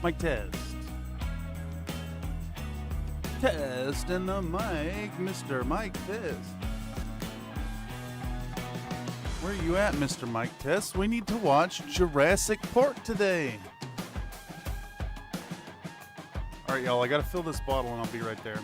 Mic test. Test in the mic, Mr. Mic Test. Where are you at, Mr. Mic Test? We need to watch Jurassic Park today. Alright, y'all, I gotta fill this bottle and I'll be right there.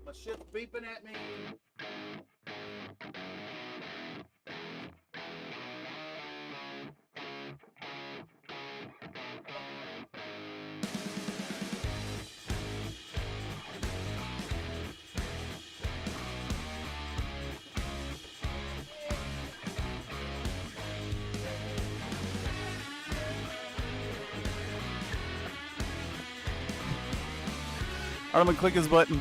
My shit's beeping at me. I'm gonna click his button.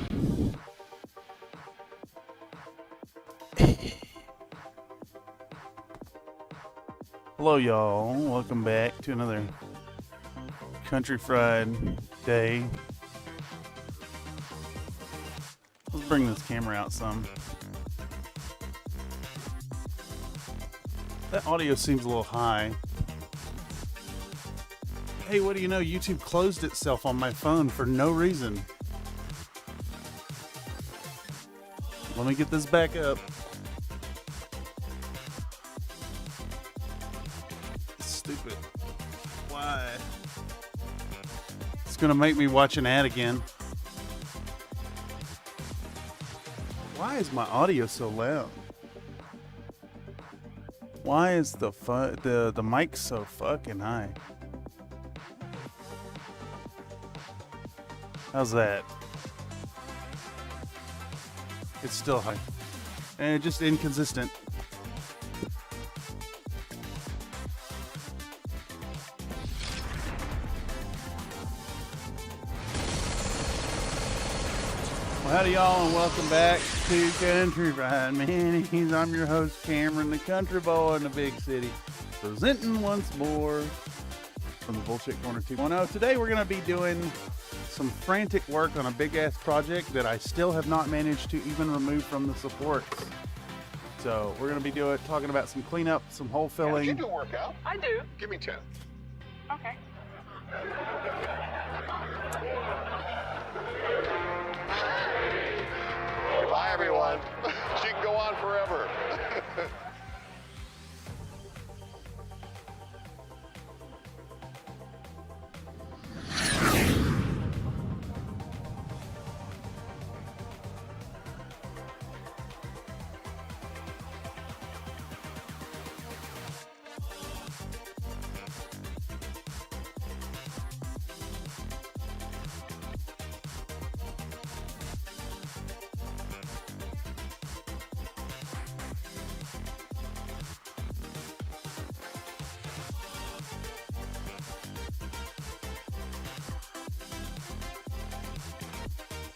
Hello, y'all. Welcome back to another Country Fried Day. Let's bring this camera out some. That audio seems a little high. Hey, what do you know? YouTube closed itself on my phone for no reason. Let me get this back up. Stupid. Why? It's gonna make me watch an ad again. Why is my audio so loud? Why is the mic so fucking high? How's that? It's still high. And just inconsistent. Well, howdy y'all, and welcome back to Country Fried Minis. I'm your host, Cameron, the country boy in the big city, presenting once more from the Bullshit Corner 2.0. Today we're going to be doing some frantic work on a big-ass project that I still have not managed to even remove from the supports. So we're going to be talking about some cleanup, some hole filling. Yeah, you do workout. I do. Give me 10. Okay. Bye, everyone. She can go on forever.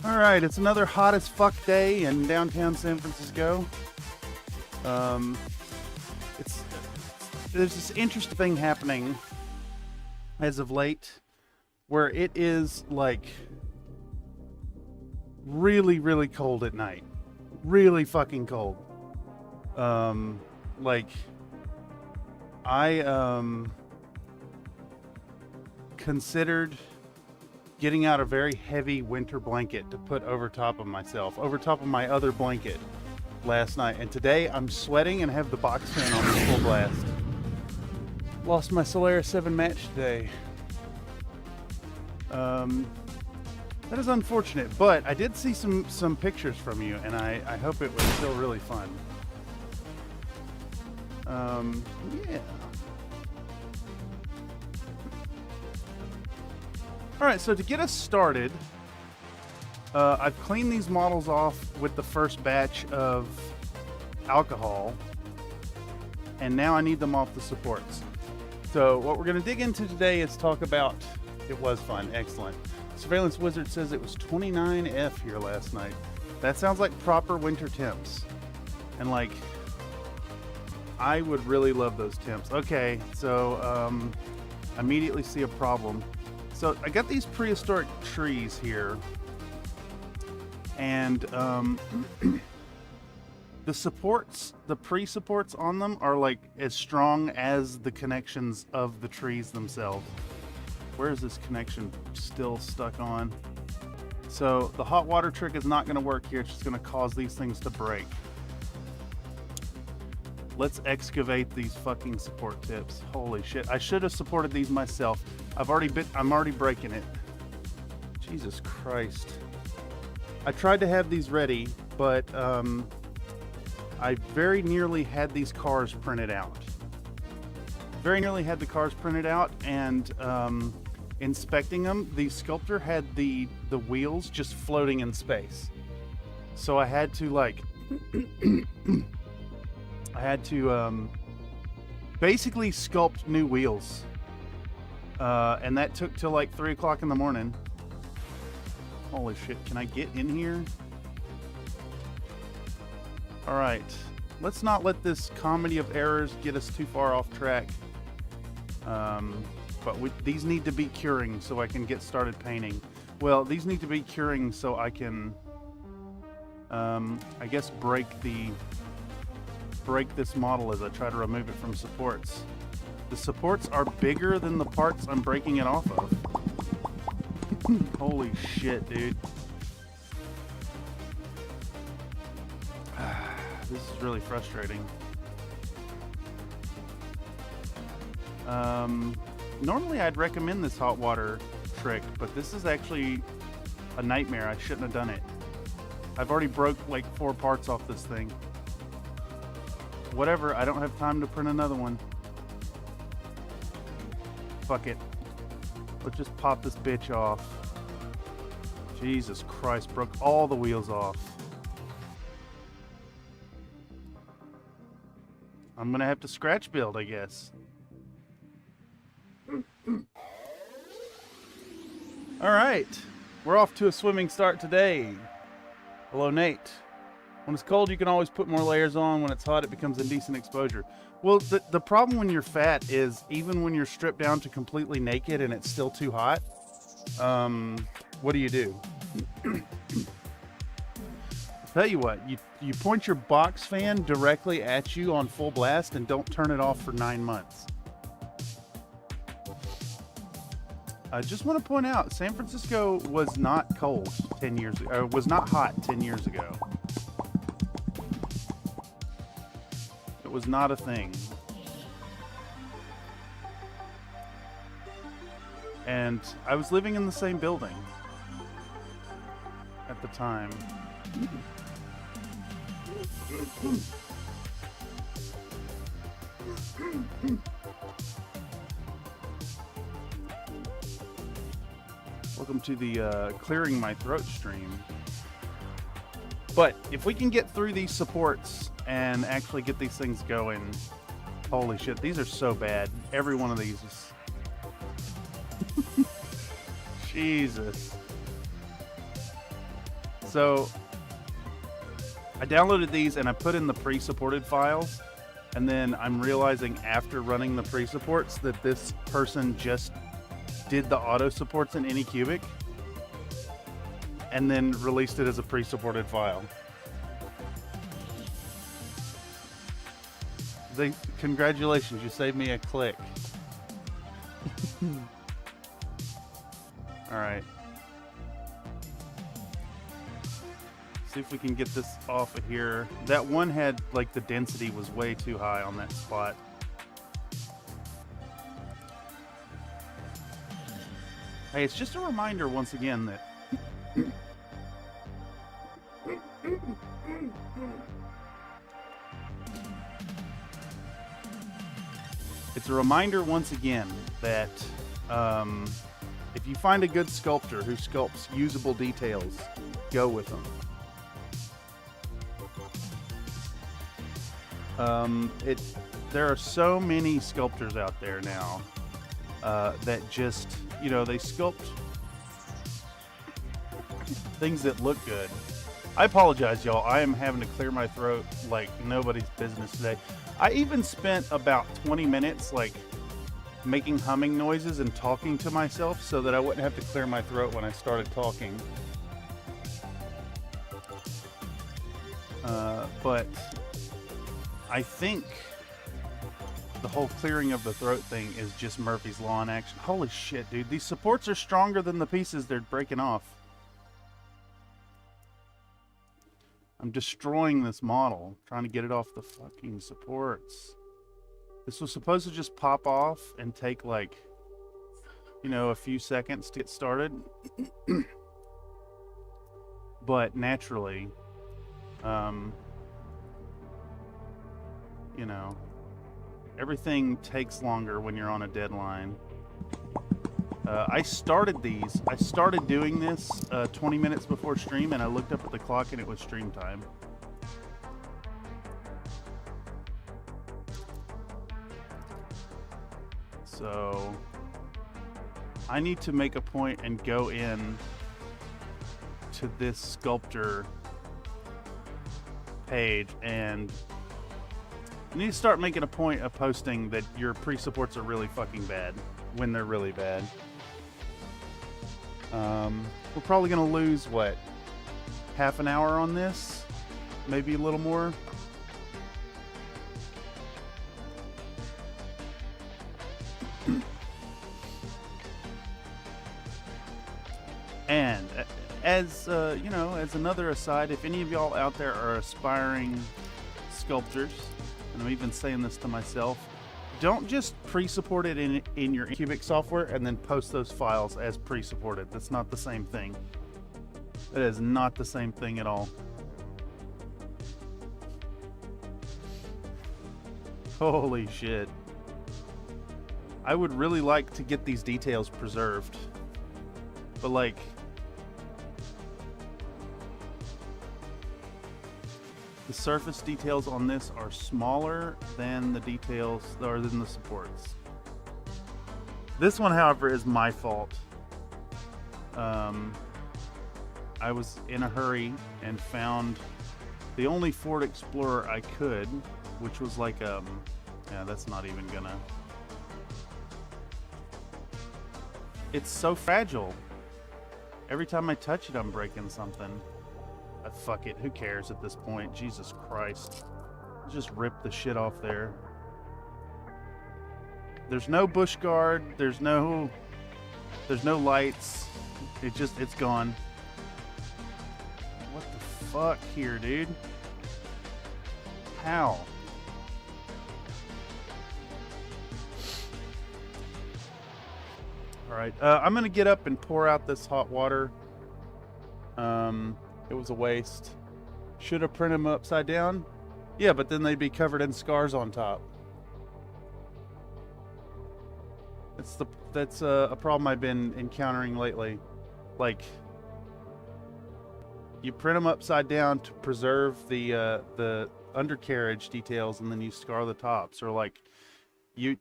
Alright, it's another hot as fuck day in downtown San Francisco. There's this interesting thing happening as of late. where it is like really, really cold at night. Really fucking cold. Like I considered getting out a very heavy winter blanket to put over top of myself, over top of my other blanket last night. And today I'm sweating and have the box fan on full blast. Lost my Solaris 7 match today. That is unfortunate, but I did see some pictures from you, and I hope it was still really fun. Yeah. Alright, so to get us started, I've cleaned these models off with the first batch of alcohol, and now I need them off the supports. So what we're going to dig into today is talk about... It was fun, excellent. Surveillance Wizard says it was 29F here last night. That sounds like proper winter temps. And like, I would really love those temps. Okay, so immediately see a problem. So I got these prehistoric trees here, and the supports, the pre-supports on them are like as strong as the connections of the trees themselves. Where is this connection still stuck on? So the hot water trick is not going to work here. It's just going to cause these things to break. Let's excavate these fucking support tips. Holy shit. I should have supported these myself. I'm already breaking it. Jesus Christ. I tried to have these ready, but I very nearly had these cars printed out. Very nearly had the cars printed out, and inspecting them, the sculptor had the wheels just floating in space. So I had to like basically sculpt new wheels, and that took till like 3 o'clock in the morning. Holy shit, can I get in here? All right, let's not let this comedy of errors get us too far off track. But these need to be curing so I can get started painting. Well, these need to be curing so I can, I guess, break this model as I try to remove it from supports. The supports are bigger than the parts I'm breaking it off of. Holy shit, dude. This is really frustrating. Normally I'd recommend this hot water trick, but this is actually a nightmare. I shouldn't have done it. I've already broke like 4 parts off this thing. Whatever, I don't have time to print another one. Fuck it. Let's just pop this bitch off. Jesus Christ, broke all the wheels off. I'm gonna have to scratch build, I guess. All right, we're off to a swimming start today. Hello, Nate. When it's cold, you can always put more layers on. When it's hot, it becomes indecent exposure. Well, the problem when you're fat is even when you're stripped down to completely naked and it's still too hot, what do? I'll tell you what, you point your box fan directly at you on full blast and don't turn it off for 9 months. I just want to point out, San Francisco was not cold 10 years ago, or was not hot 10 years ago. It was not a thing. And I was living in the same building at the time. Welcome to the clearing my throat stream. But if we can get through these supports and actually get these things going, holy shit, these are so bad. Every one of these is... Jesus. So I downloaded these and I put in the pre-supported files, and then I'm realizing after running the pre-supports that this person just did the auto supports in Anycubic and then released it as a pre-supported file. Congratulations, you saved me a click. All right. See if we can get this off of here. That one had, like, the density was way too high on that spot. Hey, it's just a reminder once again that it's a reminder once again that if you find a good sculptor who sculpts usable details, go with them. There are so many sculptors out there now that just, you know, they sculpt things that look good. I apologize, y'all. I am having to clear my throat like nobody's business today. I even spent about 20 minutes like making humming noises and talking to myself so that I wouldn't have to clear my throat when I started talking. But I think the whole clearing of the throat thing is just Murphy's Law in action. Holy shit, dude. These supports are stronger than the pieces they're breaking off. I'm destroying this model, trying to get it off the fucking supports. This was supposed to just pop off and take, like, you know, a few seconds to get started. But naturally, you know, everything takes longer when you're on a deadline. I started doing this 20 minutes before stream, and I looked up at the clock and it was stream time. So I need to make a point and go in to this sculptor page, and you need to start making a point of posting that your pre-supports are really fucking bad when they're really bad. We're probably gonna lose, what, half an hour on this? Maybe a little more? And as you know, as another aside, if any of y'all out there are aspiring sculptors, and I'm even saying this to myself, don't just pre-support it in your Cubic software and then post those files as pre-supported. That's not the same thing. That is not the same thing at all. Holy shit. I would really like to get these details preserved. But, like, the surface details on this are smaller than the details, or than the supports. This one, however, is my fault. I was in a hurry and found the only Ford Explorer I could, which was like, yeah, that's not even gonna... It's so fragile. Every time I touch it, I'm breaking something. Fuck it, who cares at this point? Jesus Christ. Just rip the shit off there. There's no bush guard, there's no lights. It's gone. What the fuck here, dude? How? Alright, I'm gonna get up and pour out this hot water. It was a waste. Should have printed them upside down? Yeah, but then they'd be covered in scars on top. That's a problem I've been encountering lately. Like, you print them upside down to preserve the undercarriage details, and then you scar the tops. Or like, you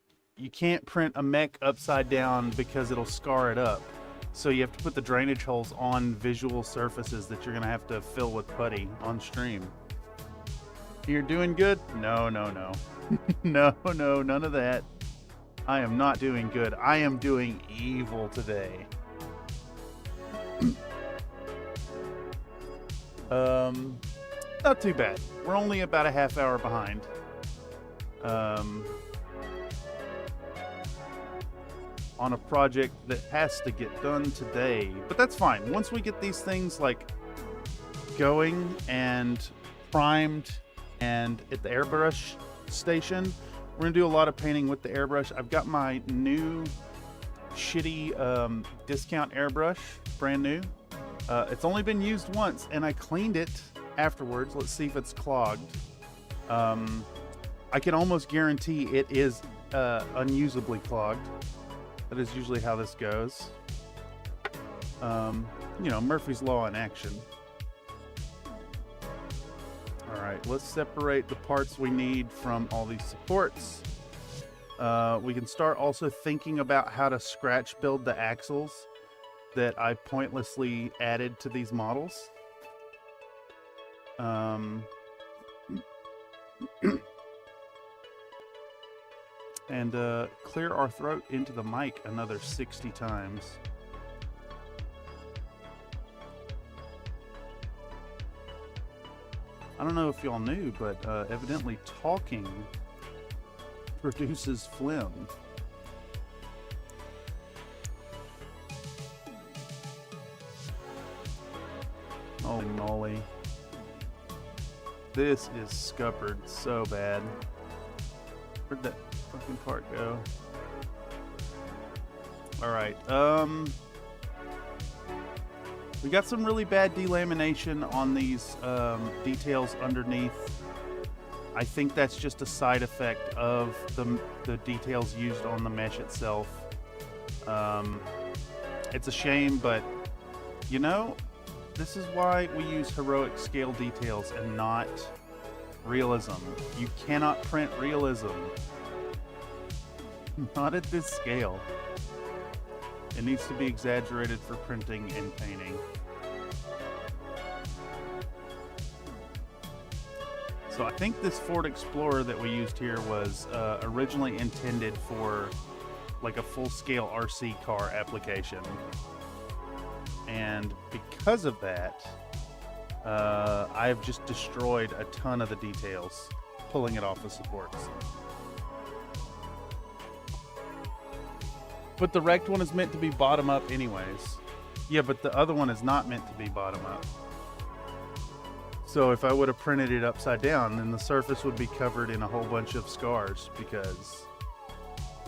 can't print a mech upside down because it'll scar it up. So you have to put the drainage holes on visual surfaces that you're gonna have to fill with putty on stream. You're doing good? No. No, none of that. I am not doing good. I am doing evil today. Not too bad. We're only about a half hour behind. On a project that has to get done today, but that's fine. Once we get these things like going and primed and at the airbrush station, we're gonna do a lot of painting with the airbrush. I've got my new shitty discount airbrush, brand new. It's only been used once and I cleaned it afterwards. Let's see if it's clogged. I can almost guarantee it is unusably clogged. That is usually how this goes. You know, Murphy's Law in action. All right, let's separate the parts we need from all these supports. We can start also thinking about how to scratch build the axles that I pointlessly added to these models. And clear our throat into the mic another 60 times. I don't know if y'all knew, but evidently talking produces phlegm. Holy moly. This is scuppered so bad. Where'd that fucking part go? Alright, we got some really bad delamination on these details underneath. I think that's just a side effect of the details used on the mesh itself. It's a shame, but you know, this is why we use heroic scale details and not realism. You cannot print realism. Not at this scale. It needs to be exaggerated for printing and painting. So I think this Ford Explorer that we used here was originally intended for like a full-scale RC car application. And because of that, I've just destroyed a ton of the details, pulling it off the supports. But the wrecked one is meant to be bottom up anyways. Yeah, but the other one is not meant to be bottom up. So if I would have printed it upside down, then the surface would be covered in a whole bunch of scars because,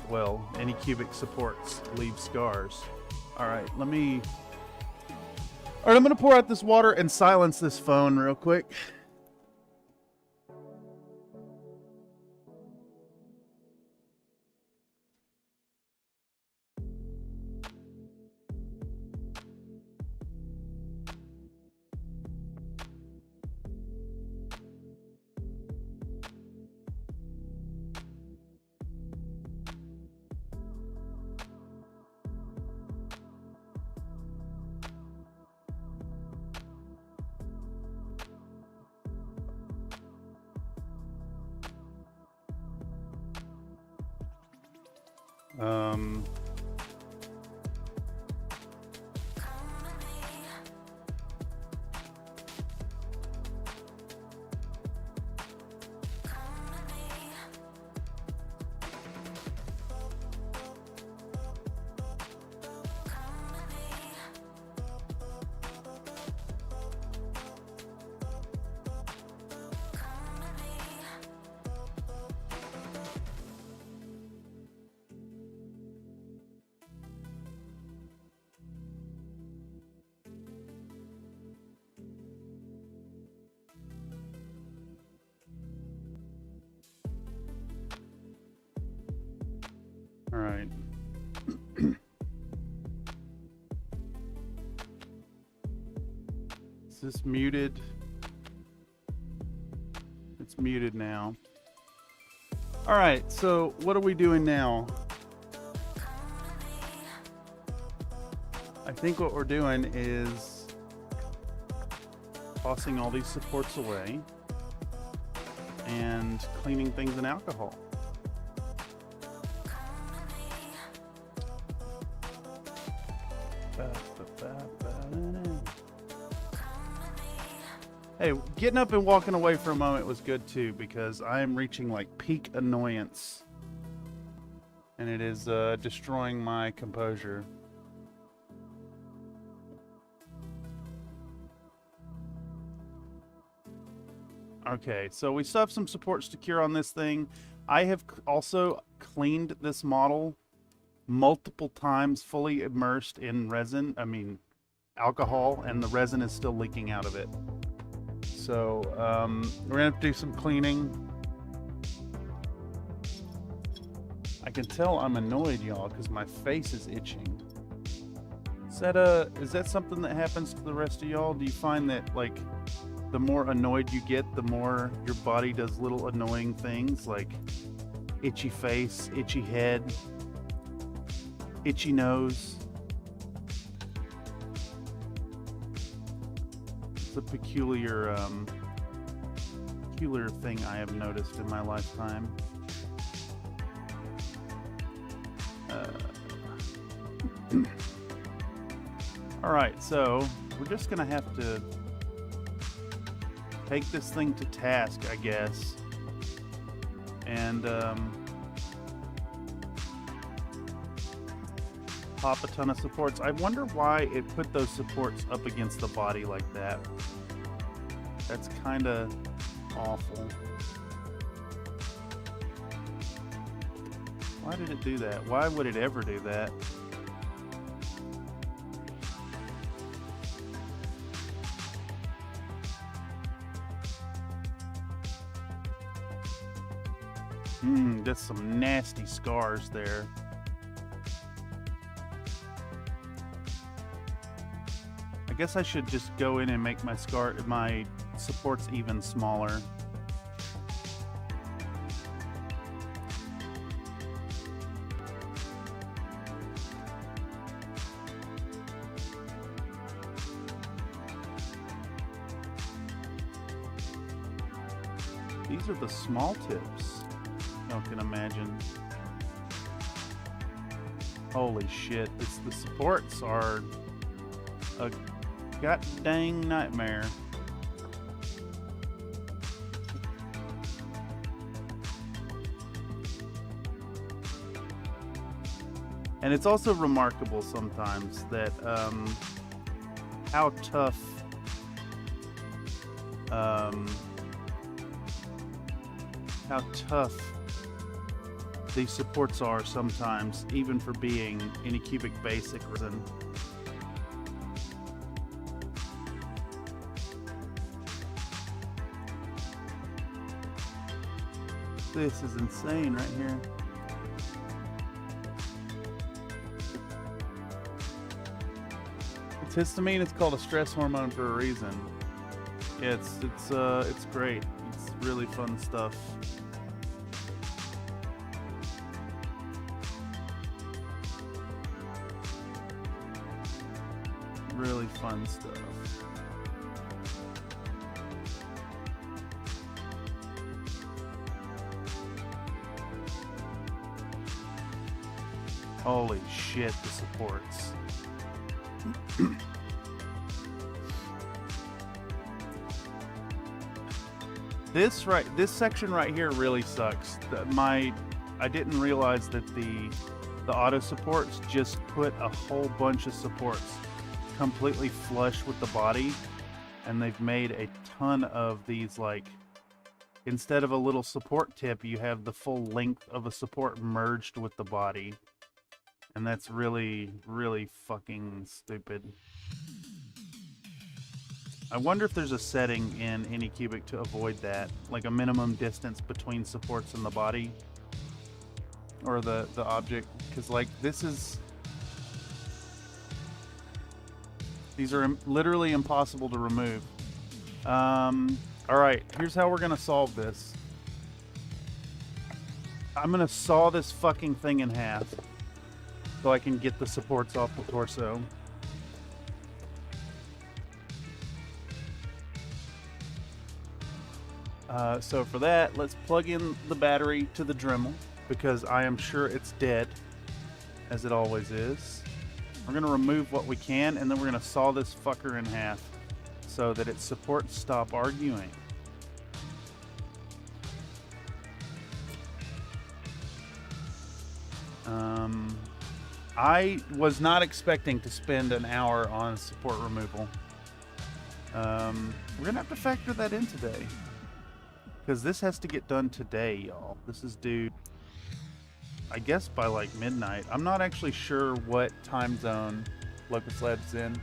well, any cubic supports leave scars. All right, I'm gonna pour out this water and silence this phone real quick. All right. Is this muted? It's muted now. All right, so what are we doing now? I think what we're doing is tossing all these supports away and cleaning things in alcohol. Hey, getting up and walking away for a moment was good too, because I am reaching like peak annoyance. And it is destroying my composure. Okay, so we still have some supports to cure on this thing. I have also cleaned this model multiple times, fully immersed in resin, alcohol, and the resin is still leaking out of it. So we're gonna have to do some cleaning. I can tell I'm annoyed, y'all, because my face is itching. Is that something that happens to the rest of y'all? Do you find that, like, the more annoyed you get, the more your body does little annoying things, like itchy face, itchy head, itchy nose? It's a peculiar thing I have noticed in my lifetime. Alright, so we're just gonna have to take this thing to task, I guess. And pop a ton of supports. I wonder why it put those supports up against the body like that. That's kind of awful. Why did it do that? Why would it ever do that? That's some nasty scars there. I guess I should just go in and make my supports even smaller. These are the small tips. I can imagine. Holy shit, the supports are a god dang nightmare. And it's also remarkable sometimes that how tough these supports are sometimes, even for being Anycubic basic resin. This is insane right here. It's histamine. It's called a stress hormone for a reason. Yeah, it's great. It's really fun stuff. Really fun stuff. Holy shit, the supports. This section right here really sucks. I didn't realize that the auto supports just put a whole bunch of supports completely flush with the body, and they've made a ton of these, like, instead of a little support tip, you have the full length of a support merged with the body. And that's really, really fucking stupid. I wonder if there's a setting in Anycubic to avoid that, like a minimum distance between supports and the body, or the object, because, like, these are literally impossible to remove. Alright, here's how we're gonna solve this. I'm gonna saw this fucking thing in half so I can get the supports off the torso. So for that, let's plug in the battery to the Dremel, because I am sure it's dead, as it always is. We're gonna remove what we can, and then we're gonna saw this fucker in half so that it supports stop arguing. I was not expecting to spend an hour on support removal. We're gonna have to factor that in today, because this has to get done today, y'all. This is due, I guess, by like midnight. I'm not actually sure what time zone Locust Labs in.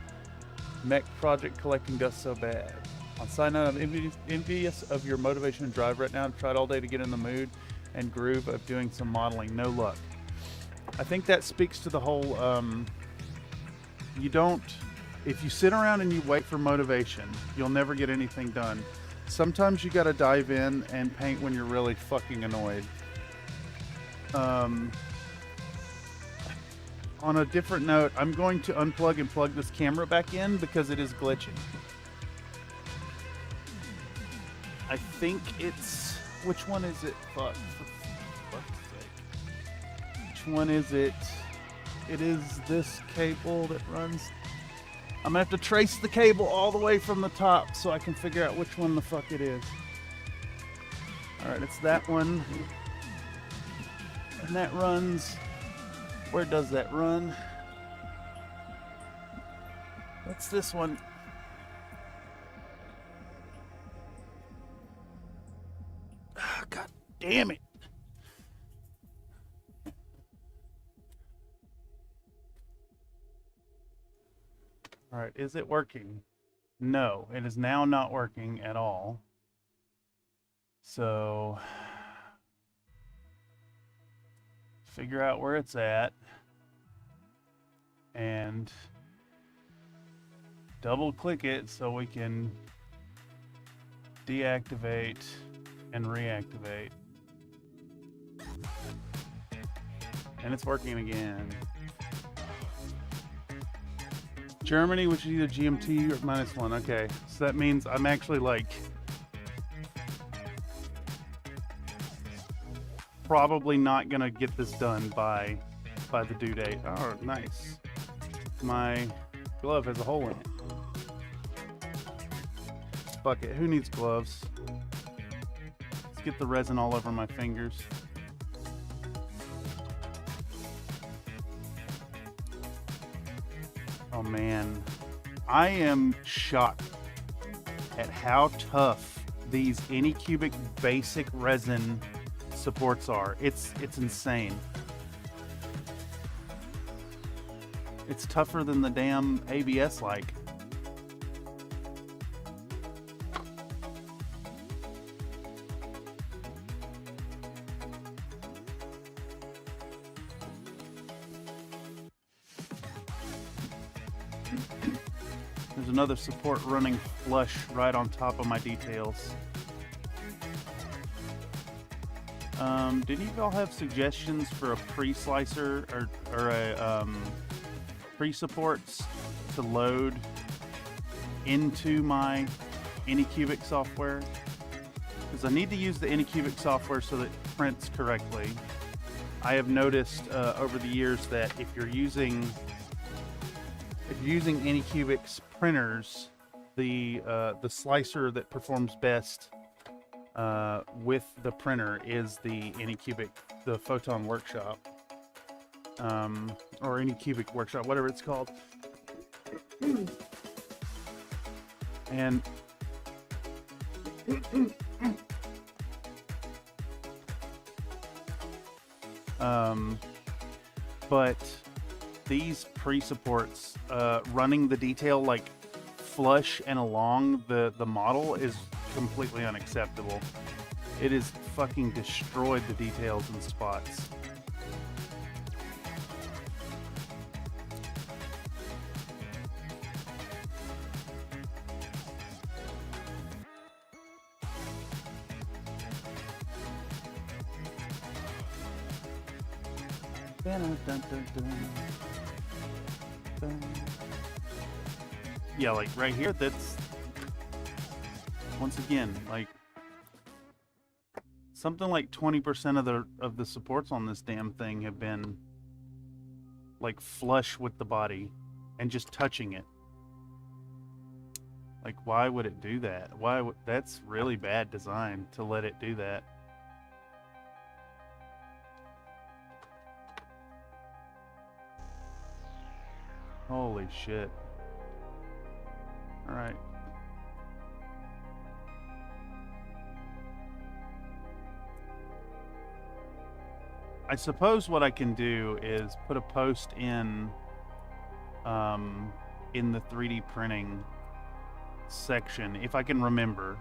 Mech project collecting dust so bad. On side note, I'm envious of your motivation and drive right now. I've tried all day to get in the mood and groove of doing some modeling. No luck. I think that speaks to the whole, you don't, if you sit around and you wait for motivation, you'll never get anything done. Sometimes you gotta dive in and paint when you're really fucking annoyed. On a different note, I'm going to unplug and plug this camera back in because it is glitching. I think it's, which one is it? Fuck, for fuck's sake. Which one is it? It is this cable that runs. I'm gonna have to trace the cable all the way from the top so I can figure out which one the fuck it is. Alright, it's that one. And that runs. Where does that run? That's this one. Oh, God damn it. All right, is it working? No, it is now not working at all. So, figure out where it's at and double click it so we can deactivate and reactivate. And it's working again. Germany, which is either GMT or -1. Okay, so that means I'm actually like probably not gonna get this done by the due date. Oh, nice. My glove has a hole in it. Fuck it. Who needs gloves? Let's get the resin all over my fingers. Oh man, I am shocked at how tough these Anycubic basic resin supports are. It's insane. It's tougher than the damn ABS like. There's another support running flush right on top of my details. Did you all have suggestions for a pre-slicer or a pre-supports to load into my Anycubic software? Because I need to use the Anycubic software so that it prints correctly. I have noticed over the years that if you're using Anycubic's printers, the slicer that performs best with the printer is the Anycubic, the Photon Workshop, or Anycubic Workshop, whatever it's called. And but these pre-supports, running the detail like flush and along the model is completely unacceptable. It has fucking destroyed the details and spots. Yeah, like right here, that's once again like something like 20% of the supports on this damn thing have been like flush with the body and just touching it. Like, why would it do that? That's really bad design to let it do that. Holy shit. All right. I suppose what I can do is put a post in the 3D printing section, if I can remember.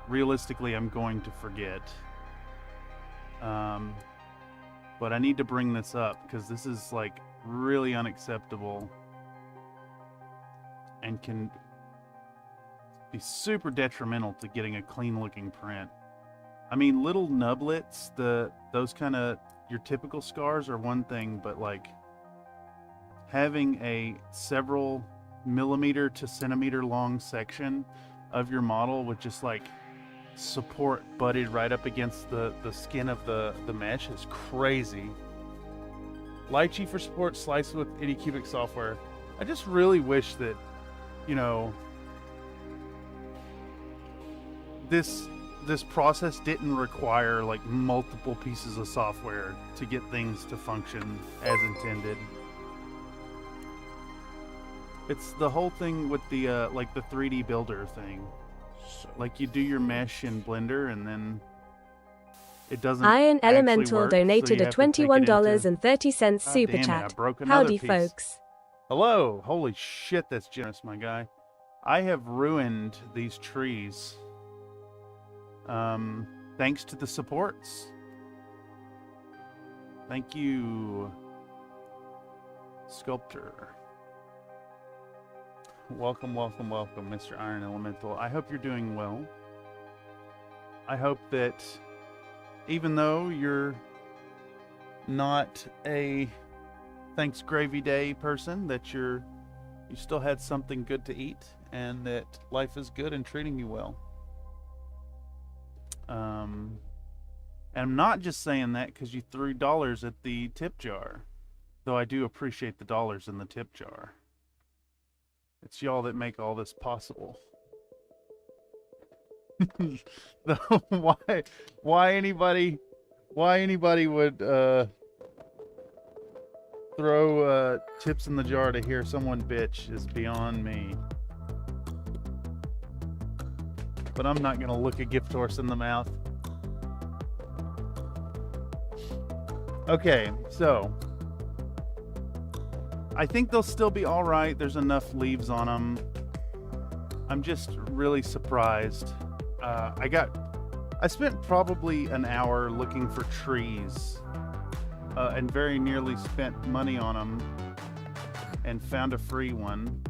Realistically, I'm going to forget. But I need to bring this up because this is like really unacceptable and can be super detrimental to getting a clean looking print. I mean, little nublets, those kind of your typical scars are one thing, but like having a several millimeter to centimeter long section of your model with just like support butted right up against the skin of the mesh is crazy. Lychee for support, slice with Anycubic software. I just really wish that, you know, this process didn't require like multiple pieces of software to get things to function as intended. It's the whole thing with the like the 3D builder thing. Like you do your mesh in Blender and then it doesn't Iron actually Elemental work, donated so you a have to take it into... $21.30 super damn it, I chat. broke another Howdy, piece. folks. Hello. Holy shit, that's generous, my guy. I have ruined these trees. Thanks to the supports. Thank you, Sculptor. Welcome, welcome, welcome, Mr. Iron Elemental. I hope you're doing well. I hope that even though you're not a Thanks Gravy Day person, that you still had something good to eat and that life is good and treating you well. And I'm not just saying that because you threw dollars at the tip jar, though I do appreciate the dollars in the tip jar. It's y'all that make all this possible. Why anybody would throw tips in the jar to hear someone bitch is beyond me. But I'm not gonna look a gift horse in the mouth. Okay, so I think they'll still be all right. There's enough leaves on them. I'm just really surprised. I spent probably an hour looking for trees and very nearly spent money on them and found a free one.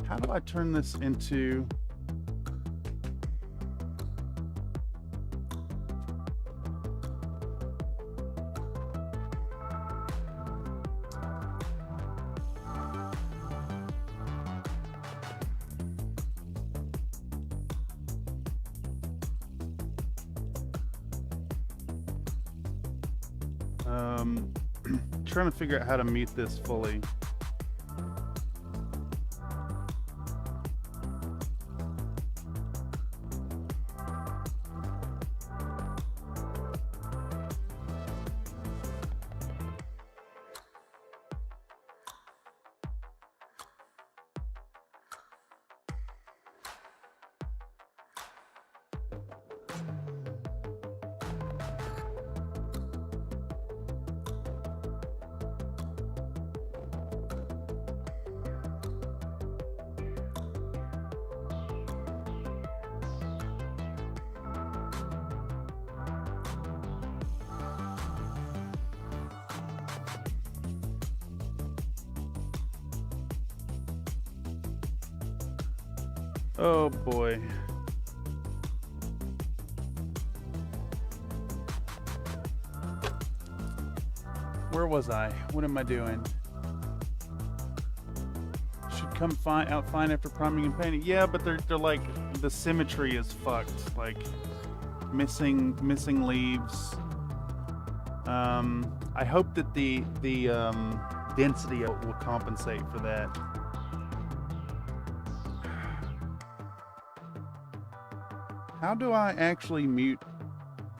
How do I turn this into... trying to figure out how to mute this fully. Oh boy. Where was I? What am I doing? Should come out fine after priming and painting. Yeah, but they're like, the symmetry is fucked. Like missing leaves. I hope that the density will compensate for that. How do I actually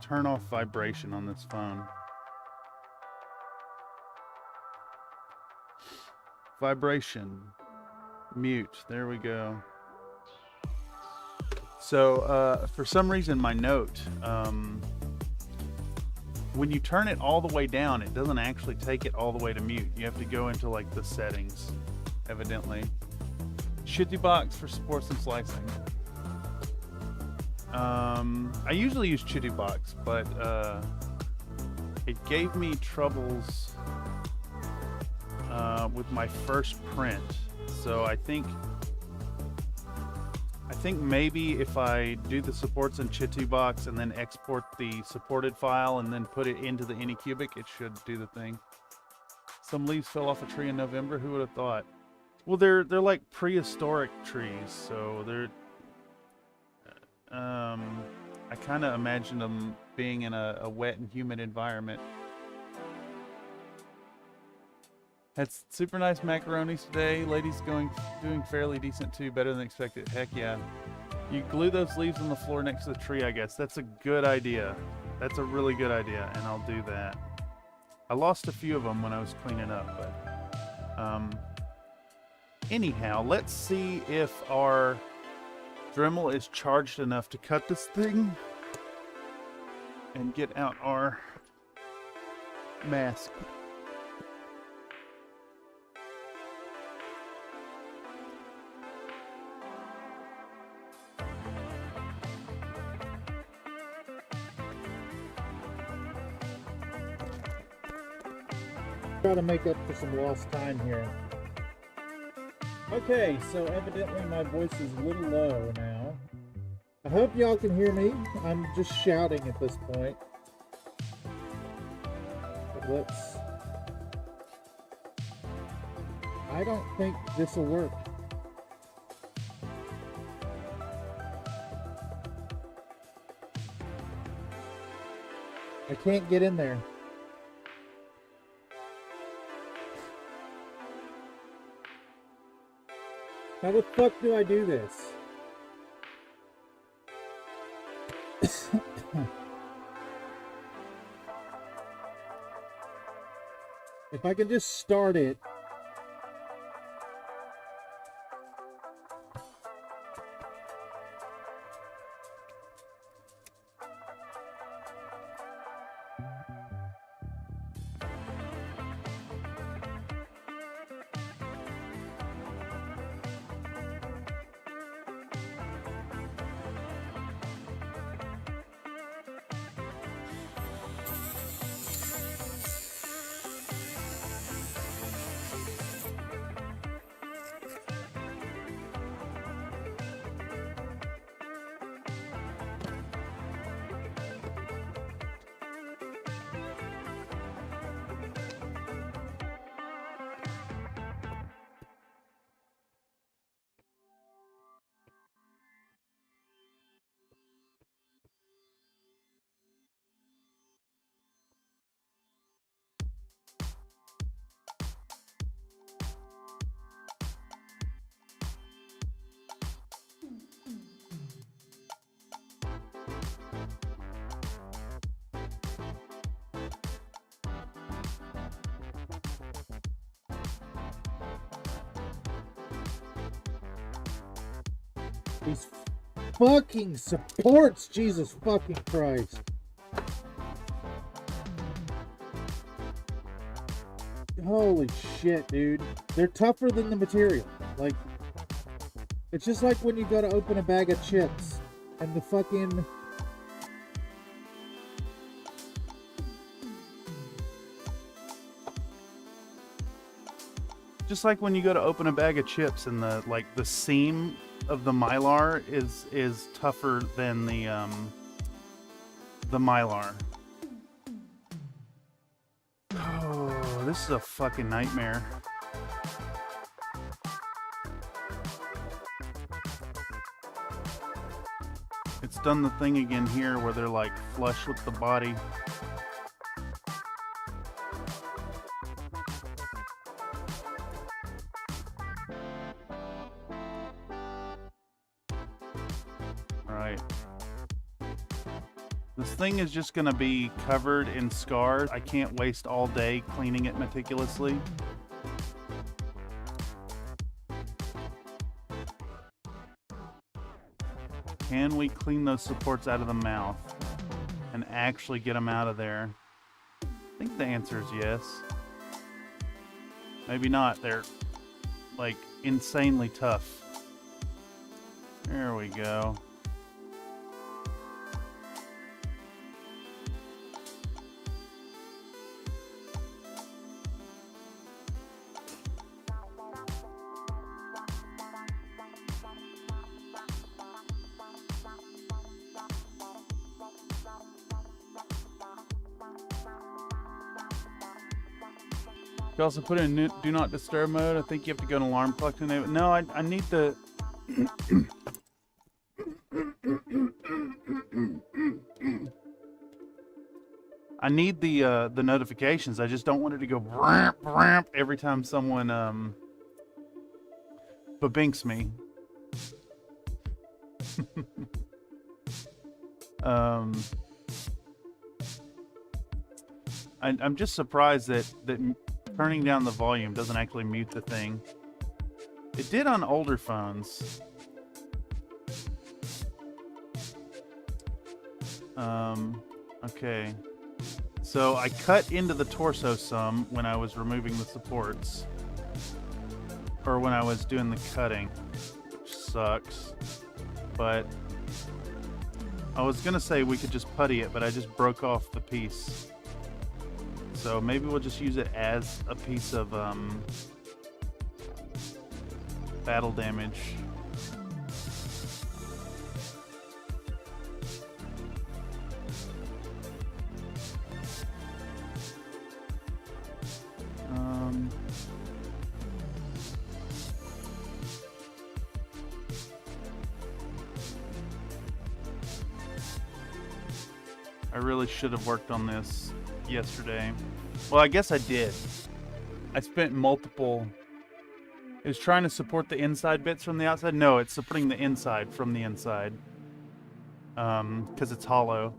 turn off vibration on this phone? Vibration, mute, there we go. So for some reason my Note, when you turn it all the way down, it doesn't actually take it all the way to mute. You have to go into like the settings, evidently. Shitty box for sports and slicing. I usually use Chitty Box, but it gave me troubles with my first print. So I think maybe if I do the supports in Chitty Box and then export the supported file and then put it into the Anycubic, it should do the thing. Some leaves fell off a tree in November. Who would have thought? Well, they're like prehistoric trees, so they're. I kind of imagine them being in a wet and humid environment. Had super nice macaronis today. Ladies doing fairly decent too, better than expected. Heck yeah. You glue those leaves on the floor next to the tree, I guess. That's a good idea. That's a really good idea, and I'll do that. I lost a few of them when I was cleaning up, but anyhow, let's see if our Dremel is charged enough to cut this thing and get out our mask. Try to make up for some lost time here. Okay, so evidently my voice is a little low now. I hope y'all can hear me. I'm just shouting at this point. But I don't think this will work. I can't get in there. How the fuck do I do this? If I can just start it. These fucking supports, Jesus fucking Christ. Holy shit, dude. They're tougher than the material. Like, it's just like when you go to open a bag of chips and the fucking... Just like when you go to open a bag of chips and the seam of the Mylar is tougher than the Mylar. Oh, this is a fucking nightmare. It's done the thing again here where they're like flush with the body. thing is just gonna be covered in scars. I can't waste all day cleaning it meticulously. Can we clean those supports out of the mouth and actually get them out of there? I think the answer is yes. Maybe not. They're like insanely tough. There we go. You also put in do not disturb mode. I think you have to go in alarm clock to enable it. No, I need the I need the notifications. I just don't want it to go ramp ramp every time someone babinks me. I'm just surprised that turning down the volume doesn't actually mute the thing. It did on older phones. Okay. So I cut into the torso some when I was removing the supports. Or when I was doing the cutting. Which sucks. But I was gonna say we could just putty it, but I just broke off the piece. So maybe we'll just use it as a piece of battle damage. I really should have worked on this yesterday. Well, I guess I did. I spent multiple... It was trying to support the inside bits from the outside. No, it's supporting the inside from the inside. Because it's hollow.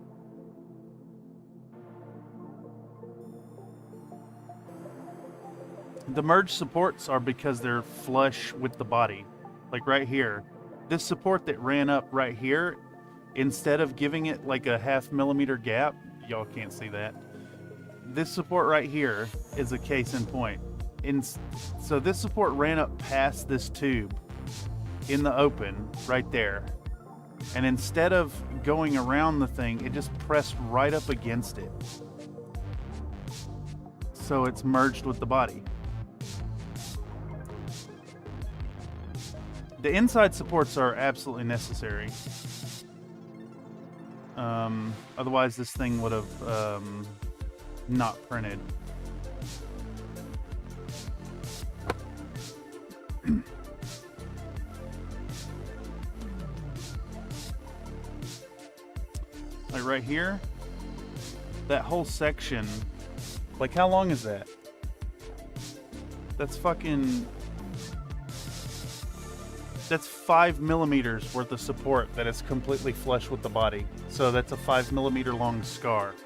The merge supports are because they're flush with the body. Like right here. This support that ran up right here, instead of giving it like a 0.5 millimeter gap, y'all can't see that. This support right here is a case in point. So this support ran up past this tube in the open right there. And instead of going around the thing, it just pressed right up against it. So it's merged with the body. The inside supports are absolutely necessary. Otherwise this thing would have not printed. Like right here, that whole section, like how long is that? That's fucking... That's 5 millimeters worth of support that is completely flush with the body. So that's a 5 millimeter long scar.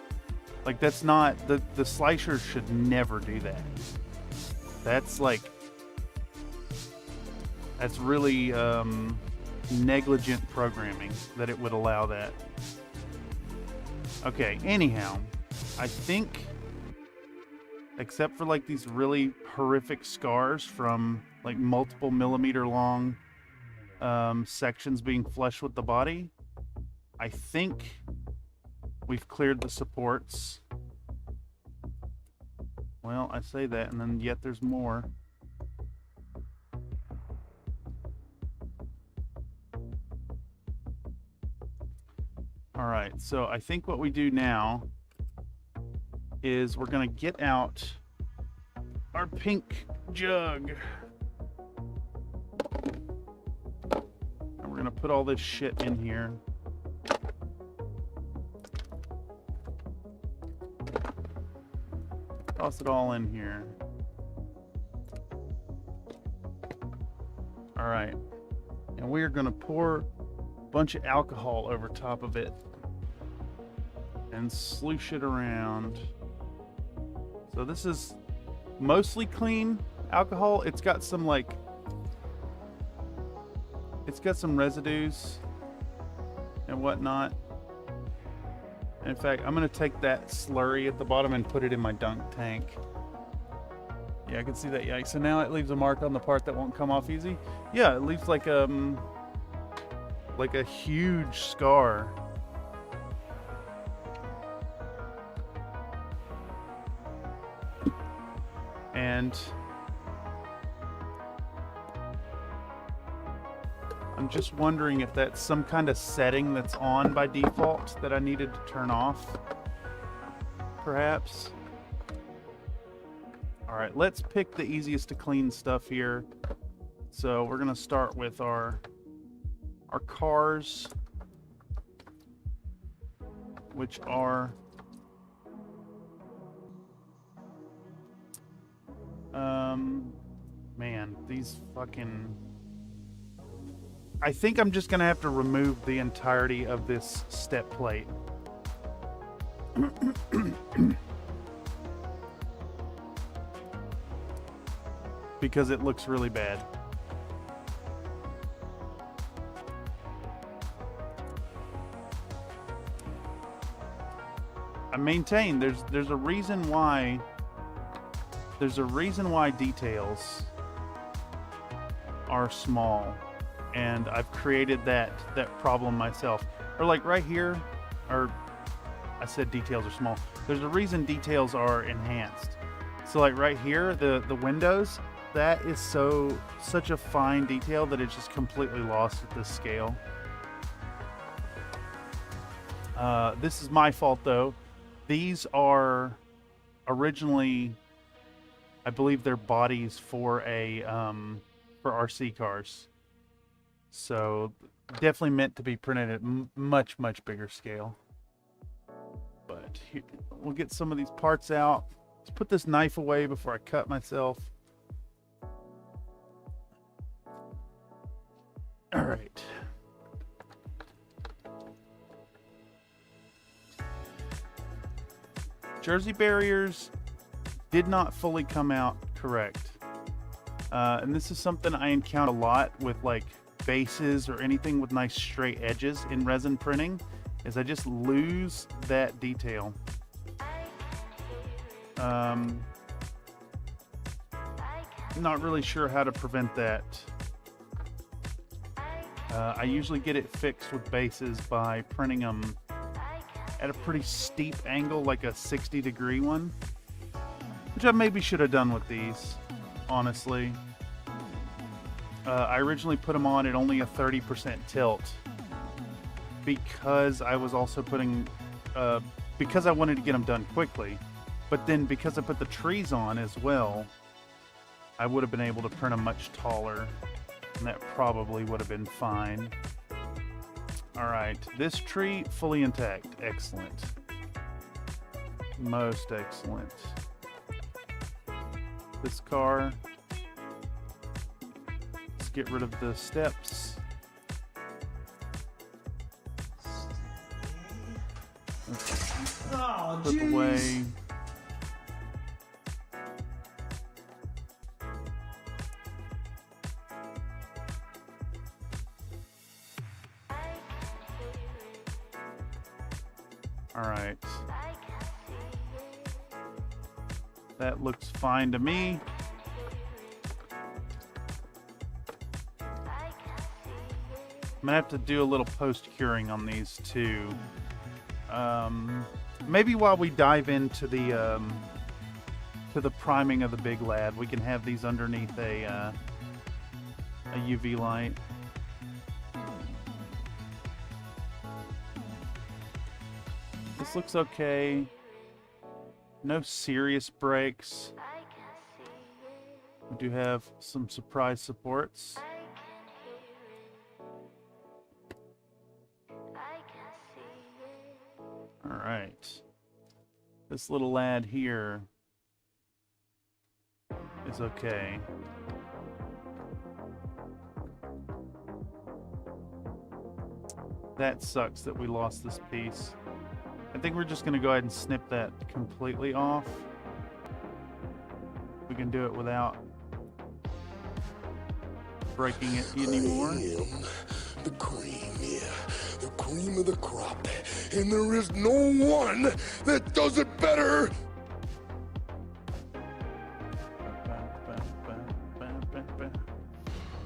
Like that's not, the slicers should never do that. That's like, that's really negligent programming that it would allow that. Okay, anyhow, I think, except for like these really horrific scars from like multiple millimeter long sections being flush with the body, I think we've cleared the supports. Well, I say that, and then yet there's more. Alright, so I think what we do now is we're gonna get out our pink jug. And we're gonna put all this shit in here. Toss it all in here. Alright. And we're gonna pour a bunch of alcohol over top of it. and sloosh it around. So this is mostly clean alcohol. It's got some like, it's got some residues and whatnot. In fact, I'm gonna take that slurry at the bottom and put it in my dunk tank. Yeah, I can see that. Yikes. So now it leaves a mark on the part that won't come off easy. Yeah, it leaves like a huge scar. And I'm just wondering if that's some kind of setting that's on by default that I needed to turn off, perhaps. All right, let's pick the easiest to clean stuff here. So we're gonna start with our cars, which are man, these fucking, I think I'm just gonna have to remove the entirety of this step plate. Because it looks really bad. I maintain there's a reason why details are small, and I've created that problem myself. Or like right here, or I said details are small. There's a reason details are enhanced. So like right here, the windows, that is such a fine detail that it's just completely lost at this scale. This is my fault though. These are originally, I believe they're bodies for for RC cars. So definitely meant to be printed at much bigger scale. But here, we'll get some of these parts out. Let's put this knife away before I cut myself. All right. Jersey barriers did not fully come out correct. And this is something I encounter a lot with like bases or anything with nice straight edges in resin printing, is I just lose that detail. Not really sure how to prevent that. I usually get it fixed with bases by printing them at a pretty steep angle, like a 60-degree one, which I maybe should have done with these, honestly. I originally put them on at only a 30% tilt because I was also putting, because I wanted to get them done quickly, but then because I put the trees on as well, I would have been able to print them much taller, and that probably would have been fine. All right, this tree fully intact. Excellent. Most excellent. This car, let's get rid of the steps. Let's put away. All right. That looks fine to me. I'm gonna have to do a little post-curing on these too. Maybe while we dive into the priming of the big lad, we can have these underneath a UV light. This looks okay. No serious breaks. We do have some surprise supports. All right. This little lad here is okay. That sucks that we lost this piece. I think we're just going to go ahead and snip that completely off. We can do it without breaking it anymore. I am the cream, yeah. The cream of the crop. And there is no one that does it better.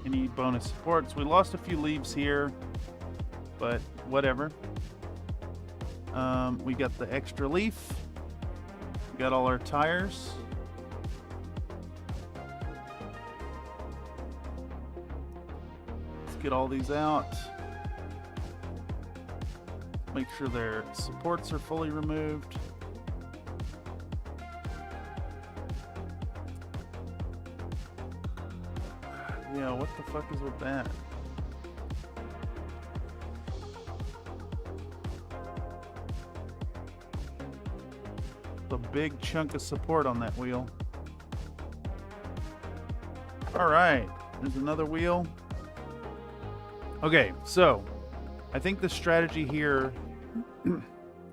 Any bonus supports? We lost a few leaves here, but whatever. We got the extra leaf. We got all our tires. Let's get all these out. Make sure their supports are fully removed. Yeah, what the fuck is with that? A big chunk of support on that wheel. All right, there's another wheel. Okay, so I think the strategy here to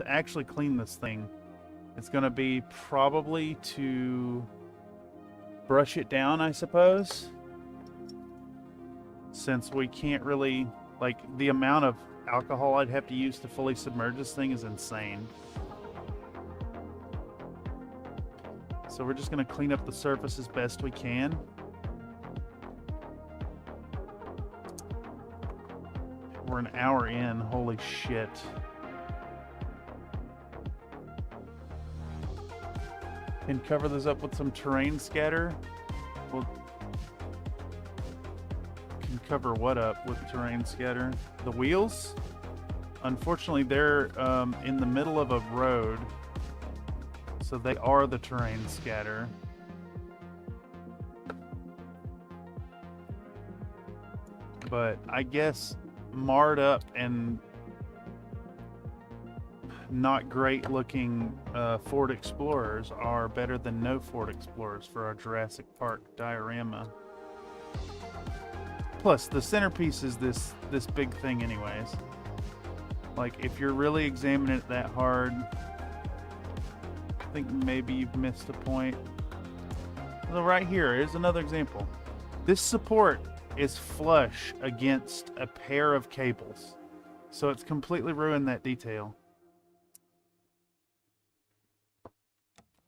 actually clean this thing is going to be probably to brush it down, I suppose. Since we can't really, like, the amount of alcohol I'd have to use to fully submerge this thing is insane. So we're just going to clean up the surface as best we can. We're an hour in, holy shit. Can cover this up with some terrain scatter. We'll can cover what up with terrain scatter? The wheels? Unfortunately, they're in the middle of a road. So they are the terrain scatter. But I guess marred up and not great looking Ford Explorers are better than no Ford Explorers for our Jurassic Park diorama. Plus, the centerpiece is this big thing anyways. Like, if you're really examining it that hard, I think maybe you've missed a point. So right here is another example. This support is flush against a pair of cables. So it's completely ruined that detail.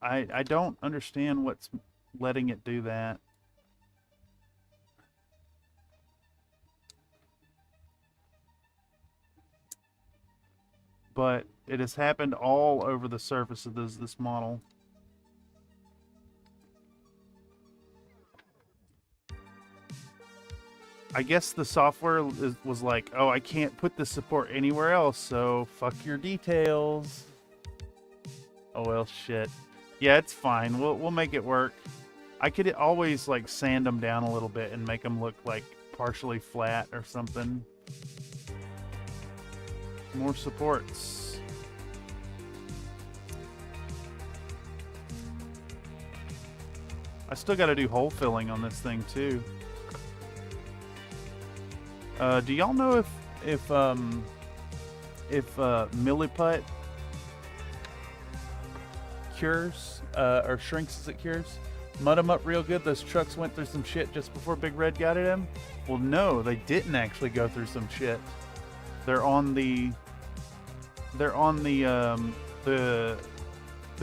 I don't understand what's letting it do that. But it has happened all over the surface of this model. I guess the software was like, oh, I can't put this support anywhere else, so fuck your details. Oh well, shit. Yeah, it's fine. We'll make it work. I could always like sand them down a little bit and make them look like partially flat or something. More supports. I still got to do hole filling on this thing too. Do y'all know if milliput cures or shrinks as it cures? Mud them up real good. Those trucks went through some shit just before Big Red got at him. Well, no, they didn't actually go through some shit. They're on the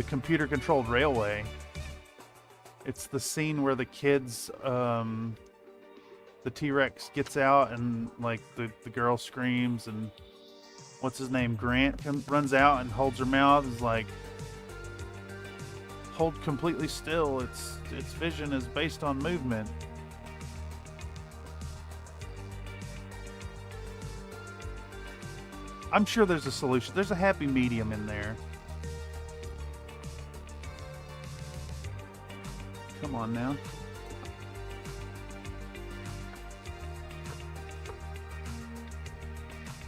computer controlled railway. It's the scene where the kids, the T-Rex gets out and like the girl screams and what's his name, Grant, runs out and holds her mouth, is like, hold completely still. Its vision is based on movement. I'm sure there's a solution. There's a happy medium in there. Come on now.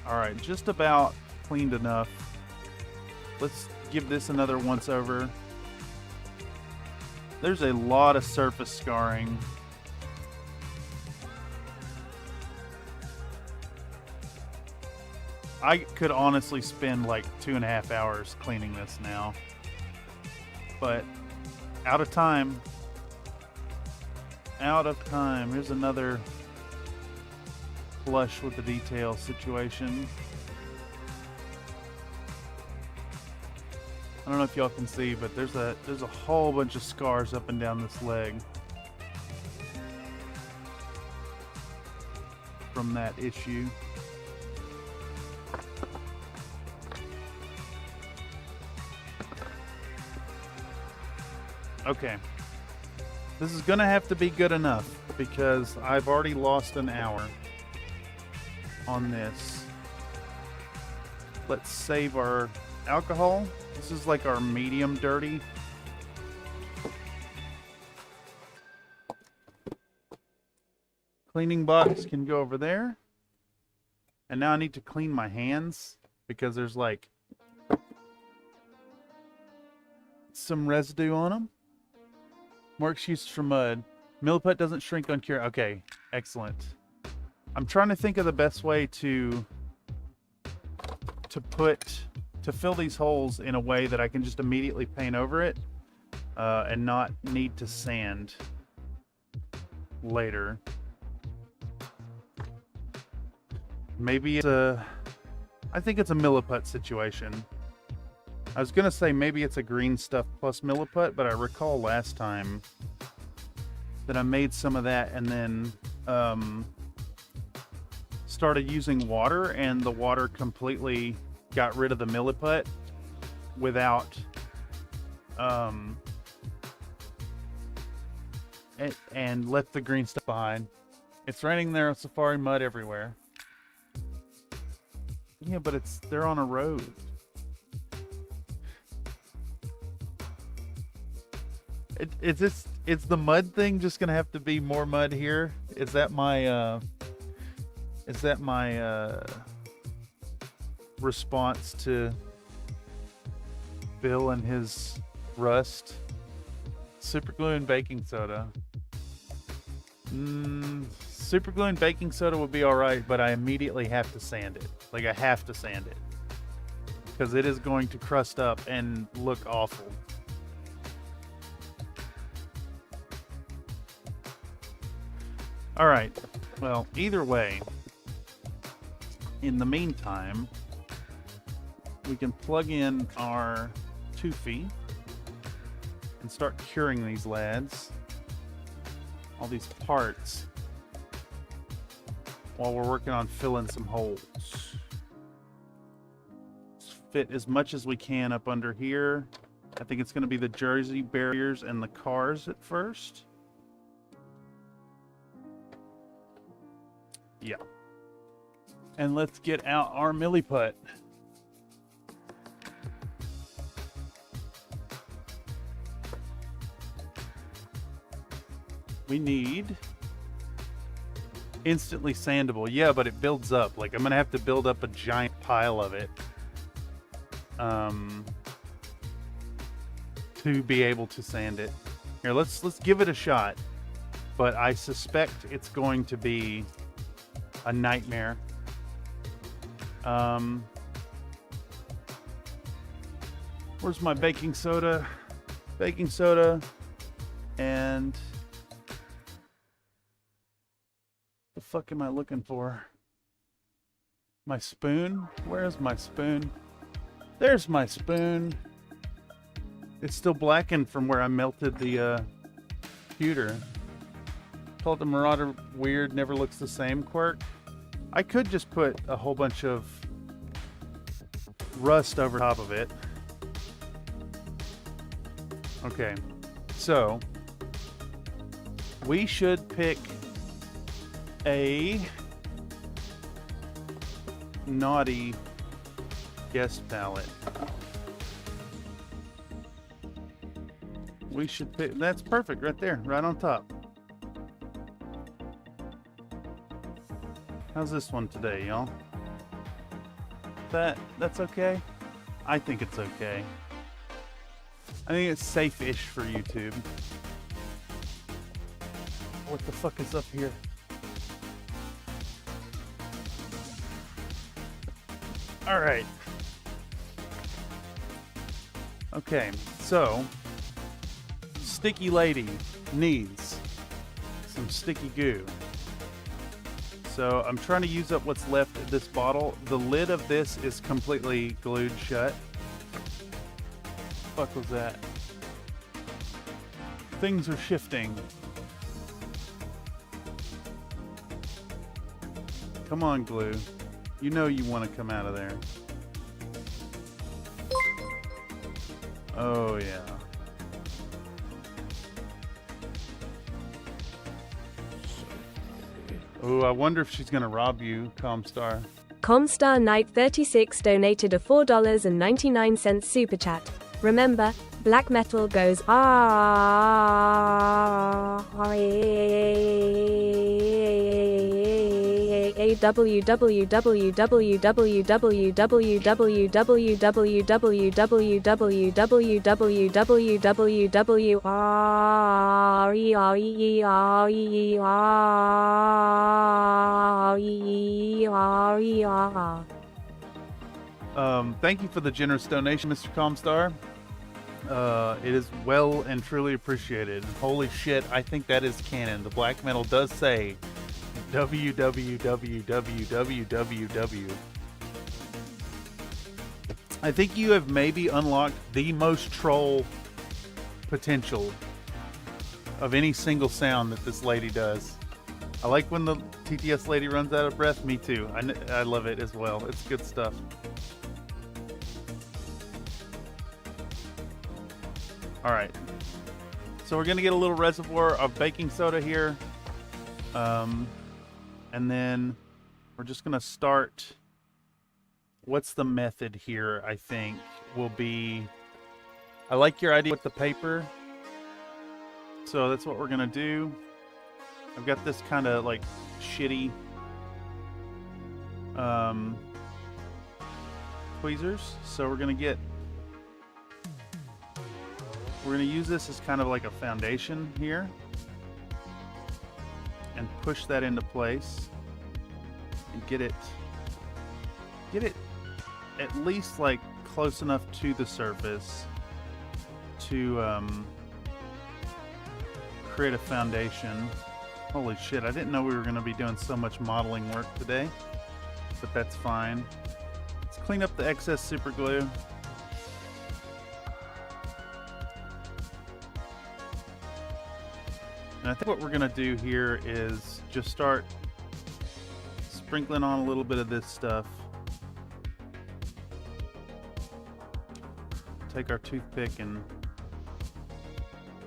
Alright, just about cleaned enough. Let's give this another once over. There's a lot of surface scarring. I could honestly spend like 2.5 hours cleaning this now. But out of time. Out of time. Here's another flush with the detail situation. I don't know if y'all can see, but there's a whole bunch of scars up and down this leg from that issue. Okay. This is gonna have to be good enough because I've already lost an hour on this. Let's save our alcohol. This is like our medium dirty. Cleaning box can go over there. And now I need to clean my hands because there's like some residue on them. More excuses for mud. Milliput doesn't shrink on cure. Okay, excellent. I'm trying to think of the best way to fill these holes in a way that I can just immediately paint over it and not need to sand later. Maybe I think it's a milliput situation. I was gonna say maybe it's a green stuff plus milliput, but I recall last time that I made some of that and then started using water, and the water completely got rid of the milliput without and left the green stuff behind. It's raining there, safari mud everywhere. Yeah, but they're on a road. Is the mud thing just gonna have to be more mud here? Is that my response to Bill and his rust? Super glue and baking soda. Super glue and baking soda would be all right, but I immediately have to sand it. Like, I have to sand it because it is going to crust up and look awful. All right. Well, either way, in the meantime, we can plug in our Toofy and start curing these lads. All these parts while we're working on filling some holes. Let's fit as much as we can up under here. I think it's going to be the Jersey barriers and the cars at first. Yeah. And let's get out our milliput. We need instantly sandable. Yeah, but it builds up. Like, I'm going to have to build up a giant pile of it to be able to sand it. Here, let's give it a shot. But I suspect it's going to be a nightmare. Where's my baking soda? Baking soda and the fuck am I looking for? My spoon? Where's my spoon? There's my spoon. It's still blackened from where I melted the pewter. Called the Marauder weird, never looks the same quirk. I could just put a whole bunch of rust over top of it. Okay, so we should pick a naughty guest palette. We should pick, that's perfect right there, right on top. How's this one today, y'all? That's okay? I think it's okay. I think it's safe-ish for YouTube. What the fuck is up here? All right. Okay, so Sticky Lady needs some sticky goo. So I'm trying to use up what's left of this bottle. The lid of this is completely glued shut. What the fuck was that? Things are shifting. Come on, glue. You know you want to come out of there. Oh, yeah. Oh, I wonder if she's going to rob you, Comstar. Comstar Knight 36 donated a $4.99 super chat. Remember, black metal goes Thank you for the generous donation, Mr. Comstar. It is well and truly appreciated. Holy shit, I think that is canon. The black metal does say www. I think you have maybe unlocked the most troll potential of any single sound that this lady does. I like when the TTS lady runs out of breath. Me too. I love it as well. It's good stuff. All right, so we're gonna get a little reservoir of baking soda here, and then we're just gonna start. What's the method here? I think will be, I like your idea with the paper, so that's what we're gonna do. I've got this kind of like shitty tweezers, so we're gonna use this as kind of like a foundation here and push that into place and get it at least like close enough to the surface to create a foundation. Holy shit, I didn't know we were going to be doing so much modeling work today, but that's fine. Let's clean up the excess super glue. And I think what we're going to do here is just start sprinkling on a little bit of this stuff. Take our toothpick and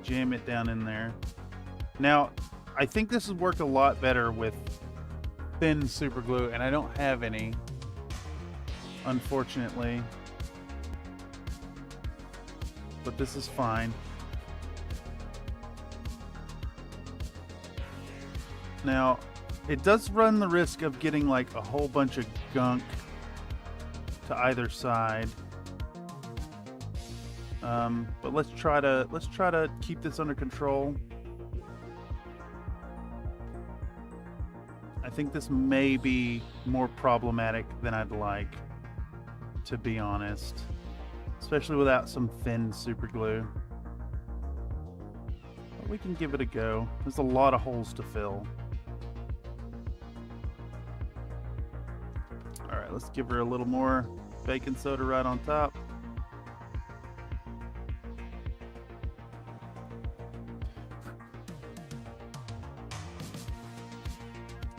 jam it down in there. Now, I think this would work a lot better with thin super glue, and I don't have any, unfortunately. But this is fine. Now, it does run the risk of getting like a whole bunch of gunk to either side. But let's try to keep this under control. I think this may be more problematic than I'd like, to be honest, especially without some thin super glue. But we can give it a go. There's a lot of holes to fill. All right, let's give her a little more baking soda right on top.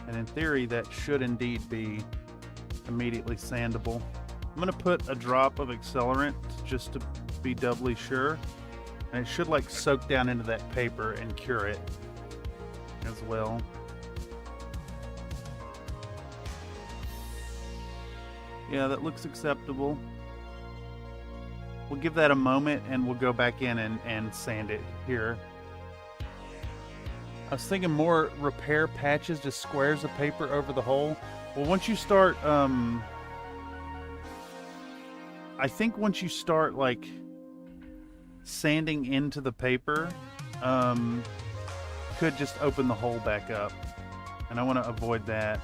And in theory, that should indeed be immediately sandable. I'm gonna put a drop of accelerant just to be doubly sure. And it should like soak down into that paper and cure it as well. Yeah, that looks acceptable. We'll give that a moment and we'll go back in and sand it here. I was thinking more repair patches, just squares of paper over the hole. Well, once you start, I think once you start like sanding into the paper, could just open the hole back up. And I want to avoid that.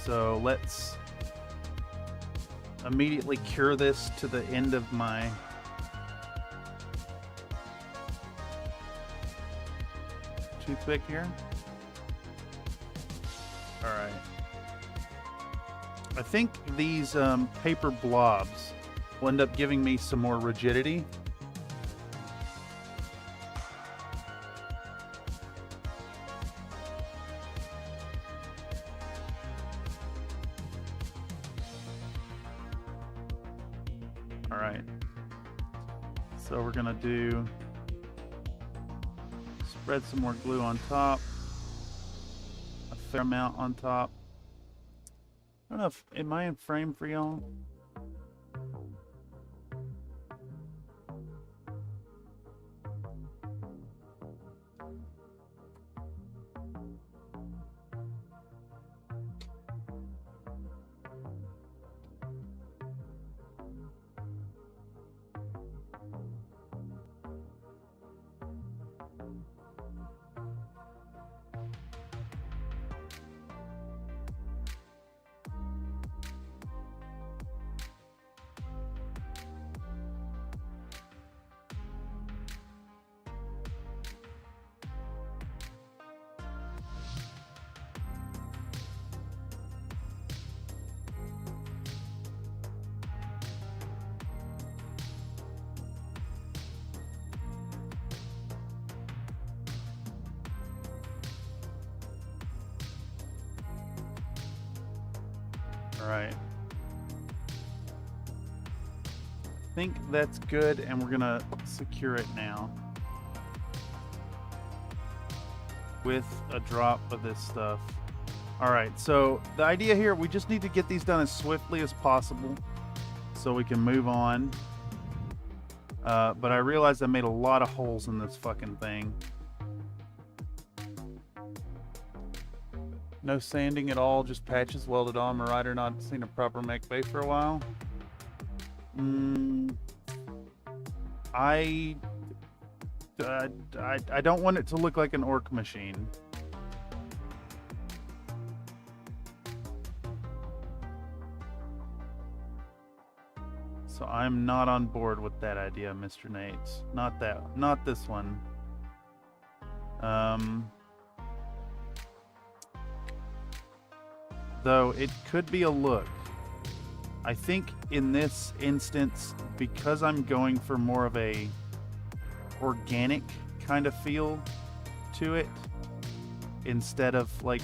So let's immediately cure this to the end of my toothpick here. All right. I think these paper blobs will end up giving me some more rigidity. All right. So we're gonna spread some more glue on top. A fair amount on top. I don't know if, am I in frame for y'all? All right. I think that's good, and we're gonna secure it now with a drop of this stuff. All right, so the idea here, we just need to get these done as swiftly as possible so we can move on. But I realized I made a lot of holes in this fucking thing. No sanding at all, just patches welded on. My rider not seen a proper mech bay for a while. I don't want it to look like an orc machine. So I'm not on board with that idea, Mr. Nates. Not this one. Though it could be a look. I think in this instance, because I'm going for more of a organic kind of feel to it, instead of like,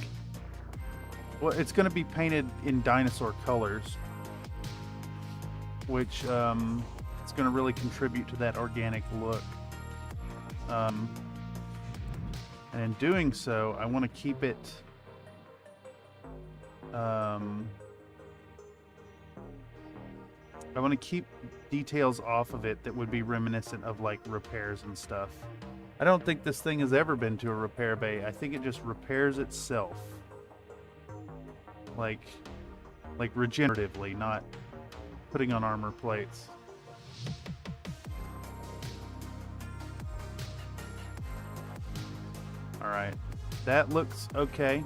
well, it's going to be painted in dinosaur colors, which it's going to really contribute to that organic look. And in doing so, I want to keep it I want to keep details off of it that would be reminiscent of like repairs and stuff. I don't think this thing has ever been to a repair bay. I think it just repairs itself. Like regeneratively, not putting on armor plates. All right, that looks okay.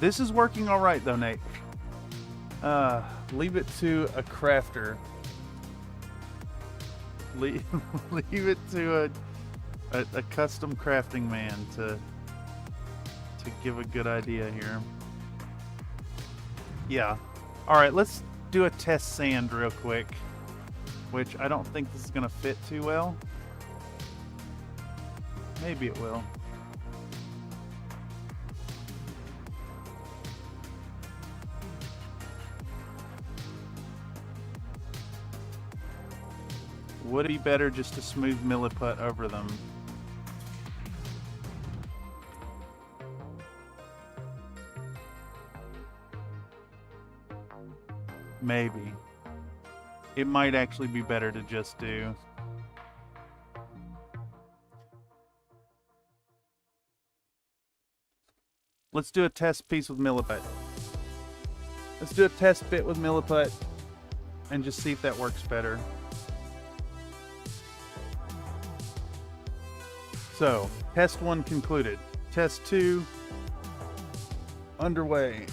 This is working all right though, Nate. Leave it to a crafter. Leave it to a custom crafting man to give a good idea here. Yeah. All right, let's do a test sand real quick, which I don't think this is gonna fit too well. Maybe it will. Would it be better just to smooth milliput over them? Maybe. It might actually be better to just do. Let's do a test piece with milliput. Let's do a test bit with milliput and just see if that works better. So, test 1 concluded. Test 2 underway.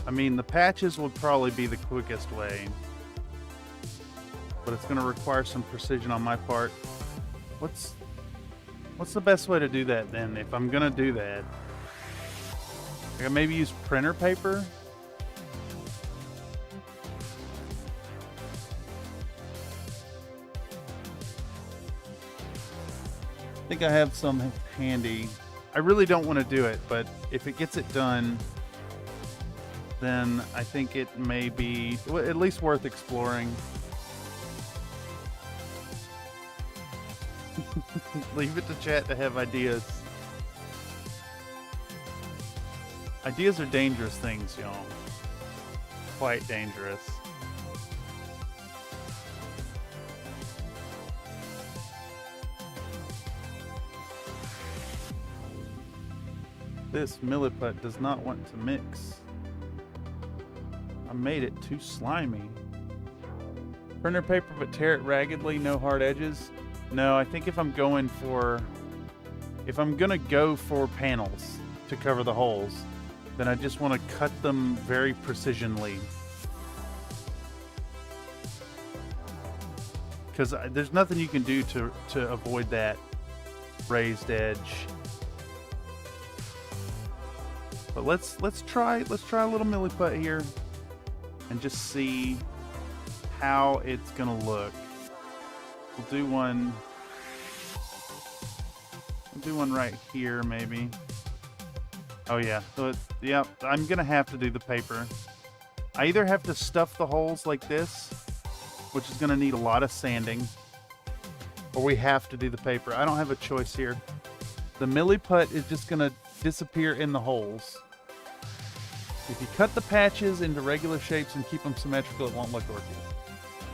I mean, the patches would probably be the quickest way, but it's going to require some precision on my part. What's the best way to do that then? If I'm going to do that, I can maybe use printer paper. I think I have some handy. I really don't want to do it, but if it gets it done, then I think it may be at least worth exploring. Leave it to chat to have ideas. Ideas are dangerous things, y'all. Quite dangerous. This milliput does not want to mix. I made it too slimy. Printer paper, but tear it raggedly, no hard edges. No, I think if I'm gonna go for panels to cover the holes, then I just want to cut them very precisionally. Because there's nothing you can do to avoid that raised edge. But let's try a little milliput here and just see how it's gonna look. We'll do one right here maybe. Oh yeah, so yeah, I'm gonna have to do the paper. I either have to stuff the holes like this, which is gonna need a lot of sanding, or we have to do the paper. I don't have a choice here. The milliput is just gonna disappear in the holes. If you cut the patches into regular shapes and keep them symmetrical, it won't look orky.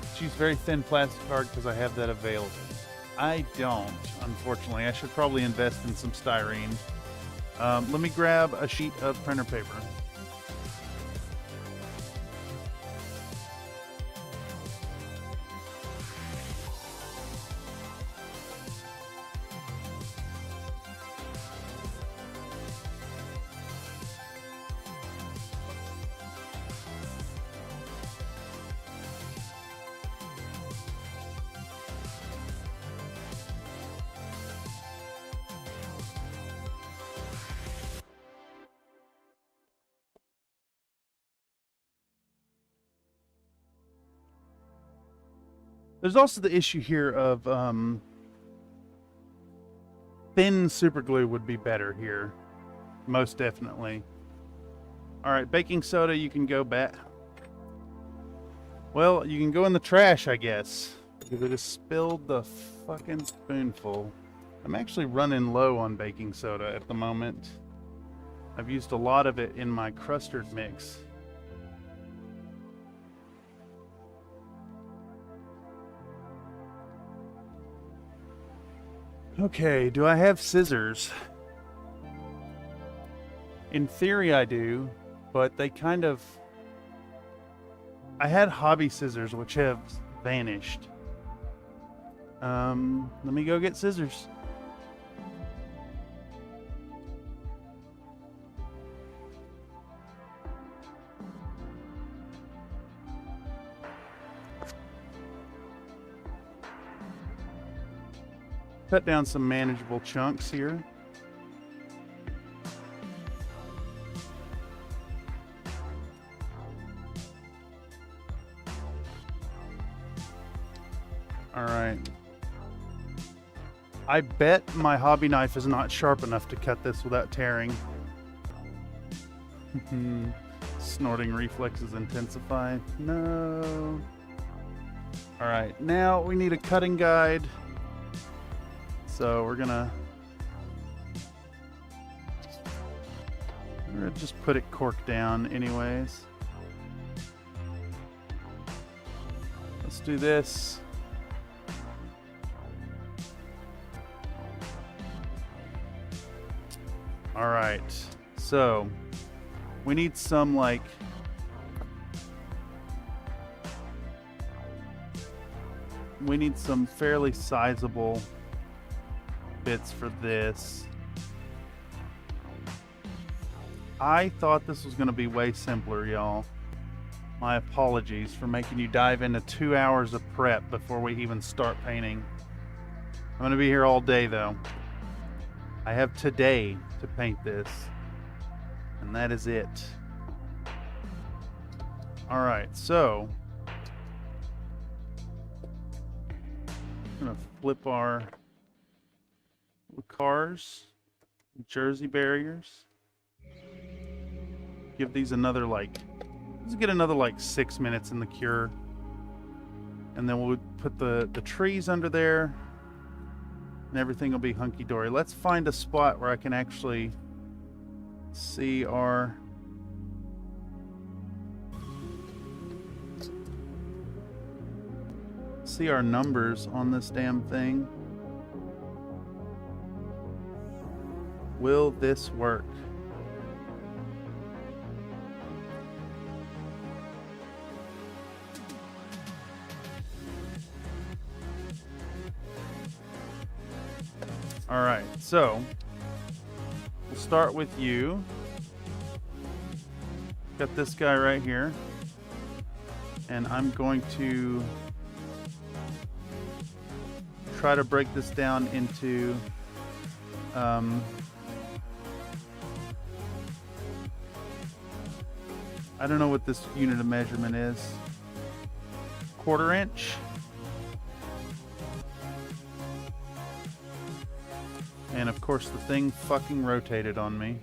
Just use very thin plastic card because I have that available. I don't, unfortunately. I should probably invest in some styrene. Let me grab a sheet of printer paper. There's also the issue here of thin super glue would be better here. Most definitely. Alright, baking soda, you can go back. Well, you can go in the trash, I guess. Because I just spilled the fucking spoonful. I'm actually running low on baking soda at the moment. I've used a lot of it in my custard mix. Okay, do I have scissors? In theory I do, but they kind of... I had hobby scissors, which have vanished. Let me go get scissors. Cut down some manageable chunks here. All right. I bet my hobby knife is not sharp enough to cut this without tearing. Snorting reflexes intensify. No. All right, now we need a cutting guide. So we're gonna just put it cork down anyways. Let's do this. All right, so we need some we need some fairly sizable bits for this. I thought this was going to be way simpler, y'all. My apologies for making you dive into 2 hours of prep before we even start painting. I'm going to be here all day, though. I have today to paint this, and that is it. All right, so I'm going to flip our cars, jersey barriers. Give these another let's get another 6 minutes in the cure, and then we'll put the trees under there, and everything will be hunky-dory. Let's find a spot where I can actually see our numbers on this damn thing. Will this work? All right, so we'll start with you. Got this guy right here, and I'm going to try to break this down into I don't know what this unit of measurement is. 1/4 inch. And of course the thing fucking rotated on me.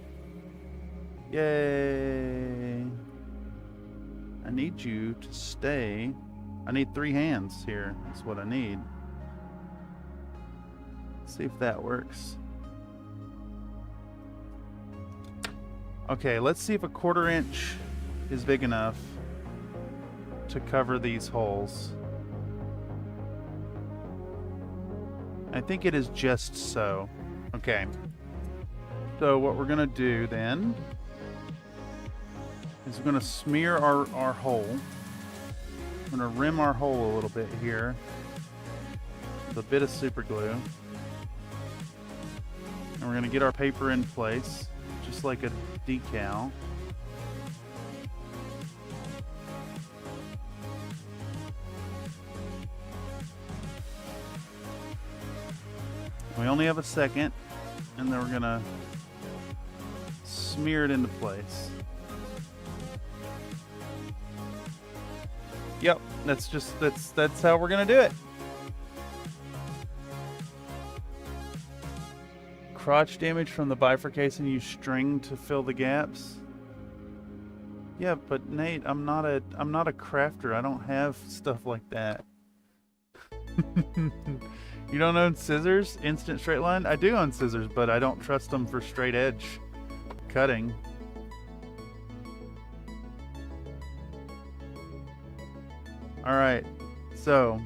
Yay. I need you to stay. I need 3 hands here. That's what I need. Let's see if that works. Okay, let's see if a 1/4 inch is big enough to cover these holes. I think it is just so. Okay. So what we're gonna do then is we're gonna smear our hole. I'm gonna rim our hole a little bit here with a bit of super glue. And we're gonna get our paper in place, just like a decal. We only have a second, and then we're gonna smear it into place. Yep, that's how we're gonna do it. Crotch damage from the bifurcation, use string to fill the gaps. Yeah, but Nate, I'm not a crafter. I don't have stuff like that. You don't own scissors? Instant straight line? I do own scissors, but I don't trust them for straight edge cutting. All right, so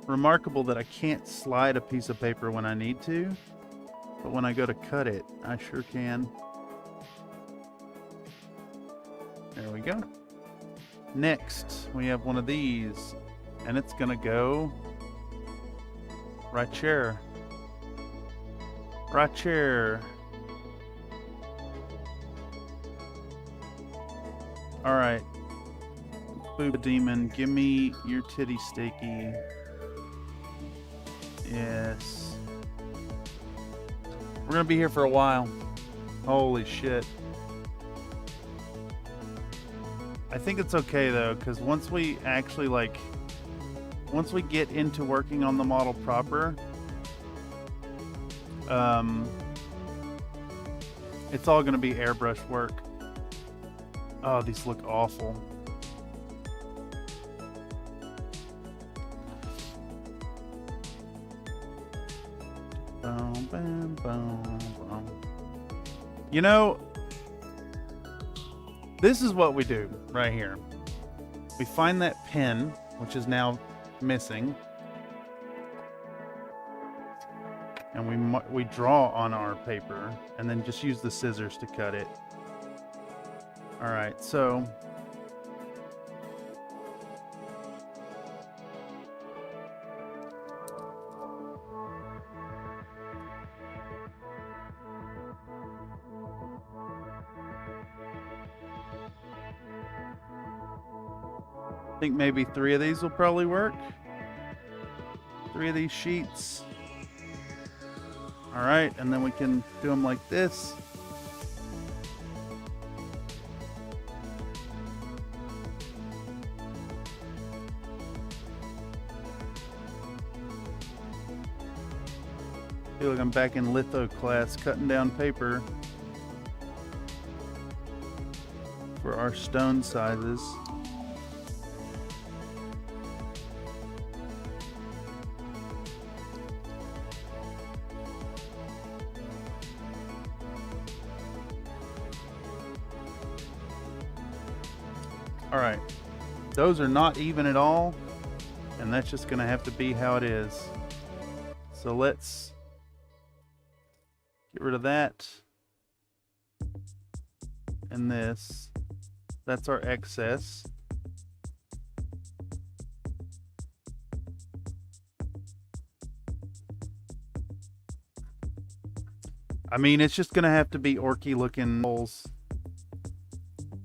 remarkable that I can't slide a piece of paper when I need to, but when I go to cut it, I sure can. There we go. Next, we have one of these, and it's gonna go right here. Right here. All right. Booba Demon, give me your titty sticky. Yes. We're gonna be here for a while. Holy shit. I think it's okay though, because once we actually once we get into working on the model proper, it's all gonna be airbrush work. Oh, these look awful. Boom, boom, boom, boom. You know, this is what we do right here. We find that pin, which is now missing, and we draw on our paper, and then just use the scissors to cut it. All right, so I think maybe 3 of these will probably work. 3 of these sheets. All right, and then we can do them like this. Feel like I'm back in litho class, cutting down paper for our stone sizes. All right, those are not even at all, and that's just gonna have to be how it is. So let's get rid of that and this. That's our excess. I mean, it's just gonna have to be orky looking holes.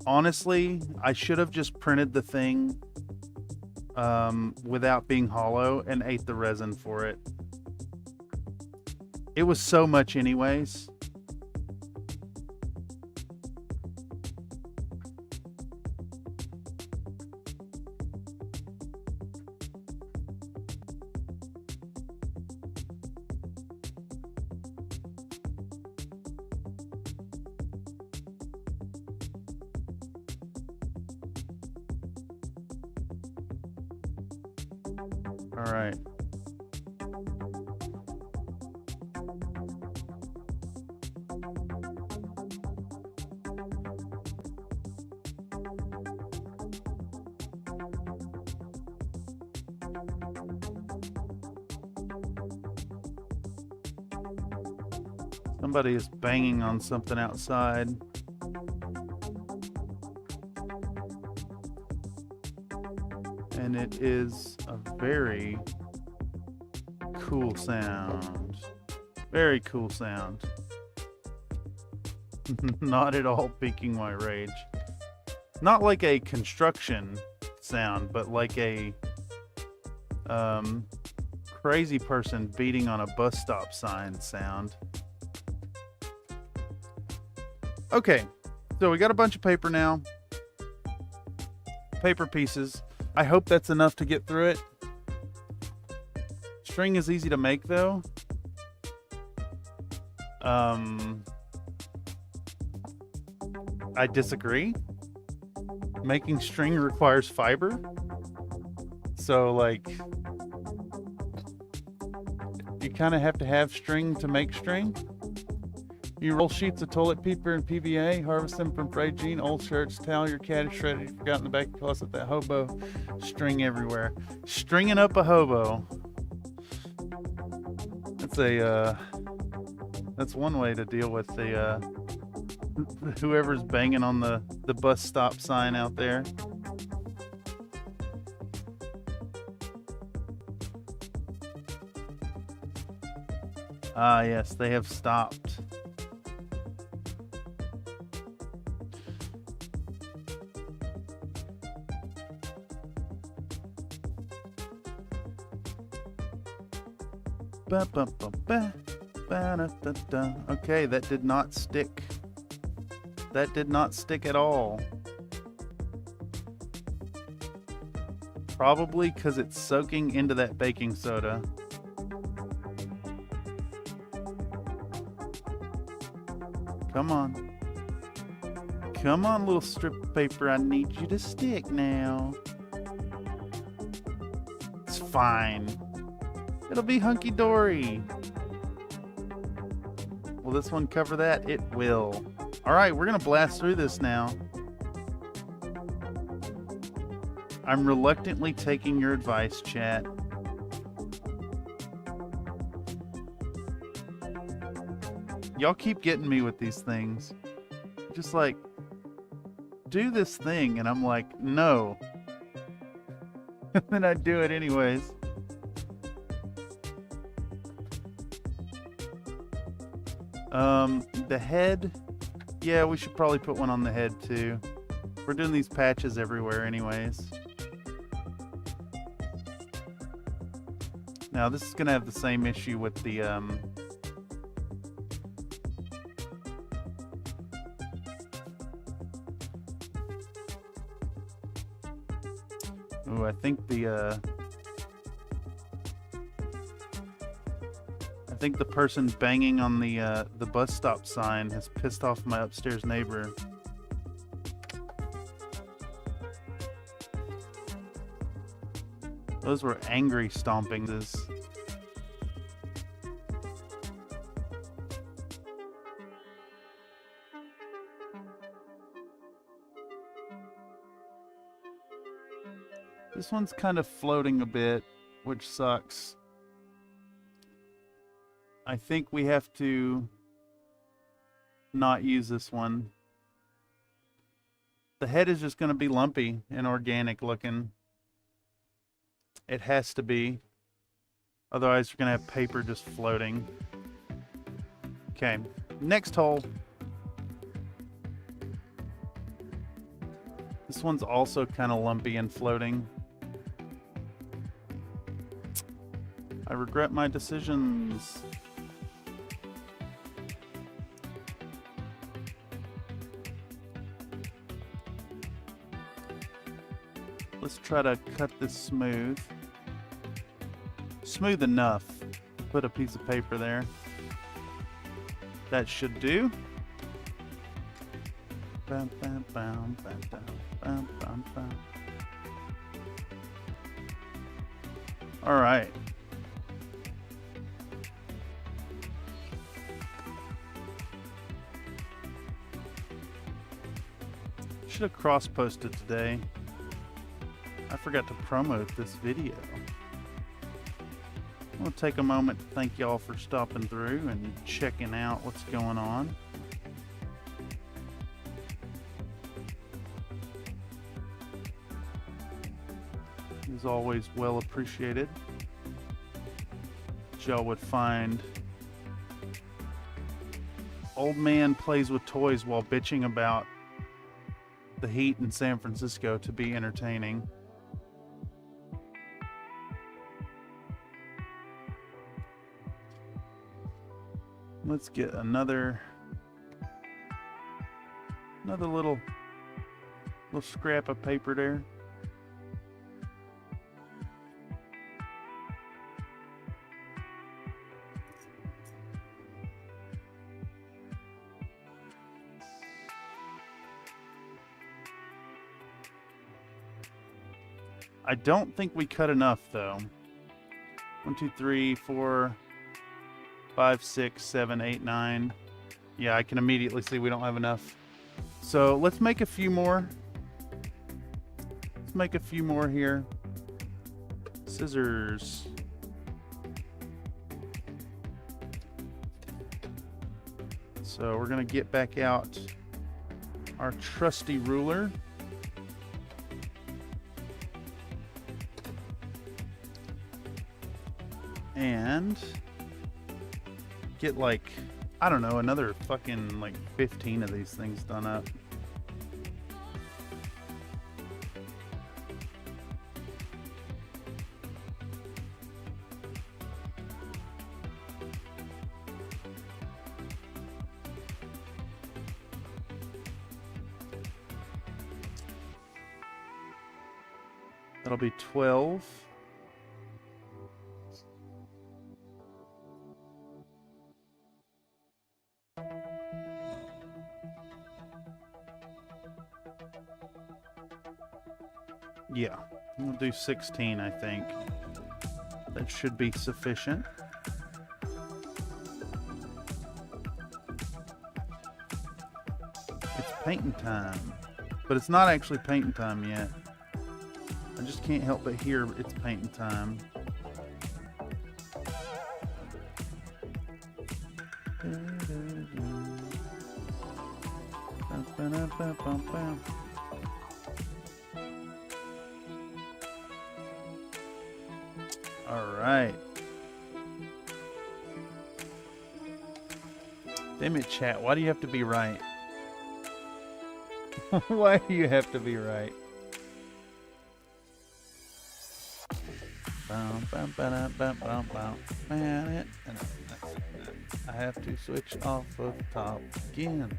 Honestly, I should have just printed the thing without being hollow and ate the resin for it. It was so much anyways. All right. Somebody is banging on something outside. And it is a very cool sound. Very cool sound. Not at all piquing my rage. Not like a construction sound, but like a crazy person beating on a bus stop sign sound. Okay, so we got a bunch of paper now. Paper pieces. I hope that's enough to get through it. String is easy to make though. I disagree. Making string requires fiber. So like, you kind of have to have string to make string. You roll sheets of toilet paper and PVA, harvest them from frayed jean, old shirts, towel your cat is shredded, you forgot in the back of the closet, that hobo, string everywhere. Stringing up a hobo. That's one way to deal with the whoever's banging on the bus stop sign out there. Ah, yes, they have stopped. Okay, that did not stick. That did not stick at all. Probably because it's soaking into that baking soda. Come on. Come on, little strip of paper. I need you to stick now. It's fine. It'll be hunky-dory. Will this one cover that? It will. All right, we're gonna blast through this now. I'm reluctantly taking your advice, chat. Y'all keep getting me with these things. Just like, do this thing, and I'm like, no. And then I do it anyways. The head, yeah, we should probably put one on the head too. We're doing these patches everywhere anyways. Now this is gonna have the same issue with the ooh, I think the person banging on the bus stop sign has pissed off my upstairs neighbor. Those were angry stompings. This one's kind of floating a bit, which sucks. I think we have to not use this one. The head is just going to be lumpy and organic looking. It has to be. Otherwise, we're going to have paper just floating. Okay, next hole. This one's also kind of lumpy and floating. I regret my decisions. Let's try to cut this smooth. Smooth enough. Put a piece of paper there. That should do. Bam, bam, bam, bam, bam, bam, bam, bam. All right. Should have cross-posted today. I forgot to promote this video. I'm going to take a moment to thank y'all for stopping through and checking out what's going on. Is always well appreciated. Y'all would find old man plays with toys while bitching about the heat in San Francisco to be entertaining. Let's get another little scrap of paper there. I don't think we cut enough though. 1, 2, 3, 4, 5, 6, 7, 8, 9. Yeah, I can immediately see we don't have enough. So let's make a few more. Let's make a few more here. Scissors. So we're gonna get back out our trusty ruler. And get like, I don't know, another fucking like 15 of these things done up. That'll be 12. Yeah, we'll do 16, I think. That should be sufficient. It's painting time. But it's not actually painting time yet. I just can't help but hear it's painting time. All right. Damn it, chat. Why do you have to be right? Why do you have to be right? Man, I have to switch off of top again.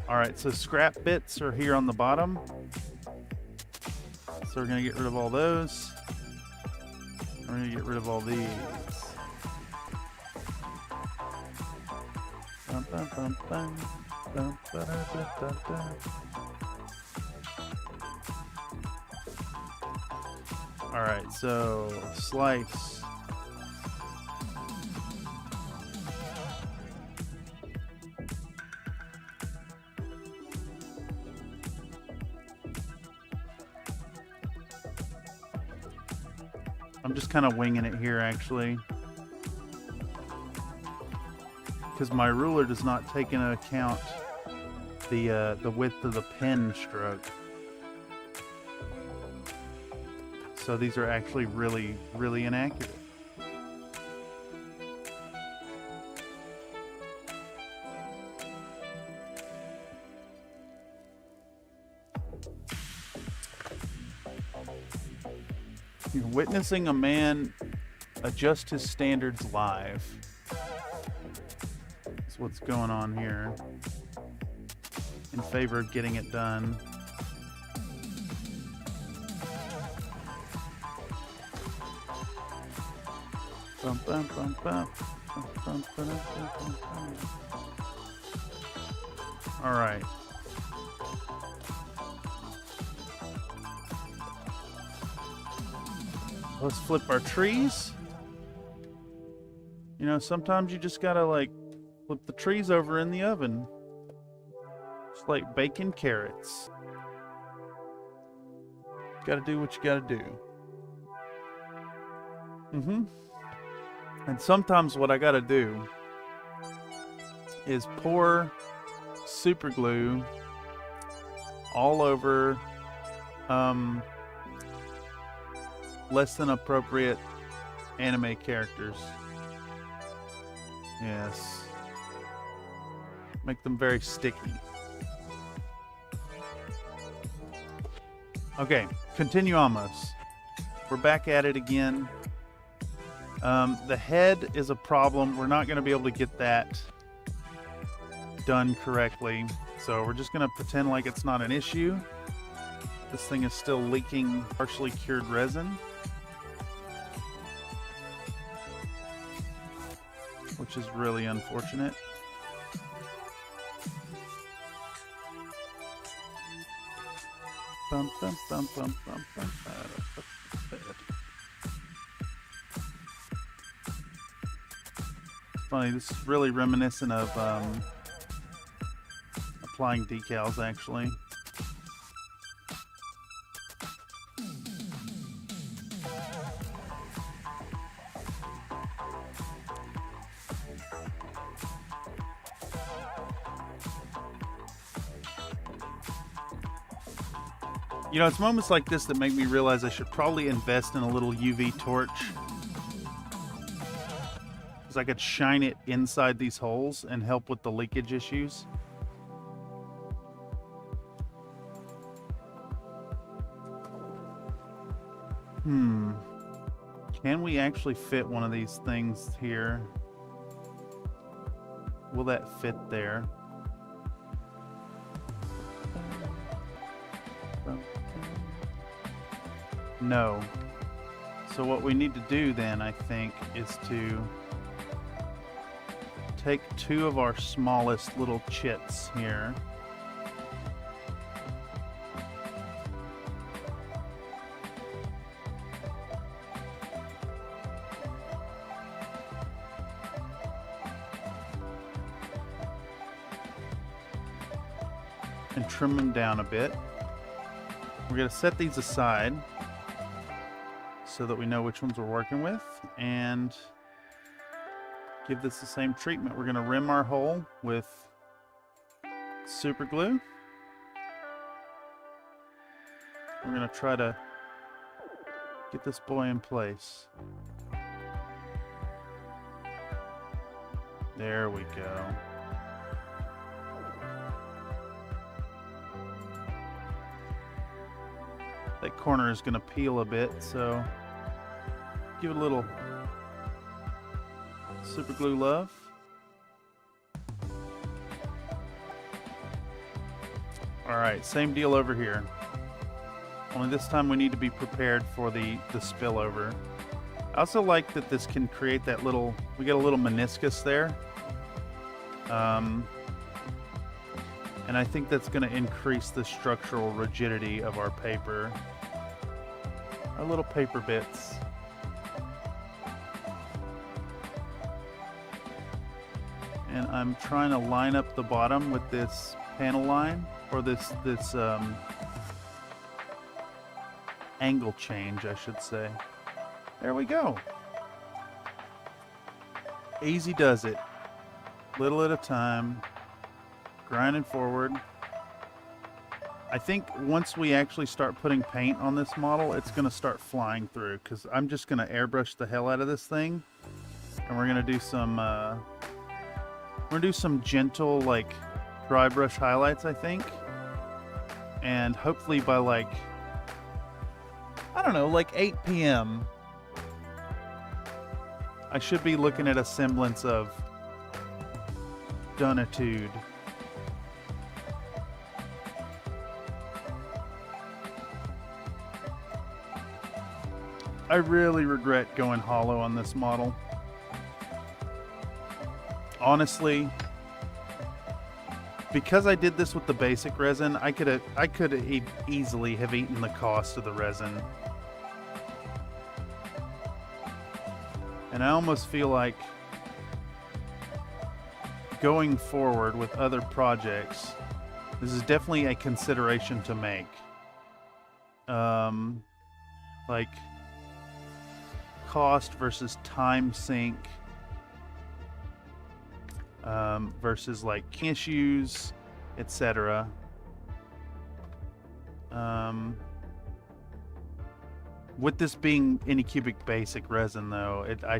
Alright, so scrap bits are here on the bottom. So we're going to get rid of all those. We're going to get rid of all these. Alright, so slice. I'm just kind of winging it here actually, because my ruler does not take into account the width of the pen stroke. So these are actually really, really inaccurate. You're witnessing a man adjust his standards live. That's what's going on here. In favor of getting it done. All right. Let's flip our trees. You know, sometimes you just gotta like flip the trees over in the oven. It's like baking carrots. Gotta do what you gotta do. And sometimes what I gotta do is pour super glue all over less than appropriate anime characters. Yes. Make them very sticky. Okay, continue almost. We're back at it again. The head is a problem. We're not going to be able to get that done correctly. So we're just going to pretend like it's not an issue. This thing is still leaking partially cured resin, which is really unfortunate. Bum, bum, bum, bum, bum, bum, Funny, this is really reminiscent of applying decals, actually. You know, it's moments like this that make me realize I should probably invest in a little UV torch. Because I could shine it inside these holes and help with the leakage issues. Can we actually fit one of these things here? Will that fit there? No. So what we need to do then, I think, is to take two of our smallest little chits here. And trim them down a bit. We're going to set these aside so that we know which ones we're working with, and give this the same treatment. We're going to rim our hole with super glue. We're going to try to Get this boy in place. There we go. That corner is going to peel a bit, so give it a little super glue love. Alright, same deal over here. Only this time we need to be prepared for the spillover. I also like that this can create that little, we get a little meniscus there. And I think that's going to increase the structural rigidity of our paper. Our little paper bits. And I'm trying to line up the bottom with this panel line, or this angle change, I should say. There we go. Easy does it. Little at a time. Grinding forward. I think once we actually start putting paint on this model, it's going to start flying through, because I'm just going to airbrush the hell out of this thing. And we're going to do some gentle, like, dry brush highlights, I think. And hopefully by, like, I don't know, like 8 p.m. I should be looking at a semblance of donitude. I really regret going hollow on this model. Honestly, because I did this with the basic resin, I could easily have eaten the cost of the resin. And I almost feel like going forward with other projects, this is definitely a consideration to make. Like cost versus time sink, versus like issues, etc. With this being Anycubic basic resin, though, I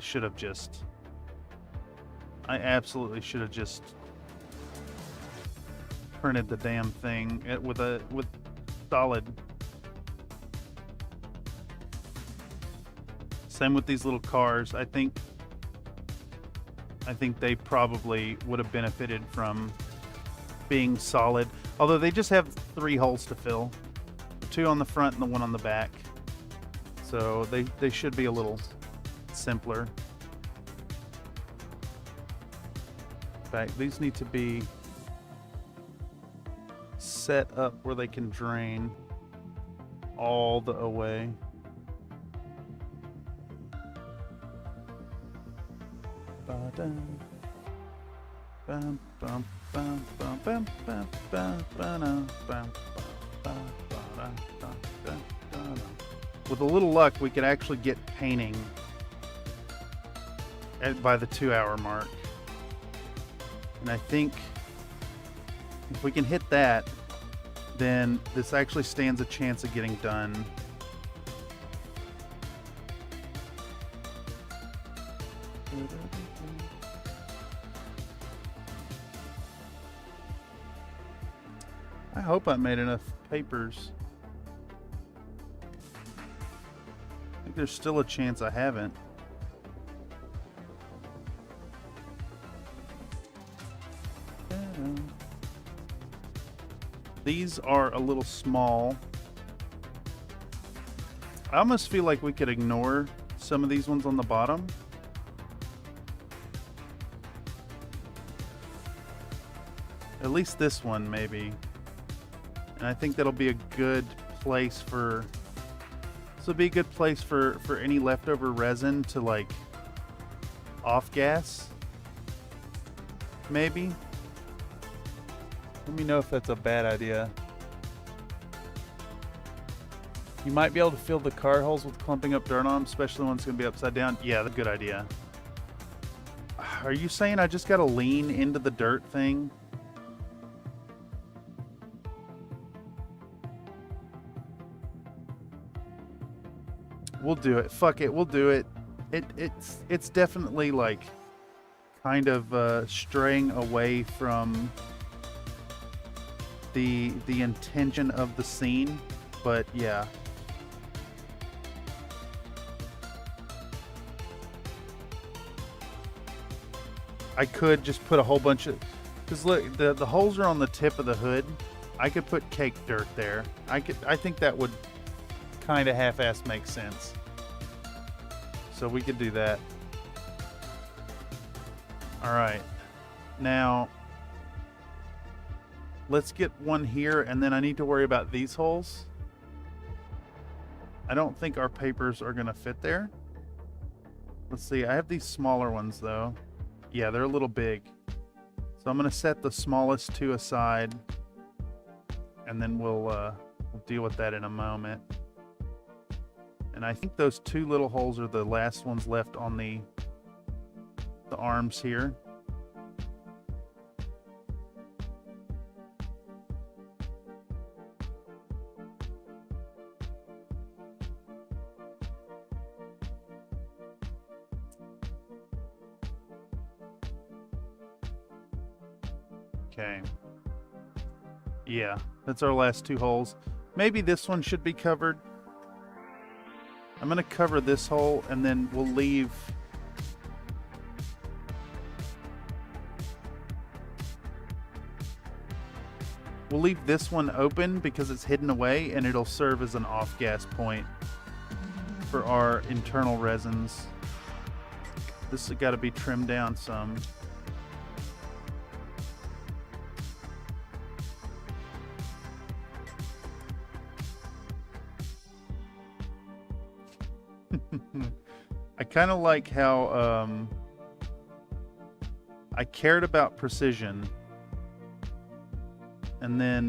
absolutely should have just printed the damn thing with solid. Same with these little cars. I think they probably would have benefited from being solid. Although they just have 3 holes to fill. 2 on the front and the 1 on the back. So they should be a little simpler. In fact, these need to be set up where they can drain all the way. With a little luck, we could actually get painting by the 2-hour mark. And I think if we can hit that, then this actually stands a chance of getting done. I hope I made enough papers. I think there's still a chance I haven't. These are a little small. I almost feel like we could ignore some of these ones on the bottom. At least this one, maybe. And I think that'll be a good place for... This will be a good place for any leftover resin to, like, off-gas. Maybe. Let me know if that's a bad idea. You might be able to fill the car holes with clumping up dirt on them, especially when it's going to be upside down. Yeah, that's a good idea. Are you saying I just got to lean into the dirt thing? we'll do it. Fuck it, we'll do it. It's definitely like kind of straying away from the intention of the scene, but yeah. I could just put a whole bunch of, because look, the holes are on the tip of the hood. I could put cake dirt there. I think that would kind of half-ass make sense. So we could do that. All right. Now, let's get one here, and then I need to worry about these holes. I don't think our papers are going to fit there. Let's see. I have these smaller ones, though. Yeah, they're a little big. So I'm going to set the smallest two aside, and then we'll deal with that in a moment. And I think those two little holes are the last ones left on the arms here. Okay. Yeah, that's our last two holes. Maybe this one should be covered. I'm going to cover this hole, and then we'll leave... We'll leave this one open because it's hidden away, and it'll serve as an off-gas point for our internal resins. This has got to be trimmed down some. I kind of like how I cared about precision, and then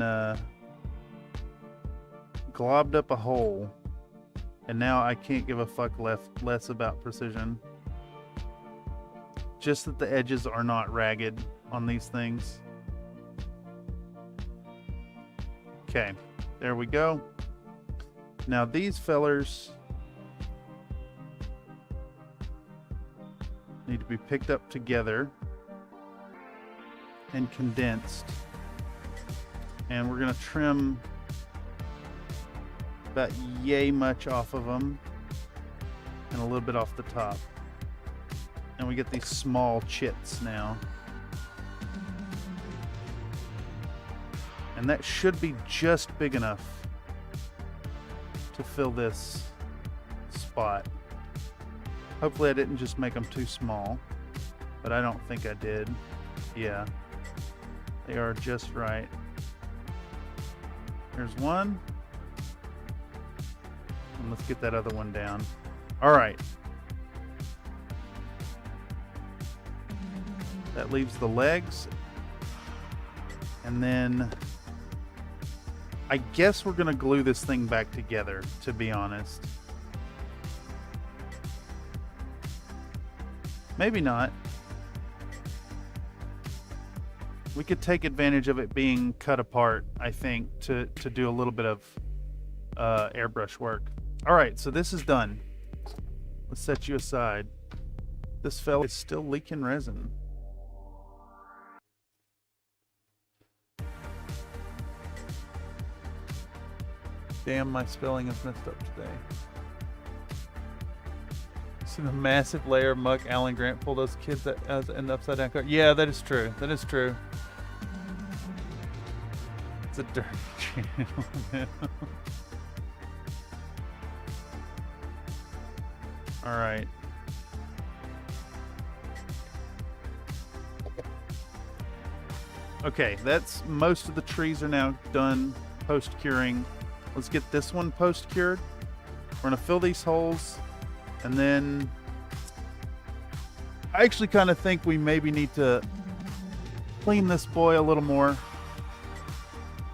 globbed up a hole, and now I can't give a fuck less about precision. Just that the edges are not ragged on these things. Okay, there we go. Now these fellers need to be picked up together and condensed, and we're going to trim about yay much off of them and a little bit off the top, and we get these small chits now, and that should be just big enough to fill this spot. Hopefully I didn't just make them too small, but I don't think I did. Yeah, they are just right. There's one. And let's get that other one down. All right. That leaves the legs. And then I guess we're going to glue this thing back together, to be honest. Maybe not. We could take advantage of it being cut apart, I think, to do a little bit of airbrush work. All right, so this is done. Let's set you aside. This fella is still leaking resin. Damn, my spelling is messed up today. See the massive layer of muck Alan Grant pulled those kids that in the upside down car. Yeah, that is true. That is true. It's a dirty channel. All right. Okay, that's most of the trees are now done post-curing. Let's get this one post-cured. We're gonna fill these holes. And then I actually kind of think we maybe need to clean this boy a little more.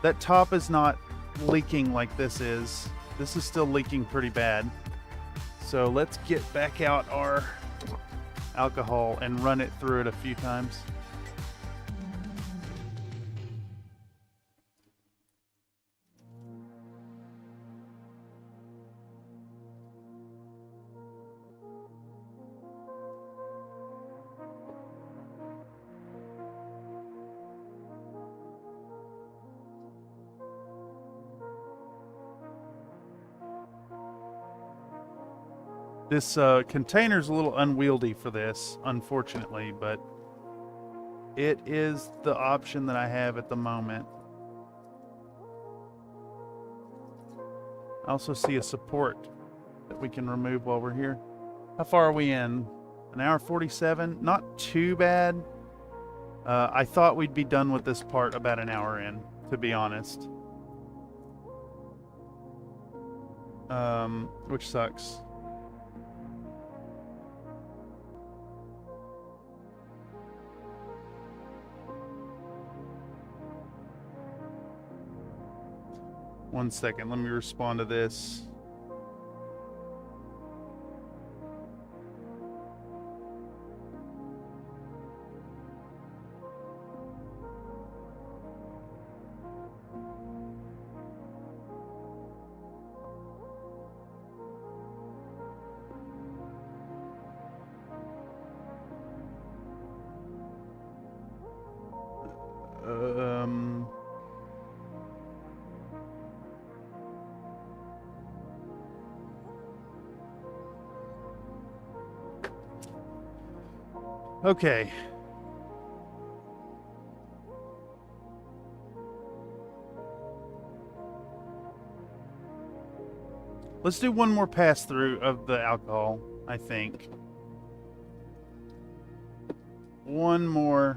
That top is not leaking like this is. This is still leaking pretty bad. So let's get back out our alcohol and run it through it a few times. This container's a little unwieldy for this, unfortunately, but it is the option that I have at the moment. I also see a support that we can remove while we're here. How far are we in? An hour 47? Not too bad. I thought we'd be done with this part about an hour in, to be honest. Which sucks. One second, let me respond to this. Okay. Let's do one more pass through of the alcohol, I think. One more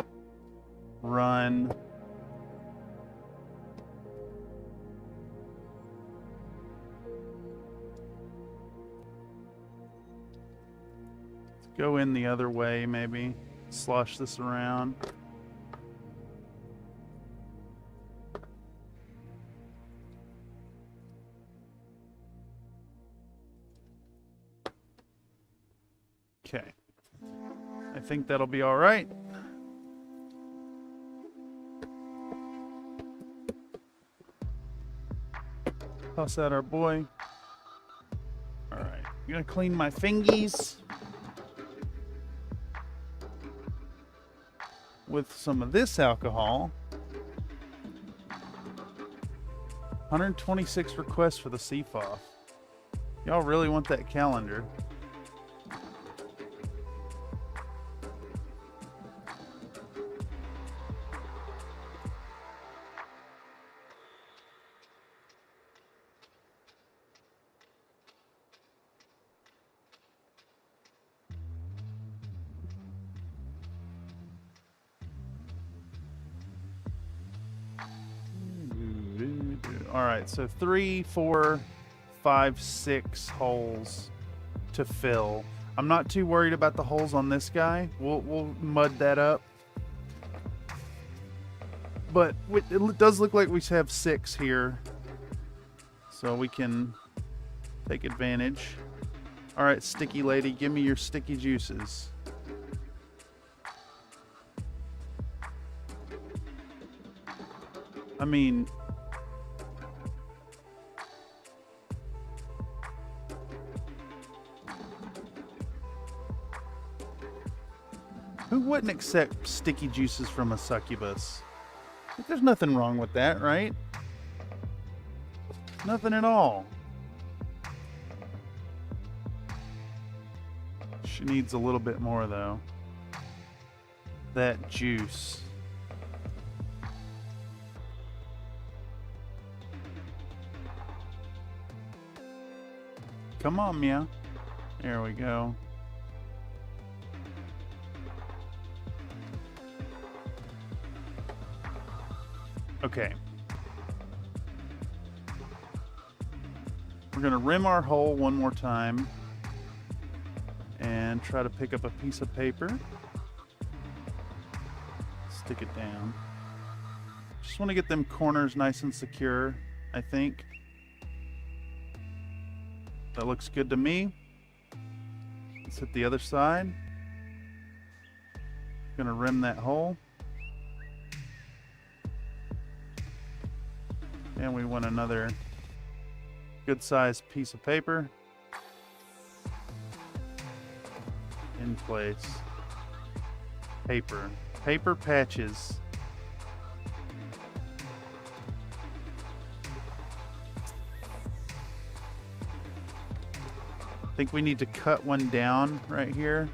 run. Go in the other way, maybe. Slosh this around. Okay. I think that'll be all right. Toss out our boy. All right. I'm gonna clean my fingies with some of this alcohol. 126 requests for the CFOF. Y'all really want that calendar. All right, so 3, 4, 5, 6 holes to fill. I'm not too worried about the holes on this guy. We'll mud that up. But it does look like we have 6 here, so we can take advantage. All right, sticky lady, give me your sticky juices. I mean, who wouldn't accept sticky juices from a succubus? There's nothing wrong with that, right? Nothing at all. She needs a little bit more, though. That juice. Come on, Mia. There we go. Okay. We're going to rim our hole one more time and try to pick up a piece of paper. Stick it down. Just want to get them corners nice and secure, I think. That looks good to me. Let's hit the other side. Gonna rim that hole. And we want another good sized piece of paper in place. Paper patches. think we need to cut one down right here.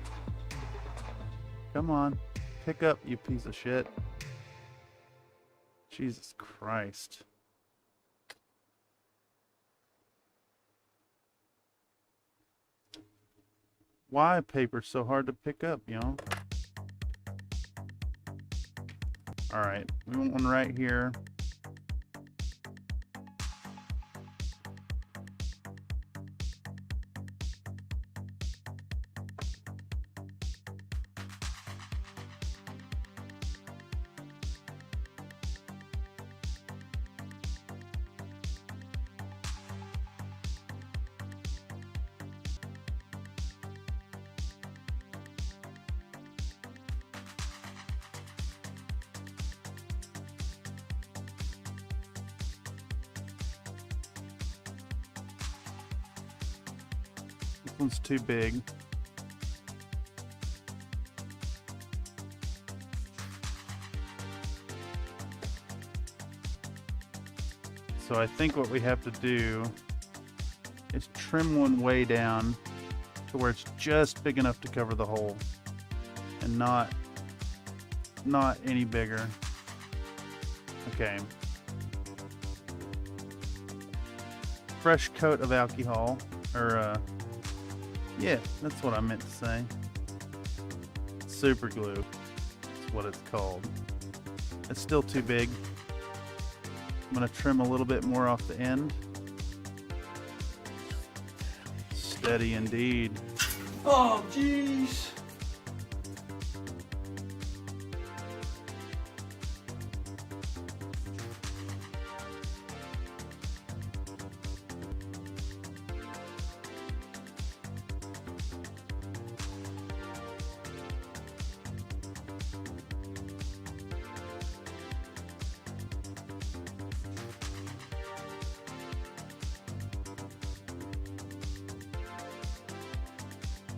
Come on. Pick up, you piece of shit. Jesus Christ. Why paper so hard to pick up, you know? Alright, we want one right here. This one's too big. So I think what we have to do is trim one way down to where it's just big enough to cover the hole and not any bigger. Okay. Fresh coat of alcohol, or yeah, that's what I meant to say. Super glue. That's what it's called. It's still too big. I'm gonna trim a little bit more off the end. Steady indeed. Oh, jeez.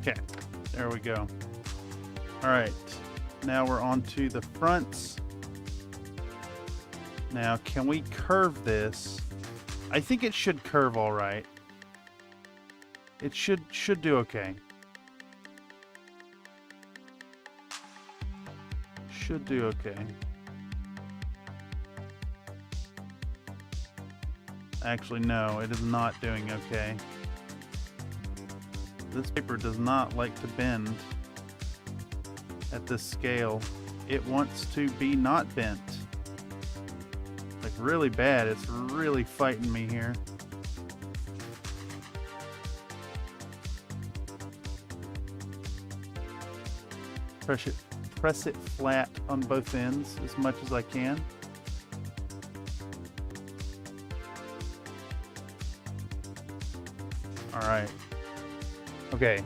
Okay, there we go. All right, now we're on to the fronts. Now, can we curve this? I think it should curve all right. It should do okay. Should do okay. Actually, no, it is not doing okay. This paper does not like to bend at this scale. It wants to be not bent. Like really bad. It's really fighting me here. Press it flat on both ends as much as I can. All right. Okay,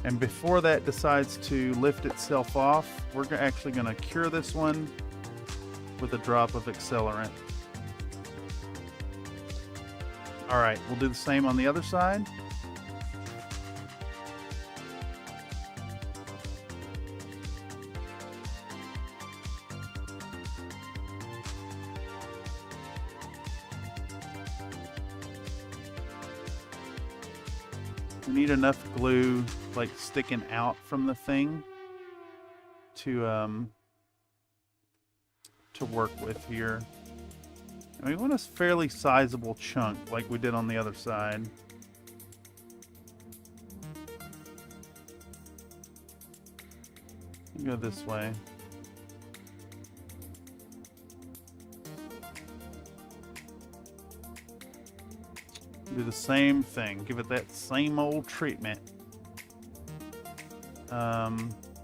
and before that decides to lift itself off, we're actually going to cure this one with a drop of accelerant. All right, we'll do the same on the other side. We need enough glue like sticking out from the thing to work with here. And we want a fairly sizable chunk like we did on the other side. Go this way. Do the same thing. Give it that same old treatment.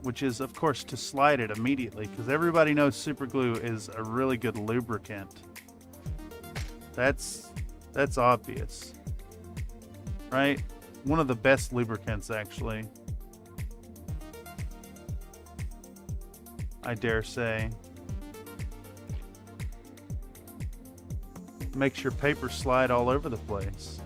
Which is, of course, to slide it immediately, because everybody knows super glue is a really good lubricant. That's obvious. Right? One of the best lubricants, actually. I dare say. Makes your paper slide all over the place.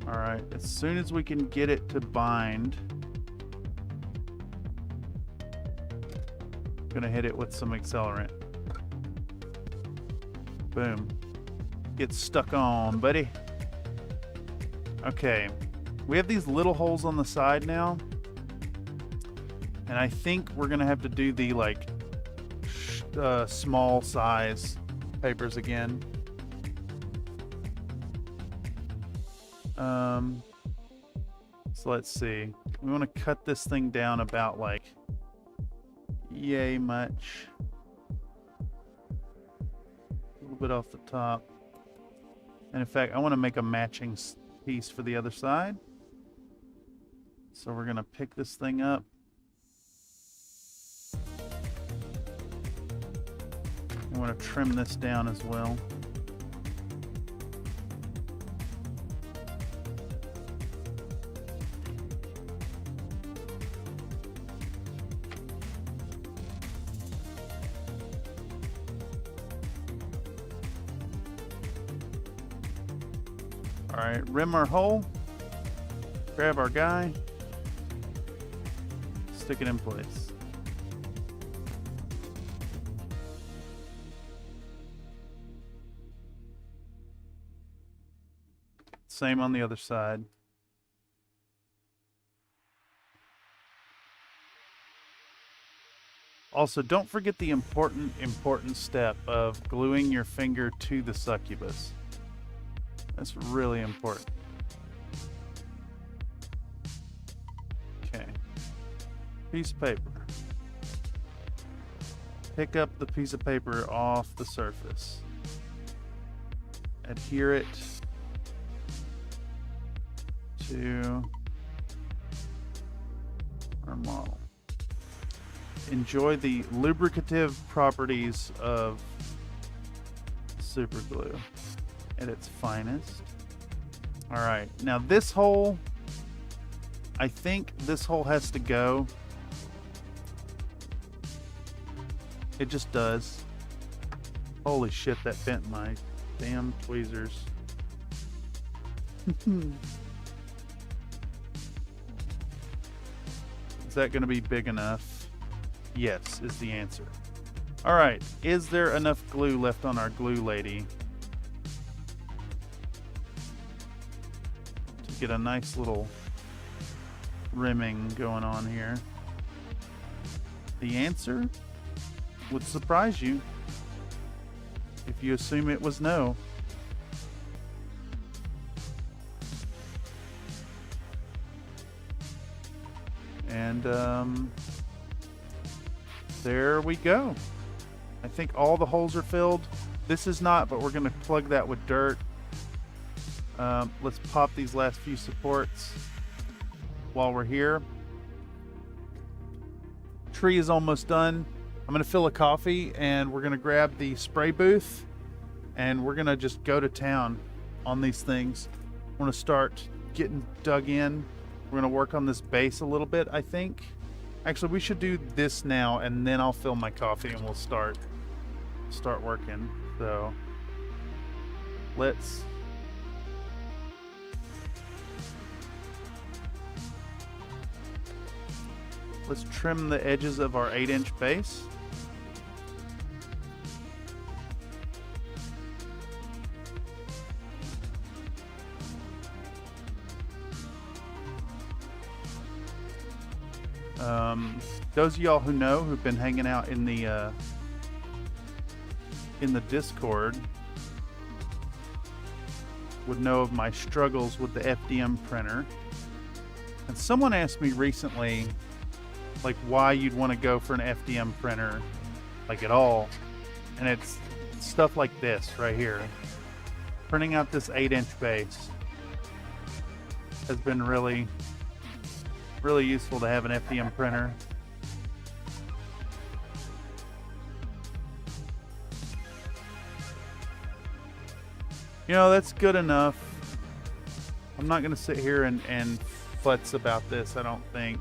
All right, as soon as we can get it to bind, I'm gonna hit it with some accelerant. Boom. Get stuck on, buddy. Okay, we have these little holes on the side now, and I think we're gonna have to do the like small size papers again. So let's see. We want to cut this thing down about like yay much. A little bit off the top. And in fact, I want to make a matching piece for the other side. So we're going to pick this thing up. I want to trim this down as well. All right, rim our hole, grab our guy, stick it in place. Same on the other side. Also, don't forget the important step of gluing your finger to the succubus. That's really important. Okay. Piece of paper. Pick up the piece of paper off the surface. Adhere it to our model. Enjoy the lubricative properties of super glue at its finest. All right, now this hole, I think this hole has to go. It just does. Holy shit, that bent my damn tweezers. Is that going to be big enough? Yes, is the answer. All right, is there enough glue left on our glue lady to get a nice little rimming going on here? The answer would surprise you if you assume it was no. And there we go. I think all the holes are filled. This is not, but we're going to plug that with dirt. Let's pop these last few supports while we're here. Tree is almost done. I'm going to fill a coffee and we're going to grab the spray booth and we're going to just go to town on these things. We're going to start getting dug in. We're going to work on this base a little bit, I think. Actually, we should do this now and then I'll fill my coffee and we'll start working. So let's trim the edges of our 8-inch base. Those of y'all who know, who've been hanging out in the Discord, would know of my struggles with the FDM printer. And someone asked me recently, like, why you'd want to go for an FDM printer, like, at all. And it's stuff like this right here. Printing out this 8-inch base has been really useful to have an FDM printer. You know, that's good enough. I'm not going to sit here and futz about this, I don't think.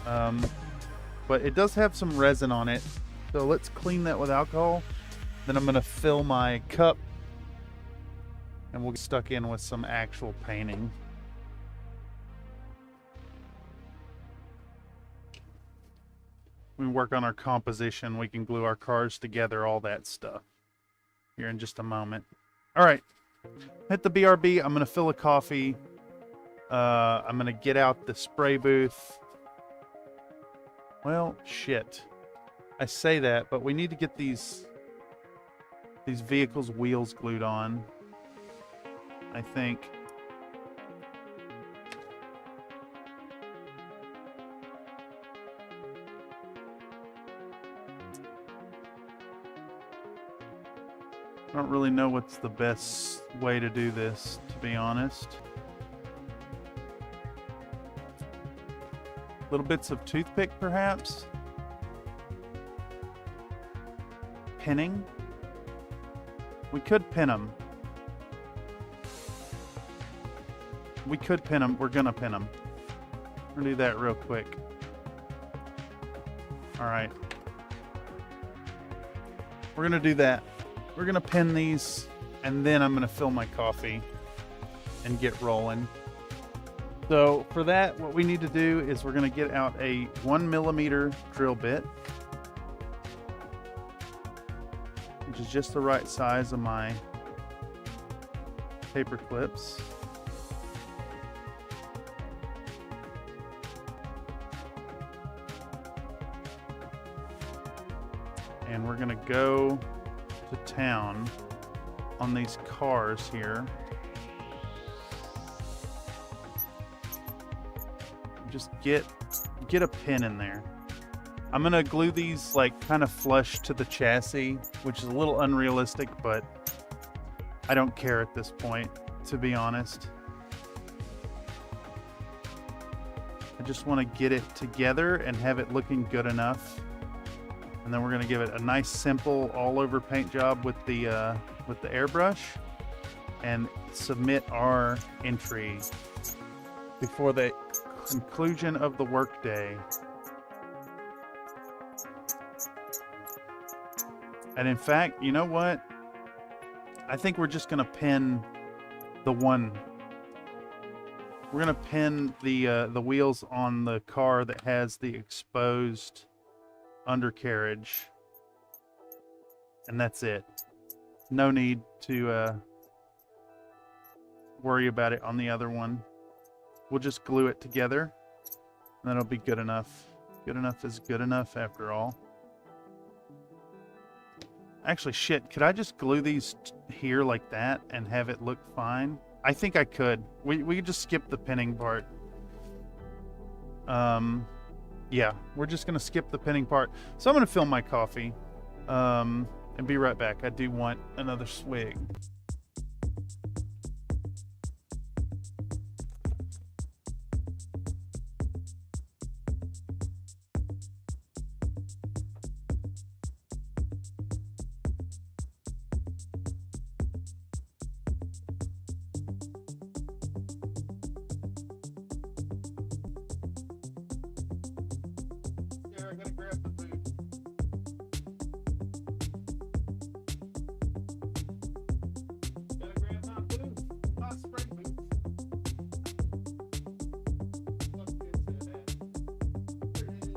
But it does have some resin on it. So let's clean that with alcohol. Then I'm going to fill my cup. and we'll get stuck in with some actual painting. We work on our composition. We can glue our cars together, all that stuff. Here in just a moment. All right, hit the BRB. I'm gonna fill a coffee. I'm gonna get out the spray booth. Well, shit. I say that, but we need to get these vehicles' wheels glued on, I think. I don't really know what's the best way to do this, to be honest. Little bits of toothpick, perhaps? Pinning? We could pin them. We could pin them. We're gonna pin them. We're gonna do that real quick. Alright. We're gonna do that. We're gonna pin these, and then I'm gonna fill my coffee and get rolling. So for that, what we need to do is we're gonna get out a 1mm drill bit, which is just the right size of my paper clips. And we're gonna go to town on these cars here. Just get a pin in there. I'm gonna glue these like kind of flush to the chassis, which is a little unrealistic, but I don't care at this point, to be honest. I just want to get it together and have it looking good enough. And then we're gonna give it a nice simple all over paint job with the airbrush and submit our entry before the conclusion of the workday. And in fact, you know what? I think we're just gonna pin the one. We're gonna pin the wheels on the car that has the exposed undercarriage, and that's it. No need to worry about it on the other one. We'll just glue it together, and that'll be good enough. Good enough is good enough after all. Actually, shit, could I just glue these here like that and have it look fine? I think I could. We could just skip the pinning part. Yeah, we're just gonna skip the pinning part. So I'm gonna fill my coffee, and be right back. I do want another swig. I gotta grab the boot. Gotta grab my boot. My spray boot. Look, it's there it is.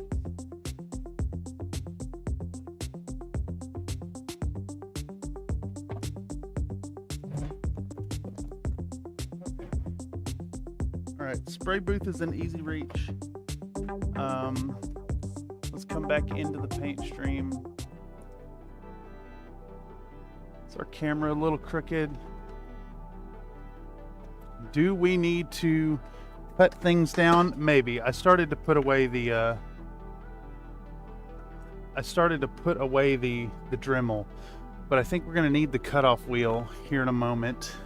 Alright, spray booth is an easy reach. Let's come back into the paint stream. Is our camera a little crooked? Do we need to cut things down? Maybe. I started to put away the Dremel, but I think we're gonna need the cutoff wheel here in a moment.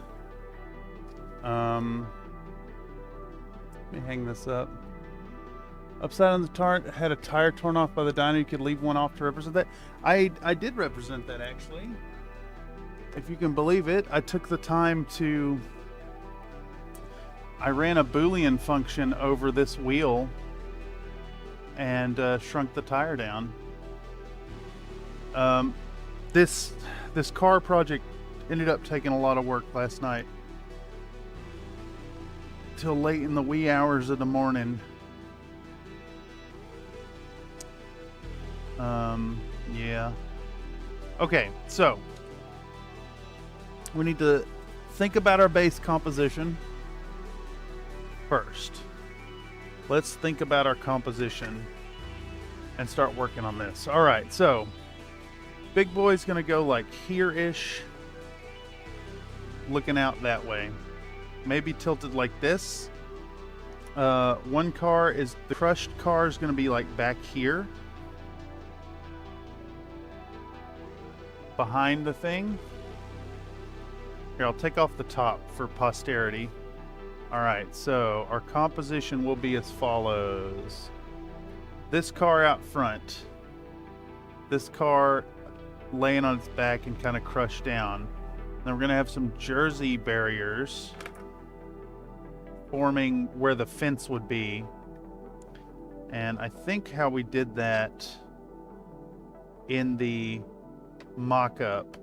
Let me hang this up. Upside on the tart had a tire torn off by the dyno. You could leave one off to represent that. I did represent that, actually. If you can believe it, I took the time to... I ran a Boolean function over this wheel and shrunk the tire down. This car project ended up taking a lot of work last night. till late in the wee hours of the morning. Yeah. Okay, so we need to think about our base composition first. Let's think about our composition and start working on this. All right, so big boy's gonna go like here-ish, looking out that way. Maybe tilted like this. One car is, the crushed car is gonna be like back here, behind the thing. Here, I'll take off the top for posterity. Alright, so our composition will be as follows. This car out front. This car laying on its back and kind of crushed down. Then we're going to have some jersey barriers forming where the fence would be. And I think how we did that in the mock-up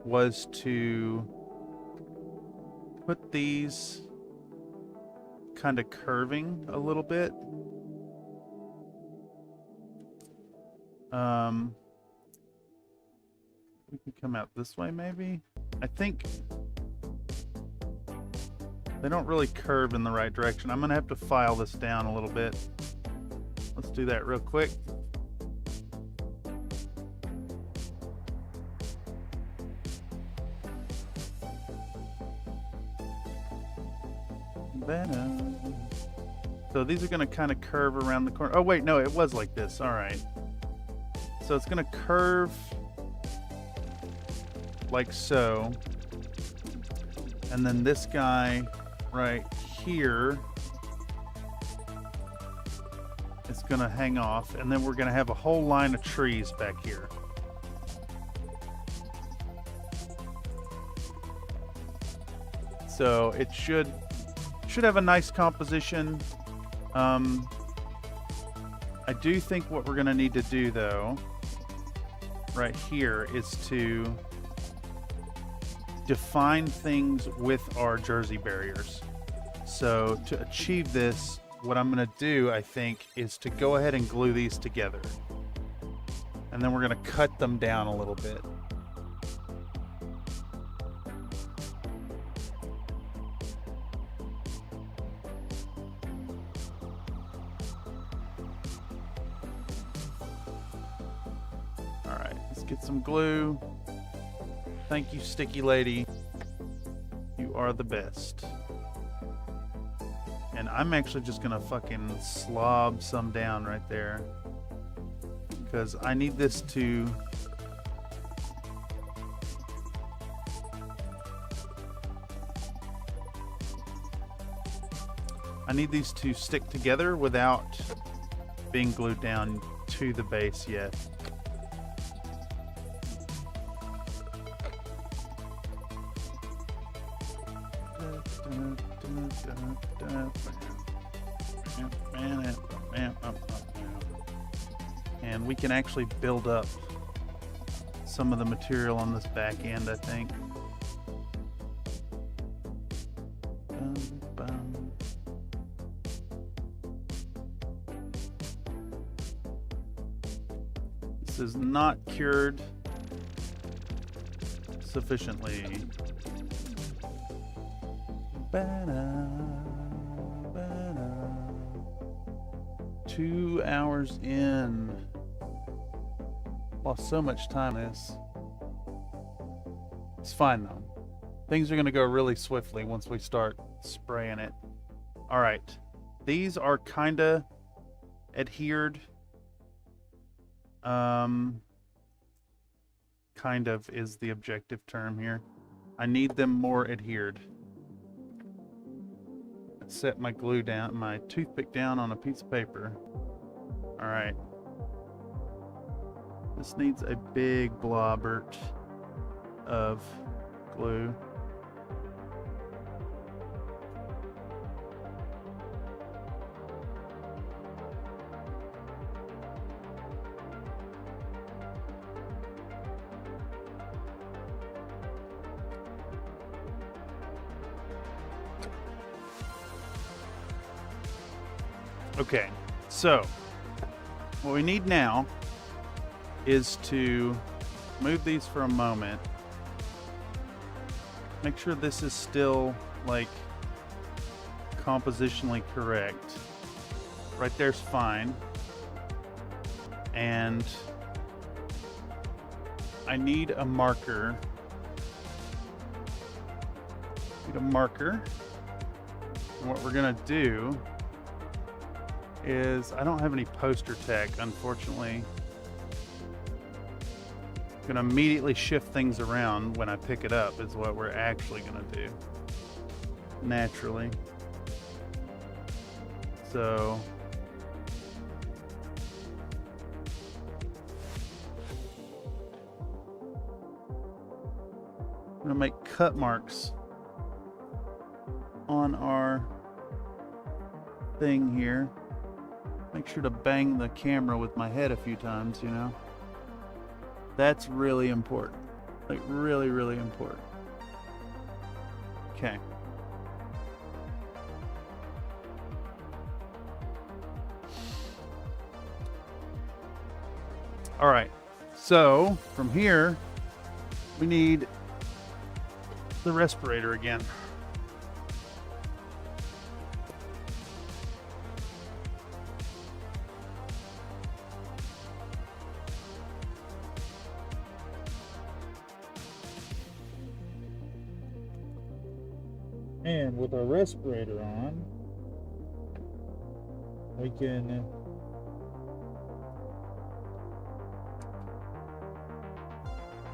was to put these kind of curving a little bit. We can come out this way maybe. I think they don't really curve in the right direction. I'm gonna have to file this down a little bit. Let's do that real quick. So these are going to kind of curve around the corner. Oh wait, no, it was like this. All right. So it's going to curve like so. And then this guy right here is going to hang off. And then we're going to have a whole line of trees back here. So it should have a nice composition. I do think what we're going to need to do, though, right here, is to define things with our jersey barriers. So to achieve this, what I'm going to do, I think, is to go ahead and glue these together. And then we're going to cut them down a little bit. Get some glue. Thank you, sticky lady. You are the best. And I'm actually just gonna fucking slob some down right there, because I need this to these to stick together without being glued down to the base yet. And we can actually build up some of the material on this back end, I think. This is not cured sufficiently. 2 hours in. Lost so much time in this. It's fine though. Things are going to go really swiftly once we start spraying it. Alright. These are kind of adhered. Kind of is the objective term here. I need them more adhered. Set my glue down, my toothpick down on a piece of paper. All right. This needs a big blobbert of glue. Okay, so what we need now is to move these for a moment. Make sure this is still like compositionally correct. Right there's fine. And I need a marker. And what we're gonna do is, I don't have any poster tech, unfortunately. I'm gonna immediately shift things around when I pick it up is what we're actually gonna do. Naturally. So I'm gonna make cut marks on our thing here. Make sure to bang the camera with my head a few times, you know? That's really important. Like, really, really important. Okay. All right. So, from here, we need the respirator again. And with our respirator on, we can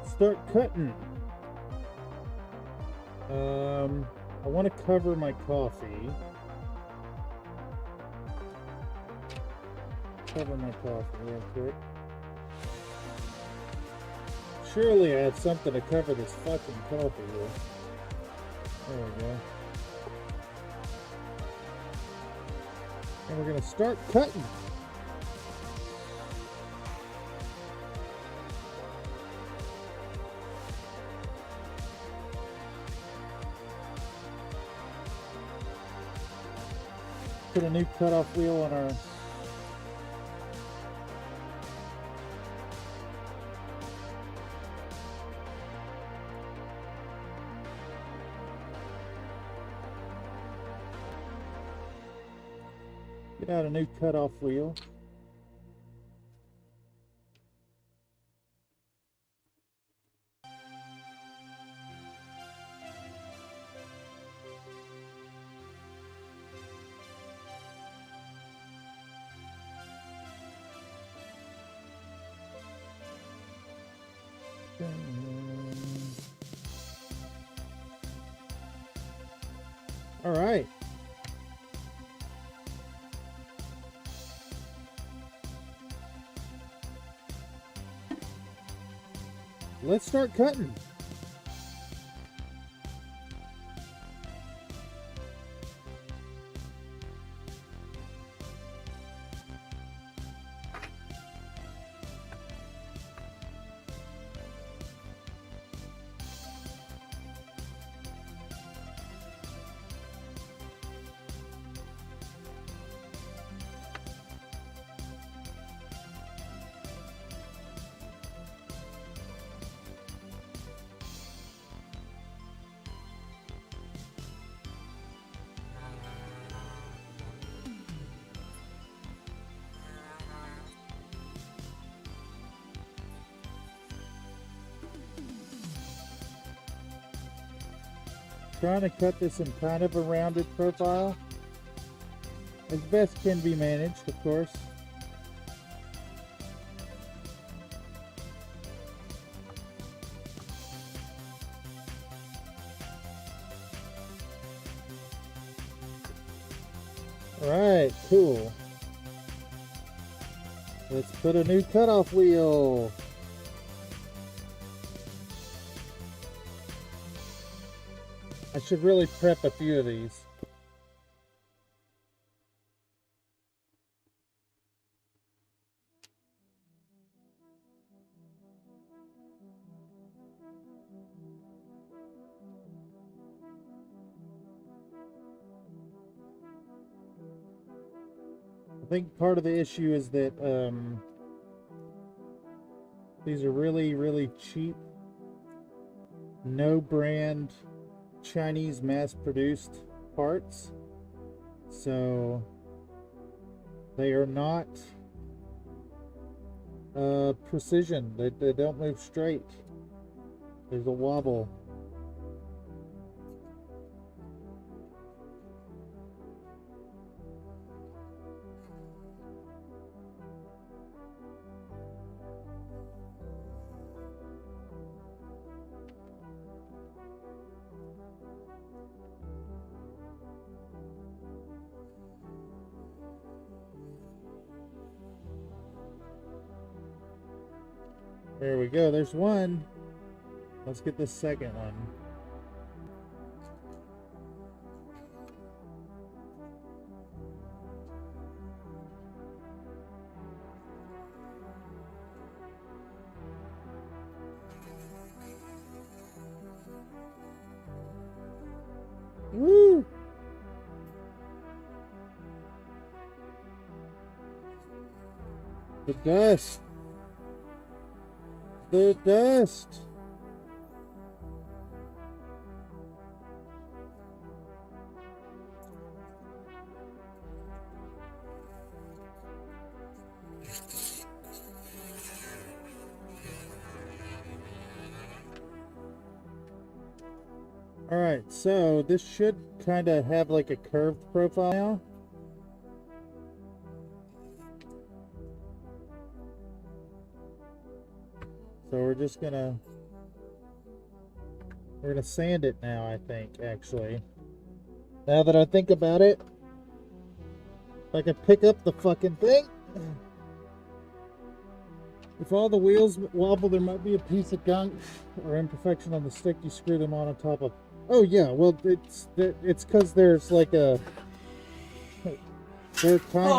start cutting. I want to cover my coffee. Cover my coffee real quick. Surely I have something to cover this fucking coffee with. There we go. And we're gonna start cutting. Put a new cutoff wheel on our get out a new cutoff wheel. All right. Let's start cutting. Trying to cut this in kind of a rounded profile as best can be managed, of course. All right, cool. Let's put a new cutoff wheel. I should really prep a few of these. think part of the issue is that these are really, really cheap, no brand, Chinese mass-produced parts. So they are not precision. They don't move straight. There's a wobble. There we go. There's one. Let's get this second one. Woo! The dust. The dust. All right, so this should kind of have like a curved profile now. So we're gonna sand it now, I think, actually. Now that I think about it, if I can pick up the fucking thing. If all the wheels wobble, there might be a piece of gunk or imperfection on the stick you screw them on top of. Oh yeah, well it's because there's like a, they're kind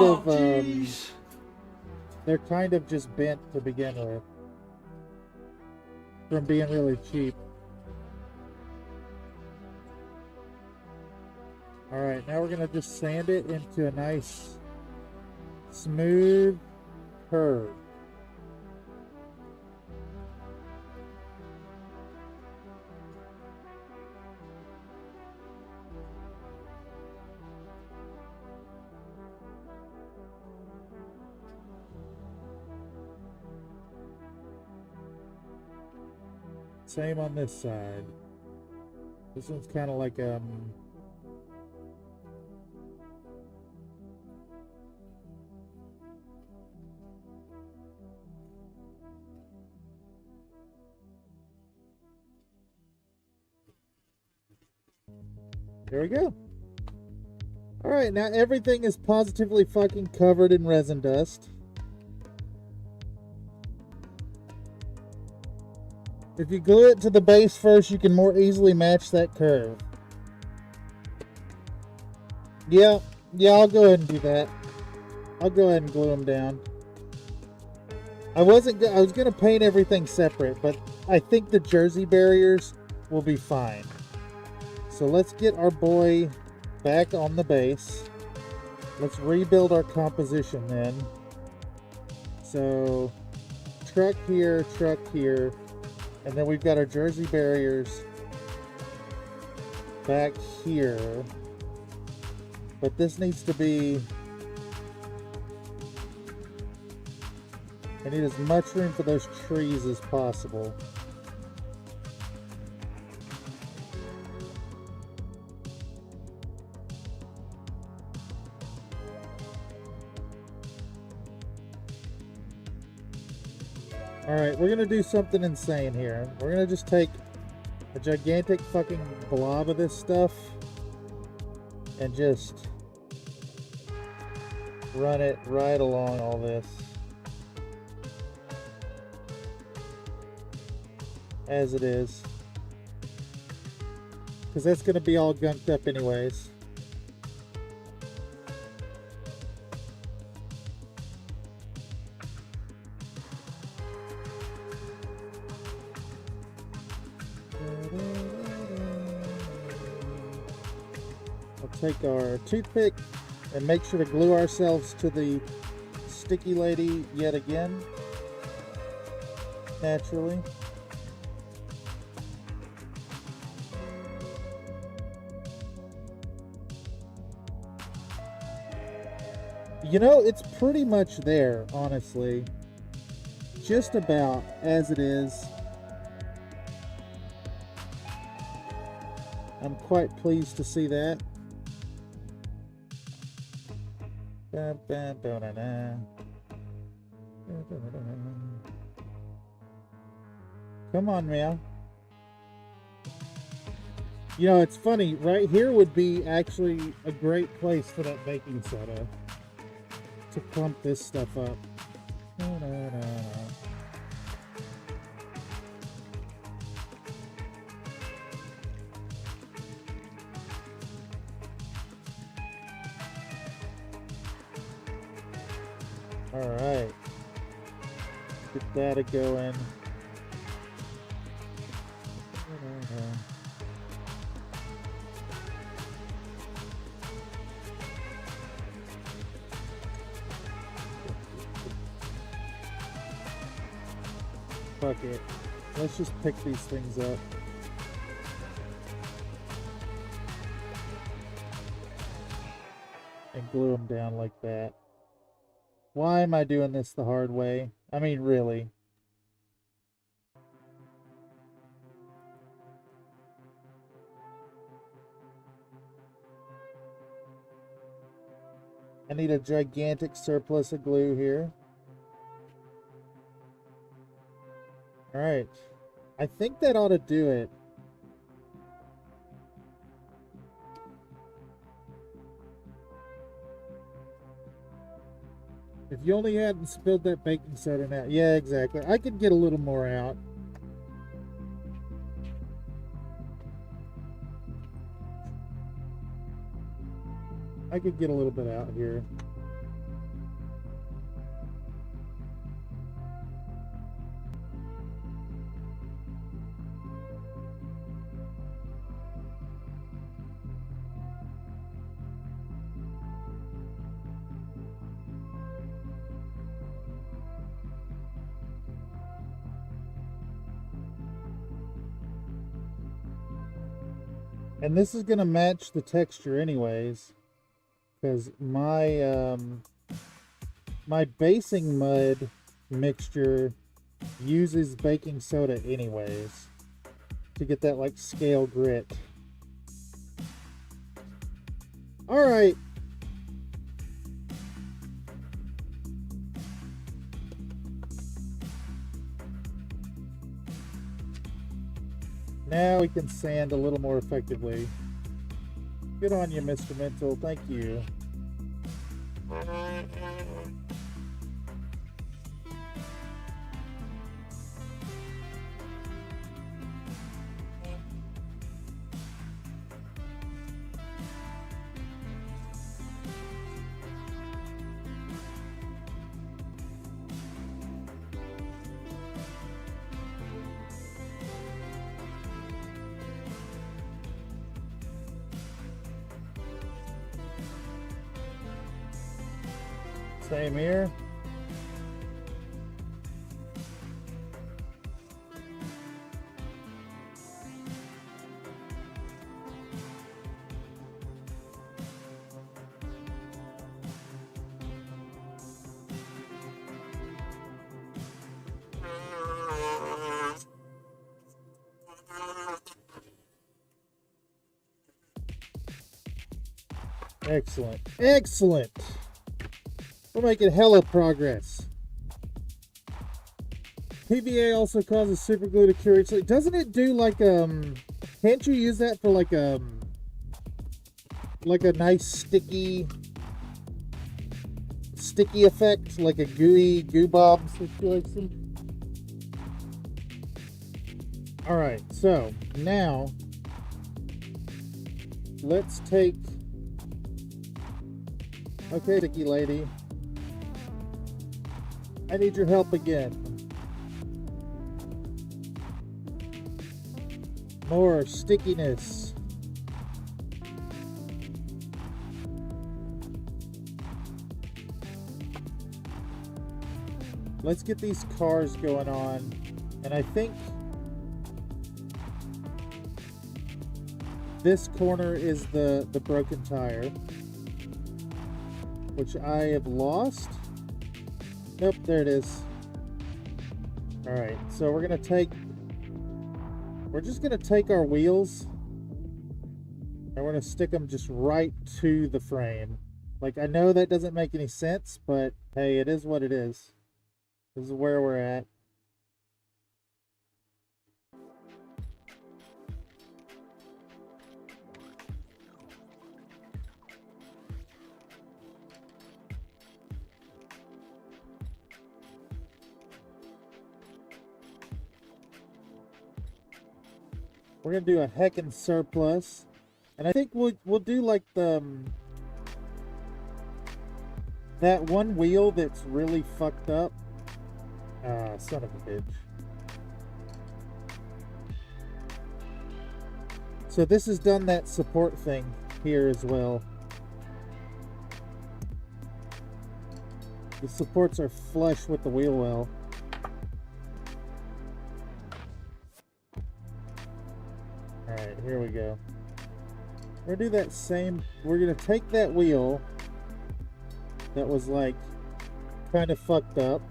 of just bent to begin with. From being really cheap. Alright, now we're going to just sand it into a nice smooth curve. Same on this side. This one's kind of like there we go. Alright, now everything is positively fucking covered in resin dust. If you glue it to the base first, you can more easily match that curve. Yeah, I'll go ahead and do that. I'll go ahead and glue them down. I was gonna paint everything separate, but I think the jersey barriers will be fine. So let's get our boy back on the base. Let's rebuild our composition then. So truck here, and then we've got our jersey barriers back here. But this needs to be, I need as much room for those trees as possible. Alright, we're going to do something insane here. We're going to just take a gigantic fucking blob of this stuff and just run it right along all this. As it is. Because that's going to be all gunked up anyways. Take our toothpick And make sure to glue ourselves to the sticky lady yet again. Naturally. You know, it's pretty much there, honestly. Just about as it is. I'm quite pleased to see that. Come on, Meow. You know, it's funny. Right here would be actually a great place for that baking soda to clump this stuff up. All right, get that a going. Fuck it. Let's just pick these things up. And glue them down like that. Why am I doing this the hard way? I mean, really. I need a gigantic surplus of glue here. Alright. I think that ought to do it. If you only hadn't spilled that baking soda now. Yeah, exactly. I could get a little more out. I could get a little bit out here. And this is going to match the texture anyways, because my my basing mud mixture uses baking soda anyways to get that like scale grit. All right. Now we can sand a little more effectively. Good on you, Mr. Mental. Thank you. Same here. Excellent. Excellent. We're making hella progress. PVA also causes super glue to cure easily. Doesn't it do like can't you use that for like a nice sticky effect, like a gooey goo bob situation? All right, so now let's take. Okay, sticky lady. I need your help again. More stickiness. let's get these cars going on. And I think this corner is the broken tire, which I have lost. Nope, there it is. All right, so we're just gonna take our wheels and we're gonna stick them just right to the frame. Like, I know that doesn't make any sense, but hey, it is what it is. This is where we're at. We're gonna do a heckin' surplus, and I think we'll do like the that one wheel that's really fucked up. Ah, son of a bitch. So this has done that support thing here as well. The supports are flush with the wheel well. Alright, here we go. We're gonna do that same. We're gonna take that wheel that was like kind of fucked up,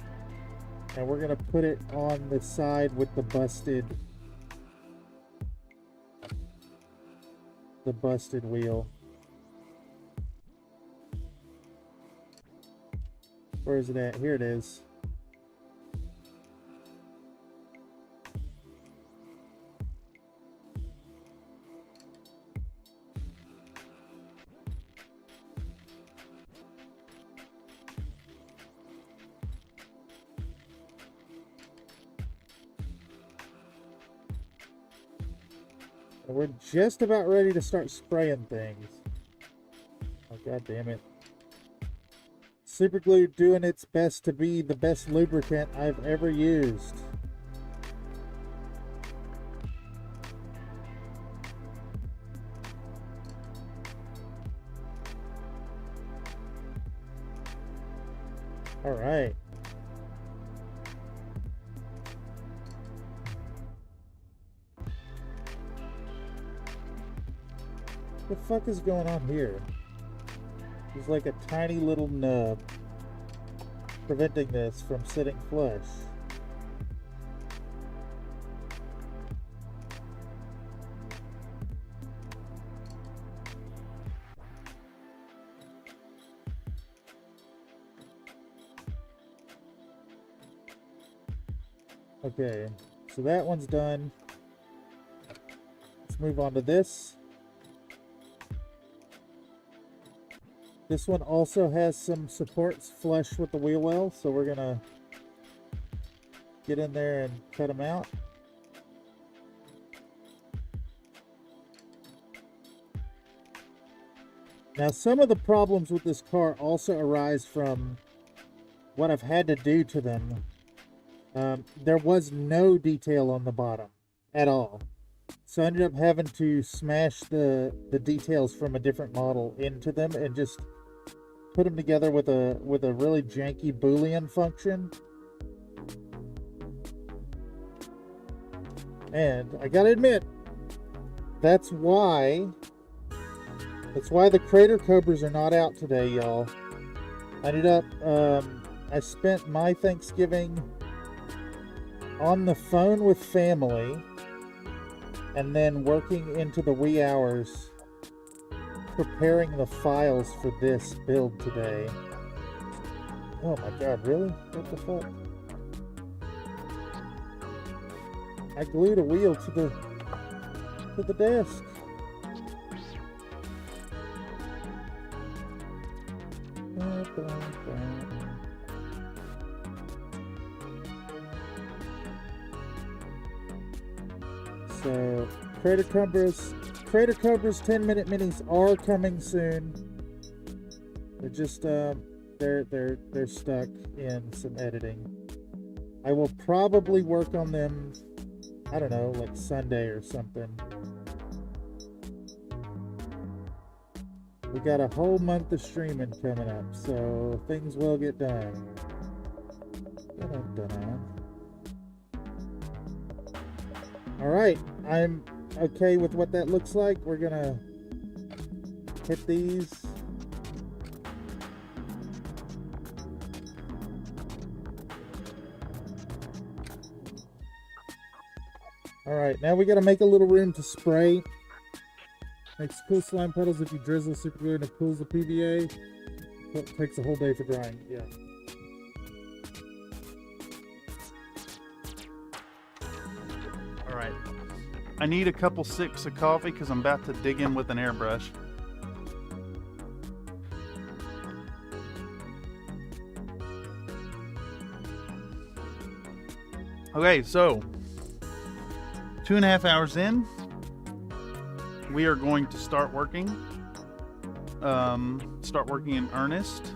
and we're gonna put it on the side with the busted wheel. Where is it at? Here it is. And we're just about ready to start spraying things. Oh, god damn it. Super glue doing its best to be the best lubricant I've ever used. All right. What the fuck is going on here? There's like a tiny little nub preventing this from sitting flush. Okay, so that one's done. Let's move on to this. This one also has some supports flush with the wheel well, so we're gonna get in there and cut them out. Now, some of the problems with this car also arise from what I've had to do to them. There was no detail on the bottom at all. So I ended up having to smash the details from a different model into them and just put them together with a really janky Boolean function. And I gotta admit, that's why the Crater Cobras are not out today, y'all. I ended up, I spent my Thanksgiving on the phone with family and then working into the wee hours preparing the files for this build today. Oh my god, really? What the fuck? I glued a wheel to the desk. So, Crater Cobras 10-minute minis are coming soon. They're just they're stuck in some editing. I will probably work on them, I don't know, like Sunday or something. We got a whole month of streaming coming up, so things will get done. Dun-dun-dun. All right, I'm okay with what that looks like. We're gonna hit these. All right, now we gotta make a little room to spray. Makes cool slime puddles if you drizzle super glue and it pulls the PVA. Well, it takes a whole day for drying. Yeah. All right. I need a couple sips of coffee because I'm about to dig in with an airbrush. Okay, so 2.5 hours in, we are going to start working. Start working in earnest.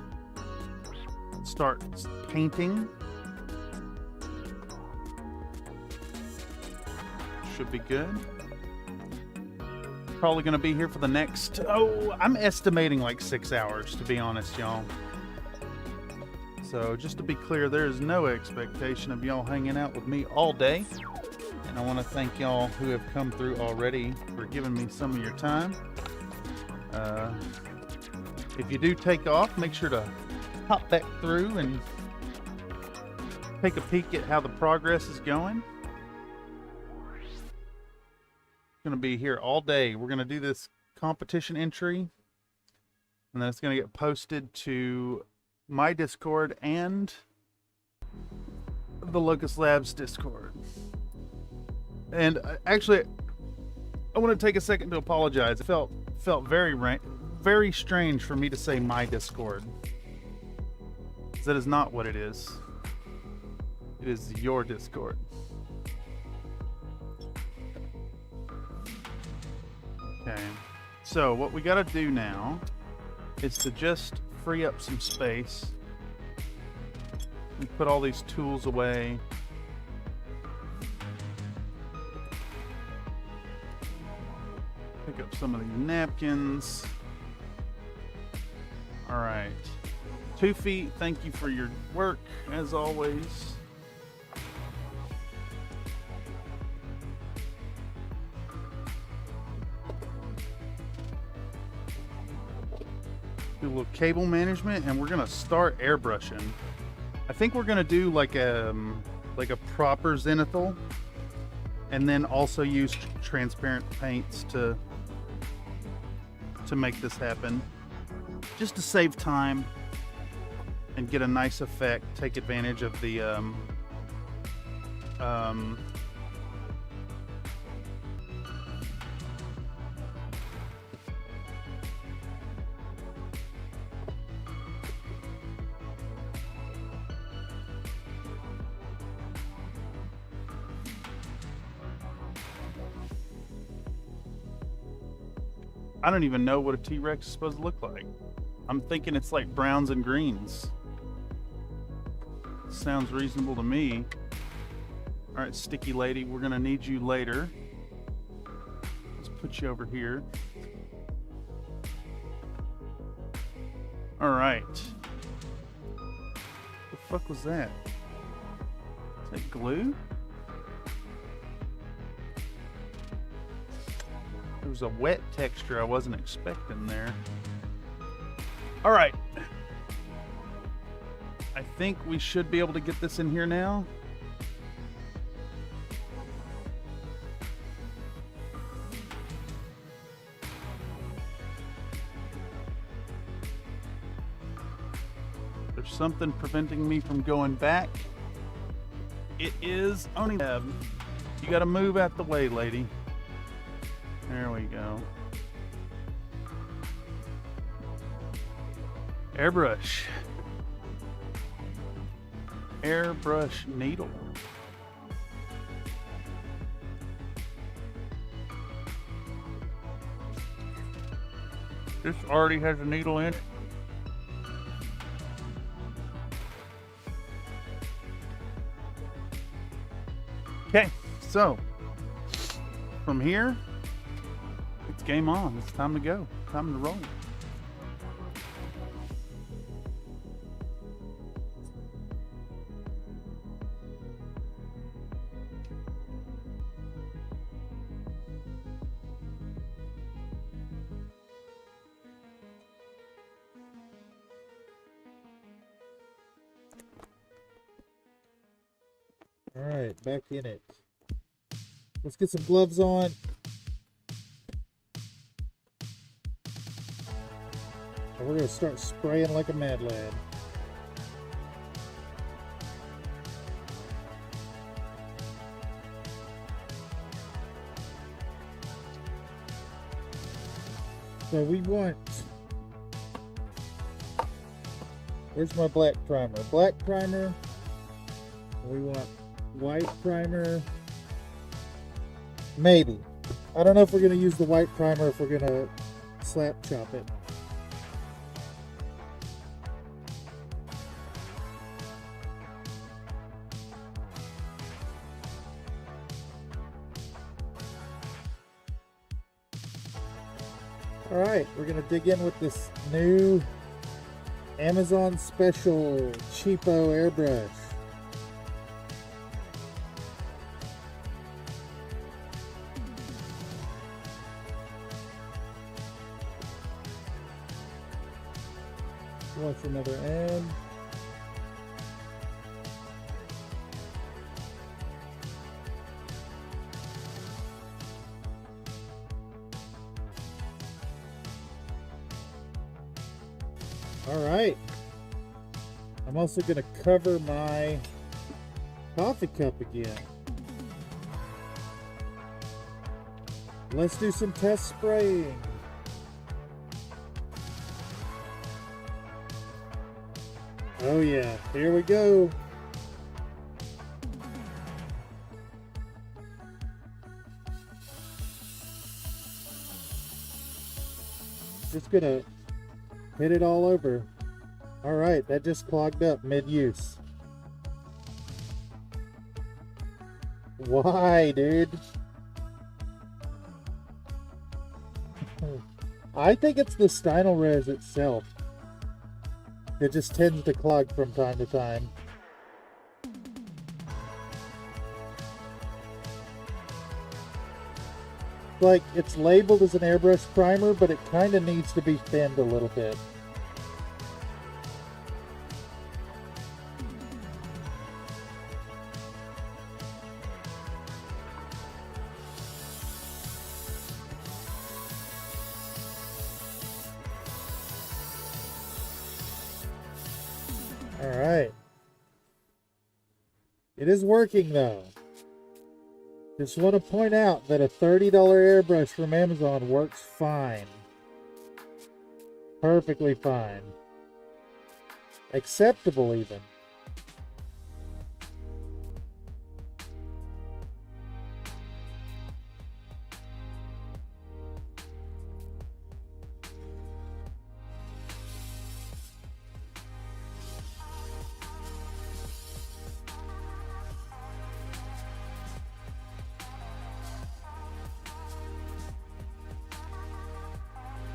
Start painting. Should be good. Probably going to be here for the next, I'm estimating like 6 hours, to be honest, y'all. So just to be clear, there is no expectation of y'all hanging out with me all day. And I want to thank y'all who have come through already for giving me some of your time. If you do take off, make sure to hop back through and take a peek at how the progress is going. Going to be here all day. We're going to do this competition entry, and then it's going to get posted to my Discord and the Locust Labs Discord. And actually, I want to take a second to apologize. It felt very strange for me to say my Discord. That is not what it is. It is your Discord. Okay, so what we gotta do now is to just free up some space and put all these tools away. Pick up some of these napkins. All right, 2 feet, thank you for your work as always. Do a little cable management, and we're gonna start airbrushing. I think we're gonna do like a proper zenithal, and then also use transparent paints to make this happen, just to save time and get a nice effect. Take advantage of the I don't even know what a T-Rex is supposed to look like. I'm thinking it's like browns and greens. Sounds reasonable to me. All right, sticky lady, we're gonna need you later. Let's put you over here. All right. The fuck was that? Is that glue? There was a wet texture I wasn't expecting there. All right. I think we should be able to get this in here now. There's something preventing me from going back. It is only you gotta move out the way, lady. There we go. Airbrush. Airbrush needle. This already has a needle in it. Okay, so from here, it's game on. It's time to go. Time to roll. Alright, back in it. Let's get some gloves on. And we're going to start spraying like a mad lad. So we want... Where's my black primer? Black primer. We want white primer. Maybe. I don't know if we're going to use the white primer, if we're going to slap chop it. Alright, we're going to dig in with this new Amazon special cheapo airbrush. Watch another ad. Alright. I'm also going to cover my coffee cup again. Let's do some test spraying. Oh yeah, here we go. Just gonna hit it all over. All right, that just clogged up mid-use. Why, dude? I think it's the stynylrez res itself. It just tends to clog from time to time. Like, it's labeled as an airbrush primer, but it kind of needs to be thinned a little bit. Alright. It is working though. Just want to point out that a $30 airbrush from Amazon works fine. Perfectly fine. Acceptable even.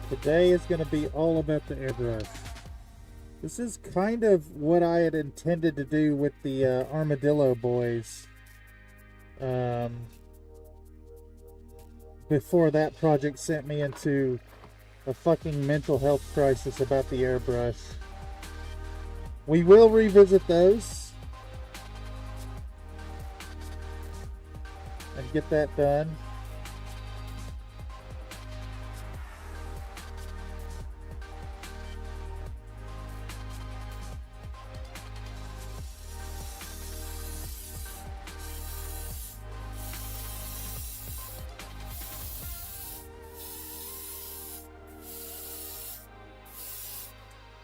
Today is going to be all about the airbrush. This is kind of what I had intended to do with the Armadillo boys. Before that project sent me into a fucking mental health crisis about the airbrush. We will revisit those and get that done.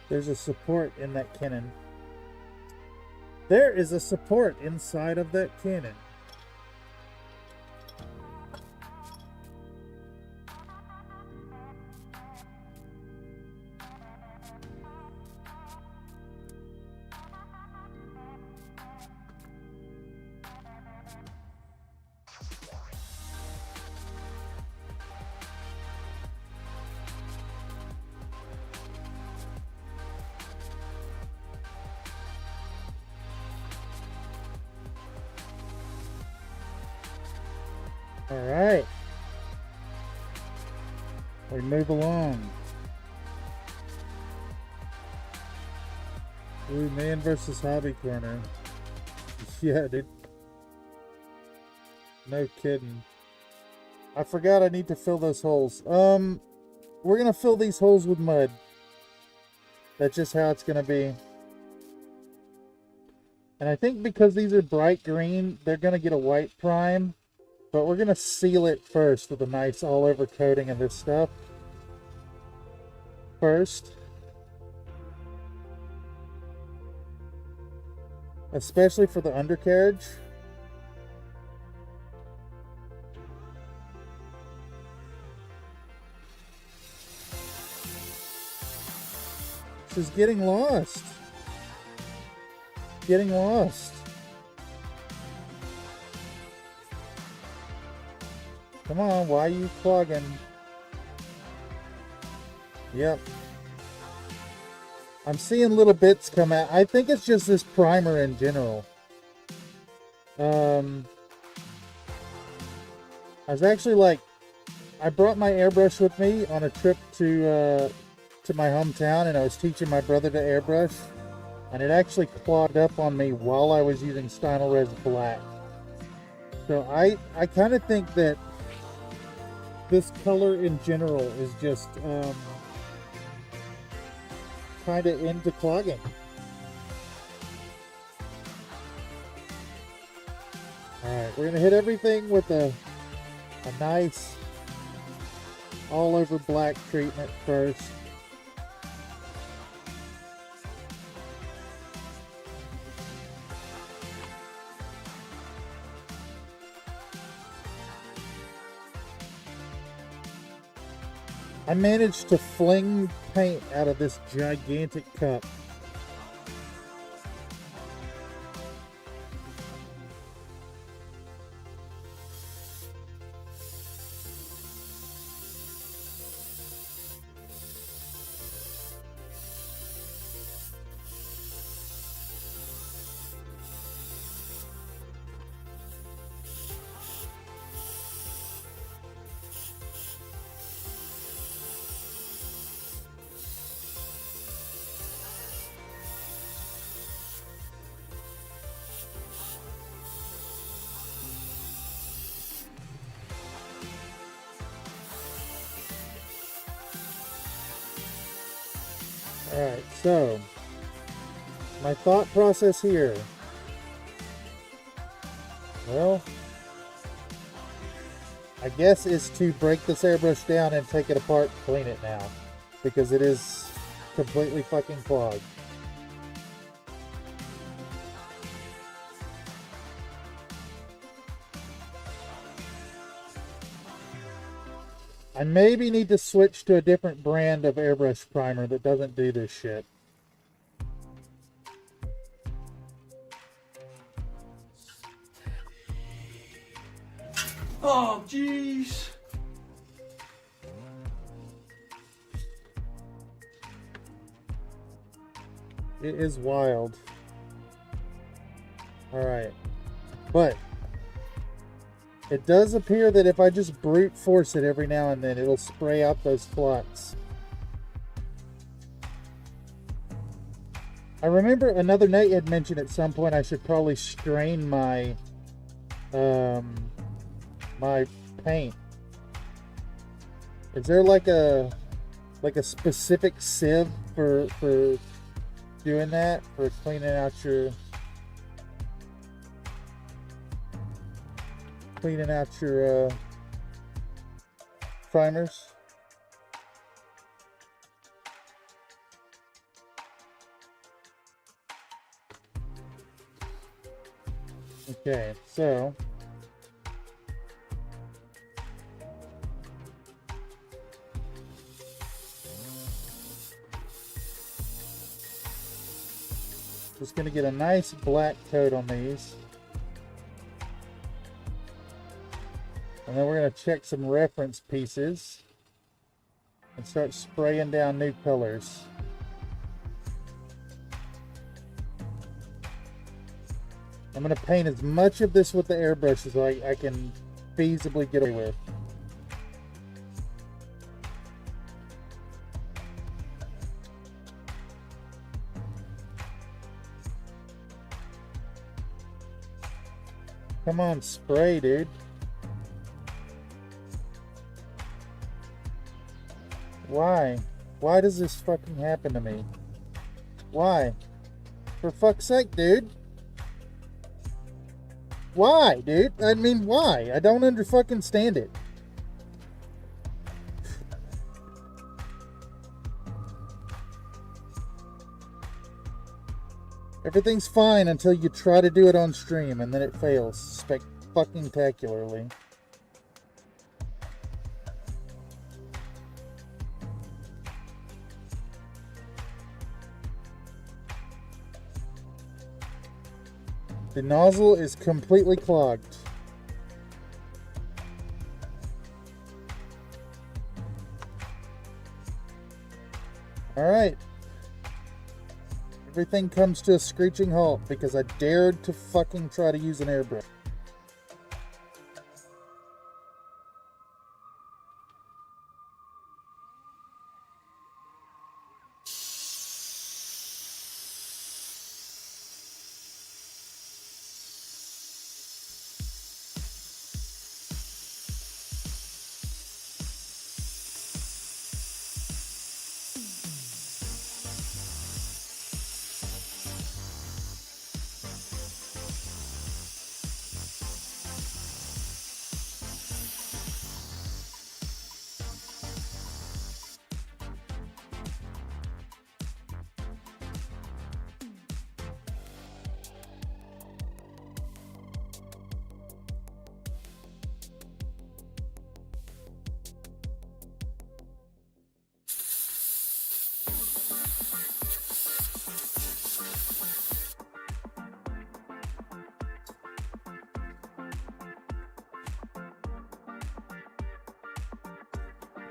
There's a support in that cannon. There is a support inside of that cannon. Alright. We move along. Ooh, man versus hobby corner. Yeah, dude. No kidding. I forgot I need to fill those holes. We're gonna fill these holes with mud. That's just how it's gonna be. And I think because these are bright green, they're gonna get a white prime. But we're gonna seal it first with a nice all-over coating of this stuff. First. Especially for the undercarriage. She's getting lost. Getting lost. Come on, why are you clogging? Yep. I'm seeing little bits come out. I think it's just this primer in general. I was actually like, I brought my airbrush with me on a trip to my hometown, and I was teaching my brother to airbrush, and it actually clogged up on me while I was using Stynylrez Black. So I kind of think that this color in general is just kind of into clogging. Alright, we're going to hit everything with a nice all over black treatment first. I managed to fling paint out of this gigantic cup. Alright, so my thought process here. Well, I guess is to break this airbrush down and take it apart and clean it now, because it is completely fucking clogged. I maybe need to switch to a different brand of airbrush primer that doesn't do this shit. Oh, jeez. It is wild. Alright. But it does appear that if I just brute force it every now and then, it'll spray out those flux. I remember another Nate had mentioned at some point I should probably strain my my paint. Is there like a specific sieve for doing that, for cleaning out your primers? Okay, so just going to get a nice black coat on these. And then we're going to check some reference pieces and start spraying down new colors. I'm going to paint as much of this with the airbrush as I can feasibly get away with. Come on, spray, dude. Why? Why does this fucking happen to me? Why? For fuck's sake, dude. Why, dude? I mean, why? I don't stand it. Everything's fine until you try to do it on stream and then it fails spectacularly. The nozzle is completely clogged. Alright. Everything comes to a screeching halt because I dared to fucking try to use an airbrush.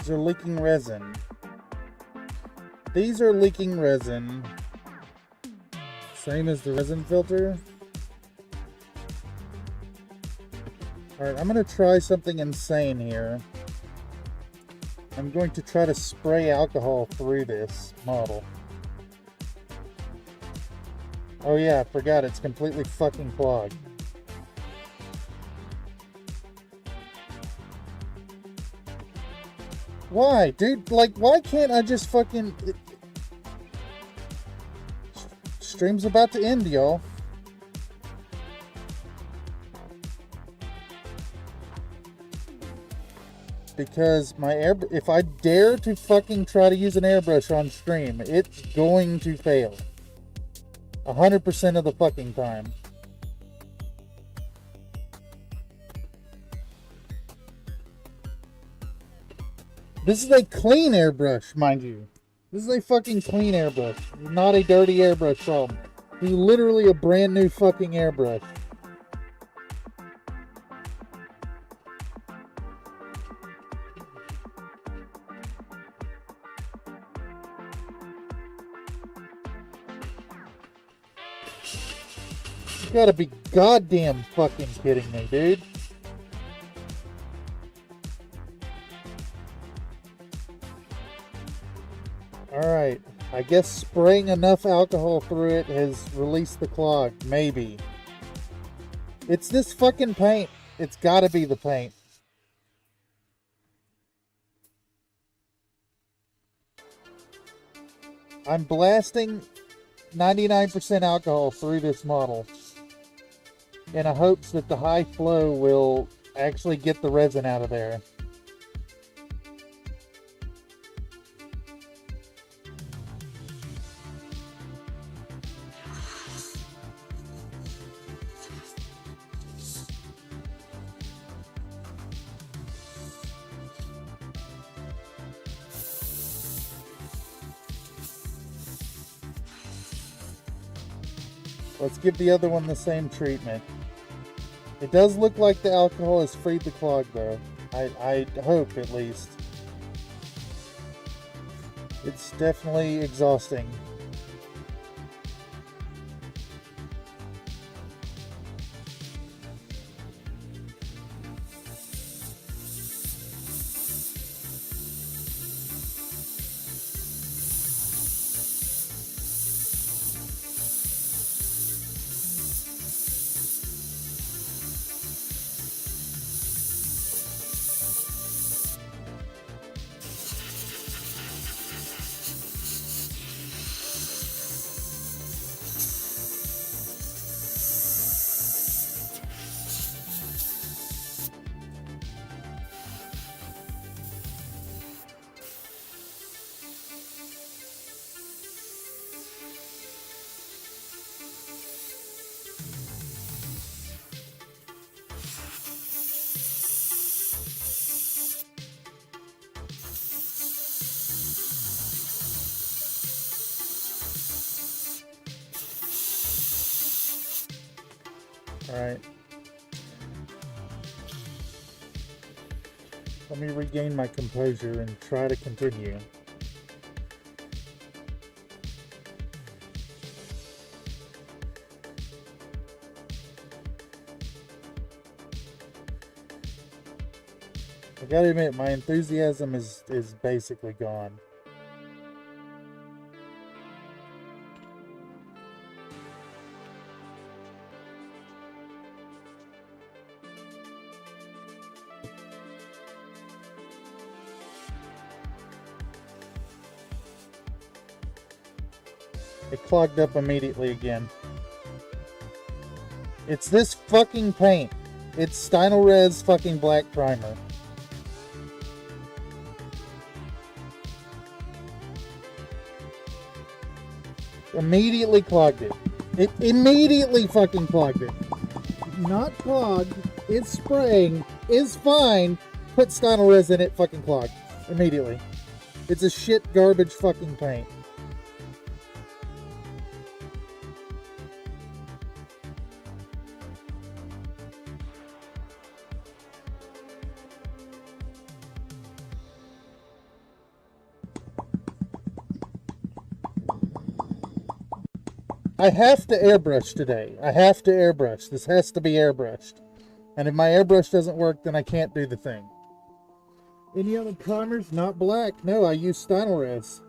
These are leaking resin. These are leaking resin. Same as the resin filter. Alright, I'm going to try something insane here. I'm going to try to spray alcohol through this model. Oh yeah, I forgot, it's completely fucking clogged. Why, dude? Like, why can't I just fucking... Stream's about to end, y'all. Because if I dare to fucking try to use an airbrush on stream, it's going to fail. 100% of the fucking time. This is a clean airbrush, mind you. This is a fucking clean airbrush. Not a dirty airbrush problem. This is literally a brand new fucking airbrush. You gotta be goddamn fucking kidding me, dude. Alright, I guess spraying enough alcohol through it has released the clog. Maybe. It's this fucking paint. It's gotta be the paint. I'm blasting 99% alcohol through this model in a hopes that the high flow will actually get the resin out of there. Let's give the other one the same treatment. It does look like the alcohol has freed the clog though. I hope at least. It's definitely exhausting. Alright. Let me regain my composure and try to continue. I gotta admit, my enthusiasm is basically gone. It clogged up immediately again. It's this fucking paint. It's Stynylrez fucking black primer. Immediately clogged it. It immediately fucking clogged it. Not clogged. It's spraying. Is fine. Put Stynylrez in it. Fucking clogged. Immediately. It's a shit garbage fucking paint. I have to airbrush today. I have to airbrush. This has to be airbrushed. And if my airbrush doesn't work, then I can't do the thing. Any other primers? Not black. No, I use Stynylrez.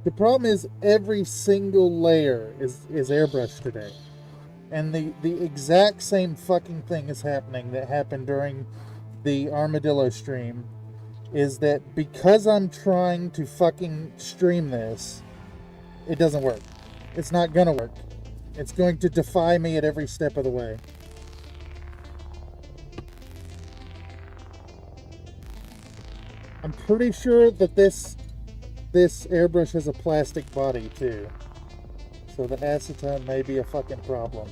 The problem is every single layer is airbrushed today. And the exact same fucking thing is happening that happened during the Armadillo stream, is that because I'm trying to fucking stream this, it doesn't work. It's not gonna work. It's going to defy me at every step of the way. I'm pretty sure that this airbrush has a plastic body too. So the acetone may be a fucking problem.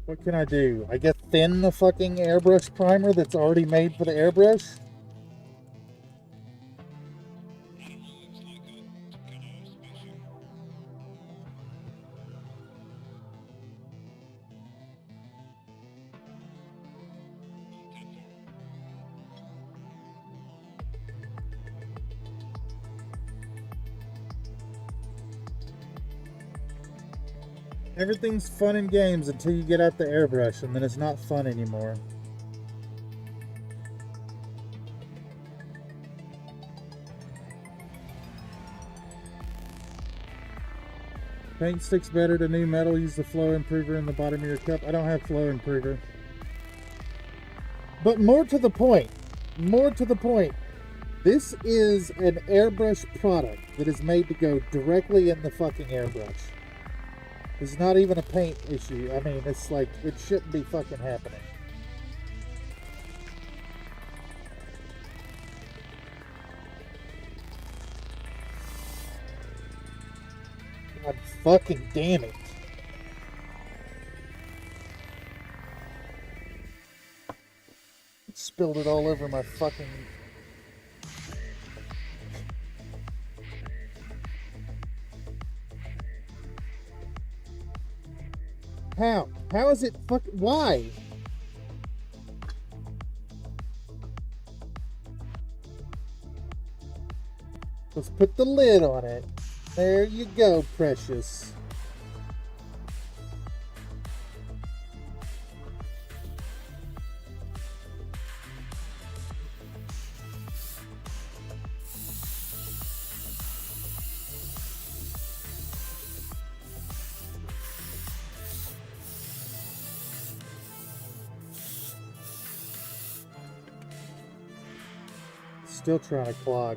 What can I do? I guess thin the fucking airbrush primer that's already made for the airbrush? Everything's fun and games until you get out the airbrush, and then it's not fun anymore. Paint sticks better to new metal. Use the flow improver in the bottom of your cup. I don't have flow improver. But more to the point, this is an airbrush product that is made to go directly in the fucking airbrush. It's not even a paint issue. I mean, it's like, it shouldn't be fucking happening. God fucking damn it. Spilled it all over my fucking... How? How is it fucking... Why? Let's put the lid on it. There you go, precious. Still trying to clog.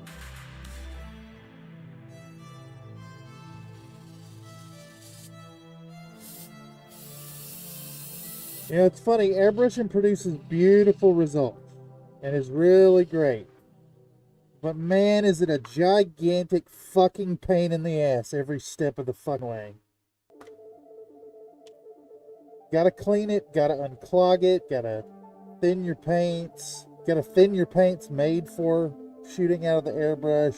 You know, it's funny, airbrushing produces beautiful results and is really great. But man, is it a gigantic fucking pain in the ass every step of the fucking way. Gotta clean it, gotta unclog it, gotta thin your paints. Gotta thin your paints made for shooting out of the airbrush.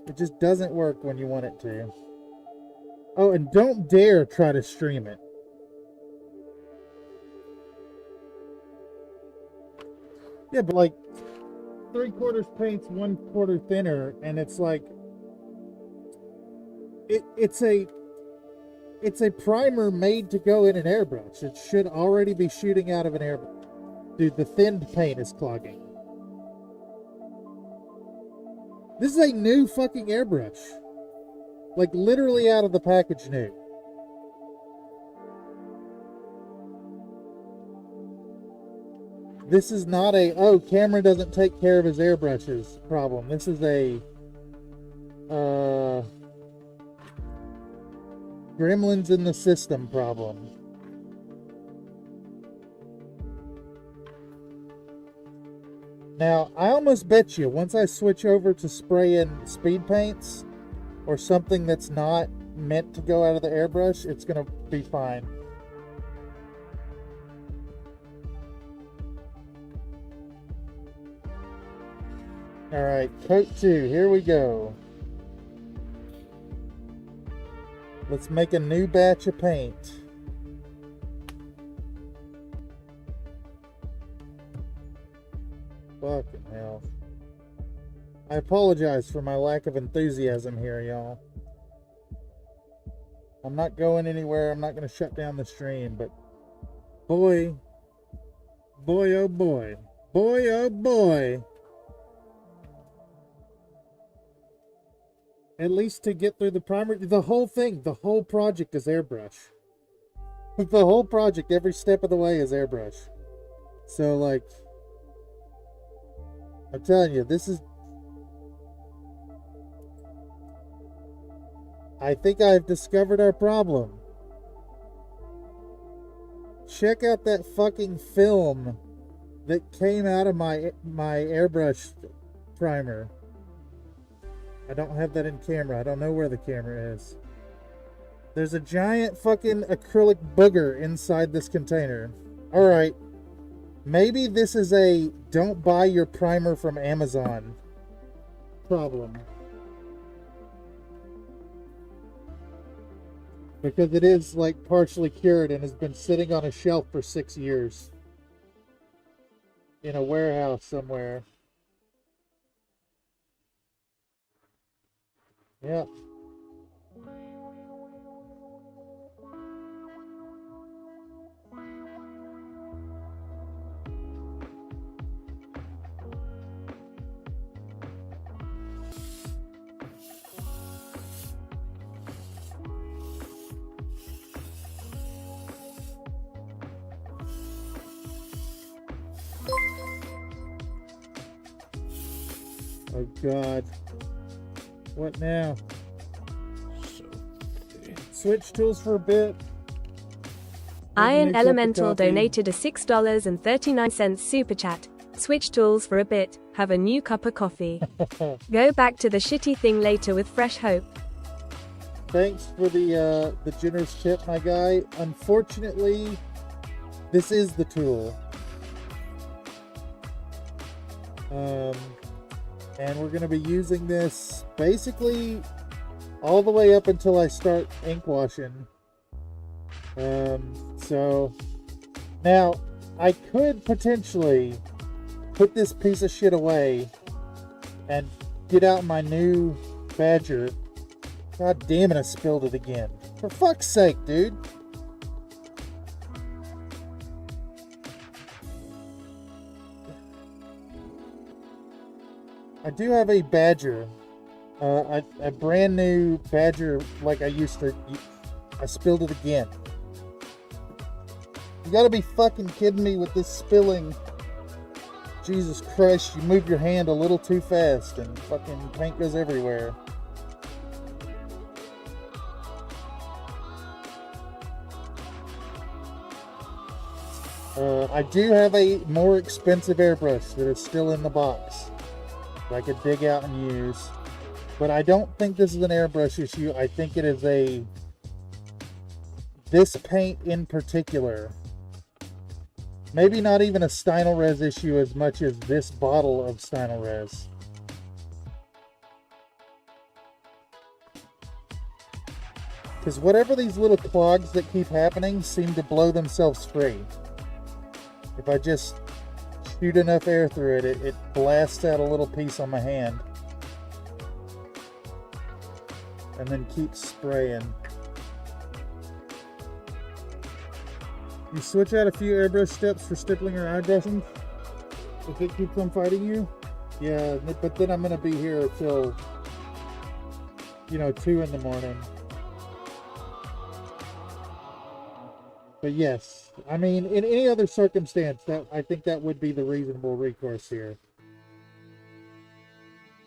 It just doesn't work when you want it to. Oh, and don't dare try to stream it. Yeah, but like 3/4 paints, 1/4 thinner, and it's like it's a primer made to go in an airbrush. It should already be shooting out of an airbrush. Dude, the thinned paint is clogging. This is a new fucking airbrush. Like literally out of the package new. This is not a, oh, Cameron doesn't take care of his airbrushes problem. This is a gremlins in the system problem. Now, I almost bet you once I switch over to spraying speed paints or something that's not meant to go out of the airbrush, it's going to be fine. Alright, coat 2, here we go. Let's make a new batch of paint. Fucking hell. I apologize for my lack of enthusiasm here, y'all. I'm not going anywhere. I'm not going to shut down the stream, but boy, oh boy, oh boy. At least to get through the primer, the whole thing, the whole project is airbrush. The whole project, every step of the way is airbrush. So, like, I'm telling you, this is... I think I've discovered our problem. Check out that fucking film that came out of my airbrush primer. I don't have that in camera. I don't know where the camera is. There's a giant fucking acrylic booger inside this container. Alright. Maybe this is a don't buy your primer from Amazon problem. Because it is like partially cured and has been sitting on a shelf for 6 years. In a warehouse somewhere. Yep. Oh God. What now? Switch tools for a bit. Iron Elemental donated a $6.39 super chat. Switch tools for a bit. Have a new cup of coffee. Go back to the shitty thing later with fresh hope. Thanks for the generous tip, my guy. Unfortunately, this is the tool. And we're going to be using this basically all the way up until I start ink washing. So now I could potentially put this piece of shit away and get out my new Badger. God damn it, I spilled it again. For fuck's sake, dude. I do have a Badger, a brand new Badger like I used to. I spilled it again. You gotta be fucking kidding me with this spilling Jesus Christ, you move your hand a little too fast and fucking paint goes everywhere. I do have a more expensive airbrush that is still in the box that I could dig out and use. But I don't think this is an airbrush issue. I think it is this paint in particular. Maybe not even a Stynylrez issue as much as this bottle of Stynylrez. Because whatever these little clogs that keep happening seem to blow themselves free. If I just shoot enough air through it, it blasts out a little piece on my hand. And then keeps spraying. You switch out a few airbrush steps for stippling or eye brushing if it keeps on fighting you. Yeah, but then I'm going to be here till, 2 in the morning. But yes, I mean, in any other circumstance, I think that would be the reasonable recourse here.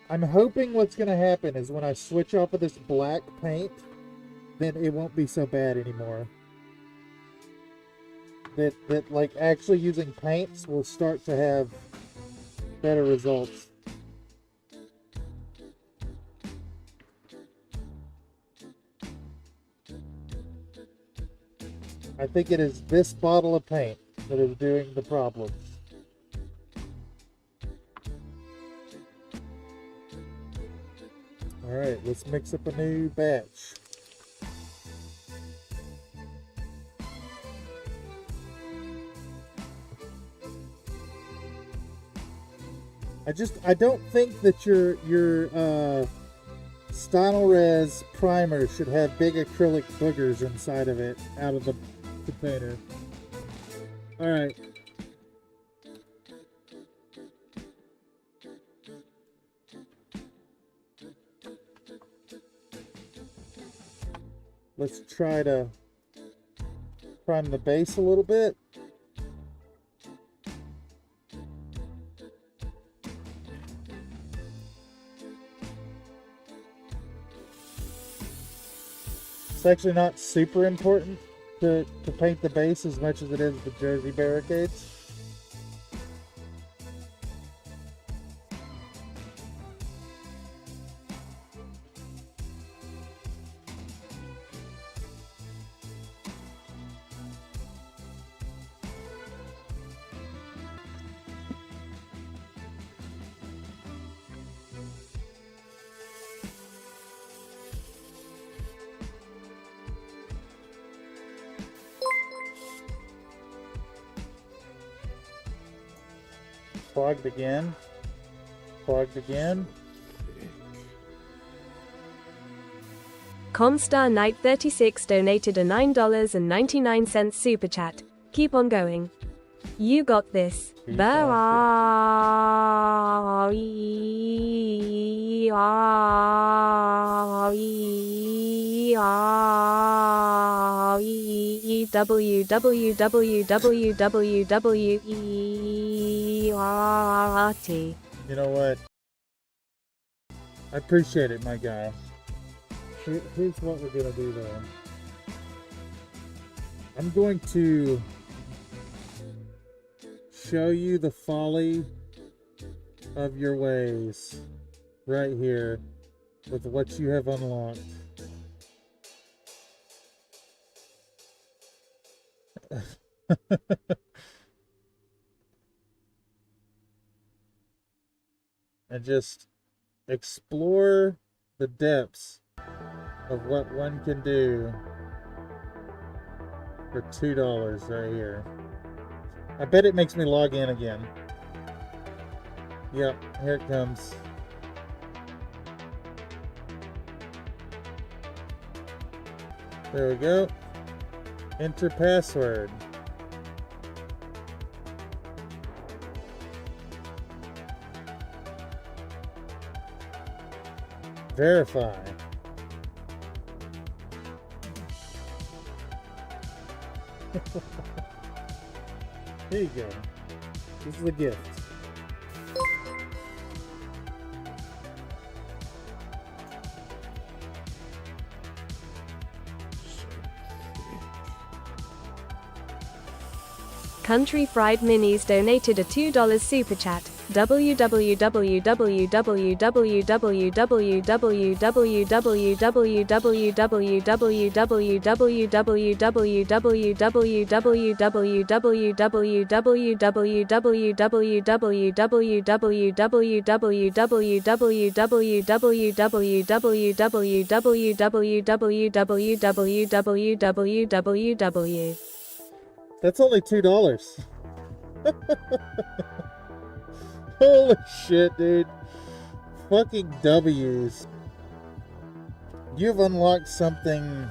I'm hoping what's going to happen is when I switch off of this black paint, then it won't be so bad anymore. That like actually using paints will start to have better results. I think it is this bottle of paint that is doing the problem. Alright, let's mix up a new batch. I don't think that your Stynylrez primer should have big acrylic boogers inside of it out of the container. Alright. Let's try to prime the base a little bit. It's actually not super important to paint the base as much as it is the jersey barricades. Clogged again. Clogged again. Comstar Knight 36 donated a $9.99 super chat. Keep on going. You got this. www.www.www.ert. You know what? I appreciate it, my guy. Here's what we're gonna do though. I'm going to show you the folly of your ways right here with what you have unlocked. And just explore the depths of what one can do for $2 right here. I bet it makes me log in again. Yep, here it comes. There we go. Enter password. Verify. Here you go. This is a gift. Country Fried Minis donated a $2 super chat. That's only $2. Holy shit, dude. Fucking W's. You've unlocked something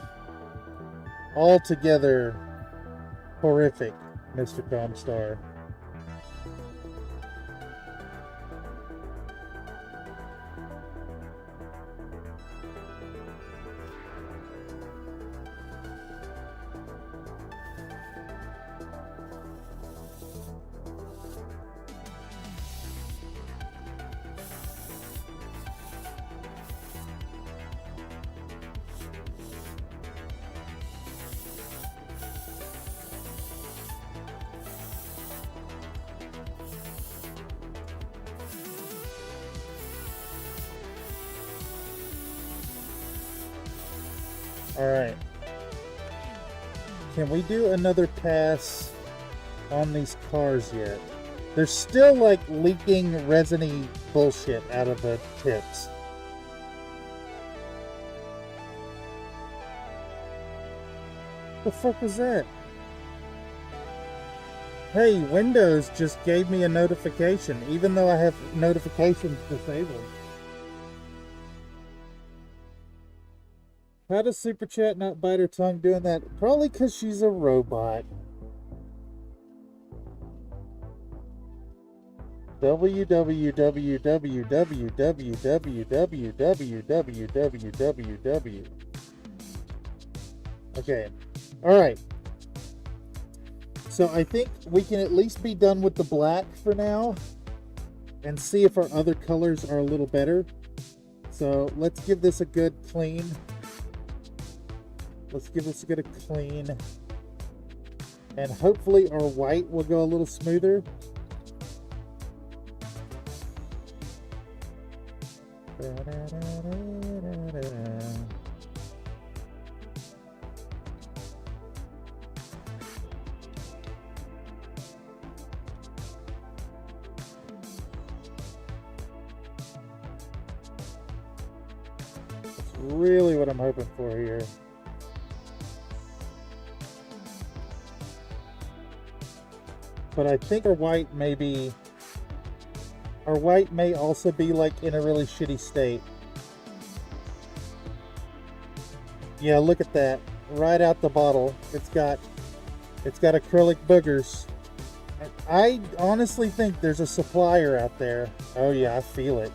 altogether horrific, Mr. Comstar. Alright. Can we do another pass on these cars yet? They're still like leaking resiny bullshit out of the tips. The fuck was that? Hey, Windows just gave me a notification, even though I have notifications disabled. How does Super Chat not bite her tongue doing that? Probably because she's a robot. www. Okay. Alright. So I think we can at least be done with the black for now. And see if our other colors are a little better. So let's give this a good clean. Let's give this a good clean. And hopefully our white will go a little smoother. That's really what I'm hoping for here. But I think our white may be... Our white may also be like in a really shitty state. Yeah, look at that. Right out the bottle. It's got acrylic boogers. I honestly think there's a supplier out there. Oh yeah, I feel it.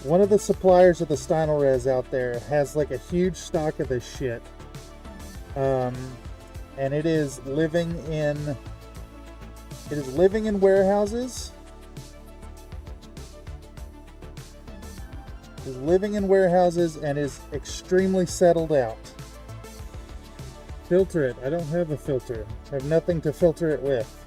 One of the suppliers of the Stynylrez out there has like a huge stock of this shit. And it is living in warehouses. Is living in warehouses and is extremely settled out. Filter it. I don't have a filter. I have nothing to filter it with.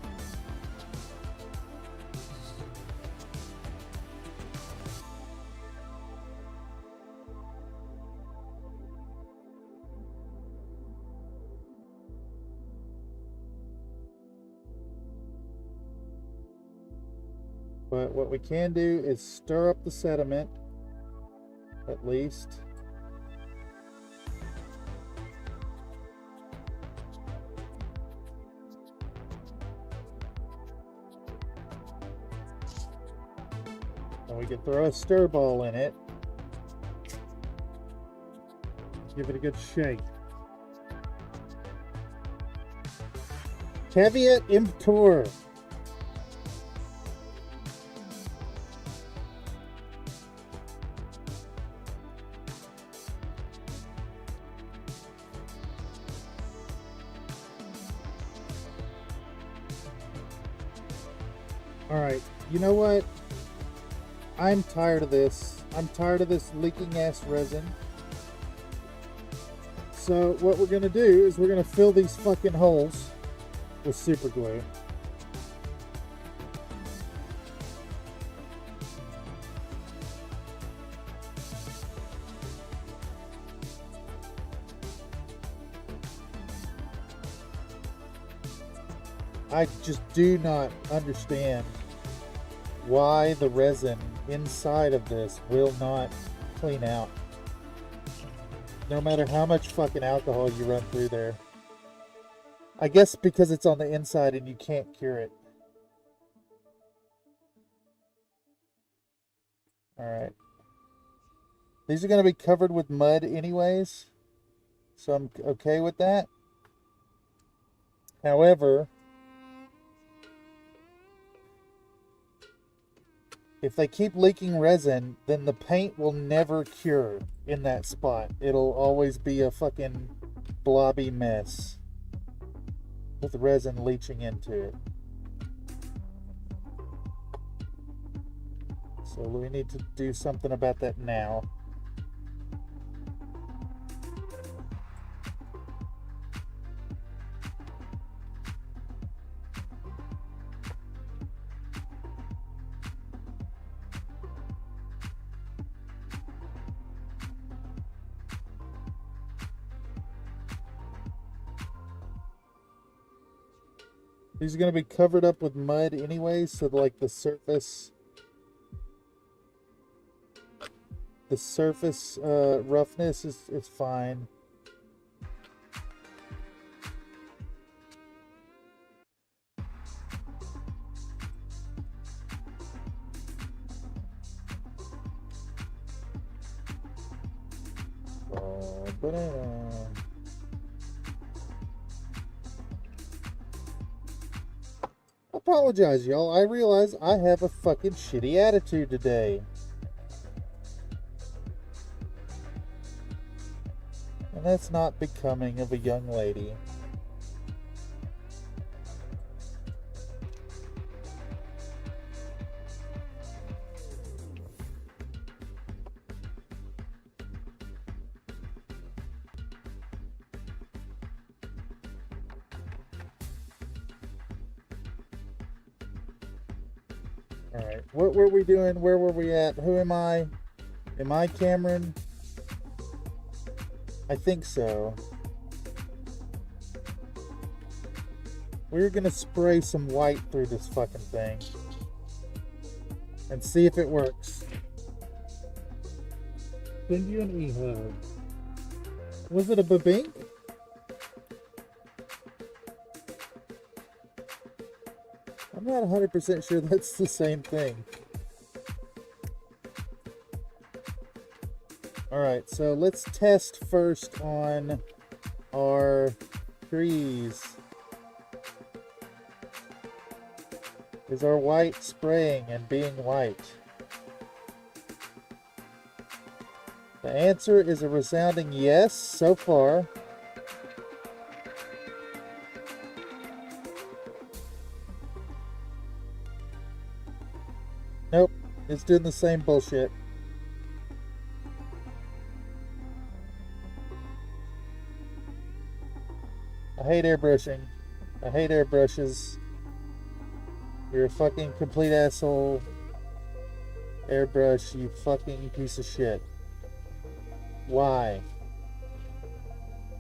But what we can do is stir up the sediment, at least. And we can throw a stir ball in it. Give it a good shake. Caveat emptor. Alright, you know what? I'm tired of this. I'm tired of this leaking ass resin. So what we're going to do is we're going to fill these fucking holes. with super glue. I just do not understand why the resin inside of this will not clean out. No matter how much fucking alcohol you run through there. I guess because it's on the inside and you can't cure it. Alright. These are going to be covered with mud anyways. So I'm okay with that. However, if they keep leaking resin, then the paint will never cure in that spot. It'll always be a fucking blobby mess with resin leaching into it. So we need to do something about that now. These are going to be covered up with mud anyway, so like the surface roughness is fine. Apologize, y'all. I realize I have a fucking shitty attitude today. And that's not becoming of a young lady. Alright, what were we doing? Where were we at? Who am I? Am I Cameron? I think so. We're gonna spray some white through this fucking thing and see if it works. Send you an e-hug. Was it a babink? I'm not 100% sure that's the same thing. Alright, so let's test first on our trees. Is our white spraying and being white? The answer is a resounding yes so far. Nope, it's doing the same bullshit. I hate airbrushing. I hate airbrushes. You're a fucking complete asshole. Airbrush, you fucking piece of shit. Why?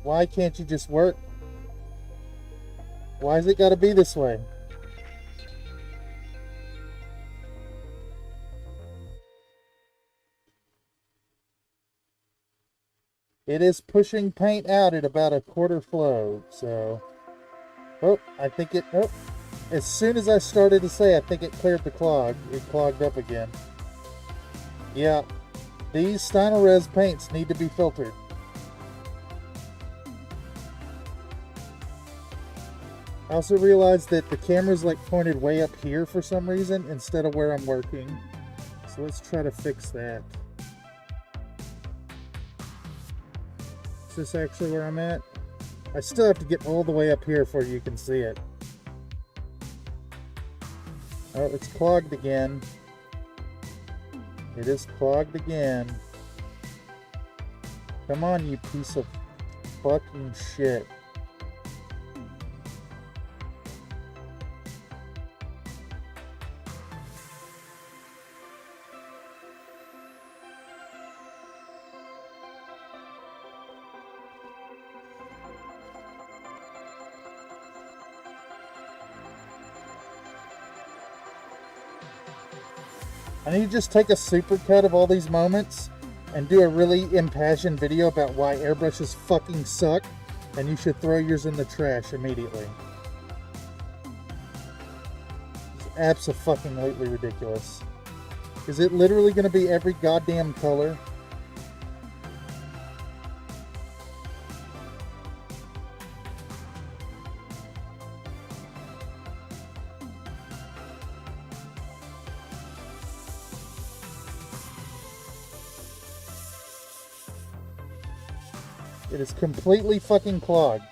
Why can't you just work? Why has it got to be this way? It is pushing paint out at about a quarter flow, so... Oh, I think it... Oh, as soon as I started to say I think it cleared the clog, it clogged up again. Yeah, these Stynylrez paints need to be filtered. I also realized that the camera's like pointed way up here for some reason instead of where I'm working. So let's try to fix that. Is this actually where I'm at? I still have to get all the way up here before you can see it. Oh, it's clogged again. It is clogged again. Come on, you piece of fucking shit. I need to just take a super cut of all these moments and do a really impassioned video about why airbrushes fucking suck and you should throw yours in the trash immediately. It's abso-fucking-lutely ridiculous. Is it literally going to be every goddamn color? It is completely fucking clogged.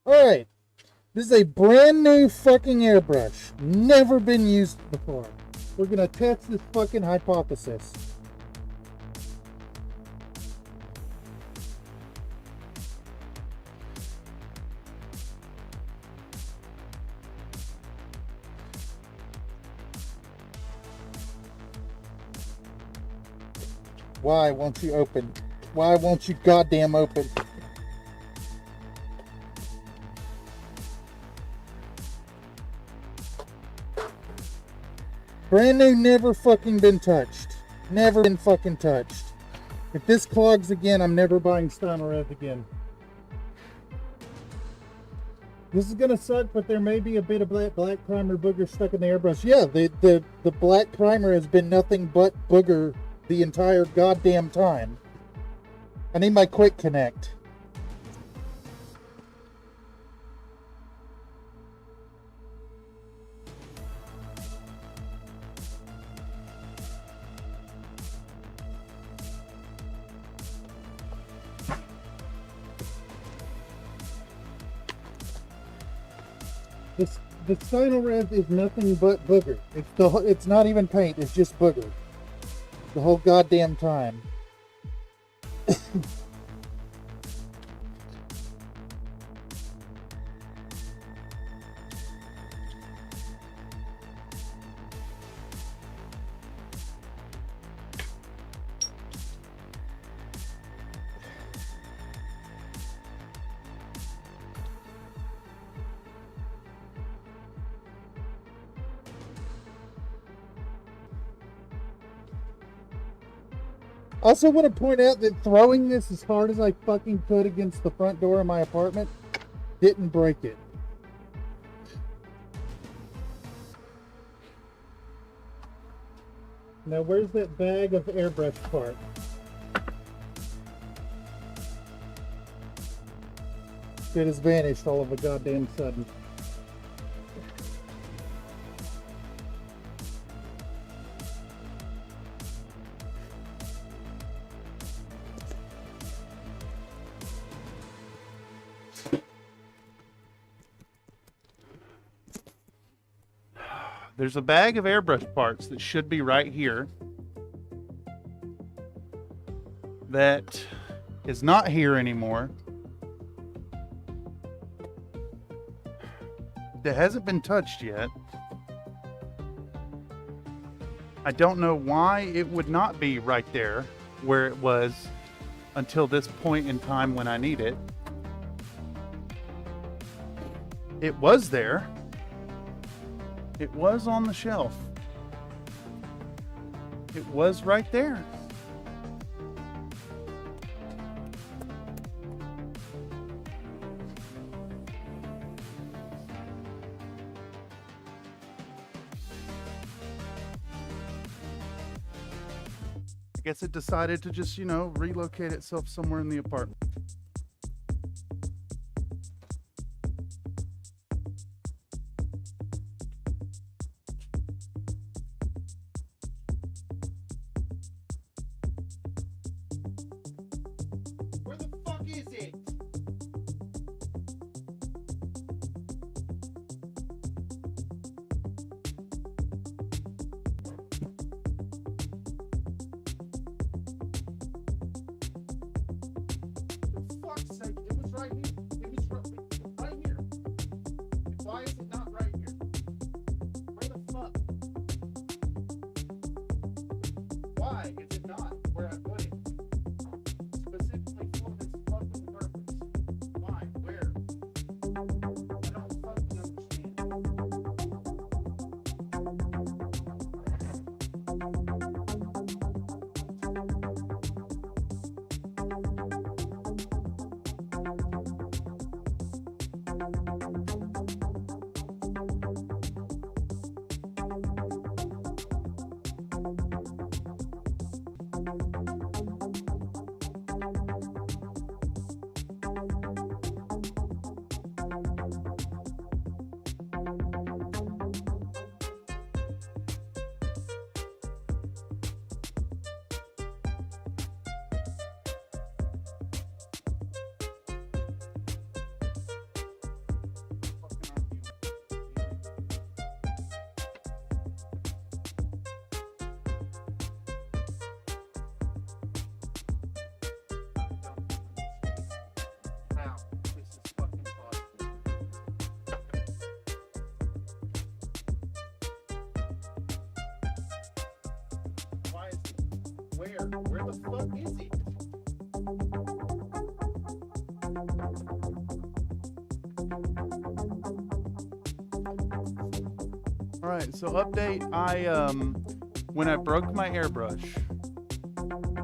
Alright, this is a brand new fucking airbrush. Never been used before. We're gonna test this fucking hypothesis. Why won't you open? Why won't you goddamn open? Brand new, never fucking been touched. Never been fucking touched. If this clogs again, I'm never buying Steinerez again. This is gonna suck, but there may be a bit of black primer booger stuck in the airbrush. Yeah, the black primer has been nothing but booger the entire goddamn time. I need my quick connect. The Steinerez is nothing but booger. It's not even paint, it's just booger. The whole goddamn time. I also want to point out that throwing this as hard as I fucking could against the front door of my apartment didn't break it. Now where's that bag of airbrush part? It has vanished all of a goddamn sudden. There's a bag of airbrush parts that should be right here that is not here anymore. That hasn't been touched yet. I don't know why it would not be right there where it was until this point in time when I need it. It was there. It was on the shelf. It was right there. guess it decided to just, relocate itself somewhere in the apartment. Where the fuck is it? For fuck's sake, it was right here. It was right here. Why is it not right here? Where the fuck? Why is it not where I put it? Specifically for this fucking purpose. Why? Where? I don't fucking understand. Wow, this is fucking possible. Why is it? Where? Where the fuck is it? All right, so update. When I broke my airbrush,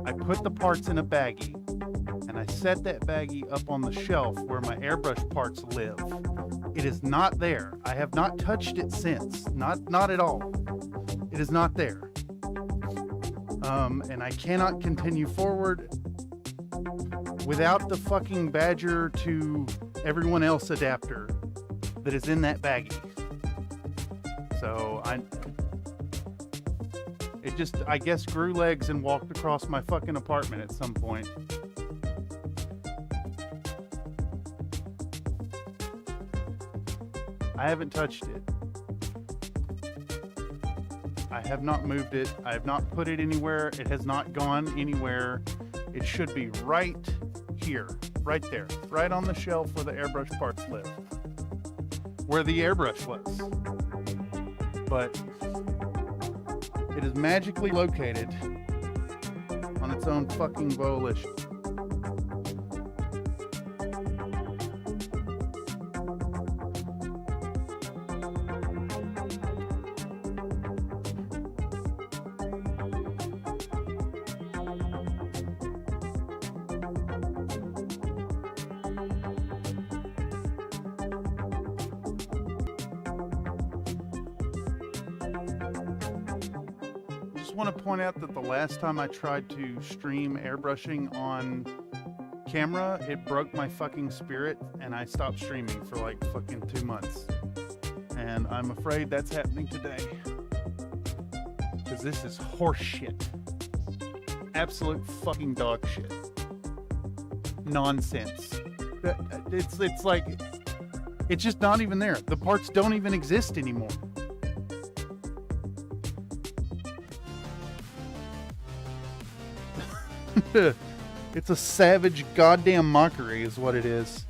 I put the parts in a baggie, and I set that baggie up on the shelf where my airbrush parts live. It is not there. I have not touched it since. Not at all. It is not there. And I cannot continue forward without the fucking Badger to everyone else adapter that is in that baggie. So I guess grew legs and walked across my fucking apartment at some point. I haven't touched it. I have not moved it. I have not put it anywhere. It has not gone anywhere. It should be right here, right there, right on the shelf where the airbrush parts live, where the airbrush was. But it is magically located on its own fucking volition. I want to point out that the last time I tried to stream airbrushing on camera, it broke my fucking spirit and I stopped streaming for like fucking 2 months. And I'm afraid that's happening today. Because this is horse shit. Absolute fucking dog shit. Nonsense. It's like, it's just not even there. The parts don't even exist anymore. It's a savage goddamn mockery is what it is.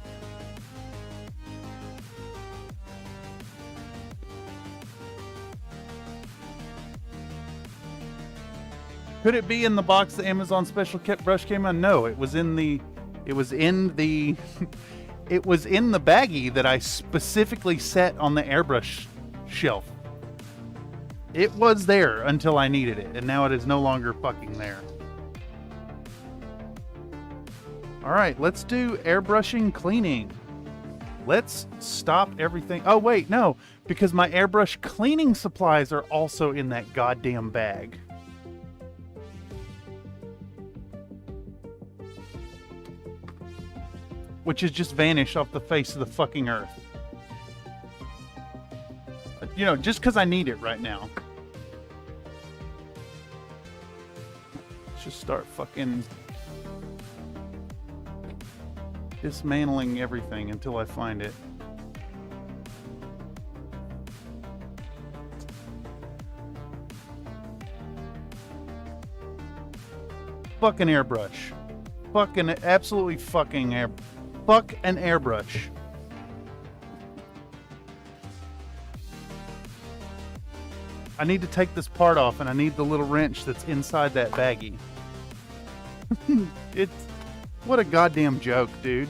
Could it be in the box the Amazon special kit brush came on? No, it was in the it was in the baggie that I specifically set on the airbrush shelf. It was there until I needed it, and now it is no longer fucking there. Alright, let's do airbrushing cleaning. Let's stop everything. Oh wait, no, because my airbrush cleaning supplies are also in that goddamn bag. which is just vanish off the face of the fucking earth. You know, just because I need it right now. Let's just start fucking dismantling everything until I find it. Fucking airbrush. Fucking absolutely fucking fuck an airbrush. I need to take this part off, and I need the little wrench that's inside that baggie. It's what a goddamn joke, dude.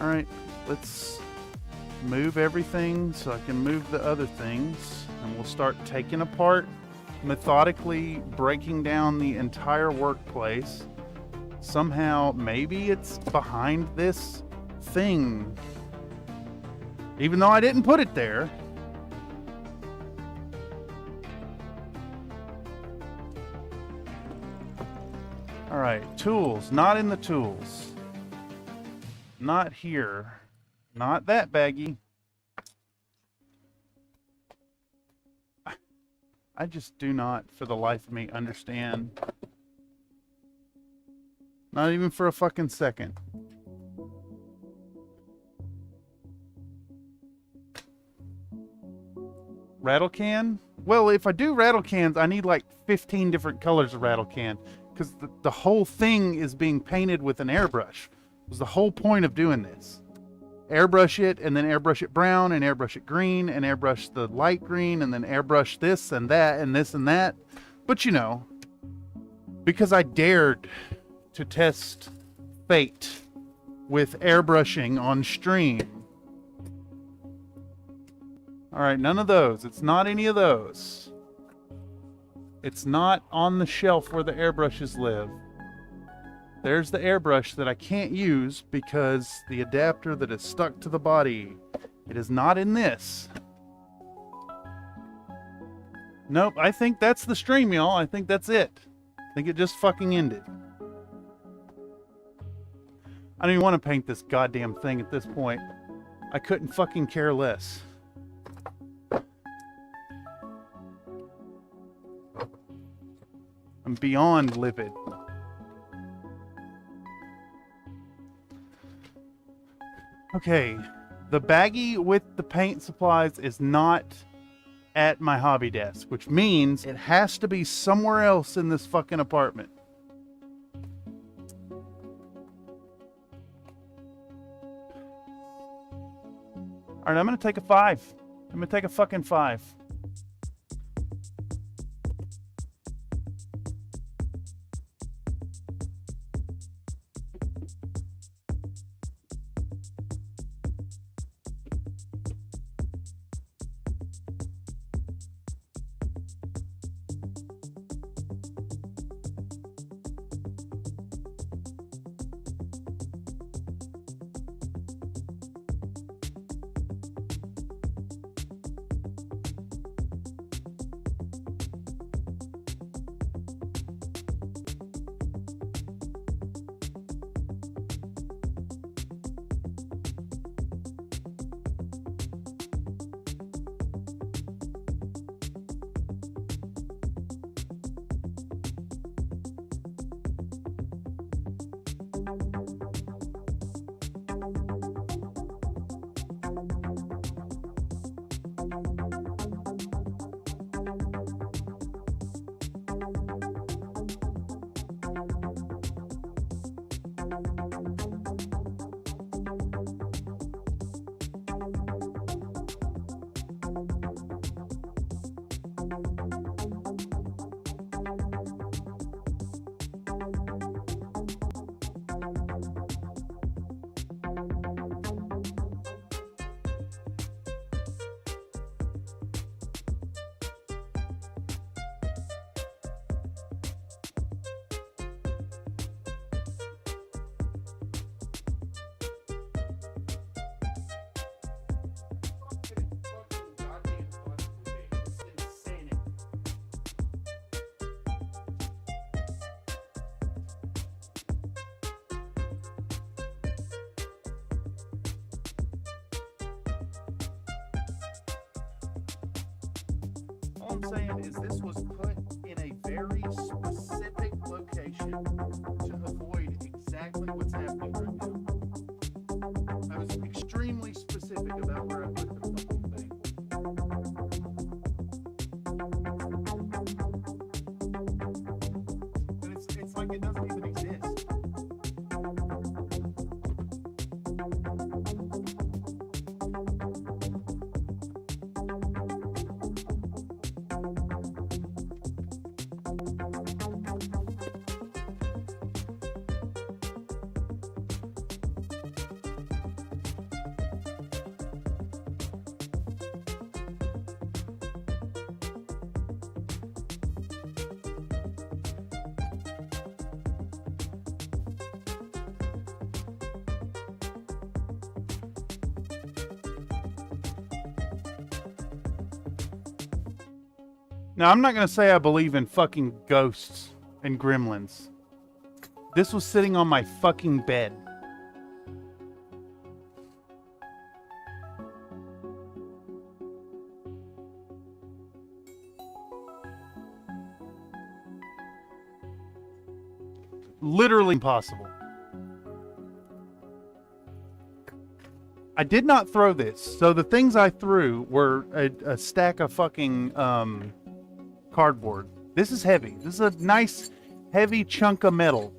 All right, let's move everything so I can move the other things, and we'll start taking apart, methodically breaking down the entire workplace. Somehow, maybe it's behind this thing. Even though I didn't put it there. All right, tools, not in the tools. Not here. Not that baggie. I just do not, for the life of me, understand. Not even for a fucking second. Rattle can? Well, if I do rattle cans, I need like 15 different colors of rattle can, because the whole thing is being painted with an airbrush. It was the whole point of doing this. Airbrush it, and then airbrush it brown, and airbrush it green, and airbrush the light green, and then airbrush this and that and this and that. But you know, because I dared to test fate with airbrushing on stream. All right, none of those. It's not any of those. It's not on the shelf where the airbrushes live. There's the airbrush that I can't use because the adapter that is stuck to the body. It is not in this. Nope, I think that's the stream, y'all. I think that's it. I think it just fucking ended. I don't even want to paint this goddamn thing at this point. I couldn't fucking care less. I'm beyond livid. Okay, the baggie with the paint supplies is not at my hobby desk, which means it has to be somewhere else in this fucking apartment. All right, I'm gonna take a 5. I'm gonna take a fucking 5. All I'm saying is this was put in a very specific location to avoid exactly what's happening right now. I was extremely specific about where I put the fucking thing. And it's like it doesn't even exist. Now, I'm not going to say I believe in fucking ghosts and gremlins. This was sitting on my fucking bed. Literally impossible. I did not throw this. So the things I threw were a stack of fucking cardboard. This is heavy. This is a nice heavy chunk of metal.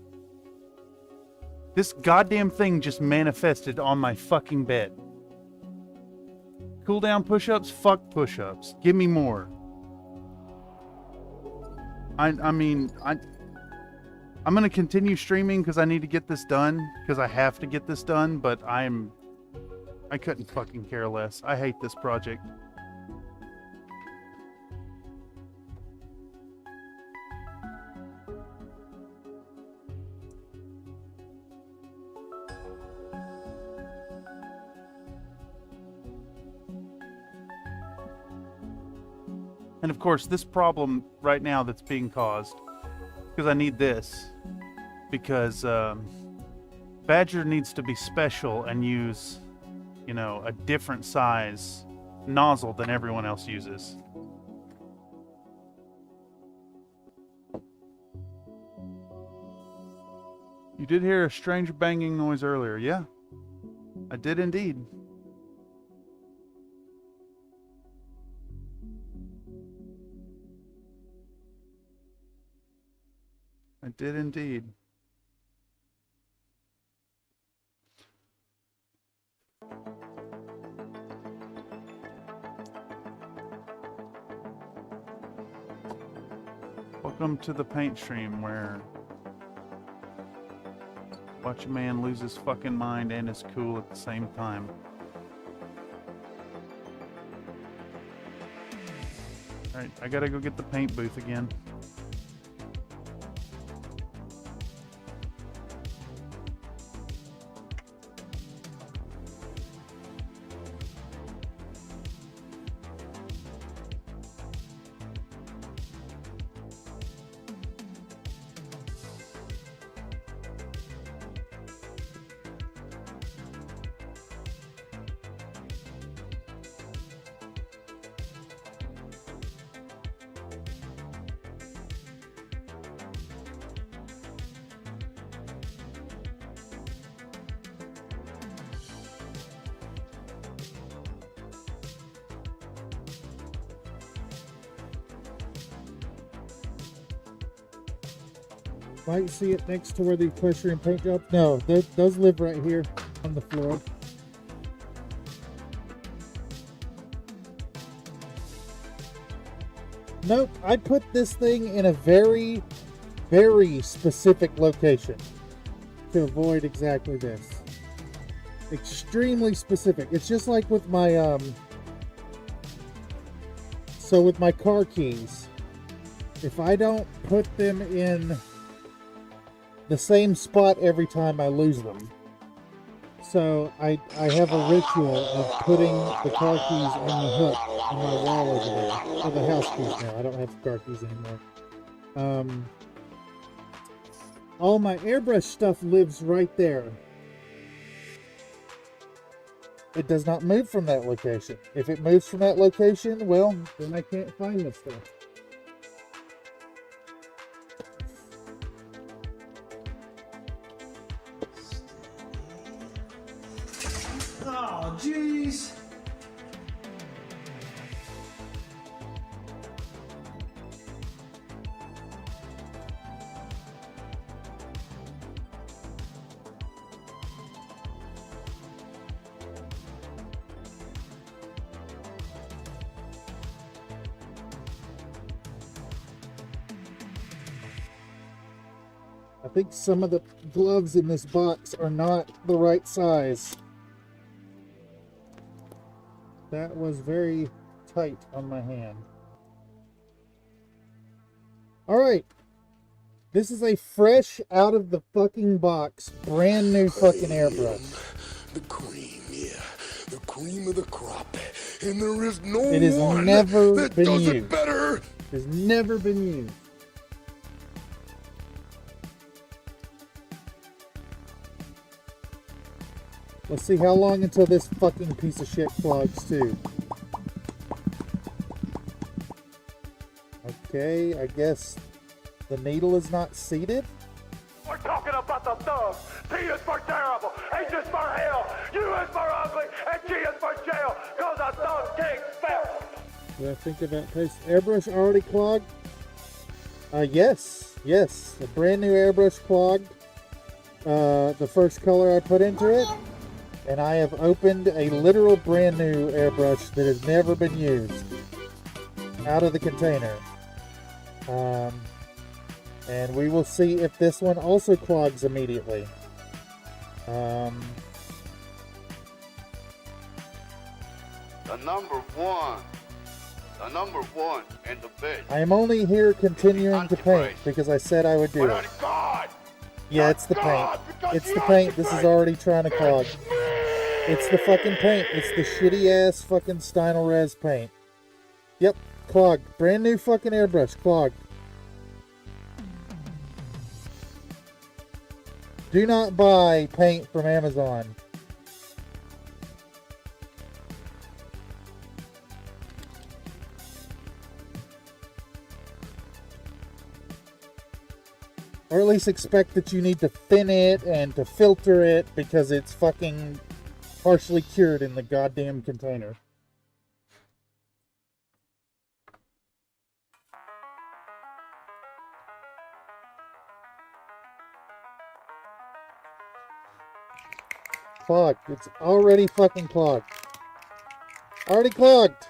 This goddamn thing just manifested on my fucking bed. Cool down push-ups? Fuck push-ups. Give me more. I mean, I'm going to continue streaming because I need to get this done. Because I have to get this done. But I couldn't fucking care less. I hate this project. And of course, this problem right now that's being caused, because I need this, because Badger needs to be special and use, you know, a different size nozzle than everyone else uses. You did hear a strange banging noise earlier. Yeah, I did indeed. I did indeed. Welcome to the paint stream where watch a man lose his fucking mind and his cool at the same time. Alright, I gotta go get the paint booth again. Might see it next to where the equestrian paint job. No, those live right here on the floor. Nope, I put this thing in a very, very specific location to avoid exactly this. Extremely specific. It's just like with my so with my car keys, if I don't put them in the same spot every time, I lose them. So I have a ritual of putting the car keys on the hook on my wall over there. Or the house keys now. I don't have car keys anymore. All my airbrush stuff lives right there. it does not move from that location. If it moves from that location, well, then I can't find the stuff. Oh, jeez. I think some of the gloves in this box are not the right size. That was very tight on my hand. Alright. This is a fresh out of the fucking box, brand new fucking airbrush. The cream, yeah. The cream of the crop. And there is no It has one never that been does used. it better. It has never been used. Let's see how long until this fucking piece of shit clogs too. Okay, I guess the needle is not seated. We're talking about the thugs. T is for terrible, H is for hell, U is for ugly, and G is for jail, cause a thug king fell. Did I think about paste? Airbrush already clogged? Yes. A brand new airbrush clogged. The first color I put into it. And I have opened a literal brand new airbrush that has never been used out of the container. And we will see if this one also clogs immediately. The number one and the best. I am only here continuing to paint because I said I would do it. God, Yeah, it's the paint. It's the paint. This is already trying to clog. It's the fucking paint. It's the shitty ass fucking Stynylrez paint. Yep, clogged. Brand new fucking airbrush, clogged. Do not buy paint from Amazon. Or at least expect that you need to thin it and to filter it because it's fucking partially cured in the goddamn container. Clogged. It's already fucking clogged. Already clogged.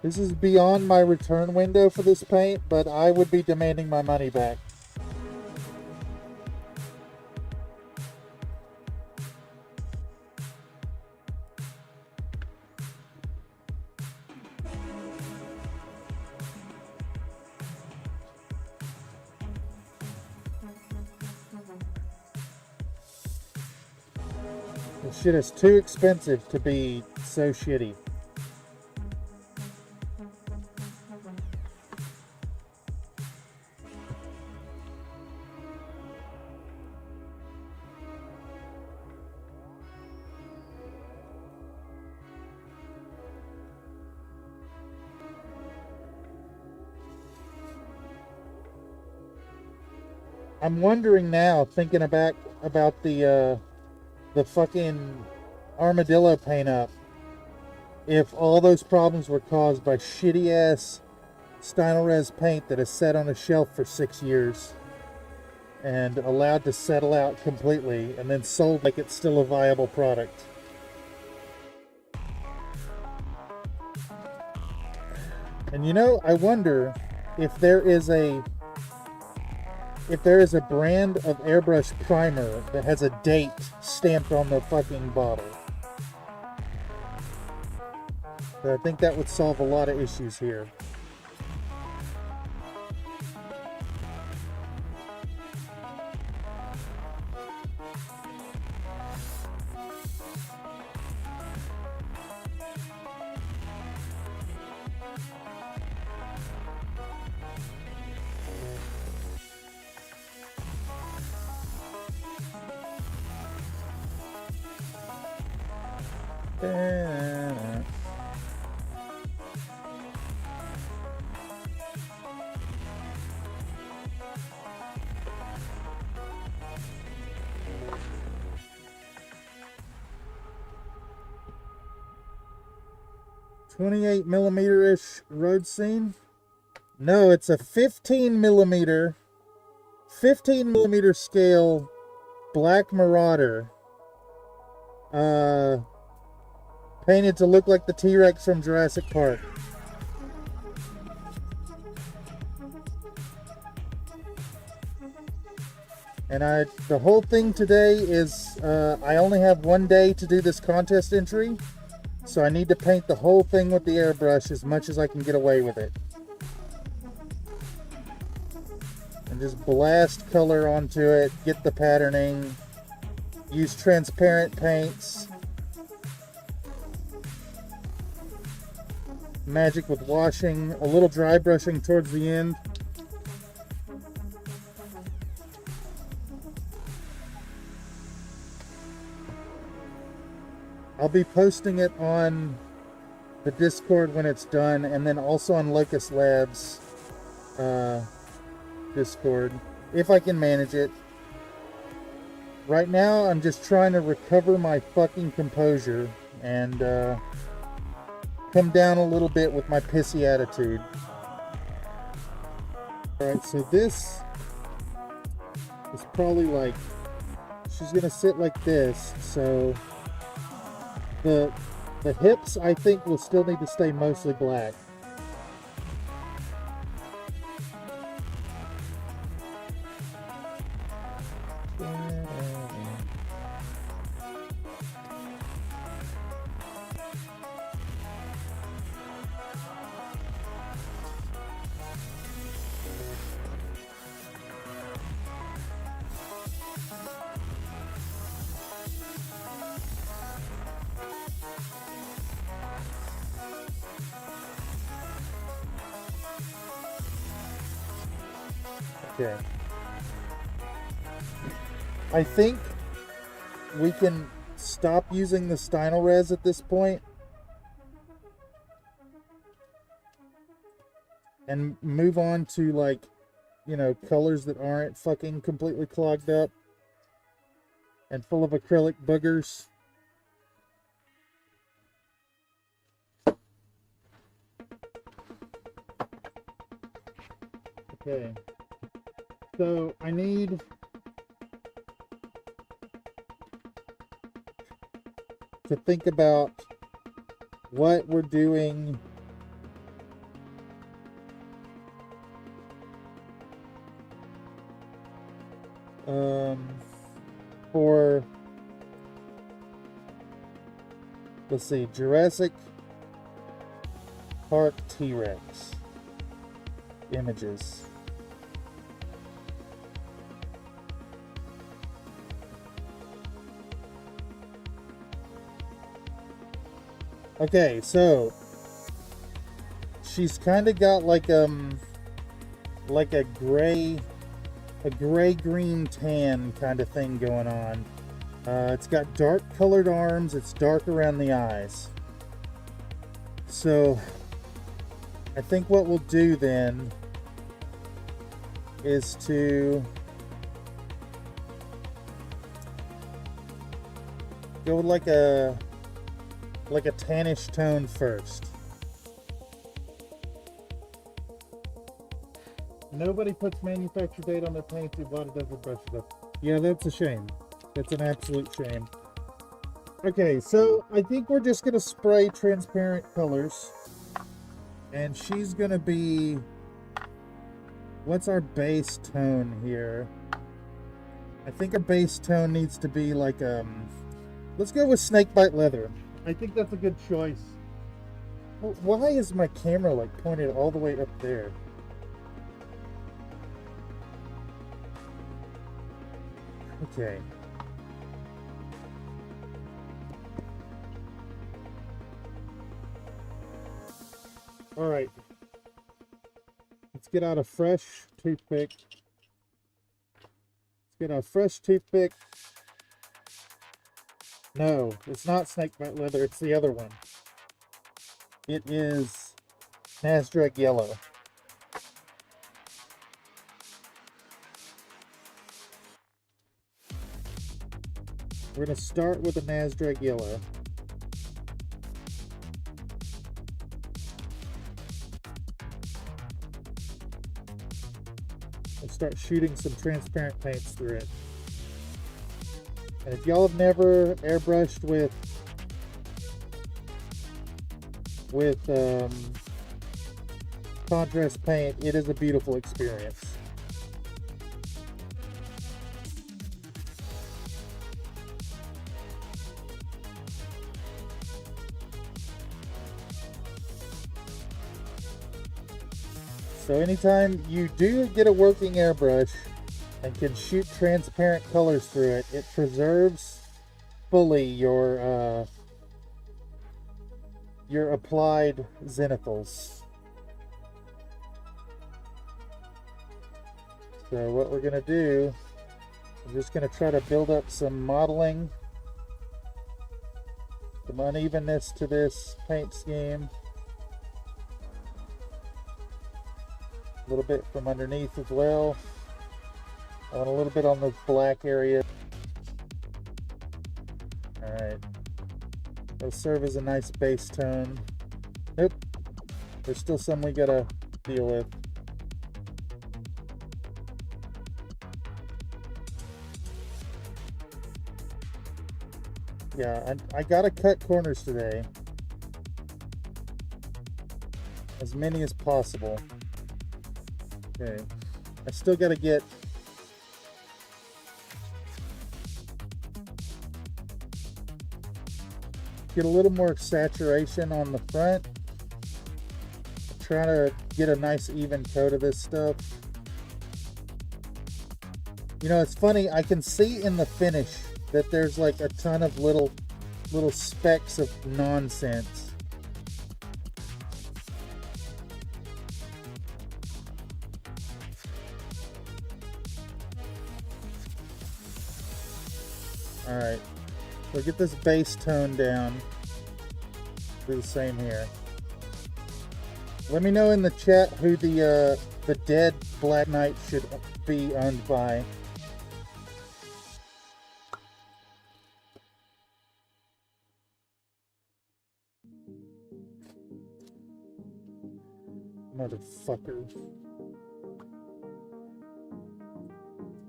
This is beyond my return window for this paint, but I would be demanding my money back. This shit is too expensive to be so shitty. I'm wondering now, thinking about the fucking armadillo paint up, if all those problems were caused by shitty ass Stynylrez paint that is set on a shelf for 6 years and allowed to settle out completely and then sold like it's still a viable product. And you know, I wonder if there is a brand of airbrush primer that has a date stamped on the fucking bottle. But I think that would solve a lot of issues here. .28mm-ish road scene. No, it's a 15mm scale Black Marauder. Painted to look like the T-Rex from Jurassic Park. And the whole thing today is, I only have one day to do this contest entry. So I need to paint the whole thing with the airbrush as much as I can get away with it. And just blast color onto it, get the patterning, use transparent paints, magic with washing, a little dry brushing towards the end. I'll be posting it on the Discord when it's done, and then also on Locust Labs Discord, if I can manage it. Right now, I'm just trying to recover my fucking composure and come down a little bit with my pissy attitude. Alright, so this is probably like, she's gonna sit like this, so the hips, I think, will still need to stay mostly black. Okay. I think we can stop using the Stynylrez at this point and move on to, like, you know, colors that aren't fucking completely clogged up and full of acrylic boogers. Okay. So I need to think about what we're doing for, let's see, Jurassic Park T-Rex images. Okay, so she's kind of got like a gray green tan kind of thing going on. It's got dark colored arms. It's dark around the eyes. So I think what we'll do then is to go with like a tannish tone first. Nobody puts manufacture date on their paints. Who bought it doesn't brush it up. Yeah, that's a shame. That's an absolute shame. Okay, so I think we're just gonna spray transparent colors, and she's gonna be, what's our base tone here? I think our base tone needs to be like let's go with snakebite leather. I think that's a good choice. Why is my camera like pointed all the way up there? Okay. All right. Let's get out a fresh toothpick. Let's get a fresh toothpick. No, it's not snakebite leather. It's the other one. It is Nasdrug yellow. We're going to start with the Nasdrug yellow. And start shooting some transparent paints through it. And if y'all have never airbrushed with contrast paint, it is a beautiful experience. So anytime you do get a working airbrush and can shoot transparent colors through it, it preserves fully your applied zenithals. So what we're going to do, I'm just going to try to build up some modeling, some unevenness to this paint scheme. A little bit from underneath as well. I want a little bit on the black area. Alright. It'll serve as a nice base tone. Nope. There's still some we gotta deal with. Yeah, I gotta cut corners today. As many as possible. Okay. I still gotta get a little more saturation on the front. Try to get a nice even coat of this stuff. You know, it's funny, I can see in the finish that there's like a ton of little specks of nonsense. Alright, so get this base tone down. Do the same here. Let me know in the chat who the dead Black Knight should be owned by. Motherfucker.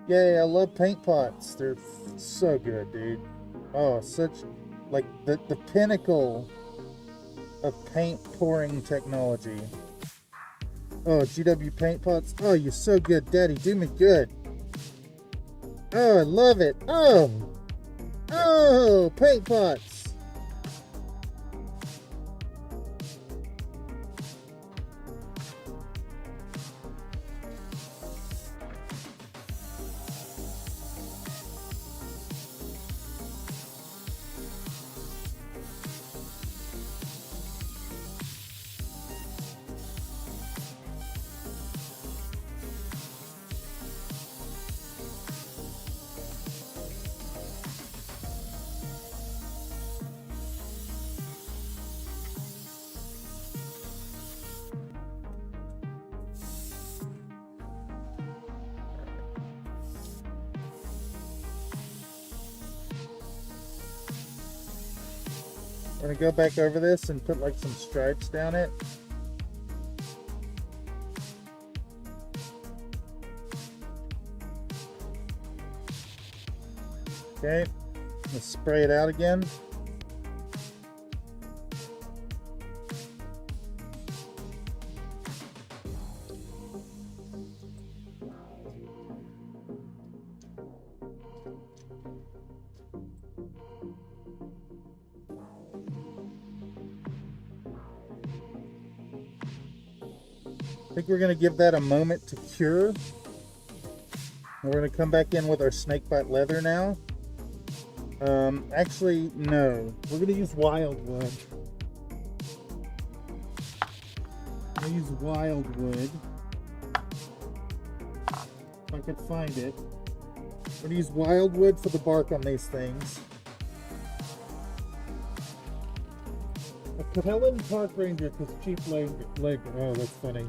Yay, I love paint pots. They're so good, dude. Oh, such, like, the pinnacle of paint pouring technology. Oh, GW paint pots. Oh, you're so good, Daddy. Do me good. Oh, I love it. Oh, paint pots. I'm gonna go back over this and put like some stripes down it. Okay, let's spray it out again. I think we're going to give that a moment to cure. We're going to come back in with our snakebite leather now. Actually, no. We're going to use wildwood. I'm going to use wildwood. If I could find it. I'm going to use wildwood for the bark on these things. A Capellan Park Ranger because cheap leg. Oh, that's funny.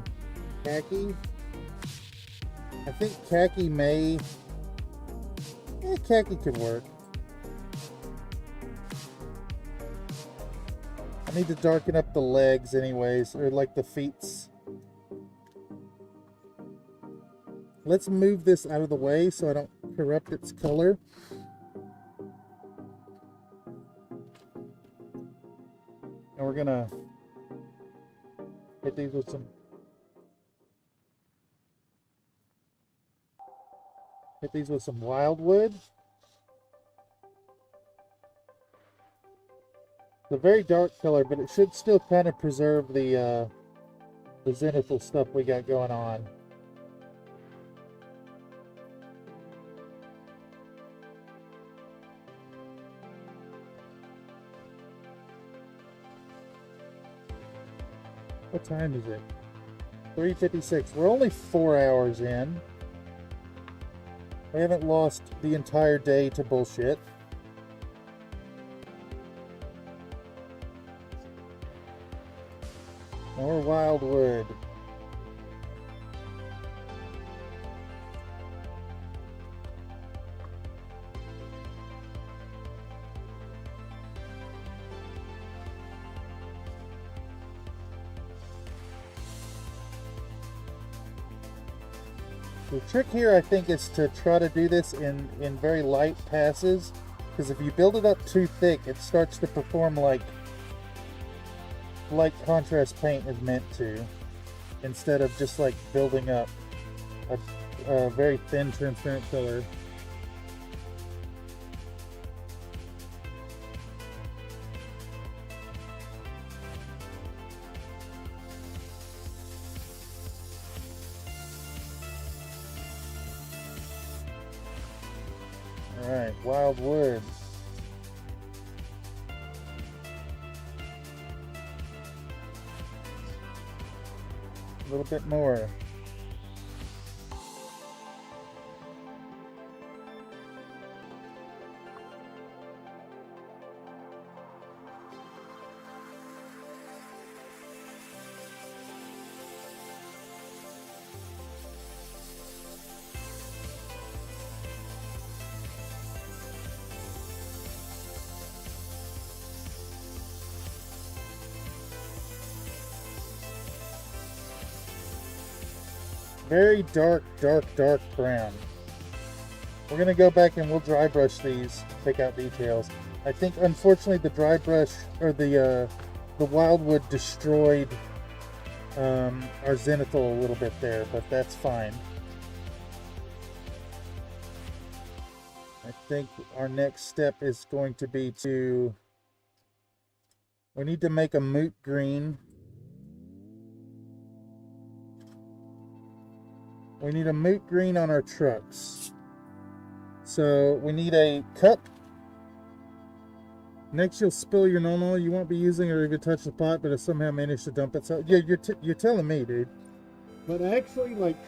Khaki. I think khaki may. Khaki could work. I need to darken up the legs, anyways, or like the feets. Let's move this out of the way so I don't corrupt its color. And we're gonna hit these with some wildwood. It's a very dark color, but it should still kind of preserve the zenithal stuff we got going on. What time is it? 3:56. We're only 4 hours in. We haven't lost the entire day to bullshit. More wildwood. The trick here, I think, is to try to do this in very light passes, because if you build it up too thick, it starts to perform like contrast paint is meant to, instead of just like building up a very thin transparent color. Alright, wildwood. A little bit more. Very dark brown. We're going to go back and we'll dry brush these, take out details. I think, unfortunately, the dry brush, or the wildwood destroyed our zenithal a little bit there, but that's fine. I think our next step is going to be we need to make a moot green. We need a moot green on our trucks. So we need a cup. Next you'll spill your normal. You won't be using it or even touch the pot, but if somehow managed to dump it. So yeah, you're telling me, dude. But actually, like,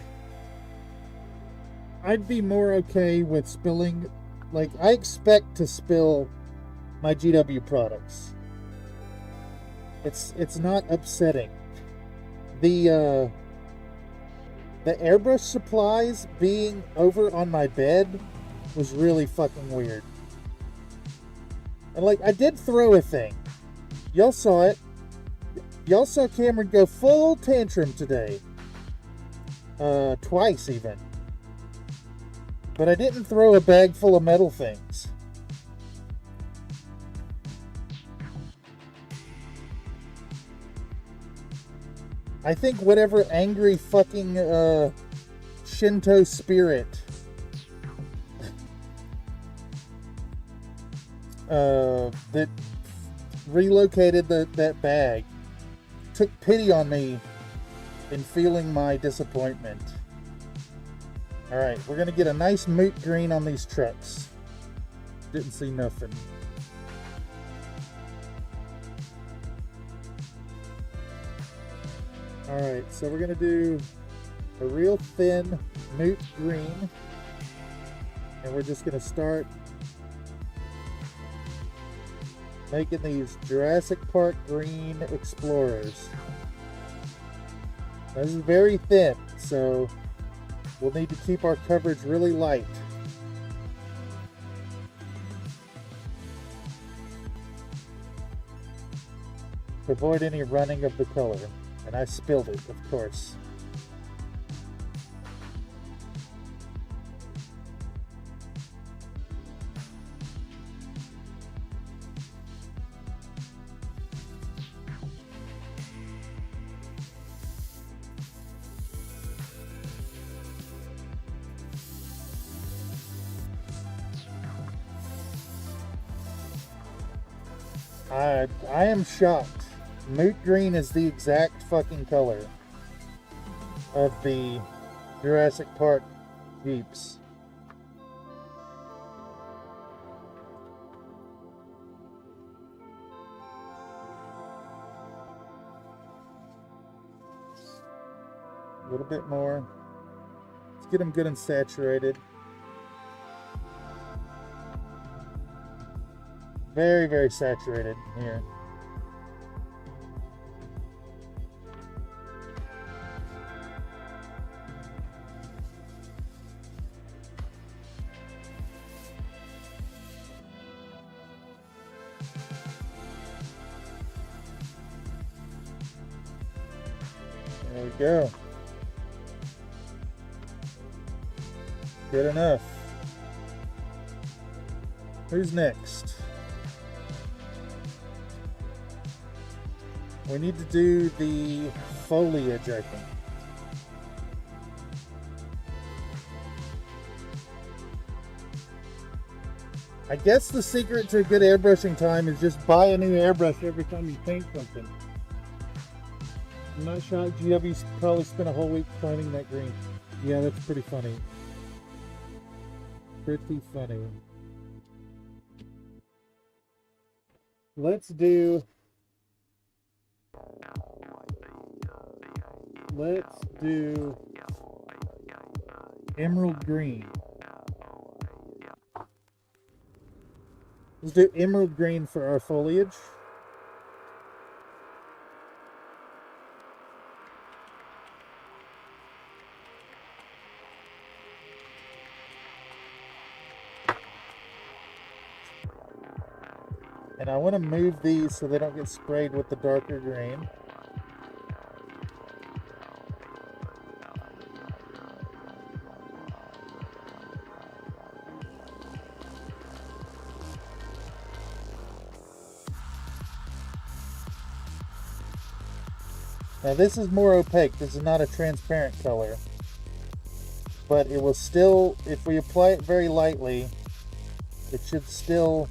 I'd be more okay with spilling. Like, I expect to spill my GW products. It's not upsetting. The airbrush supplies being over on my bed was really fucking weird. And like, I did throw a thing. Y'all saw it. Y'all saw Cameron go full tantrum today. Twice even. But I didn't throw a bag full of metal things. I think whatever angry fucking Shinto spirit that relocated that bag took pity on me in feeling my disappointment. Alright, we're going to get a nice moot green on these trucks. Didn't see nothing. Alright, so we're going to do a real thin moot green. And we're just going to start Making these Jurassic Park green Explorers. This is very thin, so we'll need to keep our coverage really light. To avoid any running of the color. And I spilled it, of course. I am shocked. Moot green is the exact fucking color of the Jurassic Park Jeeps. A little bit more. Let's get them good and saturated. Very, very saturated here. There we go. Good enough. Who's next? We need to do the foliage, I think. I guess the secret to a good airbrushing time is just buy a new airbrush every time you paint something. I'm not shocked GW probably spent a whole week finding that green. Yeah, that's pretty funny. Pretty funny. Let's do emerald green. Let's do emerald green for our foliage. And I want to move these so they don't get sprayed with the darker green. Now this is more opaque. This is not a transparent color. But it will still, if we apply it very lightly, it should still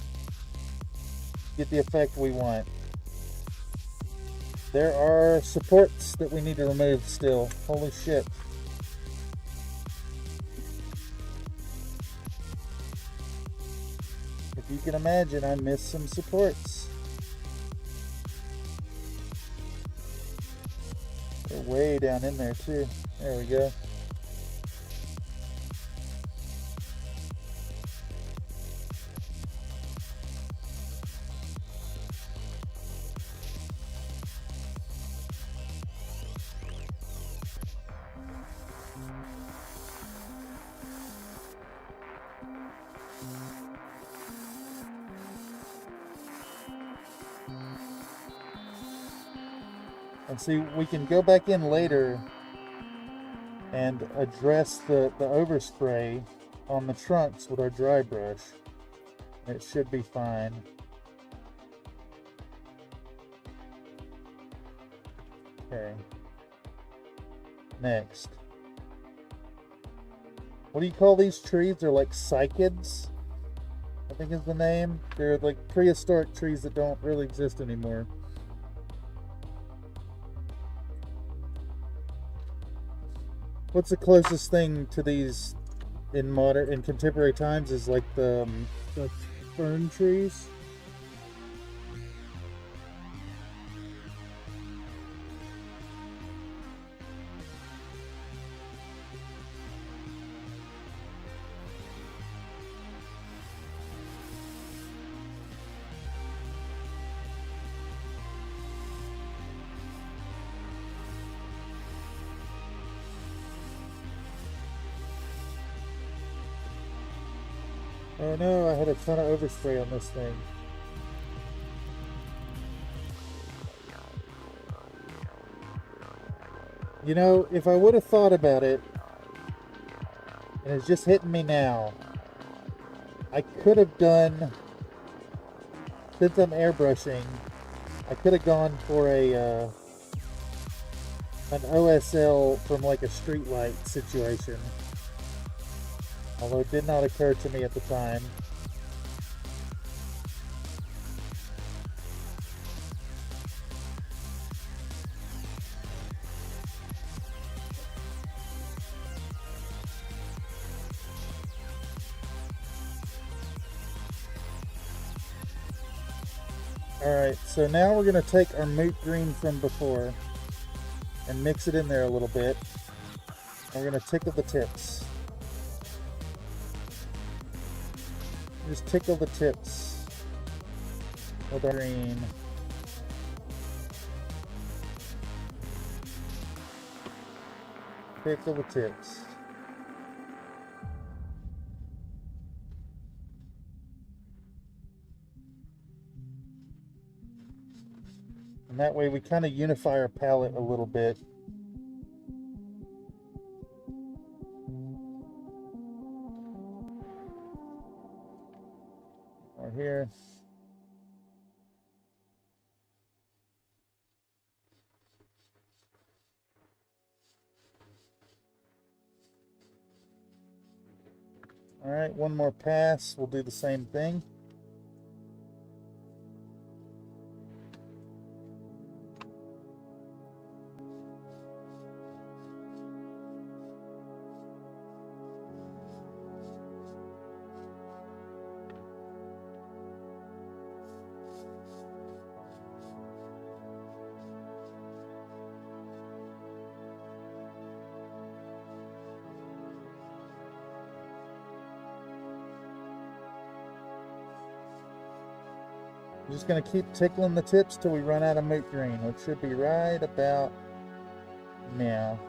get the effect we want. There are supports that we need to remove still. Holy shit. If you can imagine, I missed some supports. They're way down in there too. There we go. And see, we can go back in later and address the overspray on the trunks with our dry brush. It should be fine. Okay. Next. What do you call these trees? They're like cycads, I think is the name. They're like prehistoric trees that don't really exist anymore. What's the closest thing to these in contemporary times is like the fern trees. Oh no, I had a ton of overspray on this thing. You know, if I would have thought about it, and it's just hitting me now, I could have done, since I'm airbrushing, I could have gone for an OSL from like a street light situation. Although it did not occur to me at the time. Alright, so now we're going to take our moot green from before and mix it in there a little bit. We're going to tickle the tips. Just tickle the tips with our green. Tickle the tips. And that way we kind of unify our palette a little bit. Right here. All right, one more pass. We'll do the same thing. I'm just going to keep tickling the tips till we run out of moot green, which should be right about now.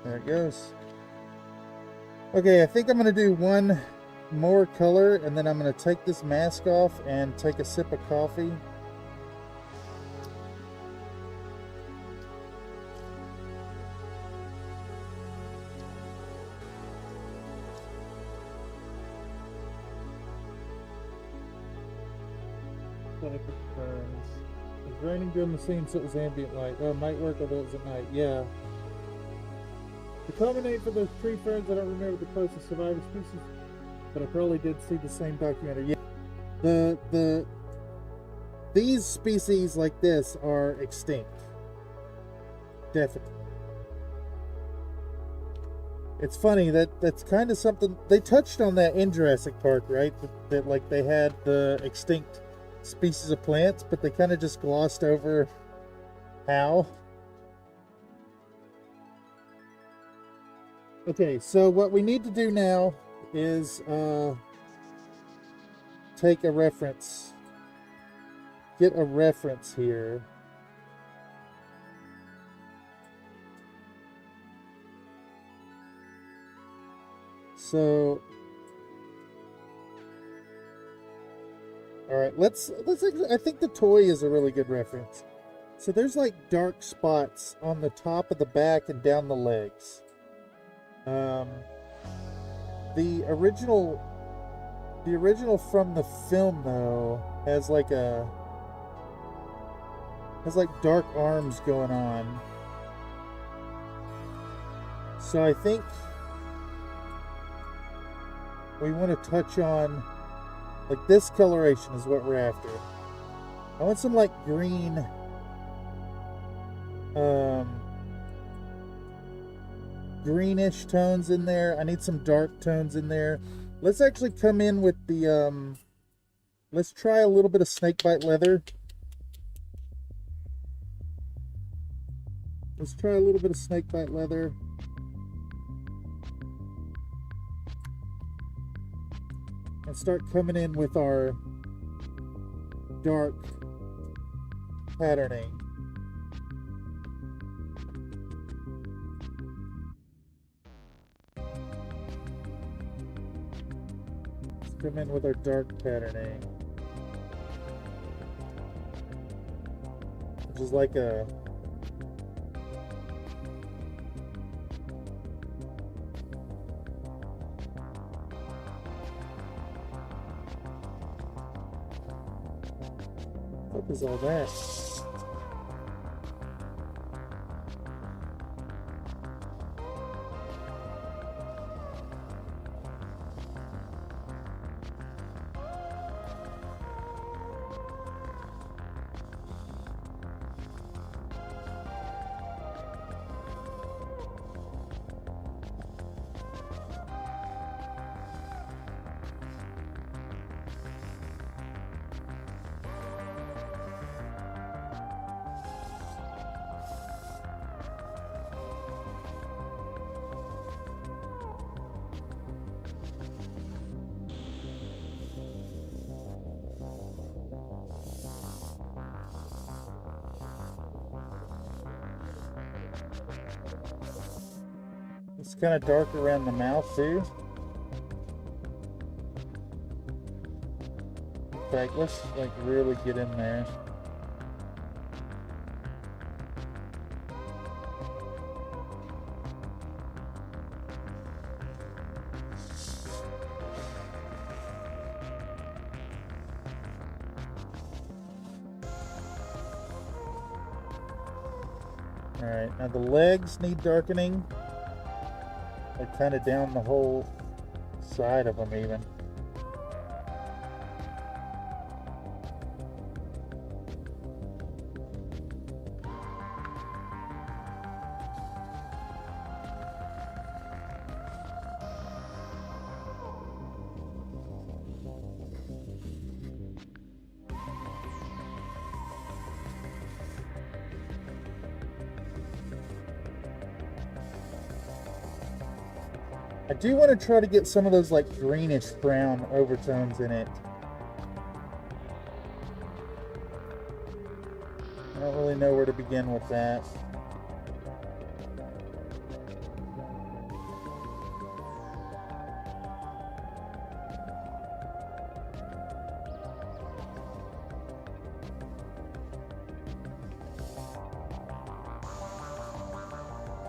There it goes. Okay, I think I'm going to do one more color, and then I'm going to take this mask off and take a sip of coffee. It's raining during the scene, so it was ambient light. Oh, night work, although it was at night. Yeah. To culminate for those tree ferns, I don't remember the closest surviving species, but I probably did see the same documentary. Yeah. These species like this are extinct. Definitely. It's funny that's kind of something they touched on that in Jurassic Park, right? That like they had the extinct species of plants, but they kind of just glossed over how. Okay, so what we need to do now is take a reference, get a reference here. So, all right, let's. I think the toy is a really good reference. So there's like dark spots on the top of the back and down the legs. The original from the film though has like dark arms going on. So I think we want to touch on like this coloration is what we're after. I want some like green greenish tones in there. I need some dark tones in there. Let's actually come in with the let's try a little bit of snakebite leather. Let's try a little bit of snakebite leather. And start coming in with our dark patterning. come in with our dark patterning, which is like a what is all that? It's kind of dark around the mouth too. In fact, let's like really get in there. All right, now the legs need darkening. Like kind of down the whole side of them even. I do want to try to get some of those like greenish brown overtones in it. I don't really know where to begin with that.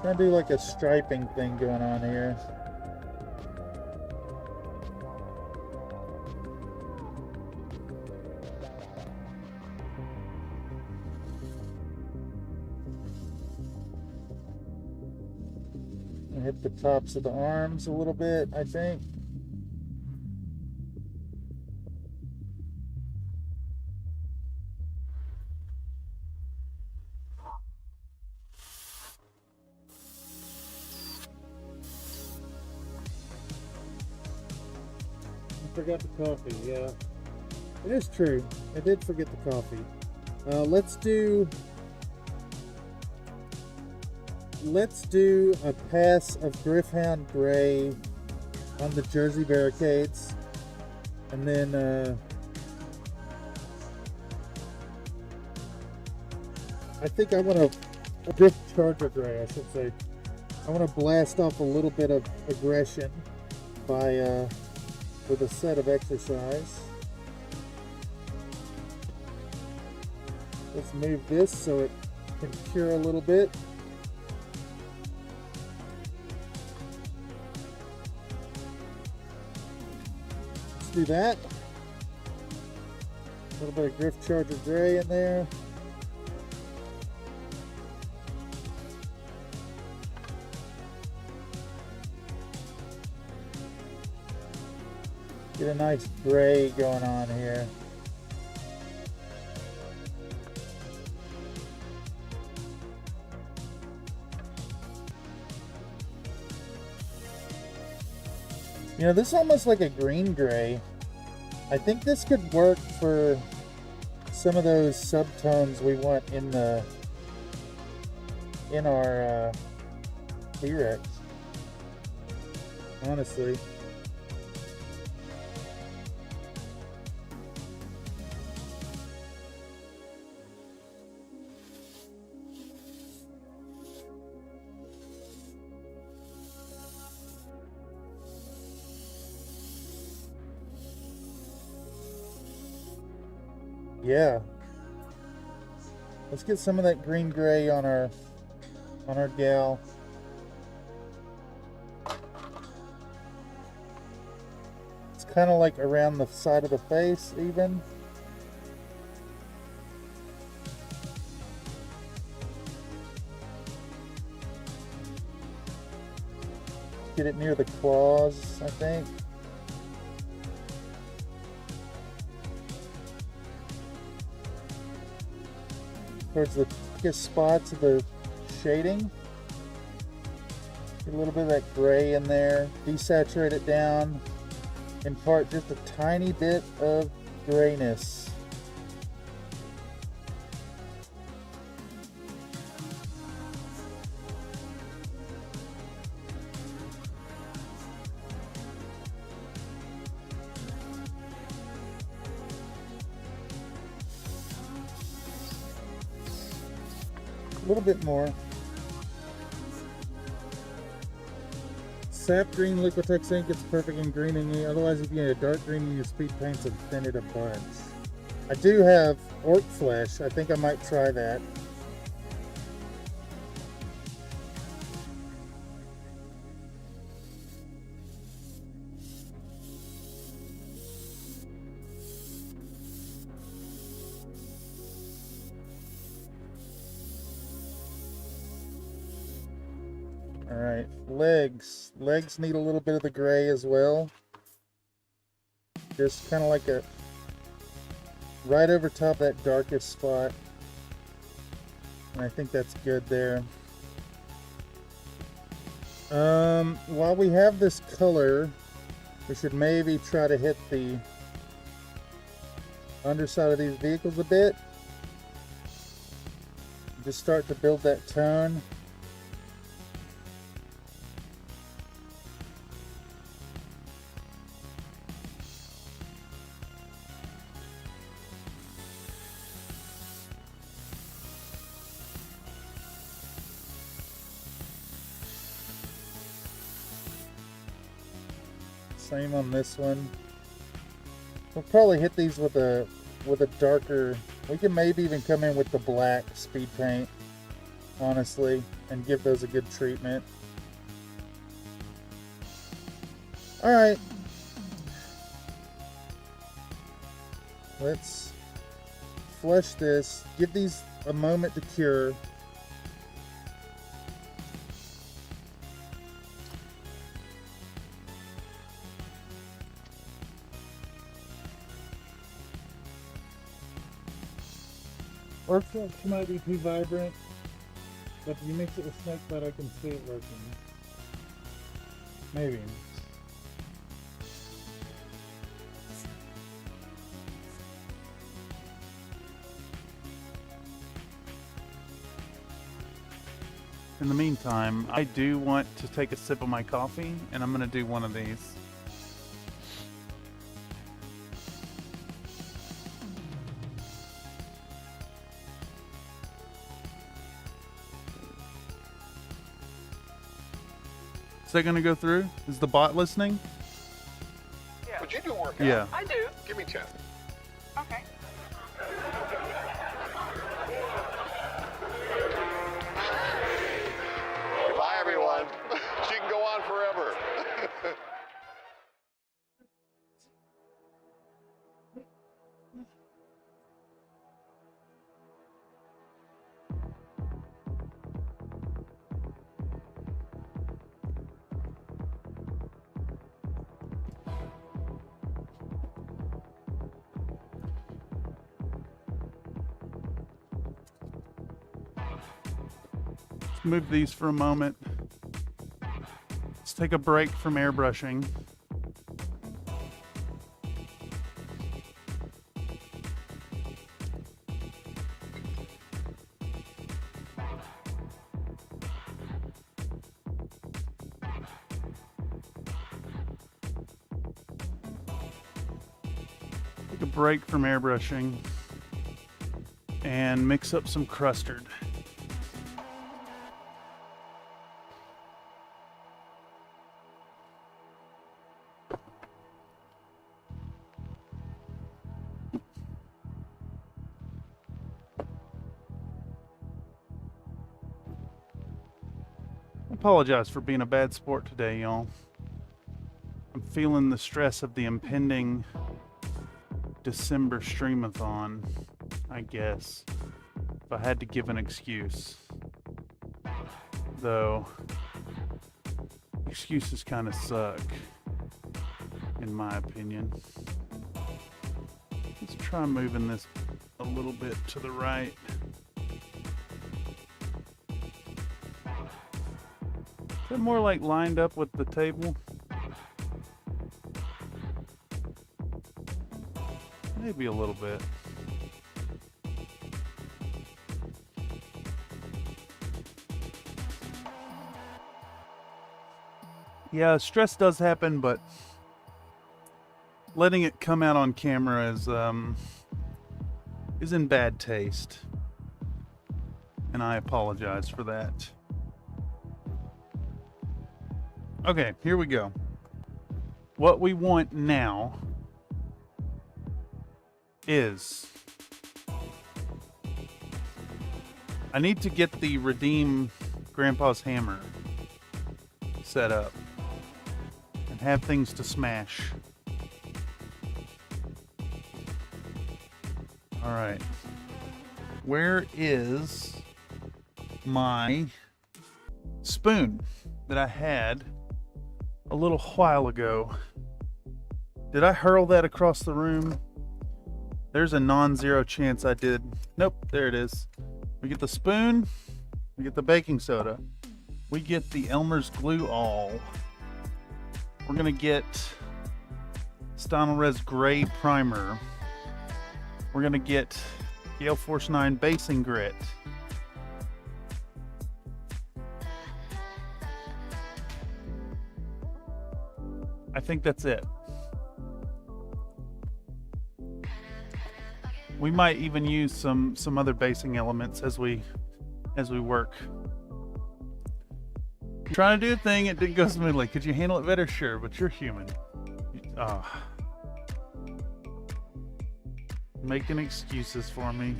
Trying to do like a striping thing going on here. Hit the tops of the arms a little bit, I think. I forgot the coffee, yeah. It is true. I did forget the coffee. Let's do a pass of Griffhound Gray on the Jersey barricades, and then I think I want to Drift Charger Gray, I should say. I want to blast off a little bit of aggression by with a set of exercise. Let's move this so it can cure a little bit. Do that. A little bit of Drift Charger Gray in there. Get a nice gray going on here. You know, this is almost like a green gray. I think this could work for some of those subtones we want in our T-Rex. Honestly. Yeah. Let's get some of that green gray on our gal. It's kind of like around the side of the face even. Get it near the claws, I think. Towards the thickest spots of the shading. Get a little bit of that gray in there. Desaturate it down. Impart just a tiny bit of grayness. A little bit more. Sap green Liquitex ink, it's perfect in greening. Otherwise, if you need a dark green, you use speed paints and thin it a bunch. I do have orc flesh. I think I might try that. Alright, legs. Legs need a little bit of the gray as well. Just kind of like a... right over top of that darkest spot. And I think that's good there. While we have this color, we should maybe try to hit the underside of these vehicles a bit. Just start to build that tone. Same on this one. We'll probably hit these with a darker. We can maybe even come in with the black speed paint, honestly, and give those a good treatment. All right. Let's flush this. Give these a moment to cure. Orc might be too vibrant, but if you mix it with Snakebite, I can see it working. Maybe. In the meantime, I do want to take a sip of my coffee, and I'm going to do one of these. Is that going to go through? Is the bot listening? Yeah. Would you do a workout? Yeah. I do. Give me 10. Okay. Bye, everyone. She can go on forever. Let's move these for a moment. Let's take a break from airbrushing. Take a break from airbrushing and mix up some custard. Apologize for being a bad sport today, y'all. I'm feeling the stress of the impending December streamathon, I guess, if I had to give an excuse. Though, excuses kind of suck, in my opinion. Let's try moving this a little bit to the right. Is that more like lined up with the table? Maybe a little bit. Yeah, stress does happen, but letting it come out on camera is in bad taste. And I apologize for that. Okay, here we go. What we want now is I need to get the Redeem Grandpa's Hammer set up and have things to smash. All right. Where is my spoon that I had a little while ago? Did I hurl that across the room? There's a non-zero chance I did. Nope, there it is. We get the spoon, we get the baking soda, we get the Elmer's Glue All. We're gonna get Stynylrez Gray Primer. We're gonna get Gale Force 9 Basing Grit. I think that's it. We might even use some other basing elements as we work. I'm trying to do a thing, it didn't go smoothly. Could you handle it better? Sure, but you're human. Making excuses for me.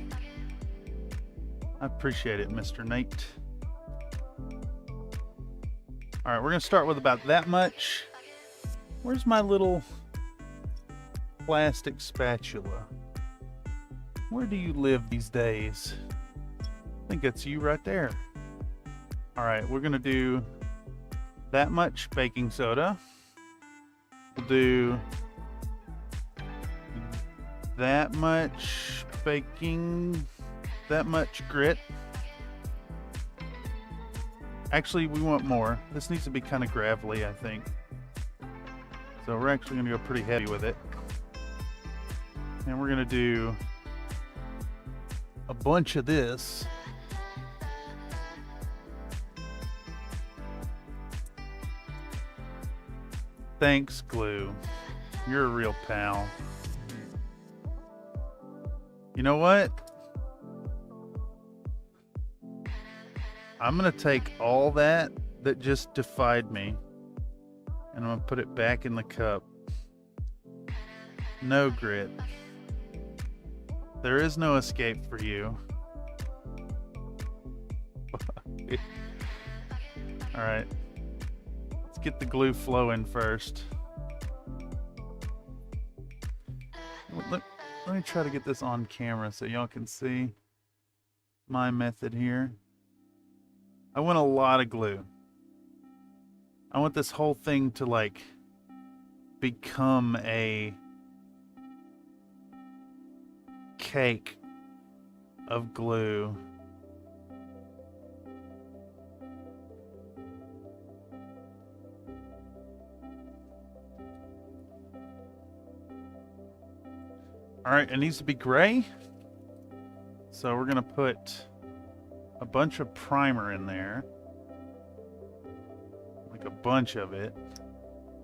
I appreciate it, Mr. Nate. All right, we're gonna start with about that much. Where's my little plastic spatula? Where do you live these days? I think it's you right there. All right, we're gonna do that much baking soda. We'll do that much baking, that much grit. Actually, we want more. This needs to be kind of gravelly, I think. So we're actually gonna go pretty heavy with it. And we're gonna do a bunch of this. Thanks, Glue. You're a real pal. You know what? I'm gonna take all that just defied me and I'm gonna put it back in the cup. No grit. There is no escape for you. All right. Let's get the glue flowing first. Let me try to get this on camera so y'all can see my method here. I want a lot of glue. I want this whole thing to like become a cake of glue. All right, it needs to be gray. So we're gonna put a bunch of primer in there. Like a bunch of it.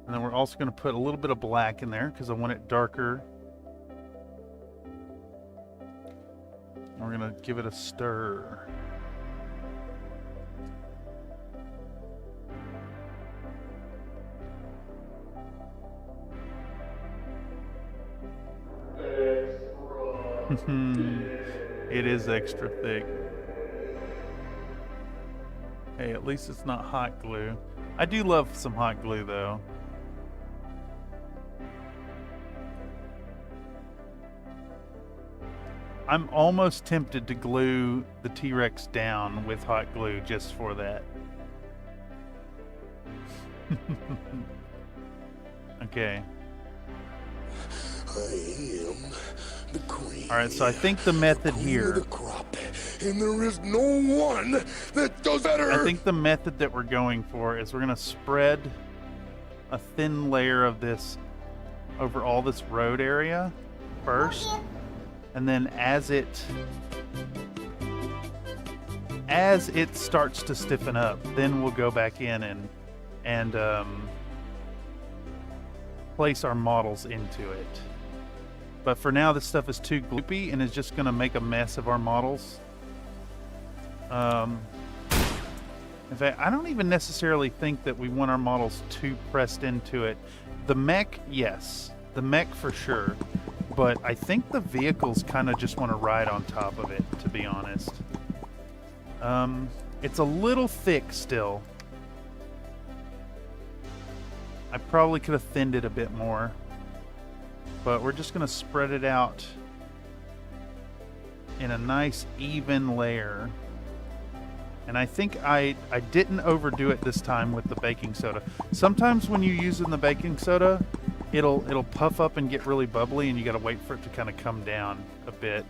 And then we're also gonna put a little bit of black in there because I want it darker. And we're gonna give it a stir. It is extra thick. Hey, at least it's not hot glue. I do love some hot glue, though. I'm almost tempted to glue the T-Rex down with hot glue just for that. Okay. I am the queen. All right, so I think the method Queen of here, the crop, and there is no one that does better. I think the method that we're going for is we're going to spread a thin layer of this over all this road area first, and then as it starts to stiffen up, then we'll go back in and place our models into it. But for now, this stuff is too gloopy and is just going to make a mess of our models. In fact, I don't even necessarily think that we want our models too pressed into it. The mech, yes. The mech for sure. But I think the vehicles kind of just want to ride on top of it, to be honest. It's a little thick still. I probably could have thinned it a bit more. But we're just going to spread it out in a nice even layer. And I think I didn't overdo it this time with the baking soda. Sometimes when you're using the baking soda, it'll puff up and get really bubbly, and you got to wait for it to kind of come down a bit.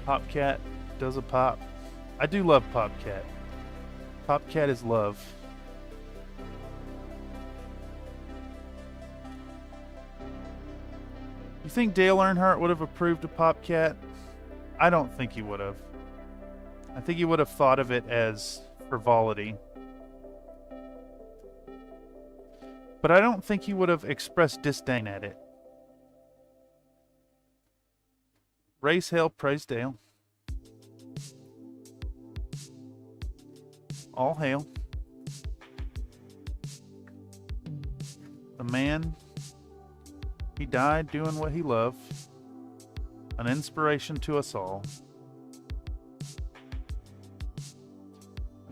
Popcat does a pop. I do love Popcat. Popcat is love. You think Dale Earnhardt would have approved of Popcat? I don't think he would have. I think he would have thought of it as frivolity. But I don't think he would have expressed disdain at it. Raise hell, praise Dale. All hail. The man, he died doing what he loved. An inspiration to us all.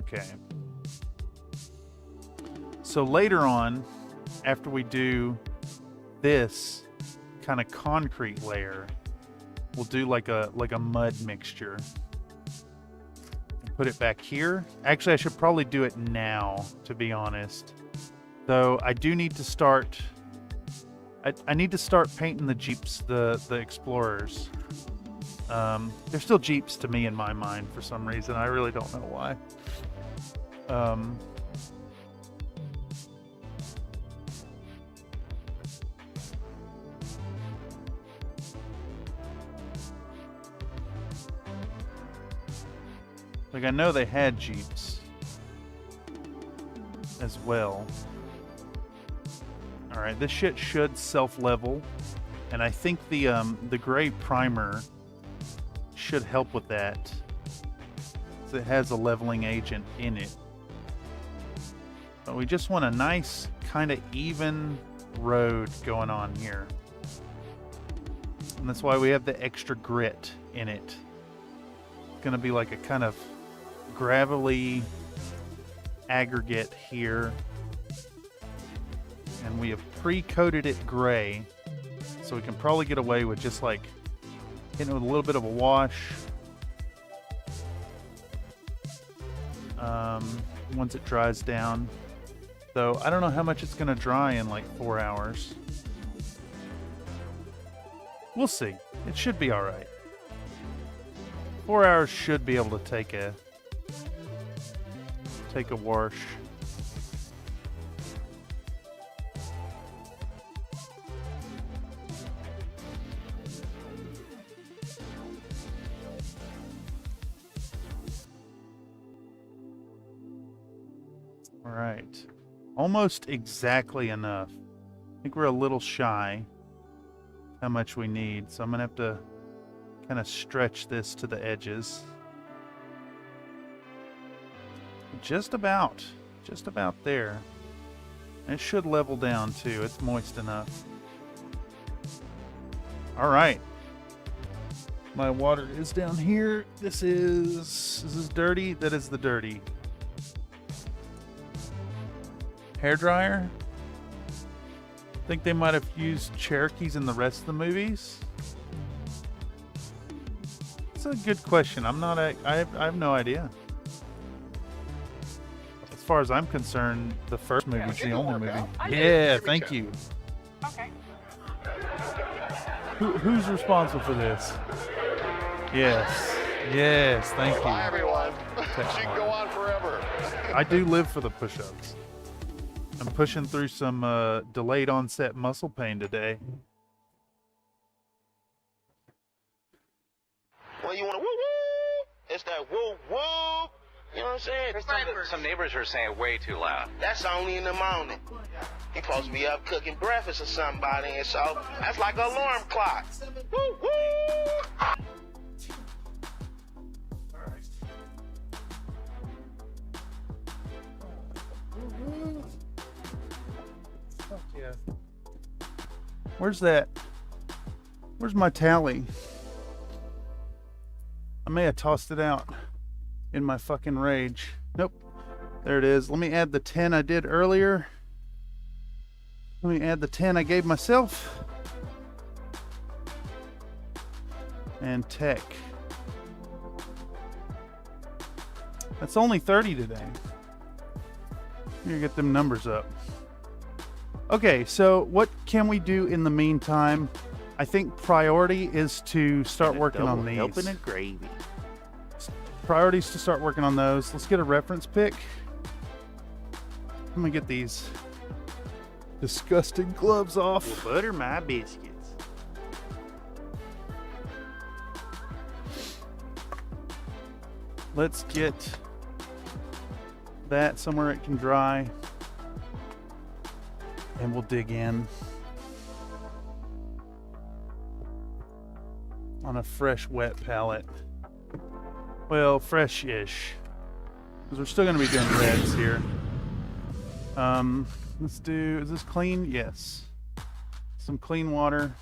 Okay. So later on, after we do this kind of concrete layer, we'll do like a mud mixture. And put it back here. Actually, I should probably do it now, to be honest. Though I do need to start. I need to start painting the Jeeps, the Explorers. They're still Jeeps to me in my mind for some reason. I really don't know why. Like, I know they had Jeeps as well. Alright, this shit should self-level, and I think the gray primer should help with that. So it has a leveling agent in it. But we just want a nice, kind of even road going on here. And that's why we have the extra grit in it. It's going to be like a kind of gravelly aggregate here. And we have pre-coated it gray, so we can probably get away with just like hitting it with a little bit of a wash. Once it dries down. Though I don't know how much it's going to dry in like 4 hours. We'll see. It should be alright. 4 hours should be able to take a wash. Alright. Almost exactly enough. I think we're a little shy how much we need, so I'm going to have to kind of stretch this to the edges. Just about there. And it should level down too. It's moist enough. Alright. My water is down here. Is this dirty? That is the dirty. Hair dryer? I think they might have used Cherokees in the rest of the movies. It's a good question. I have no idea. As far as I'm concerned, the first movie is the only movie. Yeah, thank you. Okay. Who's responsible for this? Yes, thank Bye, you. everyone. She can go on forever. I do live for the push-ups. I'm pushing through some delayed onset muscle pain today. Well, you want to woo woo? It's that woo woo. You know what I'm saying? Some neighbors are saying it way too loud. That's only in the morning. He supposed to be up cooking breakfast or somebody, and so that's like an alarm clock. Woo woo. Yeah. Where's that? Where's my tally? I may have tossed it out in my fucking rage. Nope. There it is. Let me add the 10 I did earlier. Let me add the 10 I gave myself. And tech. That's only 30 today. Here, get them numbers up. Okay, so what can we do in the meantime? I think priority is to start working on these. Helping and gravy. Priorities to start working on those. Let's get a reference pick. I'm gonna get these disgusting gloves off. Well, butter my biscuits. Let's get that somewhere it can dry. And we'll dig in on a fresh, wet palette. Well, fresh-ish, because we're still going to be doing reds here. Let's do. Is this clean? Yes. Some clean water.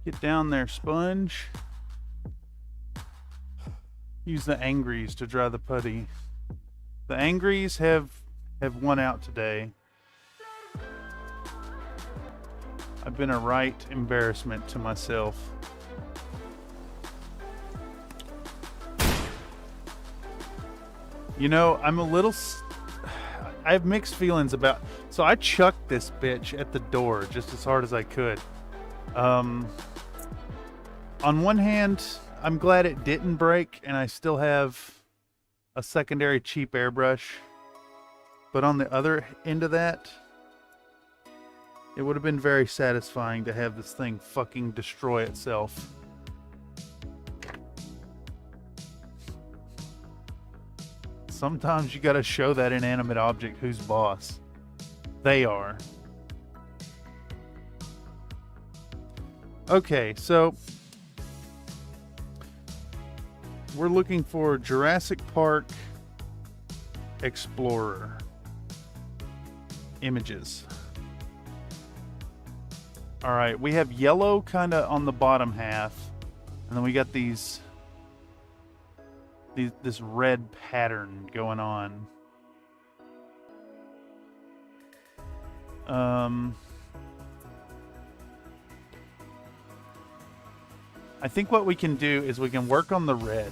Get down there, sponge. Use the Angries to dry the putty. The Angries have won out today. I've been a right embarrassment to myself. You know, I'm a little... I have mixed feelings about... So I chucked this bitch at the door just as hard as I could. On one hand... I'm glad it didn't break and I still have a secondary cheap airbrush. But on the other end of that, it would have been very satisfying to have this thing fucking destroy itself. Sometimes you gotta show that inanimate object who's boss. They are. Okay, so... we're looking for Jurassic Park Explorer images. All right, we have yellow kind of on the bottom half, and then we got this red pattern going on. I think what we can do is we can work on the red.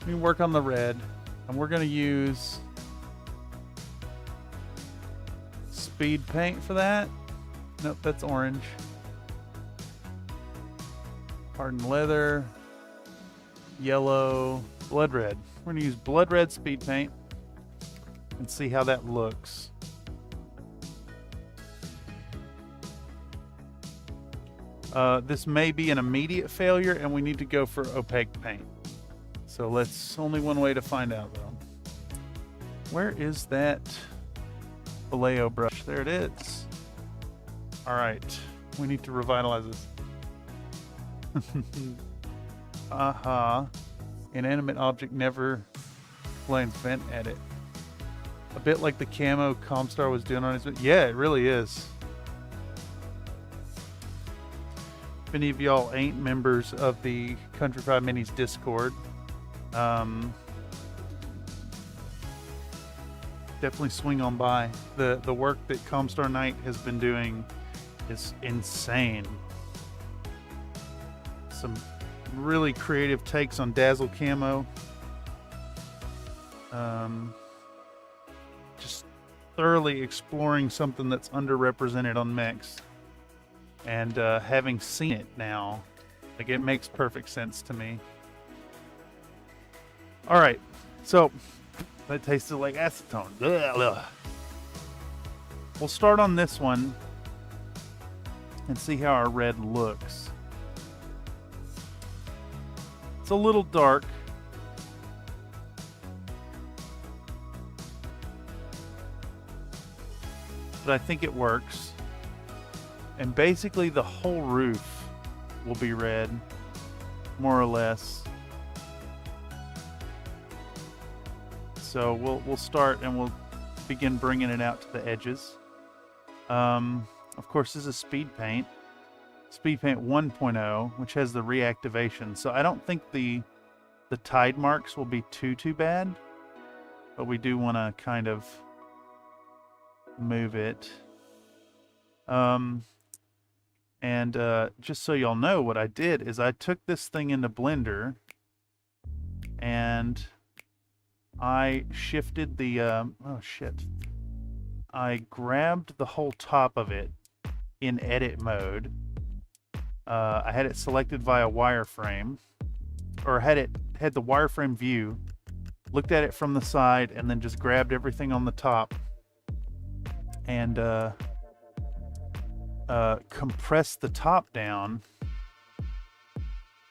We can work on the red, and we're going to use speed paint for that. Nope, that's orange. Hardened leather, yellow, blood red. We're going to use blood red speed paint and see how that looks. This may be an immediate failure, and we need to go for opaque paint. So let's, only one way to find out though. Where is that Vallejo brush? There it is. All right, we need to revitalize this. Aha. Inanimate object never flames vent edit. A bit like the camo Comstar was doing on his... Yeah, it really is. If any of y'all ain't members of the Country Fried Minis Discord, definitely swing on by. The work that Comstar Knight has been doing is insane. Some really creative takes on Dazzle camo. Just thoroughly exploring something that's underrepresented on mechs. And having seen it now, like, it makes perfect sense to me. Alright, so that tasted like acetone. Ugh. We'll start on this one and see how our red looks. It's a little dark. But I think it works. And basically the whole roof will be red, more or less. So we'll start and we'll begin bringing it out to the edges. Of course, this is speed paint. Speed paint 1.0, which has the reactivation. So I don't think the tide marks will be too bad, but we do want to kind of move it. And just so y'all know, what I did is I took this thing into Blender and I shifted the, oh shit. I grabbed the whole top of it in edit mode. I had it selected via wireframe, or had the wireframe view, looked at it from the side, and then just grabbed everything on the top and compressed the top down.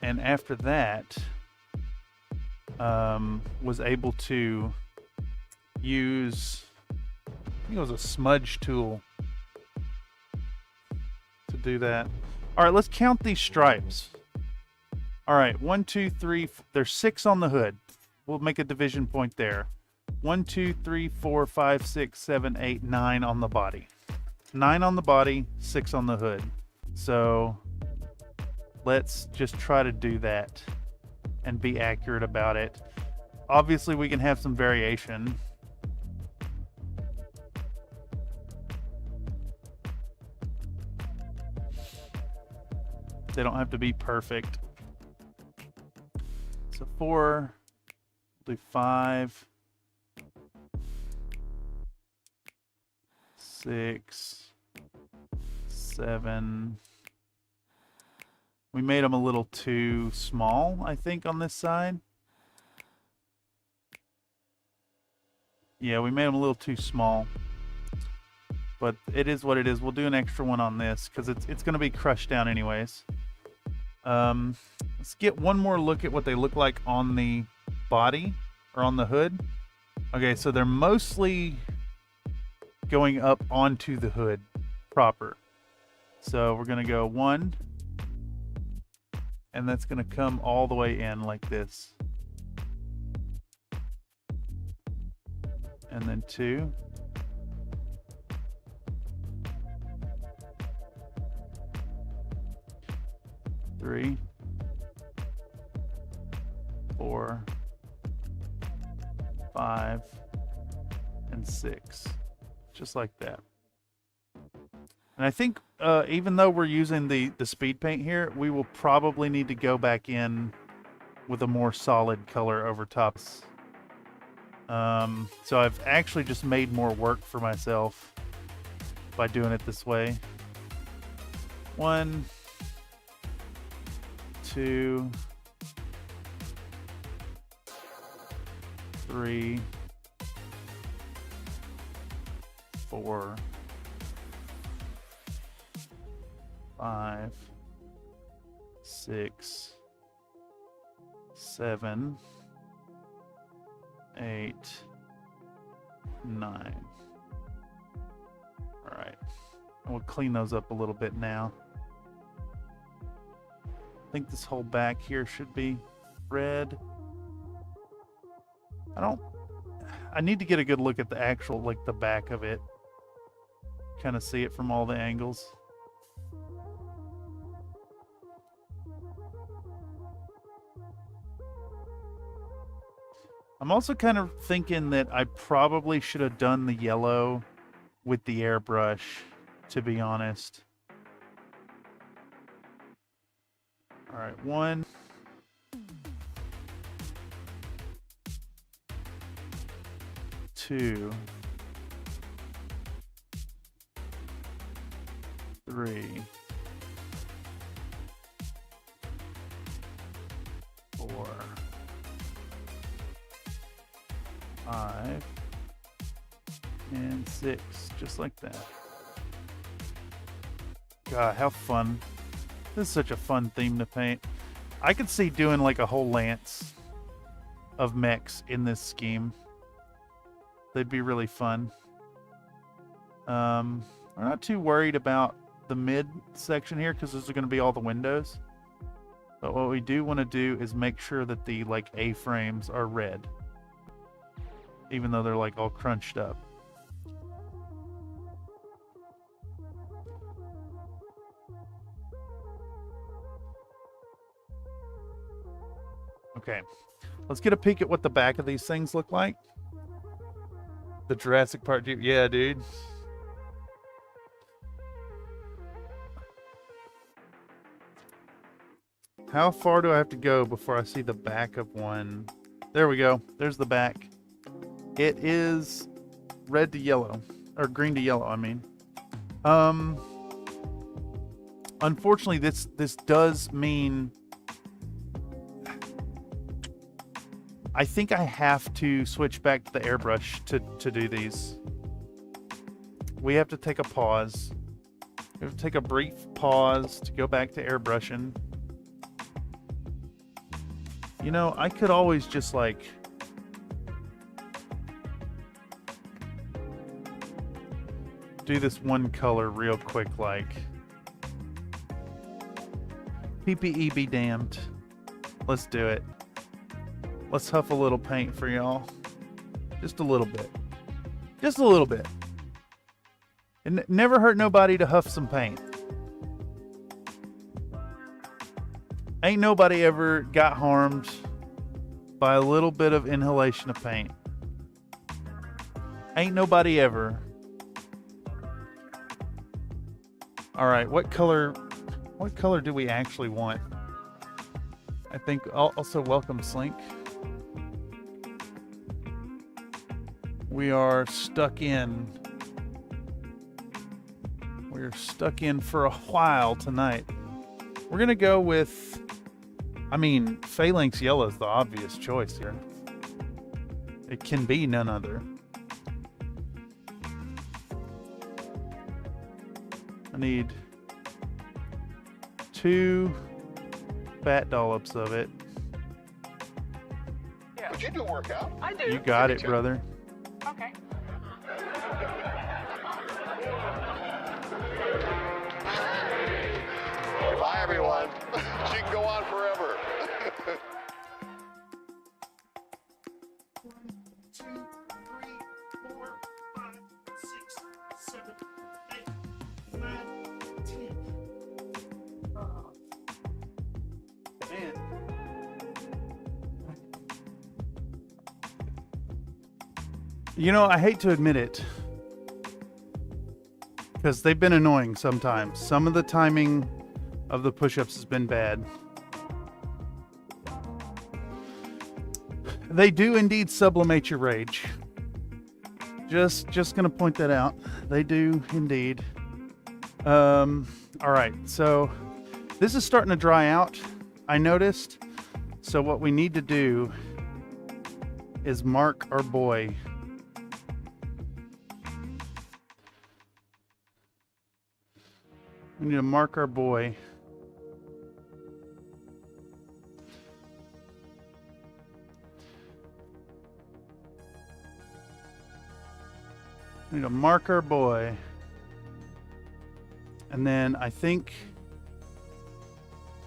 And after that, was able to use, I think it was a smudge tool to do that. All right, let's count these stripes. All right, 1, 2, 3, there's 6 on the hood. We'll make a division point there. 1, 2, 3, 4, 5, 6, 7, 8, 9 on the body. 9 on the body, 6 on the hood. So let's just try to do that and be accurate about it. Obviously, we can have some variation. They don't have to be perfect. So 4, we'll do 5, 6, 7. We made them a little too small, I think, on this side. Yeah, we made them a little too small. But it is what it is. We'll do an extra one on this because it's going to be crushed down anyways. Let's get one more look at what they look like on the body or on the hood. Okay, so they're mostly going up onto the hood proper. So we're going to go 1, and that's going to come all the way in like this. And then 2. 3, 4, 5, and 6. Just like that. And I think even though we're using the speed paint here, we will probably need to go back in with a more solid color over tops. So I've actually just made more work for myself by doing it this way. 1, 2, 3, 4, 5, 6, 7, 8, 9. All right, we'll clean those up a little bit now. I think this whole back here should be red. I need to get a good look at the actual, like, the back of it. Kind of see it from all the angles. I'm also kind of thinking that I probably should have done the yellow with the airbrush, to be honest. All right, 1. 2. 3. 4. 5. And 6. Just like that. God, how fun. This is such a fun theme to paint. I could see doing like a whole lance of mechs in this scheme. They'd be really fun. We're not too worried about the mid section here because those are going to be all the windows. But what we do want to do is make sure that the like A-frames are red, even though they're like all crunched up. Okay, let's get a peek at what the back of these things look like. The Jurassic Park Jeep. Yeah, dude. How far do I have to go before I see the back of one? There we go. There's the back. It is red to yellow. Or green to yellow, I mean. Unfortunately, this does mean... I think I have to switch back to the airbrush to do these. We have to take a pause. We have to take a brief pause to go back to airbrushing. You know, I could always just like... do this one color real quick, like... PPE be damned. Let's do it. Let's huff a little paint for y'all. Just a little bit. Just a little bit. It never hurt nobody to huff some paint. Ain't nobody ever got harmed by a little bit of inhalation of paint. Ain't nobody ever. All right, what color do we actually want? I think also welcome Slink. We are stuck in. We're stuck in for a while tonight. We're gonna go with, I mean, Phalanx Yellow is the obvious choice here. It can be none other. I need 2 fat dollops of it. Yeah. But you do work out. I do. You got it, brother. Okay. Bye, everyone. She can go on forever. 1, 2, 3, 4, 5, 6, 7, 8, 9, 10. Man. You know, I hate to admit it, because they've been annoying sometimes. Some of the timing of the push-ups has been bad. They do indeed sublimate your rage. Just gonna point that out. They do indeed. All right, so this is starting to dry out, I noticed. So what we need to do is mark our boy. We need to mark our boy. We need to mark our boy. And then I think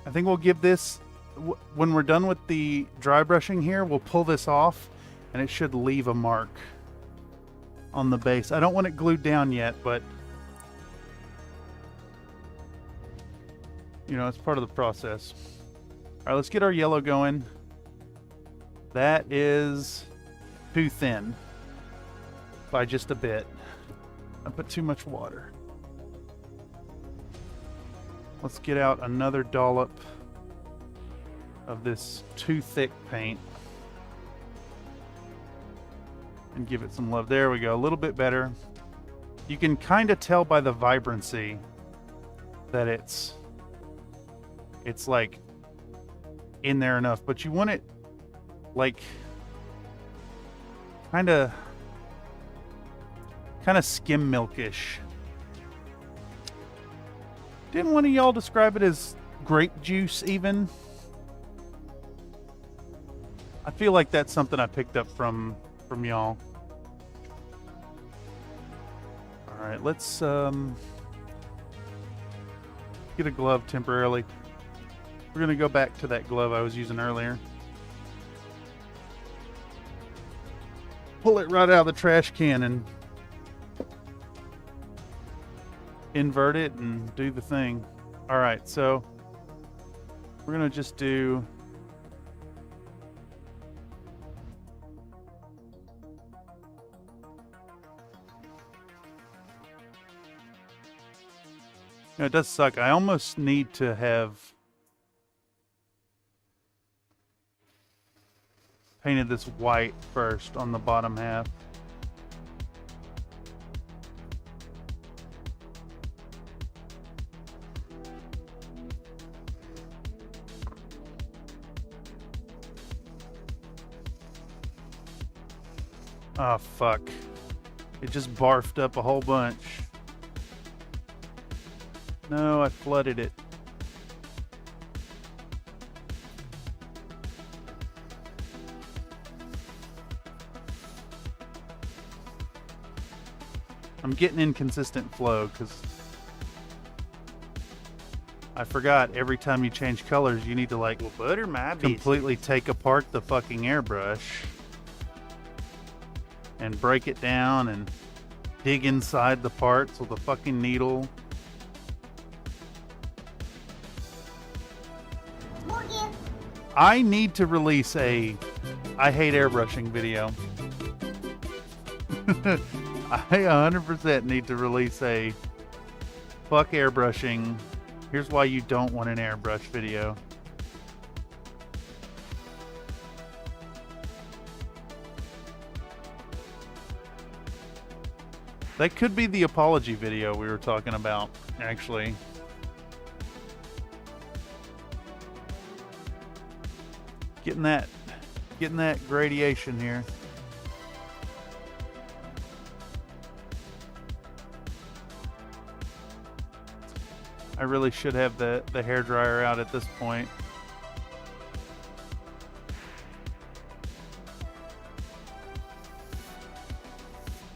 we'll give this, when we're done with the dry brushing here, we'll pull this off and it should leave a mark. on the base. I don't want it glued down yet, but you know, it's part of the process. All right, let's get our yellow going. That is too thin by just a bit. I put too much water. Let's get out another dollop of this too thick paint and give it some love. There we go, a little bit better. You can kind of tell by the vibrancy that it's like in there enough, but you want it like kind of skim milkish. Didn't one of y'all describe it as grape juice even? I feel like that's something I picked up from y'all. All right, let's get a glove temporarily. We're gonna go back to that glove I was using earlier. Pull it right out of the trash can and invert it and do the thing. All right, so we're gonna just do you know, it does suck. I almost need to have painted this white first on the bottom half. Oh, fuck. It just barfed up a whole bunch. No, I flooded it. I'm getting inconsistent flow because I forgot every time you change colors, you need to like butter my completely take apart the fucking airbrush and break it down and dig inside the parts with a fucking needle. I need to release a I hate airbrushing video. I 100% need to release a fuck airbrushing. Here's why you don't want an airbrush video. That could be the apology video we were talking about, actually. Getting that gradation here. I really should have the hairdryer out at this point.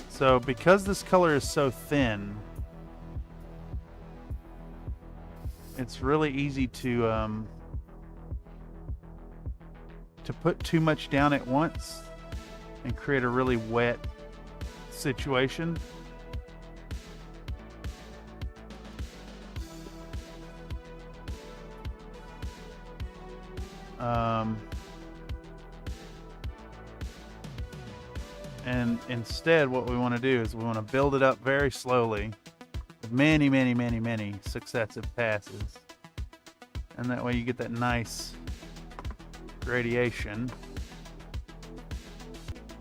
So because this color is so thin, it's really easy to put too much down at once and create a really wet situation. And instead what we want to do is we want to build it up very slowly with many successive passes, and that way you get that nice gradation,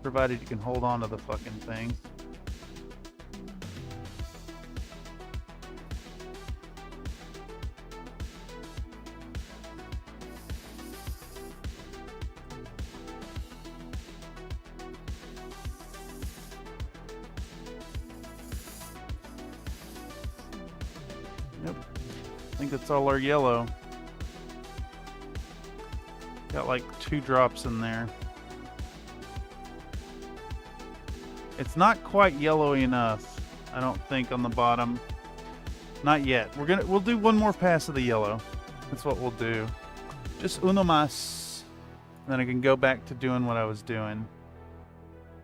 provided you can hold on to the fucking thing. Yep, I think that's all our yellow. Got like 2 drops in there. It's not quite yellowy enough, I don't think, on the bottom. Not yet. We'll do one more pass of the yellow. That's what we'll do. Just uno más. Then I can go back to doing what I was doing.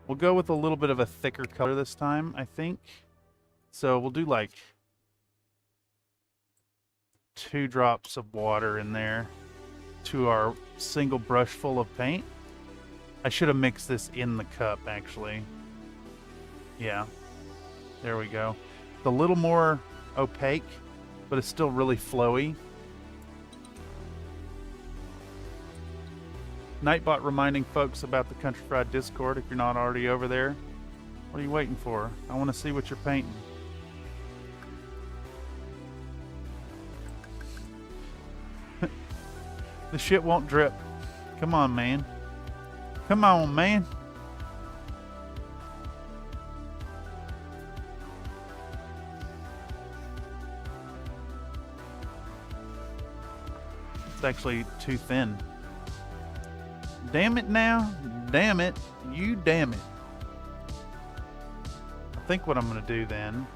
We'll go with a little bit of a thicker color this time, I think. So we'll do like 2 drops of water in there to our single brush full of paint. I should have mixed this in the cup, actually. Yeah, there we go. It's a little more opaque, but it's still really flowy. Nightbot reminding folks about the Country Fried Discord if you're not already over there. What are you waiting for? I want to see what you're painting. The shit won't drip. Come on, man. Come on, man. It's actually too thin. Damn it now. Damn it. You damn it. I think what I'm going to do then,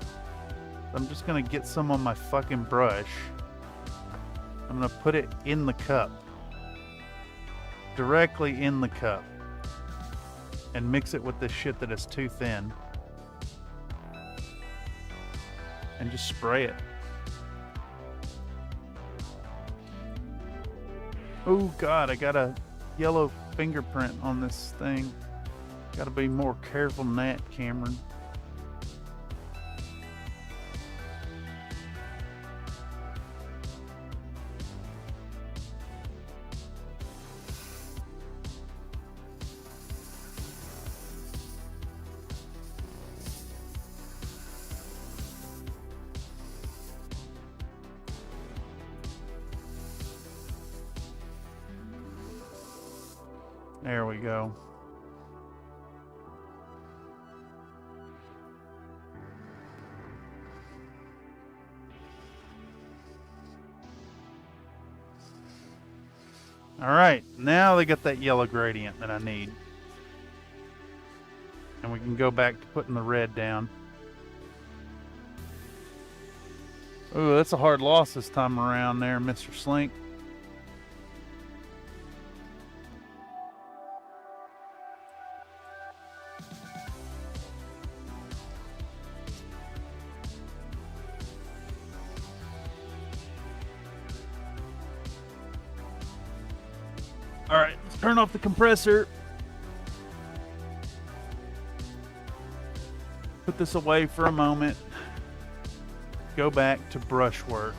I'm just going to get some on my fucking brush. I'm going to put it in the cup. Directly in the cup. And mix it with this shit that is too thin. And just spray it. Oh God, I got a yellow fingerprint on this thing. Gotta be more careful than that, Cameron. There we go. All right, now they got that yellow gradient that I need. And we can go back to putting the red down. Oh, that's a hard loss this time around there, Mr. Slink. All right, let's turn off the compressor. Put this away for a moment. Go back to brushwork.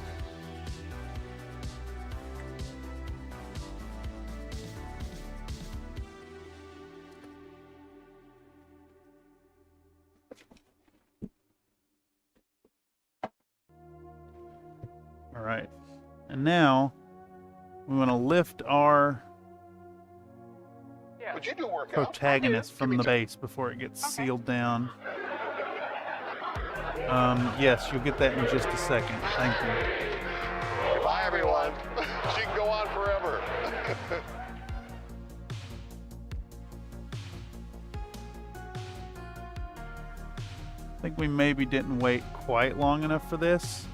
All right, and now we want to lift our Would you do workout? protagonist from the base before it gets sealed down. Yes, you'll get that in just a second. Thank you. Bye, everyone. She can go on forever. I think we maybe didn't wait quite long enough for this.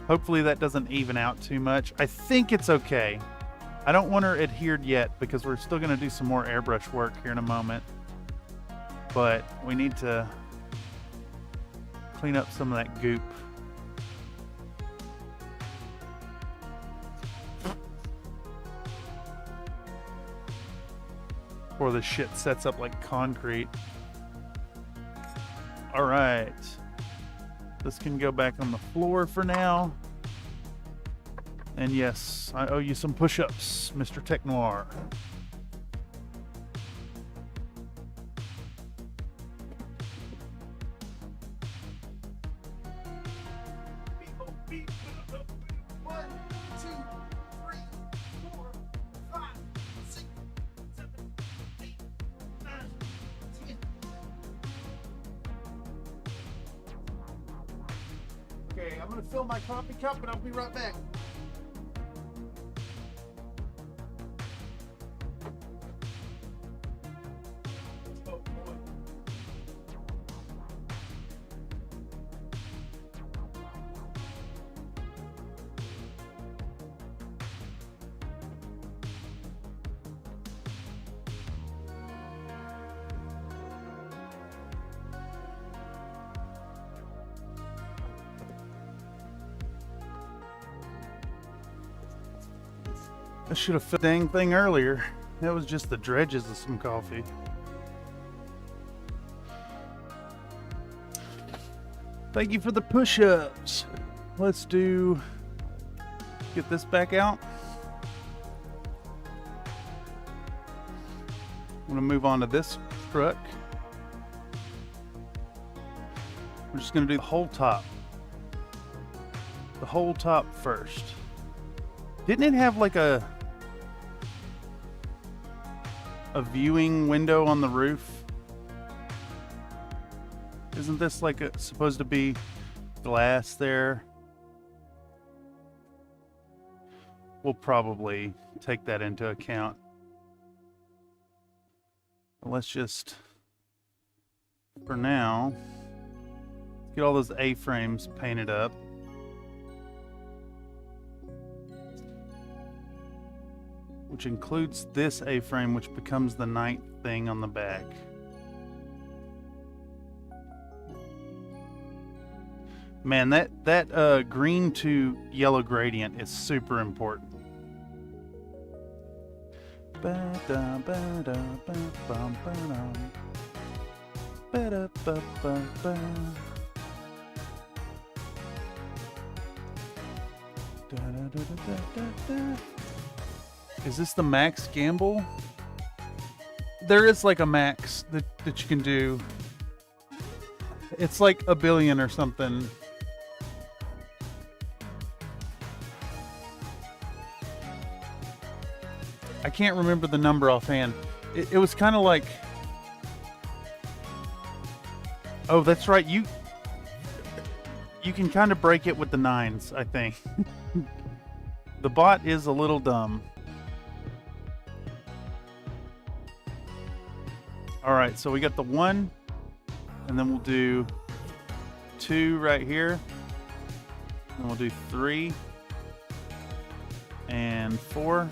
Hopefully that doesn't even out too much. I think it's okay. I don't want her adhered yet because we're still going to do some more airbrush work here in a moment. But we need to clean up some of that goop. Before this shit sets up like concrete. All right. This can go back on the floor for now. And yes, I owe you some push-ups, Mr. Tech Noir. Okay, I'm gonna fill my coffee cup and I'll be right back. Oh boy. I should have filled the dang thing earlier. That was just the dredges of some coffee. Thank you for the push-ups. Let's get this back out. I'm gonna move on to this truck. We're just gonna do the whole top. The whole top first. Didn't it have like a viewing window on the roof? Isn't this like supposed to be glass there? We'll probably take that into account. Let's just, for now, get all those A-frames painted up. Which includes this A-frame, which becomes the night thing on the back. Man, that green to yellow gradient is super important. Is this the max gamble? There is like a max that you can do. It's like 1 billion or something. I can't remember the number offhand. It was kind of like... Oh, that's right. You can kind of break it with the 9s, I think. The bot is a little dumb. All right, so we got the 1, and then we'll do 2 right here. And we'll do 3 and 4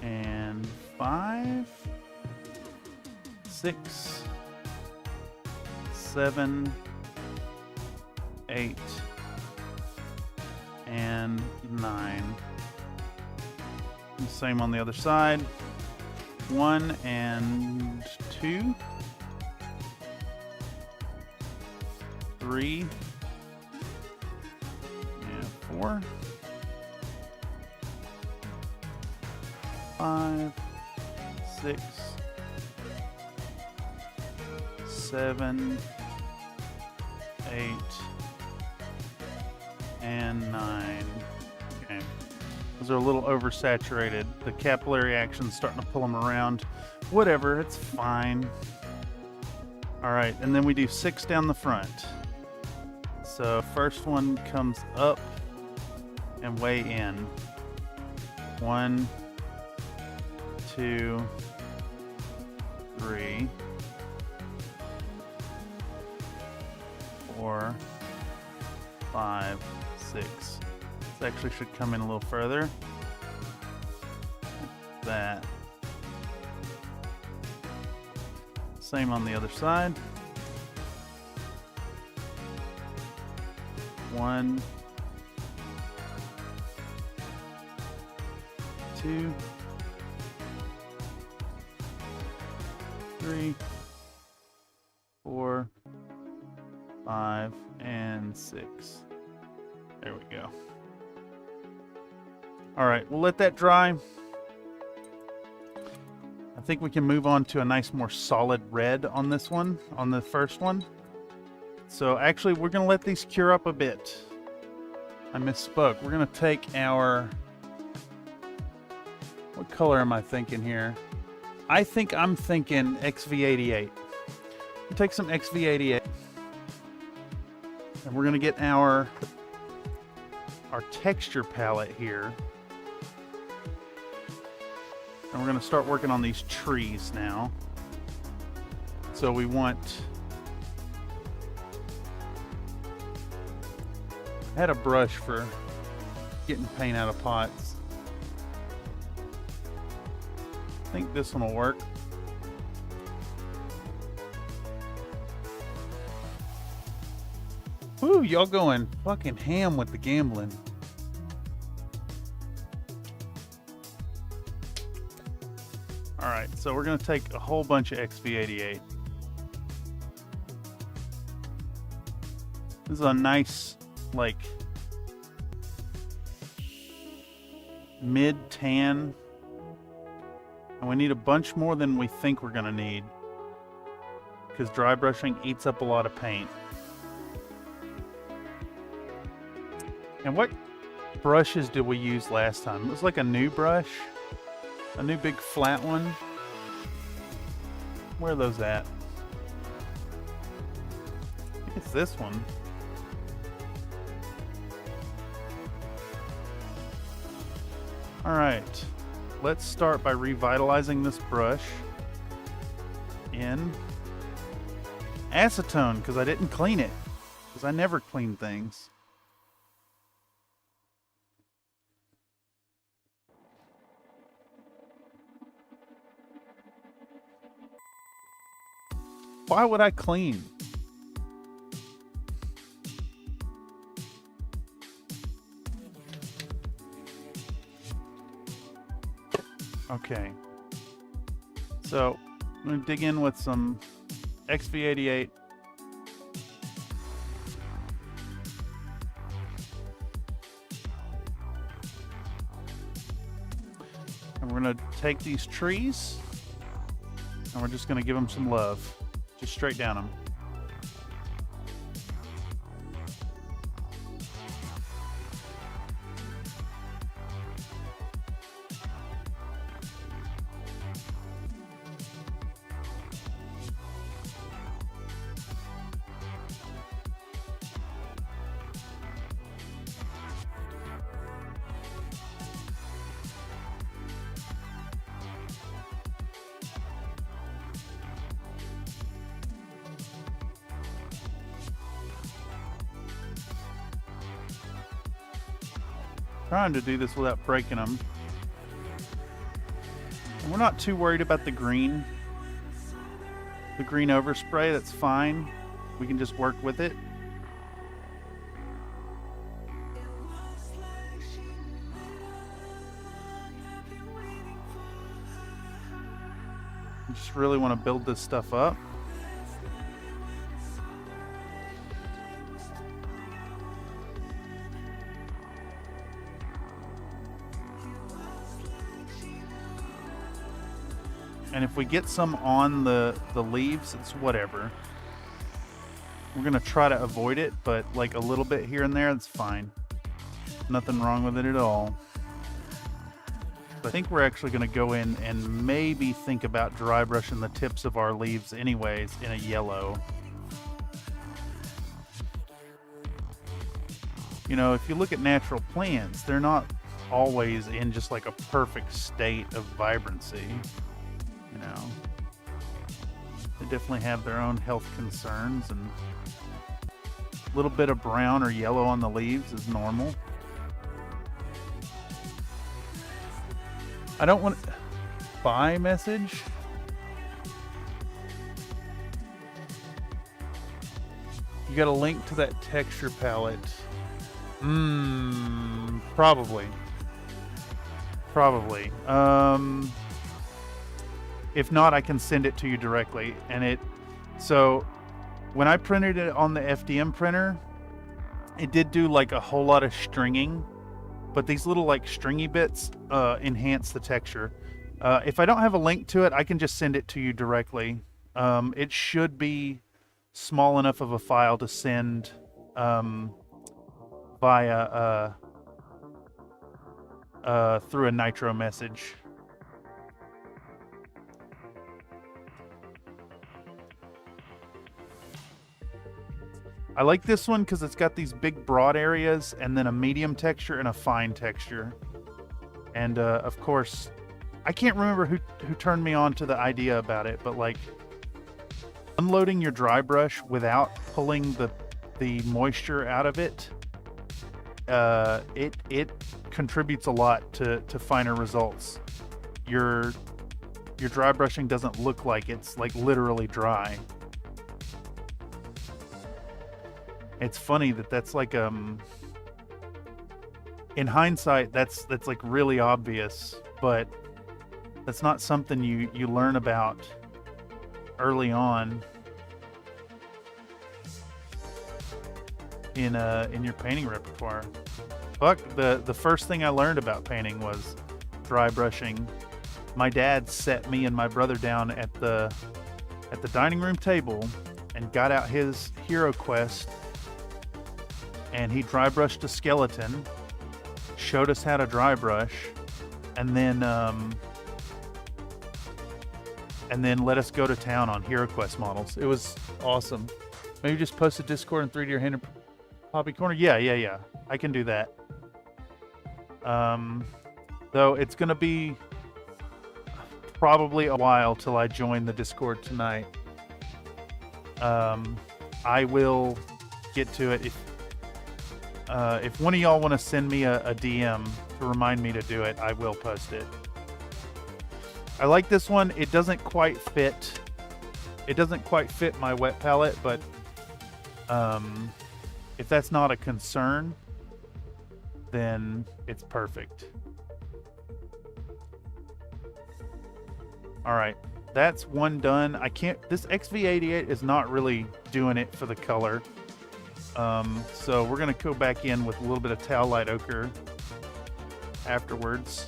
and 5, 6, 7, 8, and 9. And same on the other side. 1 and 2, 3 and 4, 5, 6, 7, 8, and 9. Okay. Those are a little oversaturated. The capillary action's starting to pull them around. Whatever, it's fine. All right, and then we do 6 down the front. So first one comes up and way in. 1, 2, 3, 4, 5, 6. This actually should come in a little further. That. Same on the other side. 1, 2, 3, 4, 5, and 6. There we go. All right, we'll let that dry. I think we can move on to a nice, more solid red on this one, on the first one. So actually, we're going to let these cure up a bit. I misspoke. We're going to take our... What color am I thinking here? I think I'm thinking XV88. We'll take some XV88. And we're going to get our texture palette here. And we're going to start working on these trees now. So we want... I had a brush for getting paint out of pots. I think this one will work. Woo, y'all going fucking ham with the gambling. All right, so we're gonna take a whole bunch of XV88. This is a nice, like, mid-tan. And we need a bunch more than we think we're gonna need, because dry brushing eats up a lot of paint. And what brushes did we use last time? It was like a new brush, a new big flat one. Where are those at? I think it's this one. All right, let's start by revitalizing this brush in acetone, because I didn't clean it, because I never clean things. Why would I clean? Okay. So, I'm going to dig in with some XV88. And we're going to take these trees and we're just going to give them some love. Just straight down them. Trying to do this without breaking them. And we're not too worried about the green. The green overspray, that's fine. We can just work with it. I just really want to build this stuff up. And if we get some on the leaves, it's whatever. We're going to try to avoid it, but like a little bit here and there, it's fine. Nothing wrong with it at all. I think we're actually going to go in and maybe think about dry brushing the tips of our leaves anyways in a yellow. You know, if you look at natural plants, they're not always in just like a perfect state of vibrancy. You know, they definitely have their own health concerns, and a little bit of brown or yellow on the leaves is normal. I don't want buy message. You got a link to that texture palette? Probably. If not, I can send it to you directly. And so when I printed it on the FDM printer, it did do like a whole lot of stringing, but these little like stringy bits enhance the texture. If I don't have a link to it, I can just send it to you directly. It should be small enough of a file to send via through a Nitro message. I like this one because it's got these big broad areas and then a medium texture and a fine texture. And of course, I can't remember who turned me on to the idea about it, but like unloading your dry brush without pulling the moisture out of it, it contributes a lot to finer results. Your dry brushing doesn't look like it's like literally dry. It's funny that's like in hindsight that's like really obvious, but That's not something you learn about early on in your painting repertoire. Fuck, the first thing I learned about painting was dry brushing. My dad set me and my brother down at the dining room table and got out his Hero Quest, and he dry brushed a skeleton, showed us how to dry brush, and then let us go to town on Hero Quest models. It was awesome. Maybe just post a Discord and 3D your hand in Poppy Corner. Yeah. I can do that. Though it's gonna be probably a while till I join the Discord tonight. I will get to it if one of y'all want to send me a DM to remind me to do it. I will post it. I like this one. It doesn't quite fit. It doesn't quite fit my wet palette, but if that's not a concern, then it's perfect. All right, that's one done. This XV88 is not really doing it for the color. So we're gonna go back in with a little bit of towel light ochre afterwards.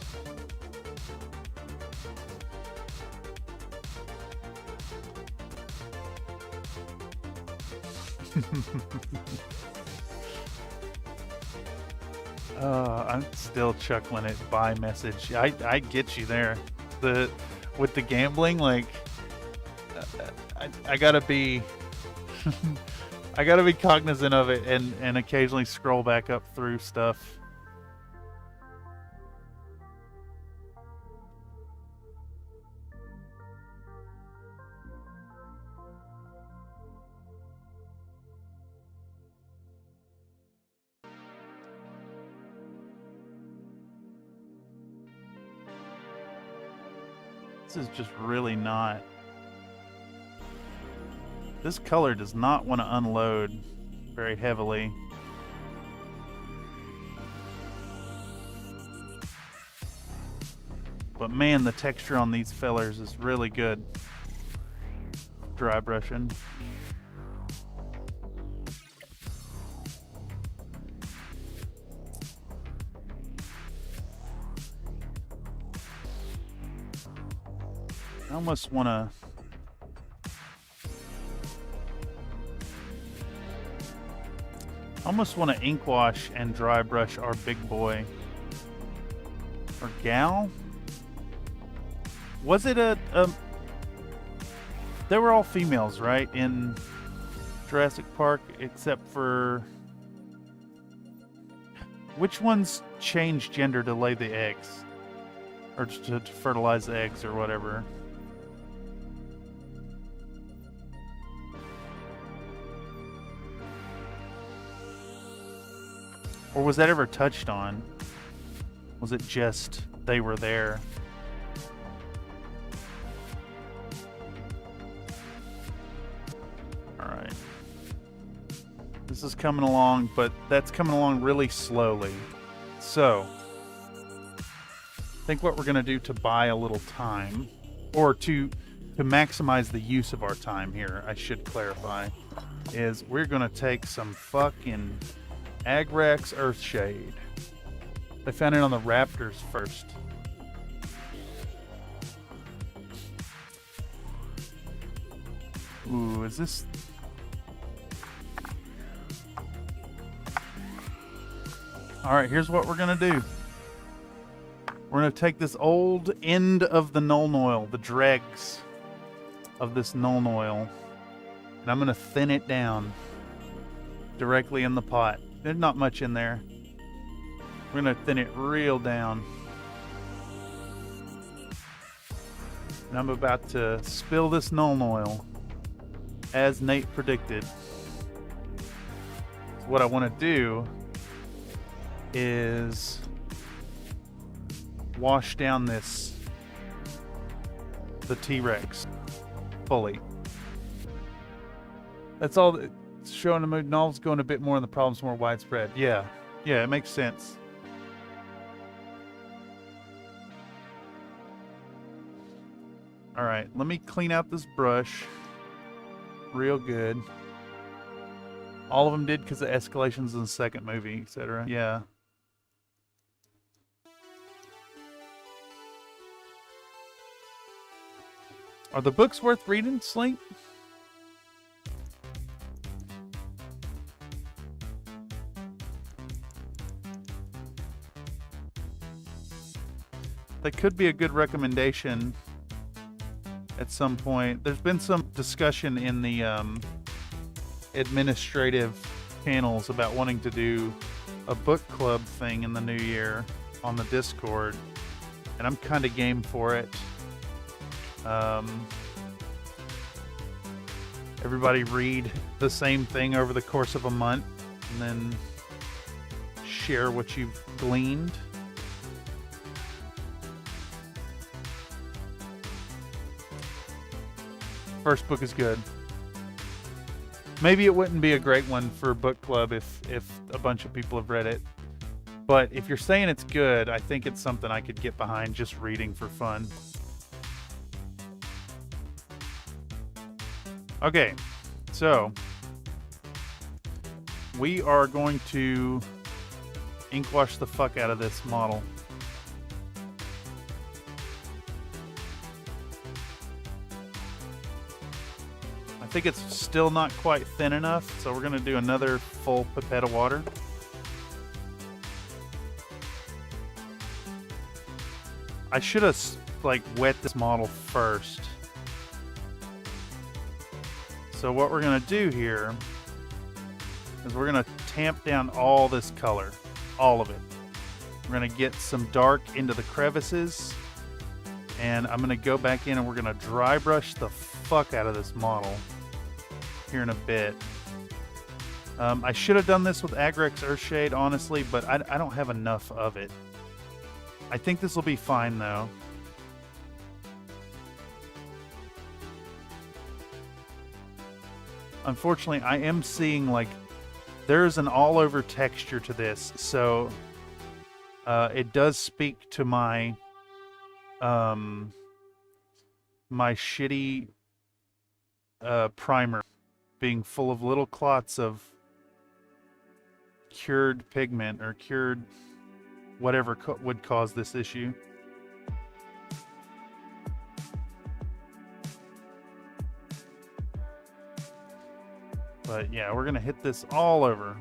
I'm still chuckling at buy message. I get you there. With the gambling, like I gotta be I gotta be cognizant of it and occasionally scroll back up through stuff. This is just really not. This color does not want to unload very heavily. But man, the texture on these fellers is really good. Dry brushing. I almost want to ink wash and dry brush our big boy or gal. Was it they were all females, right, in Jurassic Park, except for which ones changed gender to lay the eggs or to fertilize the eggs or whatever? Or was that ever touched on? Was it just they were there? Alright. This is coming along, but that's coming along really slowly. So, I think what we're going to do to buy a little time, or to maximize the use of our time here, I should clarify, is we're going to take some fucking Agrax Earthshade. They found it on the Raptors first. Ooh, is this... Alright, here's what we're going to do. We're going to take this old end of the Nuln Oil, the dregs of this Nuln Oil, and I'm going to thin it down directly in the pot. There's not much in there. We're going to thin it real down. And I'm about to spill this Nuln Oil, as Nate predicted. So what I want to do is wash down the T-Rex fully. That's all. It's showing the mood. Novel's going a bit more, and the problem's more widespread. Yeah, it makes sense. All right, let me clean out this brush real good. All of them did because of escalations in the second movie, etc. Yeah. Are the books worth reading, Slink? That could be a good recommendation at some point. There's been some discussion in the administrative channels about wanting to do a book club thing in the new year on the Discord, and I'm kind of game for it. Everybody read the same thing over the course of a month and then share what you've gleaned. First book is good. Maybe it wouldn't be a great one for book club if a bunch of people have read it. But if you're saying it's good, I think it's something I could get behind just reading for fun. Okay, so we are going to ink wash the fuck out of this model. I think it's still not quite thin enough, so we're going to do another full pipette of water. I should have wet this model first. So what we're going to do here is we're going to tamp down all this color, all of it. We're going to get some dark into the crevices, and I'm going to go back in and we're going to dry brush the fuck out of this model here in a bit. I should have done this with Agrex Earthshade, honestly, but I don't have enough of it. I think this will be fine, though. Unfortunately, I am seeing, there's an all-over texture to this, so it does speak to my my shitty primer being full of little clots of cured pigment or cured whatever would cause this issue. But yeah, we're gonna hit this all over.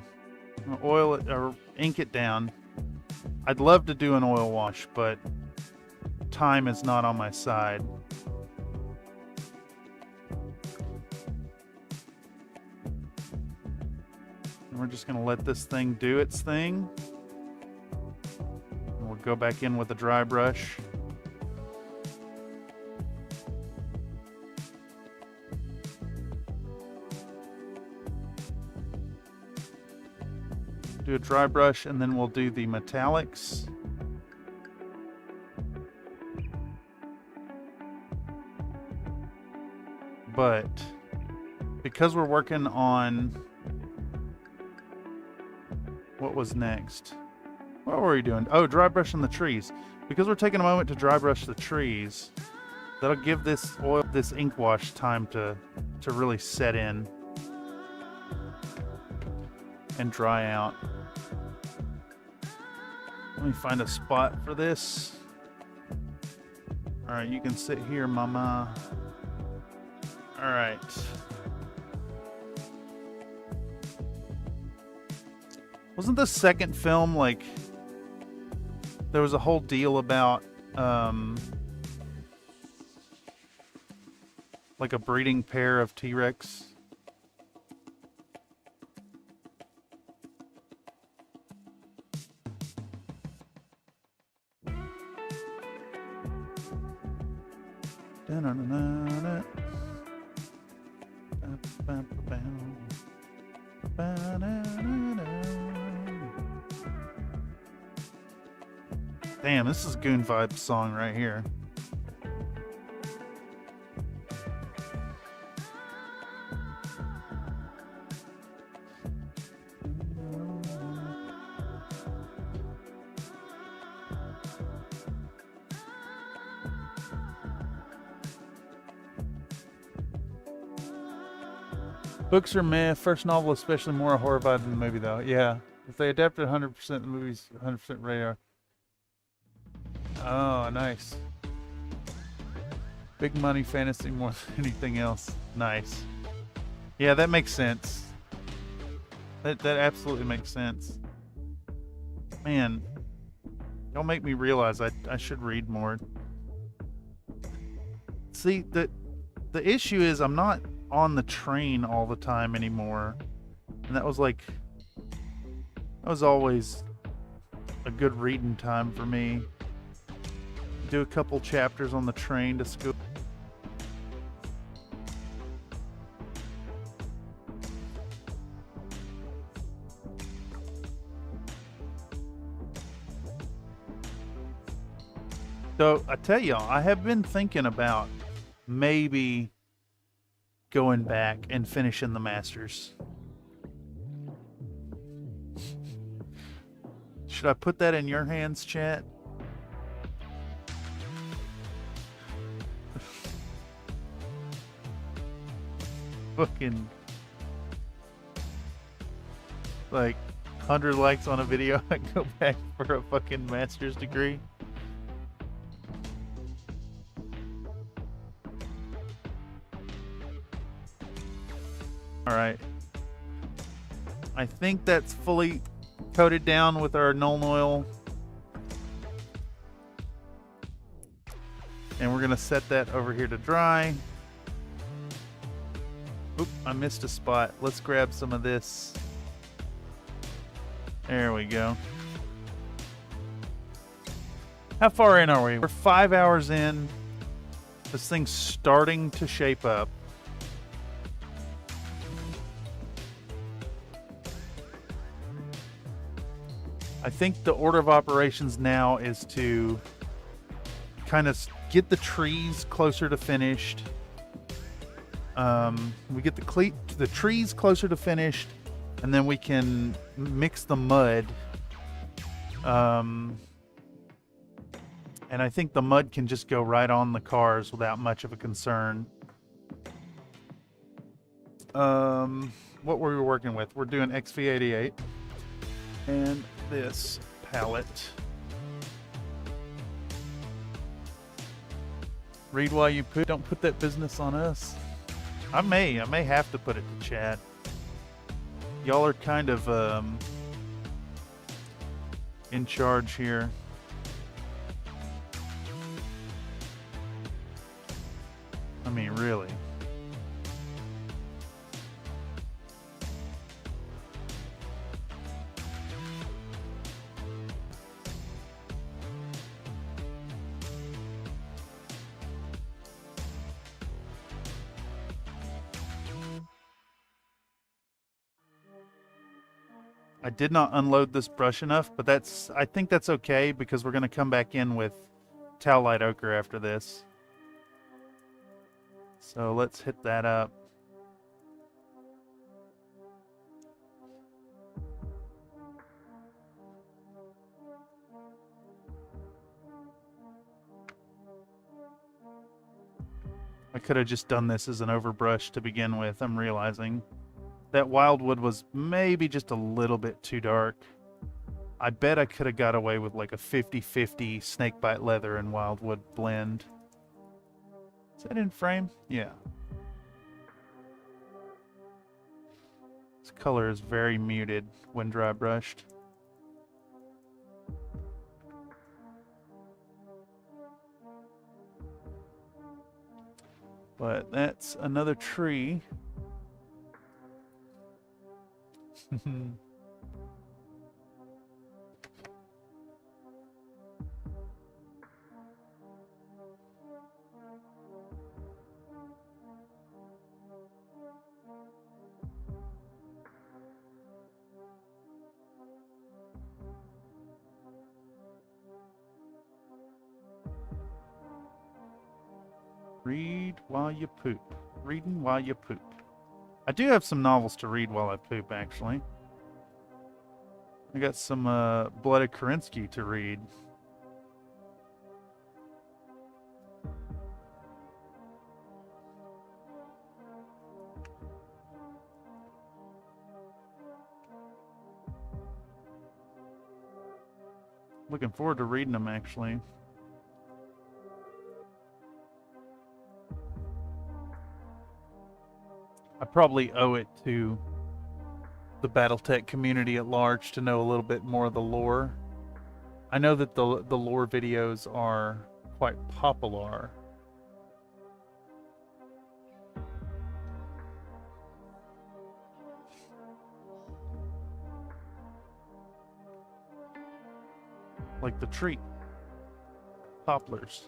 Oil it or ink it down. I'd love to do an oil wash, but time is not on my side. And we're just gonna let this thing do its thing. And we'll go back in with a dry brush. Do a dry brush, and then we'll do the metallics. But because we're working on what was next? What were we doing? Oh, dry brushing the trees. Because we're taking a moment to dry brush the trees, that'll give this ink wash time to really set in and dry out. Let me find a spot for this. Alright, you can sit here, mama. Alright. Wasn't the second film there was a whole deal about a breeding pair of T-Rex? Damn, this is Goon Vibe song right here. Books are meh. First novel, especially more horrified than the movie, though. Yeah. If they adapted 100%, the movie's 100% radar. Oh, nice. Big money fantasy more than anything else. Nice. Yeah, that makes sense. That absolutely makes sense. Man, y'all make me realize I should read more. See, the issue is I'm not on the train all the time anymore. And that was always a good reading time for me. Do a couple chapters on the train to school. So I tell y'all, I have been thinking about maybe going back and finishing the Masters. Should I put that in your hands, chat? Fucking like 100 likes on a video, I go back for a fucking master's degree. Alright. I think that's fully coated down with our Nuln Oil. And we're gonna set that over here to dry. Oop, I missed a spot. Let's grab some of this. There we go. How far in are we? We're 5 hours in. This thing's starting to shape up. I think the order of operations now is to kind of get the trees closer to finished. We get the trees closer to finished, and then we can mix the mud. And I think the mud can just go right on the cars without much of a concern. What were we working with? We're doing XV88 and this palette. Read while you put. Don't put that business on us. I may have to put it to chat. Y'all are kind of in charge here. I mean, really. I did not unload this brush enough, but I think that's okay because we're going to come back in with Towelite Ochre after this. So let's hit that up. I could have just done this as an overbrush to begin with, I'm realizing. That wildwood was maybe just a little bit too dark. I bet I could have got away with like a 50-50 snakebite leather and wildwood blend. Is that in frame? Yeah. This color is very muted when dry brushed. But that's another tree. Read while you poop. Reading while you poop. I do have some novels to read while I poop, actually. I got some Blooded Kerensky to read. Looking forward to reading them, actually. I probably owe it to the Battletech community at large to know a little bit more of the lore. I know that the lore videos are quite popular. Like the tree. Poplars.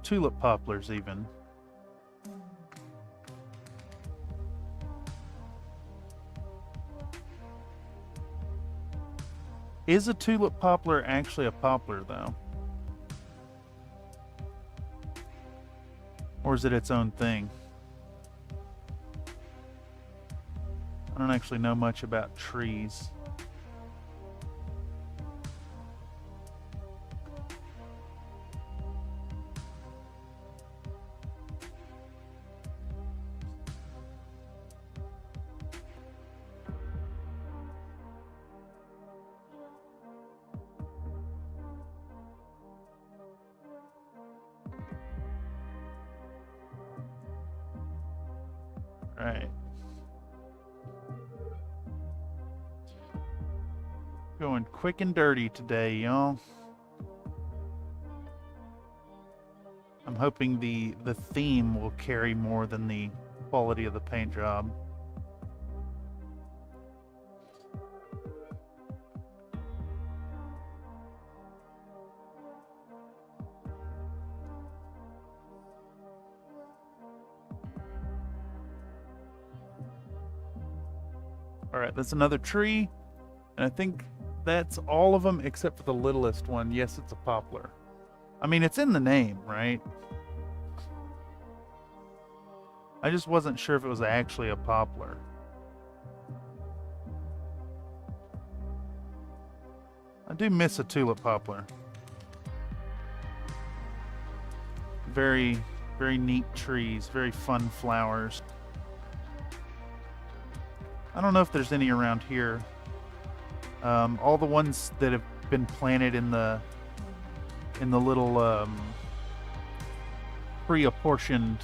Tulip poplars, even. Is a tulip poplar actually a poplar, though? Or is it its own thing? I don't actually know much about trees. Right. Going quick and dirty today, y'all. I'm hoping the theme will carry more than the quality of the paint job. Alright, that's another tree. And I think that's all of them except for the littlest one. Yes, it's a poplar. I mean, it's in the name, right? I just wasn't sure if it was actually a poplar. I do miss a tulip poplar. Very, very neat trees, very fun flowers. I don't know if there's any around here. All the ones that have been planted in the little pre-apportioned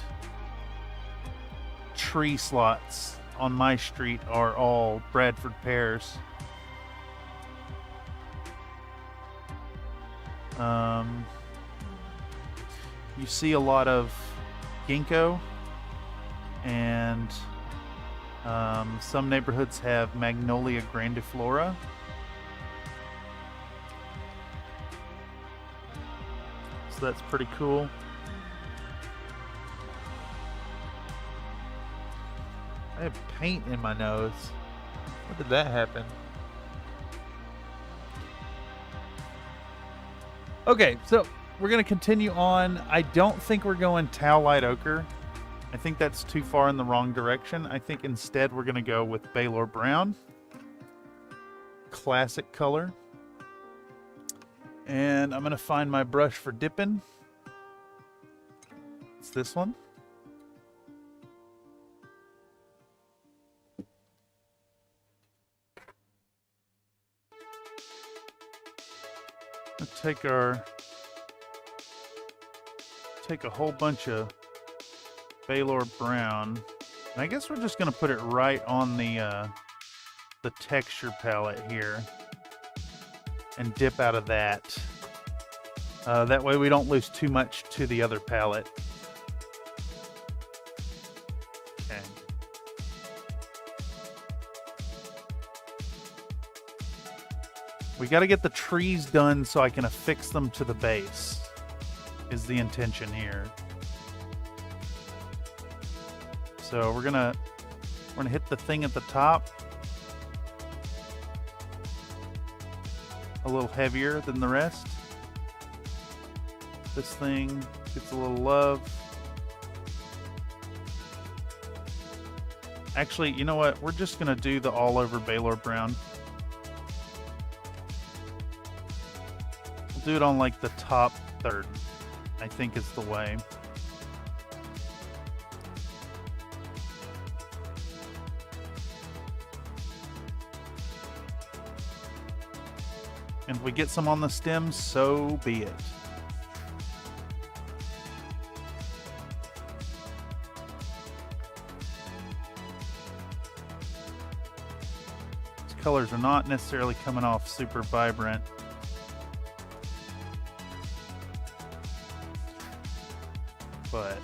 tree slots on my street are all Bradford pears. You see a lot of ginkgo, and some neighborhoods have Magnolia grandiflora. So that's pretty cool. I have paint in my nose. When did that happen? Okay, so we're going to continue on. I don't think we're going Tau Light Ochre. I think that's too far in the wrong direction. I think instead we're going to go with Baylor Brown. Classic color. And I'm going to find my brush for dipping. It's this one. Let's take a whole bunch of Baylor Brown. And I guess we're just going to put it right on the texture palette here and dip out of that. That way we don't lose too much to the other palette. Okay. We got to get the trees done so I can affix them to the base, is the intention here. So we're gonna hit the thing at the top a little heavier than the rest. This thing gets a little love. Actually, you know what? We're just gonna do the all over Baylor Brown. We'll do it on like the top third, I think is the way. And if we get some on the stems, so be it. These colors are not necessarily coming off super vibrant. But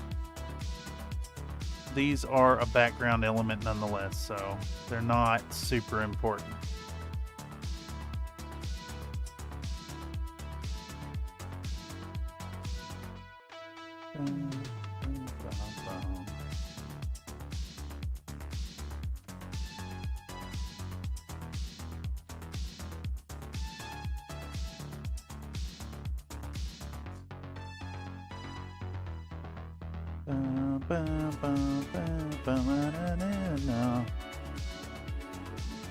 these are a background element nonetheless, so they're not super important.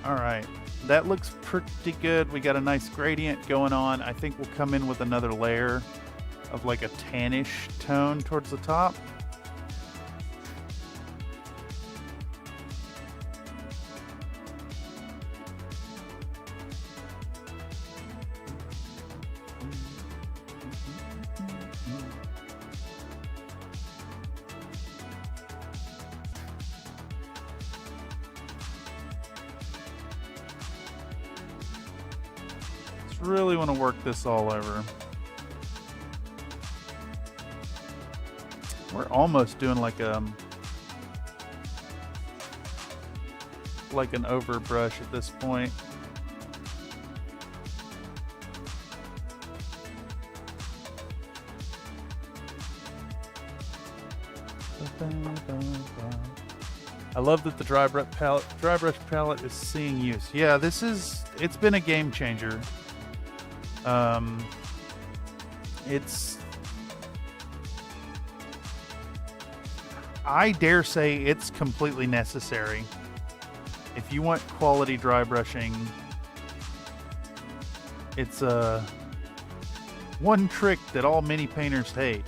Alright, that looks pretty good. We got a nice gradient going on. I think we'll come in with another layer of like a tannish tone towards the top. Really want to work this all over. We're almost doing like an overbrush at this point. I love that the dry brush palette is seeing use. Yeah, it's been a game changer. I dare say it's completely necessary. If you want quality dry brushing, it's one trick that all mini painters hate.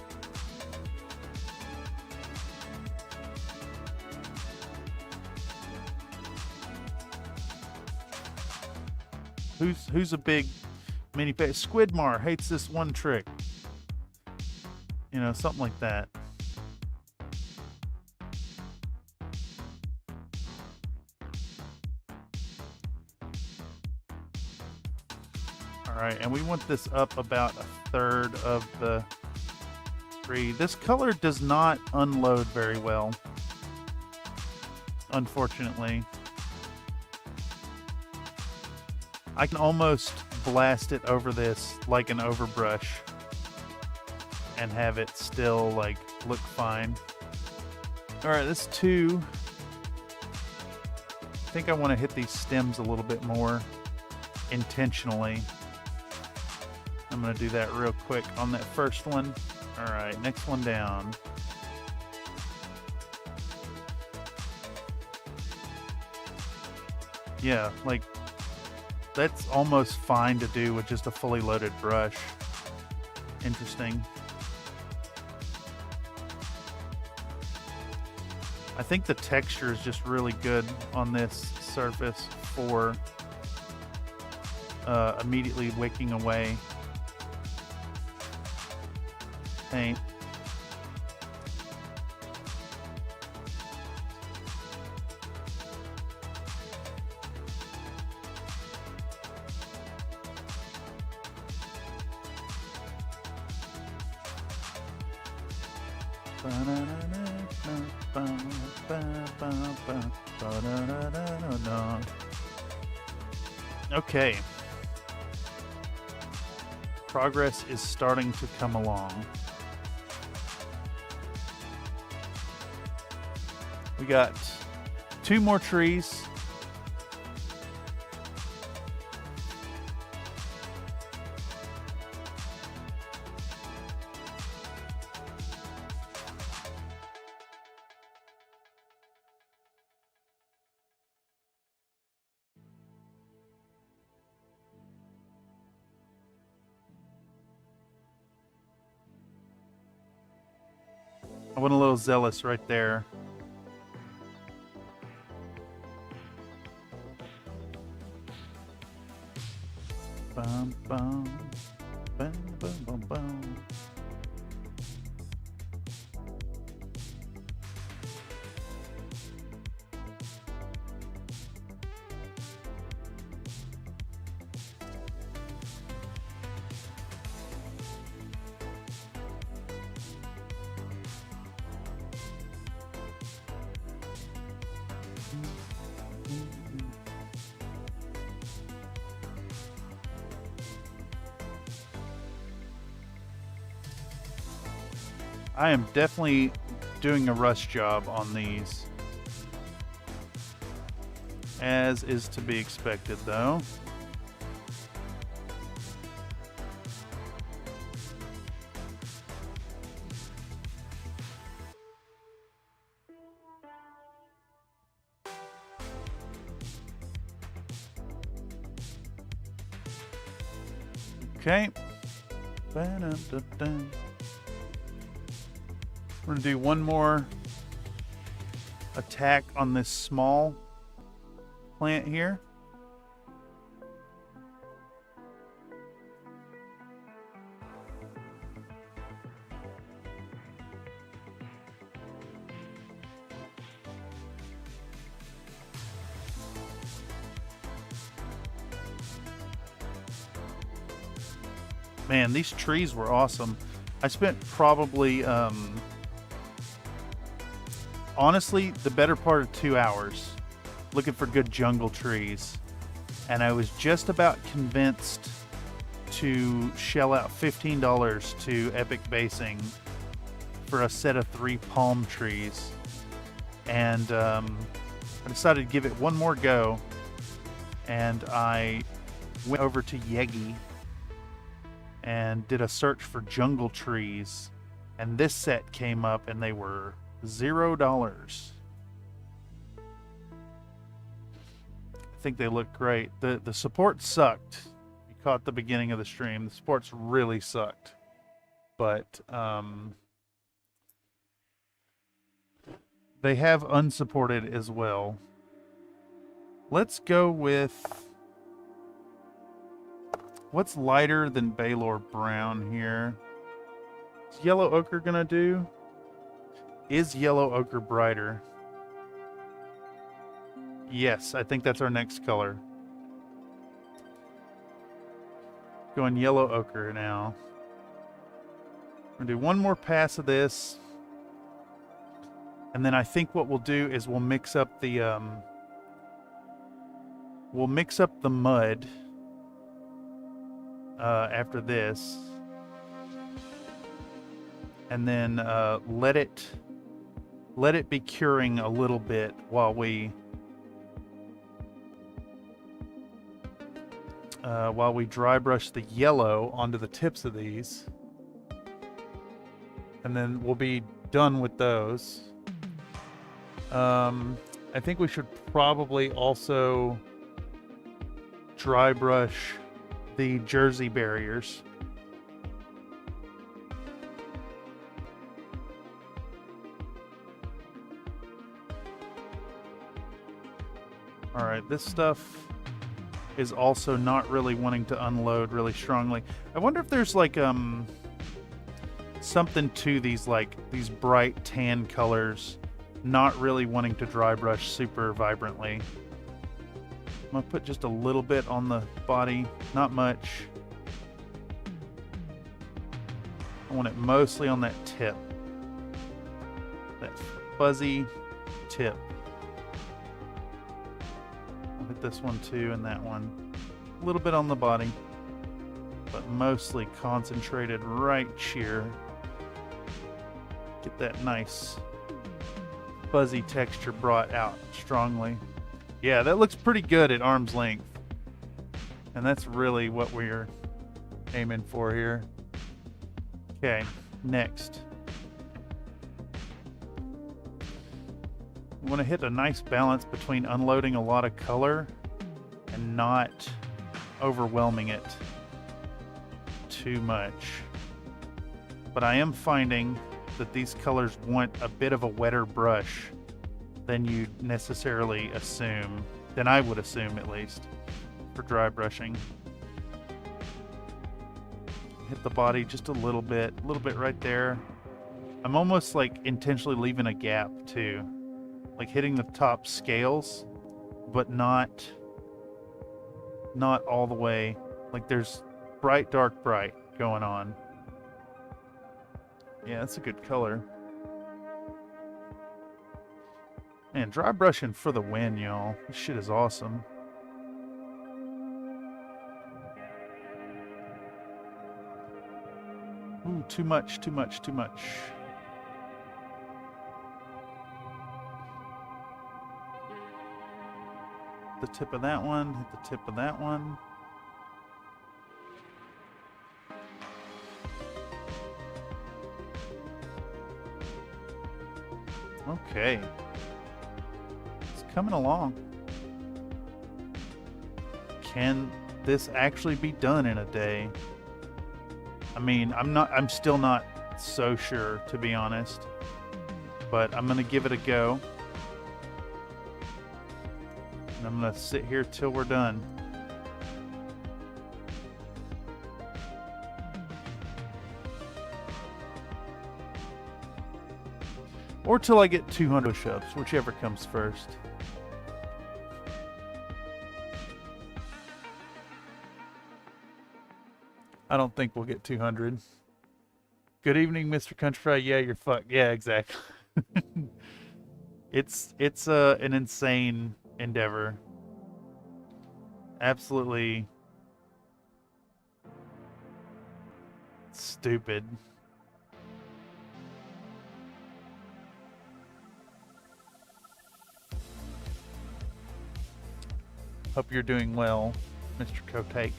Who's a big mini painter? Squidmar hates this one trick. You know, something like that. Alright, and we want this up about a third of the tree. This color does not unload very well, unfortunately. I can almost blast it over this like an overbrush and have it still like look fine. Alright, this 2. I think I want to hit these stems a little bit more intentionally. I'm going to do that real quick on that first one. Alright, next one down. Yeah, like that's almost fine to do with just a fully loaded brush. Interesting. I think the texture is just really good on this surface for immediately wicking away paint. Okay. Progress is starting to come along. We got 2 more trees. I went a little zealous right there. Bum, bum, bum, bum, bum, bum. I am definitely doing a rush job on these, as is to be expected though. Okay. Ba-dum-dum-dum. We're going to do one more attack on this small plant here. Man, these trees were awesome. I spent probably, honestly, the better part of 2 hours looking for good jungle trees. And I was just about convinced to shell out $15 to Epic Basing for a set of 3 palm trees. And I decided to give it one more go. And I went over to Yegi and did a search for jungle trees, and this set came up and they were $0. I think they look great. The support sucked. You caught the beginning of the stream. The supports really sucked, but they have unsupported as well. Let's go with what's lighter than Baylor Brown here? Is Yellow Ochre gonna do? Is Yellow Ochre brighter? Yes, I think that's our next color. Going Yellow Ochre now. We're gonna do one more pass of this. And then I think what we'll do is we'll mix up the mud after this, and then let it be curing a little bit while we dry brush the yellow onto the tips of these, and then we'll be done with those. I think we should probably also dry brush the Jersey barriers. All right, this stuff is also not really wanting to unload really strongly. I wonder if there's like something to these, like these bright tan colors not really wanting to dry brush super vibrantly. I'm gonna put just a little bit on the body, not much. I want it mostly on that tip, that fuzzy tip. I'll hit this one too and that one. A little bit on the body, but mostly concentrated right here. Get that nice fuzzy texture brought out strongly. Yeah, that looks pretty good at arm's length. And that's really what we're aiming for here. Okay, next. We want to hit a nice balance between unloading a lot of color and not overwhelming it too much. But I am finding that these colors want a bit of a wetter brush than you necessarily assume, than I would assume at least, for dry brushing. hit the body just a little bit right there. I'm almost like intentionally leaving a gap too. Like hitting the top scales, but not all the way. Like there's bright, dark, bright going on. Yeah, that's a good color. Man, dry brushing for the win, y'all. This shit is awesome. Ooh, too much, too much, too much. The tip of that one, hit the tip of that one. Okay. It's coming along. Can this actually be done in a day? I mean, I'm still not so sure, to be honest. But I'm gonna give it a go. And I'm gonna sit here till we're done. Or till I get 200 push-ups, whichever comes first. I don't think we'll get 200. Good evening, Mr. Country Fried. Yeah, you're fucked. Yeah, exactly. It's an insane endeavor. Absolutely stupid. Hope you're doing well, Mr. Kotakes.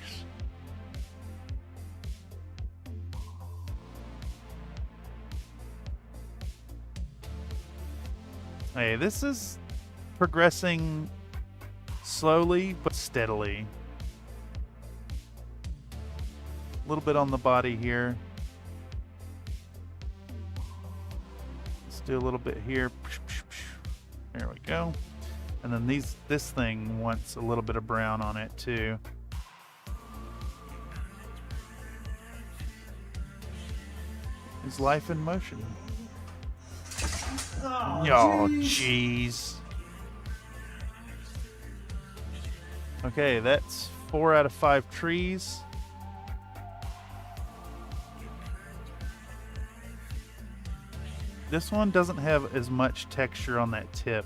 Hey, this is progressing slowly but steadily. A little bit on the body here. Let's do a little bit here. There we go. And then this thing wants a little bit of brown on it too. Is life in motion? Oh, jeez. Okay, that's 4 out of 5 trees. This one doesn't have as much texture on that tip.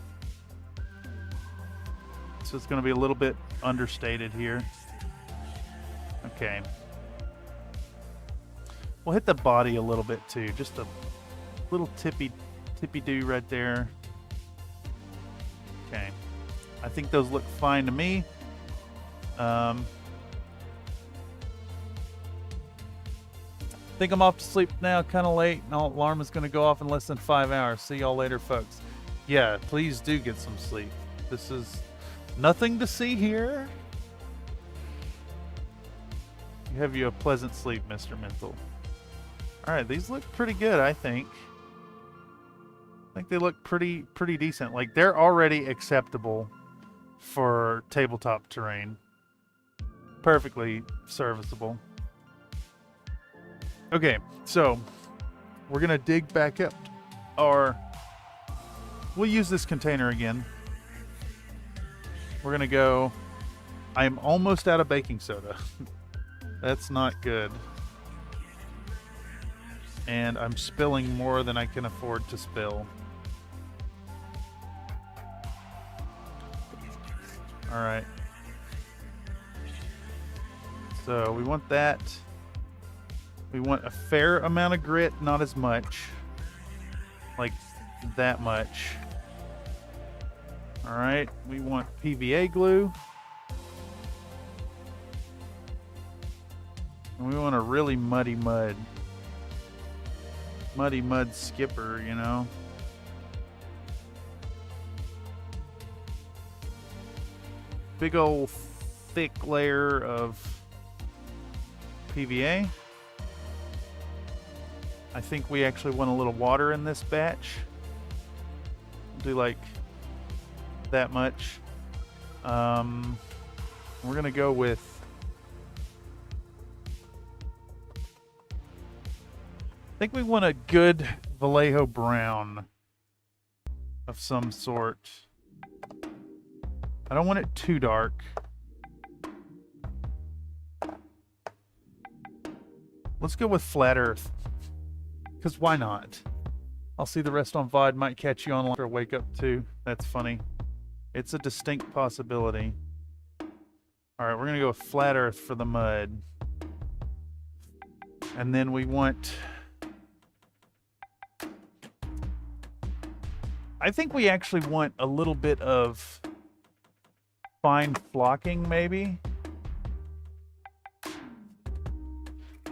So it's going to be a little bit understated here. Okay. We'll hit the body a little bit too. Just a little tippy-do right there. Okay. I think those look fine to me. I think I'm off to sleep now, kind of late. And alarm is going to go off in less than 5 hours. See y'all later, folks. Yeah, please do get some sleep. This is nothing to see here. You have you a pleasant sleep, Mr. Mental. Alright, these look pretty good, I think. I think they look pretty decent. Like, they're already acceptable for tabletop terrain. Perfectly serviceable. Okay, so we're gonna dig back up we'll use this container again. We're gonna go. I am almost out of baking soda. That's not good. And I'm spilling more than I can afford to spill. All right. So we want that. We want a fair amount of grit, not as much. Like that much. All right. We want PVA glue. And we want a really muddy mud skipper, you know. Big old thick layer of PVA. I think we actually want a little water in this batch. We'll do like that much. We're gonna go with I think we want a good Vallejo brown of some sort. I don't want it too dark. Let's go with flat earth. Because why not? I'll see the rest on VOD. Might catch you online or wake up too. That's funny. It's a distinct possibility. Alright, we're going to go with flat earth for the mud. And then we want... I think we actually want a little bit of fine flocking, maybe.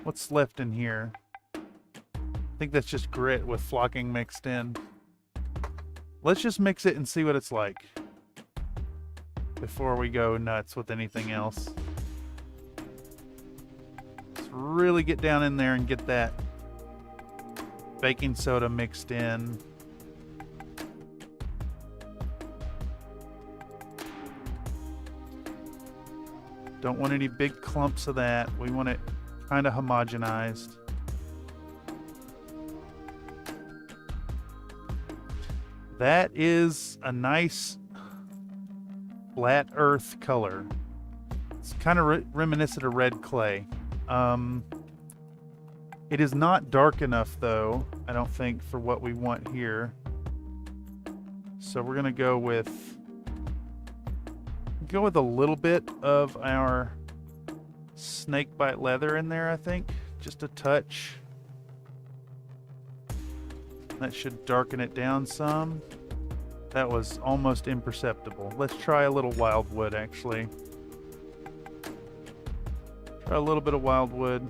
What's left in here? I think that's just grit with flocking mixed in. Let's just mix it and see what it's like before we go nuts with anything else. Let's really get down in there and get that baking soda mixed in. Don't want any big clumps of that. We want it kind of homogenized. That is a nice flat earth color. It's kind of reminiscent of red clay. It is not dark enough though, I don't think, for what we want here. So we're gonna go with a little bit of our snakebite leather in there, I think. Just a touch. That should darken it down some. That was almost imperceptible. Let's try a little wildwood, actually. Try a little bit of wildwood.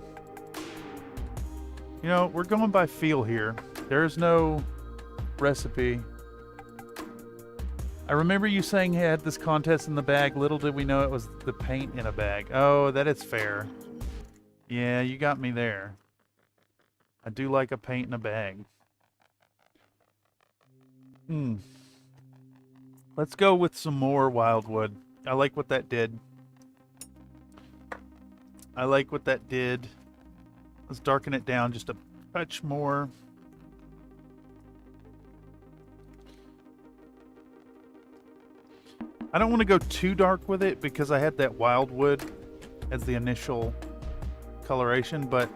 You know, we're going by feel here. There's no recipe. I remember you saying you had this contest in the bag. Little did we know it was the paint in a bag. Oh, that is fair. Yeah, you got me there. I do like a paint in a bag. Let's go with some more wildwood. I like what that did. Let's darken it down just a touch more. I don't want to go too dark with it because I had that wildwood as the initial coloration, but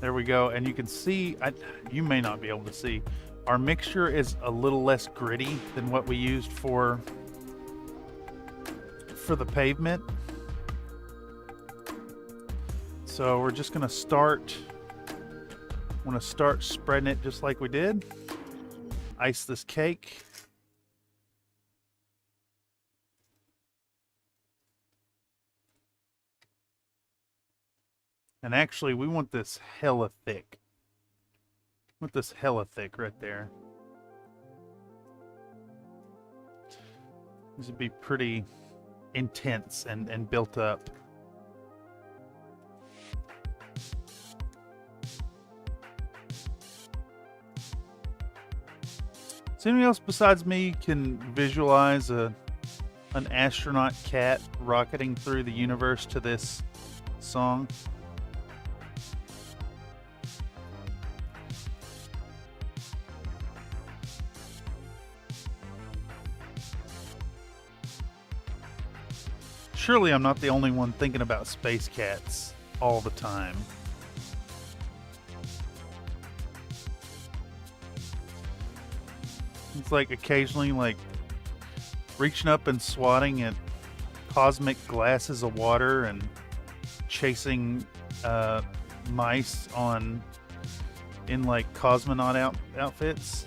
there we go. And you can see, you may not be able to see, our mixture is a little less gritty than what we used for the pavement. So we're just gonna start, spreading it just like we did. Ice this cake. And actually, we want this hella thick. We want this hella thick right there. This would be pretty intense and built up. Does anyone else besides me can visualize an astronaut cat rocketing through the universe to this song? Surely I'm not the only one thinking about space cats all the time. It's like occasionally like reaching up and swatting at cosmic glasses of water and chasing mice in like cosmonaut outfits.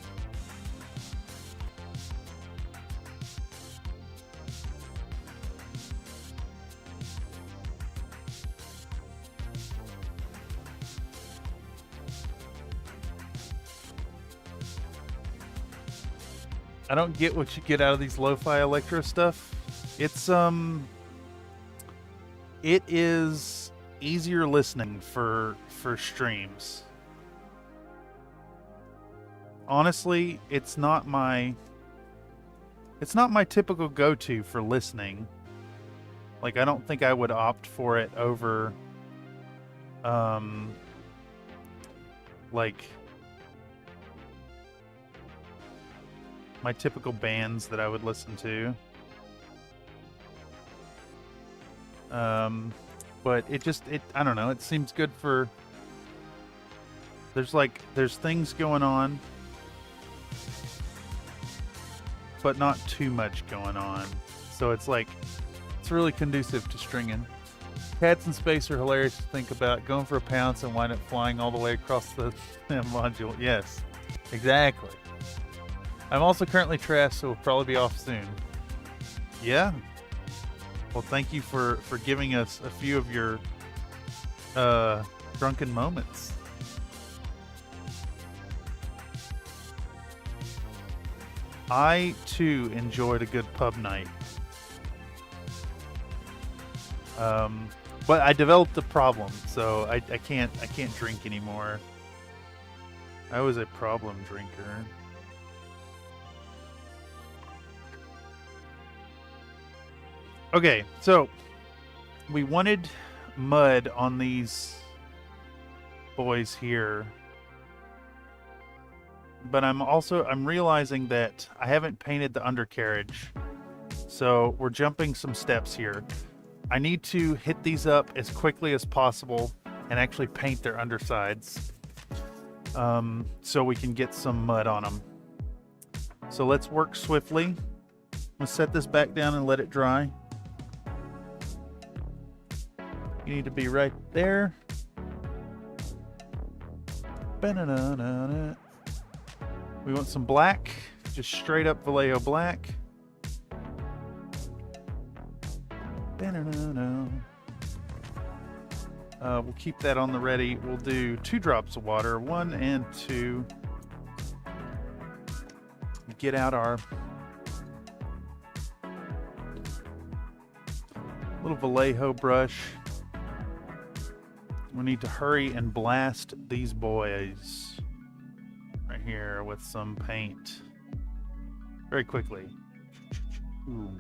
I don't get what you get out of these lo-fi electro stuff. It is easier listening for streams. Honestly, it's not my typical go-to for listening. Like, I don't think I would opt for it over like my typical bands that I would listen to. But I don't know, it seems good for, there's things going on, but not too much going on. So it's really conducive to stringing. Cats in space are hilarious to think about. Going for a pounce and wind up flying all the way across the module. Yes, exactly. I'm also currently trashed, so we'll probably be off soon. Yeah. Well, thank you for giving us a few of your drunken moments. I too enjoyed a good pub night. But I developed a problem, so I can't drink anymore. I was a problem drinker. Okay, so we wanted mud on these boys here, but I'm realizing that I haven't painted the undercarriage, so we're jumping some steps here. I need to hit these up as quickly as possible and actually paint their undersides, so we can get some mud on them. So let's work swiftly. Let's set this back down and let it dry. You need to be right there. Ba-na-na-na-na. We want some black, just straight up Vallejo black. Ba-na-na-na. We'll keep that on the ready. We'll do 2 drops of water, 1 and 2. Get out our little Vallejo brush. We need to hurry and blast these boys right here with some paint very quickly. Ooh.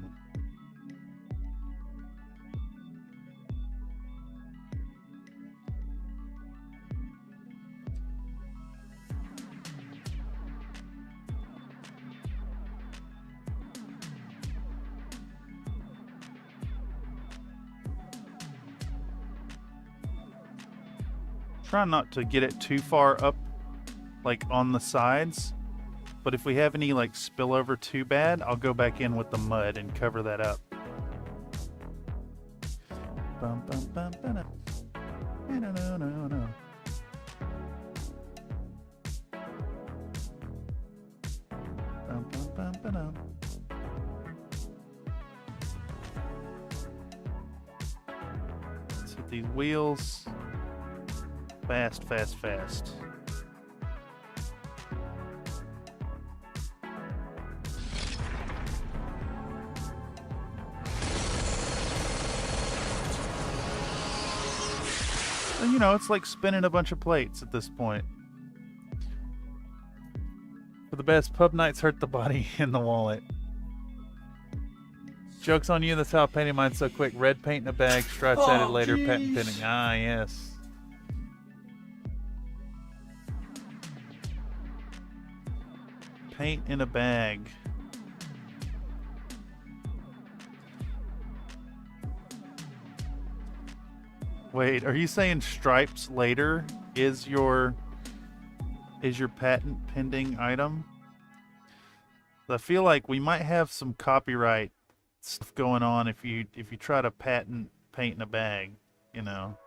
Try not to get it too far up, like on the sides, but if we have any like spillover too bad, I'll go back in with the mud and cover that up. Bum, bum, bum, ba-da. No, no, no, no. Bum, bum, bum, ba-da. Let's hit these wheels. Fast, fast, fast. And, you know, it's like spinning a bunch of plates at this point. For the best, pub nights hurt the body and the wallet. Joke's on you, that's how I painted mine so quick. Red paint in a bag, stripes added later, patent pending. Ah, yes. Paint in a bag. Wait, are you saying stripes later is your patent pending item? I feel like we might have some copyright stuff going on if you try to patent paint in a bag, you know.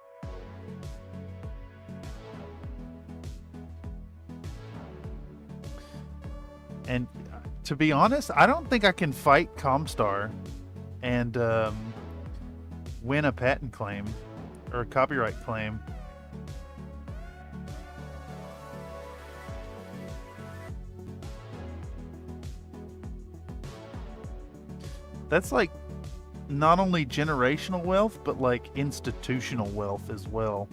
And to be honest, I don't think I can fight Comstar and win a patent claim or a copyright claim. That's like not only generational wealth, but like institutional wealth as well.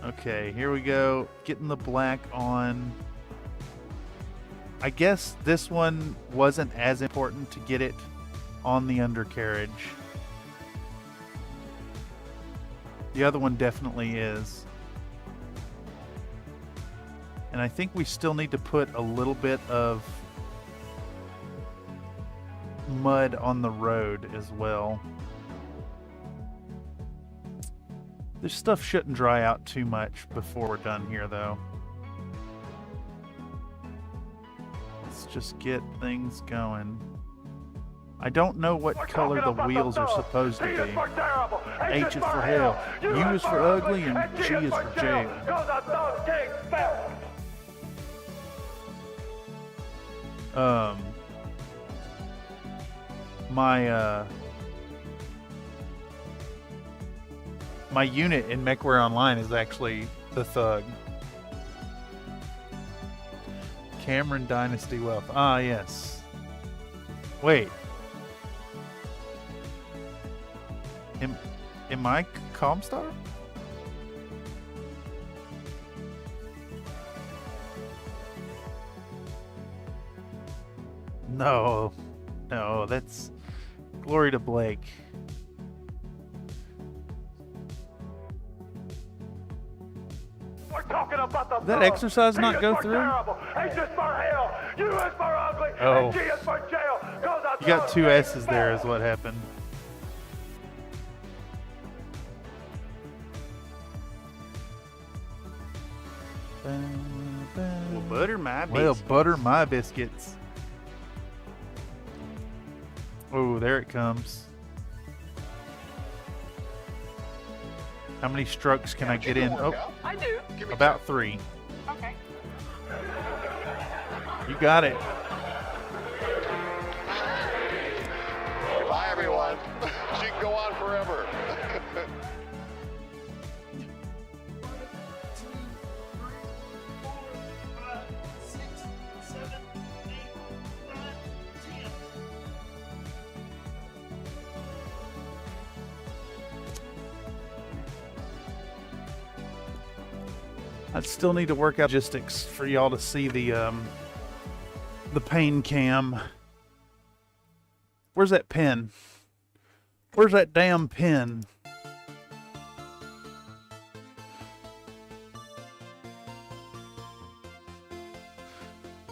Okay, here we go. Getting the black on. I guess this one wasn't as important to get it on the undercarriage. The other one definitely is. And I think we still need to put a little bit of mud on the road as well. This stuff shouldn't dry out too much before we're done here, though. Let's just get things going. I don't know what color the wheels are supposed to be. H is for hell, U is for ugly, and G is for jail. My unit in MechWare Online is actually the Thug. Cameron Dynasty Wealth. Ah, yes. Wait. Am I Comstar? No. No, that's glory to Blake. Did that exercise not go through? Oh. You got two S's there is what happened. Well, butter my biscuits. Well, butter my biscuits. Oh, there it comes. How many strokes can I get in? Oh, I do. about 3. Okay. You got it. Bye, everyone. She can go on forever. I'd still need to work out logistics for y'all to see the pain cam. Where's that pin? Where's that damn pin?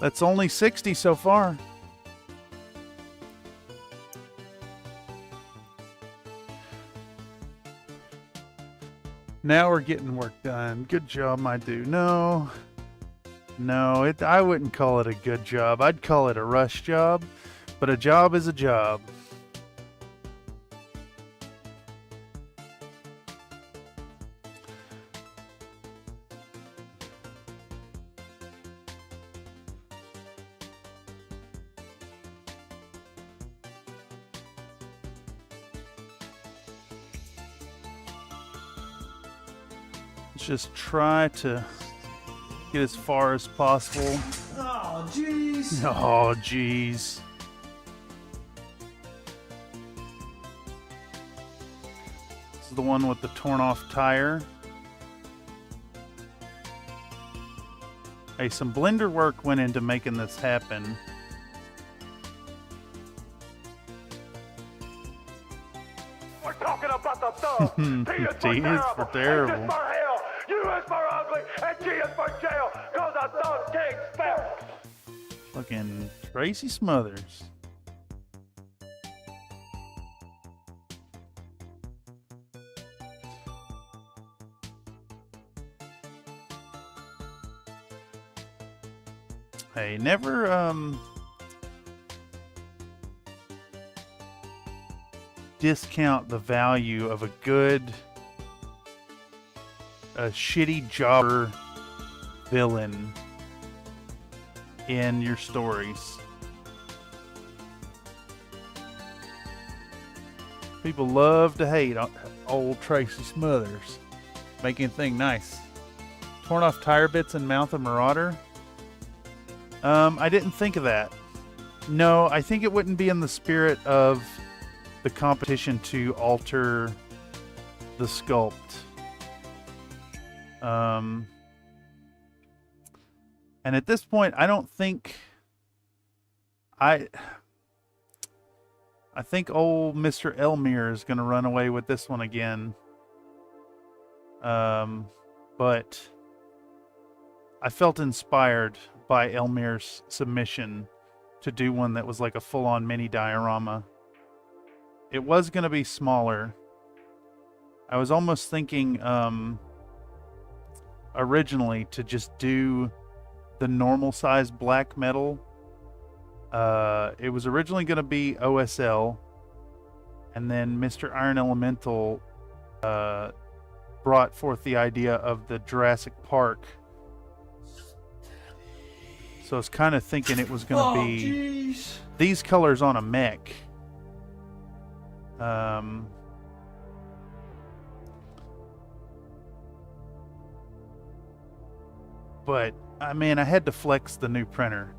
That's only 60 so far. Now we're getting work done. Good job, my dude. No, I wouldn't call it a good job. I'd call it a rush job, but a job is a job. Just try to get as far as possible. Oh, jeez. Oh, jeez. This is the one with the torn off tire. Hey, some blender work went into making this happen. We're talking about the thug. T is for terrible. U is for ugly, and G is for jail, cause a thug king spell. Fucking Tracy Smothers. Hey, never discount the value of a good shitty jobber villain in your stories. People love to hate on old Tracy Smothers, making things nice. Torn off tire bits in Mouth of Marauder. I didn't think of that. No, I think it wouldn't be in the spirit of the competition to alter the sculpt. And at this point, I don't think I think old Mr. Elmire is going to run away with this one again. But I felt inspired by Elmir's submission to do one that was like a full-on mini diorama. It was going to be smaller. I was almost thinking originally to just do the normal size black metal. It was originally going to be OSL, and then Mr. Iron Elemental brought forth the idea of the Jurassic Park. So I was kind of thinking it was going to be these colors on a mech. But, I mean, I had to flex the new printer.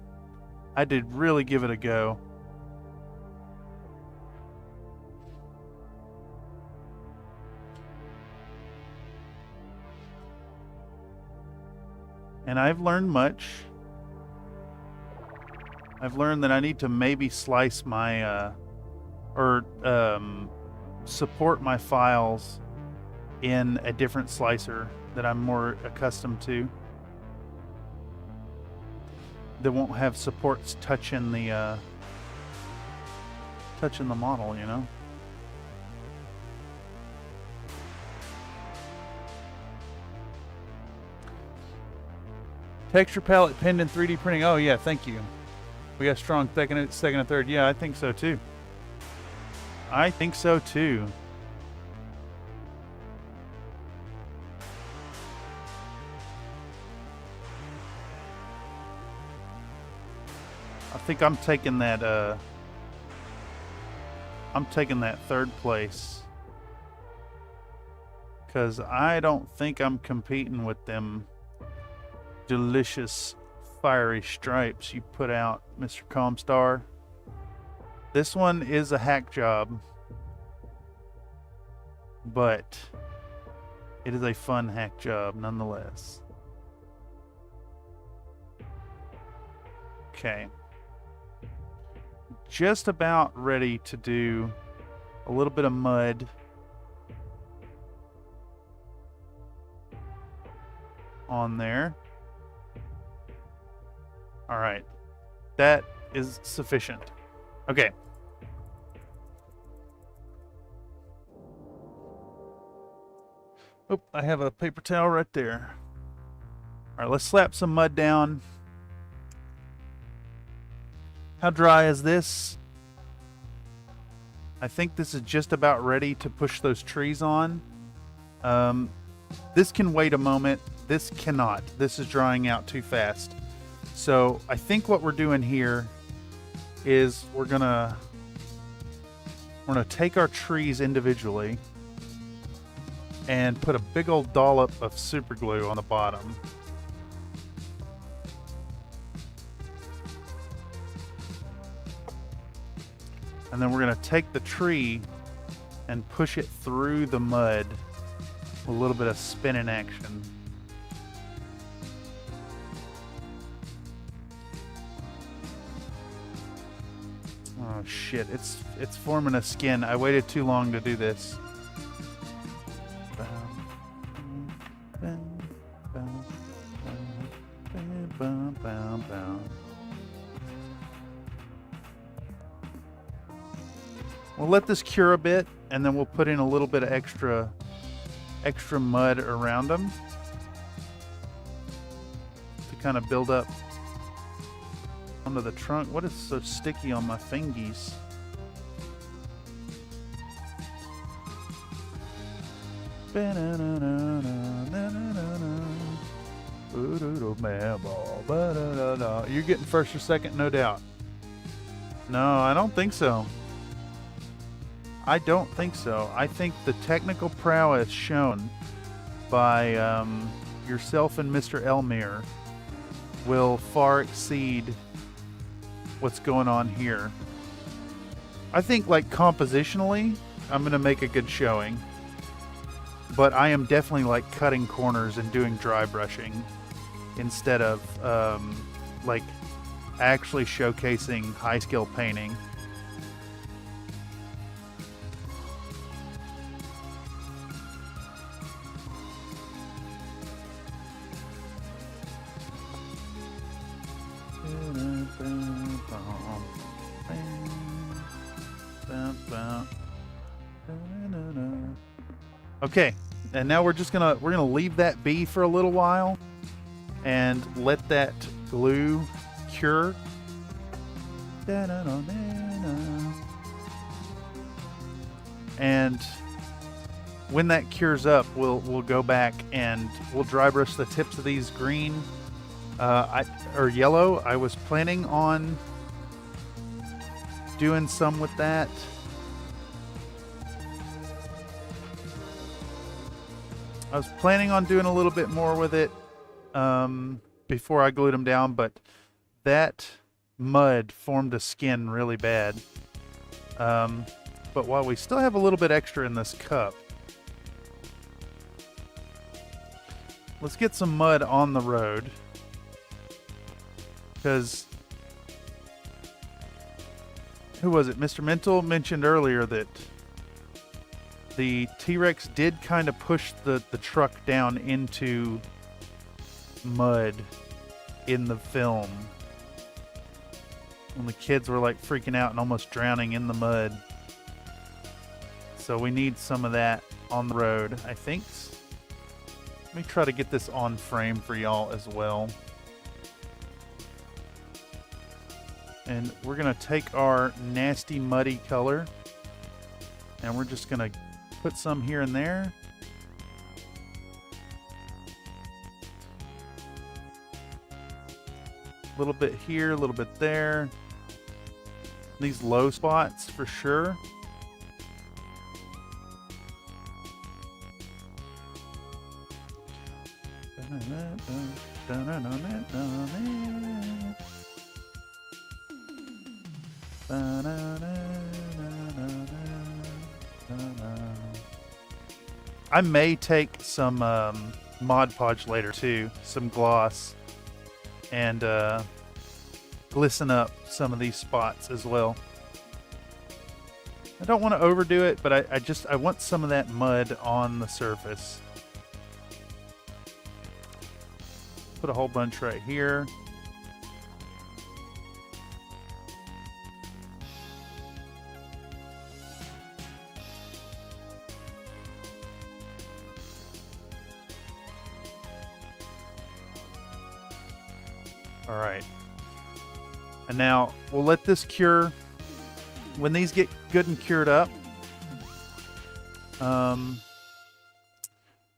I did really give it a go. And I've learned much. I've learned that I need to maybe slice my, support my files in a different slicer that I'm more accustomed to. That won't have supports touching the model, you know? Texture palette pinned in 3D printing. Oh yeah, thank you. We got strong second and third. Yeah, I think so too. I think so too. I think I'm taking that third place. 'Cause I don't think I'm competing with them delicious fiery stripes you put out, Mr. Comstar. This one is a hack job, but it is a fun hack job nonetheless. Okay. Just about ready to do a little bit of mud on there. All right, that is sufficient. Okay. Oh, I have a paper towel right there. All right, let's slap some mud down. How dry is this? I think this is just about ready to push those trees on. This can wait a moment. This cannot. This is drying out too fast. So I think what we're doing here is we're gonna take our trees individually and put a big old dollop of super glue on the bottom. And then we're gonna take the tree and push it through the mud with a little bit of spinning action. Oh shit, it's forming a skin. I waited too long to do this. We'll let this cure a bit, and then we'll put in a little bit of extra mud around them to kind of build up onto the trunk. What is so sticky on my fingies? You're getting first or second, no doubt. No, I don't think so. I don't think so. I think the technical prowess shown by yourself and Mr. Elmir will far exceed what's going on here. I think, like, compositionally, I'm going to make a good showing. But I am definitely, like, cutting corners and doing dry brushing instead of, like, actually showcasing high-skill painting. Okay, and now we're gonna leave that be for a little while and let that glue cure. And when that cures up, we'll go back and we'll dry brush the tips of these green or yellow. I was planning on doing some with that. I was planning on doing a little bit more with it before I glued them down, but that mud formed a skin really bad. But while we still have a little bit extra in this cup, let's get some mud on the road. Because, who was it? Mr. Mental mentioned earlier that the T-Rex did kind of push the truck down into mud in the film. When the kids were like freaking out and almost drowning in the mud. So we need some of that on the road, I think. Let me try to get this on frame for y'all as well. And we're going to take our nasty muddy color and we're just going to put some here and there. A little bit here, a little bit there. These low spots for sure. I may take some Mod Podge later too, some gloss, and glisten up some of these spots as well. I don't want to overdo it, but I want some of that mud on the surface. Put a whole bunch right here. All right. And now we'll let this cure. When these get good and cured up,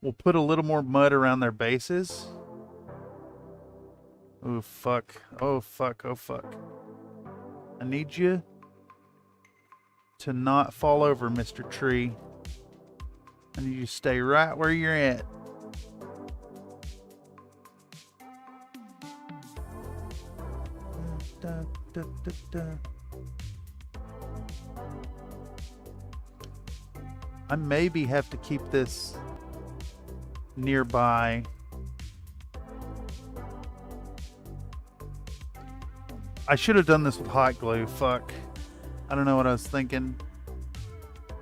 we'll put a little more mud around their bases. Oh, fuck. Oh, fuck. Oh, fuck. I need you to not fall over, Mr. Tree. I need you to stay right where you're at. Da, da, da, da. I maybe have to keep this nearby. I should have done this with hot glue. Fuck. I don't know what I was thinking.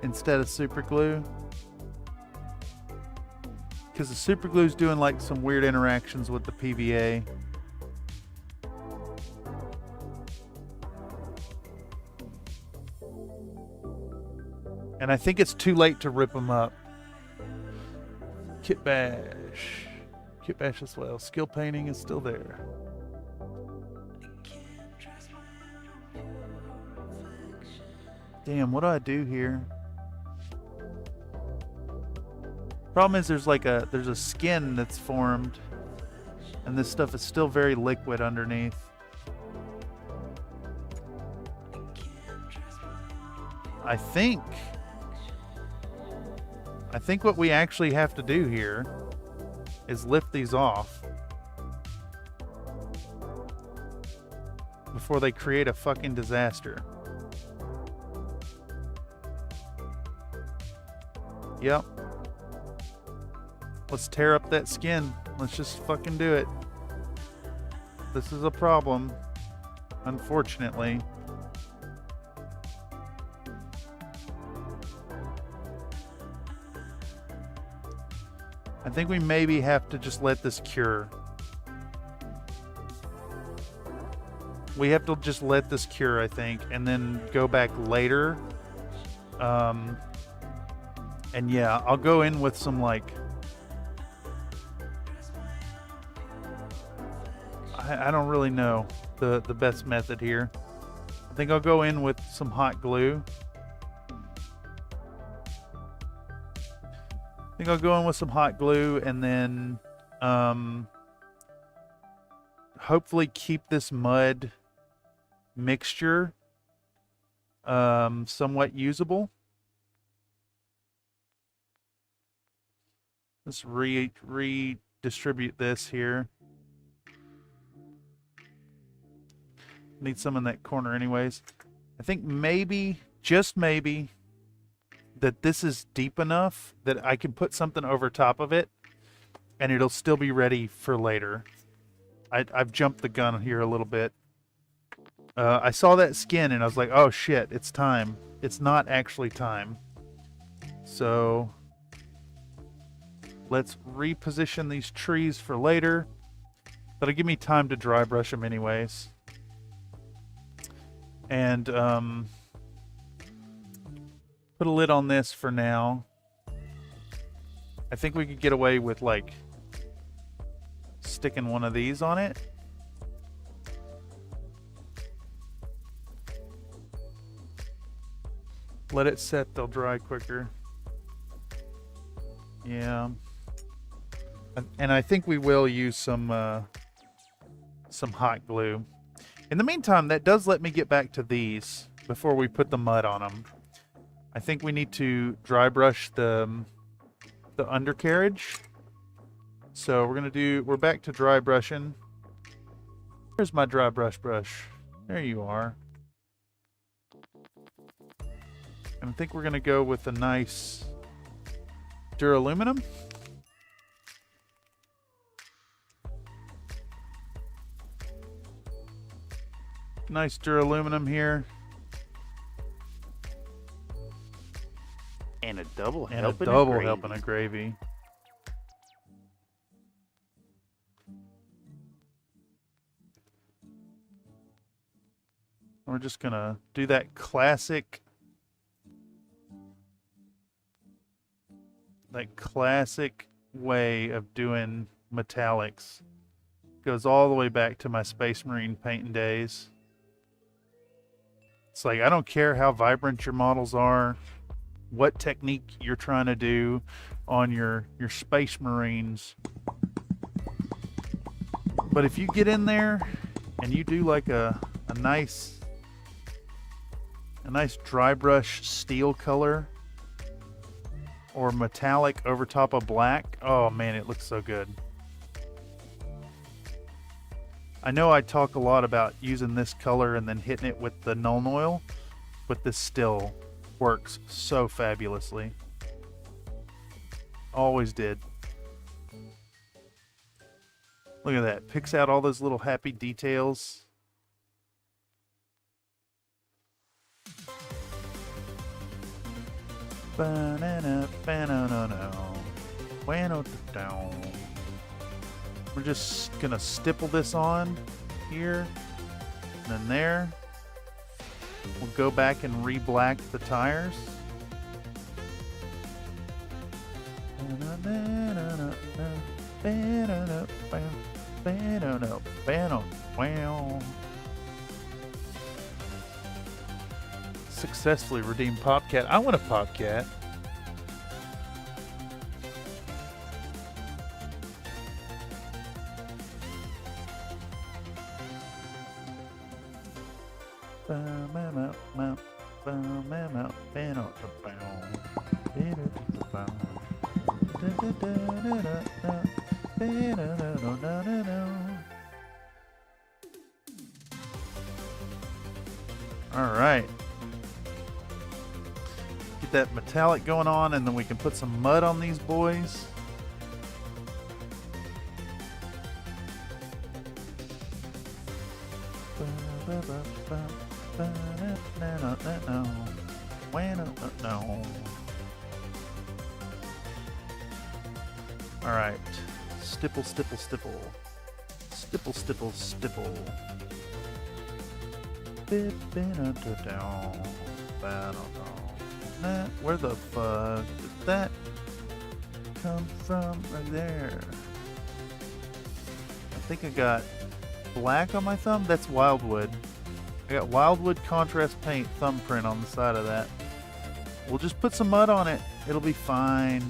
Instead of super glue. Because the super glue is doing like some weird interactions with the PVA. And I think it's too late to rip them up. Kit bash. Kit bash as well. Skill painting is still there. Damn, what do I do here? Problem is there's a skin that's formed and this stuff is still very liquid underneath. I think what we actually have to do here is lift these off before they create a fucking disaster. Yep. Let's tear up that skin. Let's just fucking do it. This is a problem, unfortunately. I think we maybe have to just let this cure. We have to just let this cure, I think, and then go back later. And yeah, I'll go in with some like... I don't really know the best method here. I think I'll go in with some hot glue. And then hopefully keep this mud mixture somewhat usable. Let's redistribute this here. Need some in that corner anyways. I think maybe, just maybe, that this is deep enough that I can put something over top of it and it'll still be ready for later. I've jumped the gun here a little bit. I saw that skin and I was like, oh shit, it's time. It's not actually time. So let's reposition these trees for later. That'll give me time to dry brush them anyways. And put a lid on this for now. I think we could get away with like sticking one of these on it. Let it set, they'll dry quicker. Yeah. And I think we will use some hot glue. In the meantime, that does let me get back to these before we put the mud on them. I think we need to dry brush the undercarriage. So we're back to dry brushing. Where's my dry brush? There you are. And I think we're gonna go with a nice duraluminum. Nice duraluminum here. And a double And helping a double of gravy. helping of gravy. We're just gonna do that classic way of doing metallics. Goes all the way back to my Space Marine painting days. It's like, I don't care how vibrant your models are, what technique you're trying to do on your Space Marines. But if you get in there and you do like a nice dry brush steel color or metallic over top of black, oh man, it looks so good. I know I talk a lot about using this color and then hitting it with the Nuln Oil, but this still works so fabulously. Always did. Look at that. Picks out all those little happy details. We're just gonna stipple this on here and then there. We'll go back and re-black the tires. Successfully redeemed Popcat. I want a Popcat. All right. Get that metallic going on, and then we can put some mud on these boys. All right. Stipple, stipple, stipple. Stipple, stipple, stipple. Where the fuck did that come from? Right there. I think I got black on my thumb. That's Wildwood. I got Wildwood contrast paint thumbprint on the side of that. We'll just put some mud on it. It'll be fine.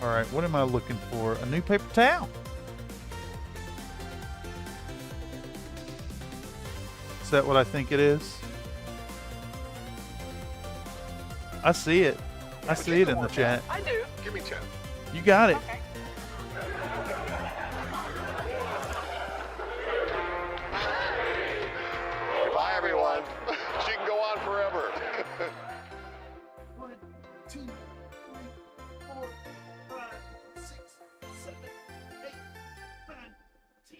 Alright, what am I looking for? A new paper towel. Is that what I think it is? I see it. I see it in the chat. I do. Give me 10. You got it. Okay. Bye, everyone. She can go on forever. 1, 2, 3, 4, 5, 6, 7, 8, 9, 10.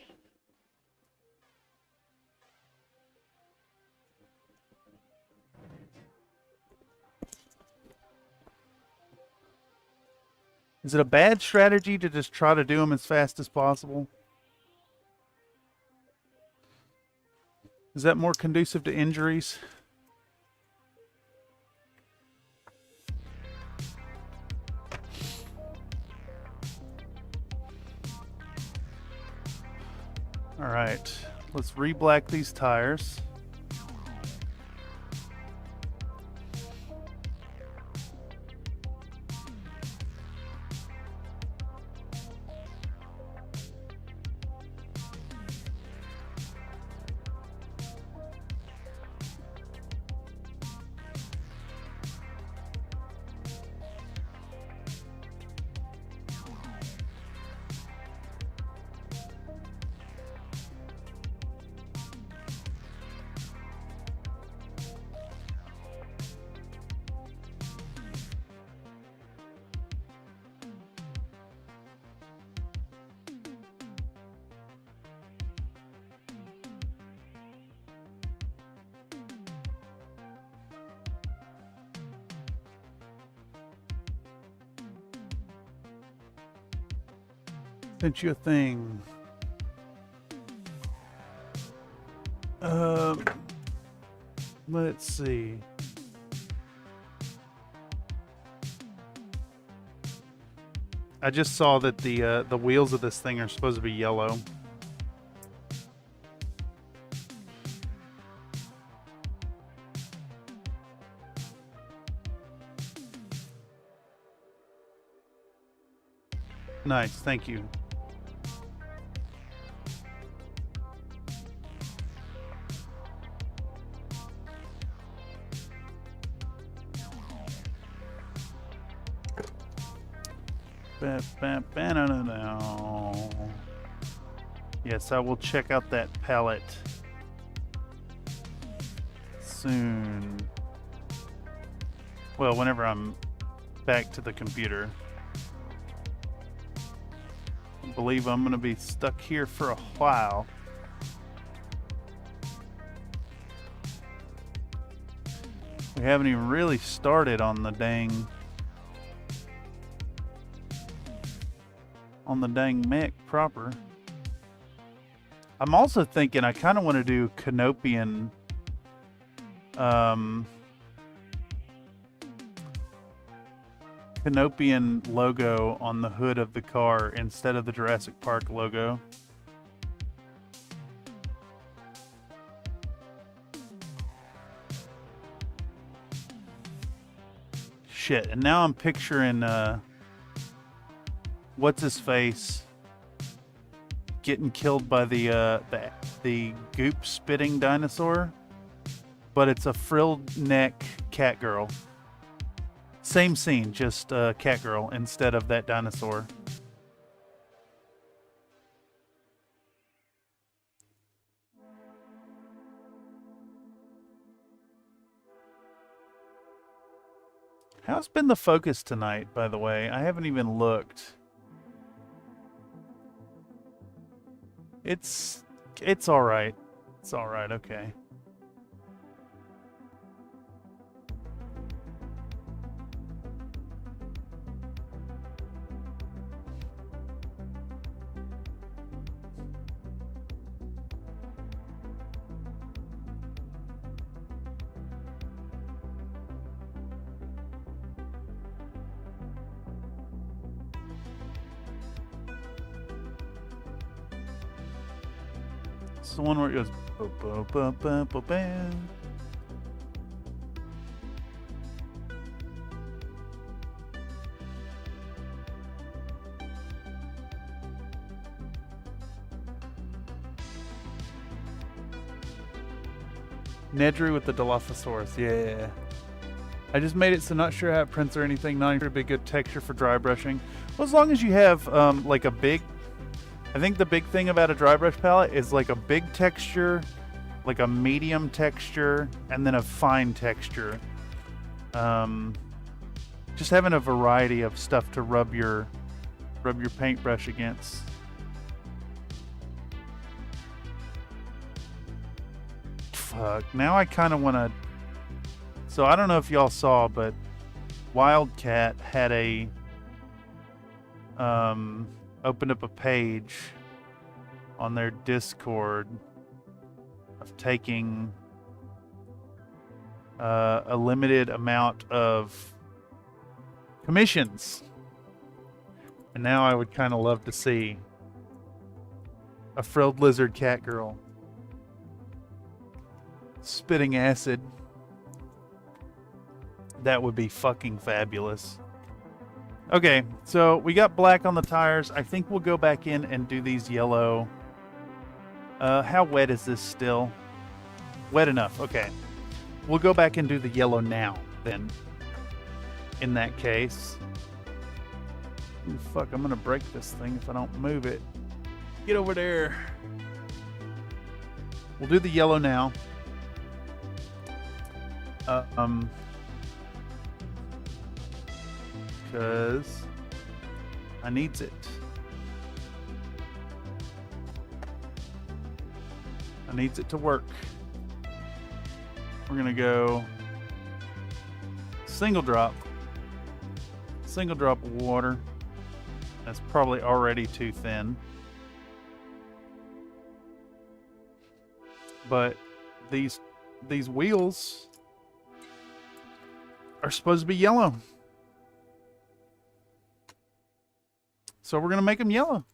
Is it a bad strategy to just try to do them as fast as possible? Is that more conducive to injuries? All right, let's re-black these tires. Sent you a thing. Let's see. I just saw that the wheels of this thing are supposed to be yellow. Nice, thank you. Yes, I will check out that palette soon. Well, whenever I'm back to the computer. I believe I'm going to be stuck here for a while. We haven't even really started on the dang Mech proper. I'm also thinking I kind of want to do Canopian logo on the hood of the car instead of the Jurassic Park logo. Shit, and now I'm picturing what's his face getting killed by the goop spitting dinosaur, but it's a frilled neck cat girl. Same scene, just cat girl instead of that dinosaur. How's been the focus tonight, by the way? I haven't even looked. It's all right. It's all right. Okay. the one where it goes. Ba-ba-ba-ba-ba-bam. Nedry with the Dilophosaurus, yeah. I just made it so not sure how it prints or anything, not sure it'd be good texture for dry brushing. Well, as long as you have like a big, I think the big thing about a dry brush palette is like a big texture, like a medium texture, and then a fine texture. Just having a variety of stuff to rub your paintbrush against. Fuck, now I kind of want to... So I don't know if y'all saw, but Wildcat had a... opened up a page on their Discord of taking a limited amount of commissions. And now I would kind of love to see a frilled lizard cat girl spitting acid. That would be fucking fabulous. Okay, so we got black on the tires. I think we'll go back in and do these yellow. How wet is this still? Wet enough, okay. We'll go back and do the yellow now, then. In that case. Ooh, fuck, I'm gonna break this thing if I don't move it. Get over there. We'll do the yellow now. Because I needs it. I needs it to work. We're gonna go single drop of water. That's probably already too thin. But these wheels are supposed to be yellow. So we're going to make them yellow.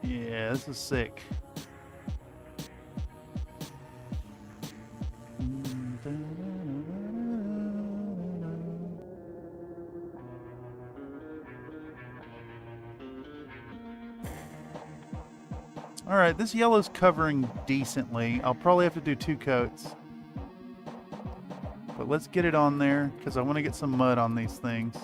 Yeah, this is sick. All right, this yellow's covering decently. I'll probably have to do 2 coats. But let's get it on there because I want to get some mud on these things.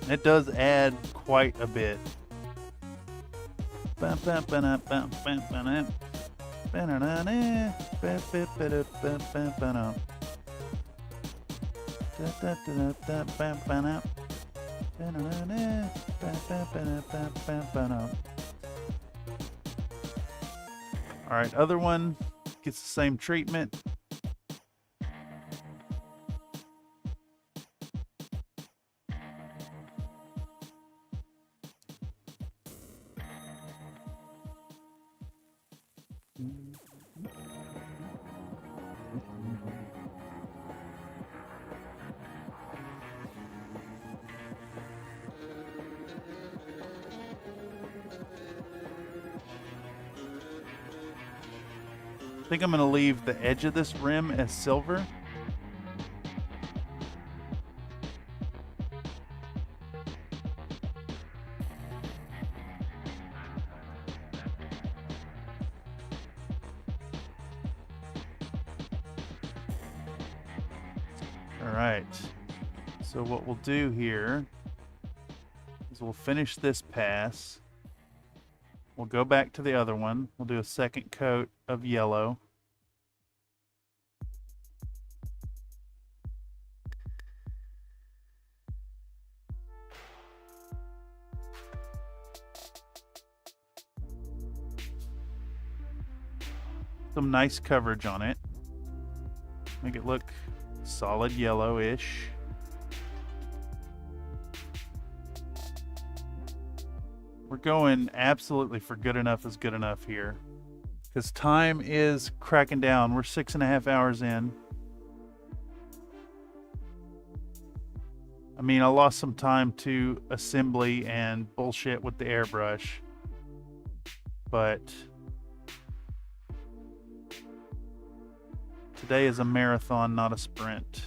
It does add quite a bit. All right, other one gets the same treatment. I think I'm going to leave the edge of this rim as silver. All right. So what we'll do here is is we'll finish this pass. We'll go back to the other one. We'll do a second coat of yellow. Some nice coverage on it. Make it look solid yellowish. We're going absolutely for good enough is good enough here, because time is cracking down. We're 6.5 hours in. I mean, I lost some time to assembly and bullshit with the airbrush, but today is a marathon, not a sprint.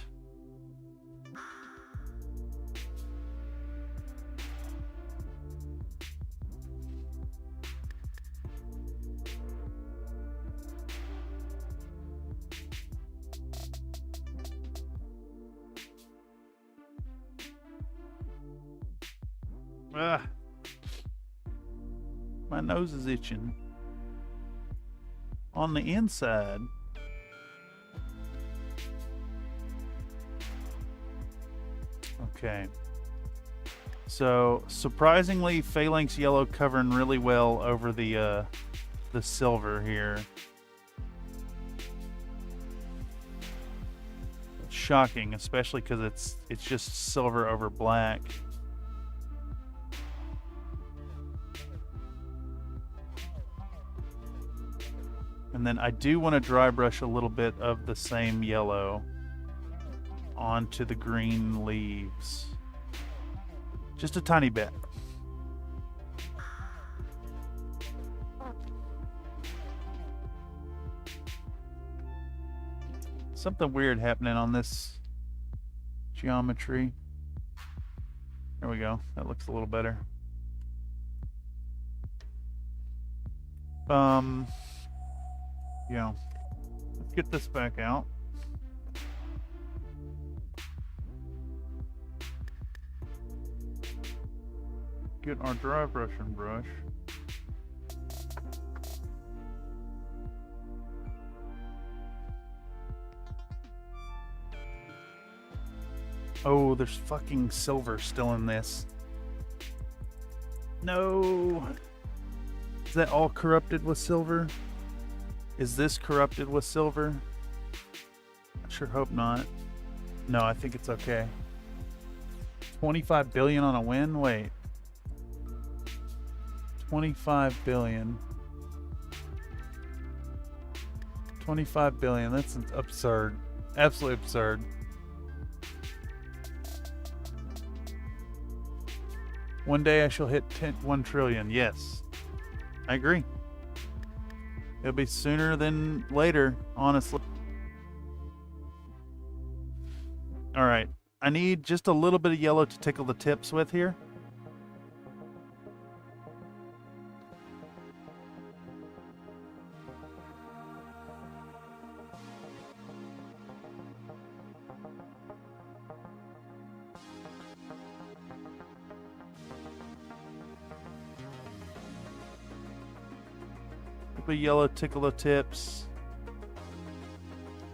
My nose is itching. On the inside. Okay. So, surprisingly, phalanx yellow covering really well over the silver here. Shocking, especially because it's just silver over black. And then I do want to dry brush a little bit of the same yellow onto the green leaves. Just a tiny bit. Something weird happening on this geometry. There we go. That looks a little better. Yeah. Let's get this back out. Get our dry brushing brush. Oh, there's fucking silver still in this. No. Is that all corrupted with silver? Is this corrupted with silver? I sure hope not. No, I think it's okay. 25 billion on a win? Wait. 25 billion. 25 billion. That's absurd. Absolutely absurd. One day I shall hit 1 trillion. Yes. I agree. It'll be sooner than later, honestly. All right. I need just a little bit of yellow to tickle the tips with here. Bit yellow, tickle the tips.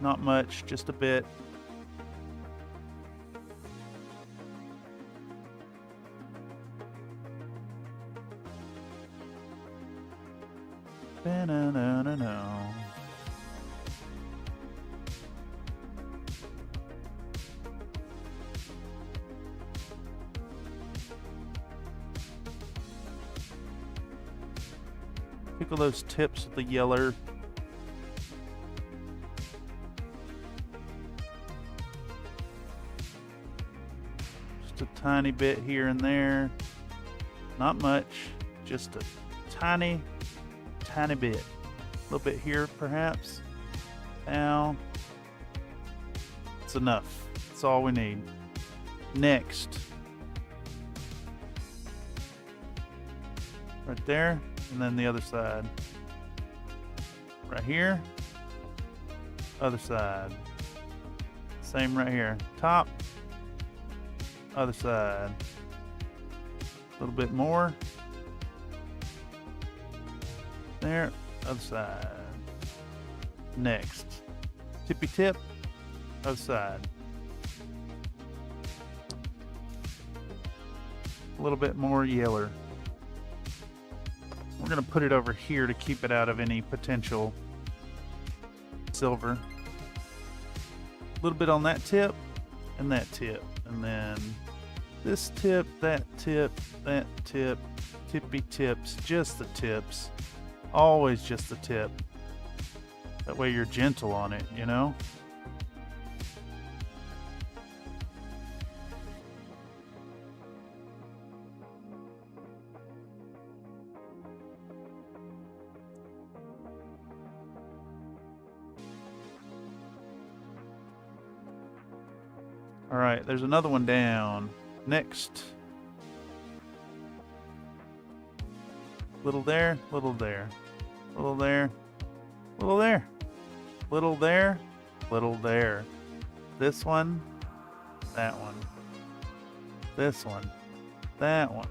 Not much, just a bit. Ba-na-na-na-na. Tickle those tips with the yeller. Just a tiny bit here and there. Not much. Just a tiny bit. A little bit here, perhaps. Now. It's enough. That's all we need. Next. Right there. And then the other side. Right here. Other side. Same right here. Top. Other side. A little bit more. There, other side. Next. Tippy tip, other side. A little bit more yeller. We're going to put it over here to keep it out of any potential silver. A little bit on that tip and that tip. And then this tip, that tip, that tip, tippy tips, just the tips. Always just the tip. That way you're gentle on it, you know? All right, there's another one down. Next. Little there, little there, little there, little there, little there, little there. This one, that one, this one, that one,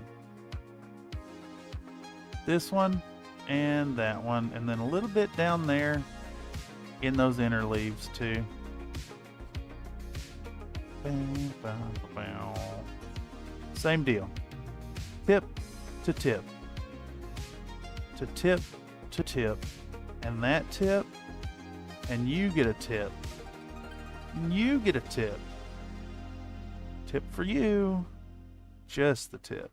this one, and that one, and then a little bit down there in those inner leaves too. Same deal. Tip to tip. To tip to tip. And that tip. And you get a tip. And you get a tip. Tip for you. Just the tip.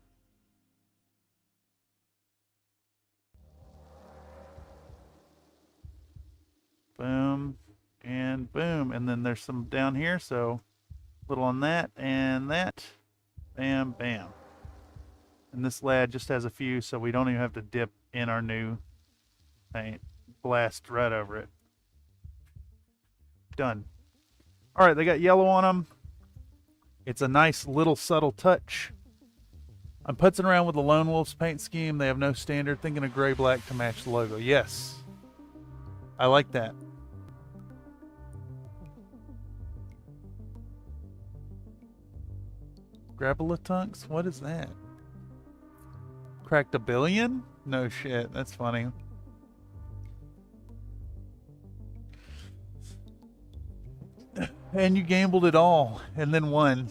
Boom. And boom. And then there's some down here, so little on that and that. Bam, bam. And this lad just has a few, so we don't even have to dip in our new paint. Blast right over it. Done. All right, they got yellow on them. It's a nice little subtle touch. I'm putzing around with the Lone Wolf's paint scheme. They have no standard. Thinking of gray-black to match the logo. Yes. I like that. Grabalatunks? What is that? Cracked a billion? No shit. That's funny. And you gambled it all and then won.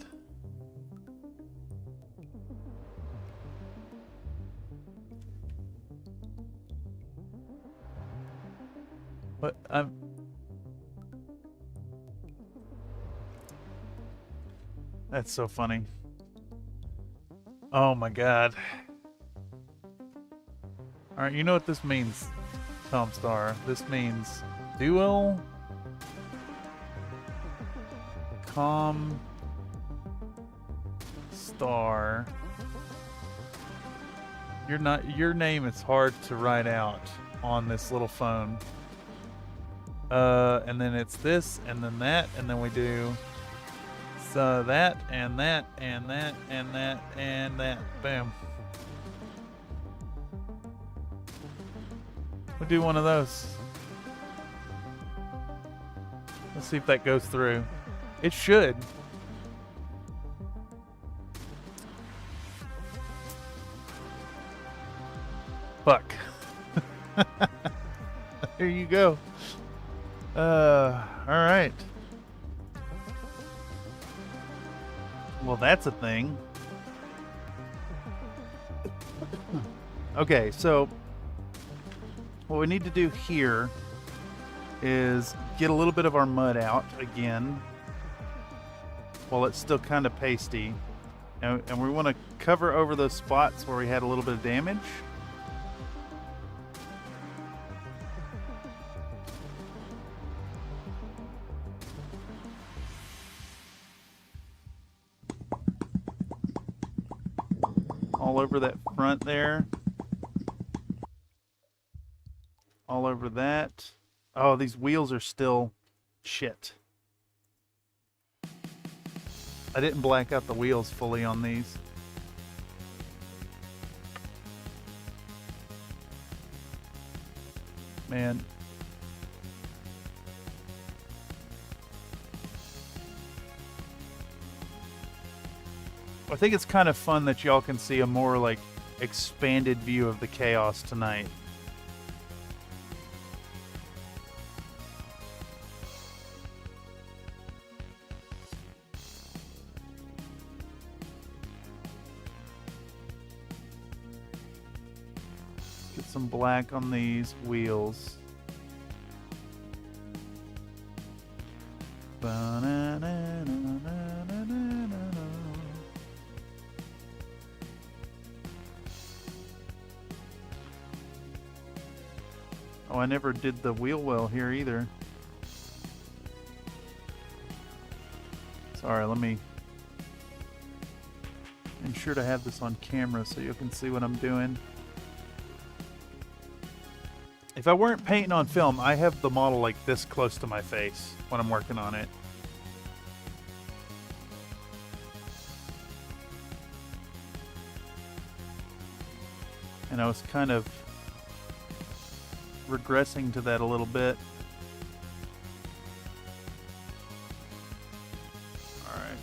But that's so funny. Oh my god. Alright, you know what this means, Tom Star. This means dual com star. Your name is hard to write out on this little phone. And then it's this, and then that, and then we do so that, and that, and that, and that, and that. Boom. We'll do one of those. Let's see if that goes through. It should. Fuck. There you go. All right. Well, that's a thing. Okay, so what we need to do here is get a little bit of our mud out again while it's still kind of pasty. And we want to cover over those spots where we had a little bit of damage. All over that front there. All over that. Oh, these wheels are still shit. I didn't black out the wheels fully on these. Man. I think it's kind of fun that y'all can see a more like expanded view of the chaos tonight. Get some black on these wheels. Oh, I never did the wheel well here either. Sorry, let me ensure to have this on camera so you can see what I'm doing. If I weren't painting on film, I have the model like this close to my face when I'm working on it. And I was kind of regressing to that a little bit. All right.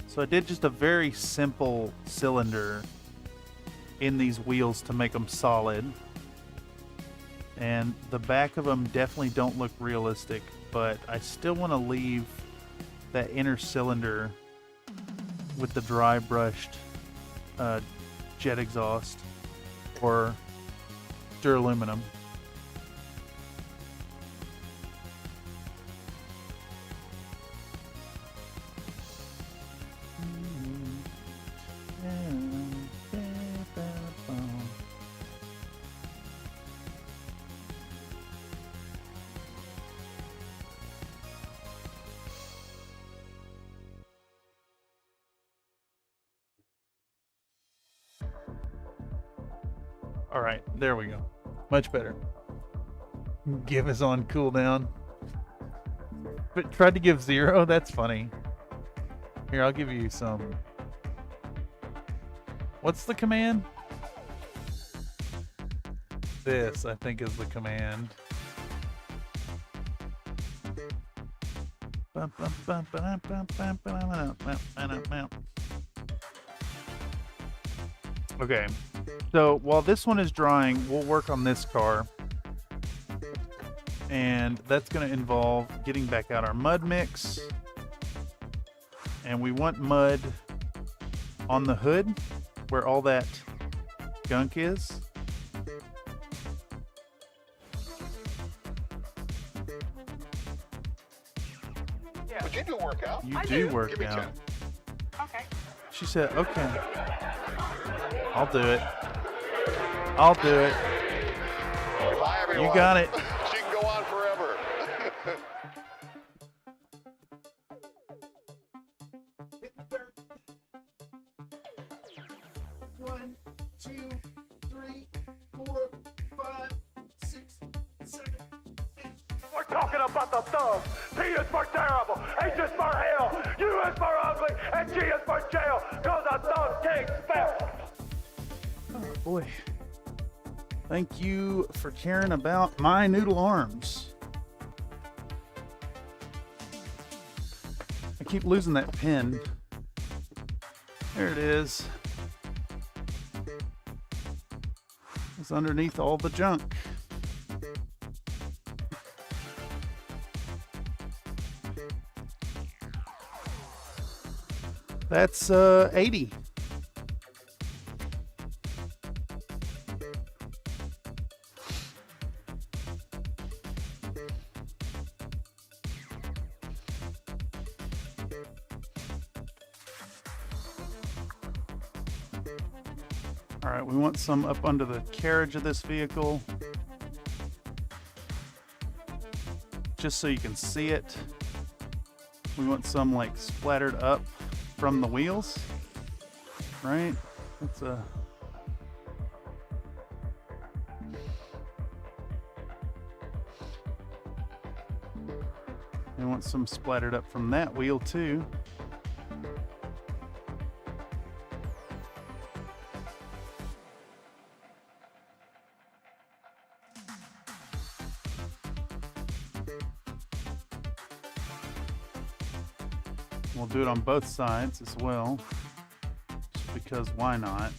So I did just a very simple cylinder in these wheels to make them solid. And the back of them definitely don't look realistic, but I still want to leave that inner cylinder with the dry brushed jet exhaust or duraluminum. All right, there we go. Much better. Give us on cooldown. But tried to give 0? That's funny. Here, I'll give you some. What's the command? This, I think, is the command. Okay. So while this one is drying, we'll work on this car. And that's going to involve getting back out our mud mix. And we want mud on the hood where all that gunk is. Yeah. But you do work out. You do work Give me out. 10. Okay. She said, okay. I'll do it. I'll do it. Bye, everyone. You got it. She can go on forever. 1, 2, 3, 4, 5, 6, 7, 8. We're talking about the thugs. T is for terrible, H is for hell, U is for ugly, and G is for jail, cause a thug can't spell. Oh boy. Thank you for caring about my noodle arms. I keep losing that pin. There it is. It's underneath all the junk. That's 80. All right, we want some up under the carriage of this vehicle, just so you can see it. We want some like splattered up from the wheels, right? That's a... We want some splattered up from that wheel too. We'll do it on both sides as well, just because why not?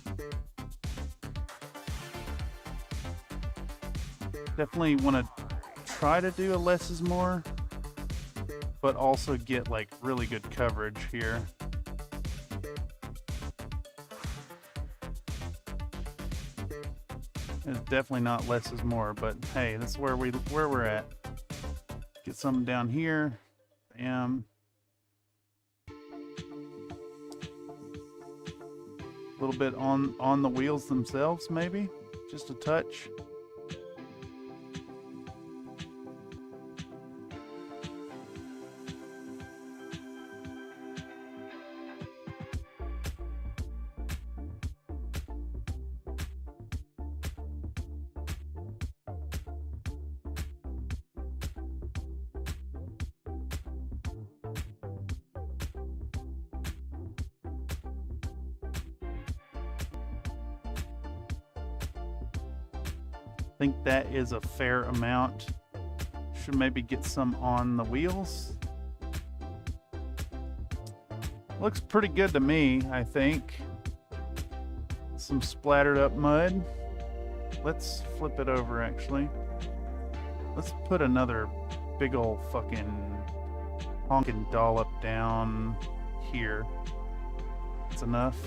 Definitely want to try to do a less is more, but also get like really good coverage here. It's definitely not less is more, but hey, that's where we're at. Get some down here. Bam. A little bit on the wheels themselves, maybe just a touch. I think that is a fair amount. Should maybe get some on the wheels. Looks pretty good to me, I think. Some splattered up mud. Let's flip it over actually. Let's put another big old fucking honking dollop down here. That's enough.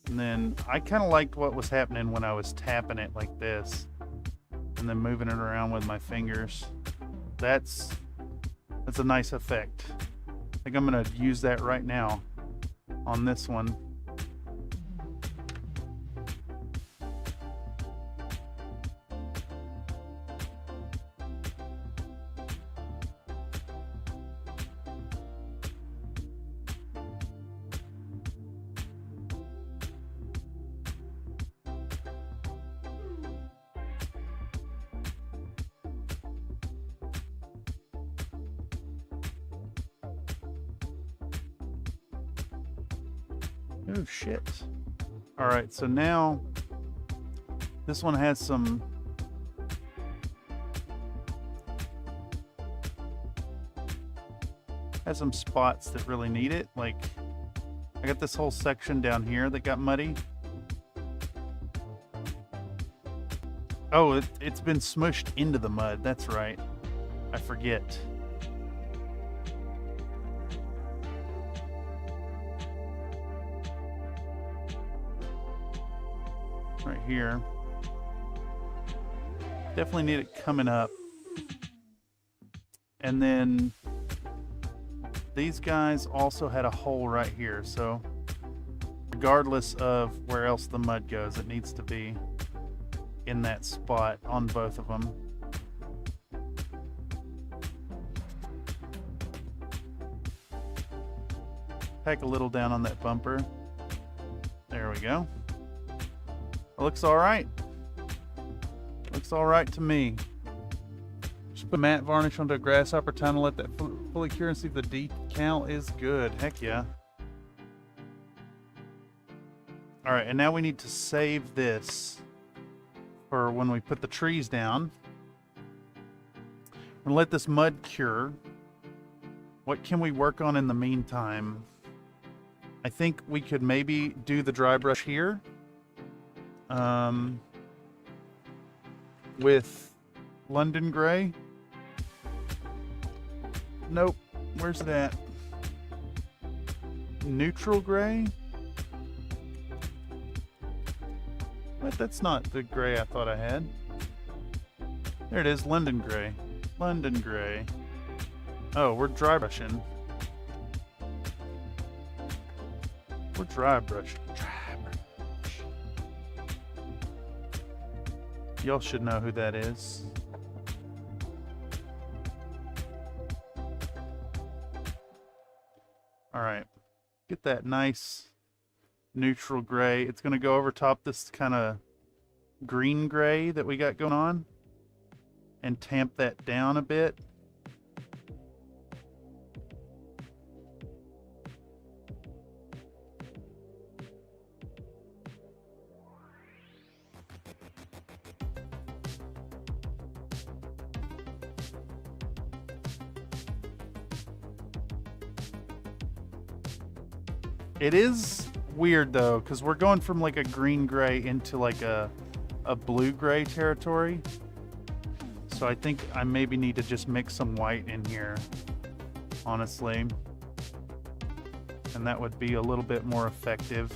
And then I kind of liked what was happening when I was tapping it like this and then moving it around with my fingers. That's a nice effect. I think I'm gonna use that right now on this one. Oh shit. All right, so now this one has some spots that really need it. Like I got this whole section down here that got muddy. Oh, it's been smushed into the mud. That's right. I forget. Right here. Definitely need it coming up. And then these guys also had a hole right here, so regardless of where else the mud goes, it needs to be in that spot on both of them. Pack a little down on that bumper. There we go. Looks all right. Looks all right to me. Just put matte varnish onto a grasshopper tunnel, let that fully cure and see if the decal is good. Heck yeah. All right, and now we need to save this for when we put the trees down. I'm gonna let this mud cure. What can we work on in the meantime? I think we could maybe do the dry brush here. With London Gray. Nope. Where's it at? Neutral Gray? What? That's not the gray I thought I had. There it is, London Gray. London Gray. Oh, we're dry brushing. We're dry brushing. Y'all should know who that is. right. Get that nice neutral gray. It's going to go over top this kind of green gray that we got going on and tamp that down a bit. It is weird though, because we're going from like a green gray into like a blue gray territory. So I think I maybe need to just mix some white in here, honestly. And that would be a little bit more effective.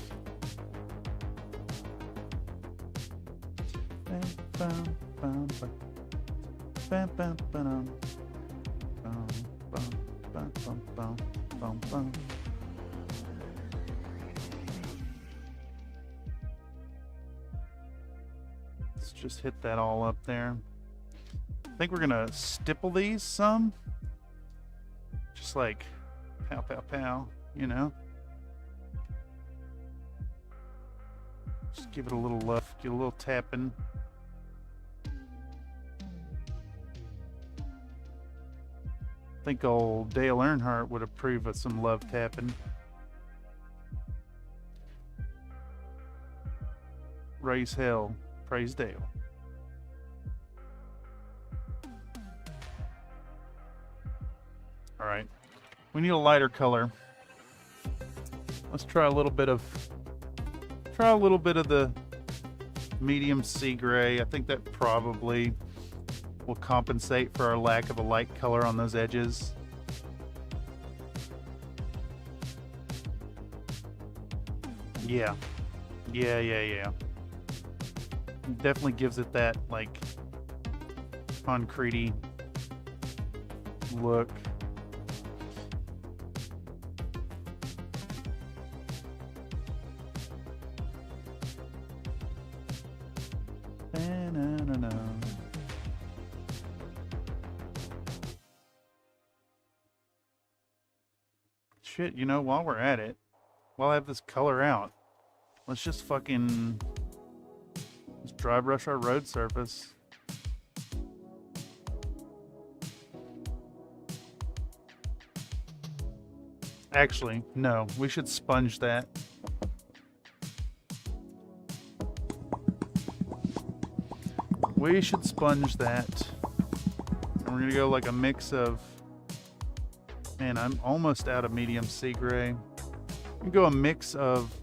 Let's just hit that all up there. I think we're gonna stipple these some. Just like pow, pow, pow, you know? Just give it a little love, get a little tapping. I think old Dale Earnhardt would approve of some love tapping. Raise hell, praise Dale. All right, we need a lighter color. Let's try a little bit of the medium sea gray. I think that probably will compensate for our lack of a light color on those edges. Yeah. Definitely gives it that like concretey look. Shit, you know, while we're at it, while I have this color out, let's just fucking let's dry brush our road surface. Actually, no, we should sponge that. We should sponge that. And we're gonna go like a mix of, man, I'm almost out of medium sea gray. We can go a mix of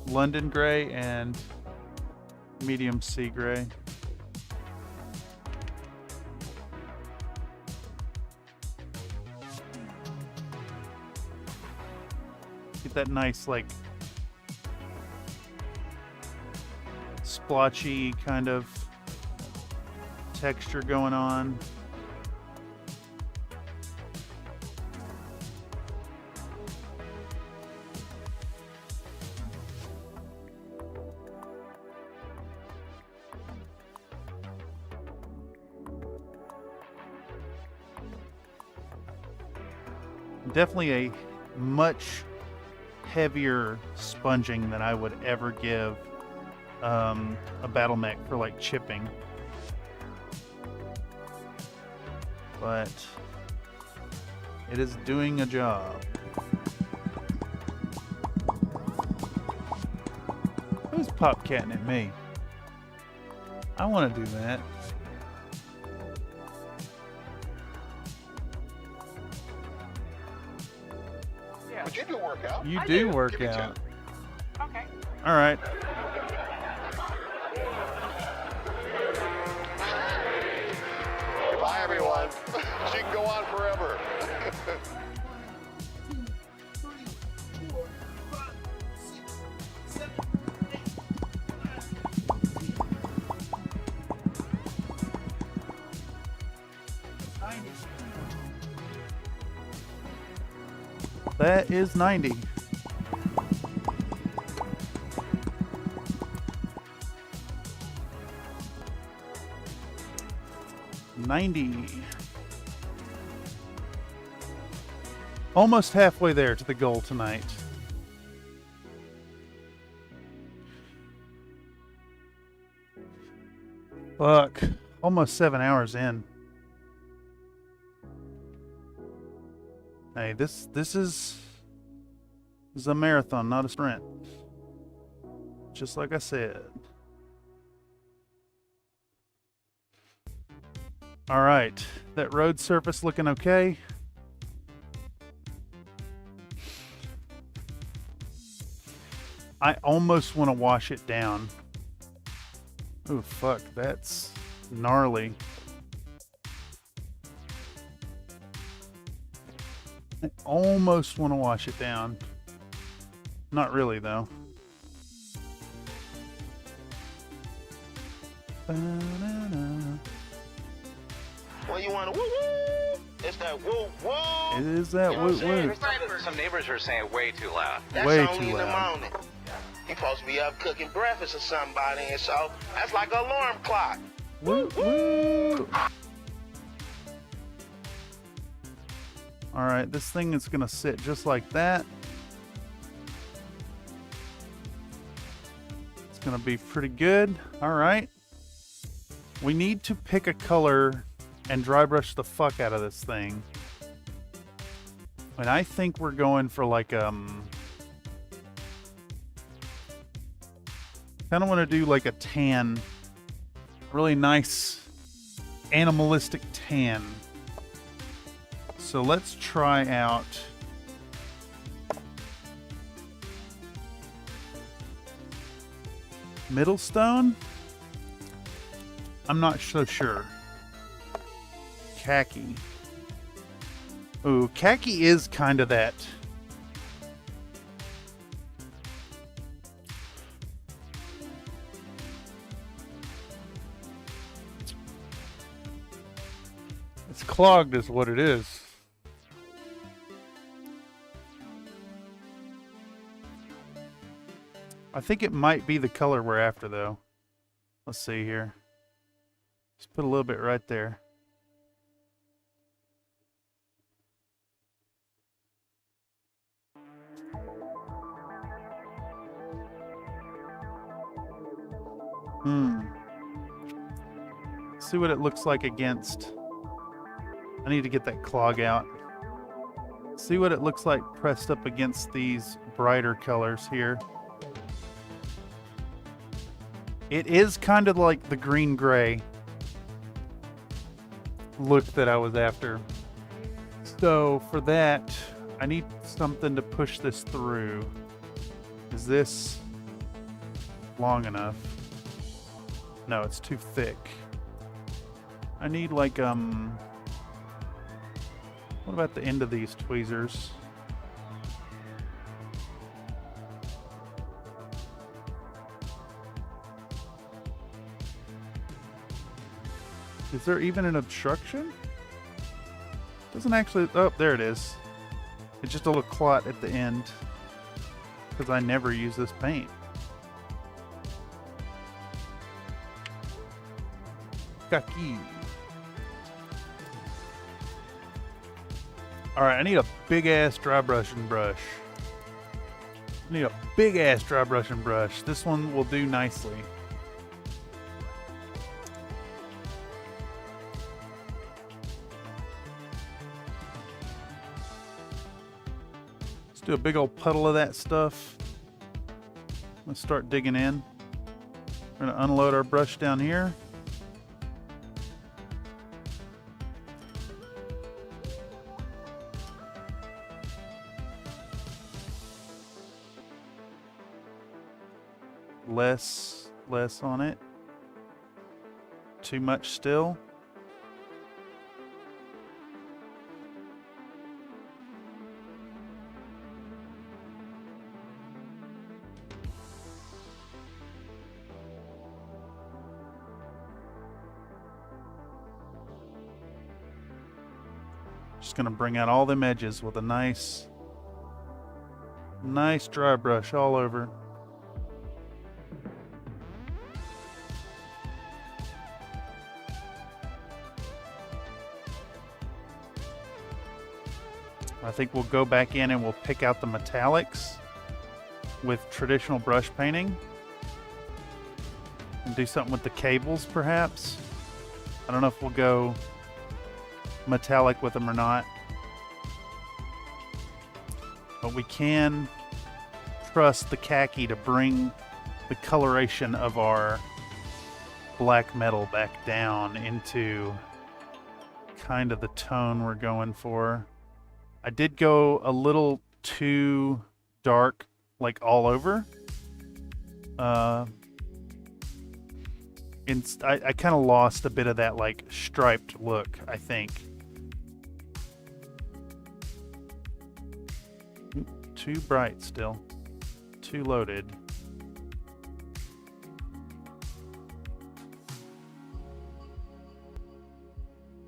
London gray and medium sea gray. Get that nice like splotchy kind of texture going on. Definitely a much heavier sponging than I would ever give a battle mech for like chipping, but it is doing a job. Who's popcatting at me? I want to do that. But you do work out. You do work out. Okay. All right. Bye, everyone. She can go on forever. 2, 3, 4, 5, 6, 7, 8, 9. That is 90. Almost halfway there to the goal tonight. Fuck. Almost 7 hours in. Hey, this is a marathon, not a sprint. Just like I said. All right, that road surface looking okay. I almost want to wash it down. Oh fuck, that's gnarly. I almost want to wash it down. Not really though. Ba-na-na. Well, you want to woo-woo? It's that woo-woo. It is that woo-woo. Some neighbors are saying way too loud. That's Way only too in the loud. morning. He supposed to be up cooking breakfast or somebody, and so that's like an alarm clock. Woo-woo. All right, this thing is gonna sit just like that. It's gonna be pretty good. All right. We need to pick a color and dry brush the fuck out of this thing. And I think we're going for like kind of want to do like a tan, really nice animalistic tan. So let's try out Middlestone. I'm not so sure. Khaki. Ooh, khaki is kind of that. It's clogged is what it is. I think it might be the color we're after though. Let's see here. Just put a little bit right there. See what it looks like against. I need to get that clog out. See what it looks like pressed up against these brighter colors here. It is kind of like the green-gray look that I was after. So for that, I need something to push this through. Is this long enough? No, it's too thick. I need like, what about the end of these tweezers? Is there even an obstruction? Doesn't actually, oh, there it is. It's just a little clot at the end because I never use this paint. Kaki. Alright, I need a big ass dry brushing brush. I need a big ass dry brushing brush. This one will do nicely. Let's do a big old puddle of that stuff. Let's start digging in. We're going to unload our brush down here. Less on it. Too much still. Just gonna bring out all them edges with a nice dry brush all over. I think we'll go back in and we'll pick out the metallics with traditional brush painting. And do something with the cables, perhaps. I don't know if we'll go metallic with them or not. But we can trust the khaki to bring the coloration of our black metal back down into kind of the tone we're going for. I did go a little too dark, like all over. I kind of lost a bit of that like striped look, I think. Too bright still. Too loaded.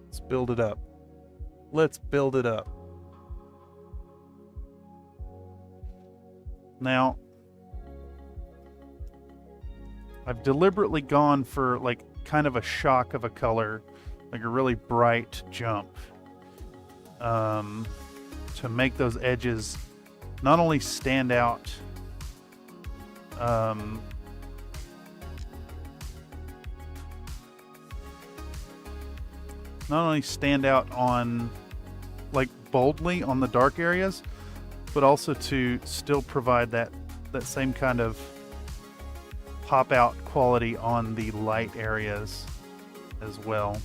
Let's build it up. Let's build it up. Now, I've deliberately gone for like kind of a shock of a color, like a really bright jump, to make those edges not only stand out, not only stand out on like boldly on the dark areas, but also to still provide that same kind of pop out quality on the light areas as well.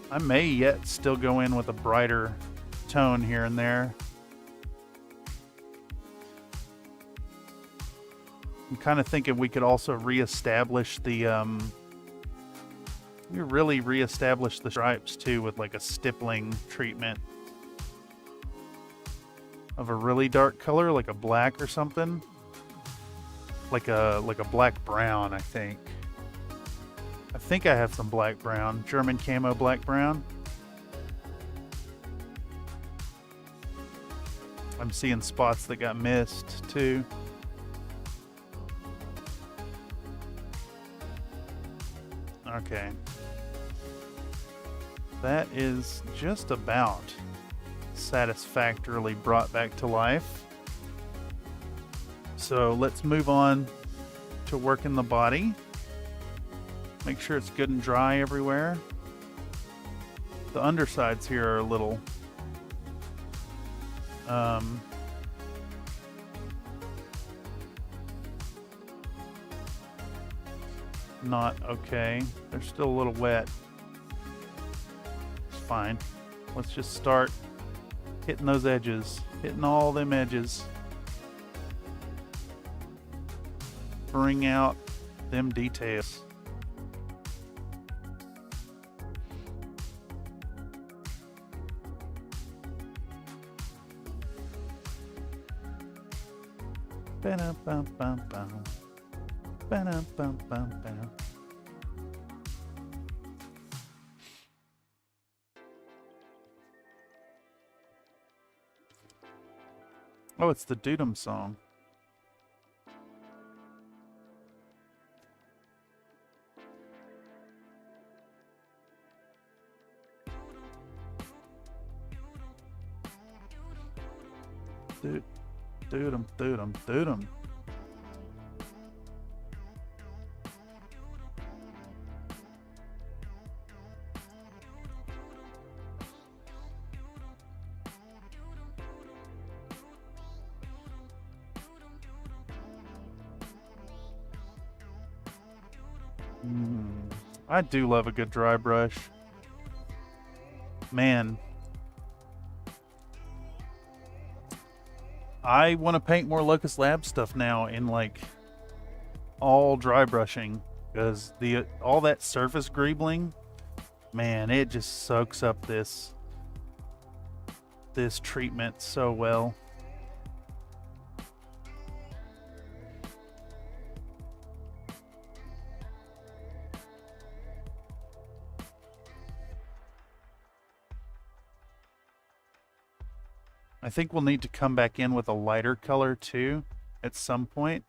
I may yet still go in with a brighter tone here and there. I'm kind of thinking we could also reestablish the really reestablish the stripes too with like a stippling treatment of a really dark color, like a black or something, like a black brown. I think I have some black brown, German camo black brown. I'm seeing spots that got missed too. Okay. That is just about satisfactorily brought back to life. So let's move on to working the body. Make sure it's good and dry everywhere. The undersides here are a little not okay. They're still a little wet. It's fine. Let's just start hitting those edges, hitting all them edges. Bring out them details. Ba-dum-bum-bum-bum. Ba-dum-bum-bum-bum. Oh, it's the Dudum song. Dudum, dudum, dudum. I do love a good dry brush. Man. I want to paint more Locust Labs stuff now in like all dry brushing, because all that surface greebling, man, it just soaks up this treatment so well. I think we'll need to come back in with a lighter color too at some point.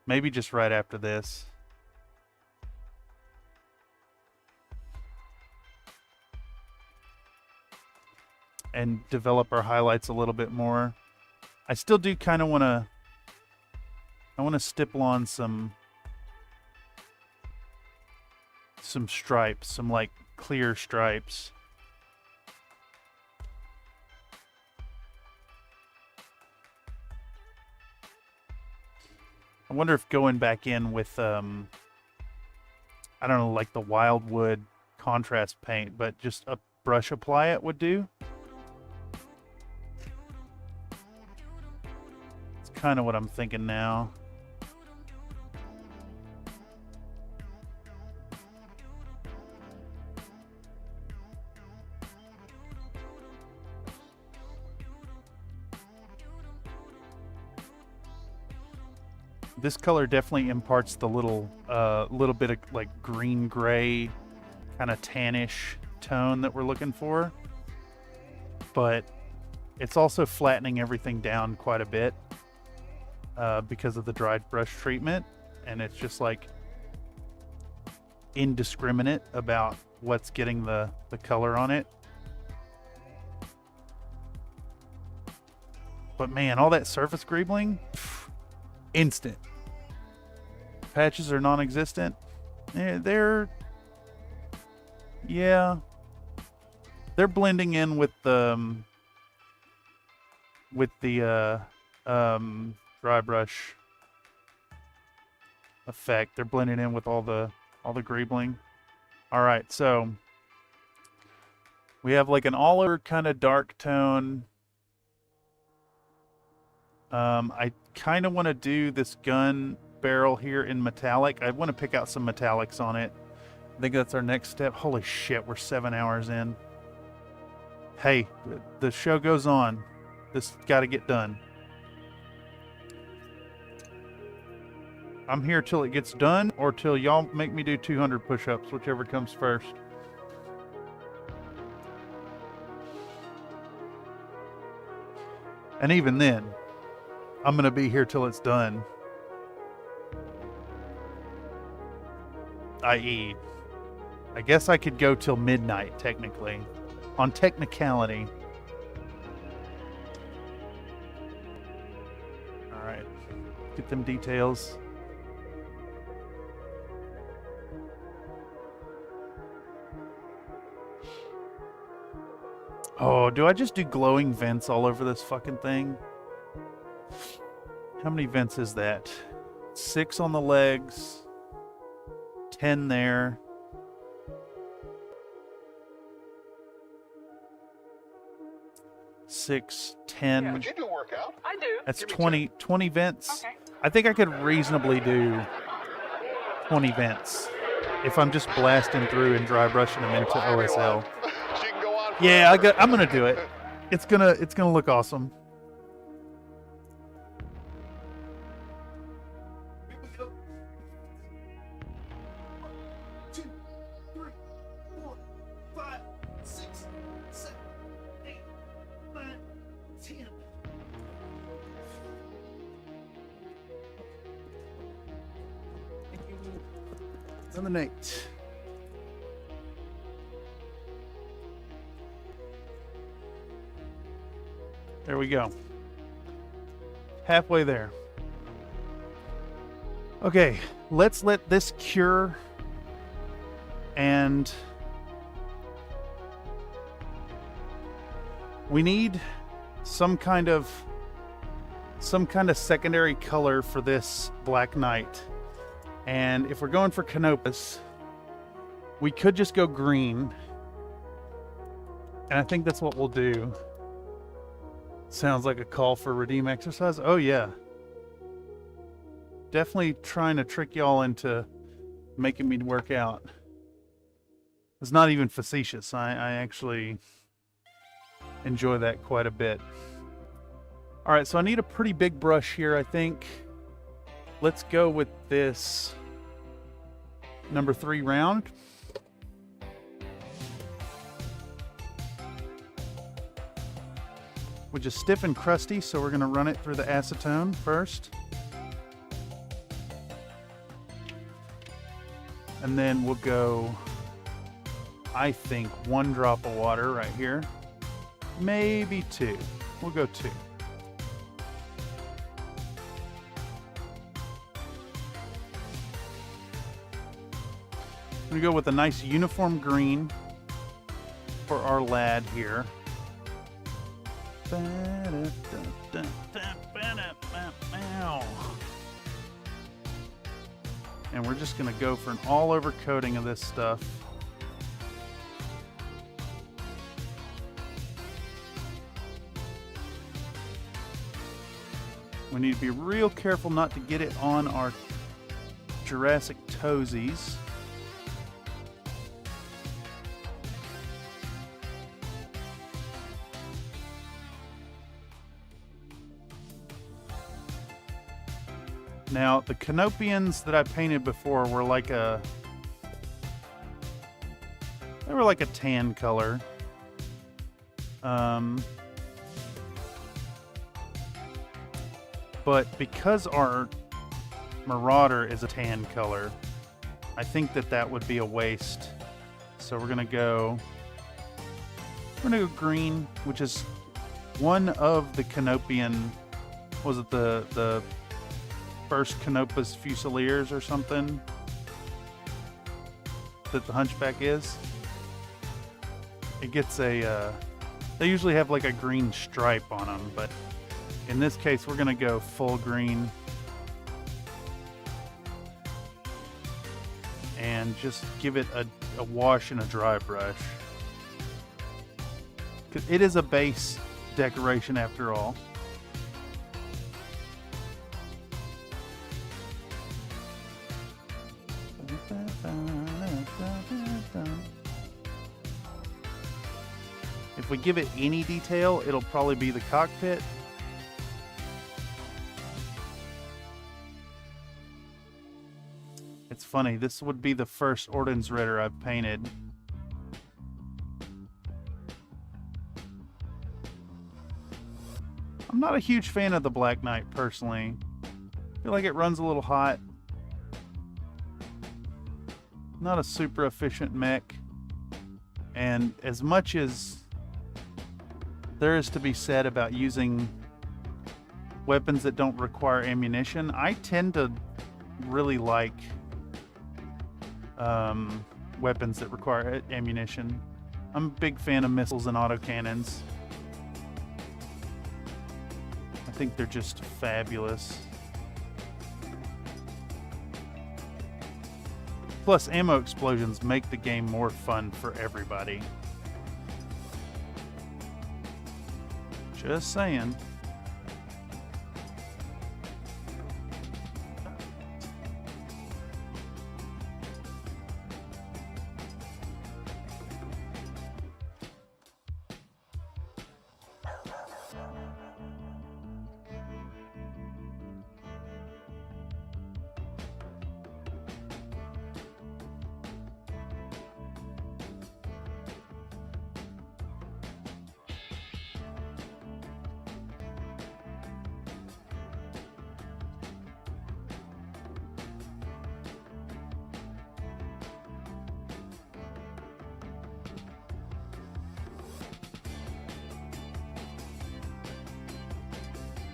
Maybe just right after this. And develop our highlights a little bit more. I still do kind of want to... I want to stipple on some stripes, some like clear stripes. I wonder if going back in with I don't know, like the wildwood contrast paint, but just a brush apply it would do. It's kind of what I'm thinking now. This color definitely imparts the little bit of like green gray kind of tannish tone that we're looking for, but it's also flattening everything down quite a bit because of the dried brush treatment, and it's just like indiscriminate about what's getting the color on it. But man, all that surface greebling, instant. Patches are non-existent. They're blending in with the dry brush effect. They're blending in with all the greebling. All right, so we have like an all-over kind of dark tone. I kind of want to do this gun barrel here in metallic. I want to pick out some metallics on it. I think that's our next step. Holy shit, we're 7 hours in. Hey, the show goes on. This got to get done. I'm here till it gets done, or till y'all make me do 200 push-ups, whichever comes first. And even then, I'm going to be here till it's done. I.e., I guess I could go till midnight, technically. On technicality. Alright. Get them details. Oh, do I just do glowing vents all over this fucking thing? How many vents is that? 6 on the legs. 10 there. Six, 10. Yeah, but you do workout. I do. That's 20 vents. Okay. I think I could reasonably do 20 vents if I'm just blasting through and dry brushing them into OSL. She can go on Yeah, I'm gonna do it. It's gonna look awesome. Here we go. 1, 2, 3, 4, 5, 6, 7, 8, 9, 10. Another Nate. There we go. Halfway there. Okay, let's let this cure, and we need some kind of secondary color for this Black Knight. And if we're going for Canopus, we could just go green. And I think that's what we'll do. Sounds like a call for redeem exercise. Oh yeah. Definitely trying to trick y'all into making me work out. It's not even facetious. I actually enjoy that quite a bit. All right, so I need a pretty big brush here, I think. Let's go with this number 3 round. Which is stiff and crusty, so we're going to run it through the acetone first. And then we'll go, I think, 1 drop of water right here. Maybe 2. We'll go 2. I'm going to go with a nice uniform green for our lad here. And we're just going to go for an all-over coating of this stuff. We need to be real careful not to get it on our Jurassic toesies. Now, the Canopians that I painted before were like a... They were like a tan color. But because our Marauder is a tan color, I think that that would be a waste. So we're gonna go green, which is one of the Canopian... Was it the first Canopus Fusiliers or something that the Hunchback is? It gets a they usually have like a green stripe on them, but in this case we're gonna go full green and just give it a wash and a dry brush, 'cause it is a base decoration after all. If we give it any detail, it'll probably be the cockpit. It's funny, this would be the first Ordensritter I've painted. I'm not a huge fan of the Black Knight, personally. I feel like it runs a little hot. Not a super efficient mech. And as much as there is to be said about using weapons that don't require ammunition, I tend to really like weapons that require ammunition. I'm a big fan of missiles and autocannons. I think they're just fabulous. Plus, ammo explosions make the game more fun for everybody. Just saying.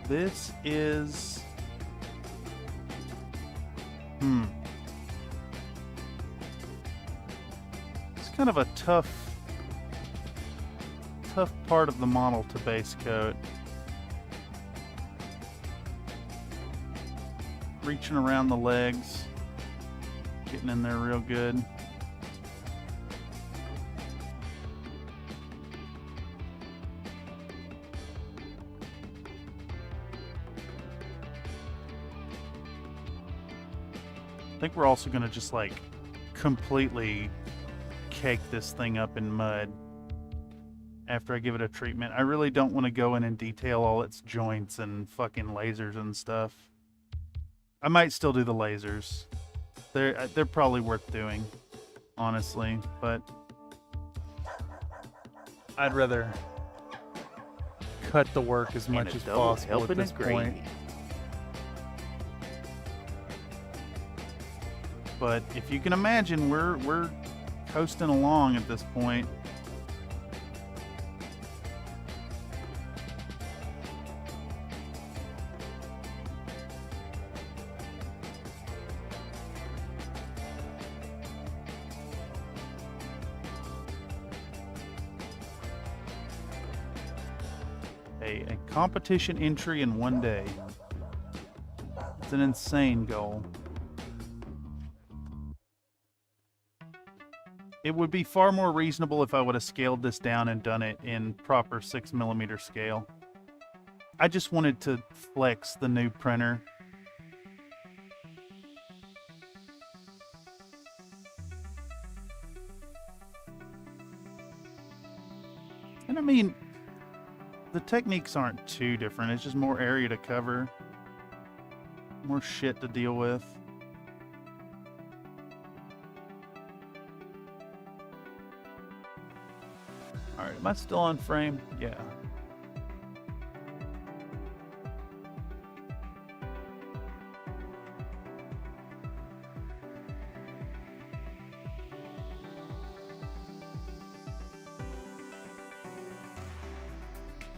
This is... It's kind of a tough part of the model to base coat. Reaching around the legs, getting in there real good. I think we're also going to just like completely cake this thing up in mud after I give it a treatment. I really don't want to go in and detail all its joints and fucking lasers and stuff. I might still do the lasers. They're probably worth doing, honestly, but I'd rather cut the work as much as possible at this point. But if you can imagine, we're coasting along at this point. A competition entry in 1 day. It's an insane goal. It would be far more reasonable if I would have scaled this down and done it in proper 6mm scale. I just wanted to flex the new printer. And I mean, the techniques aren't too different. It's just more area to cover, more shit to deal with. Alright, am I still on frame? Yeah.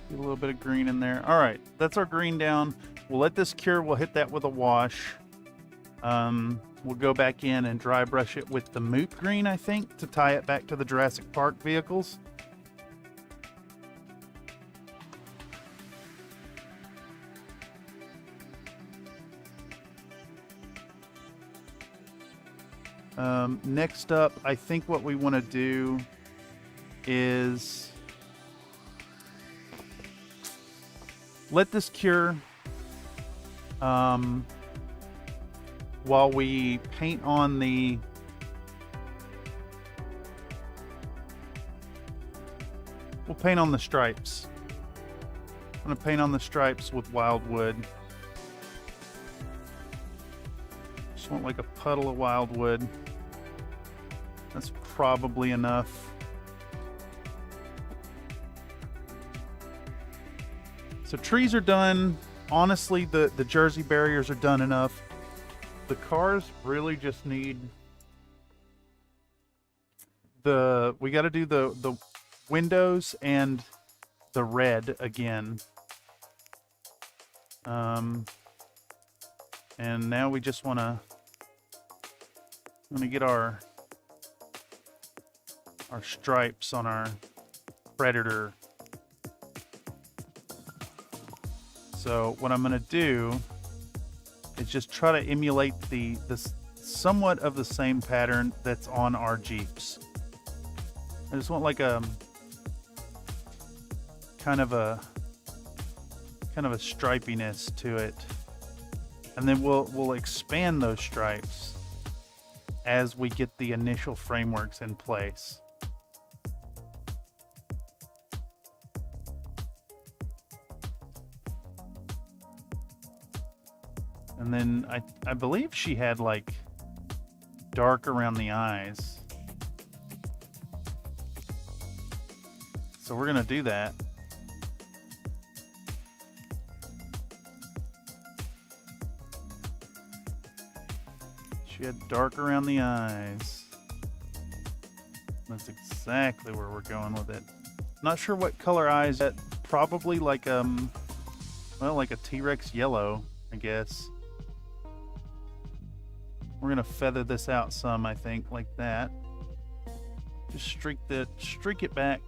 Get a little bit of green in there. Alright, that's our green down. We'll let this cure. We'll hit that with a wash. We'll go back in and dry brush it with the moot green, I think, to tie it back to the Jurassic Park vehicles. Next up, I think what we want to do is let this cure while we paint on the stripes. I'm going to paint on the stripes with wildwood. Just want like a puddle of wildwood. That's probably enough. So trees are done. Honestly, the Jersey barriers are done enough. The cars really just need we got to do the windows and the red again. And now we just want to get our stripes on our Predator. So what I'm going to do is just try to emulate the somewhat of the same pattern that's on our Jeeps. I just want like a kind of a stripiness to it, and then we'll expand those stripes as we get the initial frameworks in place. And then I believe she had like dark around the eyes. So we're gonna do that. She had dark around the eyes. That's exactly where we're going with it. Not sure what color eyes that. Probably like well, like a T-Rex yellow, I guess. We're gonna feather this out some, I think, like that. Just streak it back.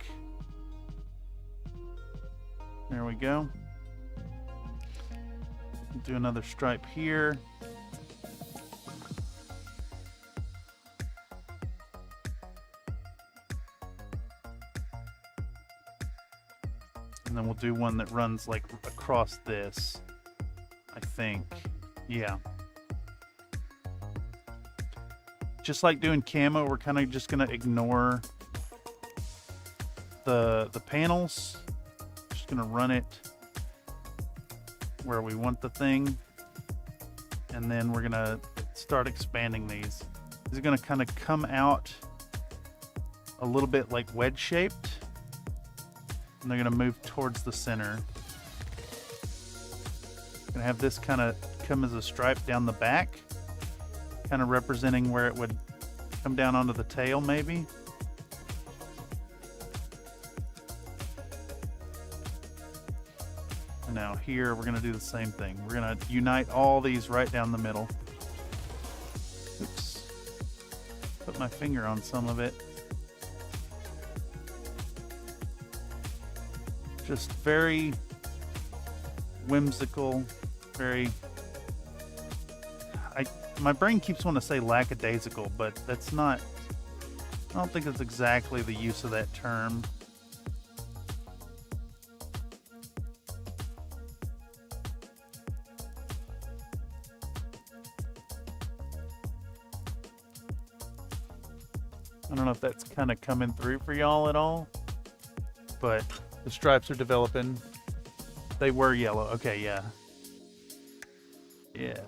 There we go. Do another stripe here. And then we'll do one that runs like across this, I think. Yeah. Just like doing camo, we're kind of just gonna ignore the panels. Just gonna run it where we want the thing, and then we're gonna start expanding these. These are gonna kind of come out a little bit like wedge shaped, and they're gonna move towards the center. Gonna have this kind of come as a stripe down the back, kind kind of representing where it would come down onto the tail, maybe. And now here, we're going to do the same thing. We're going to unite all these right down the middle. Oops. Put my finger on some of it. Just very whimsical, very... My brain keeps wanting to say lackadaisical, but that's not... I don't think that's exactly the use of that term. I don't know if that's kind of coming through for y'all at all, but the stripes are developing. They were yellow. Okay, yeah. Yeah.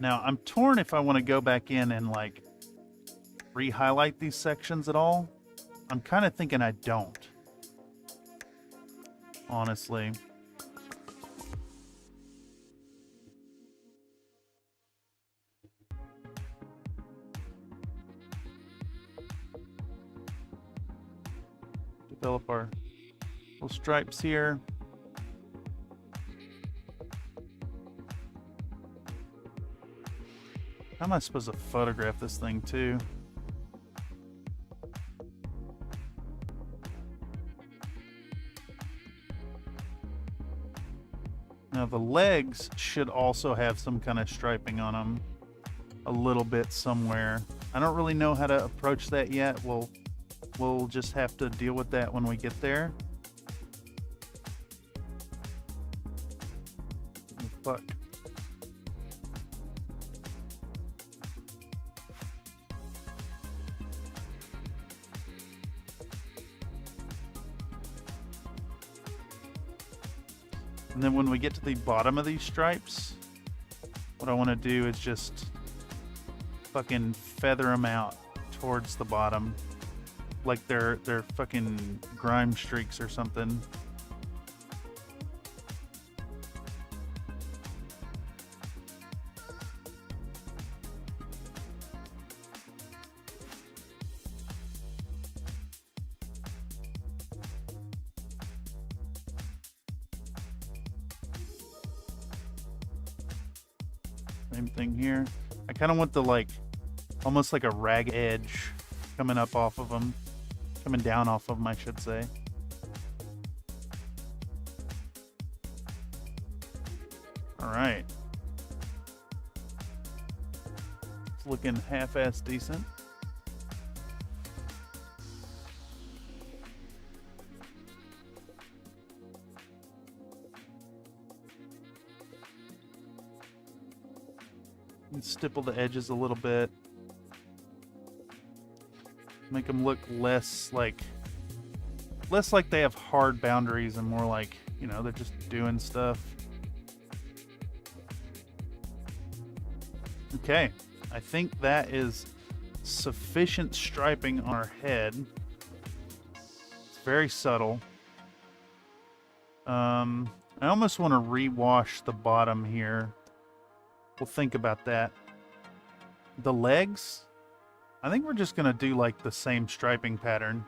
Now, I'm torn if I want to go back in and, like, re-highlight these sections at all. I'm kind of thinking I don't. Honestly. Develop our little stripes here. How am I supposed to photograph this thing too? Now the legs should also have some kind of striping on them a little bit somewhere. I don't really know how to approach that yet. We'll just have to deal with that when we get there. Oh, fuck. And then when we get to the bottom of these stripes, what I want to do is just fucking feather them out towards the bottom. Like they're fucking grime streaks or something. Same thing here. I kind of want the, like, almost like a rag edge coming up off of them. Coming down off of them, I should say. All right. It's looking half-ass decent. And stipple the edges a little bit. Make them look less like they have hard boundaries and more like, you know, they're just doing stuff. Okay, I think that is sufficient striping on our head. It's very subtle. I almost want to rewash the bottom here. We'll think about that. The legs, I think we're just going to do like the same striping pattern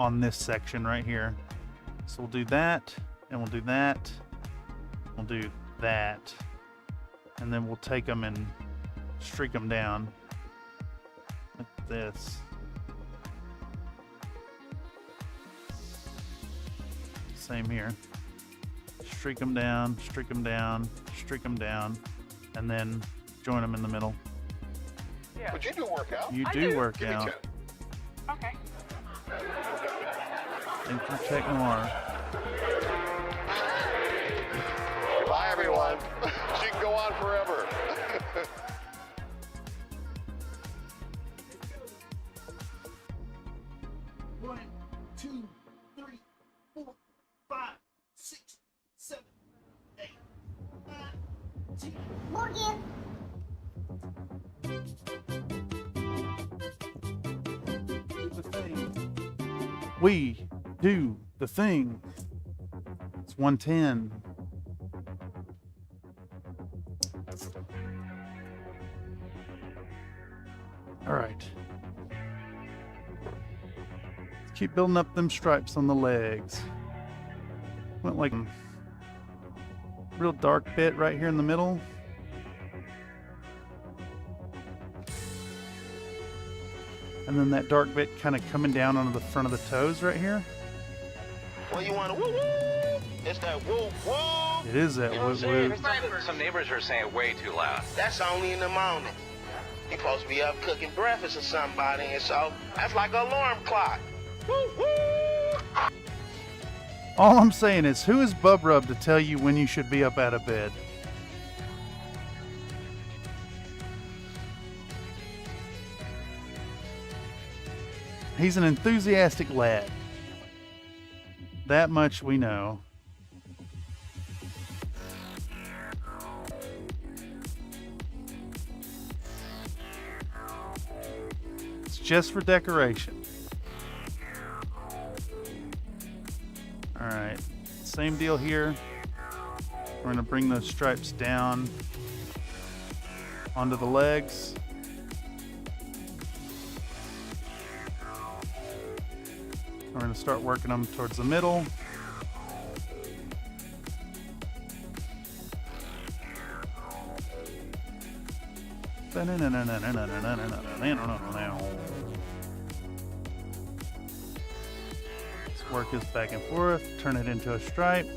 on this section right here. So we'll do that, and we'll do that. We'll do that. And then we'll take them and streak them down like this. Same here. Streak them down, streak them down, streak them down, and then join them in the middle. Yeah. But you do work out. You do work out. Okay. Thank you, Tech Noir. Bye, everyone. She can go on forever. One, two, three, 4, 5, 6, 7, 8, 9, 10. Morgan. The thing. We do the thing. It's 110. All right. Let's keep building up them stripes on the legs. Went like a real dark bit right here in the middle. And then that dark bit kind of coming down onto the front of the toes right here. Well, you want to woo woo? It's that woo woo. It is that You know woo what I'm woo. saying? Some neighbors are saying way too loud. That's only in the morning. You're supposed to be up cooking breakfast or somebody, and so that's like an alarm clock. Woo woo. All I'm saying is, who is Bub Rub to tell you when you should be up out of bed? He's an enthusiastic lad. That much we know. It's just for decoration. Alright, same deal here. We're going to bring those stripes down onto the legs. We're going to start working them towards the middle. Let's work this back and forth, turn it into a stripe.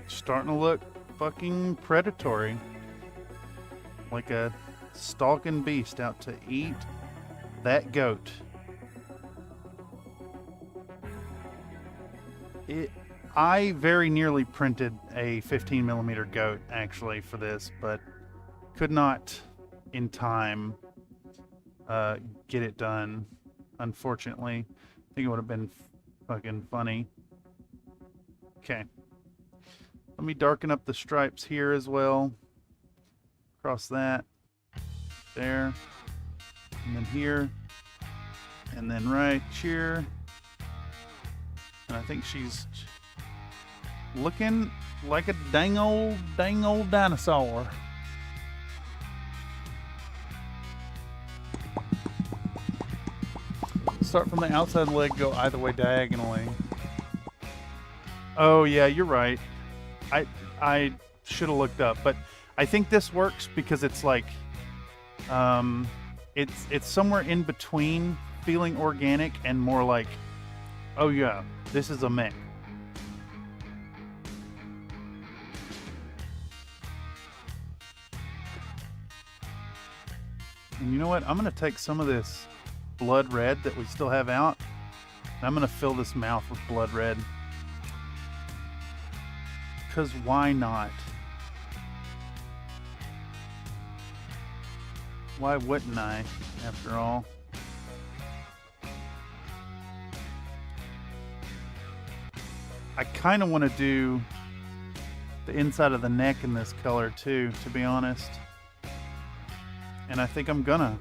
Starting to look fucking predatory. Like a stalking beast out to eat that goat. I very nearly printed a 15mm goat actually for this, but could not in time get it done. Unfortunately, I think it would have been fucking funny. Okay. Let me darken up the stripes here as well. Across that. There. And then here. And then right here. And I think she's looking like a dang old dinosaur. Start from the outside leg, go either way diagonally. Oh yeah, you're right. I should have looked up, but I think this works because it's like it's somewhere in between feeling organic and more like, oh yeah, this is a mech. And you know what? I'm gonna take some of this blood red that we still have out, and I'm gonna fill this mouth with blood red. Because why not? Why wouldn't I, after all? I kind of want to do the inside of the neck in this color too, to be honest. And I think I'm gonna.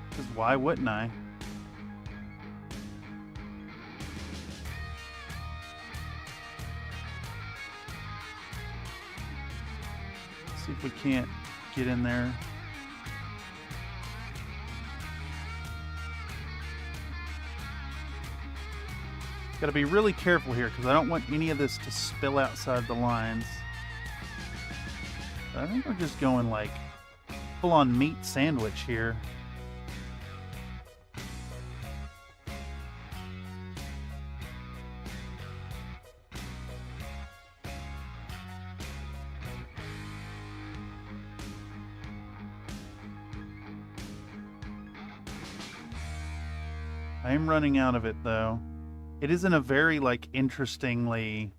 Because why wouldn't I? See if we can't get in there. Got to be really careful here because I don't want any of this to spill outside the lines. But I think we're just going like full-on meat sandwich here. I am running out of it though. It is in a very like interestingly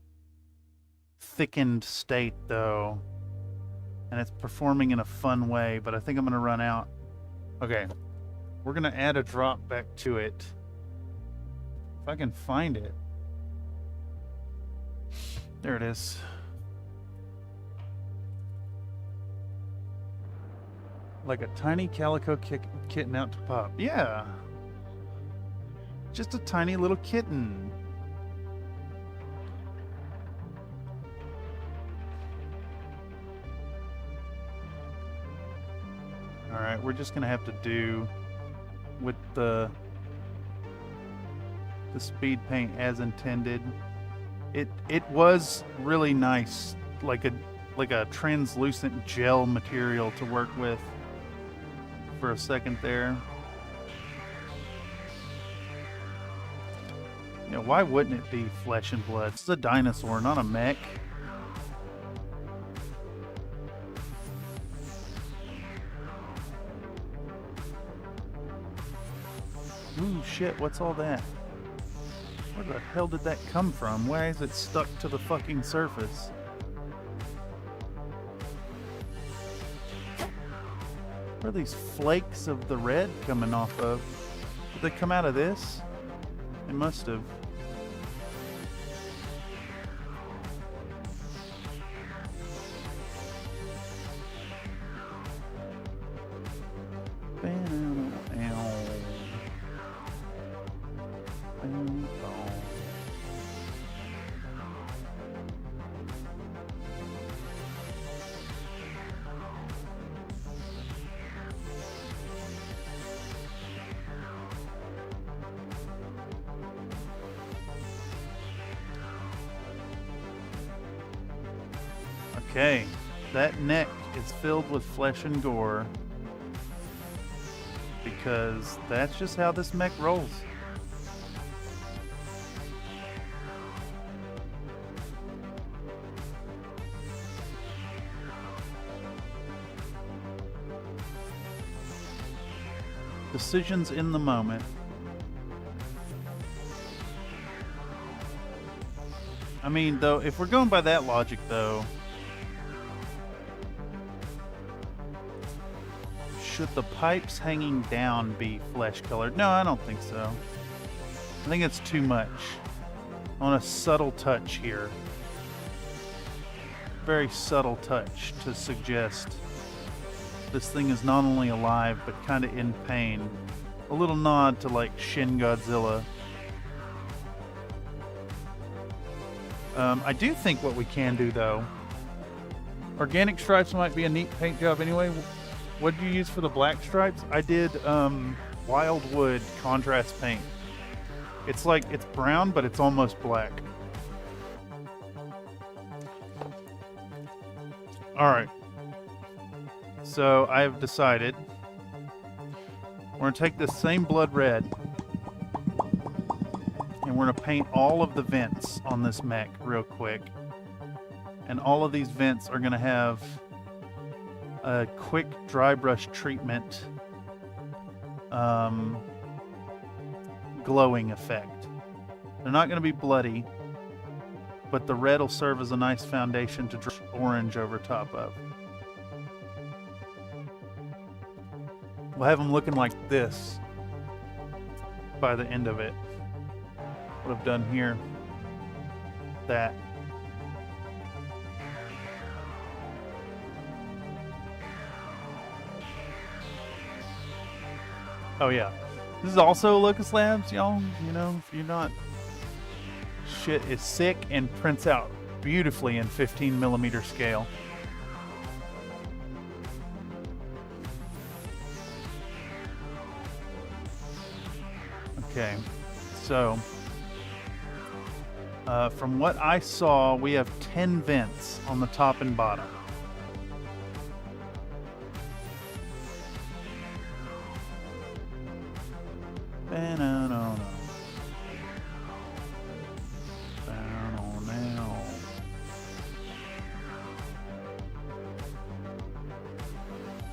thickened state though. And it's performing in a fun way, but I think I'm gonna run out. Okay. We're gonna add a drop back to it. If I can find it. There it is. Like a tiny calico kitten out to pop. Yeah. Just a tiny little kitten. Alright, we're just gonna have to do with the speed paint as intended. It was really nice, like a translucent gel material to work with for a second there. You know, why wouldn't it be flesh and blood? It's a dinosaur, not a mech. Ooh, shit, what's all that? Where the hell did that come from? Why is it stuck to the fucking surface? Where are these flakes of the red coming off of? Did they come out of this? They must have. Okay, that neck is filled with flesh and gore because that's just how this mech rolls. Decisions in the moment. I mean, though, if we're going by that logic, though, should the pipes hanging down be flesh colored? No, I don't think so. I think it's too much. I want a subtle touch here. Very subtle touch to suggest this thing is not only alive, but kind of in pain. A little nod to like Shin Godzilla. I do think what we can do though, organic stripes might be a neat paint job anyway. What did you use for the black stripes? I did Wildwood contrast paint. It's like, it's brown, but it's almost black. Alright. So I have decided we're going to take this same blood red and we're going to paint all of the vents on this mech real quick. And all of these vents are going to have a quick dry brush treatment glowing effect. They're not going to be bloody, but the red will serve as a nice foundation to drip orange over top of. We'll have them looking like this by the end of it. What I've done here, that. Oh yeah, this is also Locust Labs, y'all. You know, if you're not, shit is sick and prints out beautifully in 15mm scale. Okay, so from what I saw, we have 10 vents on the top and bottom.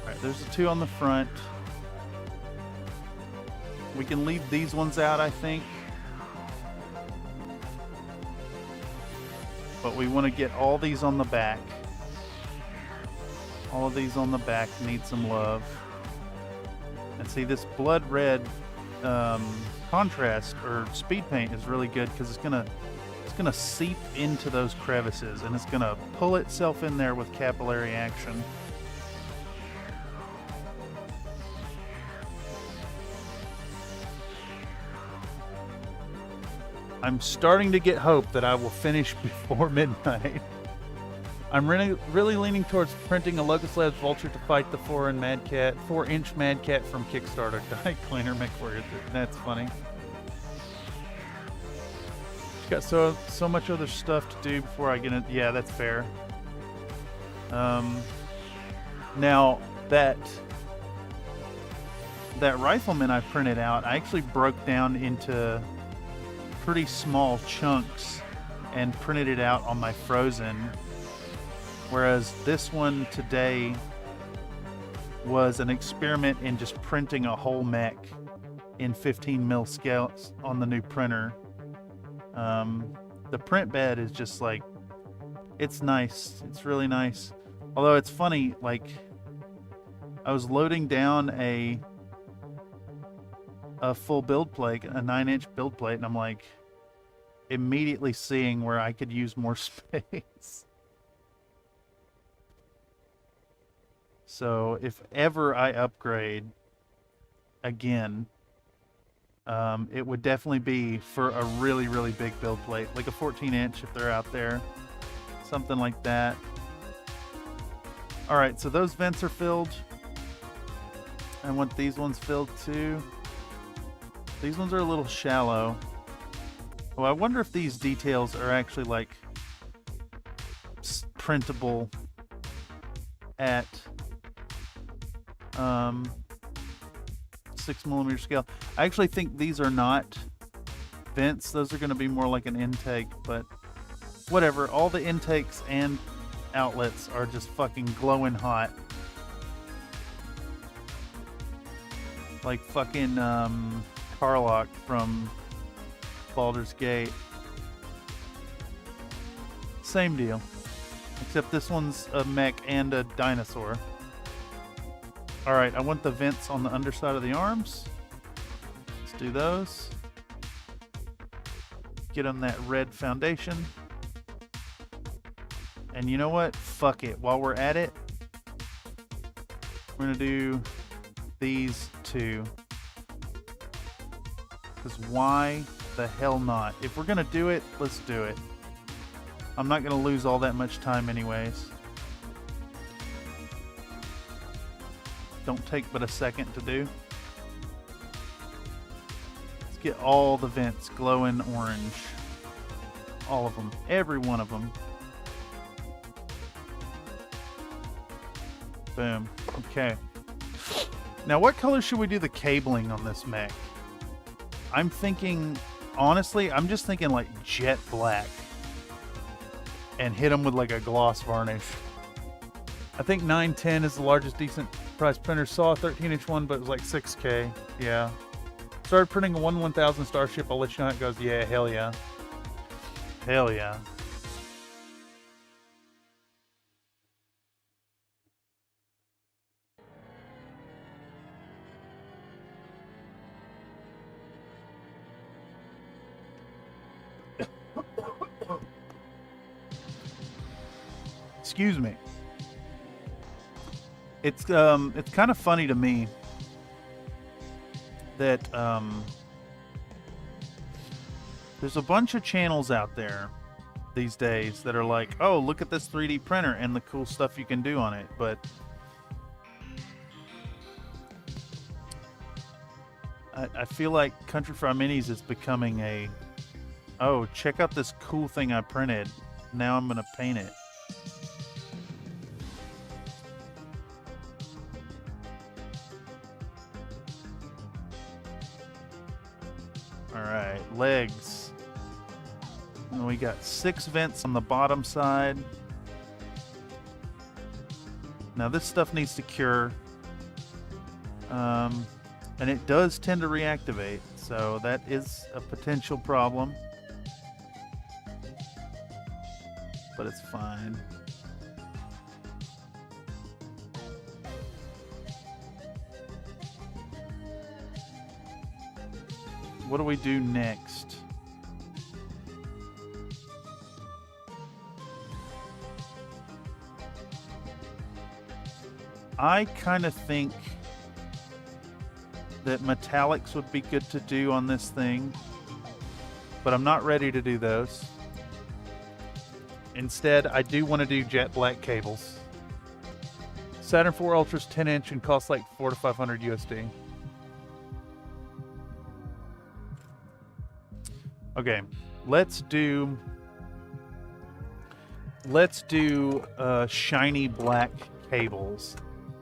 Alright, there's the two on the front. We can leave these ones out, I think. But we want to get all these on the back. All of these on the back need some love. And see, this blood red contrast or speed paint is really good because it's gonna seep into those crevices and it's gonna pull itself in there with capillary action. I'm starting to get hope that I will finish before midnight. I'm really leaning towards printing a Locust Labs Vulture to fight the 4-inch Mad Cat from Kickstarter. Die Cleaner McWord. That's funny. Got so much other stuff to do before I get in. Yeah, that's fair. Now that rifleman I printed out, I actually broke down into pretty small chunks and printed it out on my Frozen. Whereas this one today was an experiment in just printing a whole mech in 15mm scale on the new printer. The print bed is just like, it's nice. It's really nice. Although it's funny, like, I was loading down a full build plate, a 9-inch build plate, and I'm like, immediately seeing where I could use more space. So if ever I upgrade again, it would definitely be for a really, really big build plate, like a 14-inch if they're out there, something like that. All right, so those vents are filled. I want these ones filled too. These ones are a little shallow. Oh, I wonder if these details are actually like printable at 6mm scale. I actually think these are not vents. Those are going to be more like an intake, but whatever. All the intakes and outlets are just fucking glowing hot. Like fucking Karlach from Baldur's Gate. Same deal. Except this one's a mech and a dinosaur. Alright, I want the vents on the underside of the arms. Let's do those. Get them that red foundation. And you know what? Fuck it. While we're at it, we're going to do these two. Because why the hell not? If we're going to do it, let's do it. I'm not going to lose all that much time anyways. Don't take but a second to do. Let's get all the vents glowing orange. All of them. Every one of them. Boom. Okay. Now what color should we do the cabling on this mech? I'm thinking, honestly, I'm just thinking like jet black. And hit them with like a gloss varnish. I think 910 is the largest decent price printer. Saw a 13-inch one, but it was like 6K. Yeah. Started printing a 1/1000 Starship. I'll let you know how it goes. Yeah, hell yeah. Hell yeah. Excuse me. It's kind of funny to me that there's a bunch of channels out there these days that are like, oh, look at this 3D printer and the cool stuff you can do on it, but I feel like Country Fry Minis is becoming a, oh, check out this cool thing I printed, now I'm gonna paint it. Alright, legs. And we got 6 vents on the bottom side. Now this stuff needs to cure. And it does tend to reactivate, so that is a potential problem. But it's fine. What do we do next? I kind of think that metallics would be good to do on this thing, but I'm not ready to do those. Instead, I do want to do jet black cables. Saturn 4 Ultra's 10-inch and costs like $400 to $500 USD. Okay, let's do shiny black cables,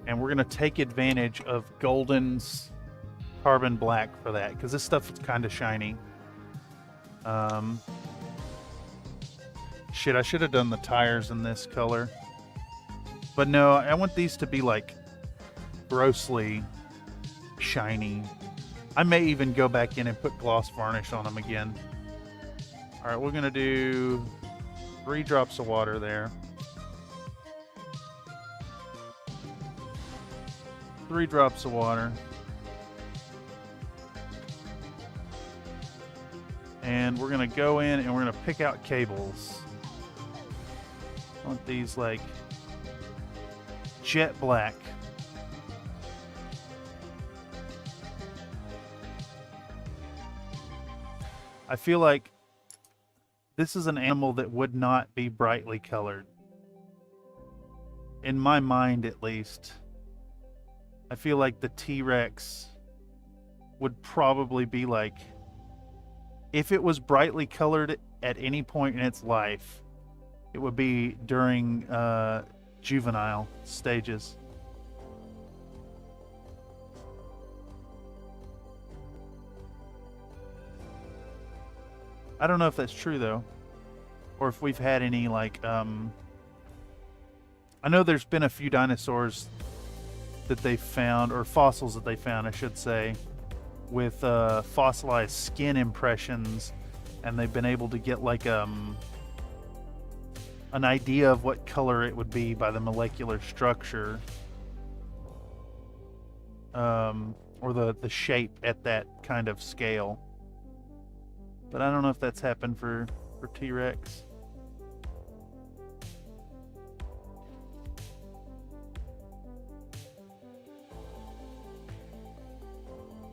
and we're gonna take advantage of Golden's carbon black for that, because this stuff is kind of shiny. Shit, I should have done the tires in this color, but no, I want these to be like grossly shiny. I may even go back in and put gloss varnish on them again. All right, we're gonna do 3 drops of water there. 3 drops of water. And we're gonna go in and we're gonna pick out cables. I want these like jet black. I feel like this is an animal that would not be brightly colored. In my mind, at least. I feel like the T-Rex would probably be like, if it was brightly colored at any point in its life, it would be during juvenile stages. I don't know if that's true though, or if we've had any like I know there's been a few dinosaurs that they found, or fossils that they found, I should say, with fossilized skin impressions, and they've been able to get like an idea of what color it would be by the molecular structure, or the shape at that kind of scale. But I don't know if that's happened for T-Rex.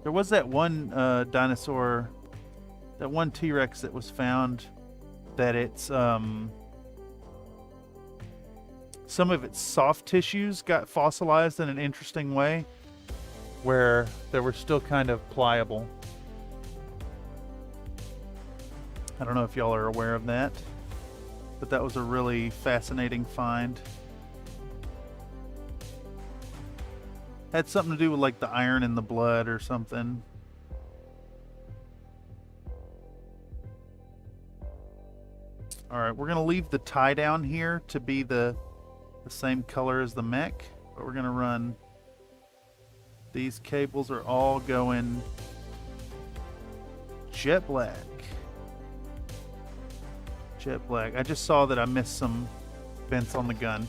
There was that one dinosaur, that one T-Rex that was found, that it's some of its soft tissues got fossilized in an interesting way, where they were still kind of pliable. I don't know if y'all are aware of that, but that was a really fascinating find. Had something to do with like the iron in the blood or something. All right, we're gonna leave the tie down here to be the same color as the Mech, but we're gonna run, these cables are all going jet black. Jet black. I just saw that I missed some vents on the gun.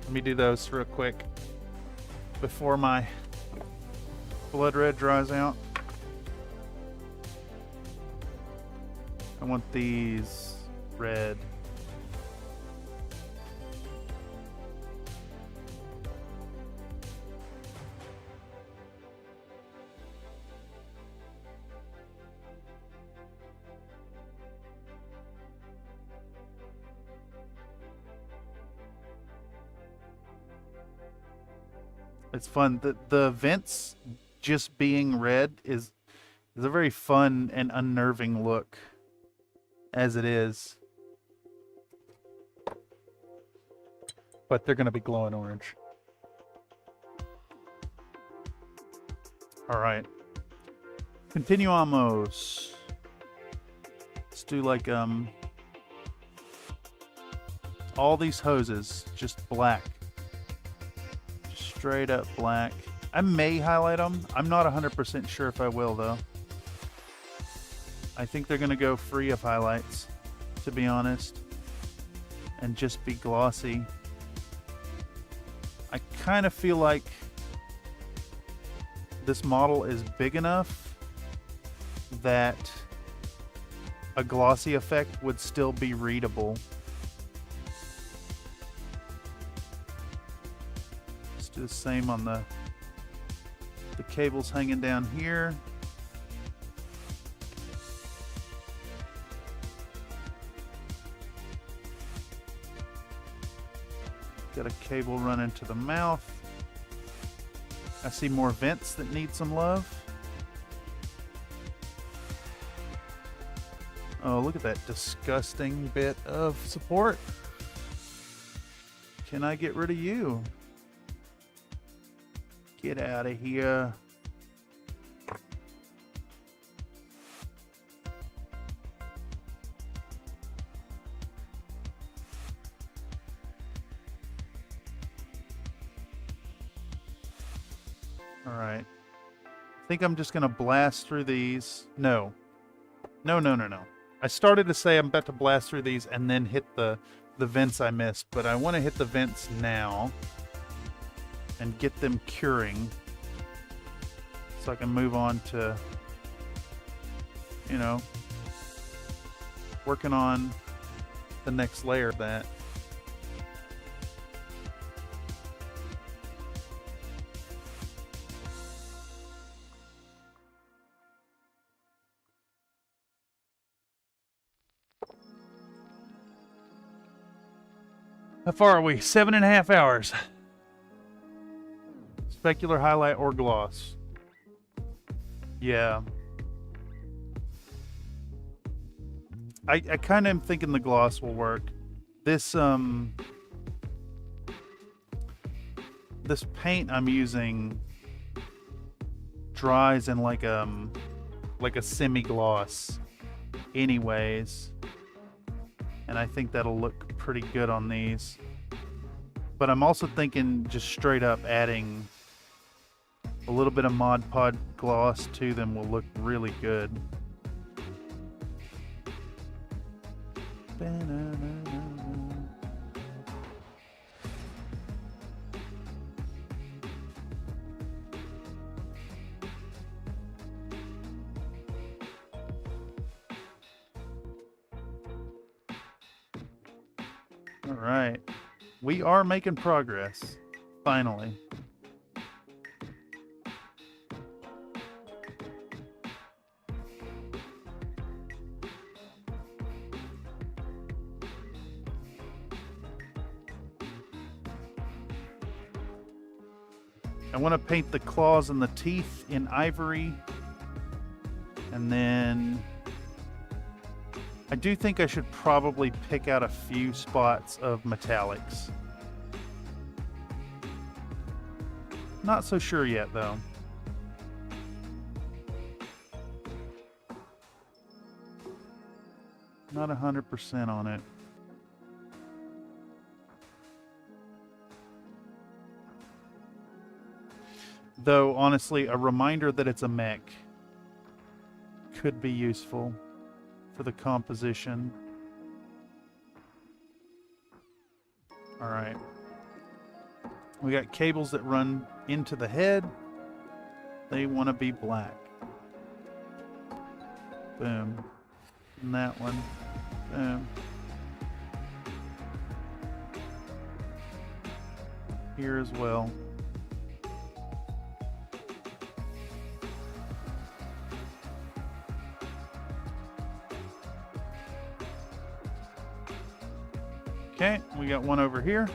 Let me do those real quick before my blood red dries out. I want these red. It's fun. The vents just being red is a very fun and unnerving look as it is. But they're going to be glowing orange. All right. Continuamos. Let's do like all these hoses just black. Straight up black. I may highlight them. I'm not 100% sure if I will, though. I think they're going to go free of highlights, to be honest, and just be glossy. I kind of feel like this model is big enough that a glossy effect would still be readable. Let's do the same on the cables hanging down here. Got a cable running to the mouth. I see more vents that need some love. Oh, look at that disgusting bit of support. Can I get rid of you? Get out of here. All right. I think I'm just going to blast through these. No. No. I started to say I'm about to blast through these and then hit the vents I missed, but I want to hit the vents now and get them curing so I can move on to, you know, working on the next layer of that. How far are we? 7.5 hours. Specular, highlight, or gloss? Yeah. I kind of am thinking the gloss will work. This this paint I'm using dries in like a semi-gloss anyways. And I think that'll look pretty good on these. But I'm also thinking just straight up adding a little bit of Mod Podge gloss to them will look really good. All right, we are making progress, finally. I want to paint the claws and the teeth in ivory, and then I do think I should probably pick out a few spots of metallics. Not so sure yet, though. Not 100% on it. Though, honestly, a reminder that it's a mech could be useful for the composition. All right. We got cables that run into the head. They want to be black. Boom. And that one. Boom. Here as well. Okay, we got one over here.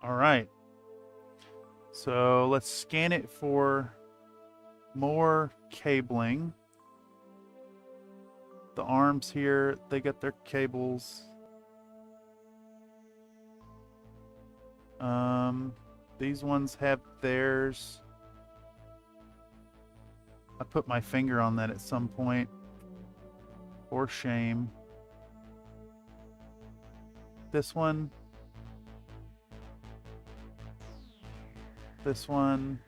All right. So let's scan it for more cabling. The arms here, they got their cables. These ones have theirs. I put my finger on that at some point. For shame. This one. This one.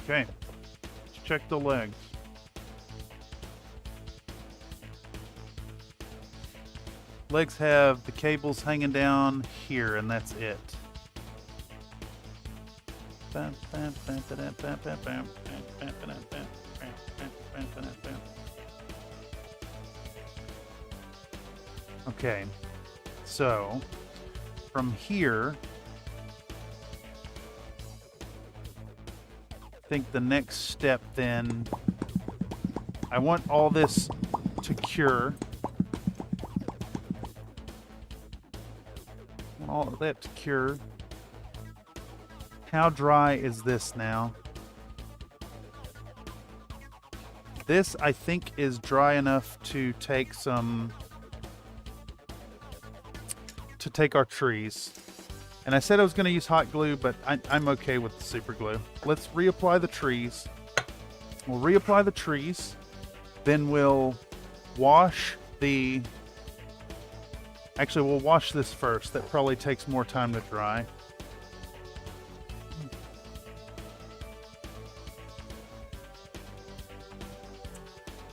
Okay. Let's check the legs. Legs have the cables hanging down here, and that's it. Okay, so from here, I think the next step then, I want all this to cure. All of that to cure. How dry is this now? This, I think, is dry enough to take some... to take our trees. And I said I was going to use hot glue, but I'm okay with the super glue. Let's reapply the trees. We'll reapply the trees. Then we'll wash the... Actually, we'll wash this first. That probably takes more time to dry.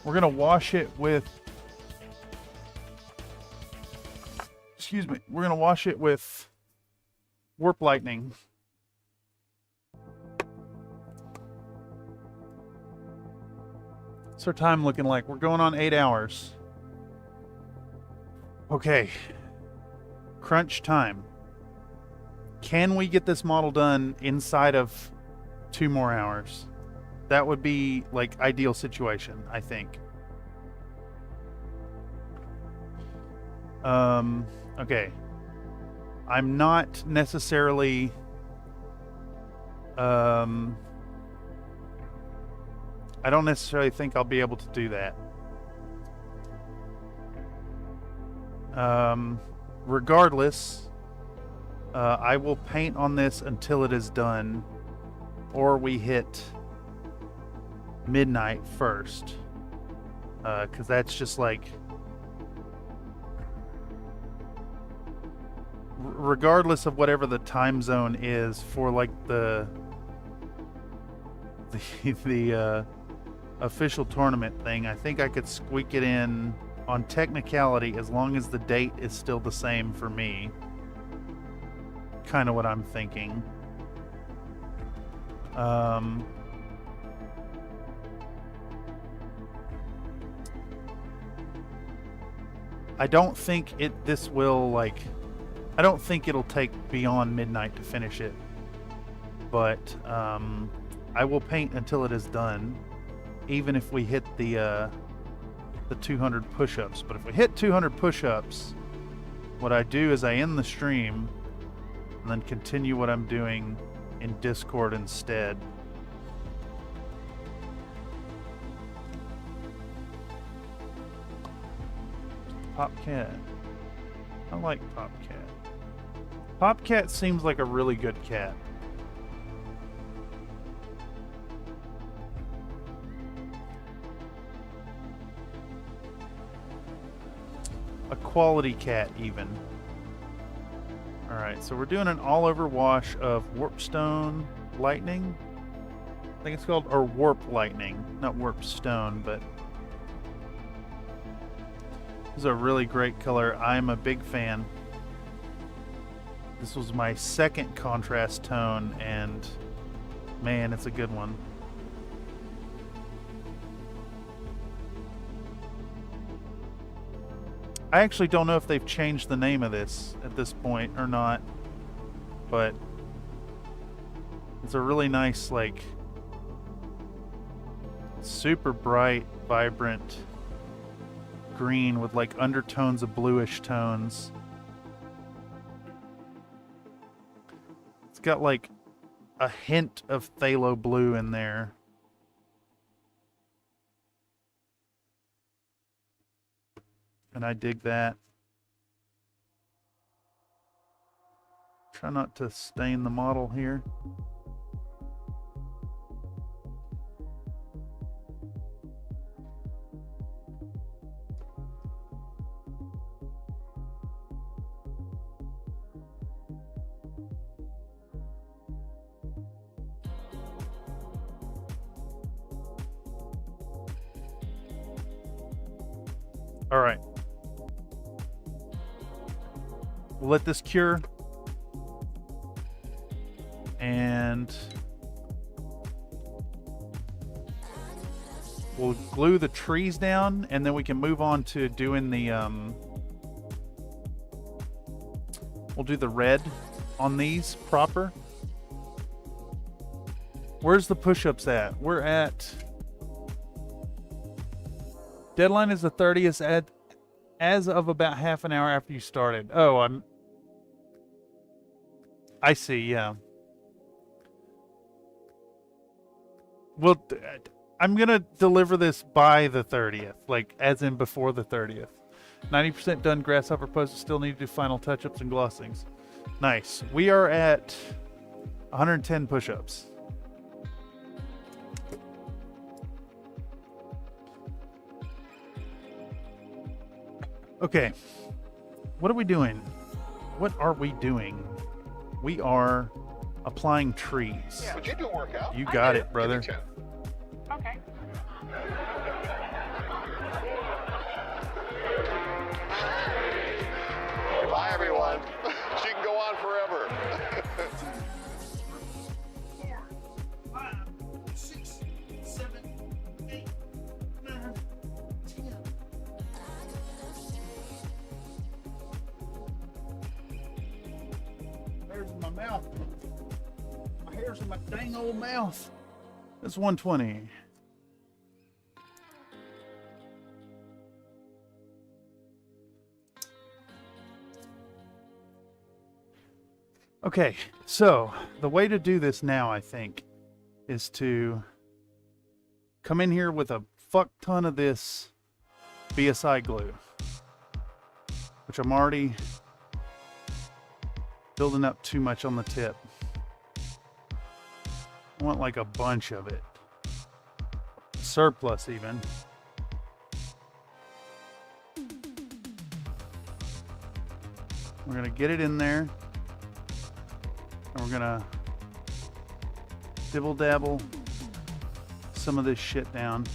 We're going to wash it with... Excuse me. We're going to wash it with Warp Lightning. What's our time looking like? We're going on 8 hours. Okay. Crunch time. Can we get this model done inside of 2 more hours? That would be, like, ideal situation, I think. Okay. I'm not necessarily... I don't necessarily think I'll be able to do that. Regardless, I will paint on this until it is done, or we hit midnight first, because that's just like, regardless of whatever the time zone is for like the official tournament thing, I think I could squeak it in on technicality as long as the date is still the same for me. Kind of what I'm thinking. I don't think this will, like, I don't think it'll take beyond midnight to finish it. But I will paint until it is done, even if we hit the 200 push-ups. But if we hit 200 push-ups, what I do is I end the stream and then continue what I'm doing in Discord instead. Popcat. I like Popcat. Popcat seems like a really good cat. A quality cat, even. Alright, so we're doing an all-over wash of Warpstone Lightning. I think it's called, or Warp Lightning. Not Warpstone, but... this is a really great color. I'm a big fan. This was my second contrast tone, and man, it's a good one. I actually don't know if they've changed the name of this at this point or not, but it's a really nice, like, super bright, vibrant green with like undertones of bluish tones. It's got like a hint of phthalo blue in there. And I dig that. Try not to stain the model here. All right. We'll let this cure. And we'll glue the trees down, and then we can move on to doing the we'll do the red on these proper. Where's the push-ups at? We're at deadline is the 30th as of about half an hour after you started. Oh, I see, yeah. Well, I'm going to deliver this by the 30th, like as in before the 30th. 90% done grasshopper poses, still need to do final touch-ups and glossings. Nice. We are at 110 push-ups. Okay. What are we doing? What are we doing? We are applying trees. Would you do a workout? You got it, brother. Okay. Bye, everyone. She can go on forever. 4, 5, 6, 7, 8, 9, 10. Hairs in my mouth. My hair's in my dang old mouth. That's 120. Okay, so the way to do this now, I think, is to come in here with a fuck ton of this BSI glue, which I'm already building up too much on the tip. I want like a bunch of it. Surplus even. We're gonna get it in there. And we're gonna dibble dabble some of this shit down.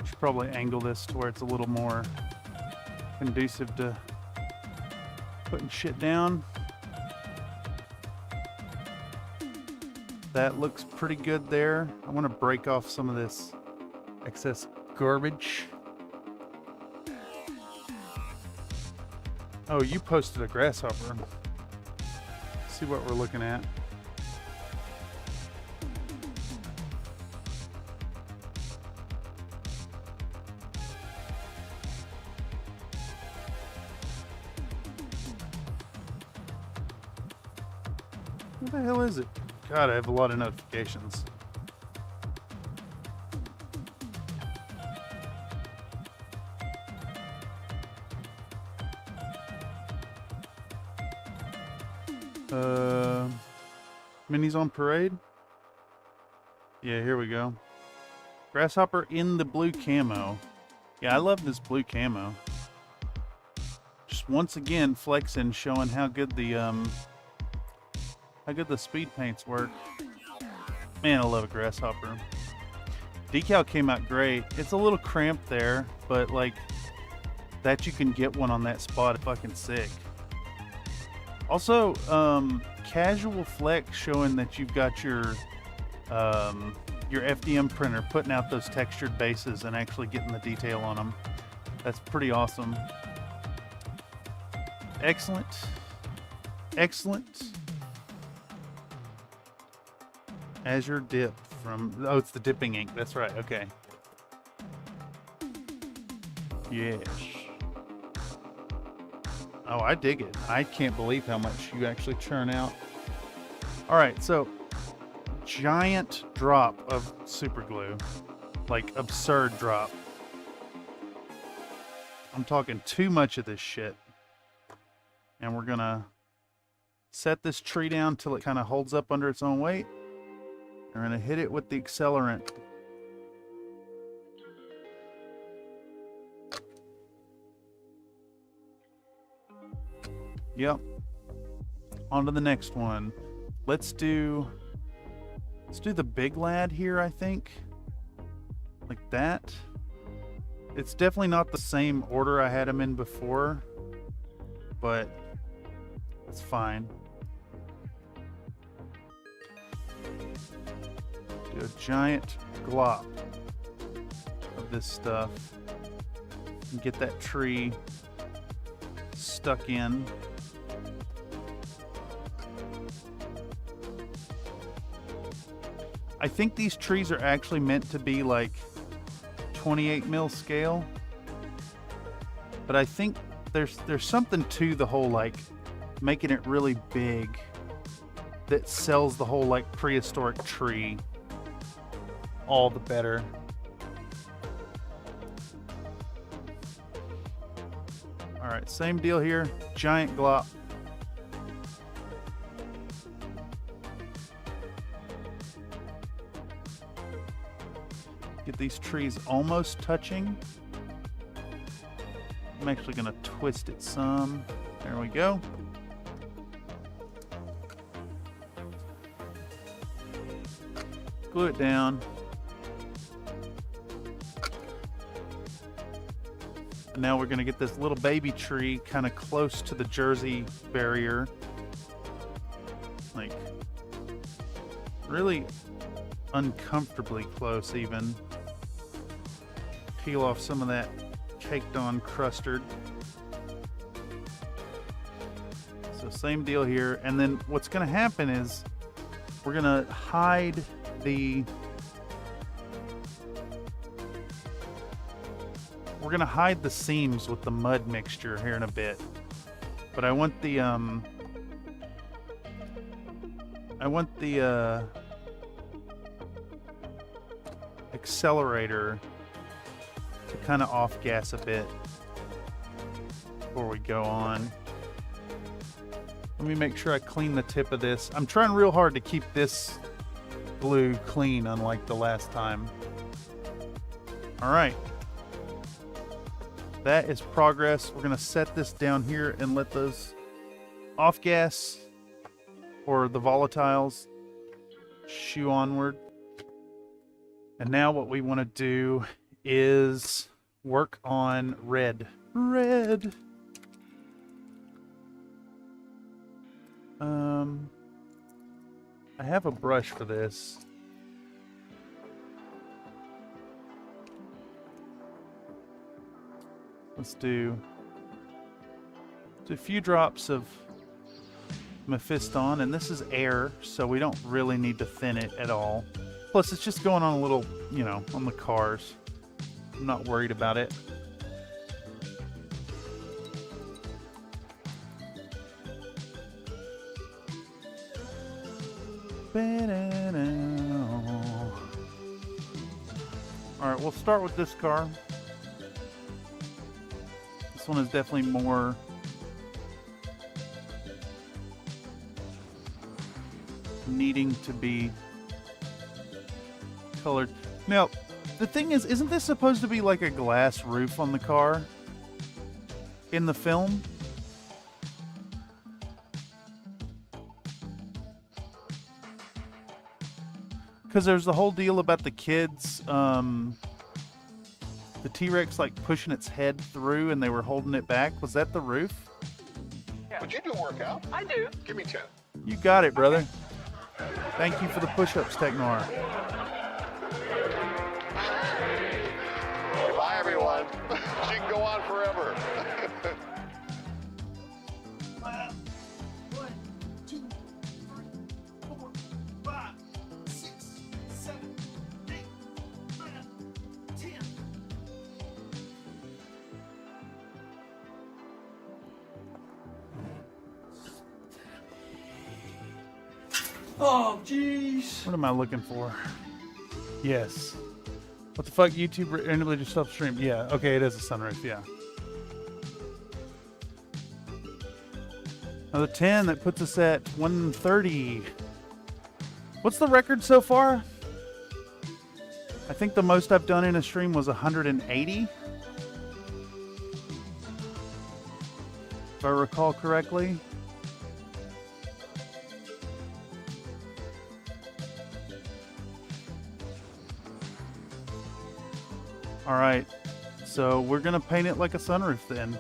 Should probably angle this to where it's a little more conducive to putting shit down. That looks pretty good there. I want to break off some of this excess garbage. Oh, you posted a grasshopper. Let's see what we're looking at. What the hell is it? God, I have a lot of notifications. Minis on parade? Yeah, here we go. Grasshopper in the blue camo. Yeah, I love this blue camo. Just once again flexing, showing how good the speed paints work. Man, I love a grasshopper. Decal came out great. It's a little cramped there, but like that you can get one on that spot. Fucking sick. Also, casual flex showing that you've got your FDM printer putting out those textured bases and actually getting the detail on them. That's pretty awesome. Excellent. Excellent. Azure dip from, oh, it's the dipping ink. That's right. Okay. Yes. Oh, I dig it. I can't believe how much you actually churn out. All right, so giant drop of super glue. Like, absurd drop. I'm talking too much of this shit. And we're gonna set this tree down till it kind of holds up under its own weight. We're gonna hit it with the accelerant. Yep. On to the next one. Let's do the big lad here, I think. Like that. It's definitely not the same order I had him in before, but it's fine. Do a giant glop of this stuff and get that tree stuck in. I think these trees are actually meant to be like 28 mil scale, but I think there's something to the whole like making it really big that sells the whole like prehistoric tree all the better. All right, same deal here, giant glop. Get these trees almost touching. I'm actually going to twist it some. There we go. Glue it down. And now we're going to get this little baby tree kind of close to the Jersey barrier. Like, really uncomfortably close even. Peel off some of that caked on custard. So same deal here. And then what's going to happen is we're going to hide the seams with the mud mixture here in a bit. But I want the accelerator to kind of off gas a bit before we go on. Let me make sure I clean the tip of this. I'm trying real hard to keep this glue clean, unlike the last time. All right. That is progress. We're gonna set this down here and let those off gas or the volatiles shoo onward. And now what we want to do is work on red. Red. I have a brush for this. Let's do a few drops of Mephiston, and this is air, so we don't really need to thin it at all. Plus, it's just going on a little, you know, on the cars. I'm not worried about it. Alright, we'll start with this car. This one is definitely more needing to be colored. Now, the thing is, isn't this supposed to be like a glass roof on the car in the film? Because there's the whole deal about the kids, the T-Rex like pushing its head through and they were holding it back. Was that the roof? Yeah. Would you do a workout? I do. Give me 10. You got it, brother. Thank you for the push-ups, Technor. Bye, everyone. She can go on forever. 1, 2, 3, 4, 5, 6, 7, 8, 9, 10. Oh, jeez. What am I looking for? Yes. What the fuck? YouTube randomly just self-stream. Yeah. Okay, it is a sunroof. Yeah. Another 10. That puts us at 130. What's the record so far? I think the most I've done in a stream was 180. If I recall correctly. All right, so we're gonna paint it like a sunroof then.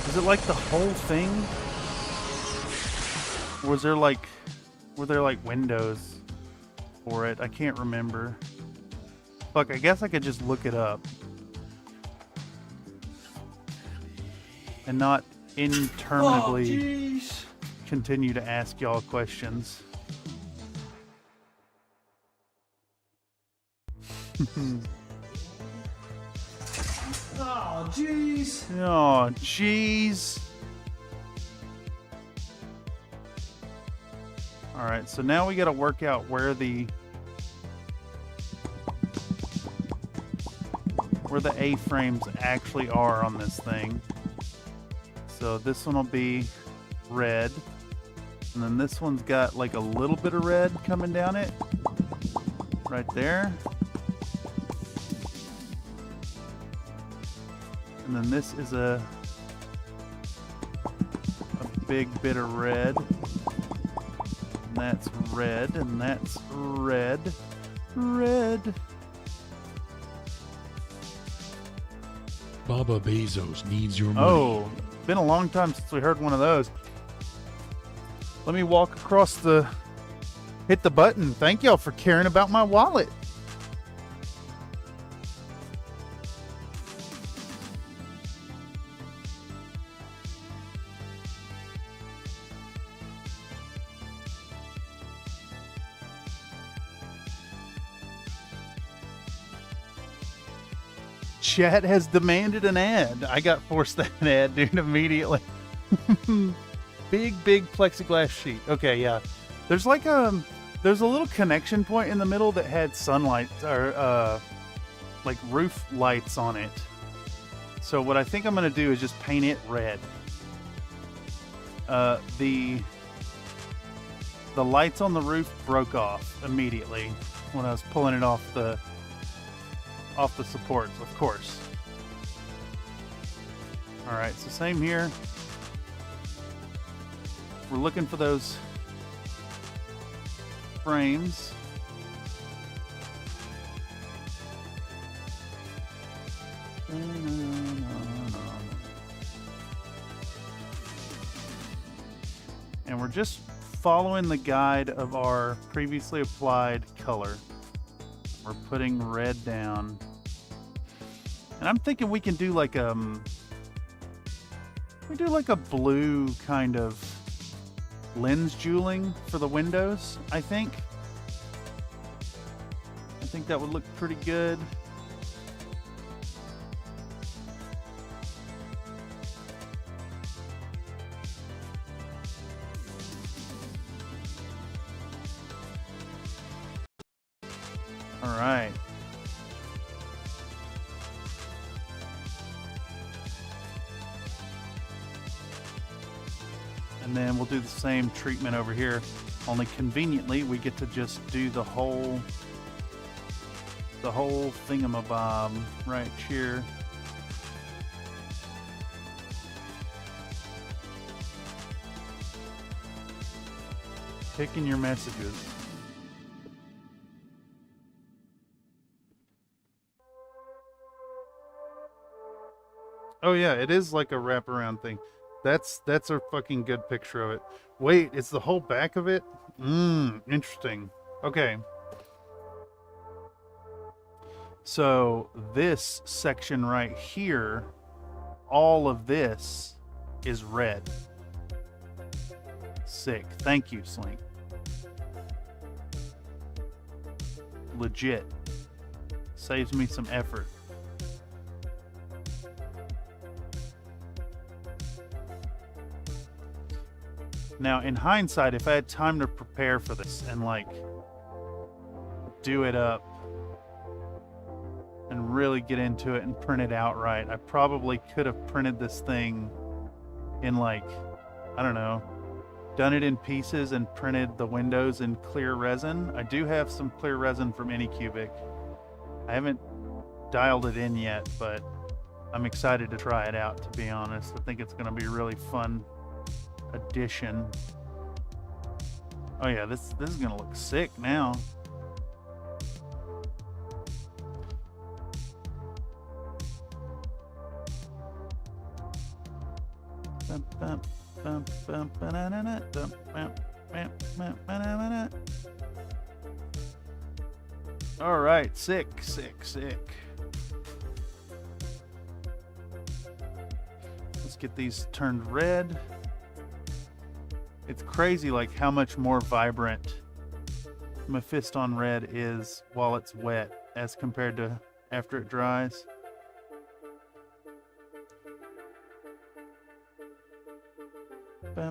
Is it like the whole thing? Or was there like, were there like windows for it? I can't remember. Fuck, I guess I could just look it up. And not interminably continue to ask y'all questions. Oh, jeez. Oh, jeez. All right, so now we got to work out where the A-frames actually are on this thing. So this one will be red, and then this one's got like a little bit of red coming down it, right there. And then this is a big bit of red. And that's red, and that's red. Red. Baba Bezos needs your money. Oh, been a long time since we heard one of those. Let me walk across the... Hit the button. Thank y'all for caring about my wallet. Chat has demanded an ad. I got forced that ad, dude, immediately. Big plexiglass sheet. Okay, yeah. There's like there's a little connection point in the middle that had sunlight or like roof lights on it. So what I think I'm gonna do is just paint it red. The lights on the roof broke off immediately when I was pulling it off the supports, of course. All right, so same here. We're looking for those frames. And we're just following the guide of our previously applied color. We're putting red down. And I'm thinking we can do like we do like a blue kind of lens jeweling for the windows, I think. I think that would look pretty good. All right. And then we'll do the same treatment over here. Only conveniently, we get to just do the whole thingamabob right here. Picking your messages. Oh yeah, it is like a wraparound thing. That's a fucking good picture of it. Wait, it's the whole back of it? Interesting. Okay. So this section right here, all of this is red. Sick. Thank you, Slink. Legit. Saves me some effort. Now, in hindsight, if I had time to prepare for this and, like, do it up and really get into it and print it out right, I probably could have printed this thing in, like, I don't know, done it in pieces and printed the windows in clear resin. I do have some clear resin from Anycubic. I haven't dialed it in yet, but I'm excited to try it out, to be honest. I think it's going to be a really fun addition. Oh yeah, this is going to look sick now. All right, sick. Let's get these turned red. It's crazy, like, how much more vibrant Mephiston red is while it's wet as compared to after it dries. Okay,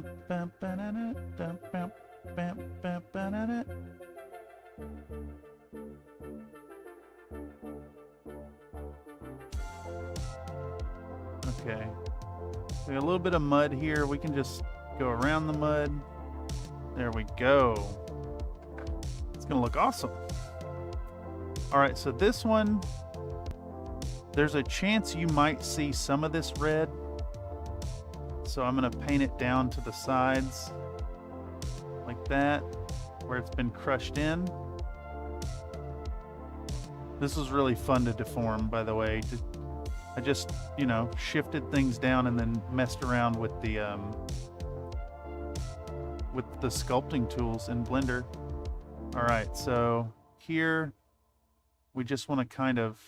we got a little bit of mud here. We can just go around the mud. There we go. It's gonna look awesome. All right, so this one, there's a chance you might see some of this red. So I'm gonna paint it down to the sides like that, where it's been crushed in. This was really fun to deform, by the way. I just, you know, shifted things down and then messed around with the sculpting tools in Blender. All right, so here we just want to kind of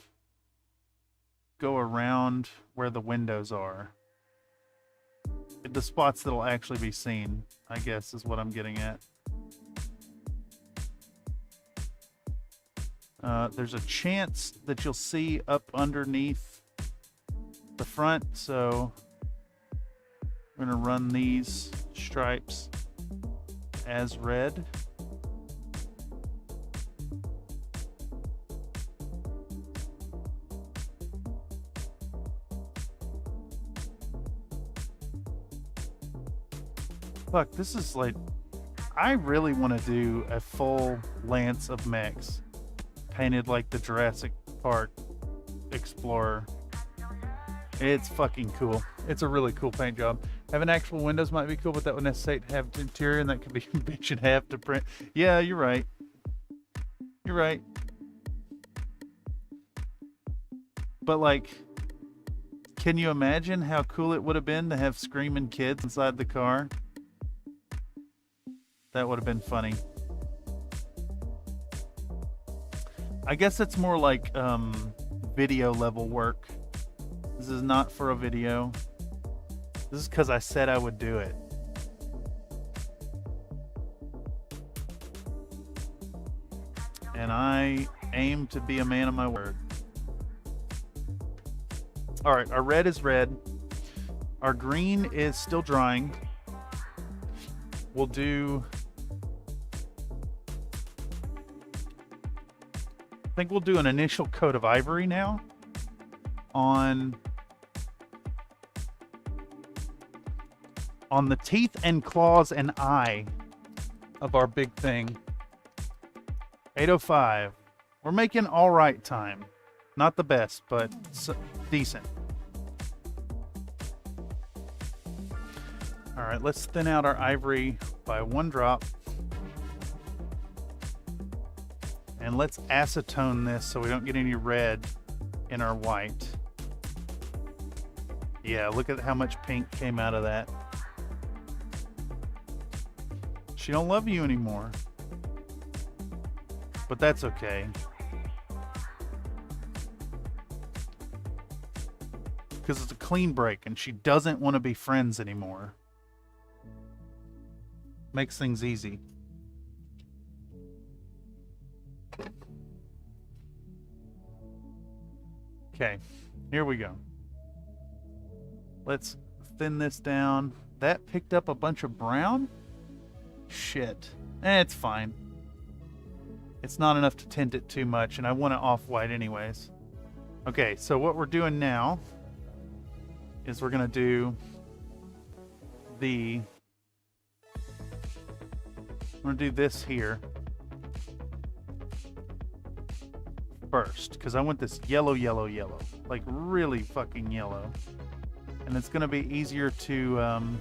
go around where the windows are. The spots that'll actually be seen, I guess, is what I'm getting at. There's a chance that you'll see up underneath the front, so we're gonna run these stripes as red. Fuck, this is like, I really want to do a full lance of mechs painted like the Jurassic Park Explorer. It's fucking cool. It's a really cool paint job. Having actual windows might be cool, but that would necessitate to have an interior, and that could be a bitch and a half to print. Yeah, you're right. You're right. But, like, can you imagine how cool it would have been to have screaming kids inside the car? That would have been funny. I guess it's more like video level work. This is not for a video. This is because I said I would do it. And I aim to be a man of my word. All right, our red is red. Our green is still drying. We'll do... I think we'll do an initial coat of ivory now on the teeth and claws and eye of our big thing. 8:05. We're making all right time. Not the best, but decent. All right, let's thin out our ivory by 1 drop. And let's acetone this so we don't get any red in our white. Yeah, look at how much pink came out of that. She don't love you anymore. But that's okay. Because it's a clean break and she doesn't want to be friends anymore. Makes things easy. Okay, here we go. Let's thin this down. That picked up a bunch of brown. Shit. It's fine. It's not enough to tint it too much, and I want it off-white anyways. Okay, so what we're doing now is we're going to do I'm going to do this here first, because I want this yellow, yellow, yellow. Like, really fucking yellow. And it's going to be easier to...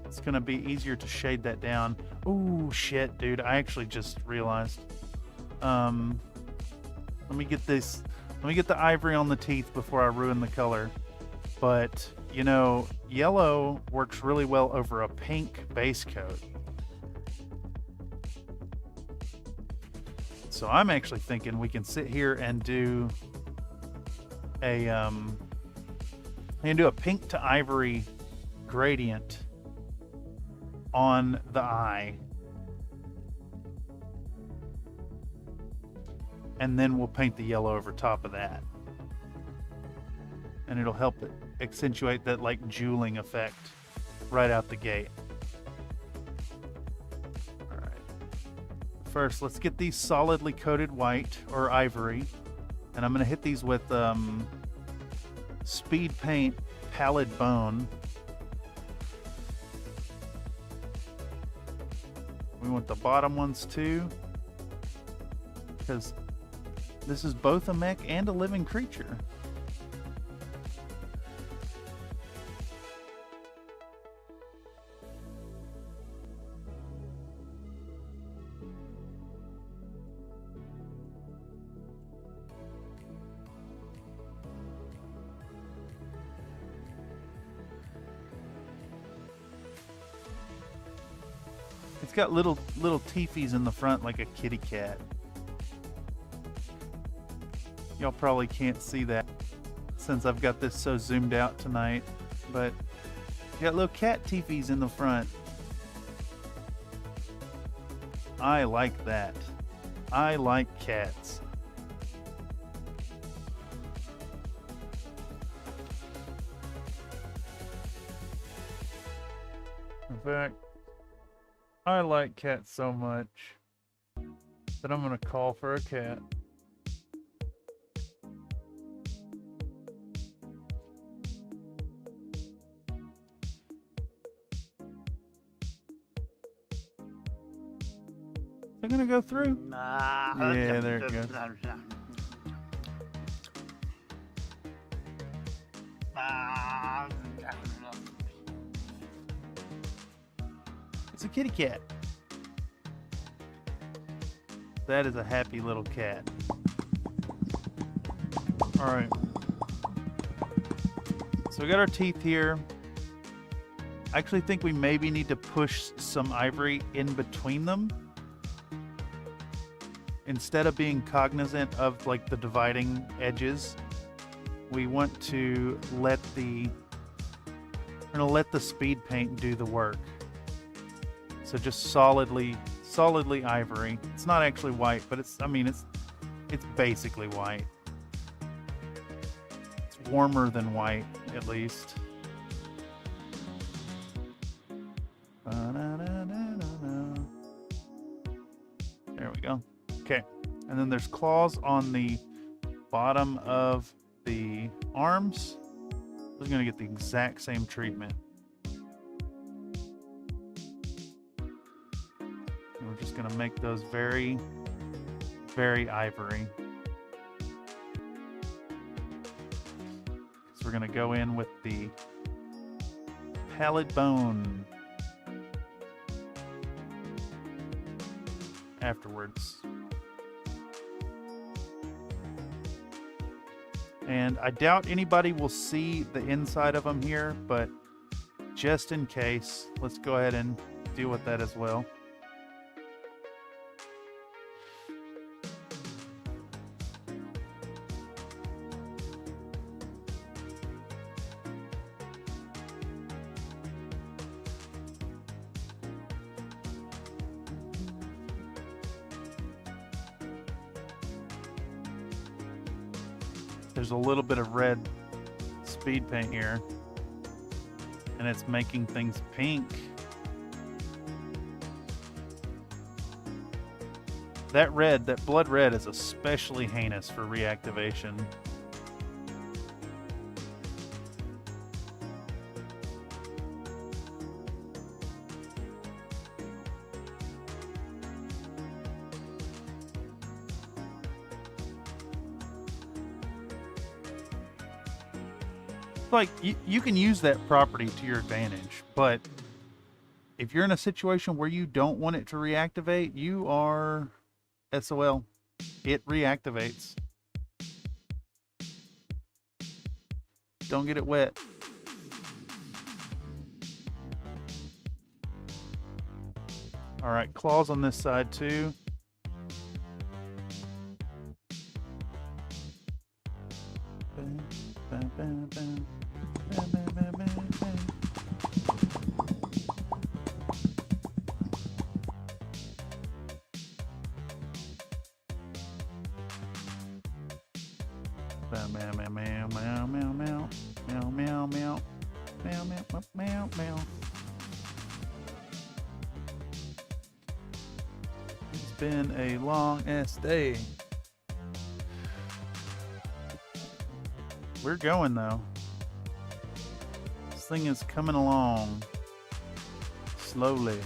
it's going to be easier to shade that down. Ooh, shit, dude. I actually just realized. Let me get this... Let me get the ivory on the teeth before I ruin the color. But, you know, yellow works really well over a pink base coat. So I'm actually thinking we can sit here and do a pink to ivory gradient on the eye. And then we'll paint the yellow over top of that. And it'll help it accentuate that like jeweling effect right out the gate. All right. First, let's get these solidly coated white or ivory. And I'm going to hit these with Speed Paint Pallid Bone. We want the bottom ones too, because this is both a mech and a living creature. It's got little teethies in the front like a kitty cat. Y'all probably can't see that since I've got this so zoomed out tonight, but got little cat teethies in the front. I like that. I like cats. In fact, I like cats so much that I'm gonna call for a cat. They're gonna go through. Yeah, there it goes. It's a kitty cat. That is a happy little cat. All right. So we got our teeth here. I actually think we maybe need to push some ivory in between them. Instead of being cognizant of like the dividing edges, we want to let the speed paint do the work. So just solidly ivory. It's not actually white, but it's basically white. It's warmer than white, at least. There we go. Okay, and then there's claws on the bottom of the arms. They're going to get the exact same treatment. And we're just going to make those very, very ivory. So we're going to go in with the pallid bone afterwards. And I doubt anybody will see the inside of them here, but just in case, let's go ahead and deal with that as well. There's a little bit of red speed paint here. and it's making things pink. That red, that blood red, is especially heinous for reactivation. Like, you can use that property to your advantage, but if you're in a situation where you don't want it to reactivate, you are SOL. It reactivates. Don't get it wet. All right, claws on this side too. Bam, bam, bam. Bam, bam, bam, bam, bam. Bam, bam, bam, bam, meow, meow, meow, meow, meow, meow, meow, meow, meow, meow. It's been a long ass day. We're going though. This thing is coming along slowly.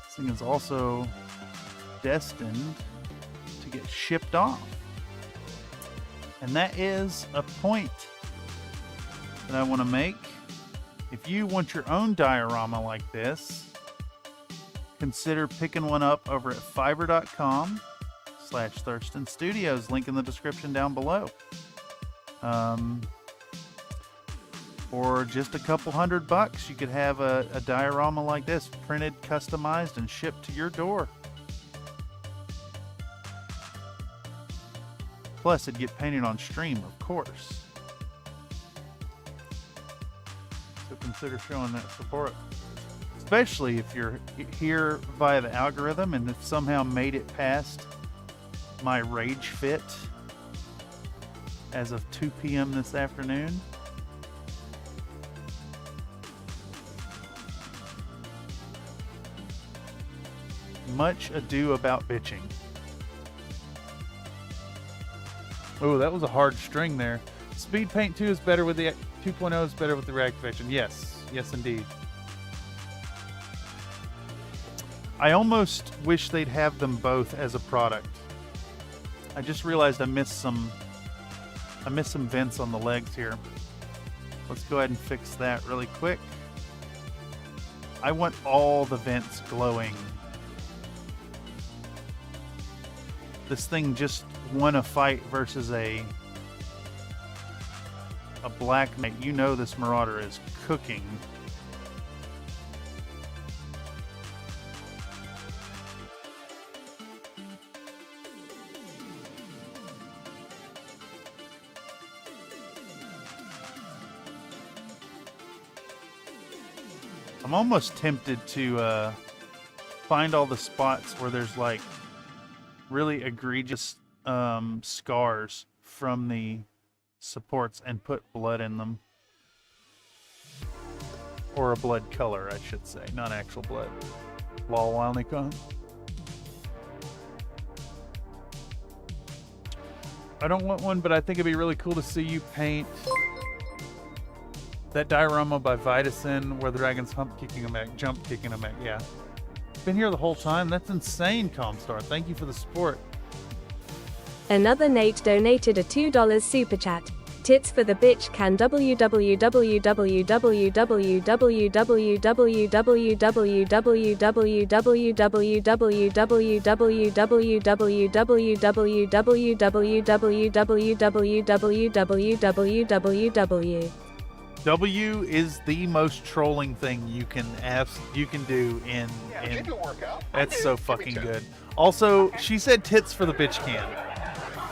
This thing is also destined to get shipped off. And that is a point that I want to make. If you want your own diorama like this, consider picking one up over at fiverr.com/Thurston Studios. Link in the description down below. For just a couple $100, you could have a diorama like this printed, customized, and shipped to your door. Plus, it'd get painted on stream, of course. So consider showing that support. Especially if you're here via the algorithm and have somehow made it past my rage fit as of 2 p.m. this afternoon. Much ado about bitching. Oh, that was a hard string there. Speed Paint 2 is better with the 2.0 is better with the reactivation. Yes, yes indeed. I almost wish they'd have them both as a product. I just realized I missed some vents on the legs here. Let's go ahead and fix that really quick. I want all the vents glowing. This thing just won a fight versus a black mate. You know this Marauder is cooking. I'm almost tempted to find all the spots where there's like really egregious scars from the supports and put blood in them. Or a blood color, I should say, not actual blood. Lol, Wilnicon. I don't want one, but I think it'd be really cool to see you paint that diorama by Vitacin where the dragon's jump kicking a mech. Yeah. Been here the whole time. That's insane, Comstar. Thank you for the support. Another Nate donated a $2 super chat. Tits for the bitch can W is the most trolling thing you can do in It can work out. that's so fucking good. Also, she said tits for the bitch can.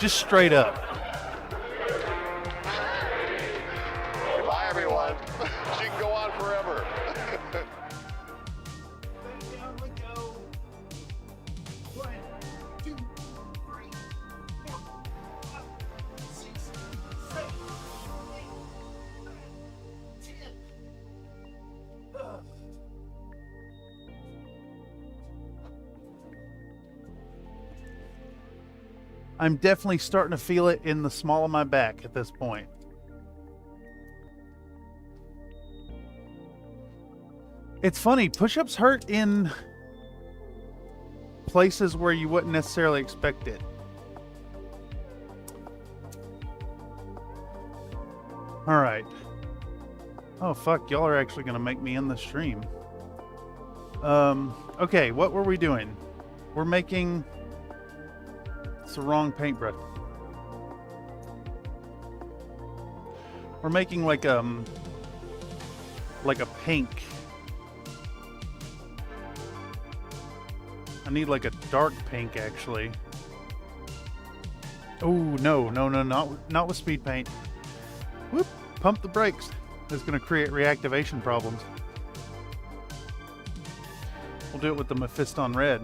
Just straight up. Goodbye, everyone. She can go on forever. Down we go. 1, 2, 3, 4, 5, 6, 7, 8, 9, 10. Ugh. I'm definitely starting to feel it in the small of my back at this point. It's funny, push-ups hurt in places where you wouldn't necessarily expect it. All right. Oh, fuck, y'all are actually going to make me end the stream. Okay, what were we doing? We're making... It's the wrong paintbrush. We're making like a pink. I need like a dark pink actually. Oh no, not with speed paint. Whoop! Pump the brakes. It's going to create reactivation problems. We'll do it with the Mephiston red.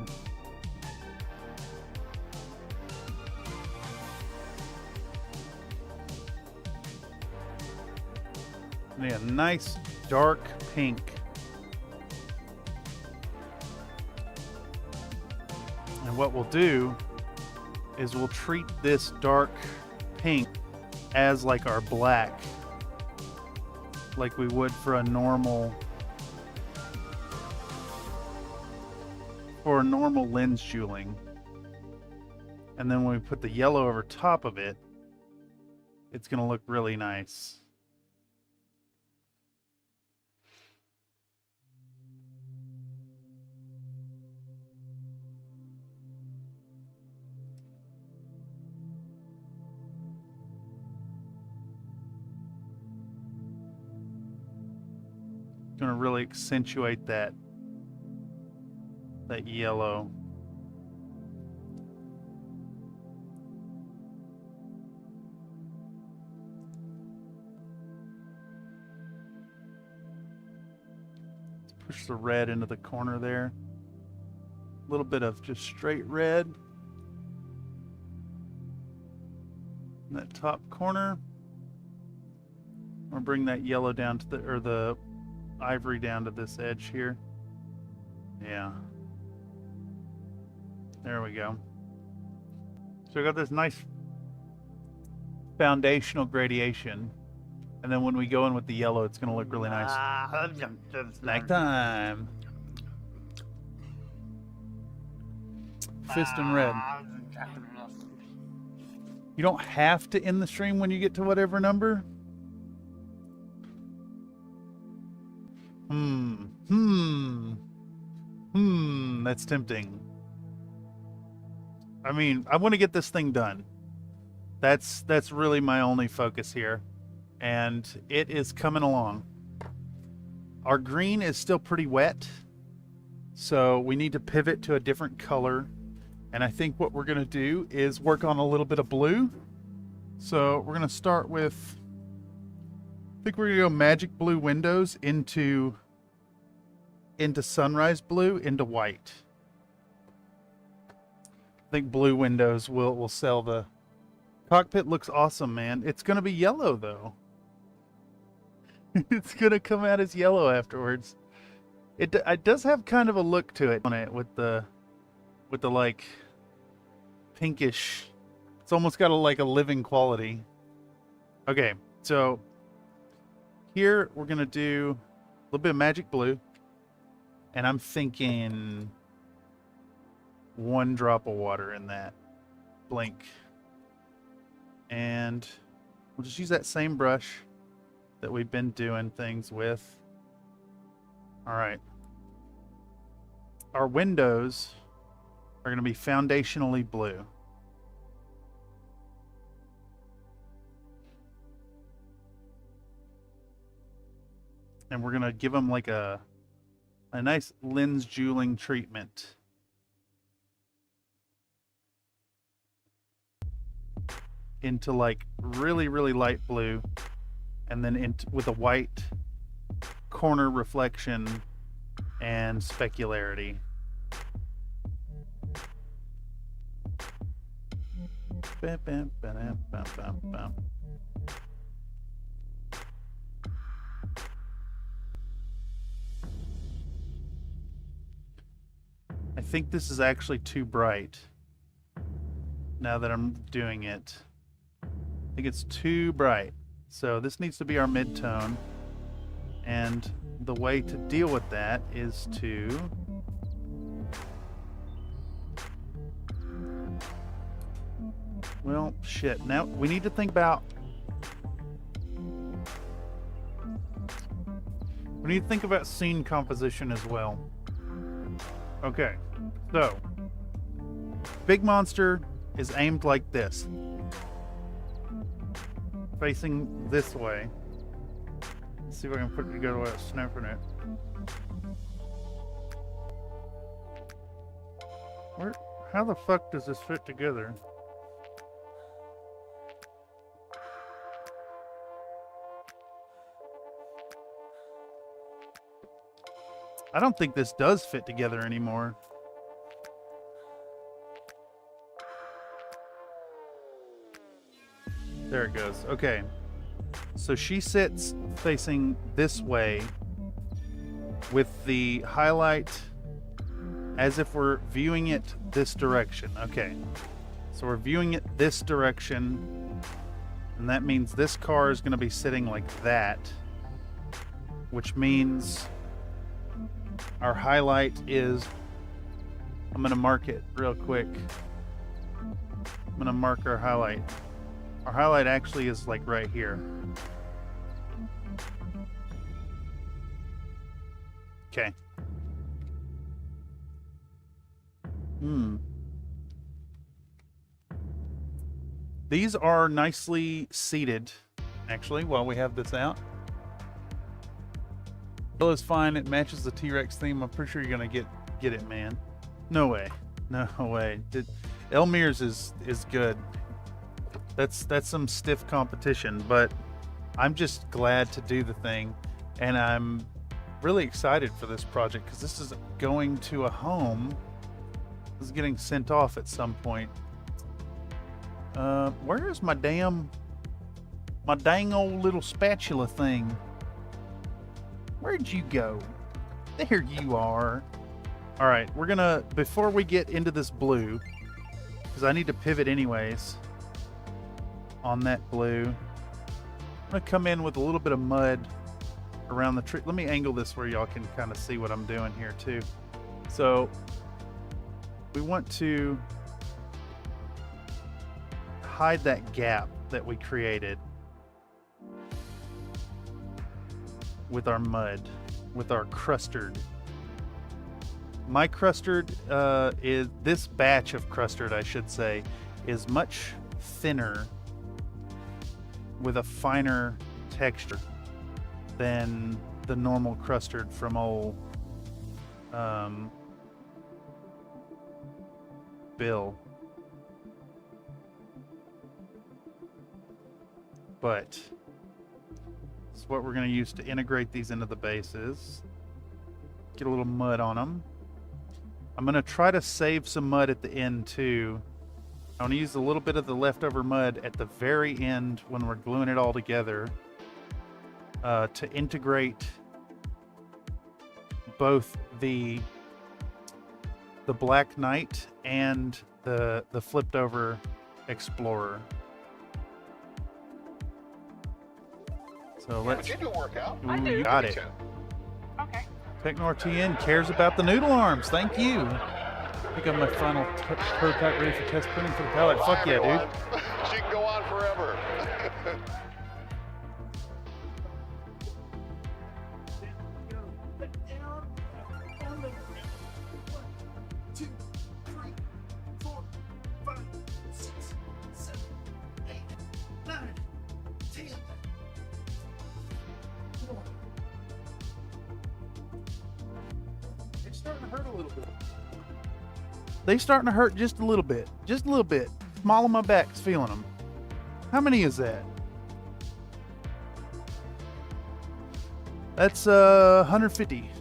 Yeah, nice dark pink. And what we'll do is we'll treat this dark pink as like our black, like we would for a normal lens jeweling. And then when we put the yellow over top of it, it's going to look really nice. Going to really accentuate that yellow. Let's push the red into the corner there. A little bit of just straight red in that top corner. Or bring that yellow down to the ivory down to this edge here. Yeah. There we go. So we got this nice foundational gradation. And then when we go in with the yellow, it's going to look really nice. Snack time. Fist and red. You don't have to end the stream when you get to whatever number. That's tempting. I mean, I want to get this thing done. That's really my only focus here. And it is coming along. Our green is still pretty wet. So we need to pivot to a different color. And I think what we're going to do is work on a little bit of blue. So we're going to start with... I think we're going to go magic blue windows into sunrise blue into white. I think blue windows will sell. The cockpit looks awesome, man. It's going to be yellow though. It's going to come out as yellow afterwards. It does have kind of a look to it on it with the like pinkish. It's almost got like a living quality. Okay, so here we're going to do a little bit of magic blue. And I'm thinking 1 drop of water in that. Blink. And we'll just use that same brush that we've been doing things with. All right. Our windows are going to be foundationally blue. And we're going to give them like a nice lens jeweling treatment. into like really, really light blue, and then with a white corner reflection and specularity. Bam, bam, bam, bam, bam, bam. I think this is actually too bright. Now that I'm doing it, I think it's too bright. So this needs to be our midtone. And the way to deal with that is to well, shit. Now we need to think about scene composition as well. Okay. So, big monster is aimed like this, facing this way. Let's see if I can put it together without snapping it. How the fuck does this fit together? I don't think this does fit together anymore. There it goes. Okay. So she sits facing this way with the highlight as if we're viewing it this direction. Okay. So we're viewing it this direction, and that means this car is going to be sitting like that, which means our highlight is, I'm going to mark it real quick. I'm going to mark our highlight. Our highlight actually is like right here. Okay. These are nicely seated, actually, while we have this out. Bill is fine. It matches the T-Rex theme. I'm pretty sure you're gonna get it, man. No way. No way. Elmir's is good. That's some stiff competition, but I'm just glad to do the thing, and I'm really excited for this project because this is going to a home. This is getting sent off at some point. Where is my dang old little spatula thing? Where'd you go? There you are. All right, we're gonna, before we get into this blue, because I need to pivot anyways on that blue, I'm gonna come in with a little bit of mud around the tree. Let me angle this where y'all can kind of see what I'm doing here too. So we want to hide that gap that we created with our mud, with our crustard. My crustard is, this batch of crustard, I should say, is much thinner with a finer texture than the normal crustard from old Bill. But it's what we're going to use to integrate these into the bases. Get a little mud on them. I'm going to try to save some mud at the end too. I want to use a little bit of the leftover mud at the very end when we're gluing it all together to integrate both the Black Knight and the flipped over Explorer. So let's. You do workout. Ooh, you got it. Okay. TechnoRTN cares about the noodle arms. Thank you. Pick up my final prototype ready for test printing for the palette. Fuck yeah, dude. She can go on forever. They starting to hurt just a little bit. Just a little bit. Small of my back's feeling them. How many is that? That's 150.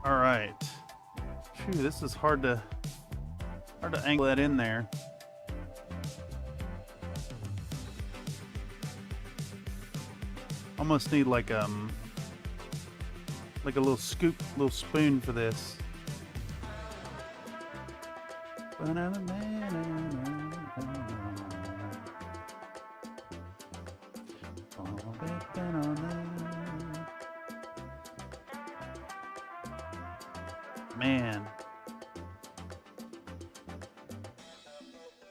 All right. Phew, this is hard to angle that in there. Almost need like a little scoop, little spoon for this. Man,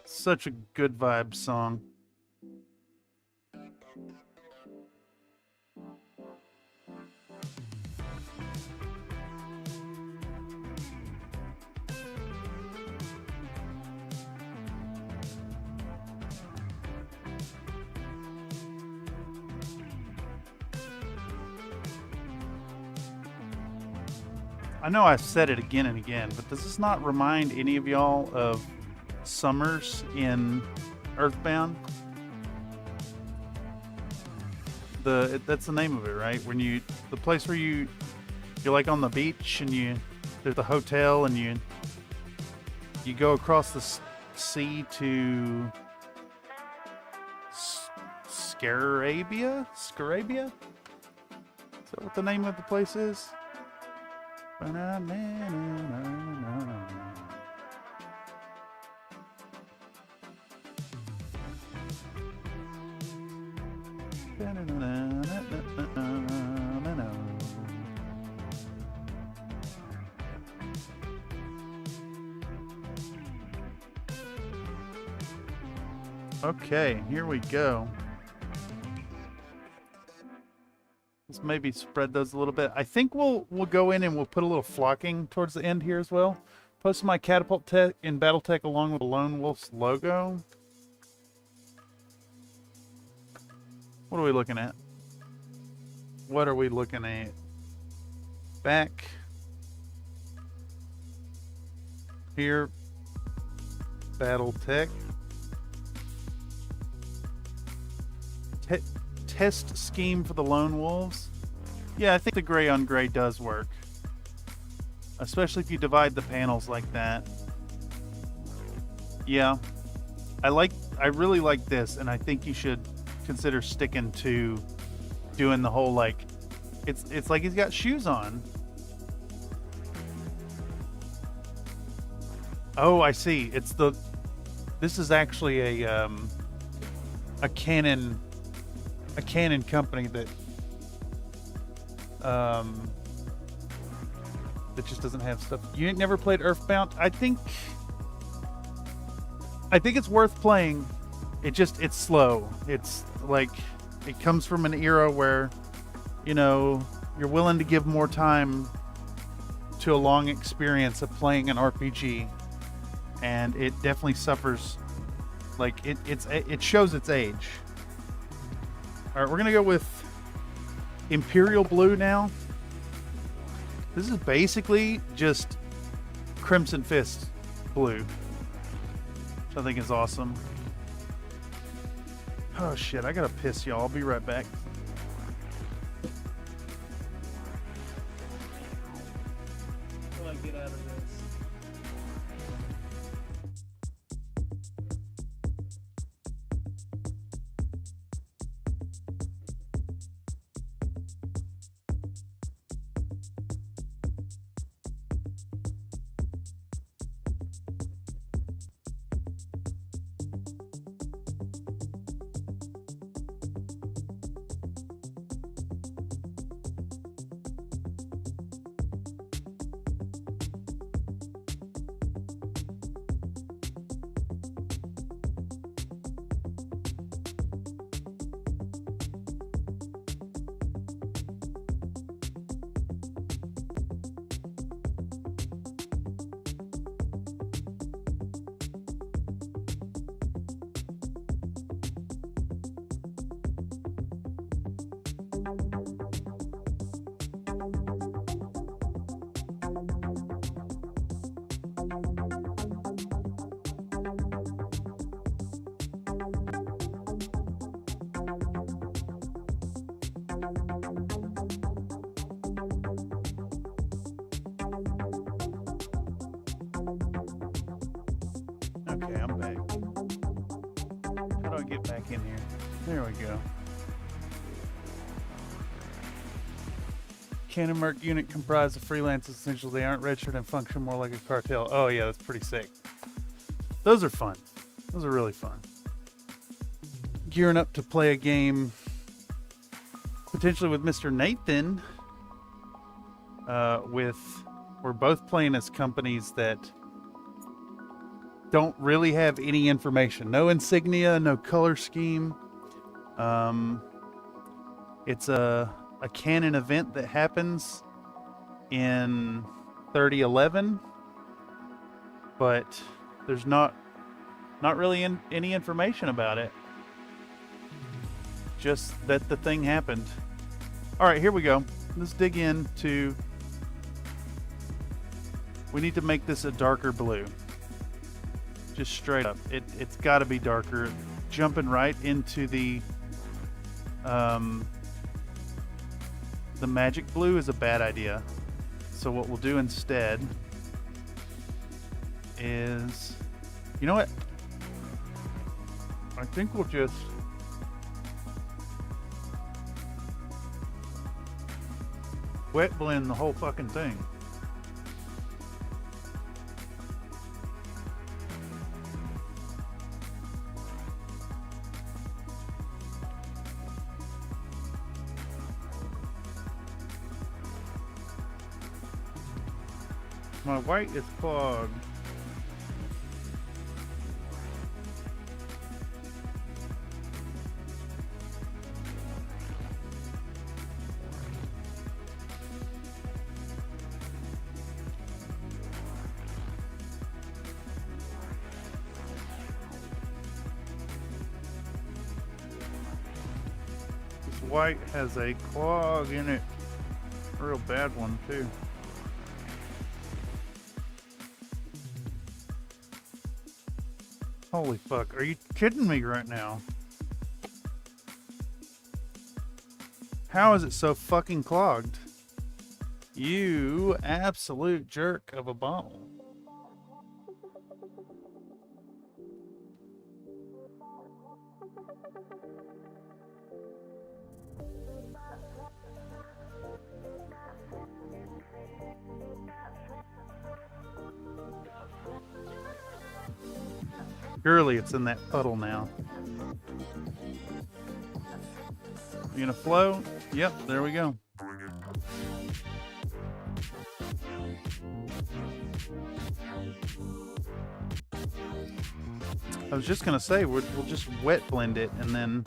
such a good vibe song. I know I've said it again and again, but does this not remind any of y'all of Summers in Earthbound? That's the name of it, right? When the place where you're like on the beach and there's the hotel and you go across the sea to Scarabia? Scarabia? Is that what the name of the place is? Okay, here we go. Let's maybe spread those a little bit. I think we'll go in and we'll put a little flocking towards the end here as well. Post my catapult tech in BattleTech along with the Lone Wolf's logo. What are we looking at? What are we looking at? Back here, BattleTech. Test scheme for the Lone Wolves. Yeah, I think the gray on gray does work, especially if you divide the panels like that. Yeah, I really like this, and I think you should consider sticking to doing the whole like it's like he's got shoes on. Oh, I see. This is actually a Canon company that just doesn't have stuff. You never played Earthbound? I think it's worth playing. It's slow. It's like it comes from an era where, you're willing to give more time to a long experience of playing an RPG, and it definitely suffers. Like it shows its age. All right, we're gonna go with Imperial Blue now. This is basically just Crimson Fist blue, which I think is awesome. Oh shit, I gotta piss, y'all. I'll be right back. Until I get out of this. Okay, I'm back. How do I get back in here? There we go. Canon Merc unit comprised of freelancers. Essentially, they aren't registered and function more like a cartel. Oh yeah, that's pretty sick. Those are fun. Those are really fun. Gearing up to play a game potentially with Mr. Nathan. We're both playing as companies that don't really have any information. No insignia, no color scheme. It's a canon event that happens in 3011, but there's not really any information about it. Just that the thing happened. All right, here we go. Let's dig into. We need to make this a darker blue. Just straight up. It's got to be darker. Jumping right into the magic blue is a bad idea. So what we'll do instead is, you know what? I think we'll just wet blend the whole fucking thing. My white is clogged. This white has a clog in it. A real bad one too. Holy fuck, are you kidding me right now? How is it so fucking clogged? You absolute jerk of a bottle. Surely it's in that puddle now. You gonna flow? Yep, there we go. I was just gonna say we'll just wet blend it, and then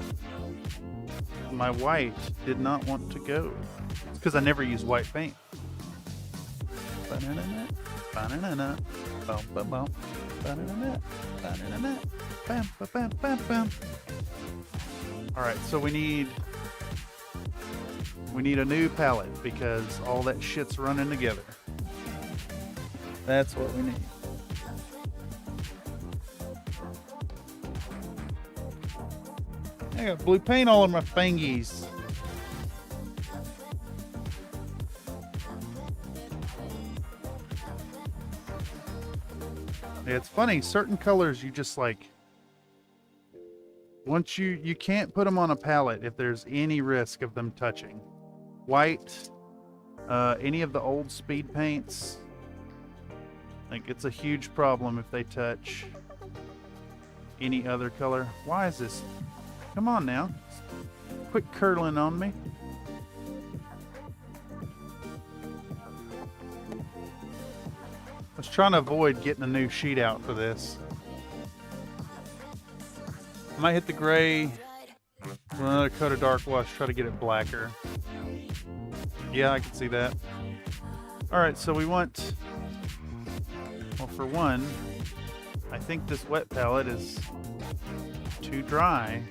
my white did not want to go. It's because I never use white paint. Ba-na-na-na, ba-na-na-na, bum-bum-bum. Alright, so we need a new palette because all that shit's running together. That's what we need. I got blue paint all in my fingies. It's funny, certain colors you just like, once you can't put them on a palette if there's any risk of them touching. White, any of the old speed paints, like it's a huge problem if they touch any other color. Why is this? Come on now, quit curling on me. I was trying to avoid getting a new sheet out for this. I might hit the gray with another coat of dark wash, try to get it blacker. Yeah, I can see that. Alright, so we want, well, for one, I think this wet palette is too dry.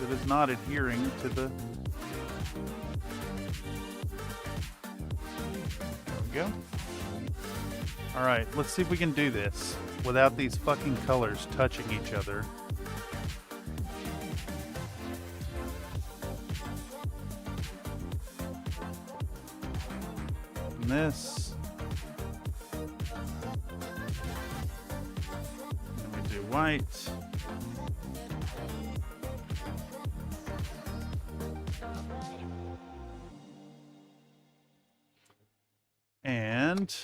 It is not adhering to the... There we go. Alright, let's see if we can do this without these fucking colors touching each other. And this. do white. And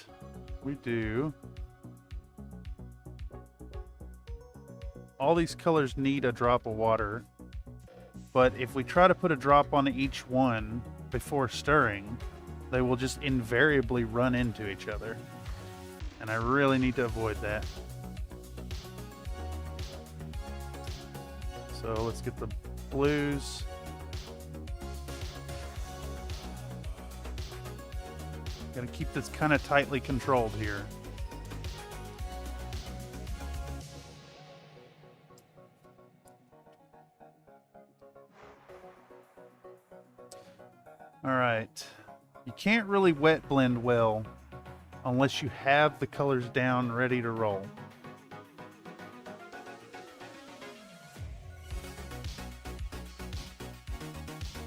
we do... all these colors need a drop of water, but if we try to put a drop on each one before stirring, they will just invariably run into each other. And I really need to avoid that. So let's get the blues. Gotta keep this kind of tightly controlled here. All right. You can't really wet blend well unless you have the colors down ready to roll.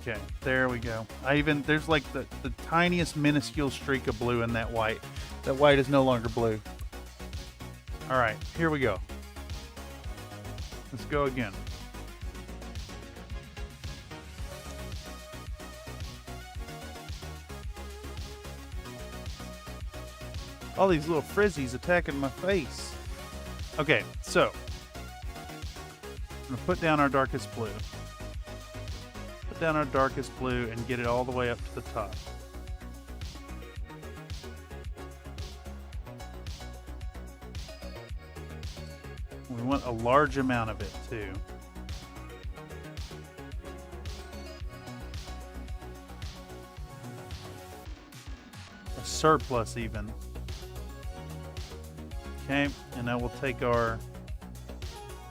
Okay, there we go. There's like the tiniest minuscule streak of blue in that white. That white is no longer blue. All right, here we go. Let's go again. All these little frizzies attacking my face. Okay, so I'm gonna put down our darkest blue. Put down our darkest blue and get it all the way up to the top. We want a large amount of it too. A surplus even. Okay, and now we'll take our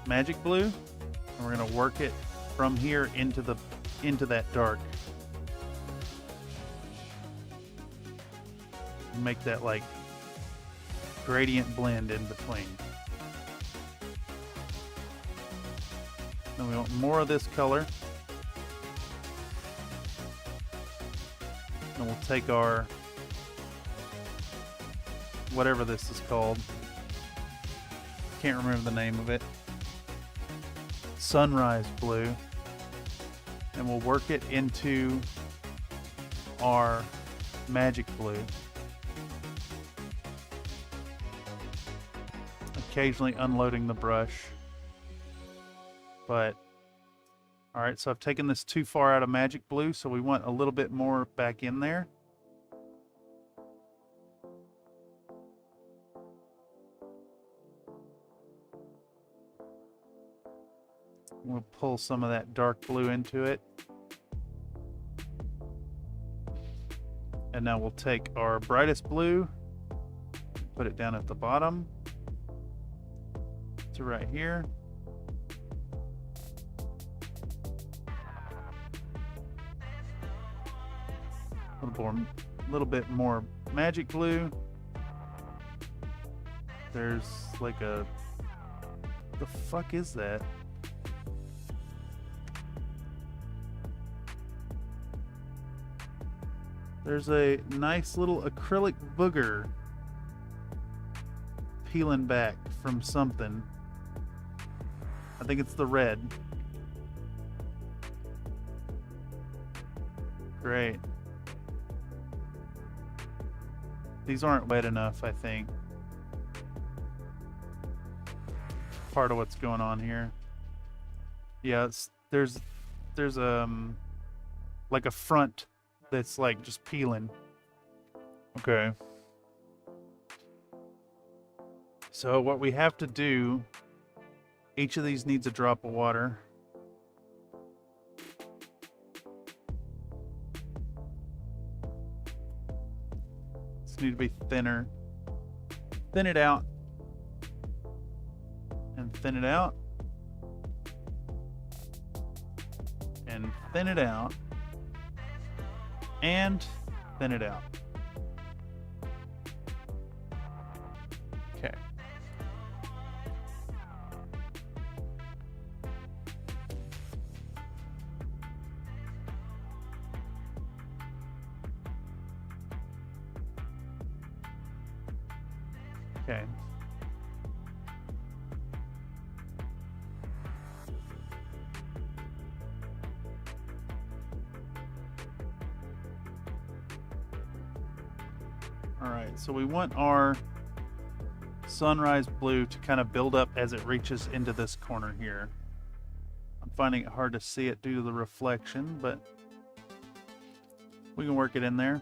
magic blue and we're going to work it from here into that dark. Make that like gradient blend in between. Then we want more of this color. And we'll take our whatever this is called. Can't remember the name of it. Sunrise blue. And we'll work it into our magic blue. Occasionally unloading the brush. But, alright, so I've taken this too far out of magic blue, so we want a little bit more back in there. We'll pull some of that dark blue into it. And now we'll take our brightest blue, put it down at the bottom to right here. A little bit more magic blue. There's like a... the fuck is that? There's a nice little acrylic booger peeling back from something. I think it's the red. Great. These aren't wet enough, I think. Part of what's going on here. Yeah, there's like a front that's like just peeling. Okay. So what we have to do, each of these needs a drop of water. These need to be thinner. Thin it out. And thin it out. And thin it out. And thin it out. Okay. Okay. All right, so we want our sunrise blue to kind of build up as it reaches into this corner here. I'm finding it hard to see it due to the reflection, but we can work it in there.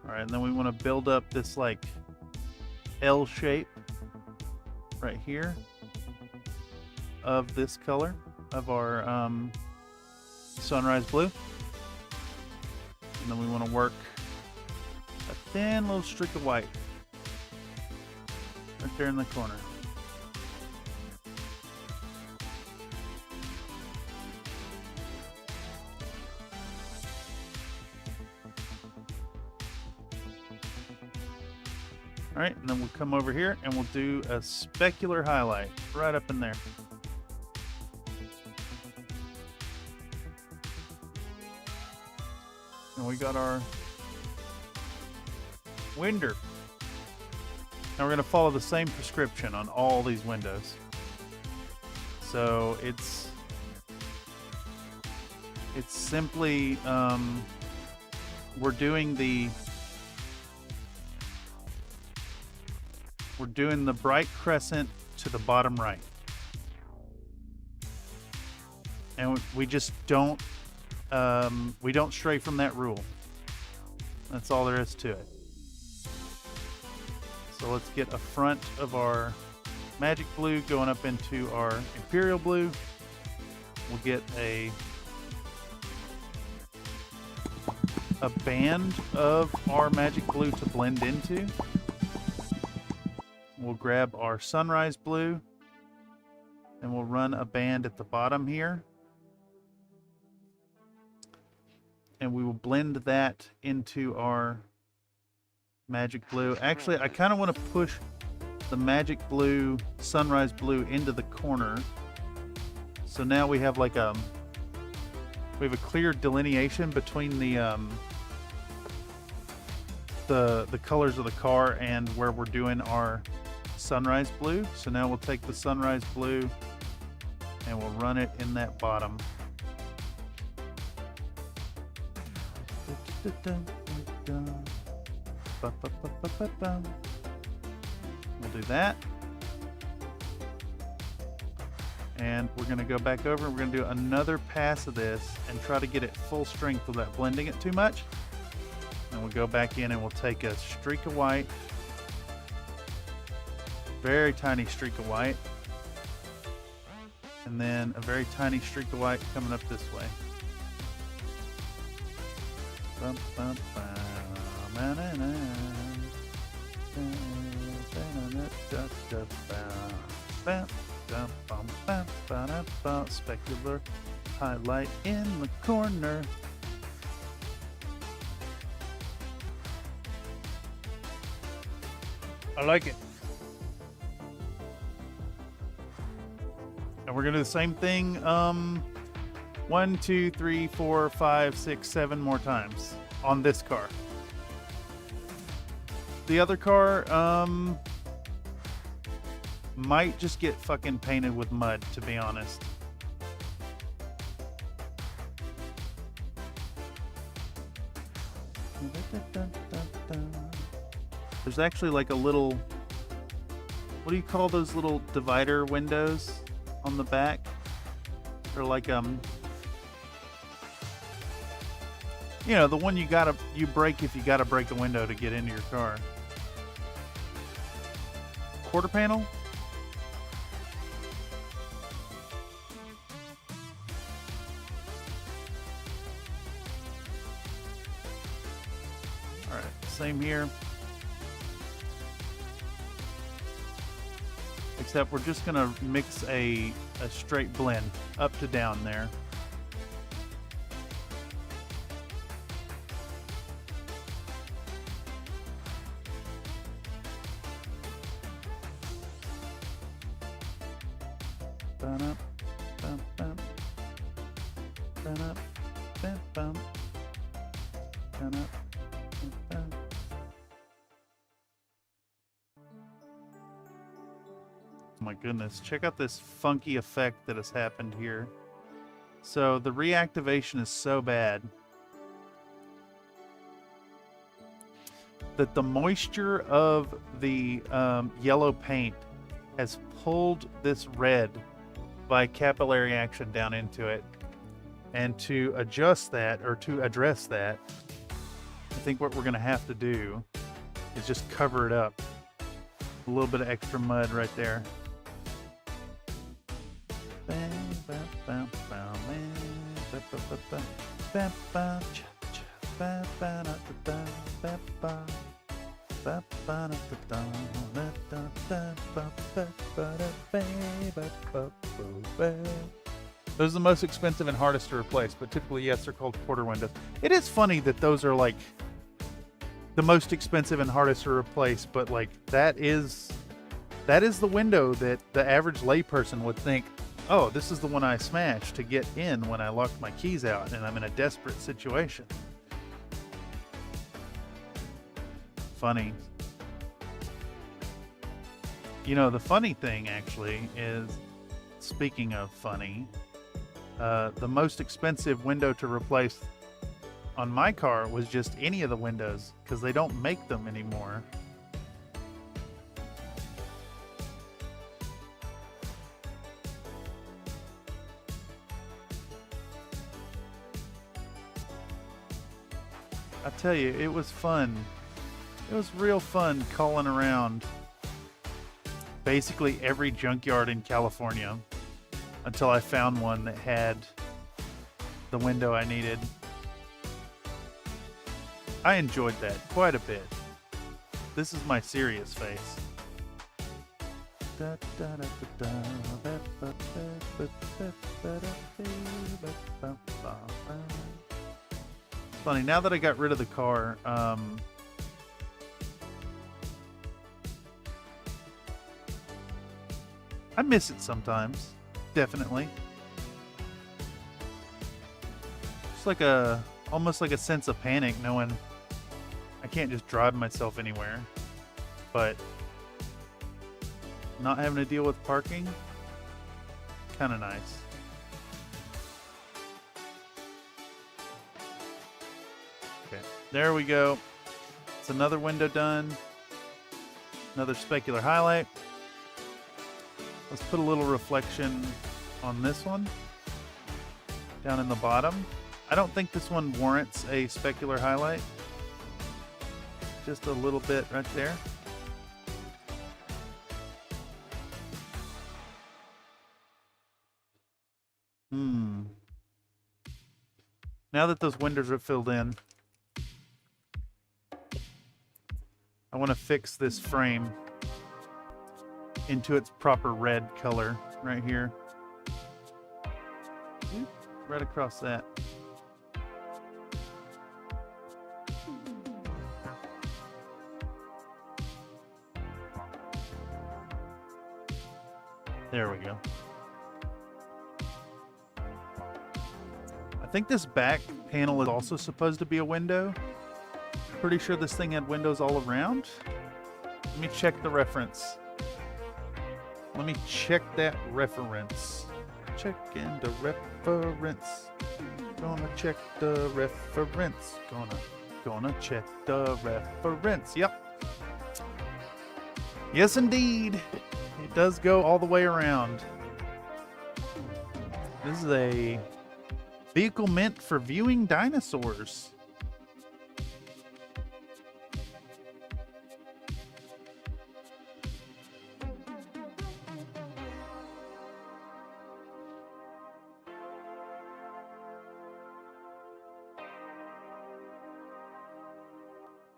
All right, and then we want to build up this like L shape right here of this color of our sunrise blue. And then we want to work a thin little streak of white right there in the corner. All right, and then we'll come over here and we'll do a specular highlight right up in there. And we got our window. Now we're going to follow the same prescription on all these windows. So it's simply we're doing the bright crescent to the bottom right. And we just don't we don't stray from that rule. That's all there is to it. So let's get a front of our magic blue going up into our imperial blue. We'll get a band of our magic blue to blend into. We'll grab our sunrise blue and we'll run a band at the bottom here. And we will blend that into our magic blue. Actually, I kind of want to push the magic blue, sunrise blue into the corner. So now we have like a clear delineation between the colors of the car and where we're doing our sunrise blue. So now we'll take the sunrise blue and we'll run it in that bottom. We'll do that. And we're going to go back over and we're going to do another pass of this and try to get it full strength without blending it too much. And we'll go back in and we'll take a streak of white, very tiny streak of white, and then a very tiny streak of white coming up this way. Specular highlight in the corner. I like it. And we're gonna do the same thing 1, 2, 3, 4, 5, 6, 7 more times on this car. The other car might just get fucking painted with mud, to be honest. There's actually like a little, what do you call those little divider windows on the back? They're like you know, the one you break if you gotta break a window to get into your car. Quarter panel? Alright, same here. Except we're just gonna mix a straight blend up to down there. My goodness, check out this funky effect that has happened here. So the reactivation is so bad that the moisture of the yellow paint has pulled this red by capillary action down into it. And to adjust that, or to address that, I think what we're going to have to do is just cover it up. A little bit of extra mud right there. Those are the most expensive and hardest to replace, but typically, yes, they're called quarter windows. It is funny that those are like the most expensive and hardest to replace, but like that is the window that the average layperson would think, oh, this is the one I smashed to get in when I locked my keys out and I'm in a desperate situation. Funny. You know, the funny thing actually is, speaking of funny, the most expensive window to replace on my car was just any of the windows, because they don't make them anymore. I tell you, it was fun. It was real fun calling around basically every junkyard in California until I found one that had the window I needed. I enjoyed that quite a bit. This is my serious face. Funny, now that I got rid of the car, I miss it sometimes, definitely. It's like almost like a sense of panic knowing I can't just drive myself anywhere, but not having to deal with parking, kind of nice. Okay, there we go. It's another window done. Another specular highlight. Let's put a little reflection on this one, down in the bottom. I don't think this one warrants a specular highlight. Just a little bit right there. Now that those windows are filled in, I want to fix this frame into its proper red color right here. Right across that. There we go. I think this back panel is also supposed to be a window. Pretty sure this thing had windows all around. Let me check the reference. Let me check that reference. Checking the reference. Gonna check the reference. Gonna check the reference. Yep. Yes, indeed. It does go all the way around. This is a vehicle meant for viewing dinosaurs.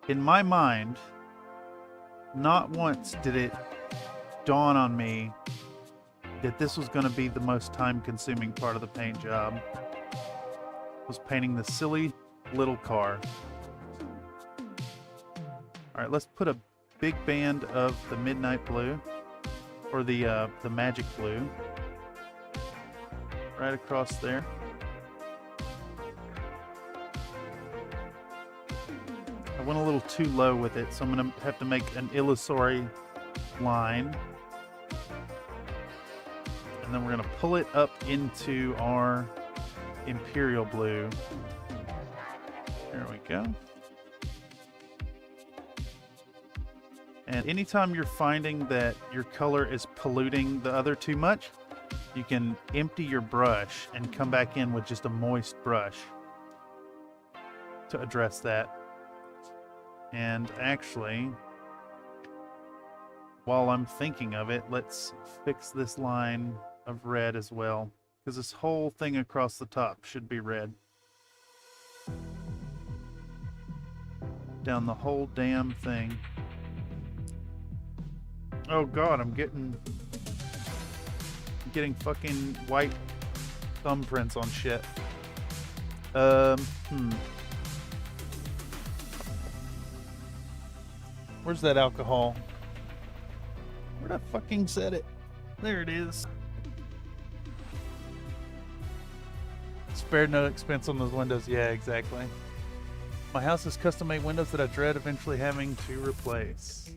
In my mind, not once did it dawn on me that this was going to be the most time-consuming part of the paint job. Was painting this silly little car. All right, let's put a big band of the midnight blue, or the magic blue, right across there. I went a little too low with it, so I'm going to have to make an illusory line. And then we're going to pull it up into our Imperial Blue. There we go. And anytime you're finding that your color is polluting the other too much, you can empty your brush and come back in with just a moist brush to address that. And actually, while I'm thinking of it, let's fix this line of red as well, because this whole thing across the top should be red. Down the whole damn thing. Oh god, I'm getting fucking white thumbprints on shit. Where's that alcohol? Where'd I fucking set it? There it is. Spared no expense on those windows. Yeah, exactly. My house has custom-made windows that I dread eventually having to replace.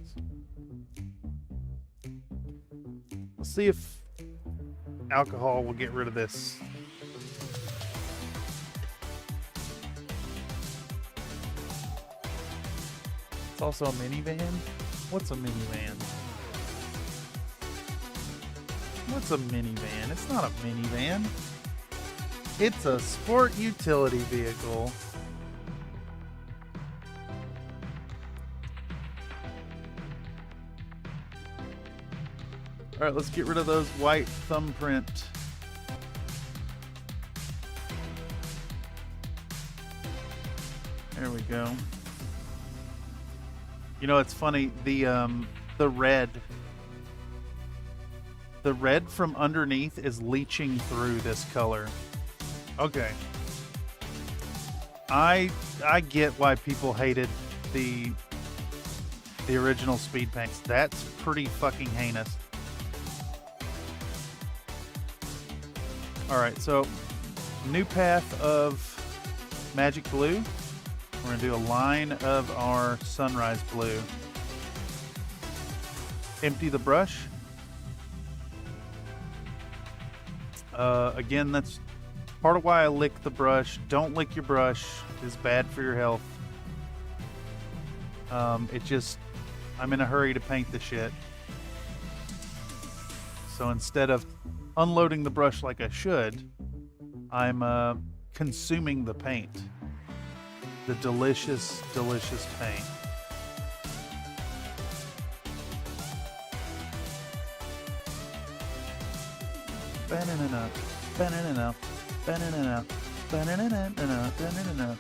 Let's see if alcohol will get rid of this. It's also a minivan? What's a minivan? What's a minivan? It's not a minivan. It's a sport utility vehicle. All right, let's get rid of those white thumbprint. There we go. You know, it's funny, the red from underneath is leaching through this color. Okay. I get why people hated the original speed paints. That's pretty fucking heinous. Alright, so new path of magic blue. We're going to do a line of our sunrise blue. Empty the brush. Again, that's part of why I lick the brush. Don't lick your brush. It's bad for your health. I'm in a hurry to paint the shit. So instead of unloading the brush like I should, I'm consuming the paint. The delicious, delicious paint. Banana, banana, banana, banana, banana, banana,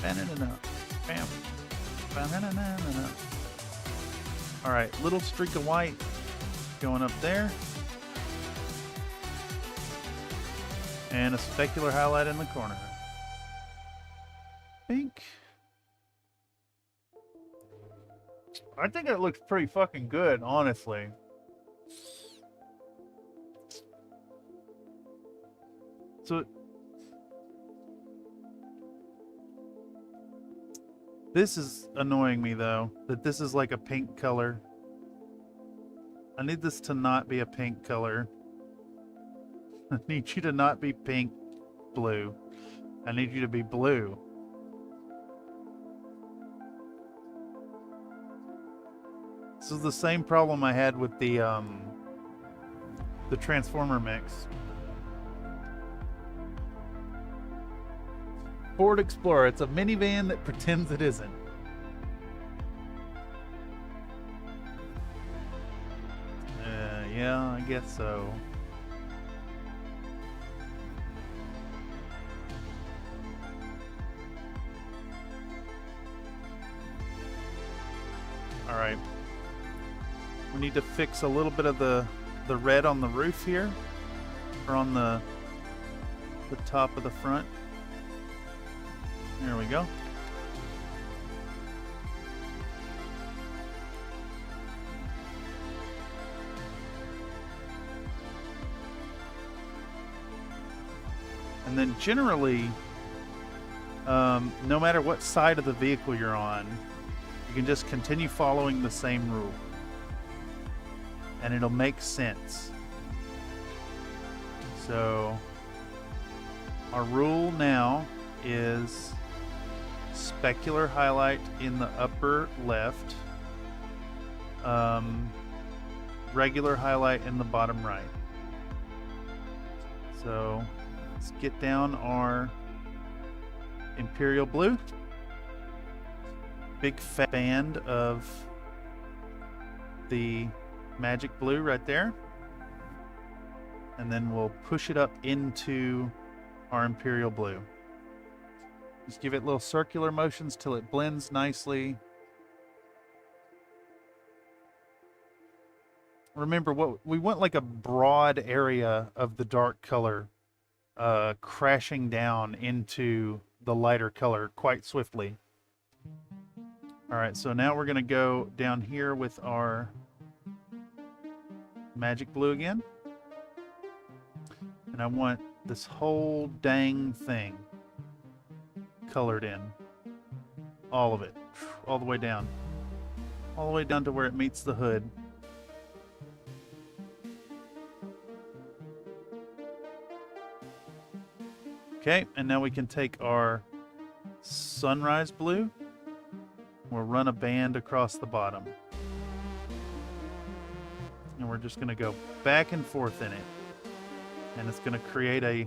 banana, bam, banana. All right, little streak of white going up there. And a specular highlight in the corner. Pink. I think it looks pretty fucking good, honestly. So this is annoying me though, that this is like a pink color. I need this to not be a pink color. I need you to not be pink, blue. I need you to be blue. This is the same problem I had with the Transformer mix. Ford Explorer. It's a minivan that pretends it isn't. Yeah, I guess so. All right. We need to fix a little bit of the red on the roof here, or on the top of the front. There we go. And then generally, no matter what side of the vehicle you're on, You can just continue following the same rule, and it'll make sense. So our rule now is specular highlight in the upper left, regular highlight in the bottom right. So let's get down our Imperial Blue. Big fat band of the magic blue right there. And then we'll push it up into our Imperial Blue. Just give it little circular motions till it blends nicely. Remember, what we want, like a broad area of the dark color crashing down into the lighter color quite swiftly. All right, so now we're going to go down here with our magic blue again. And I want this whole dang thing colored in. All of it. All the way down. All the way down to where it meets the hood. Okay, and now we can take our sunrise blue. We'll run a band across the bottom. And we're just going to go back and forth in it. And it's going to create a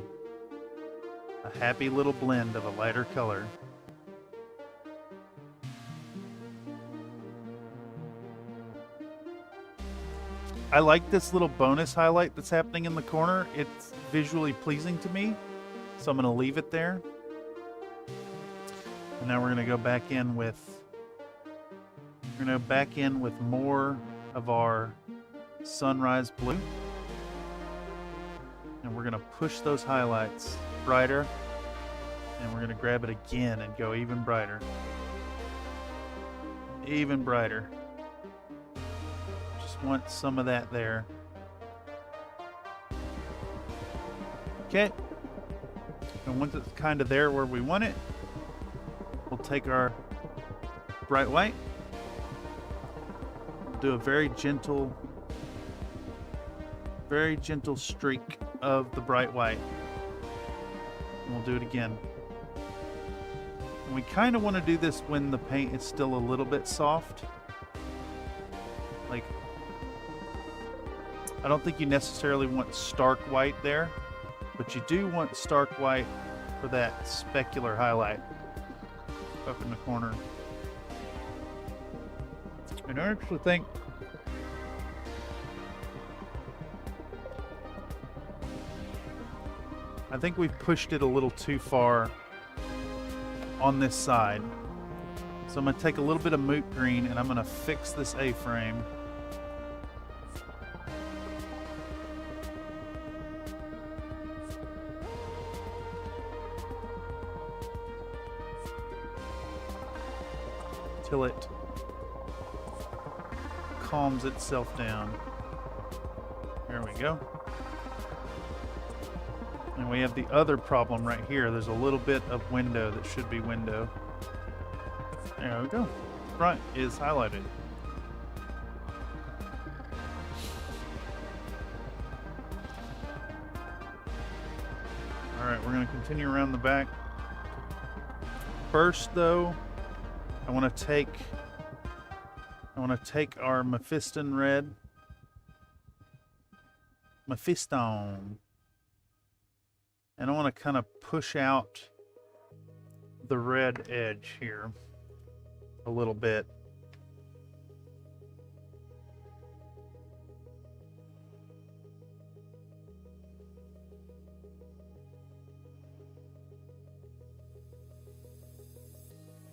happy little blend of a lighter color. I like this little bonus highlight that's happening in the corner. It's visually pleasing to me, so I'm going to leave it there. And now we're going to go back in with more of our sunrise blue. And we're going to push those highlights brighter. And we're going to grab it again and go even brighter. Even brighter. Just want some of that there. Okay. And once it's kind of there where we want it, we'll take our bright white. Do a very gentle streak of the bright white. And we'll do it again. And we kind of want to do this when the paint is still a little bit soft. Like, I don't think you necessarily want stark white there, but you do want stark white for that specular highlight up in the corner. And I actually think we've pushed it a little too far on this side. So I'm going to take a little bit of moot green and I'm going to fix this A-frame. Till it calms itself down. There we go. And we have the other problem right here. There's a little bit of window that should be window. There we go. Front is highlighted. Alright, we're going to continue around the back. First, though, I want to take our Mephiston red. Mephiston. And I want to kind of push out the red edge here a little bit.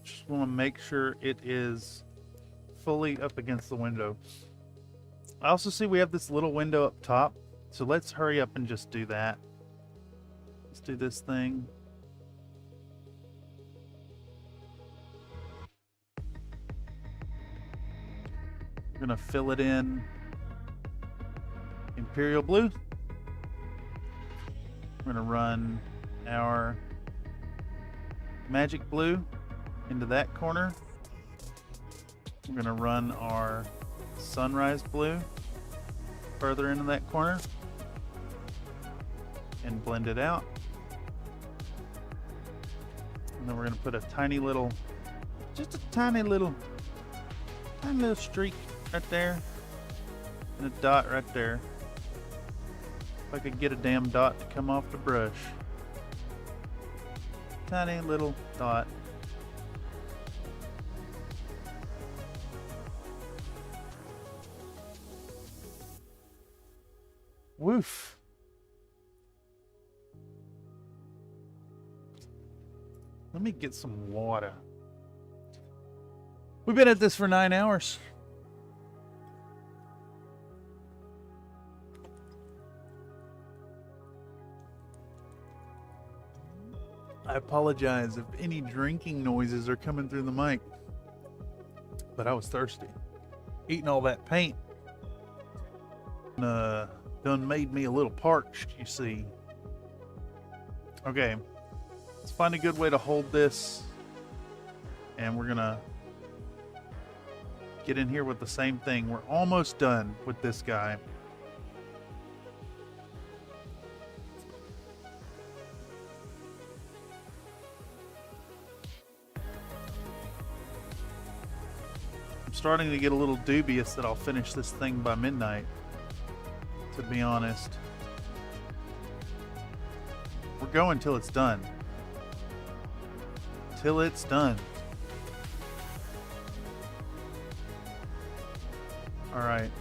Just want to make sure it is fully up against the window. I also see we have this little window up top, so let's hurry up and just do that. Let's do this thing. We're gonna fill it in Imperial Blue. We're gonna run our Magic Blue into that corner. We're going to run our sunrise blue further into that corner and blend it out. And then we're going to put a tiny little, just a tiny little streak right there and a dot right there. If I could get a damn dot to come off the brush. Tiny little dot. Woof. Let me get some water. We've been at this for 9 hours. I apologize if any drinking noises are coming through the mic, but I was thirsty. Eating all that paint done made me a little parched, you see. Okay, let's find a good way to hold this, and we're gonna get in here with the same thing. We're almost done with this guy. I'm starting to get a little dubious that I'll finish this thing by midnight, to be honest. We're going till it's done. Till it's done. All right.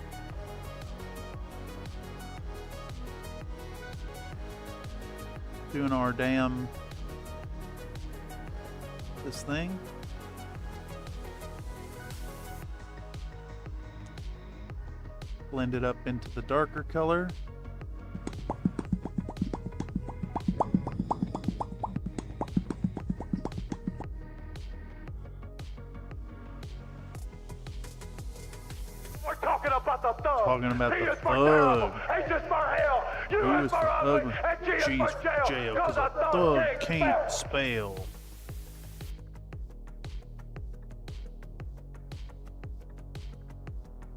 Doing our damn this thing. Blend it up into the darker color. We're talking about the thug. Talking about T the is for terrible, thug. H is for hell, U Who is for ugly, and G is G's for jail. because a thug can't spell.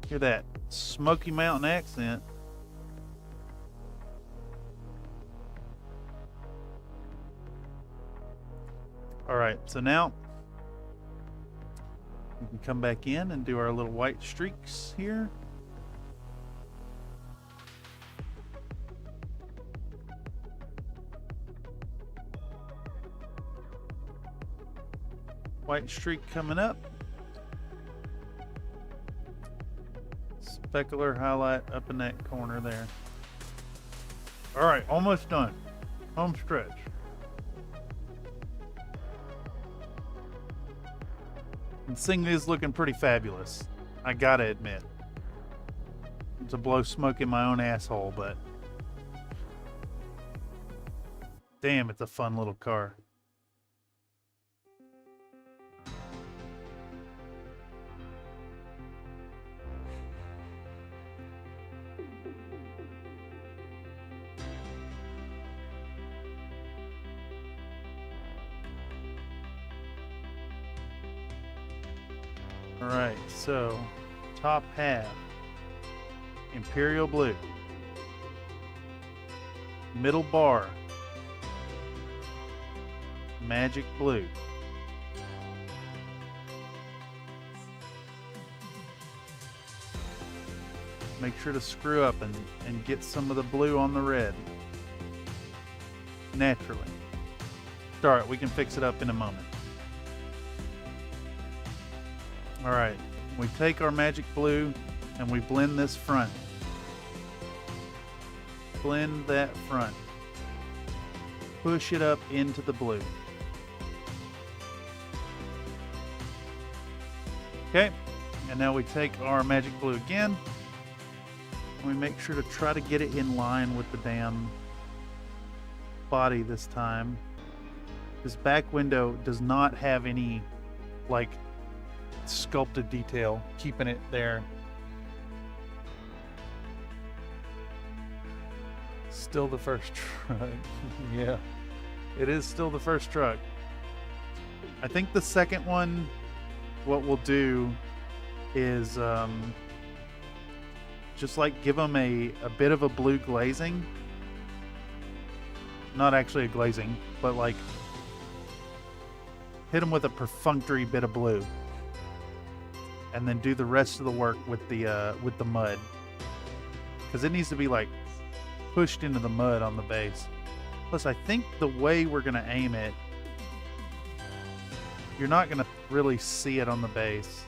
Hear that Smoky Mountain accent. All right, so now we can come back in and do our little white streaks here. White streak coming up. Specular highlight up in that corner there. All right, almost done. Home stretch. And this thing is looking pretty fabulous, I gotta admit. To blow smoke in my own asshole, but damn, it's a fun little car. Alright, so top half, Imperial Blue. Middle bar, Magic Blue. Make sure to screw up and get some of the blue on the red. Naturally. Alright, we can fix it up in a moment. Alright, we take our Magic Blue and we blend this front. Blend that front. Push it up into the blue. Okay, and now we take our Magic Blue again. And we make sure to try to get it in line with the damn body this time. This back window does not have any, like, sculpted detail keeping it there. Still the first truck. Yeah, it is still the first truck. I think the second one, what we'll do is just like give them a bit of a blue glazing. Not actually a glazing, but like hit them with a perfunctory bit of blue. And then do the rest of the work with the mud. Because it needs to be like pushed into the mud on the base. Plus I think the way we're going to aim it, you're not going to really see it on the base.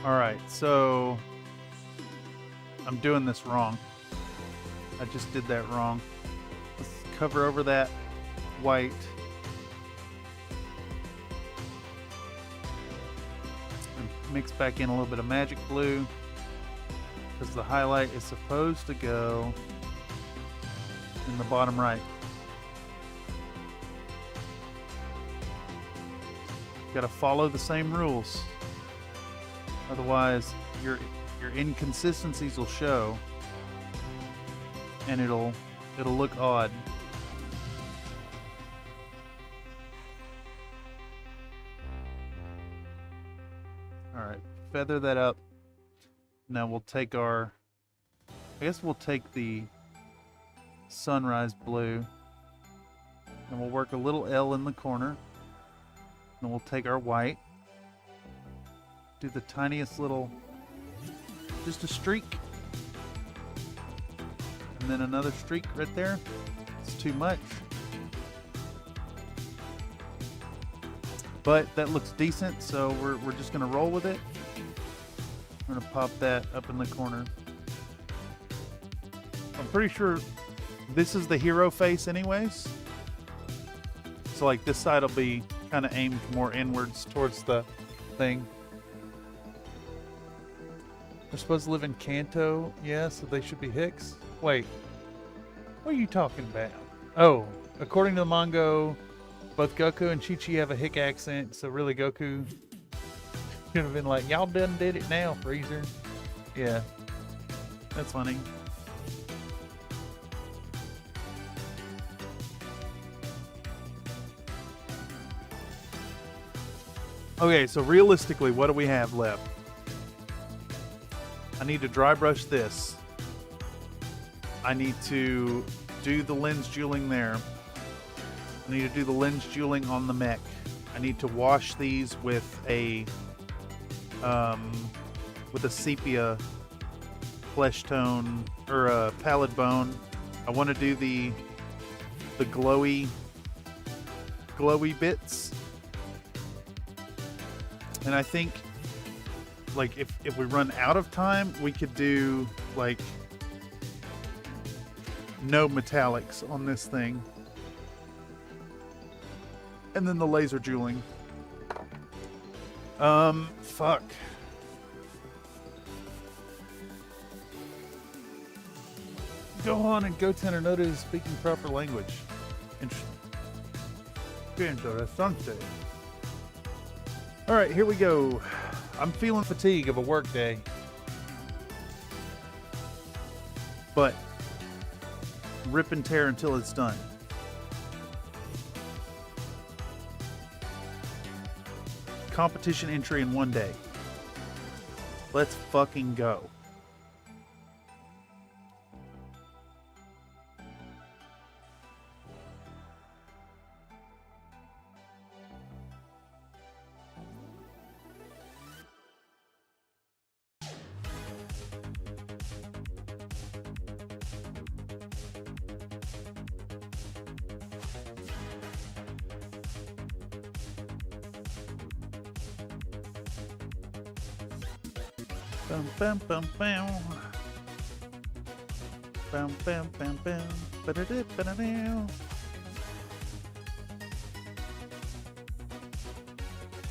Alright, so I'm doing this wrong. I just did that wrong. Let's cover over that white. And mix back in a little bit of magic blue, because the highlight is supposed to go in the bottom right. Got to follow the same rules. Otherwise, your inconsistencies will show, and it'll look odd. All right, feather that up. Now we'll take I guess we'll take the sunrise blue, and we'll work a little L in the corner. And we'll take our white, do the tiniest little, just a streak, and then another streak right there. It's too much, but that looks decent, so we're just gonna roll with it. I'm gonna pop that up in the corner. I'm pretty sure this is the hero face anyways, so like this side will be kind of aimed more inwards towards the thing. They're supposed to live in Kanto, yeah, so they should be Hicks. Wait, what are you talking about? Oh, according to the manga, both Goku and Chi-Chi have a Hick accent, so really Goku could have been like, y'all done did it now, Freezer. Yeah, that's funny. Okay, so realistically, what do we have left? I need to dry brush this. I need to do the lens jeweling there. I need to do the lens jeweling on the mech. I need to wash these with a sepia flesh tone or a pallid bone. I want to do the glowy bits. And I think, like, if we run out of time, we could do, like, no metallics on this thing. And then the laser jeweling. Fuck. Gohan and Goten are noted as speaking proper language. Interesting. Alright, here we go. I'm feeling fatigue of a work day. But rip and tear until it's done. Competition entry in 1 day. Let's fucking go. Bum bum bum bum. Bum bum bum bum. Ba-da-da, ba-da-da.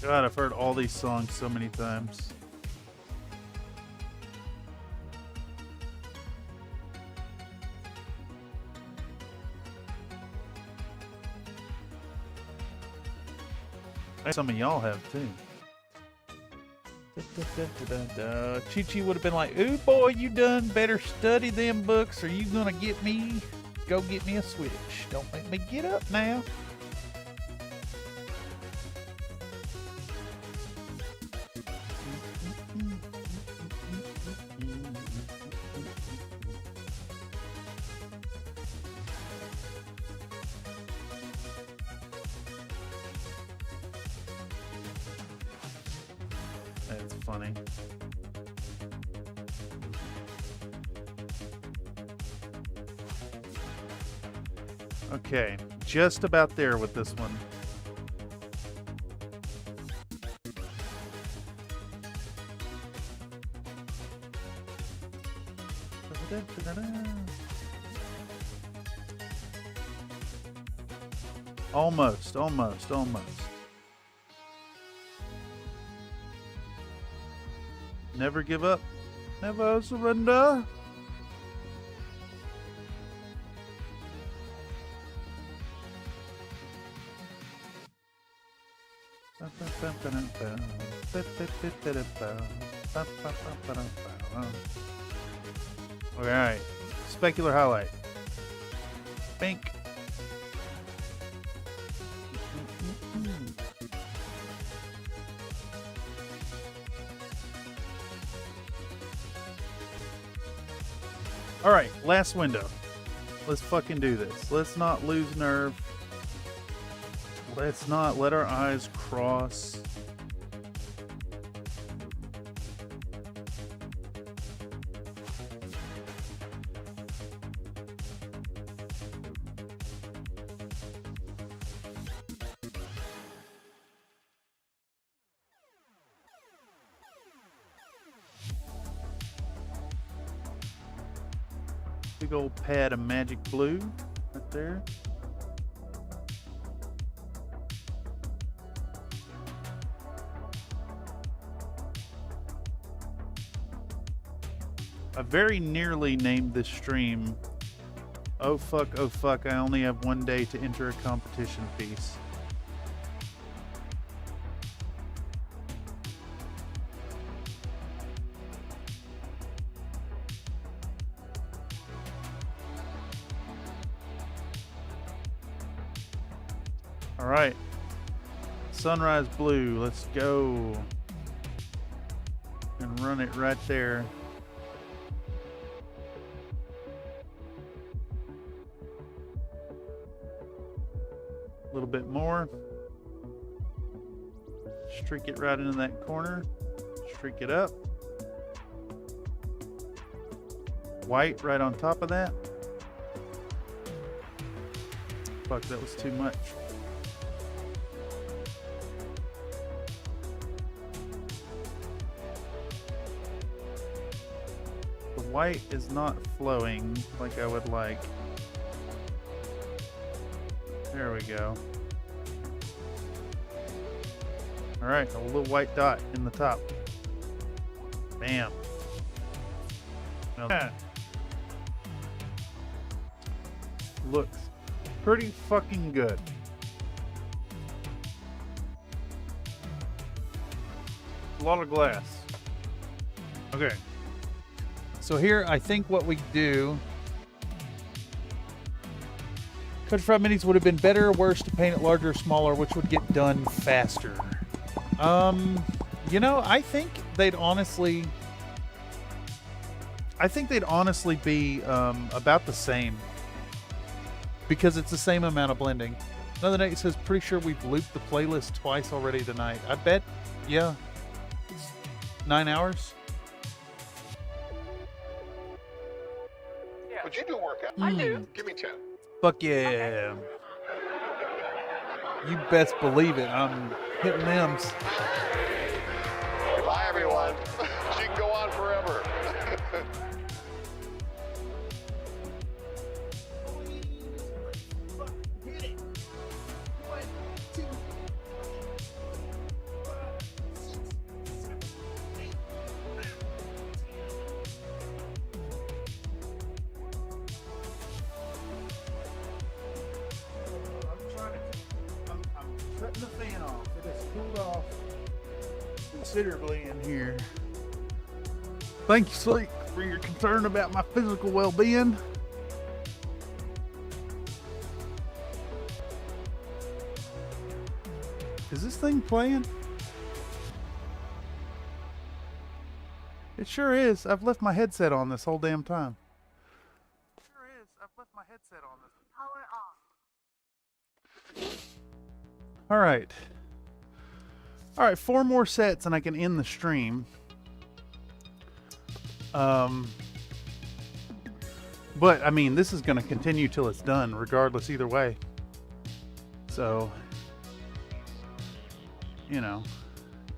God, I've heard all these songs so many times. Some of y'all have too. Chi-Chi would have been like, ooh boy, you done better study them books or you gonna get me. go get me a switch. Don't make me get up now. That's funny. Okay, just about there with this one. Almost. Never give up. Never surrender. All right, specular highlight. Bink. All right, last window. Let's fucking do this. Let's not lose nerve. Let's not let our eyes cross. Big old pad of magic blue right there. I very nearly named this stream, oh fuck, I only have one day to enter a competition piece. All right, sunrise blue, let's go. And run it right there. A little bit more. Streak it right into that corner. Streak it up. White right on top of that. Fuck, that was too much. The white is not flowing like I would like. There we go. All right, a little white dot in the top. Bam. Now, looks pretty fucking good. A lot of glass. Okay. So here, I think what we do... Country Fried Minis would have been better or worse to paint it larger or smaller, which would get done faster. You know, I think they'd honestly be about the same, because it's the same amount of blending. Another night, it says, pretty sure we've looped the playlist twice already tonight. I bet, yeah, it's 9 hours. Yeah. But you do workout. I do. Give me 10. Fuck yeah. Okay. You best believe it. I'm hitting them's. Bye, everyone. She can go on forever. Shutting the fan off. It has cooled off considerably in here. Thank you, Sleek, for your concern about my physical well-being. Is this thing playing? It sure is. I've left my headset on this whole damn time. It sure is. I've left my headset on this. Power off. All right. All right, 4 more sets and I can end the stream. But I mean, this is going to continue till it's done, regardless either way. So, you know,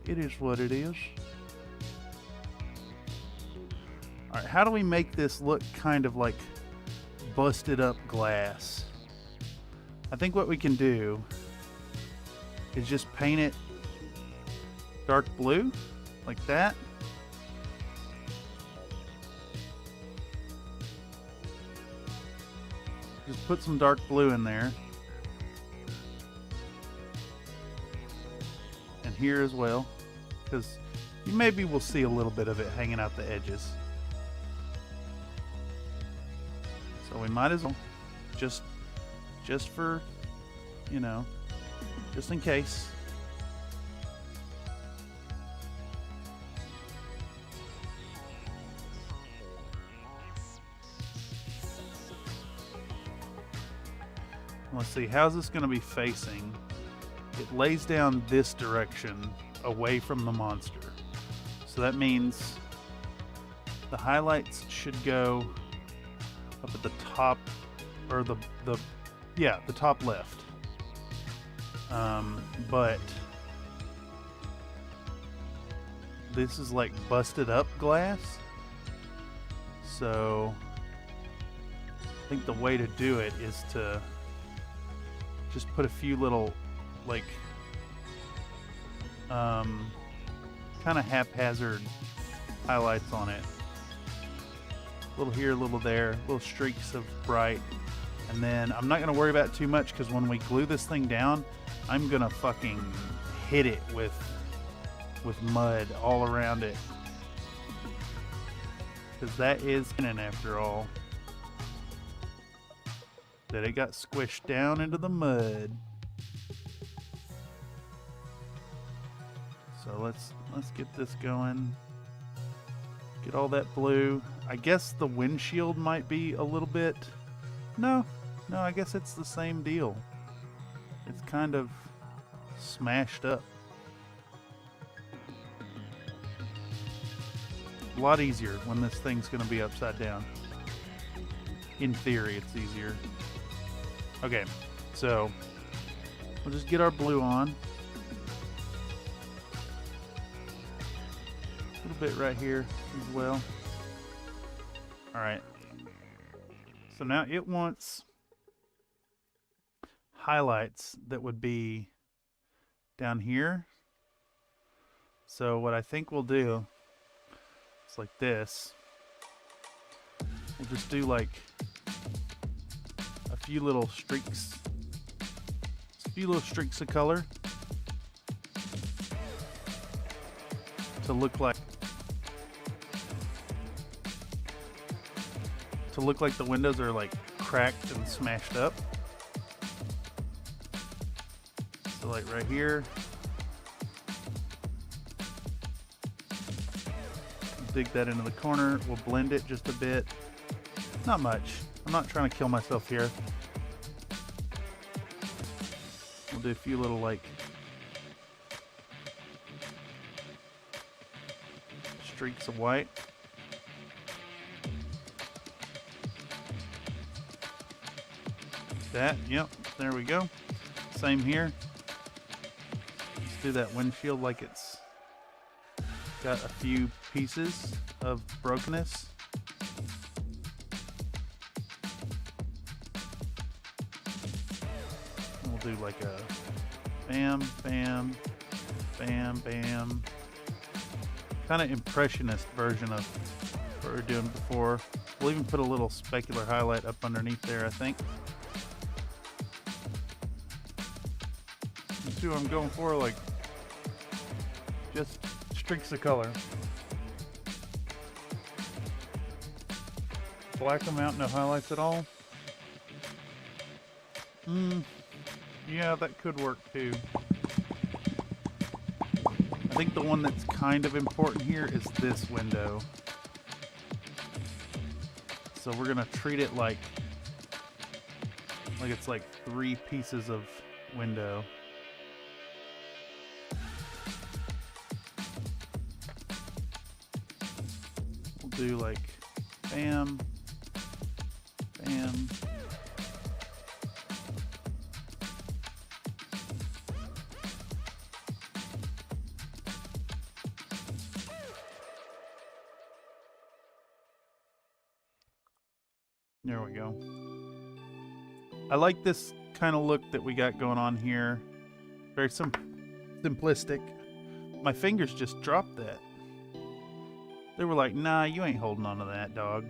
it is what it is. All right, how do we make this look kind of like busted up glass? I think what we can do is just paint it dark blue, like that. Just put some dark blue in there. And here as well, because you maybe will see a little bit of it hanging out the edges. So we might as well, just for, you know, just in case. Let's see, how's this going to be facing? It lays down this direction away from the monster. So that means the highlights should go up at the top, or the top left. But this is like busted up glass. So I think the way to do it is to just put a few little, like, kind of haphazard highlights on it. A little here, a little there, little streaks of bright. And then I'm not going to worry about it too much, because when we glue this thing down, I'm going to fucking hit it with mud all around it. Because that is in after all. That it got squished down into the mud. So let's get this going. Get all that blue. I guess the windshield might be a little bit... No, I guess it's the same deal. It's kind of smashed up. A lot easier when this thing's going to be upside down. In theory, it's easier. Okay, so we'll just get our blue on. A little bit right here as well. Alright. So now it wants highlights that would be down here. So what I think we'll do is like this. We'll just do like a few little streaks. A few little streaks of color to look like the windows are like cracked and smashed up. So like right here. Dig that into the corner. We'll blend it just a bit. Not much. I'm not trying to kill myself here. We'll do a few little like streaks of white. That, yep, there we go. Same here. Let's do that windshield like it's got a few pieces of brokenness. We'll do like a bam, bam, bam, bam. Kind of impressionist version of what we were doing before. We'll even put a little specular highlight up underneath there, I think. You see what I'm going for? Like, just streaks of color. Black them out, no highlights at all. Yeah, that could work too. think the one that's kind of important here is this window. So we're gonna treat it like it's like 3 pieces of window. We'll do like bam, bam. There we go. I like this kind of look that we got going on here. Very simplistic. My fingers just dropped that. They were like, nah, you ain't holding on to that, dog.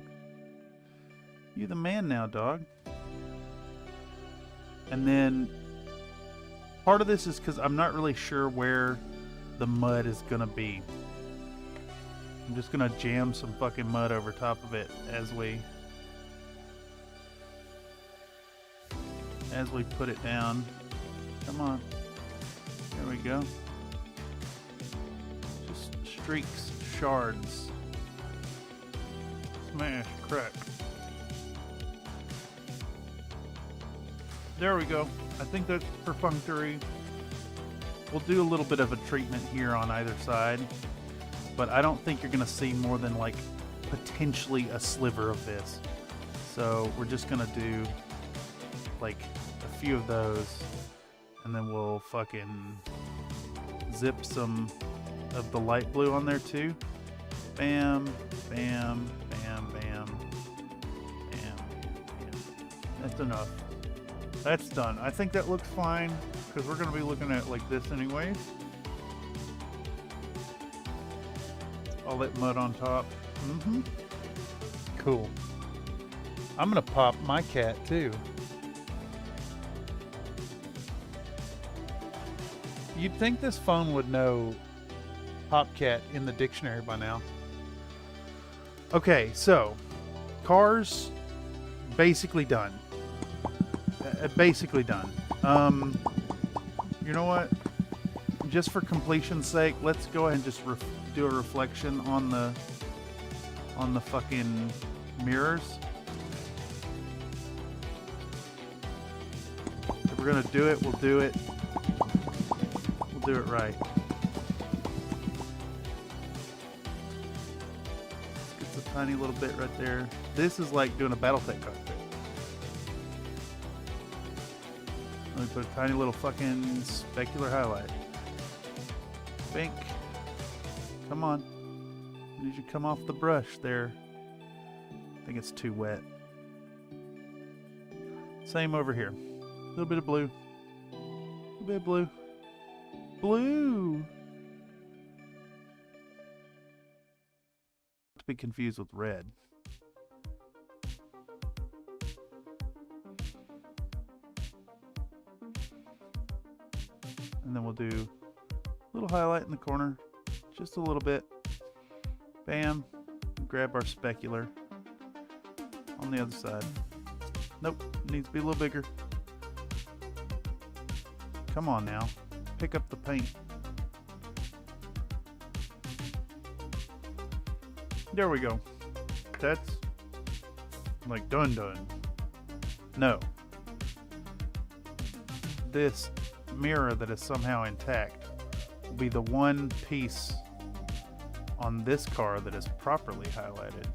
You the man now, dog. And then part of this is because I'm not really sure where the mud is going to be. I'm just going to jam some fucking mud over top of it as we put it down. Come on. There we go. Just streaks, shards. Smash, crack. There we go. I think that's perfunctory. We'll do a little bit of a treatment here on either side, but I don't think you're going to see more than like potentially a sliver of this. So we're just going to do like a few of those, and then we'll fucking zip some of the light blue on there too. Bam, bam, bam, bam, bam, bam. That's enough. That's done. I think that looks fine because we're going to be looking at it like this anyways. All that mud on top. Cool. I'm going to pop my cat too. You'd think this phone would know Popcat in the dictionary by now. Okay, so cars basically done. Basically done. You know what? Just for completion's sake, let's go ahead and just do a reflection on the fucking mirrors. If we're gonna do it, we'll do it. Do it right. It's a tiny little bit right there. This is like doing a Battletech cockpit. Let me put a tiny little fucking specular highlight. Bink. Come on. I need you to come off the brush there. I think it's too wet. Same over here. A little bit of blue. A little bit of blue. Blue. To be confused with red. And then we'll do a little highlight in the corner, just a little bit. Bam. Grab our specular on the other side. Nope, needs to be a little bigger. Come on now. Pick up the paint. There we go. That's like done. No. This mirror that is somehow intact will be the one piece on this car that is properly highlighted.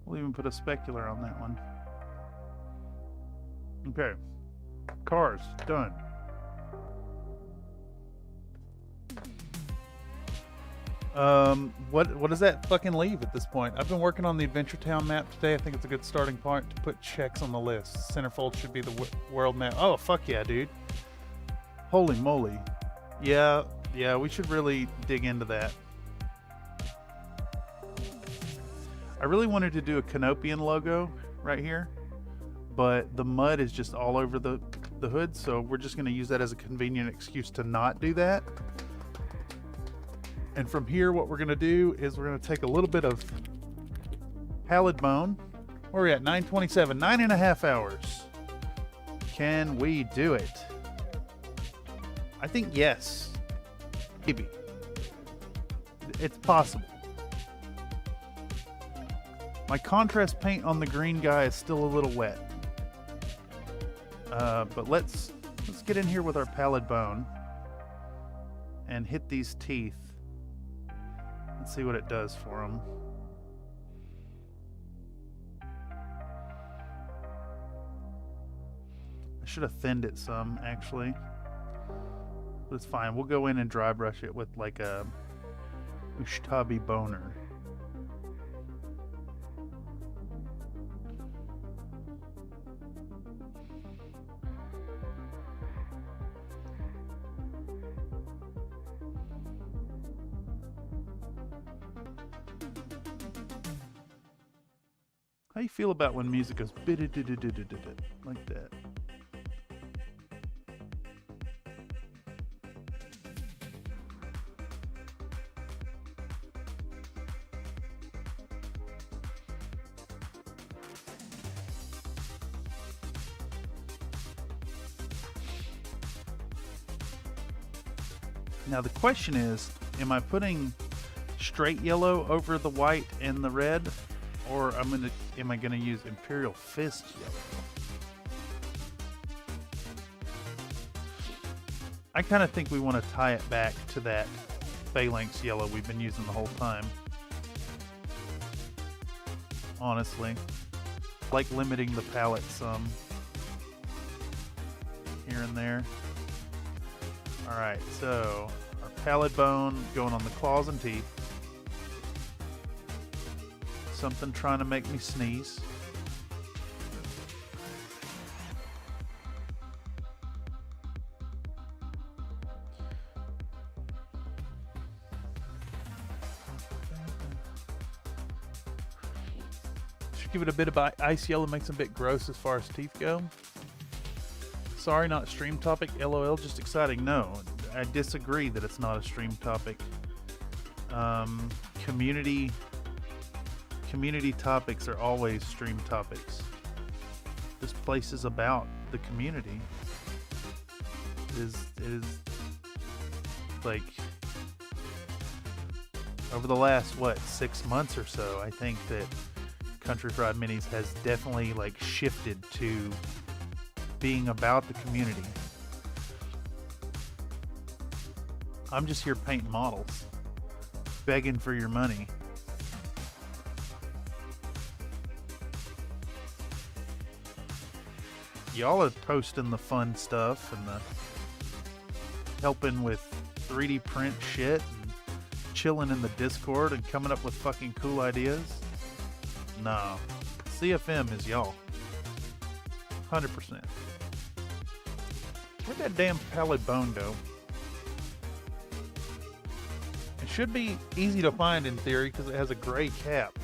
We'll even put a specular on that one. Okay. Cars, done. What does that fucking leave at this point? I've been working on the Adventure Town map today. I think it's a good starting point to put checks on the list. Centerfold should be the world map. Oh, fuck yeah, dude. Holy moly. Yeah, we should really dig into that. I really wanted to do a Canopian logo right here, but the mud is just all over the the hood, so we're just going to use that as a convenient excuse to not do that. And from here, what we're going to do is we're going to take a little bit of pallid bone. Where are we at? 9:27, 9.5 hours. Can we do it? I think yes. Maybe. It's possible. My contrast paint on the green guy is still a little wet. But let's get in here with our pallid bone and hit these teeth. Let's see what it does for them. I should have thinned it some, actually. But it's fine. We'll go in and dry brush it with like a Ushtabi boner. How you feel about when music goes like that? Now the question is, am I putting straight yellow over the white and the red, or am I gonna use Imperial Fist yellow? I kind of think we want to tie it back to that phalanx yellow we've been using the whole time. Honestly, like limiting the palette some here and there. Alright, so our pallid bone going on the claws and teeth. Something trying to make me sneeze. Should give it a bit of ice yellow, makes it a bit gross as far as teeth go. Sorry, not stream topic. LOL, just exciting. No, I disagree that it's not a stream topic. Community topics are always stream topics. This place is about the community. It is like over the last 6 months or so, I think that Country Fried Minis has definitely like shifted to being about the community. I'm just here painting models, begging for your money. Y'all are posting the fun stuff and the helping with 3D print shit and chilling in the Discord and coming up with fucking cool ideas. No, CFM is y'all. 100%. Where'd that damn pallid bone go? It should be easy to find in theory because it has a gray cap.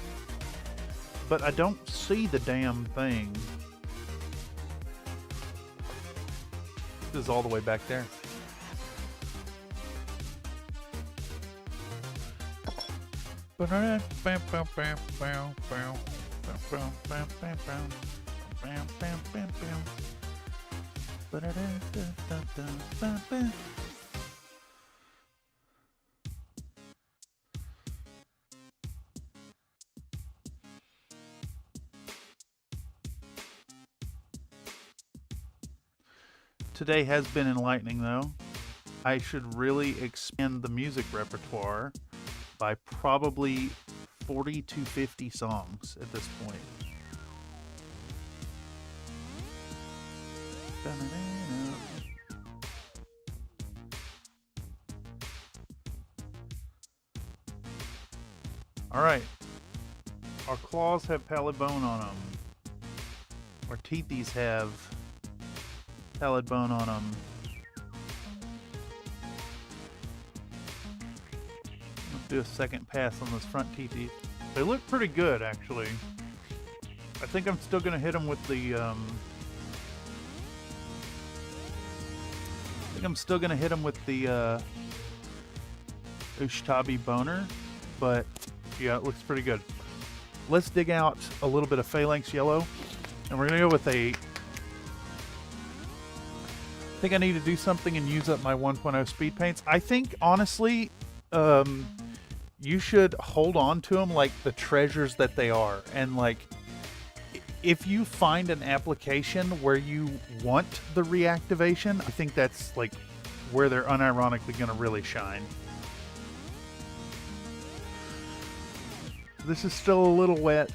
But I don't see the damn thing. This is all the way back there. Today has been enlightening, though. I should really expand the music repertoire by probably 40 to 50 songs at this point. Alright. Our claws have pallid bone on them. Our teethies have pallid bone on them. Let's do a second pass on those front teethies. They look pretty good, actually. I think I'm still going to hit them with the think I'm still gonna hit him with the Ushtabi boner, but yeah, it looks pretty good. Let's dig out a little bit of phalanx yellow, and we're gonna go with a. I think I need to do something and use up my 1.0 speed paints. I think honestly, you should hold on to them like the treasures that they are, and like if you find an application where you want the reactivation, I think that's like where they're unironically gonna really shine. This is still a little wet.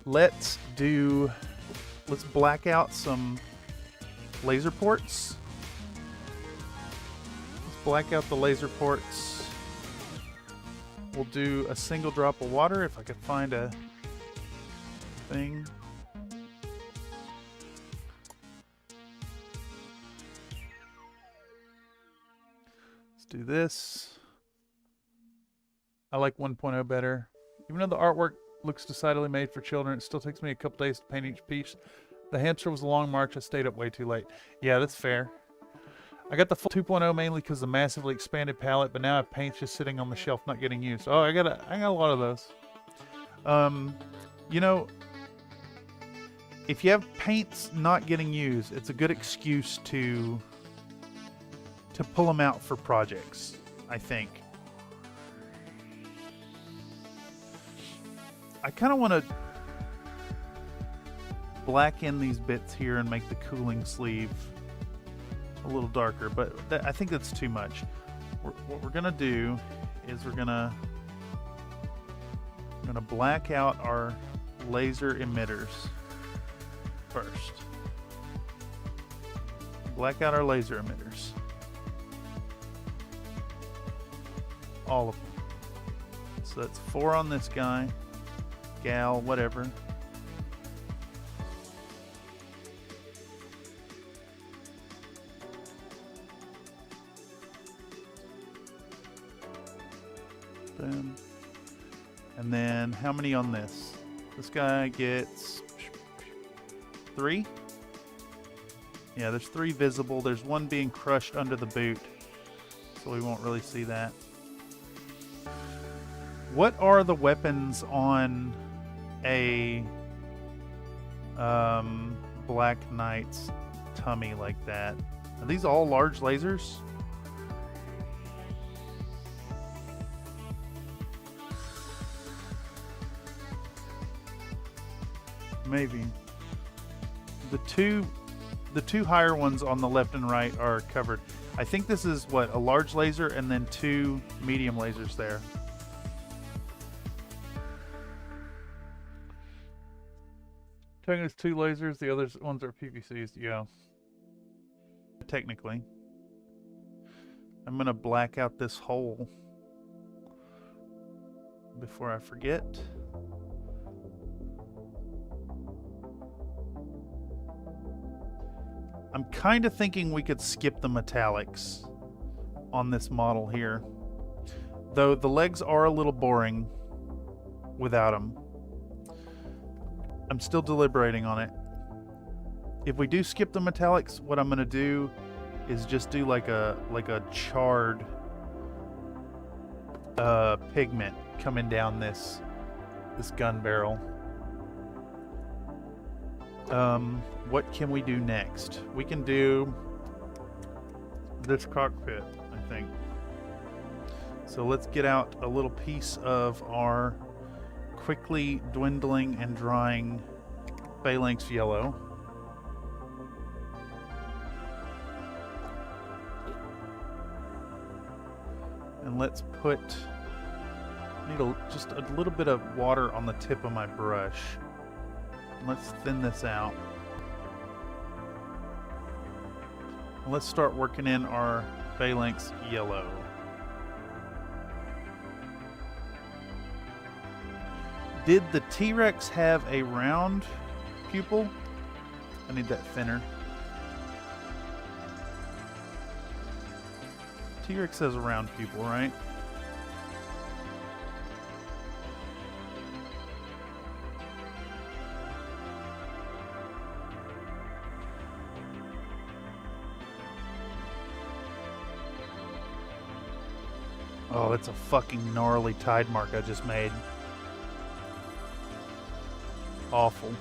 Let's black out some laser ports. Let's black out the laser ports. We'll do a single drop of water if I can find a thing. Let's do this. I like 1.0 better. Even though the artwork looks decidedly made for children, it still takes me a couple days to paint each piece. The hamster was a long march. I stayed up way too late. Yeah, that's fair. I got the full 2.0 mainly because of the massively expanded palette, but now I have paints just sitting on the shelf not getting used. Oh, I got a lot of those. You know, if you have paints not getting used, it's a good excuse to pull them out for projects, I think. I kind of want to black in these bits here and make the cooling sleeve a little darker, but I think that's too much. What we're gonna do is we're gonna black out our laser emitters first. Black out our laser emitters. All of them. So that's 4 on this guy. Gal, whatever. Boom. And then how many on this? This guy gets 3. Yeah, there's 3 visible. There's 1 being crushed under the boot, so we won't really see that. What are the weapons on a Black Knight's tummy like that? Are these all large lasers? Maybe. The two higher ones on the left and right are covered. I think this is what, a large laser and then 2 medium lasers there. I think it's 2 lasers, the other ones are PVCs, yeah. Technically. I'm gonna black out this hole before I forget. I'm kind of thinking we could skip the metallics on this model here. Though the legs are a little boring without them. I'm still deliberating on it. If we do skip the metallics, what I'm gonna do is just do like a charred pigment coming down this gun barrel. What can we do next? We can do this cockpit, I think. So let's get out a little piece of our quickly dwindling and drying phalanx yellow. And let's put, just a little bit of water on the tip of my brush. Let's thin this out. And let's start working in our phalanx yellow. Did the T-Rex have a round pupil? I need that thinner. T-Rex has a round pupil, right? Oh, that's a fucking gnarly tide mark I just made. Awful.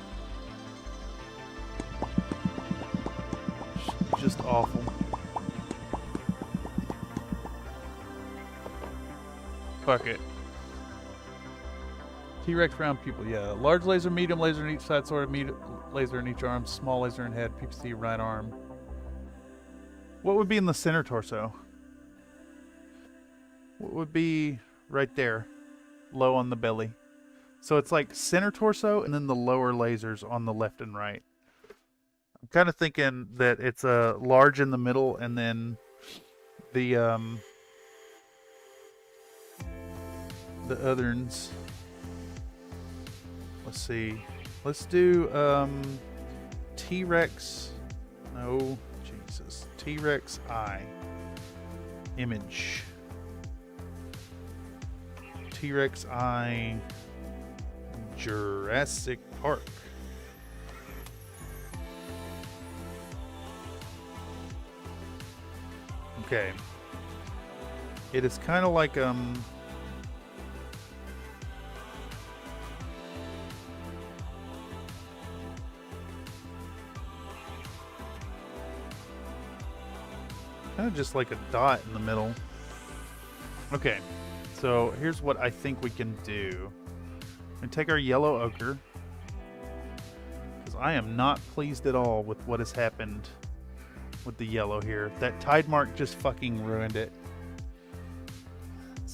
Just awful. Fuck it. T-Rex round pupil, yeah. Large laser, medium laser on each side, sort of medium laser in each arm, small laser in head, PPC right arm. What would be in the center torso? What would be right there, low on the belly? So it's like center torso and then the lower lasers on the left and right. I'm kind of thinking that it's a large in the middle and then the other ones. Let's see. Let's do T-Rex. No, Jesus. T-Rex eye. Image. T-Rex eye. Jurassic Park. Okay. It is kind of like kind of just like a dot in the middle. Okay, so here's what I think we can do. We take our yellow ochre, because I am not pleased at all with what has happened with the yellow here. That tide mark just fucking ruined it.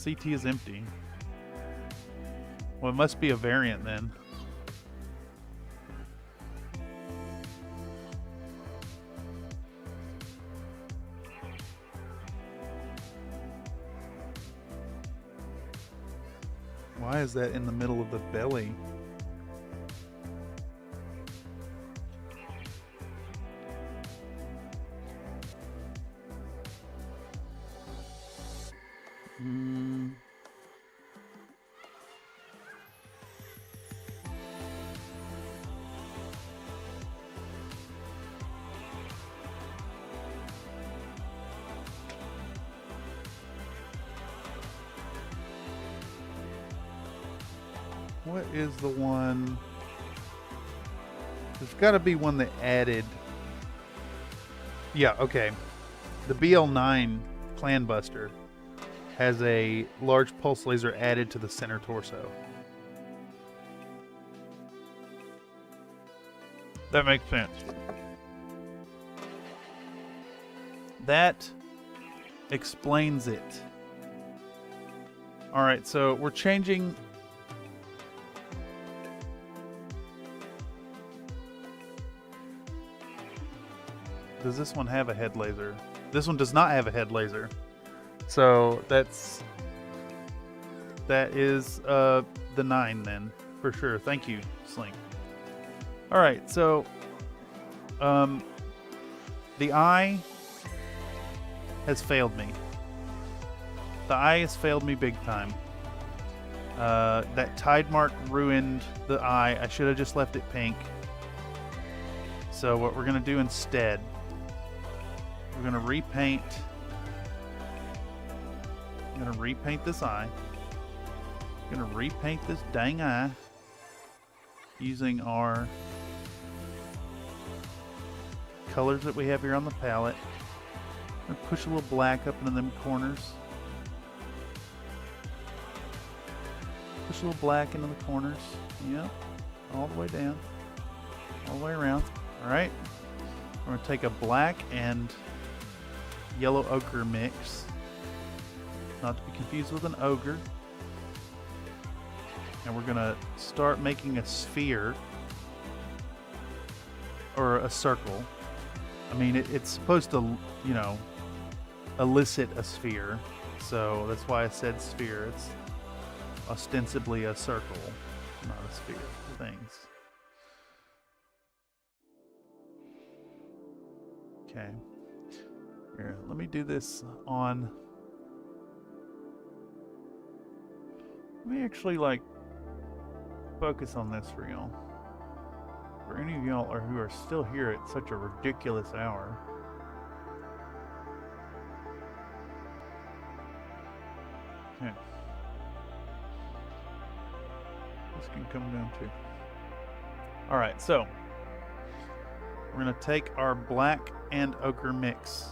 CT is empty. Well, it must be a variant then. Why is that in the middle of the belly? What is the one? There's got to be one that added. Yeah, okay. The BL9 Clan Buster has a large pulse laser added to the center torso. That makes sense. That explains it. Alright, so we're changing. Does this one have a head laser? This one does not have a head laser. So that is the 9 then, for sure. Thank you, Slink. Alright, so the eye has failed me. The eye has failed me big time. That tide mark ruined the eye. I should have just left it pink. So what we're going to do instead, we're going to repaint. I'm going to repaint this eye. I'm going to repaint this dang eye using our colors that we have here on the palette. I'm going to push a little black up into them corners. Push a little black into the corners. Yep. All the way down. All the way around. Alright. We're going to take a black and yellow ochre mix. Not to be confused with an ogre. And we're going to start making a sphere. Or a circle. I mean, it's supposed to, you know, elicit a sphere. So that's why I said sphere. It's ostensibly a circle, not a sphere. Things. Okay. Here, let me do this on. Let me actually, like, focus on this for y'all. For any of y'all who are still here at such a ridiculous hour. Okay. This can come down too. Alright, so we're going to take our black and ochre mix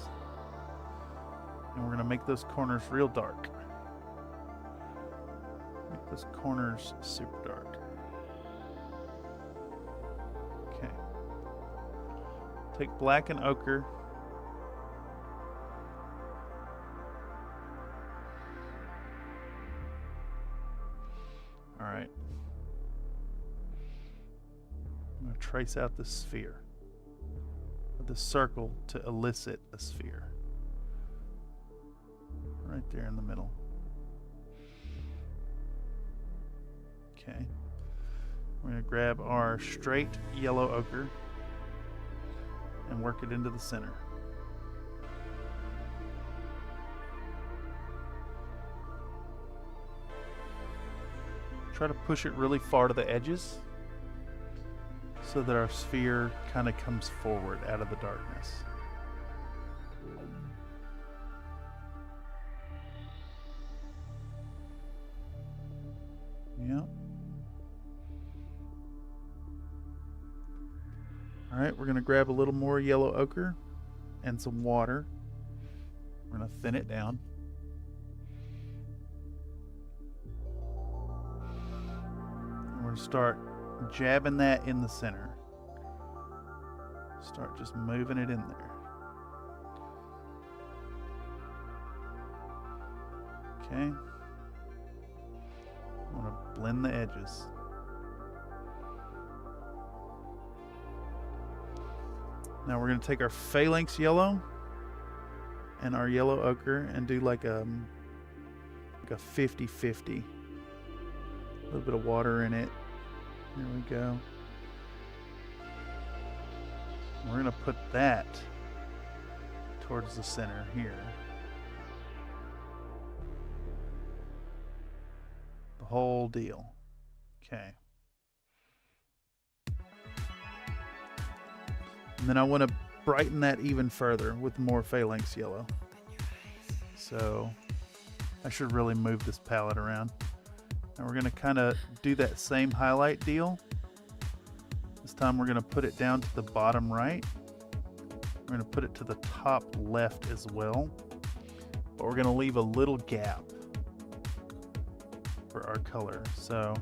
and we're going to make those corners real dark. Make those corners super dark. Okay. Take black and ochre. Alright. I'm going to trace out this sphere. The circle to elicit a sphere. Right there in the middle. Okay. We're going to grab our straight yellow ochre and work it into the center. Try to push it really far to the edges so that our sphere kind of comes forward out of the darkness. Yep. Alright, we're going to grab a little more yellow ochre and some water. We're going to thin it down. And we're going to start jabbing that in the center. Start just moving it in there. Okay. I want to blend the edges. Now we're going to take our phalanx yellow and our yellow ochre and do like a 50-50. A little bit of water in it. There we go. We're going to put that towards the center here. The whole deal. Okay. And then I want to brighten that even further with more phalanx yellow. So I should really move this palette around. And we're going to kind of do that same highlight deal. This time we're going to put it down to the bottom right. We're going to put it to the top left as well. But we're going to leave a little gap for our color. So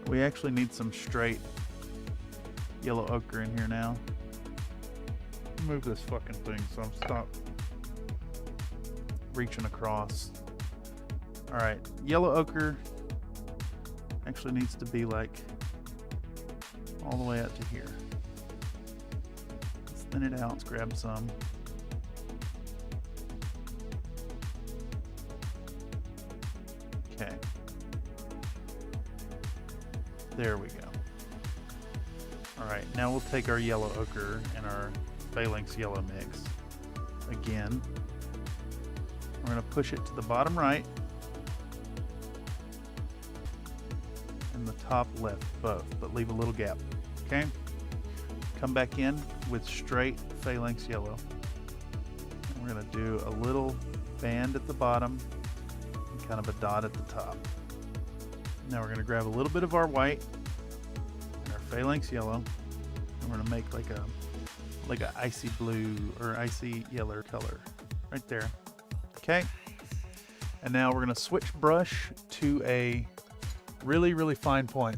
we actually need some straight yellow ochre in here now. Move this fucking thing so I'm stop reaching across. Alright, yellow ochre actually needs to be like all the way out to here. Let's thin it out, let's grab some. Okay. There we go. Alright, now we'll take our yellow ochre and our phalanx yellow mix. Again, we're going to push it to the bottom right and the top left, both, but leave a little gap. Okay? Come back in with straight phalanx yellow. And we're going to do a little band at the bottom and kind of a dot at the top. Now we're going to grab a little bit of our white and our phalanx yellow, and we're going to make like a icy blue or icy yellow color right there. Okay, and now we're going to switch brush to a really, really fine point.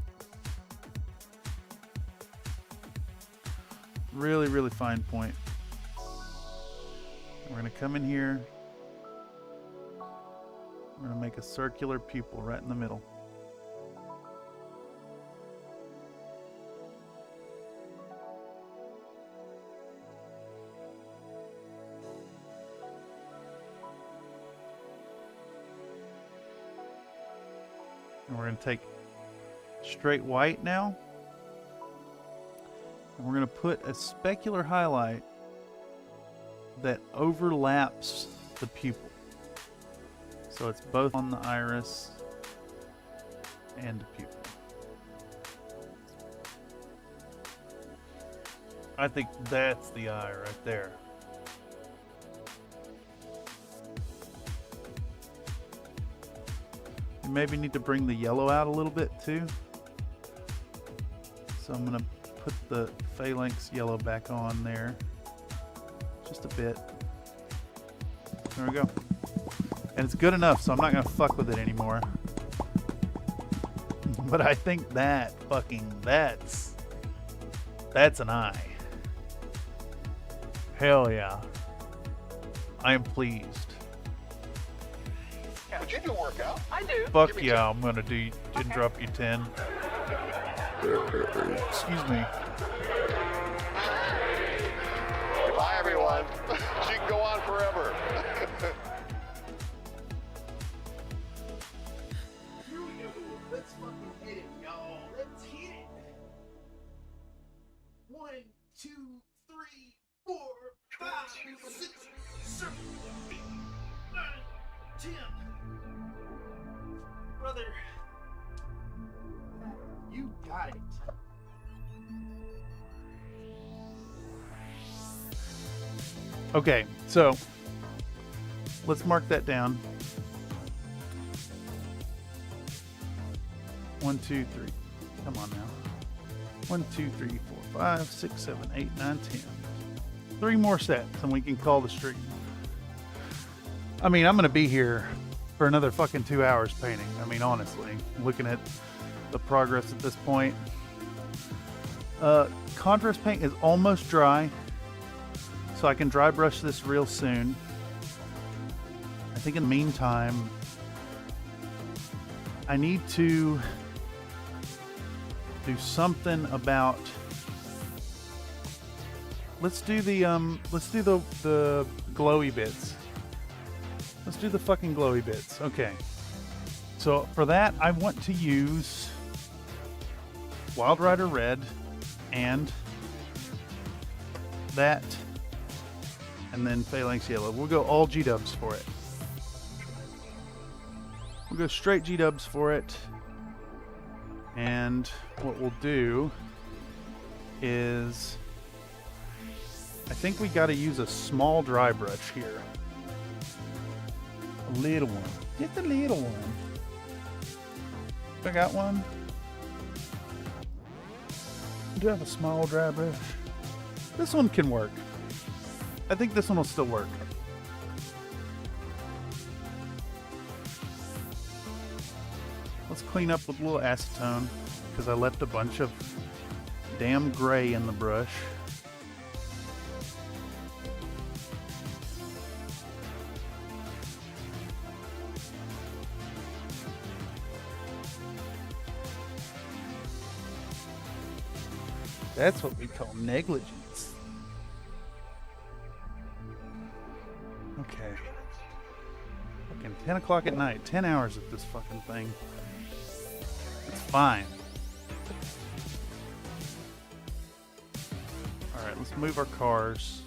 Really, really fine point. We're going to come in here. We're going to make a circular pupil right in the middle. And we're going to take straight white now. And we're going to put a specular highlight that overlaps the pupil. So it's both on the iris and the pupil. I think that's the eye right there. You maybe need to bring the yellow out a little bit too. So I'm gonna put the phalanx yellow back on there. Just a bit. There we go. And it's good enough, so I'm not gonna fuck with it anymore. But I think that's an eye. Hell yeah. I am pleased. Would you do a workout? I do. Fuck yeah, I'm gonna do and drop you 10. Excuse me. Bye, everyone. She can go on forever. Here we go. Let's fucking hit it, y'all. Let's hit it. 1, 2, 3, 4, 5, 6, 7, 8, 9, 10. Brother, you got it. Okay, so let's mark that down. 1, 2, 3. Come on now. 1, 2, 3, 4, 5, 6, 7, 8, 9, 10. 3 more sets and we can call the stream. I mean, I'm going to be here for another fucking 2 hours painting. I mean, honestly, looking at the progress at this point. Contrast paint is almost dry, so I can dry brush this real soon. I think in the meantime, I need to do something about. Let's do the glowy bits. Let's do the fucking glowy bits. Okay. So for that, I want to use Wild Rider Red and that, and then Phalanx Yellow. We'll go all G-dubs for it. We'll go straight G-dubs for it. And what we'll do is, I think we got to use a small dry brush here. A little one. Just a little one. I got one. Do I have a small dry brush? This one can work. I think this one will still work. Let's clean up with a little acetone because I left a bunch of damn gray in the brush. That's what we call negligence. Okay. Fucking 10 o'clock at night. 10 hours of this fucking thing. It's fine. Alright, let's move our cars.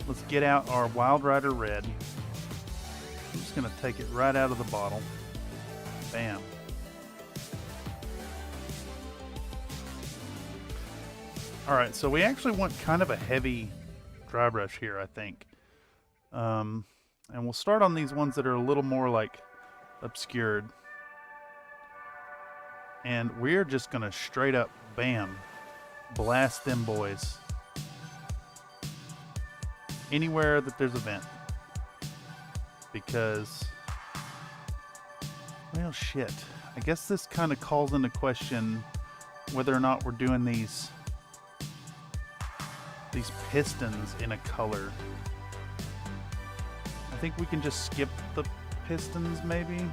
Let's get out our Wild Rider Red. I'm just going to take it right out of the bottle. Bam. Alright, so we actually want kind of a heavy dry brush here, I think. And we'll start on these ones that are a little more like obscured. And we're just going to straight up, bam, blast them boys. Anywhere that there's a vent. Because, well, shit. I guess this kind of calls into question whether or not we're doing these pistons in a color. I think we can just skip the pistons, maybe?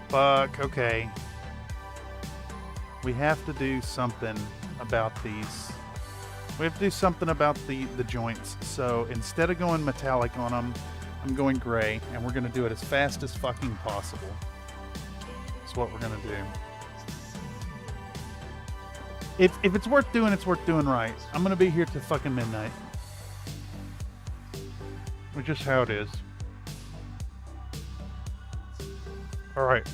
Fuck, okay. We have to do something about these. We have to do something about the joints. So instead of going metallic on them, I'm going gray, and we're going to do it as fast as fucking possible. That's what we're going to do. If it's worth doing, it's worth doing right. I'm going to be here till fucking midnight. Which is how it is. Alright.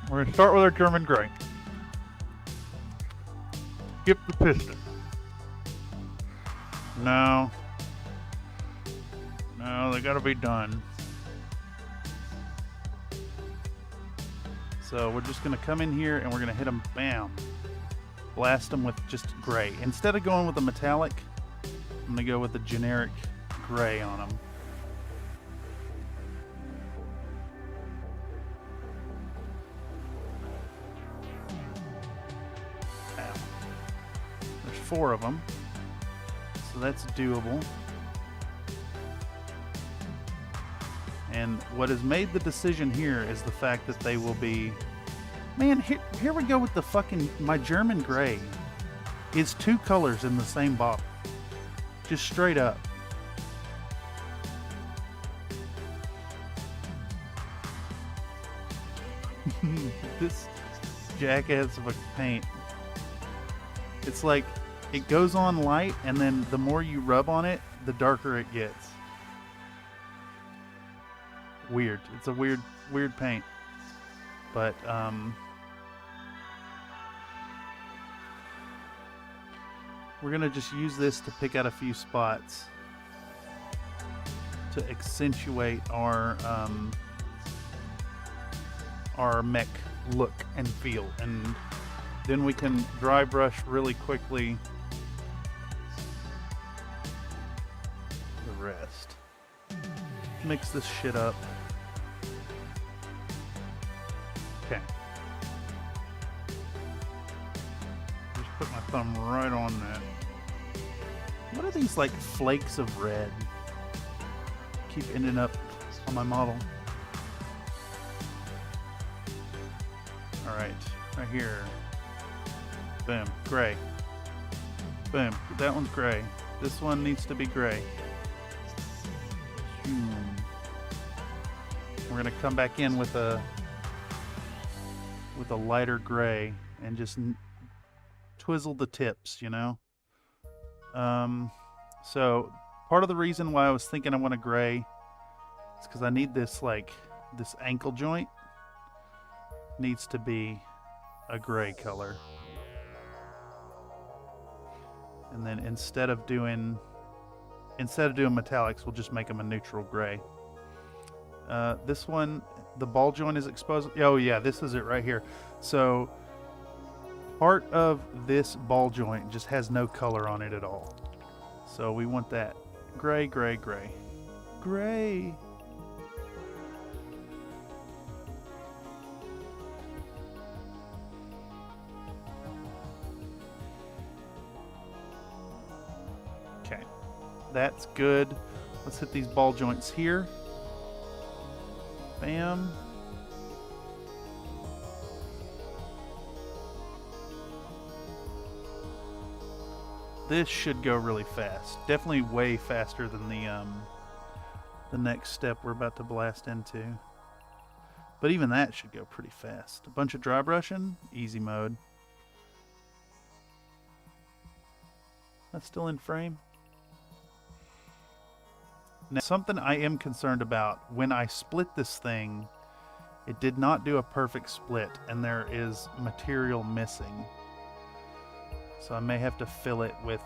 We're going to start with our German gray. Skip the piston. No. No, they gotta be done. So we're just gonna come in here and we're gonna hit them, bam. Blast them with just gray. Instead of going with a metallic, I'm gonna go with the generic gray on them. Ow. There's 4 of them, so that's doable. And what has made the decision here is the fact that they will be... Man, here we go with the fucking... My German gray is 2 colors in the same bottle. Just straight up. This jackass of a paint. It's like, it goes on light, and then the more you rub on it, the darker it gets. Weird. It's a weird paint. But, we're gonna just use this to pick out a few spots to accentuate our mech look and feel, and then we can dry brush really quickly the rest. Mix this shit up. Okay. Just put my thumb right on that. What are these like flakes of red? Keep ending up on my model. Alright, right here. Boom, gray. Boom, that one's gray. This one needs to be gray. We're gonna come back in with a lighter gray and just twizzle the tips, you know. So part of the reason why I was thinking I want a gray is because I need this, like, this ankle joint needs to be a gray color. And then instead of doing metallics, we'll just make them a neutral gray. This one, the ball joint is exposed. Oh yeah, this is it right here. So part of this ball joint just has no color on it at all. So we want that gray, gray, gray, gray. Okay, that's good. Let's hit these ball joints here. Bam. This should go really fast. Definitely way faster than the next step we're about to blast into. But even that should go pretty fast. A bunch of dry brushing, easy mode. That's still in frame. Now, something I am concerned about, when I split this thing, it did not do a perfect split, and there is material missing. So I may have to fill it with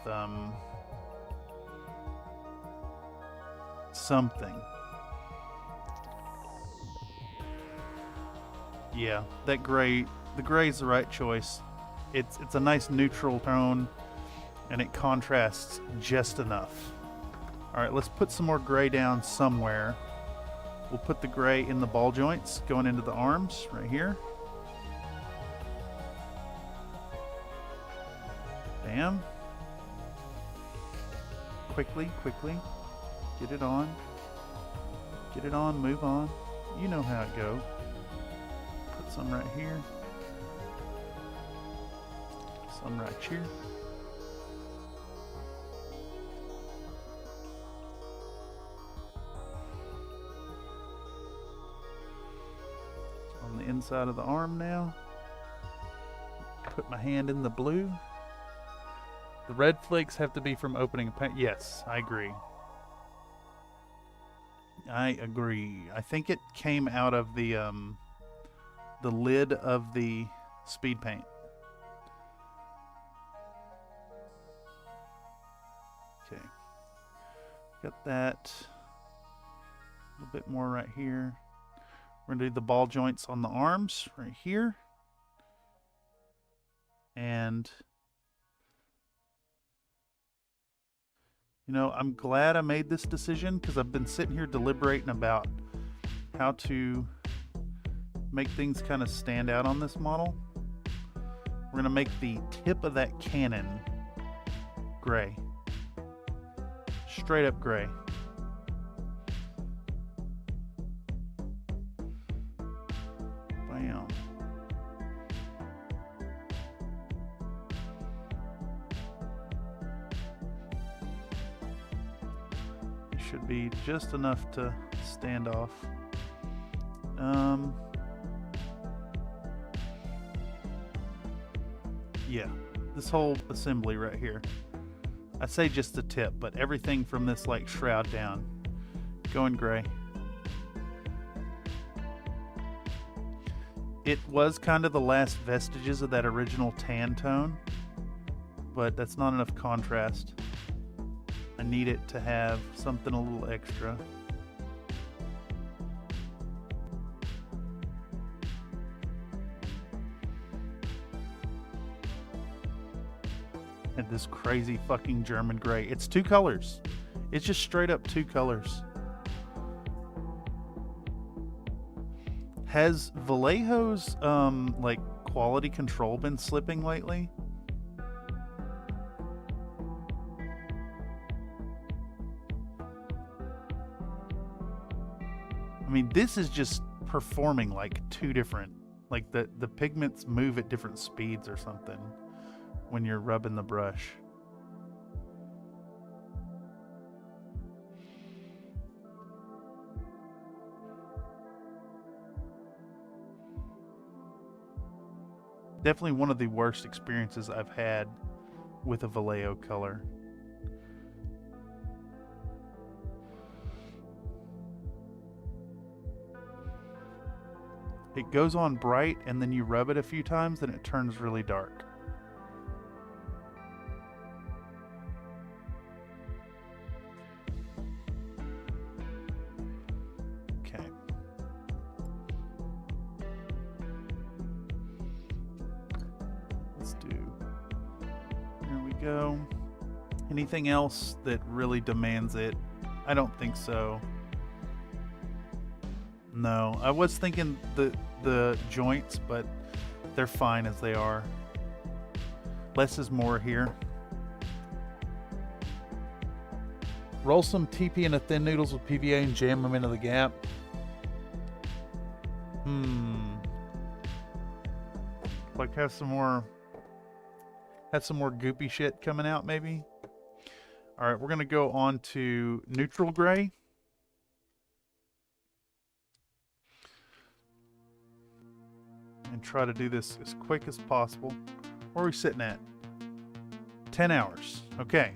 something. Yeah, that gray, the gray is the right choice. It's a nice neutral tone, and it contrasts just enough. Alright, let's put some more gray down somewhere. We'll put the gray in the ball joints going into the arms right here. Bam. Quickly, quickly. Get it on. Get it on, move on. You know how it goes. Put some right here. Some right here. On the inside of the arm now. Put my hand in the blue. The red flakes have to be from opening a paint. Yes, I agree. I agree. I think it came out of the lid of the speed paint. Okay. Got that. little bit more right here. We're going to do the ball joints on the arms right here. And, you know, I'm glad I made this decision because I've been sitting here deliberating about how to make things kind of stand out on this model. We're going to make the tip of that cannon gray. Straight up gray. Bam. It should be just enough to stand off. Yeah, this whole assembly right here. I say just the tip, but everything from this like shroud down going gray. It was kind of the last vestiges of that original tan tone, but that's not enough contrast. I need it to have something a little extra. And this crazy fucking German gray. It's two colors. It's just straight up two colors. Has Vallejo's like quality control been slipping lately? I mean, this is just performing like two different, like the pigments move at different speeds or something when you're rubbing the brush. Definitely one of the worst experiences I've had with a Vallejo color. It goes on bright and then you rub it a few times and it turns really dark. Go. Anything else that really demands it? I don't think so. No, I was thinking the joints, but they're fine as they are. Less is more here. Roll some TP into thin noodles with PVA and jam them into the gap. Like have some more goopy shit coming out, maybe. All right, we're gonna go on to neutral gray. And try to do this as quick as possible. Where are we sitting at? 10 hours. Okay.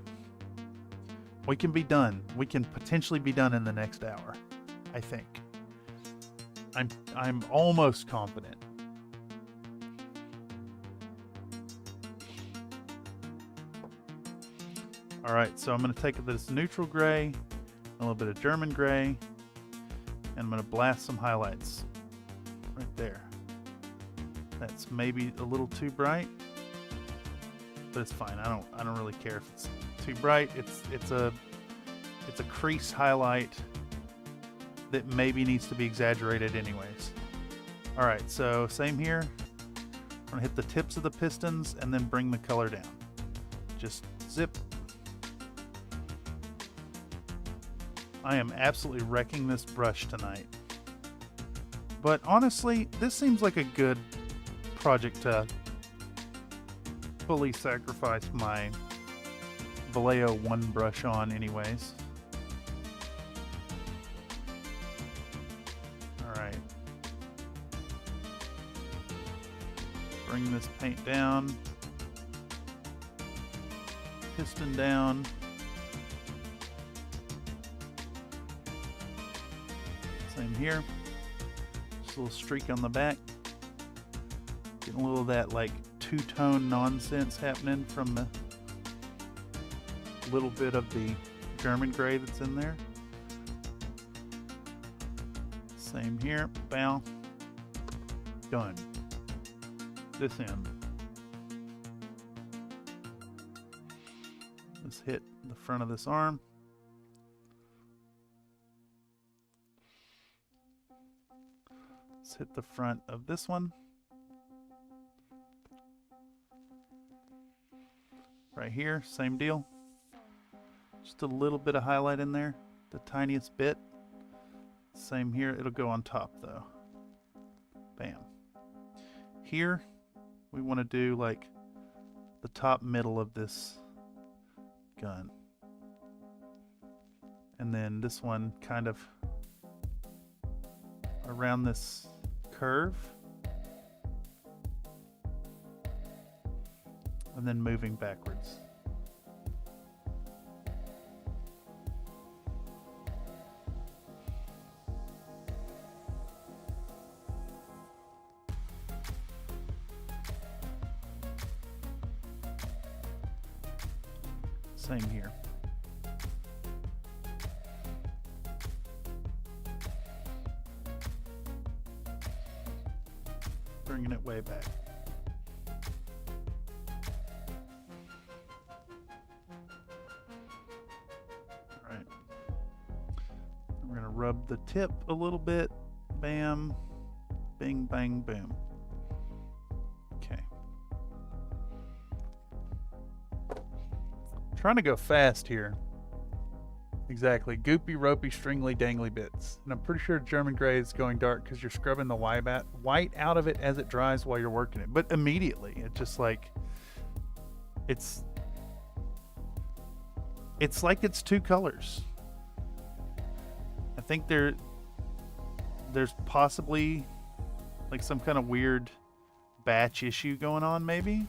We can be done. We can potentially be done in the next hour, I think. I'm almost confident. All right, so I'm going to take this neutral gray, a little bit of German gray, and I'm going to blast some highlights right there. That's maybe a little too bright, but it's fine. I don't really care if it's too bright. It's a crease highlight that maybe needs to be exaggerated anyways. All right, so same here. I'm going to hit the tips of the pistons and then bring the color down. Just zip. I am absolutely wrecking this brush tonight. But honestly, this seems like a good project to fully sacrifice my Vallejo 1 brush on anyways. Alright. Bring this paint down. Piston down. Same here. Just a little streak on the back. Getting a little of that like two-tone nonsense happening from the little bit of the German gray that's in there. Same here. Bow. Done. This end. Let's hit the front of this arm. Let's hit the front of this one. Right here, same deal. Just a little bit of highlight in there, the tiniest bit. Same here, it'll go on top though. Bam. Here, we want to do like the top middle of this gun. And then this one kind of around this curve. And then moving backwards. Same here. Bringing it way back. All right. We're going to rub the tip a little bit. Bam. Bing, bang, boom. Okay. Trying to go fast here. Exactly. Goopy, ropey, stringly, dangly bits. And I'm pretty sure German gray is going dark because you're scrubbing the white out of it as it dries while you're working it. But immediately, it's just like, it's like it's two colors. I think there's possibly like some kind of weird batch issue going on, maybe.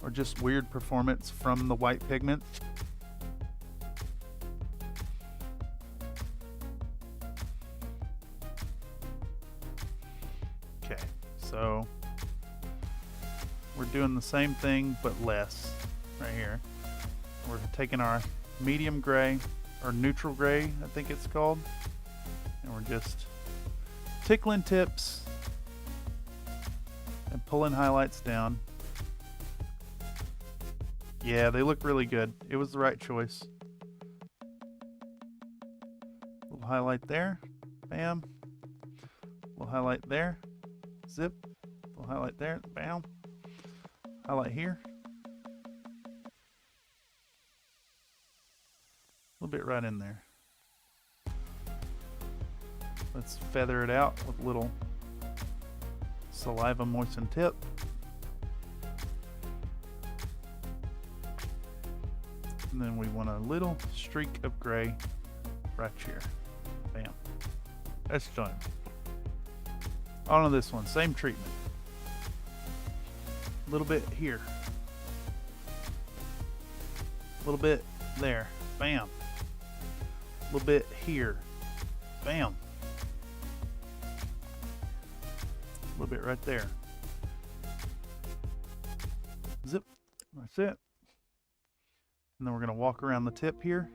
Or just weird performance from the white pigment. Okay, so we're doing the same thing but less right here. We're taking our medium gray, or neutral gray, I think it's called, and we're just tickling tips and pulling highlights down. Yeah, they look really good. It was the right choice. Little highlight there. Bam. Little highlight there. Zip. Little highlight there. Bam. Highlight here. A little bit right in there. Let's feather it out with a little saliva moistened tip. And then we want a little streak of gray right here. Bam. That's done. On to this one, same treatment. A little bit here. A little bit there. Bam. A little bit here. Bam. A little bit right there. Zip. That's it. And then we're going to walk around the tip here.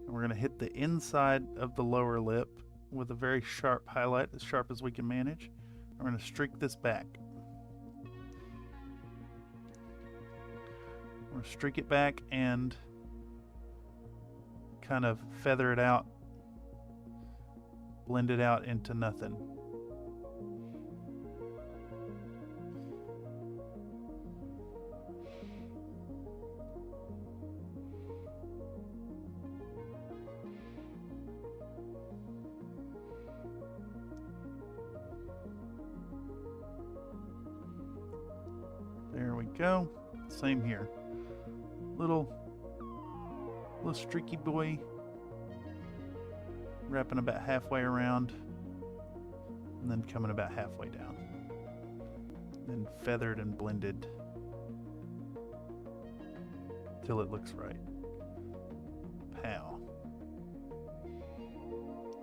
And we're going to hit the inside of the lower lip with a very sharp highlight, as sharp as we can manage. We're going to streak this back. We're going to streak it back and kind of feather it out, blend it out into nothing. There we go. Same here. Little streaky boy. Wrapping about halfway around. And then coming about halfway down. Then feathered and blended. Till it looks right. Pow.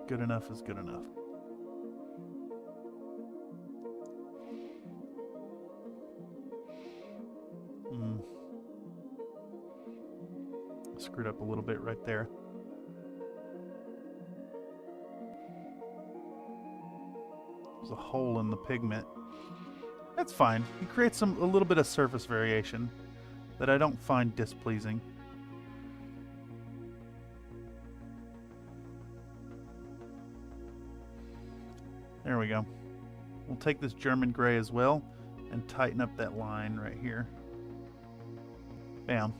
Good enough is good enough. screwed up a little bit right there. There's a hole in the pigment. That's fine. It creates a little bit of surface variation that I don't find displeasing. There we go. We'll take this German gray as well and tighten up that line right here. Bam.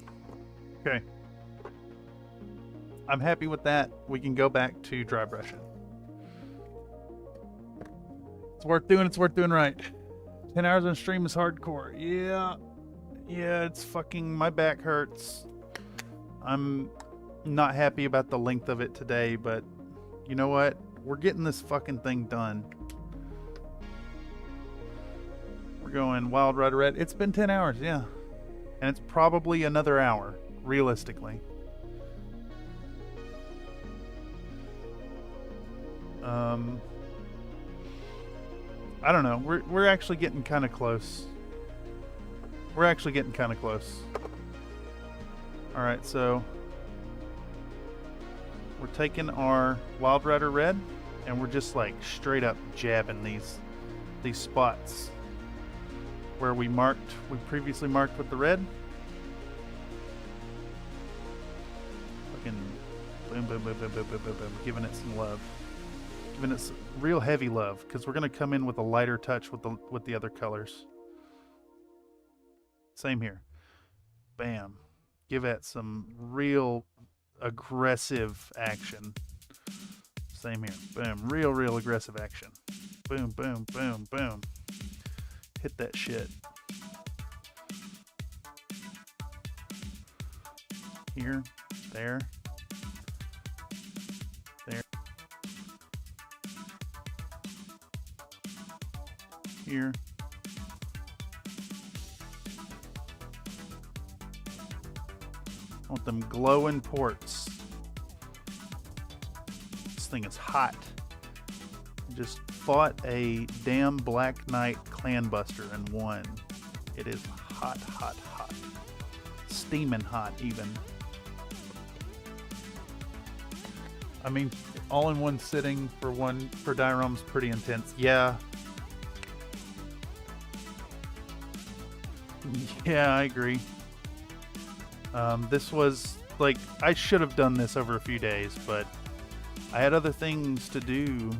Okay. I'm happy with that. We can go back to dry brushing. It's worth doing. It's worth doing right. 10 hours on stream is hardcore. Yeah. Yeah, it's fucking... My back hurts. I'm not happy about the length of it today, but you know what? We're getting this fucking thing done. We're going Wild Rider Red. It's been 10 hours, yeah. And it's probably another hour, realistically. I don't know. We're actually getting kind of close. We're actually getting kind of close. All right, so we're taking our Wild Rider Red and we're just like straight up jabbing these spots where we previously marked with the red. Fucking boom, boom, boom, boom, boom, boom, boom, boom, giving it some love. Giving it some real heavy love, because we're going to come in with a lighter touch with the other colors. Same here. Bam. Give it some real aggressive action. Same here. Boom. Real aggressive action. Boom, boom, boom, boom. Hit that shit. Here, there. Here. I want them glowing ports. This thing is hot. Just fought a damn Black Knight clan buster and won. It is hot, hot, hot. Steaming hot, even. I mean, all in one sitting for Dyrom's pretty intense. Yeah. Yeah, I agree. This was, like, I should have done this over a few days, but I had other things to do.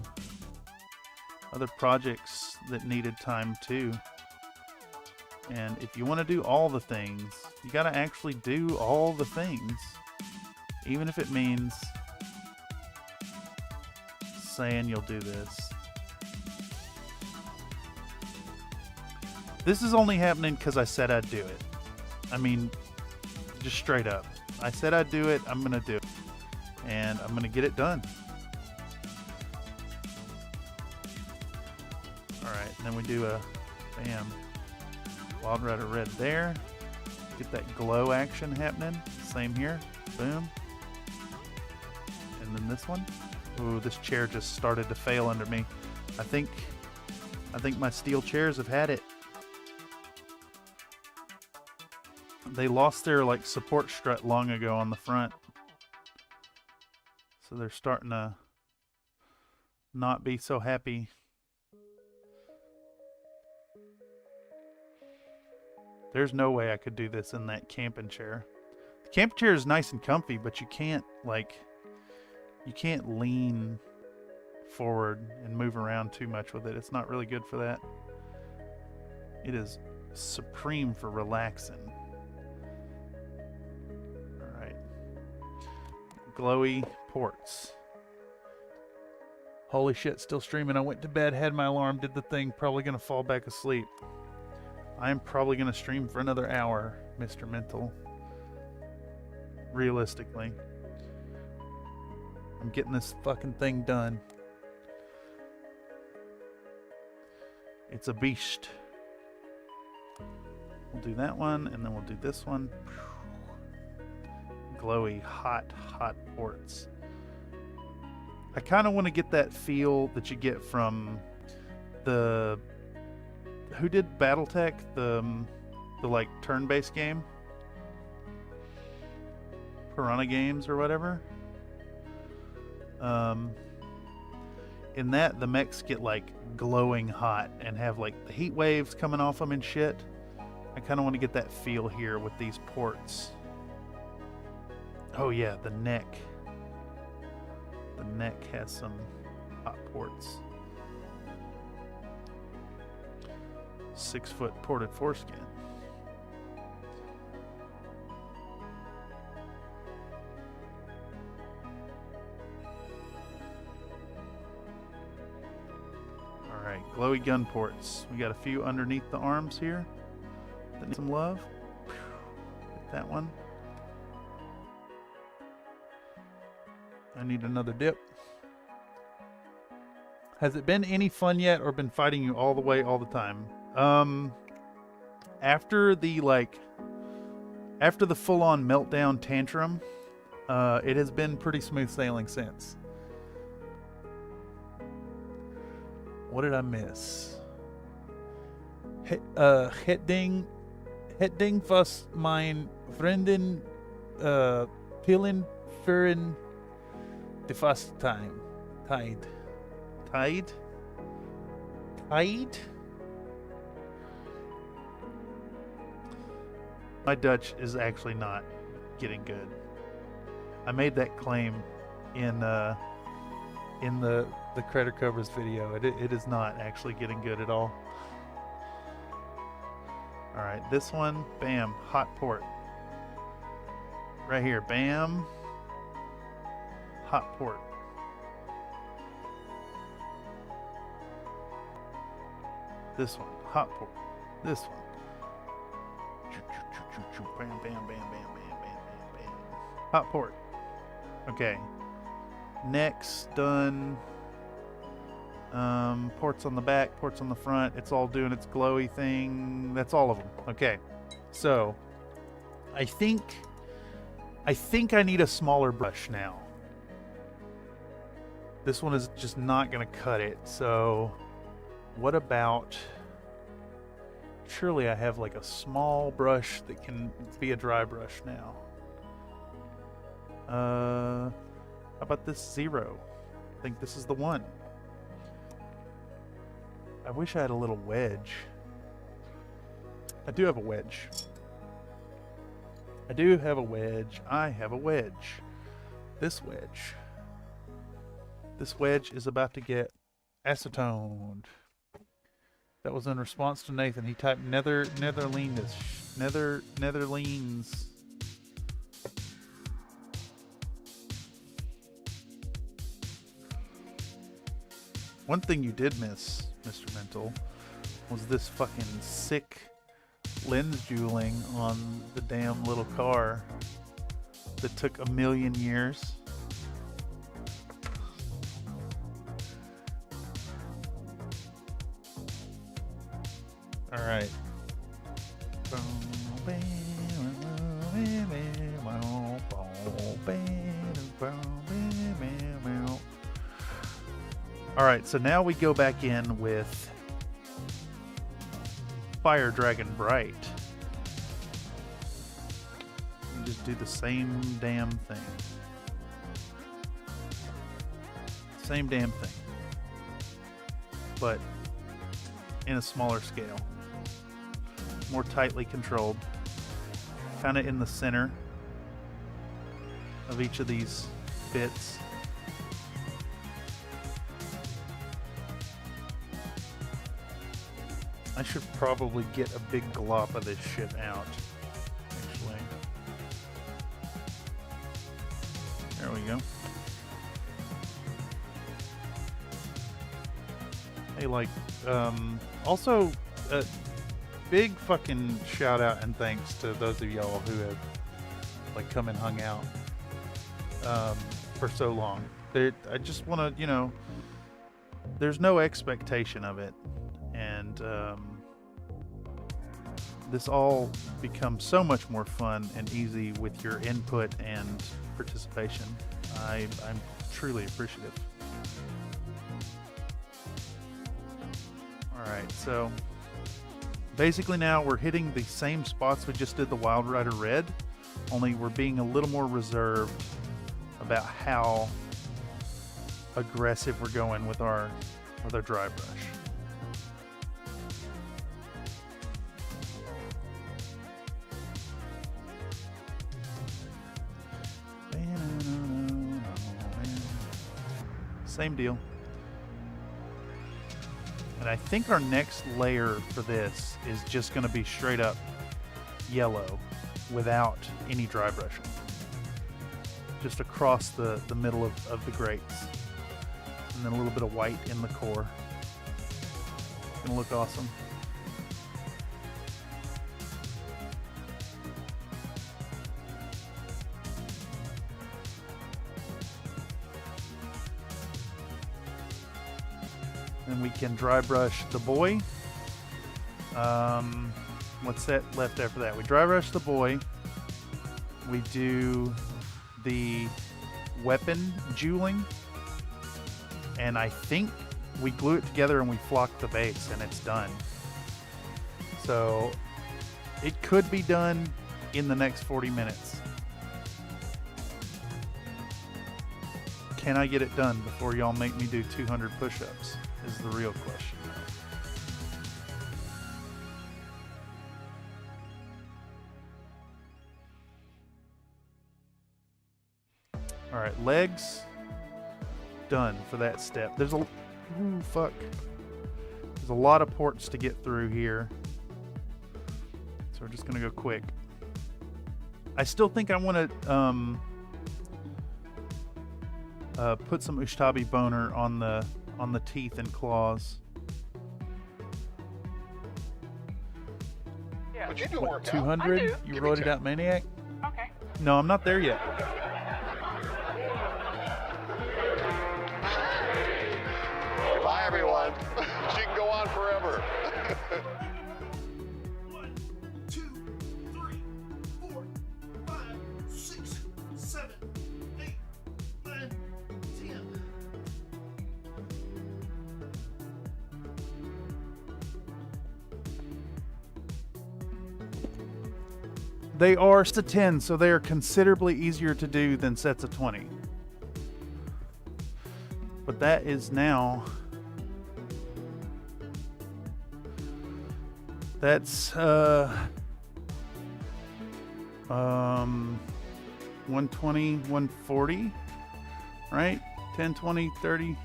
Other projects that needed time too. And if you want to do all the things, you got to actually do all the things. Even if it means saying you'll do this. This is only happening because I said I'd do it. I mean, just straight up. I said I'd do it, I'm going to do it. And I'm going to get it done. Alright, and then we do a, bam, Wild Rider Red there. Get that glow action happening. Same here. Boom. And then this one. Ooh, this chair just started to fail under me. I think my steel chairs have had it. They lost their like support strut long ago on the front. So they're starting to not be so happy. There's no way I could do this in that camping chair. The camping chair is nice and comfy, but you can't lean forward and move around too much with it. It's not really good for that. It is supreme for relaxing. Alright. Glowy ports. Holy shit, still streaming. I went to bed, had my alarm, did the thing, probably gonna fall back asleep. I'm probably gonna stream for another hour, Mr. Mental. Realistically. I'm getting this fucking thing done. It's a beast. We'll do that one, and then we'll do this one. Glowy, hot, hot ports. I kind of want to get that feel that you get from the... Who did BattleTech? The like turn-based game? Piranha Games or whatever. In that, the mechs get like glowing hot and have like the heat waves coming off them and shit. I kind of want to get that feel here with these ports. Oh yeah, the neck. The neck has some hot ports. 6-foot ported foreskin. Alright, glowy gun ports. We got a few underneath the arms here that need some love. Get that one. I need another dip. Has it been any fun yet, or been fighting you all the way, all the time? After the full-on meltdown tantrum, it has been pretty smooth sailing since. What did I miss? Hetting was mein Freundin pillen führen the first time. Tide? My Dutch is actually not getting good. I made that claim in the Credit Covers video. It is not actually getting good at all. Alright, this one, bam, hot port. Right here, bam, hot port. This one, hot port. This one. Bam, bam, bam, bam, bam, bam, bam, bam. Hot port. Okay. Next, done. Ports on the back, ports on the front. It's all doing its glowy thing. That's all of them. Okay. So, I think I need a smaller brush now. This one is just not going to cut it. So, what about... Surely I have like a small brush that can be a dry brush now. How about this 0? I think this is the one. I wish I had a little wedge. I do have a wedge. I have a wedge. This wedge. This wedge is about to get acetoned. That was in response to Nathan. He typed Netherleans. One thing you did miss, Mr. Mental, was this fucking sick lens jeweling on the damn little car that took 1,000,000 years. All right. All right, so now we go back in with Fire Dragon Bright. And just do the same damn thing. Same damn thing. But in a smaller scale. More tightly controlled. Kind of in the center of each of these bits. I should probably get a big glop of this shit out, actually. There we go. Hey, like, also, big fucking shout out and thanks to those of y'all who have, like, come and hung out, for so long. I just want to, you know, there's no expectation of it. And this all becomes so much more fun and easy with your input and participation. I'm truly appreciative. Alright, so basically now we're hitting the same spots we just did the Wild Rider Red, only we're being a little more reserved about how aggressive we're going with our dry brush. Same deal. And I think our next layer for this is just going to be straight up yellow without any dry brushing. Just across the middle of the grates. And then a little bit of white in the core. Gonna look awesome. Then we can dry brush the boy. What's that left after that? We dry brush the boy. We do the weapon jeweling. And I think we glue it together and we flock the base and it's done. So it could be done in the next 40 minutes. Can I get it done before y'all make me do 200 push-ups? Is the real question. All right, legs done for that step. There's a There's a lot of ports to get through here, so we're just gonna go quick. I still think I want to put some Ushtabi boner on the teeth and claws. Yeah. But you do What, work 200? I do. You Give me wrote it 10. out, Maniac? Okay. No, I'm not there yet. Bye, everyone. She can go on forever. 1, 2, 3, 4, 5, 6, 7, 8, 9, 10. They are sets of 10, so they are considerably easier to do than sets of 20. But that is now... That's 120, 140, right? 10, 20, 30,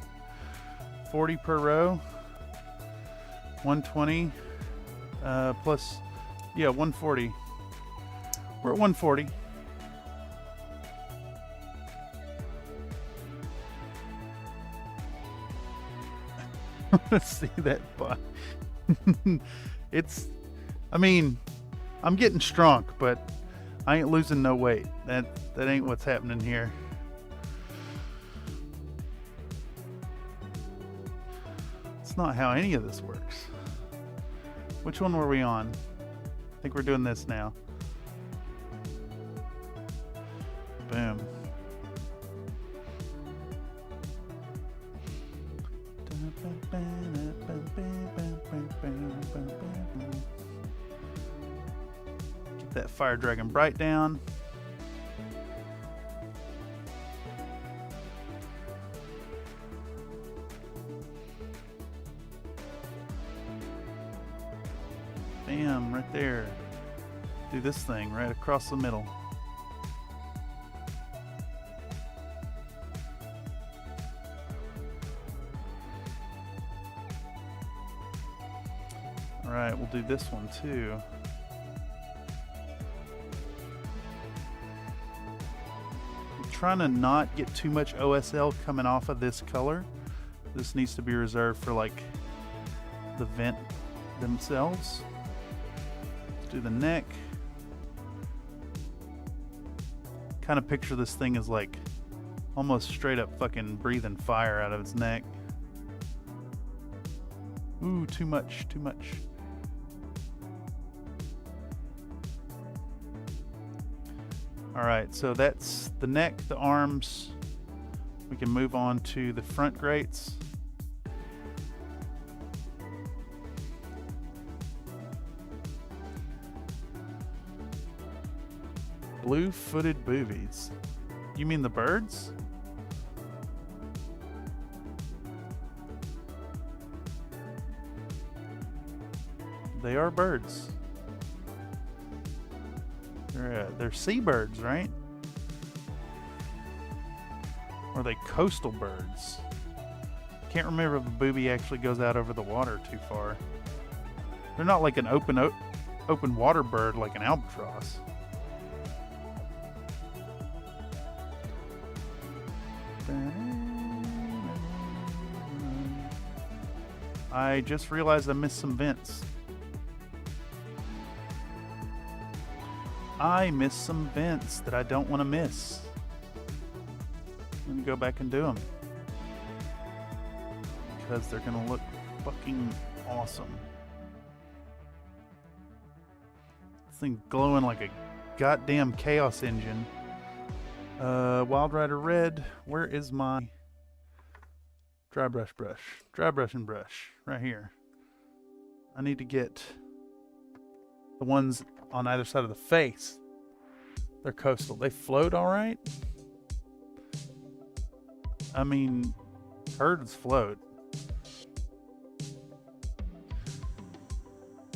40 per row. 120 plus, yeah, 140. We're at 140. Let's see that butt. I mean, I'm getting strong, but I ain't losing no weight. That ain't what's happening here. It's not how any of this works. Which one were we on? I think we're doing this now. Boom. Get that Fire Dragon Bright down. Bam, right there. Do this thing right across the middle. Alright, we'll do this one too. I'm trying to not get too much OSL coming off of this color. This needs to be reserved for like the vent themselves. Let's do the neck. Kind of picture this thing as like almost straight up fucking breathing fire out of its neck. Ooh, too much, too much. Alright, so that's the neck, the arms. We can move on to the front grates. Blue-footed boobies. You mean the birds? They are birds. They're seabirds, right? Or are they coastal birds? Can't remember if a booby actually goes out over the water too far. They're not like an open water bird like an albatross. I just realized I missed some vents. I missed some vents that I don't want to miss. Let me go back and do them. Because they're going to look fucking awesome. This thing glowing like a goddamn chaos engine. Wild Rider Red, where is my dry brush? Dry brush and brush, right here. I need to get the ones on either side of the face. They're coastal. They float all right. I mean, birds float.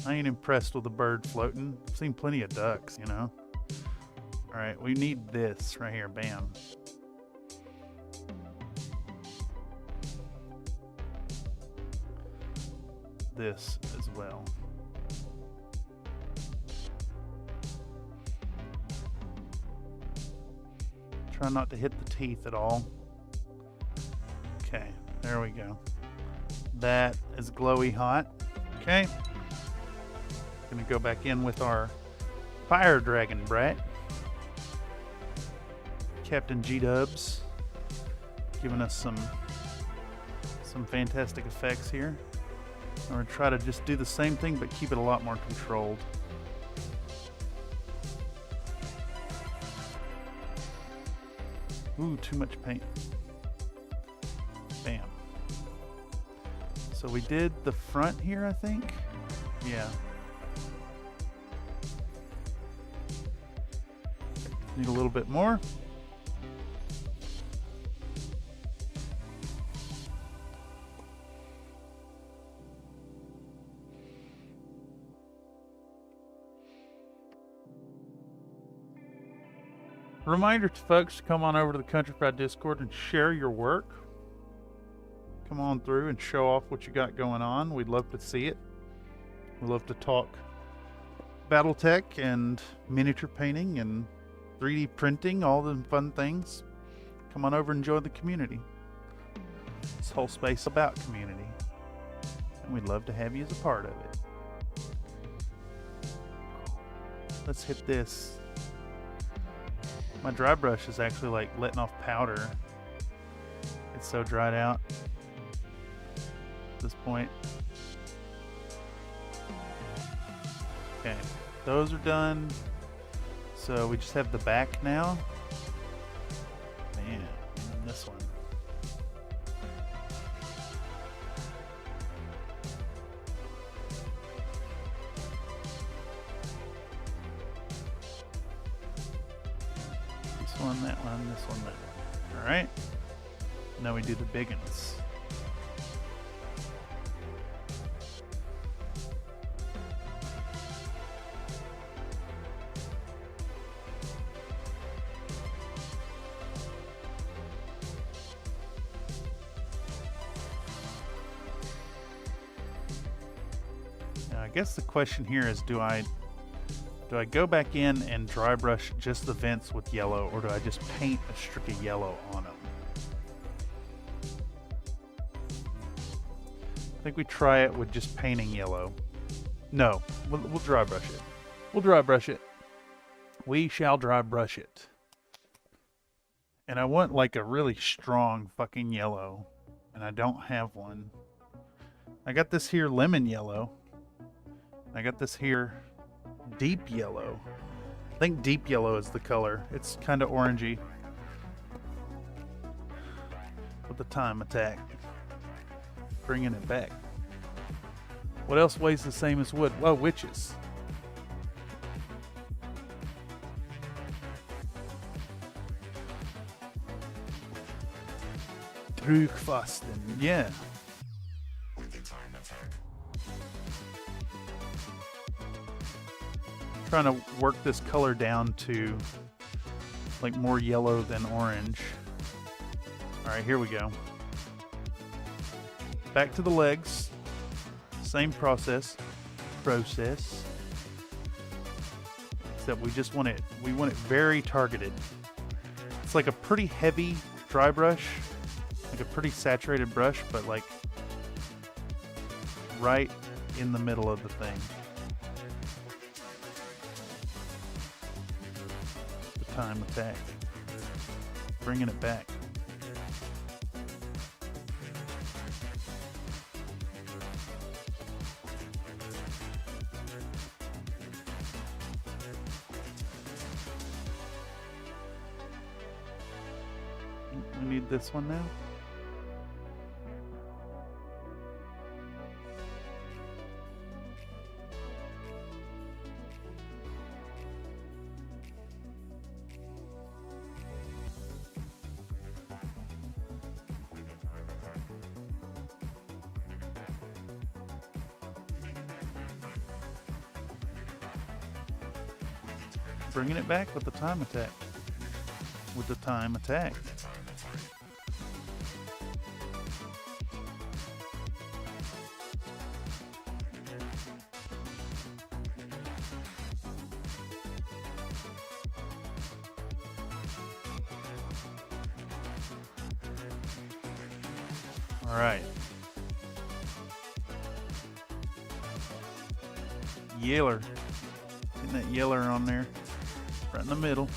I ain't impressed with the bird floating. I've seen plenty of ducks, you know. All right, we need this right here. Bam. This as well. Try not to hit the teeth at all. Okay, there we go. That is glowy hot. Okay. Gonna go back in with our fire dragon brat. Captain G-Dubs giving us some fantastic effects here. I'm gonna try to just do the same thing but keep it a lot more controlled. Ooh, too much paint. Bam. So we did the front here, I think. Yeah. Need a little bit more. Reminder to folks to come on over to the Country Fried Discord and share your work. Come on through and show off what you got going on. We'd love to see it. We'd love to talk Battletech and miniature painting and 3D printing, all the fun things. Come on over and join the community. This whole space about community. And we'd love to have you as a part of it. Let's hit this. My dry brush is actually like letting off powder. It's so dried out at this point. Okay, those are done. So we just have the back now. Man, and this one. This one, that one, this one, that one. Alright. Now we do the big ones. Now I guess the question here is, do I go back in and dry brush just the vents with yellow, or do I just paint a streak of yellow on them? I think we try it with just painting yellow. No, we'll dry brush it. We'll dry brush it. We shall dry brush it. And I want like a really strong fucking yellow, and I don't have one. I got this here lemon yellow. I got this here deep yellow. I think deep yellow is the color. It's kind of orangey. With the time attack. Bringing it back. What else weighs the same as wood? Well, witches. Brugfasten, yeah. Trying to work this color down to like more yellow than orange. All right, here we go. Back to the legs. Same process. Except we just want it, we want it very targeted. It's like a pretty heavy dry brush, like a pretty saturated brush, but like right in the middle of the thing. The time attack. Bringing it back. We need this one now. Bringing it back with the time attack. With the time attack. All right. Yeller. Getting that yeller on there. Right in the middle.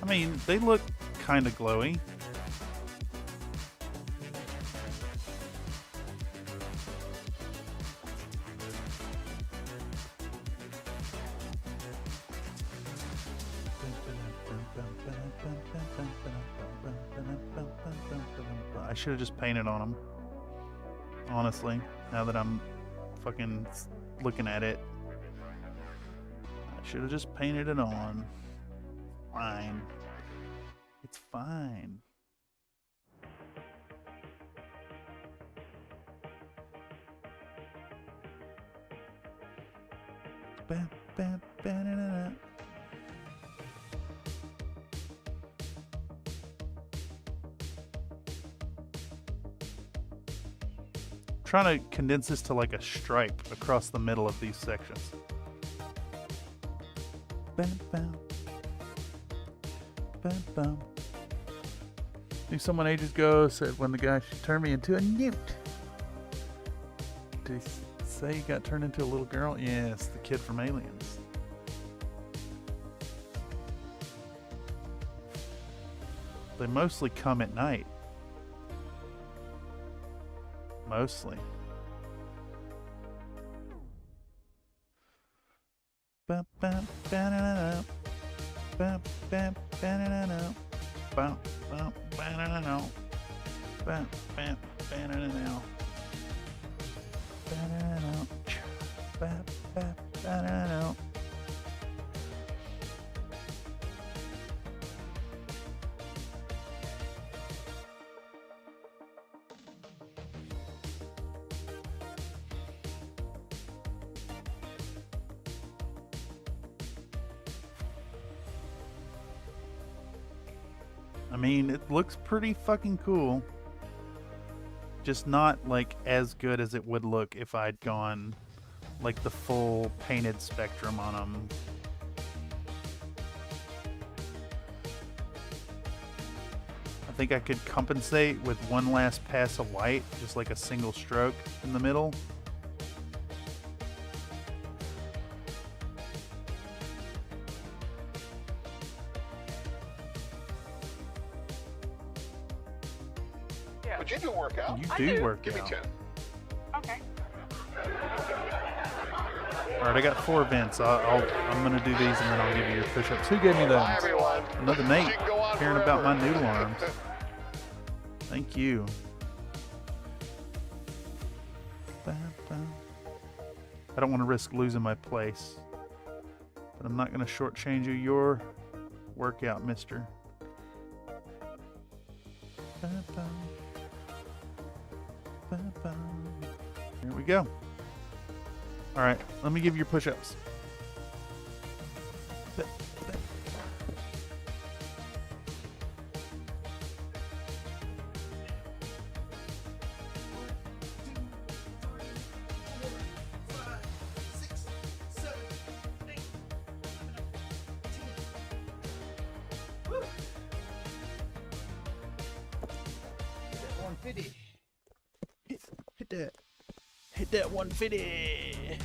I mean, they look kind of glowy. I should have just painted on them. Honestly, now that I'm fucking looking at it, I should have just painted it on. Fine. It's fine. Trying to condense this to like a stripe across the middle of these sections. I think someone ages ago said when the guy should turn me into a newt. Did he say he got turned into a little girl? Yes, the kid from Aliens. They mostly come at night. Mostly. I mean, it looks pretty fucking cool. Just not like as good as it would look if I'd gone like the full painted spectrum on them. I think I could compensate with one last pass of white, just like a single stroke in the middle. But you do work out. You do work Give out. me 10. Okay. All right, I got 4 vents. I'm gonna do these and then I'll give you your push-ups. Who gave me those? Bye, everyone. Another Nate. You can go on Caring about my forever. noodle arms. Thank you. I don't want to risk losing my place. But I'm not going to shortchange you your workout, mister. Here we go. All right, let me give you your push-ups. Hit that 150.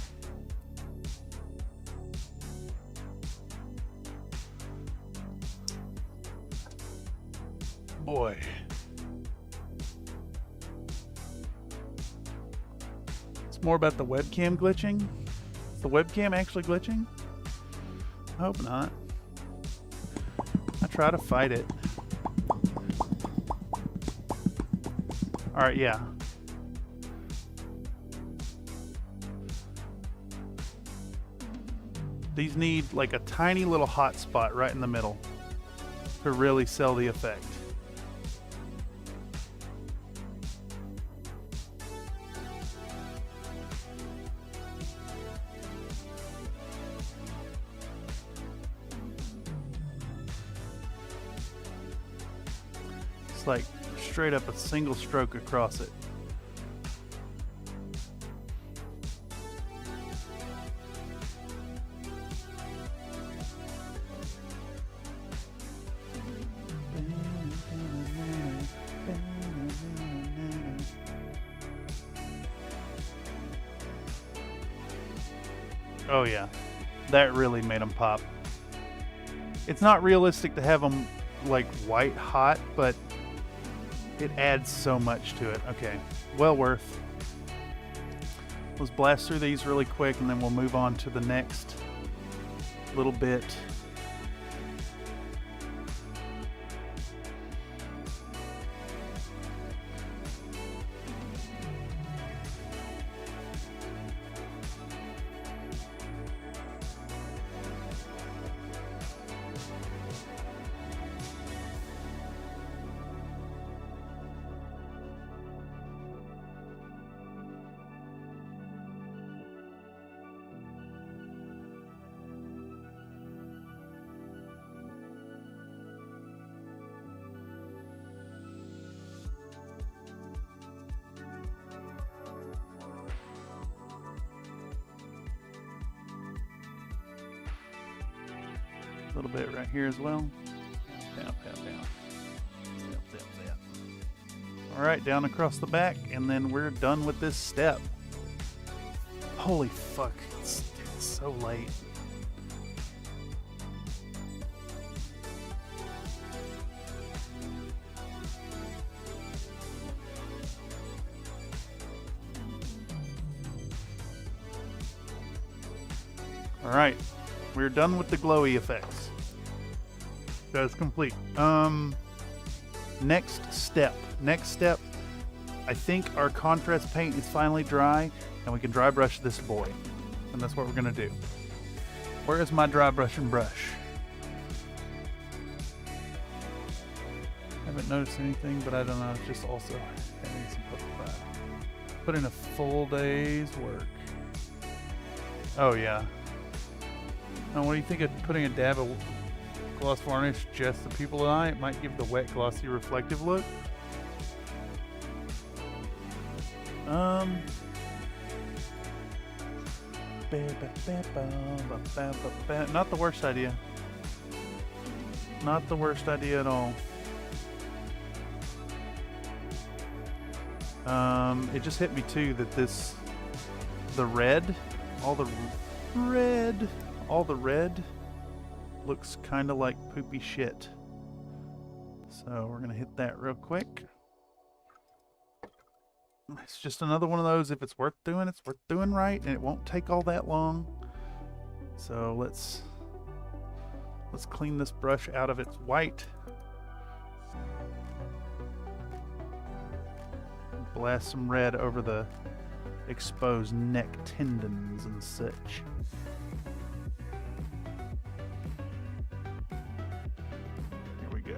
Boy. It's more about the webcam glitching. Is the webcam actually glitching? I hope not. I try to fight it. Alright, yeah. These need like a tiny little hot spot right in the middle to really sell the effect. It's like straight up a single stroke across it. Oh yeah, that really made them pop. It's not realistic to have them like white hot, but it adds so much to it. Okay, well worth. Let's blast through these really quick and then we'll move on to the next little bit. A little bit right here as well. Down, down, down. Zip, zip, zip. All right, down across the back, and then we're done with this step. Holy fuck, it's so late. All right, we're done with the glowy effects. That is complete. Next step. I think our contrast paint is finally dry, and we can dry brush this boy. And that's what we're gonna do. Where is my dry brush and brush? Haven't noticed anything, but I don't know. It's just also having some post-prod. Put in a full day's work. Oh yeah. Now, what do you think of putting a dab of gloss varnish just the pupil eye? It might give the wet, glossy, reflective look. Not the worst idea. Not the worst idea at all. It just hit me too that the red looks kind of like poopy shit. So we're gonna hit that real quick. It's just another one of those, if it's worth doing, it's worth doing right, and it won't take all that long. So let's clean this brush out of its white. Blast some red over the expose neck tendons and such. Here we go.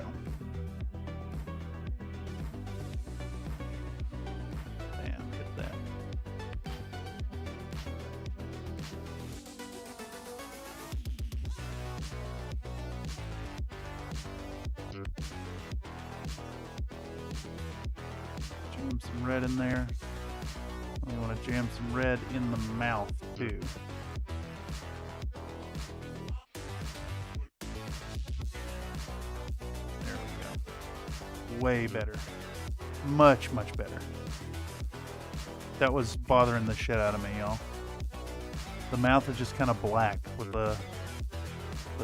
Damn, get that. Jam some red in there. I want to jam some red in the mouth too. There we go. Way better. Much, much better. That was bothering the shit out of me, y'all. The mouth is just kind of black with a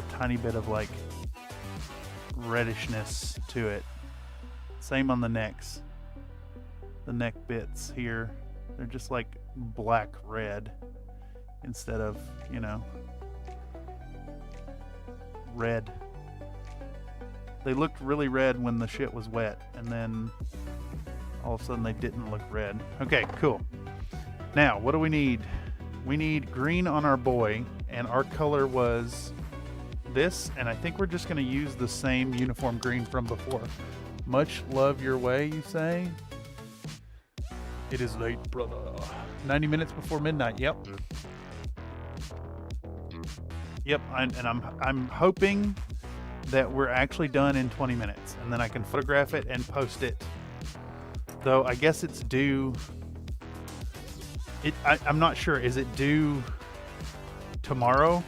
tiny bit of like reddishness to it. Same on the necks. The neck bits here, they're just like black red instead of, you know, red. They looked really red when the shit was wet, and then all of a sudden they didn't look red. Okay, cool. Now, what do we need? We need green on our boy, and our color was this, and I think we're just going to use the same uniform green from before. Much love your way, you say? It is late, brother. 90 minutes before midnight. Yep. Yep. I'm hoping that we're actually done in 20 minutes, and then I can photograph it and post it. Though I guess it's due. I'm not sure. Is it due tomorrow,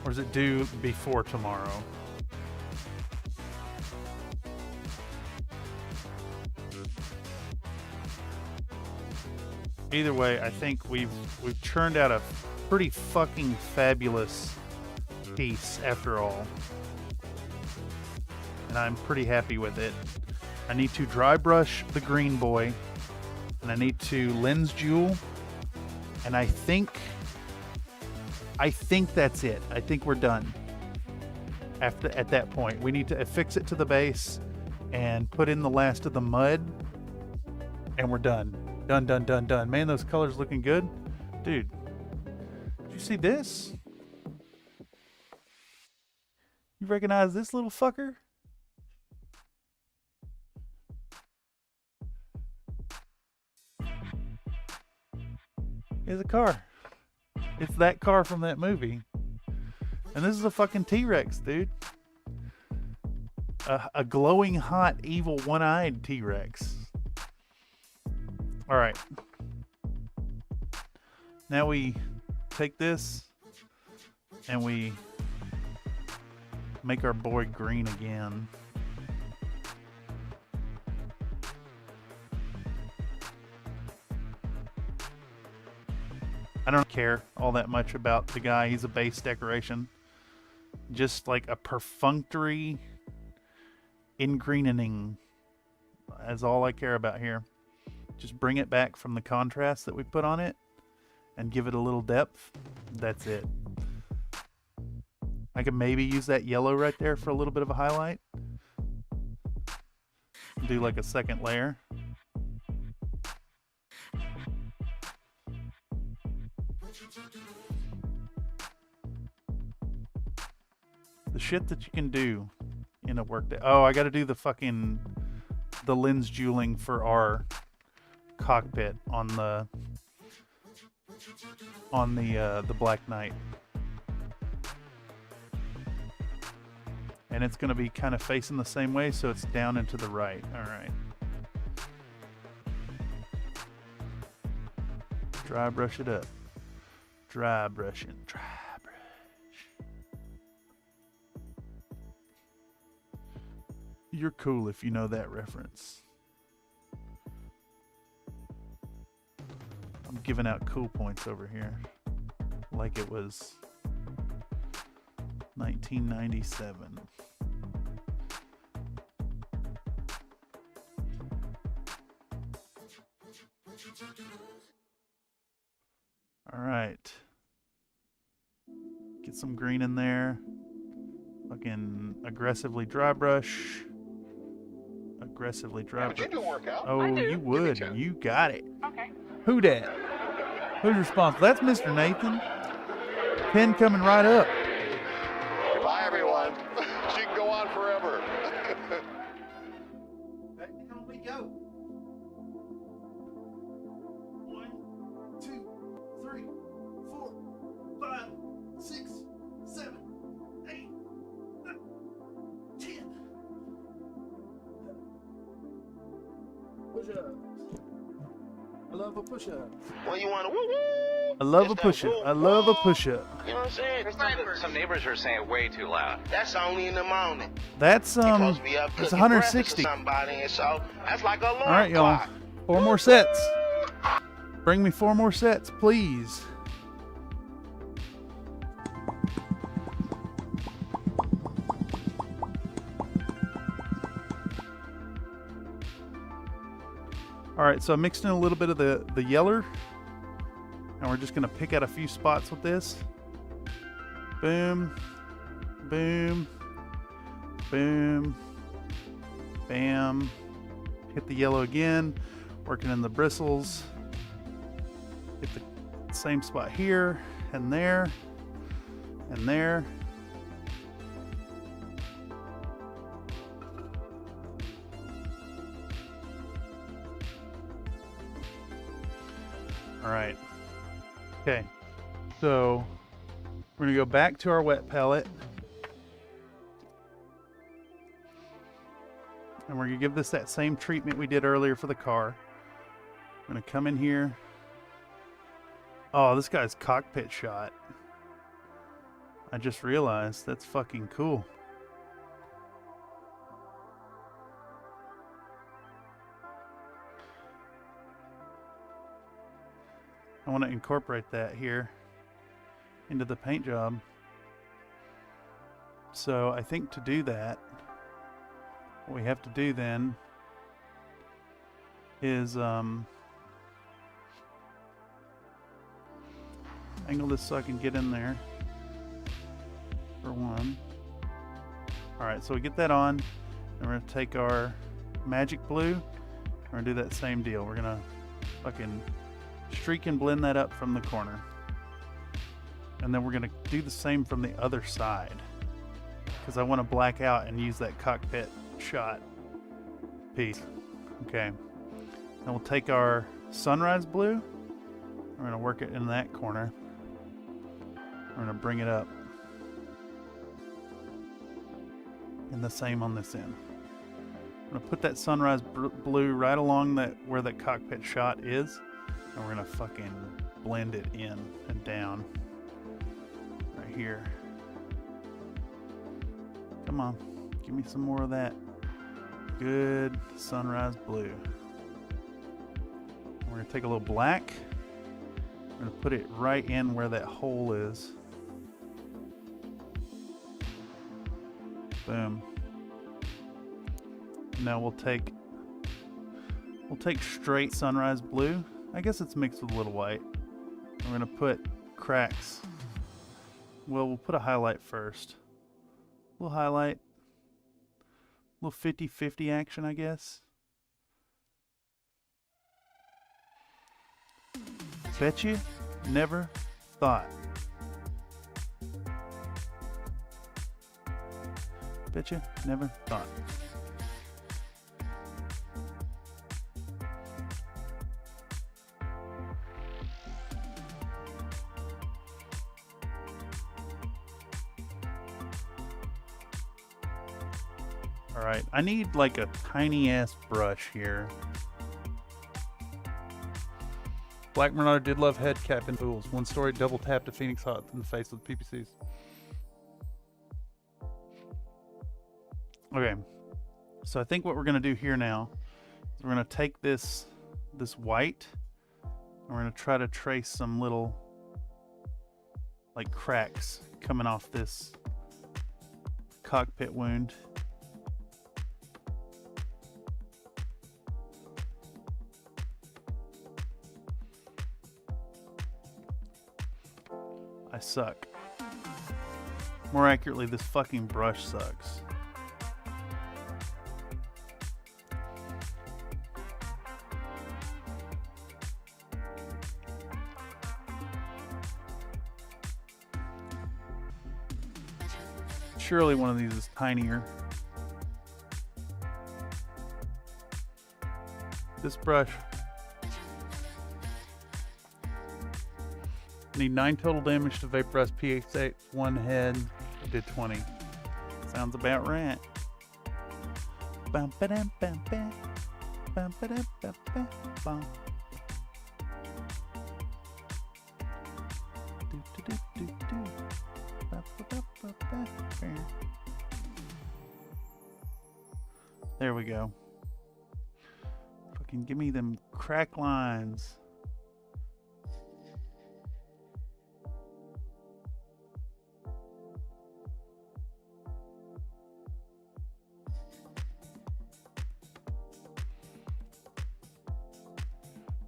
or is it due before tomorrow? Either way, I think we've churned out a pretty fucking fabulous piece after all. And I'm pretty happy with it. I need to dry brush the green boy, and I need to lens jewel, and I think that's it. I think we're done. At that point, we need to affix it to the base and put in the last of the mud, and we're done. Done. Man, those colors looking good. Dude, did you see this? You recognize this little fucker? It's a car. It's that car from that movie. And this is a fucking T-Rex, dude. A glowing hot, evil, one-eyed T-Rex. All right. Now we take this and we make our boy green again. I don't care all that much about the guy. He's a base decoration. Just like a perfunctory ingreening is all I care about here. Just bring it back from the contrast that we put on it and give it a little depth. That's it. I can maybe use that yellow right there for a little bit of a highlight. Do like a second layer. The shit that you can do in a workday. Oh, I got to do the lens jeweling for our cockpit on the Black Knight, and it's going to be kind of facing the same way, so it's down and to the right. All right. Dry brush it up. Dry brushing. Dry brush. You're cool if you know that reference. I'm giving out cool points over here like it was 1997. All right. Get some green in there. Fucking aggressively dry brush. aggressively drop it. do work out. Oh, you would. You got it. Okay. Who dat? Who's responsible? That's Mr. Nathan. 10 coming right up. Bye, everyone. She can go on forever. Back down we go. 1, 2, 3, 4, 5, 6, 7, 8, 9, 10. Push-ups. I love a push-up. When you want to woo woo. I love a push-up. I love a push-up. You know what I'm saying? Some neighbors are saying it way too loud. That's only in the morning. That's Supposed to be up it's cooking 160. breakfast for somebody, and so that's like a alarm All right, y'all. clock. 4 more sets. Bring me 4 more sets, please. All right, so I mixed in a little bit of the yeller, and we're just gonna pick out a few spots with this. Boom, boom, boom, bam. Hit the yellow again, working in the bristles. Hit the same spot here and there and there. All right. Okay. So we're gonna go back to our wet palette, and we're gonna give this that same treatment we did earlier for the car. I'm gonna come in here. Oh, this guy's cockpit shot. I just realized that's fucking cool. I want to incorporate that here into the paint job. So I think to do that, what we have to do then is angle this so I can get in there for one. Alright, so we get that on, and we're going to take our magic blue, we're going to do that same deal. We're going to fucking streak and blend that up from the corner. And then we're going to do the same from the other side, because I want to black out and use that cockpit shot piece. Okay. Then we'll take our sunrise blue. We're going to work it in that corner. We're going to bring it up. And the same on this end. I'm going to put that sunrise blue right along that where that cockpit shot is. And we're going to fucking blend it in and down. Right here. Come on. Give me some more of that good sunrise blue. We're going to take a little black. We're going to put it right in where that hole is. Boom. Now we'll take straight sunrise blue. I guess it's mixed with a little white. We're going to put cracks. Well, we'll put a highlight first. A little highlight. A little 50-50 action, I guess. Bet you never thought. Bet you never thought. Alright, I need like a tiny ass brush here. Black Bernard did love head cap and fools. One story double tapped a Phoenix Hot in the face with PPCs. Okay, so I think what we're going to do here now is we're going to take this white and we're going to try to trace some little like cracks coming off this cockpit wound. I suck. More accurately, this fucking brush sucks. Surely one of these is tinier. This brush. Need 9 total damage to vaporize pH 1 head. I did 20. Sounds about right. Bum, ba-dum, bum, bum. Bum, ba-dum, bum, bum, bum. Do, do, do, do, do. Ba, ba, ba, ba, ba, ba. There we go. Fucking give me them crack lines.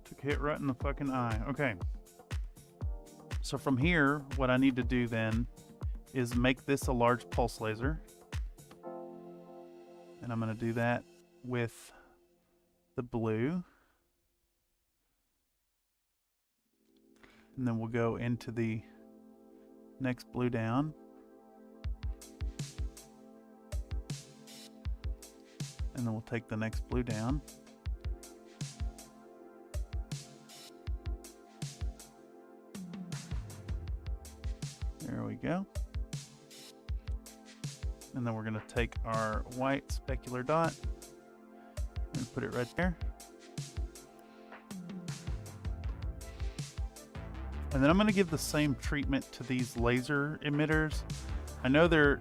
Took a hit right in the fucking eye. Okay. So from here, what I need to do then is make this a large pulse laser. And I'm going to do that with the blue. And then we'll go into the next blue down. And then we'll take the next blue down. There we go. And then we're going to take our white specular dot and put it right there. And then I'm going to give the same treatment to these laser emitters. I know they're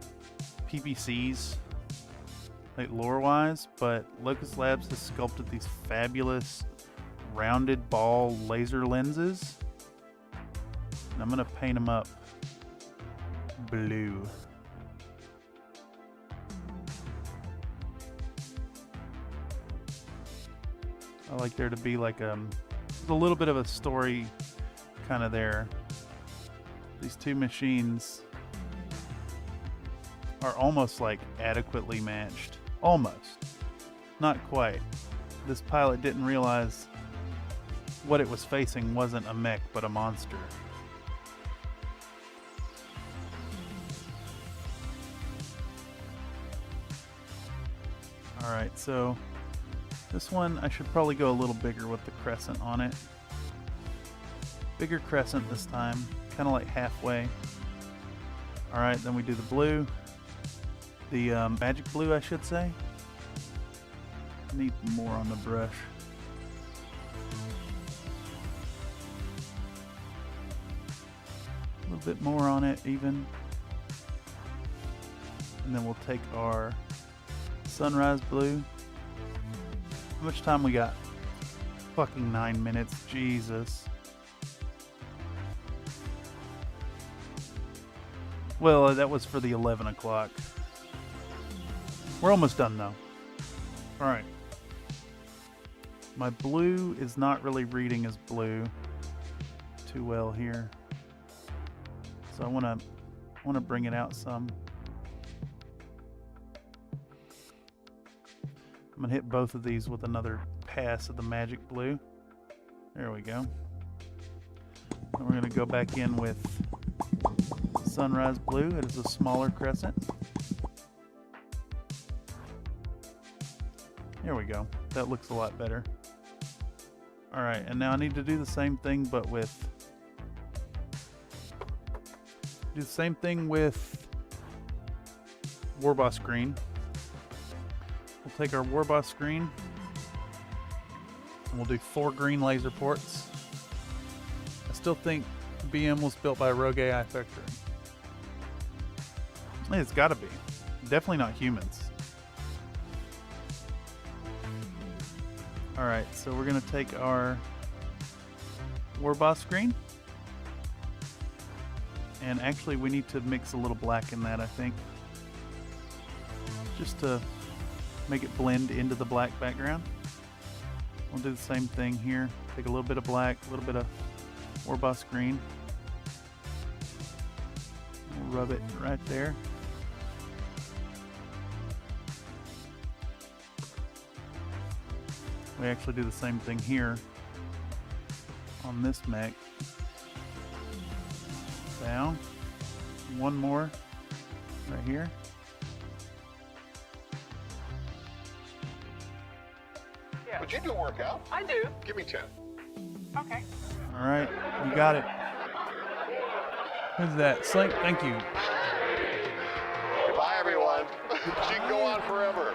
PVCs, like lore-wise, but Locust Labs has sculpted these fabulous rounded ball laser lenses. And I'm going to paint them up blue. I like there to be like a little bit of a story kind of there. These two machines are almost like adequately matched. Almost. Not quite. This pilot didn't realize what it was facing wasn't a mech but a monster. Alright, so this one I should probably go a little bigger with the crescent on it. Bigger crescent this time, kind of like halfway. Alright, then we do the blue. The magic blue, I should say. Need more on the brush. A little bit more on it even. And then we'll take our sunrise blue. How much time we got? Fucking 9 minutes. Jesus. Well, that was for the 11 o'clock. We're almost done though. Alright. My blue is not really reading as blue too well here. So I wanna bring it out some. I'm gonna hit both of these with another pass of the magic blue. There we go. And we're gonna go back in with sunrise blue. It is a smaller crescent. There we go. That looks a lot better. Alright, and now I need to do the same thing but with Warboss green. We'll take our Warboss green and we'll do 4 green laser ports. I still think BM was built by Rogue AI Factory. It's gotta be. Definitely not humans. Alright, so we're gonna take our Warboss green. And actually we need to mix a little black in that, I think. Just to make it blend into the black background. We'll do the same thing here. Take a little bit of black, a little bit of Warboss green. We'll rub it right there. We actually do the same thing here on this mech. Down. One more right here. But you do work out. I do. Give me 10. Okay. All right, you got it. Who's that? Slink, thank you. Bye, everyone. She can go on forever.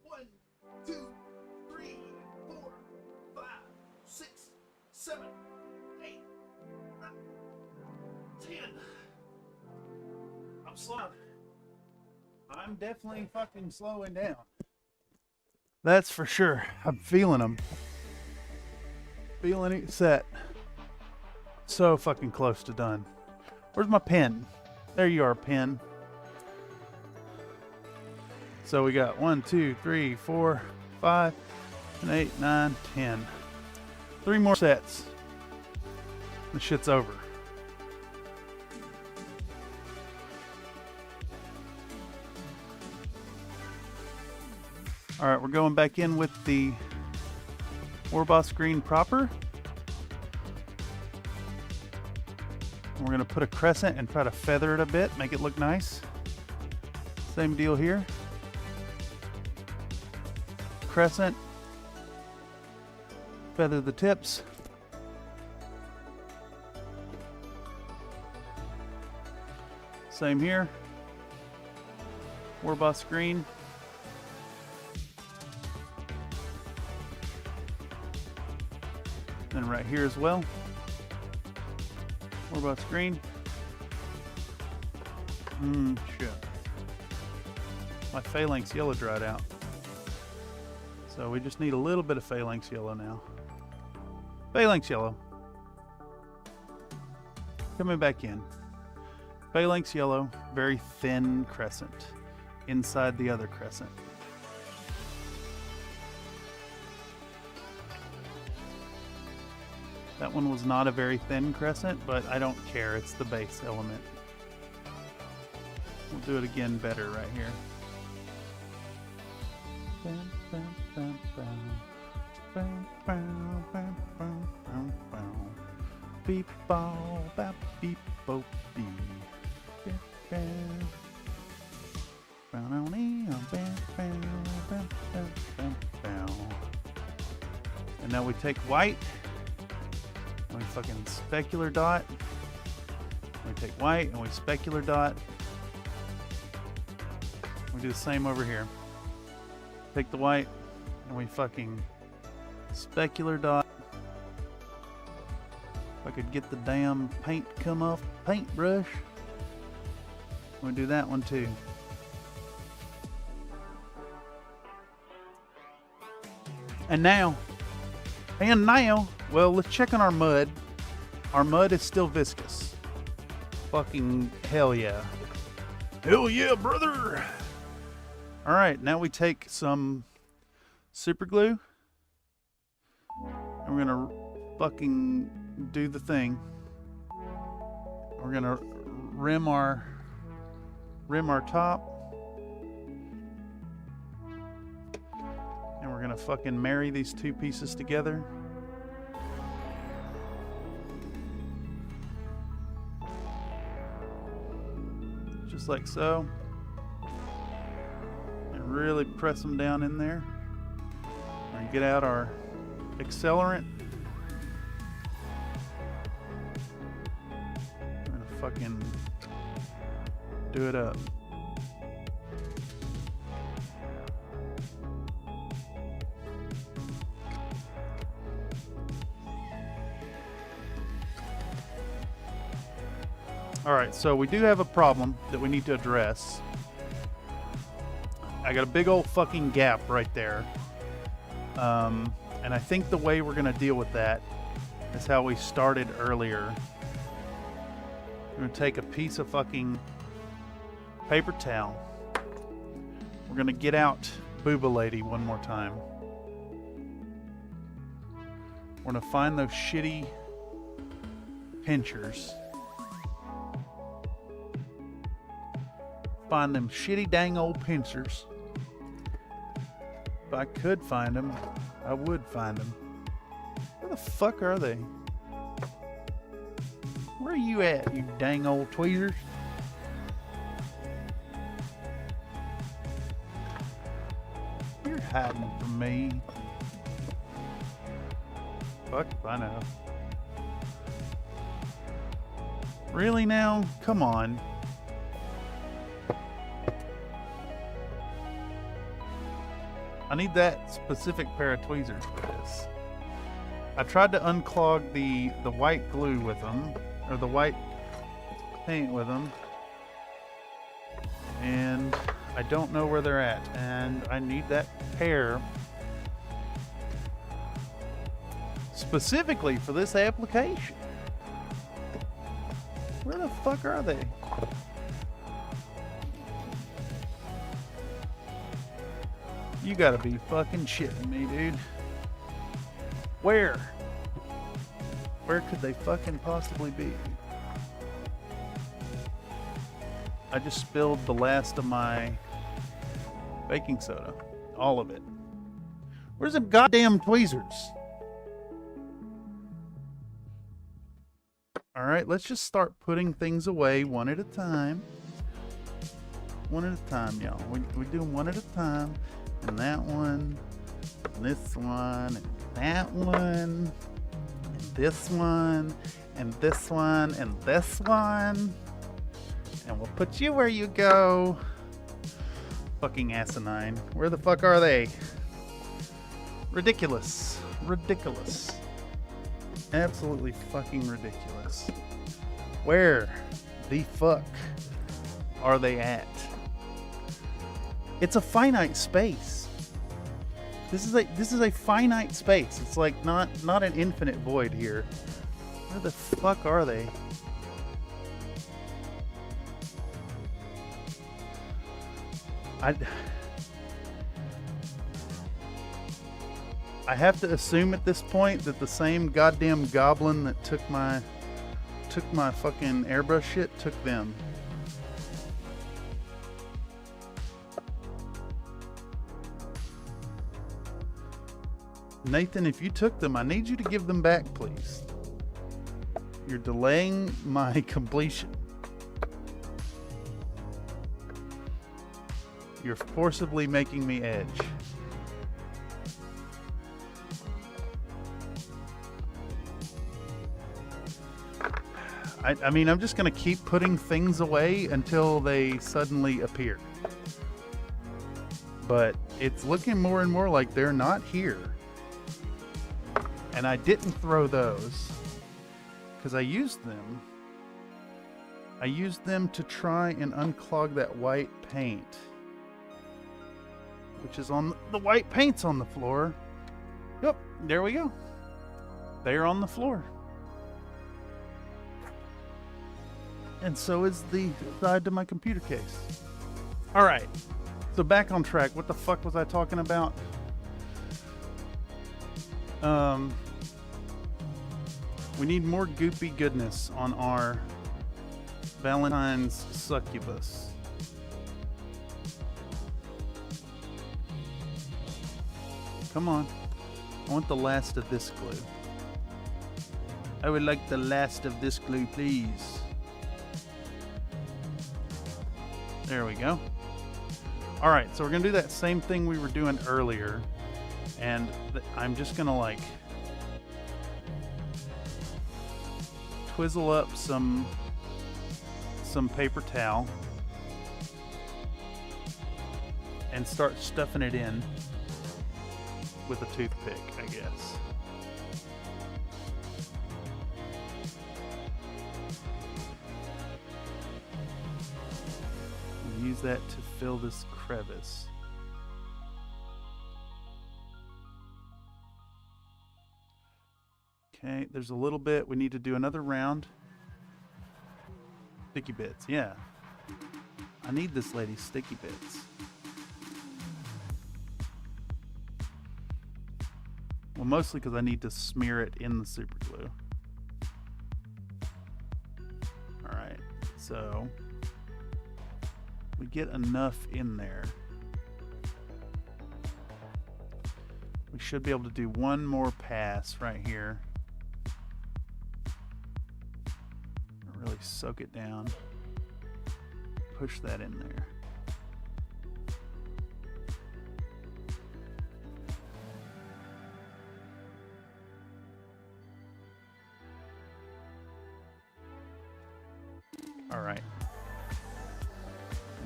1, 2, 3, 4, 5, 6, 7, 8, 9, 10. I'm slowing. I'm definitely fucking slowing down. That's for sure. I'm feeling them. Feeling it set. So fucking close to done. Where's my pen? There you are, pen. So we got 1, 2, 3, 4, 5, 7, 8, 9, 10. 3 more sets. The shit's over. All right, we're going back in with the Warboss green proper. And we're gonna put a crescent and try to feather it a bit, make it look nice. Same deal here. Crescent. Feather the tips. Same here. Warboss green. And right here as well. Warboss green. Shit. My phalanx yellow dried out. So we just need a little bit of phalanx yellow now. Phalanx yellow. Coming back in. Phalanx yellow, very thin crescent inside the other crescent. That one was not a very thin crescent, but I don't care. It's the base element. We'll do it again better right here. Beep bow, bap beep bo bee. And now we take white. And we fucking specular dot. We take white and we specular dot. We do the same over here. Take the white and we fucking specular dot. If I could get the damn paint come off paintbrush. We'll do that one too. And now, well, let's check on our mud. Our mud is still viscous. Fucking hell yeah. Hell yeah, brother. All right, now we take some super glue. And we're gonna fucking do the thing. We're gonna rim our top. And we're gonna fucking marry these two pieces together. Just like so. And really press them down in there. And get out our accelerant. We're gonna fucking do it up. Alright, so we do have a problem that we need to address. I got a big old fucking gap right there. And I think the way we're going to deal with that is how we started earlier. We're going to take a piece of fucking paper towel. We're going to get out Booba Lady one more time. We're going to find those shitty pinchers. Find them shitty dang old pincers. If I could find them, I would find them. Where the fuck are they? Where are you at, you dang old tweezers? You're hiding from me. Fuck if I know. Really now? Come on. I need that specific pair of tweezers for this. I tried to unclog the white glue with them, or the white paint with them, and I don't know where they're at, and I need that pair specifically for this application. Where the fuck are they? You gotta be fucking shitting me, dude. Where? Where could they fucking possibly be? I just spilled the last of my baking soda. All of it. Where's them goddamn tweezers? Alright, let's just start putting things away one at a time. One at a time, y'all. We do them one at a time. And that one, and this one, and that one, and this one, and this one, and this one. And we'll put you where you go. Fucking asinine. Where the fuck are they? Ridiculous. Ridiculous. Absolutely fucking ridiculous. Where the fuck are they at? It's a finite space. This is a finite space. It's like not an infinite void here. Where the fuck are they? I have to assume at this point that the same goddamn goblin that took my fucking airbrush shit took them. Nathan, if you took them, I need you to give them back, please. You're delaying my completion. You're forcibly making me edge. I mean, I'm just going to keep putting things away until they suddenly appear. But it's looking more and more like they're not here. And I didn't throw those because I used them. I used them to try and unclog that white paint, which is on the white paint's on the floor. Yep, there we go. They're on the floor. And so is the side to my computer case. All right, so back on track. What the fuck was I talking about? We need more goopy goodness on our Valentine's succubus. Come on. I want the last of this glue. I would like the last of this glue, please. There we go. Alright, so we're going to do that same thing we were doing earlier. And I'm just going to like twizzle up some paper towel and start stuffing it in with a toothpick, I guess. And use that to fill this crevice. Okay, there's a little bit. We need to do another round. Sticky bits, yeah. I need this lady's sticky bits. Well, mostly because I need to smear it in the super glue. Alright, so we get enough in there. We should be able to do one more pass right here. Really soak it down. Push that in there.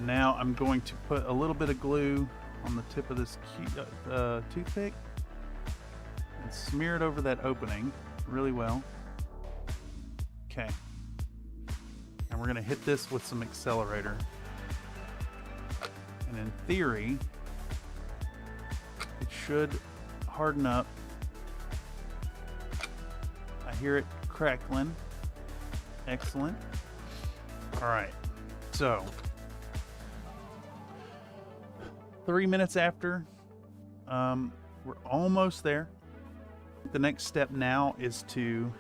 Now I'm going to put a little bit of glue on the tip of this toothpick and smear it over that opening really well. Okay. And we're going to hit this with some accelerator. And in theory, it should harden up. I hear it crackling. Excellent. All right. So 3 minutes after, we're almost there. The next step now is to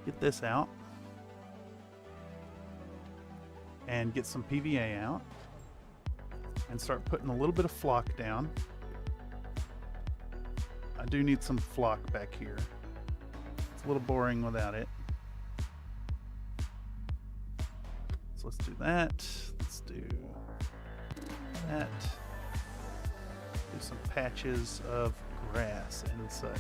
get this out and get some PVA out and start putting a little bit of flock down. I do need some flock back here. It's a little boring without it. So let's do that. Let's do that. Do some patches of grass and such.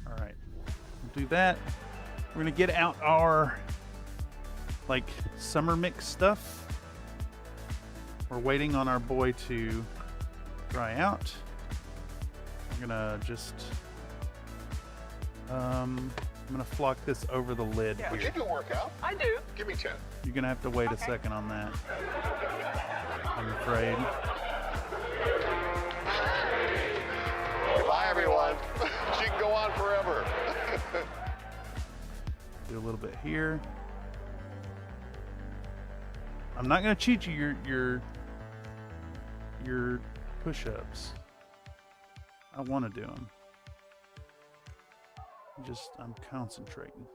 All right, we'll do that. We're gonna get out our like summer mix stuff. We're waiting on our boy to dry out. I'm gonna just I'm gonna flock this over the lid Yeah, here. you do workout. I do. Give me 10. You're gonna have to wait a second on that, I'm afraid. Bye, everyone. She can go on forever. Do a little bit here. I'm not gonna cheat you your push-ups. I want to do them. I'm concentrating.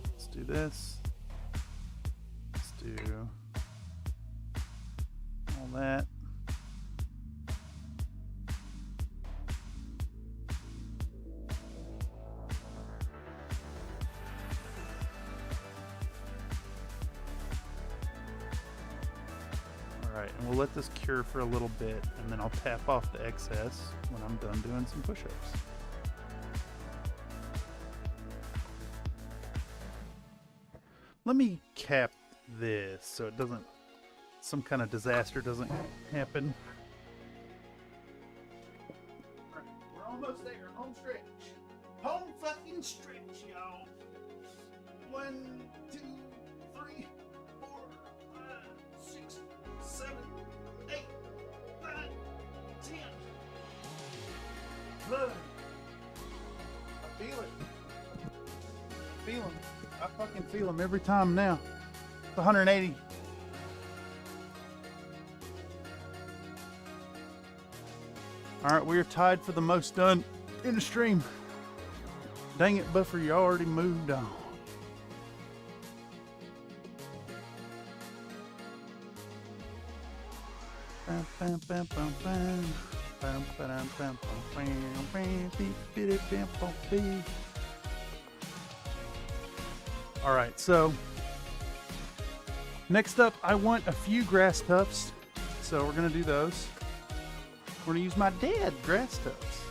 Let's do this. Let's do all that. Alright, and we'll let this cure for a little bit, and then I'll tap off the excess when I'm done doing some push-ups. Let me cap this so it doesn't, some kind of disaster doesn't happen. Alright, we're almost there. Home stretch. Home fucking stretch, y'all. 1, 2, 3, 4, 5, 6, 7, 8, 9, 10. Blood. I feel it. Feel them. I fucking feel them every time now. It's 180. Alright, we are tied for the most done in the stream. Dang it, Buffer, you already moved on. All right, so next up, I want a few grass tufts. So we're gonna do those. We're gonna use my dad's grass tufts.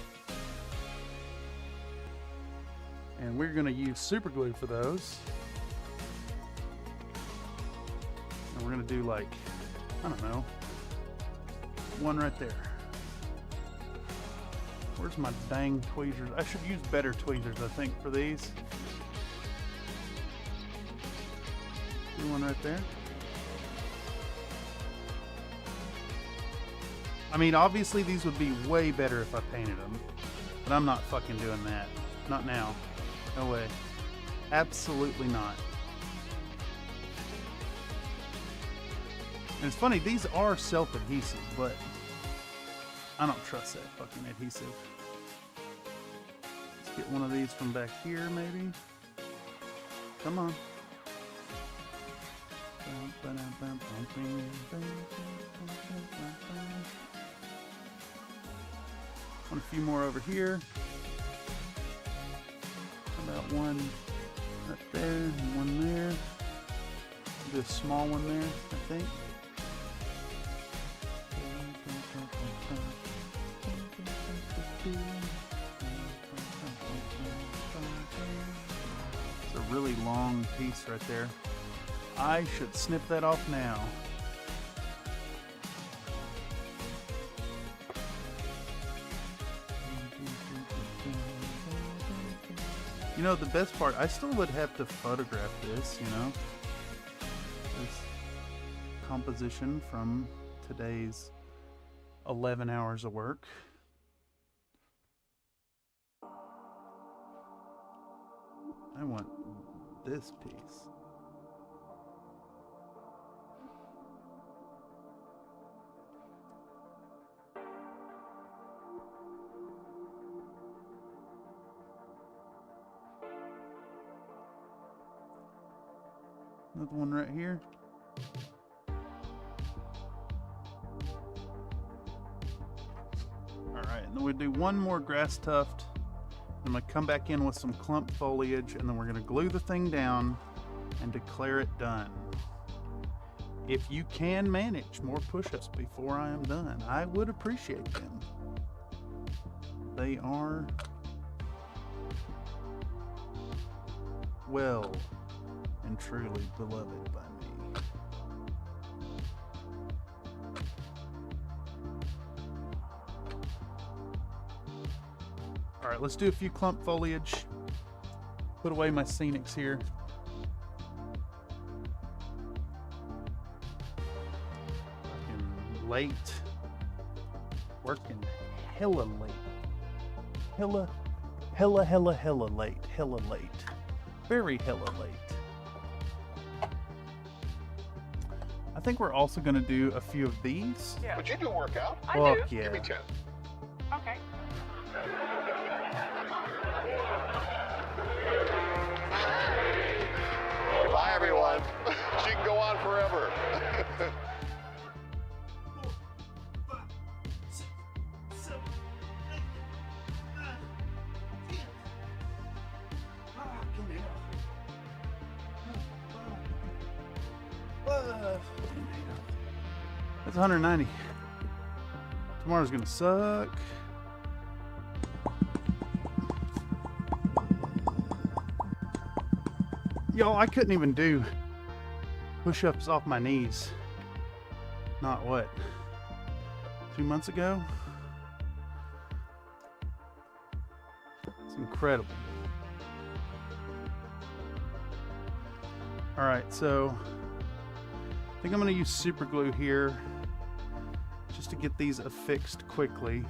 And we're gonna use super glue for those. And we're gonna do like, I don't know, one right there. Where's my dang tweezers? I should use better tweezers, I think, for these. Do one right there. I mean, obviously these would be way better if I painted them, but I'm not fucking doing that. Not now. No way. Absolutely not. And it's funny, these are self-adhesive, but I don't trust that fucking adhesive. Let's get one of these from back here, maybe. Come on. Want a few more over here. How about one right there and one there? Do a small one there, I think. really long piece right there. I should snip that off now. You know, the best part, I still would have to photograph this, you know? This composition from today's 11 hours of work. I want this piece. Another one right here. Alright, and then we do one more grass tuft. I'm going to come back in with some clump foliage, and then we're going to glue the thing down and declare it done. If you can manage more push-ups before I am done, I would appreciate them. They are well and truly beloved by me. Alright, let's do a few clump foliage. Put away my scenics here. Working late. Working hella late. Hella late. Hella late. Very hella late. I think we're also going to do a few of these. Yeah. Would you do a workout? I do. Yeah. Give me 10. Okay. Bye, everyone. She can go on forever. 4, 5, 6, 7, 8, 9, 10. Come here. That's 190. Tomorrow's gonna suck. Y'all, I couldn't even do push-ups off my knees. Not what? 2 months ago? It's incredible. Alright, so I think I'm going to use super glue here just to get these affixed quickly.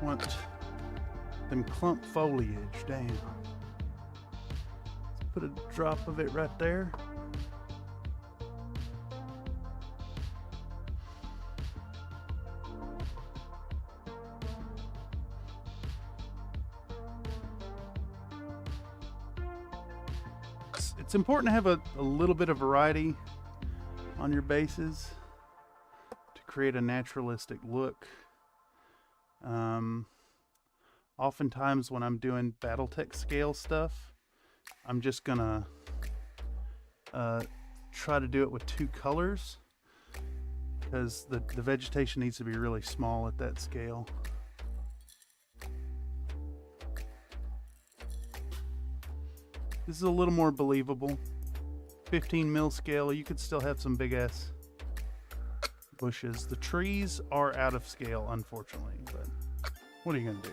Want them clump foliage down. Let's put a drop of it right there. It's important to have a little bit of variety on your bases to create a naturalistic look. Oftentimes when I'm doing Battletech scale stuff, I'm just gonna try to do it with 2 colors because the vegetation needs to be really small at that scale. This is a little more believable. 15 mil scale, you could still have some big ass bushes. The trees are out of scale, unfortunately, but what are you gonna do?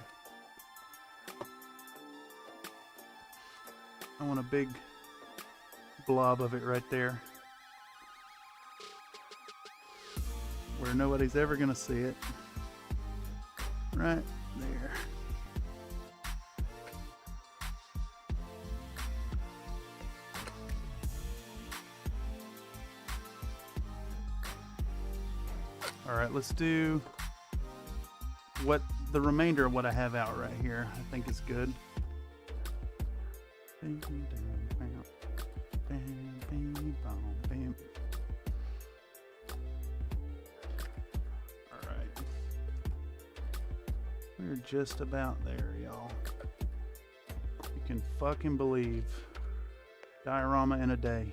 I want a big blob of it right there, where nobody's ever gonna see it. Right there. Alright, let's do what the remainder of what I have out right here I think is good. Alright. We're just about there, y'all. You can fucking believe. Diorama in a day.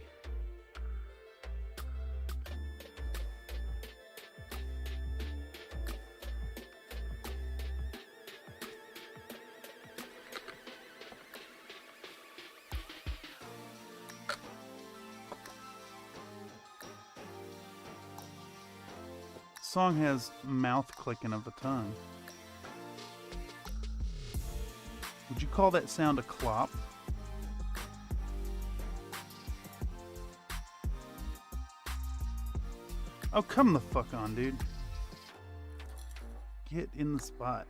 song has mouth clicking of the tongue. Would you call that sound a clop? Oh, come the fuck on, dude. Get in the spot.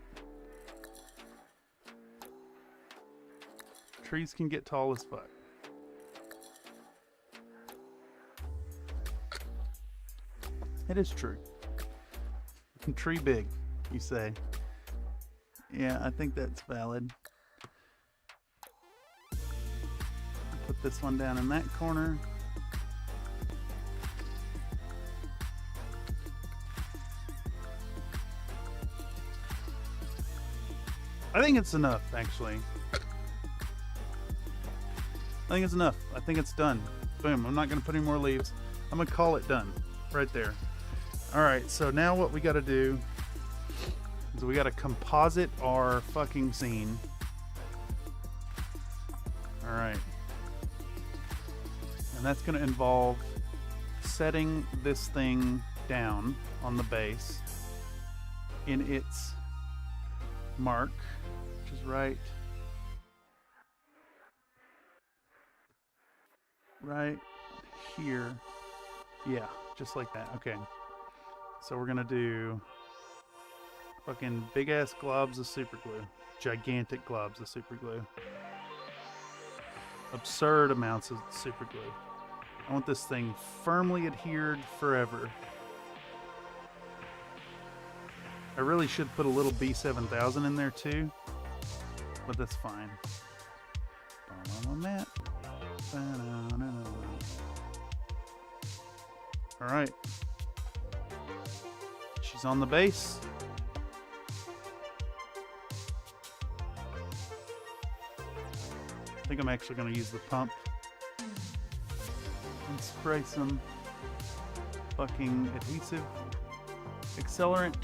Trees can get tall as fuck. It is true. Tree big, you say. Yeah, I think that's valid. Put this one down in that corner. I think it's enough, actually. I think it's enough. I think it's done. Boom. I'm not going to put any more leaves. I'm going to call it done. Right there. Alright, so now what we got to do is we got to composite our fucking scene. Alright. And that's going to involve setting this thing down on the base in its mark, which is right here. Yeah, just like that. Okay. So we're gonna do fucking big ass globs of super glue. Gigantic globs of super glue. Absurd amounts of super glue. I want this thing firmly adhered forever. I really should put a little B7000 in there too, but that's fine. Alright. She's on the base. I think I'm actually going to use the pump and spray some fucking adhesive accelerant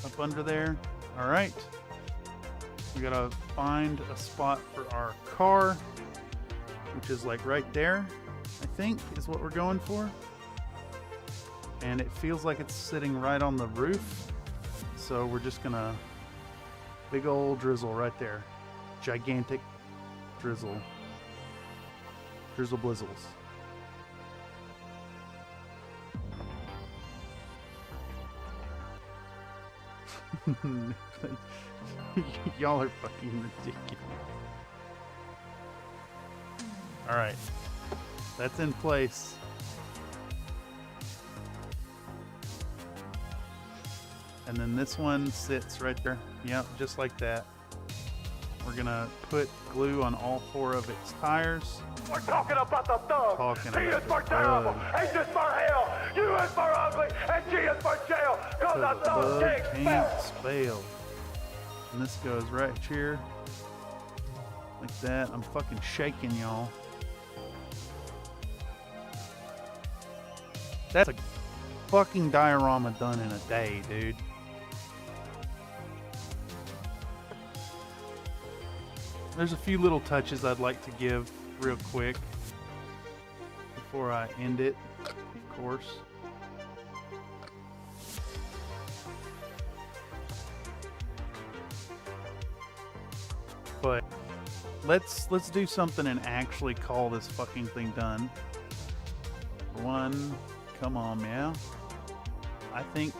up under there. Alright. We gotta find a spot for our car, which is like right there, I think, is what we're going for. And it feels like it's sitting right on the roof. So we're just gonna big old drizzle right there. Gigantic drizzle. Drizzle blizzles. Y'all are fucking ridiculous. Alright. That's in place. And then this one sits right there. Yep, just like that. We're gonna put glue on all 4 of its tires. We're talking about the thug. T is for terrible, H is for hell, U is for ugly, and G is for jail. Cause the thug can't spell. And this goes right here. Like that. I'm fucking shaking, y'all. That's a fucking diorama done in a day, dude. There's a few little touches I'd like to give real quick before I end it, of course. But let's do something and actually call this fucking thing done. One, come on, yeah. I think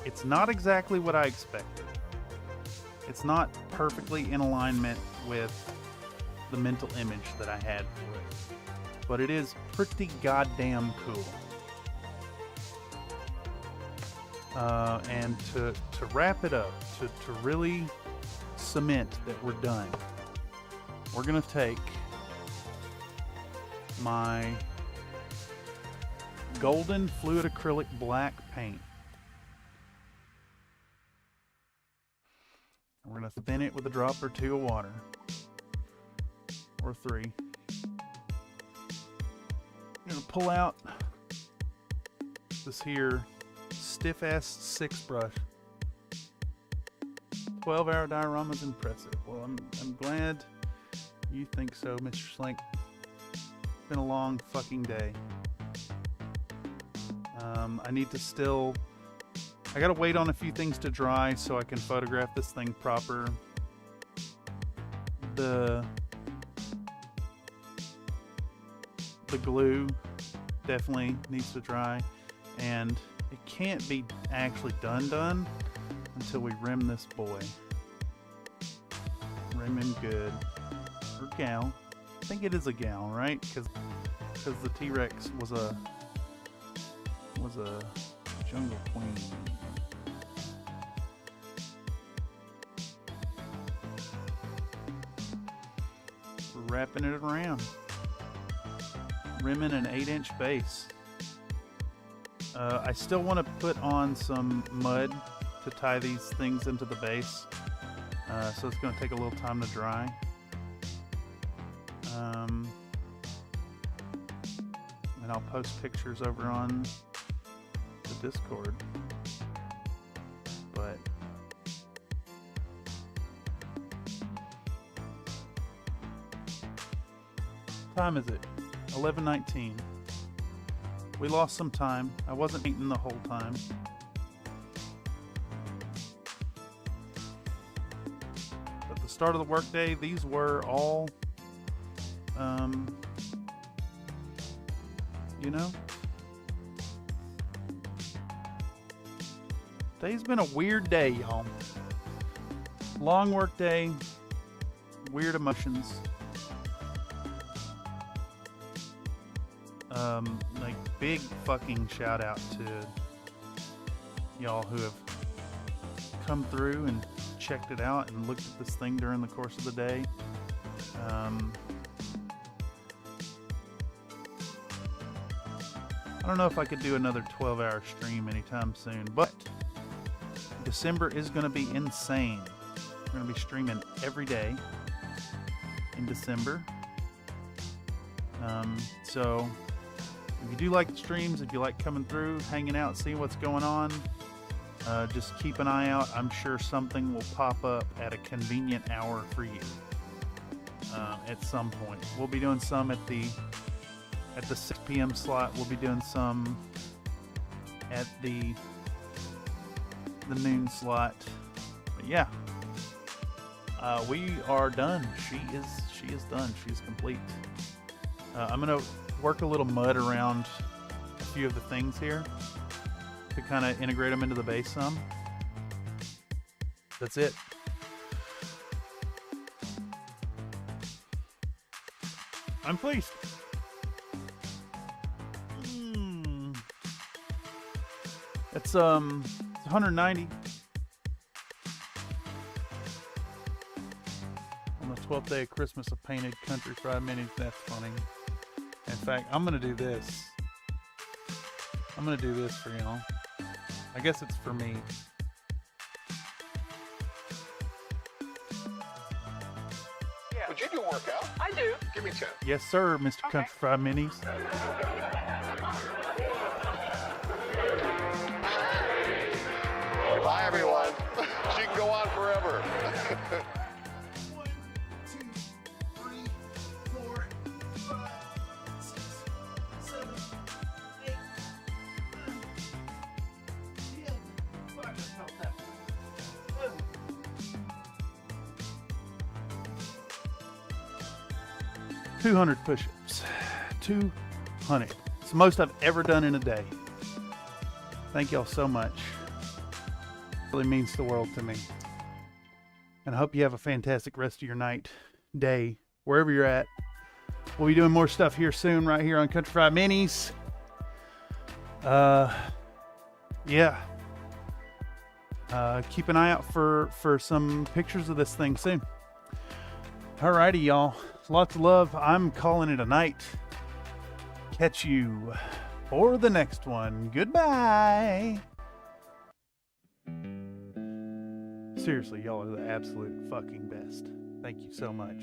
it's not exactly what I expected. It's not perfectly in alignment with the mental image that I had for it. But it is pretty goddamn cool. And to wrap it up, to really cement that we're done, we're going to take my golden fluid acrylic black paint. We're going to thin it with a drop or 2 of water. Or 3. I'm going to pull out this here stiff-ass 6 brush. 12-hour diorama's impressive. Well, I'm glad you think so, Mr. Slink. It's been a long fucking day. I need to still... I gotta wait on a few things to dry so I can photograph this thing proper. The glue definitely needs to dry, and it can't be actually done until we rim this boy. Rim him good. Or gal. I think it is a gal, right? Because the T-Rex was a jungle queen. We're wrapping it around. Rimming an 8-inch base. I still want to put on some mud to tie these things into the base. So it's going to take a little time to dry. And I'll post pictures over on the Discord. But what time is it? 11:19. We lost some time. I wasn't painting the whole time. At the start of the workday, these were all, you know, today's been a weird day, y'all. Long work day, weird emotions. Like, big fucking shout out to y'all who have come through and checked it out and looked at this thing during the course of the day. I don't know if I could do another 12-hour stream anytime soon, but December is going to be insane. We're going to be streaming every day in December. So if you do like the streams, if you like coming through, hanging out, seeing what's going on, just keep an eye out. I'm sure something will pop up at a convenient hour for you at some point. We'll be doing some at the 6 p.m. slot. We'll be doing some at the noon slot. But yeah, we are done. She is done. She's complete. I'm gonna work a little mud around a few of the things here to kind of integrate them into the base some. That's it. I'm pleased. It's 190 on the 12th day of Christmas. A painted country fried minis. That's funny. In fact, I'm gonna do this. I'm gonna do this for y'all. I guess it's for me. Yeah. Would you do a workout? I do. Give me 10. Yes, sir, Mr. Okay. Country Fried Minis. Bye, everyone. She can go on forever. 1, 2, 3, 4, 5, 6, 7, 8, 9, 10. Fuck, I felt that. 200 push-ups. 200. It's the most I've ever done in a day. Thank y'all so much. It really means the world to me. And I hope you have a fantastic rest of your night, day, wherever you're at. We'll be doing more stuff here soon, right here on Country Fried Minis. Yeah. Keep an eye out for some pictures of this thing soon. Alrighty, y'all. Lots of love. I'm calling it a night. Catch you for the next one. Goodbye. Seriously, y'all are the absolute fucking best. Thank you so much.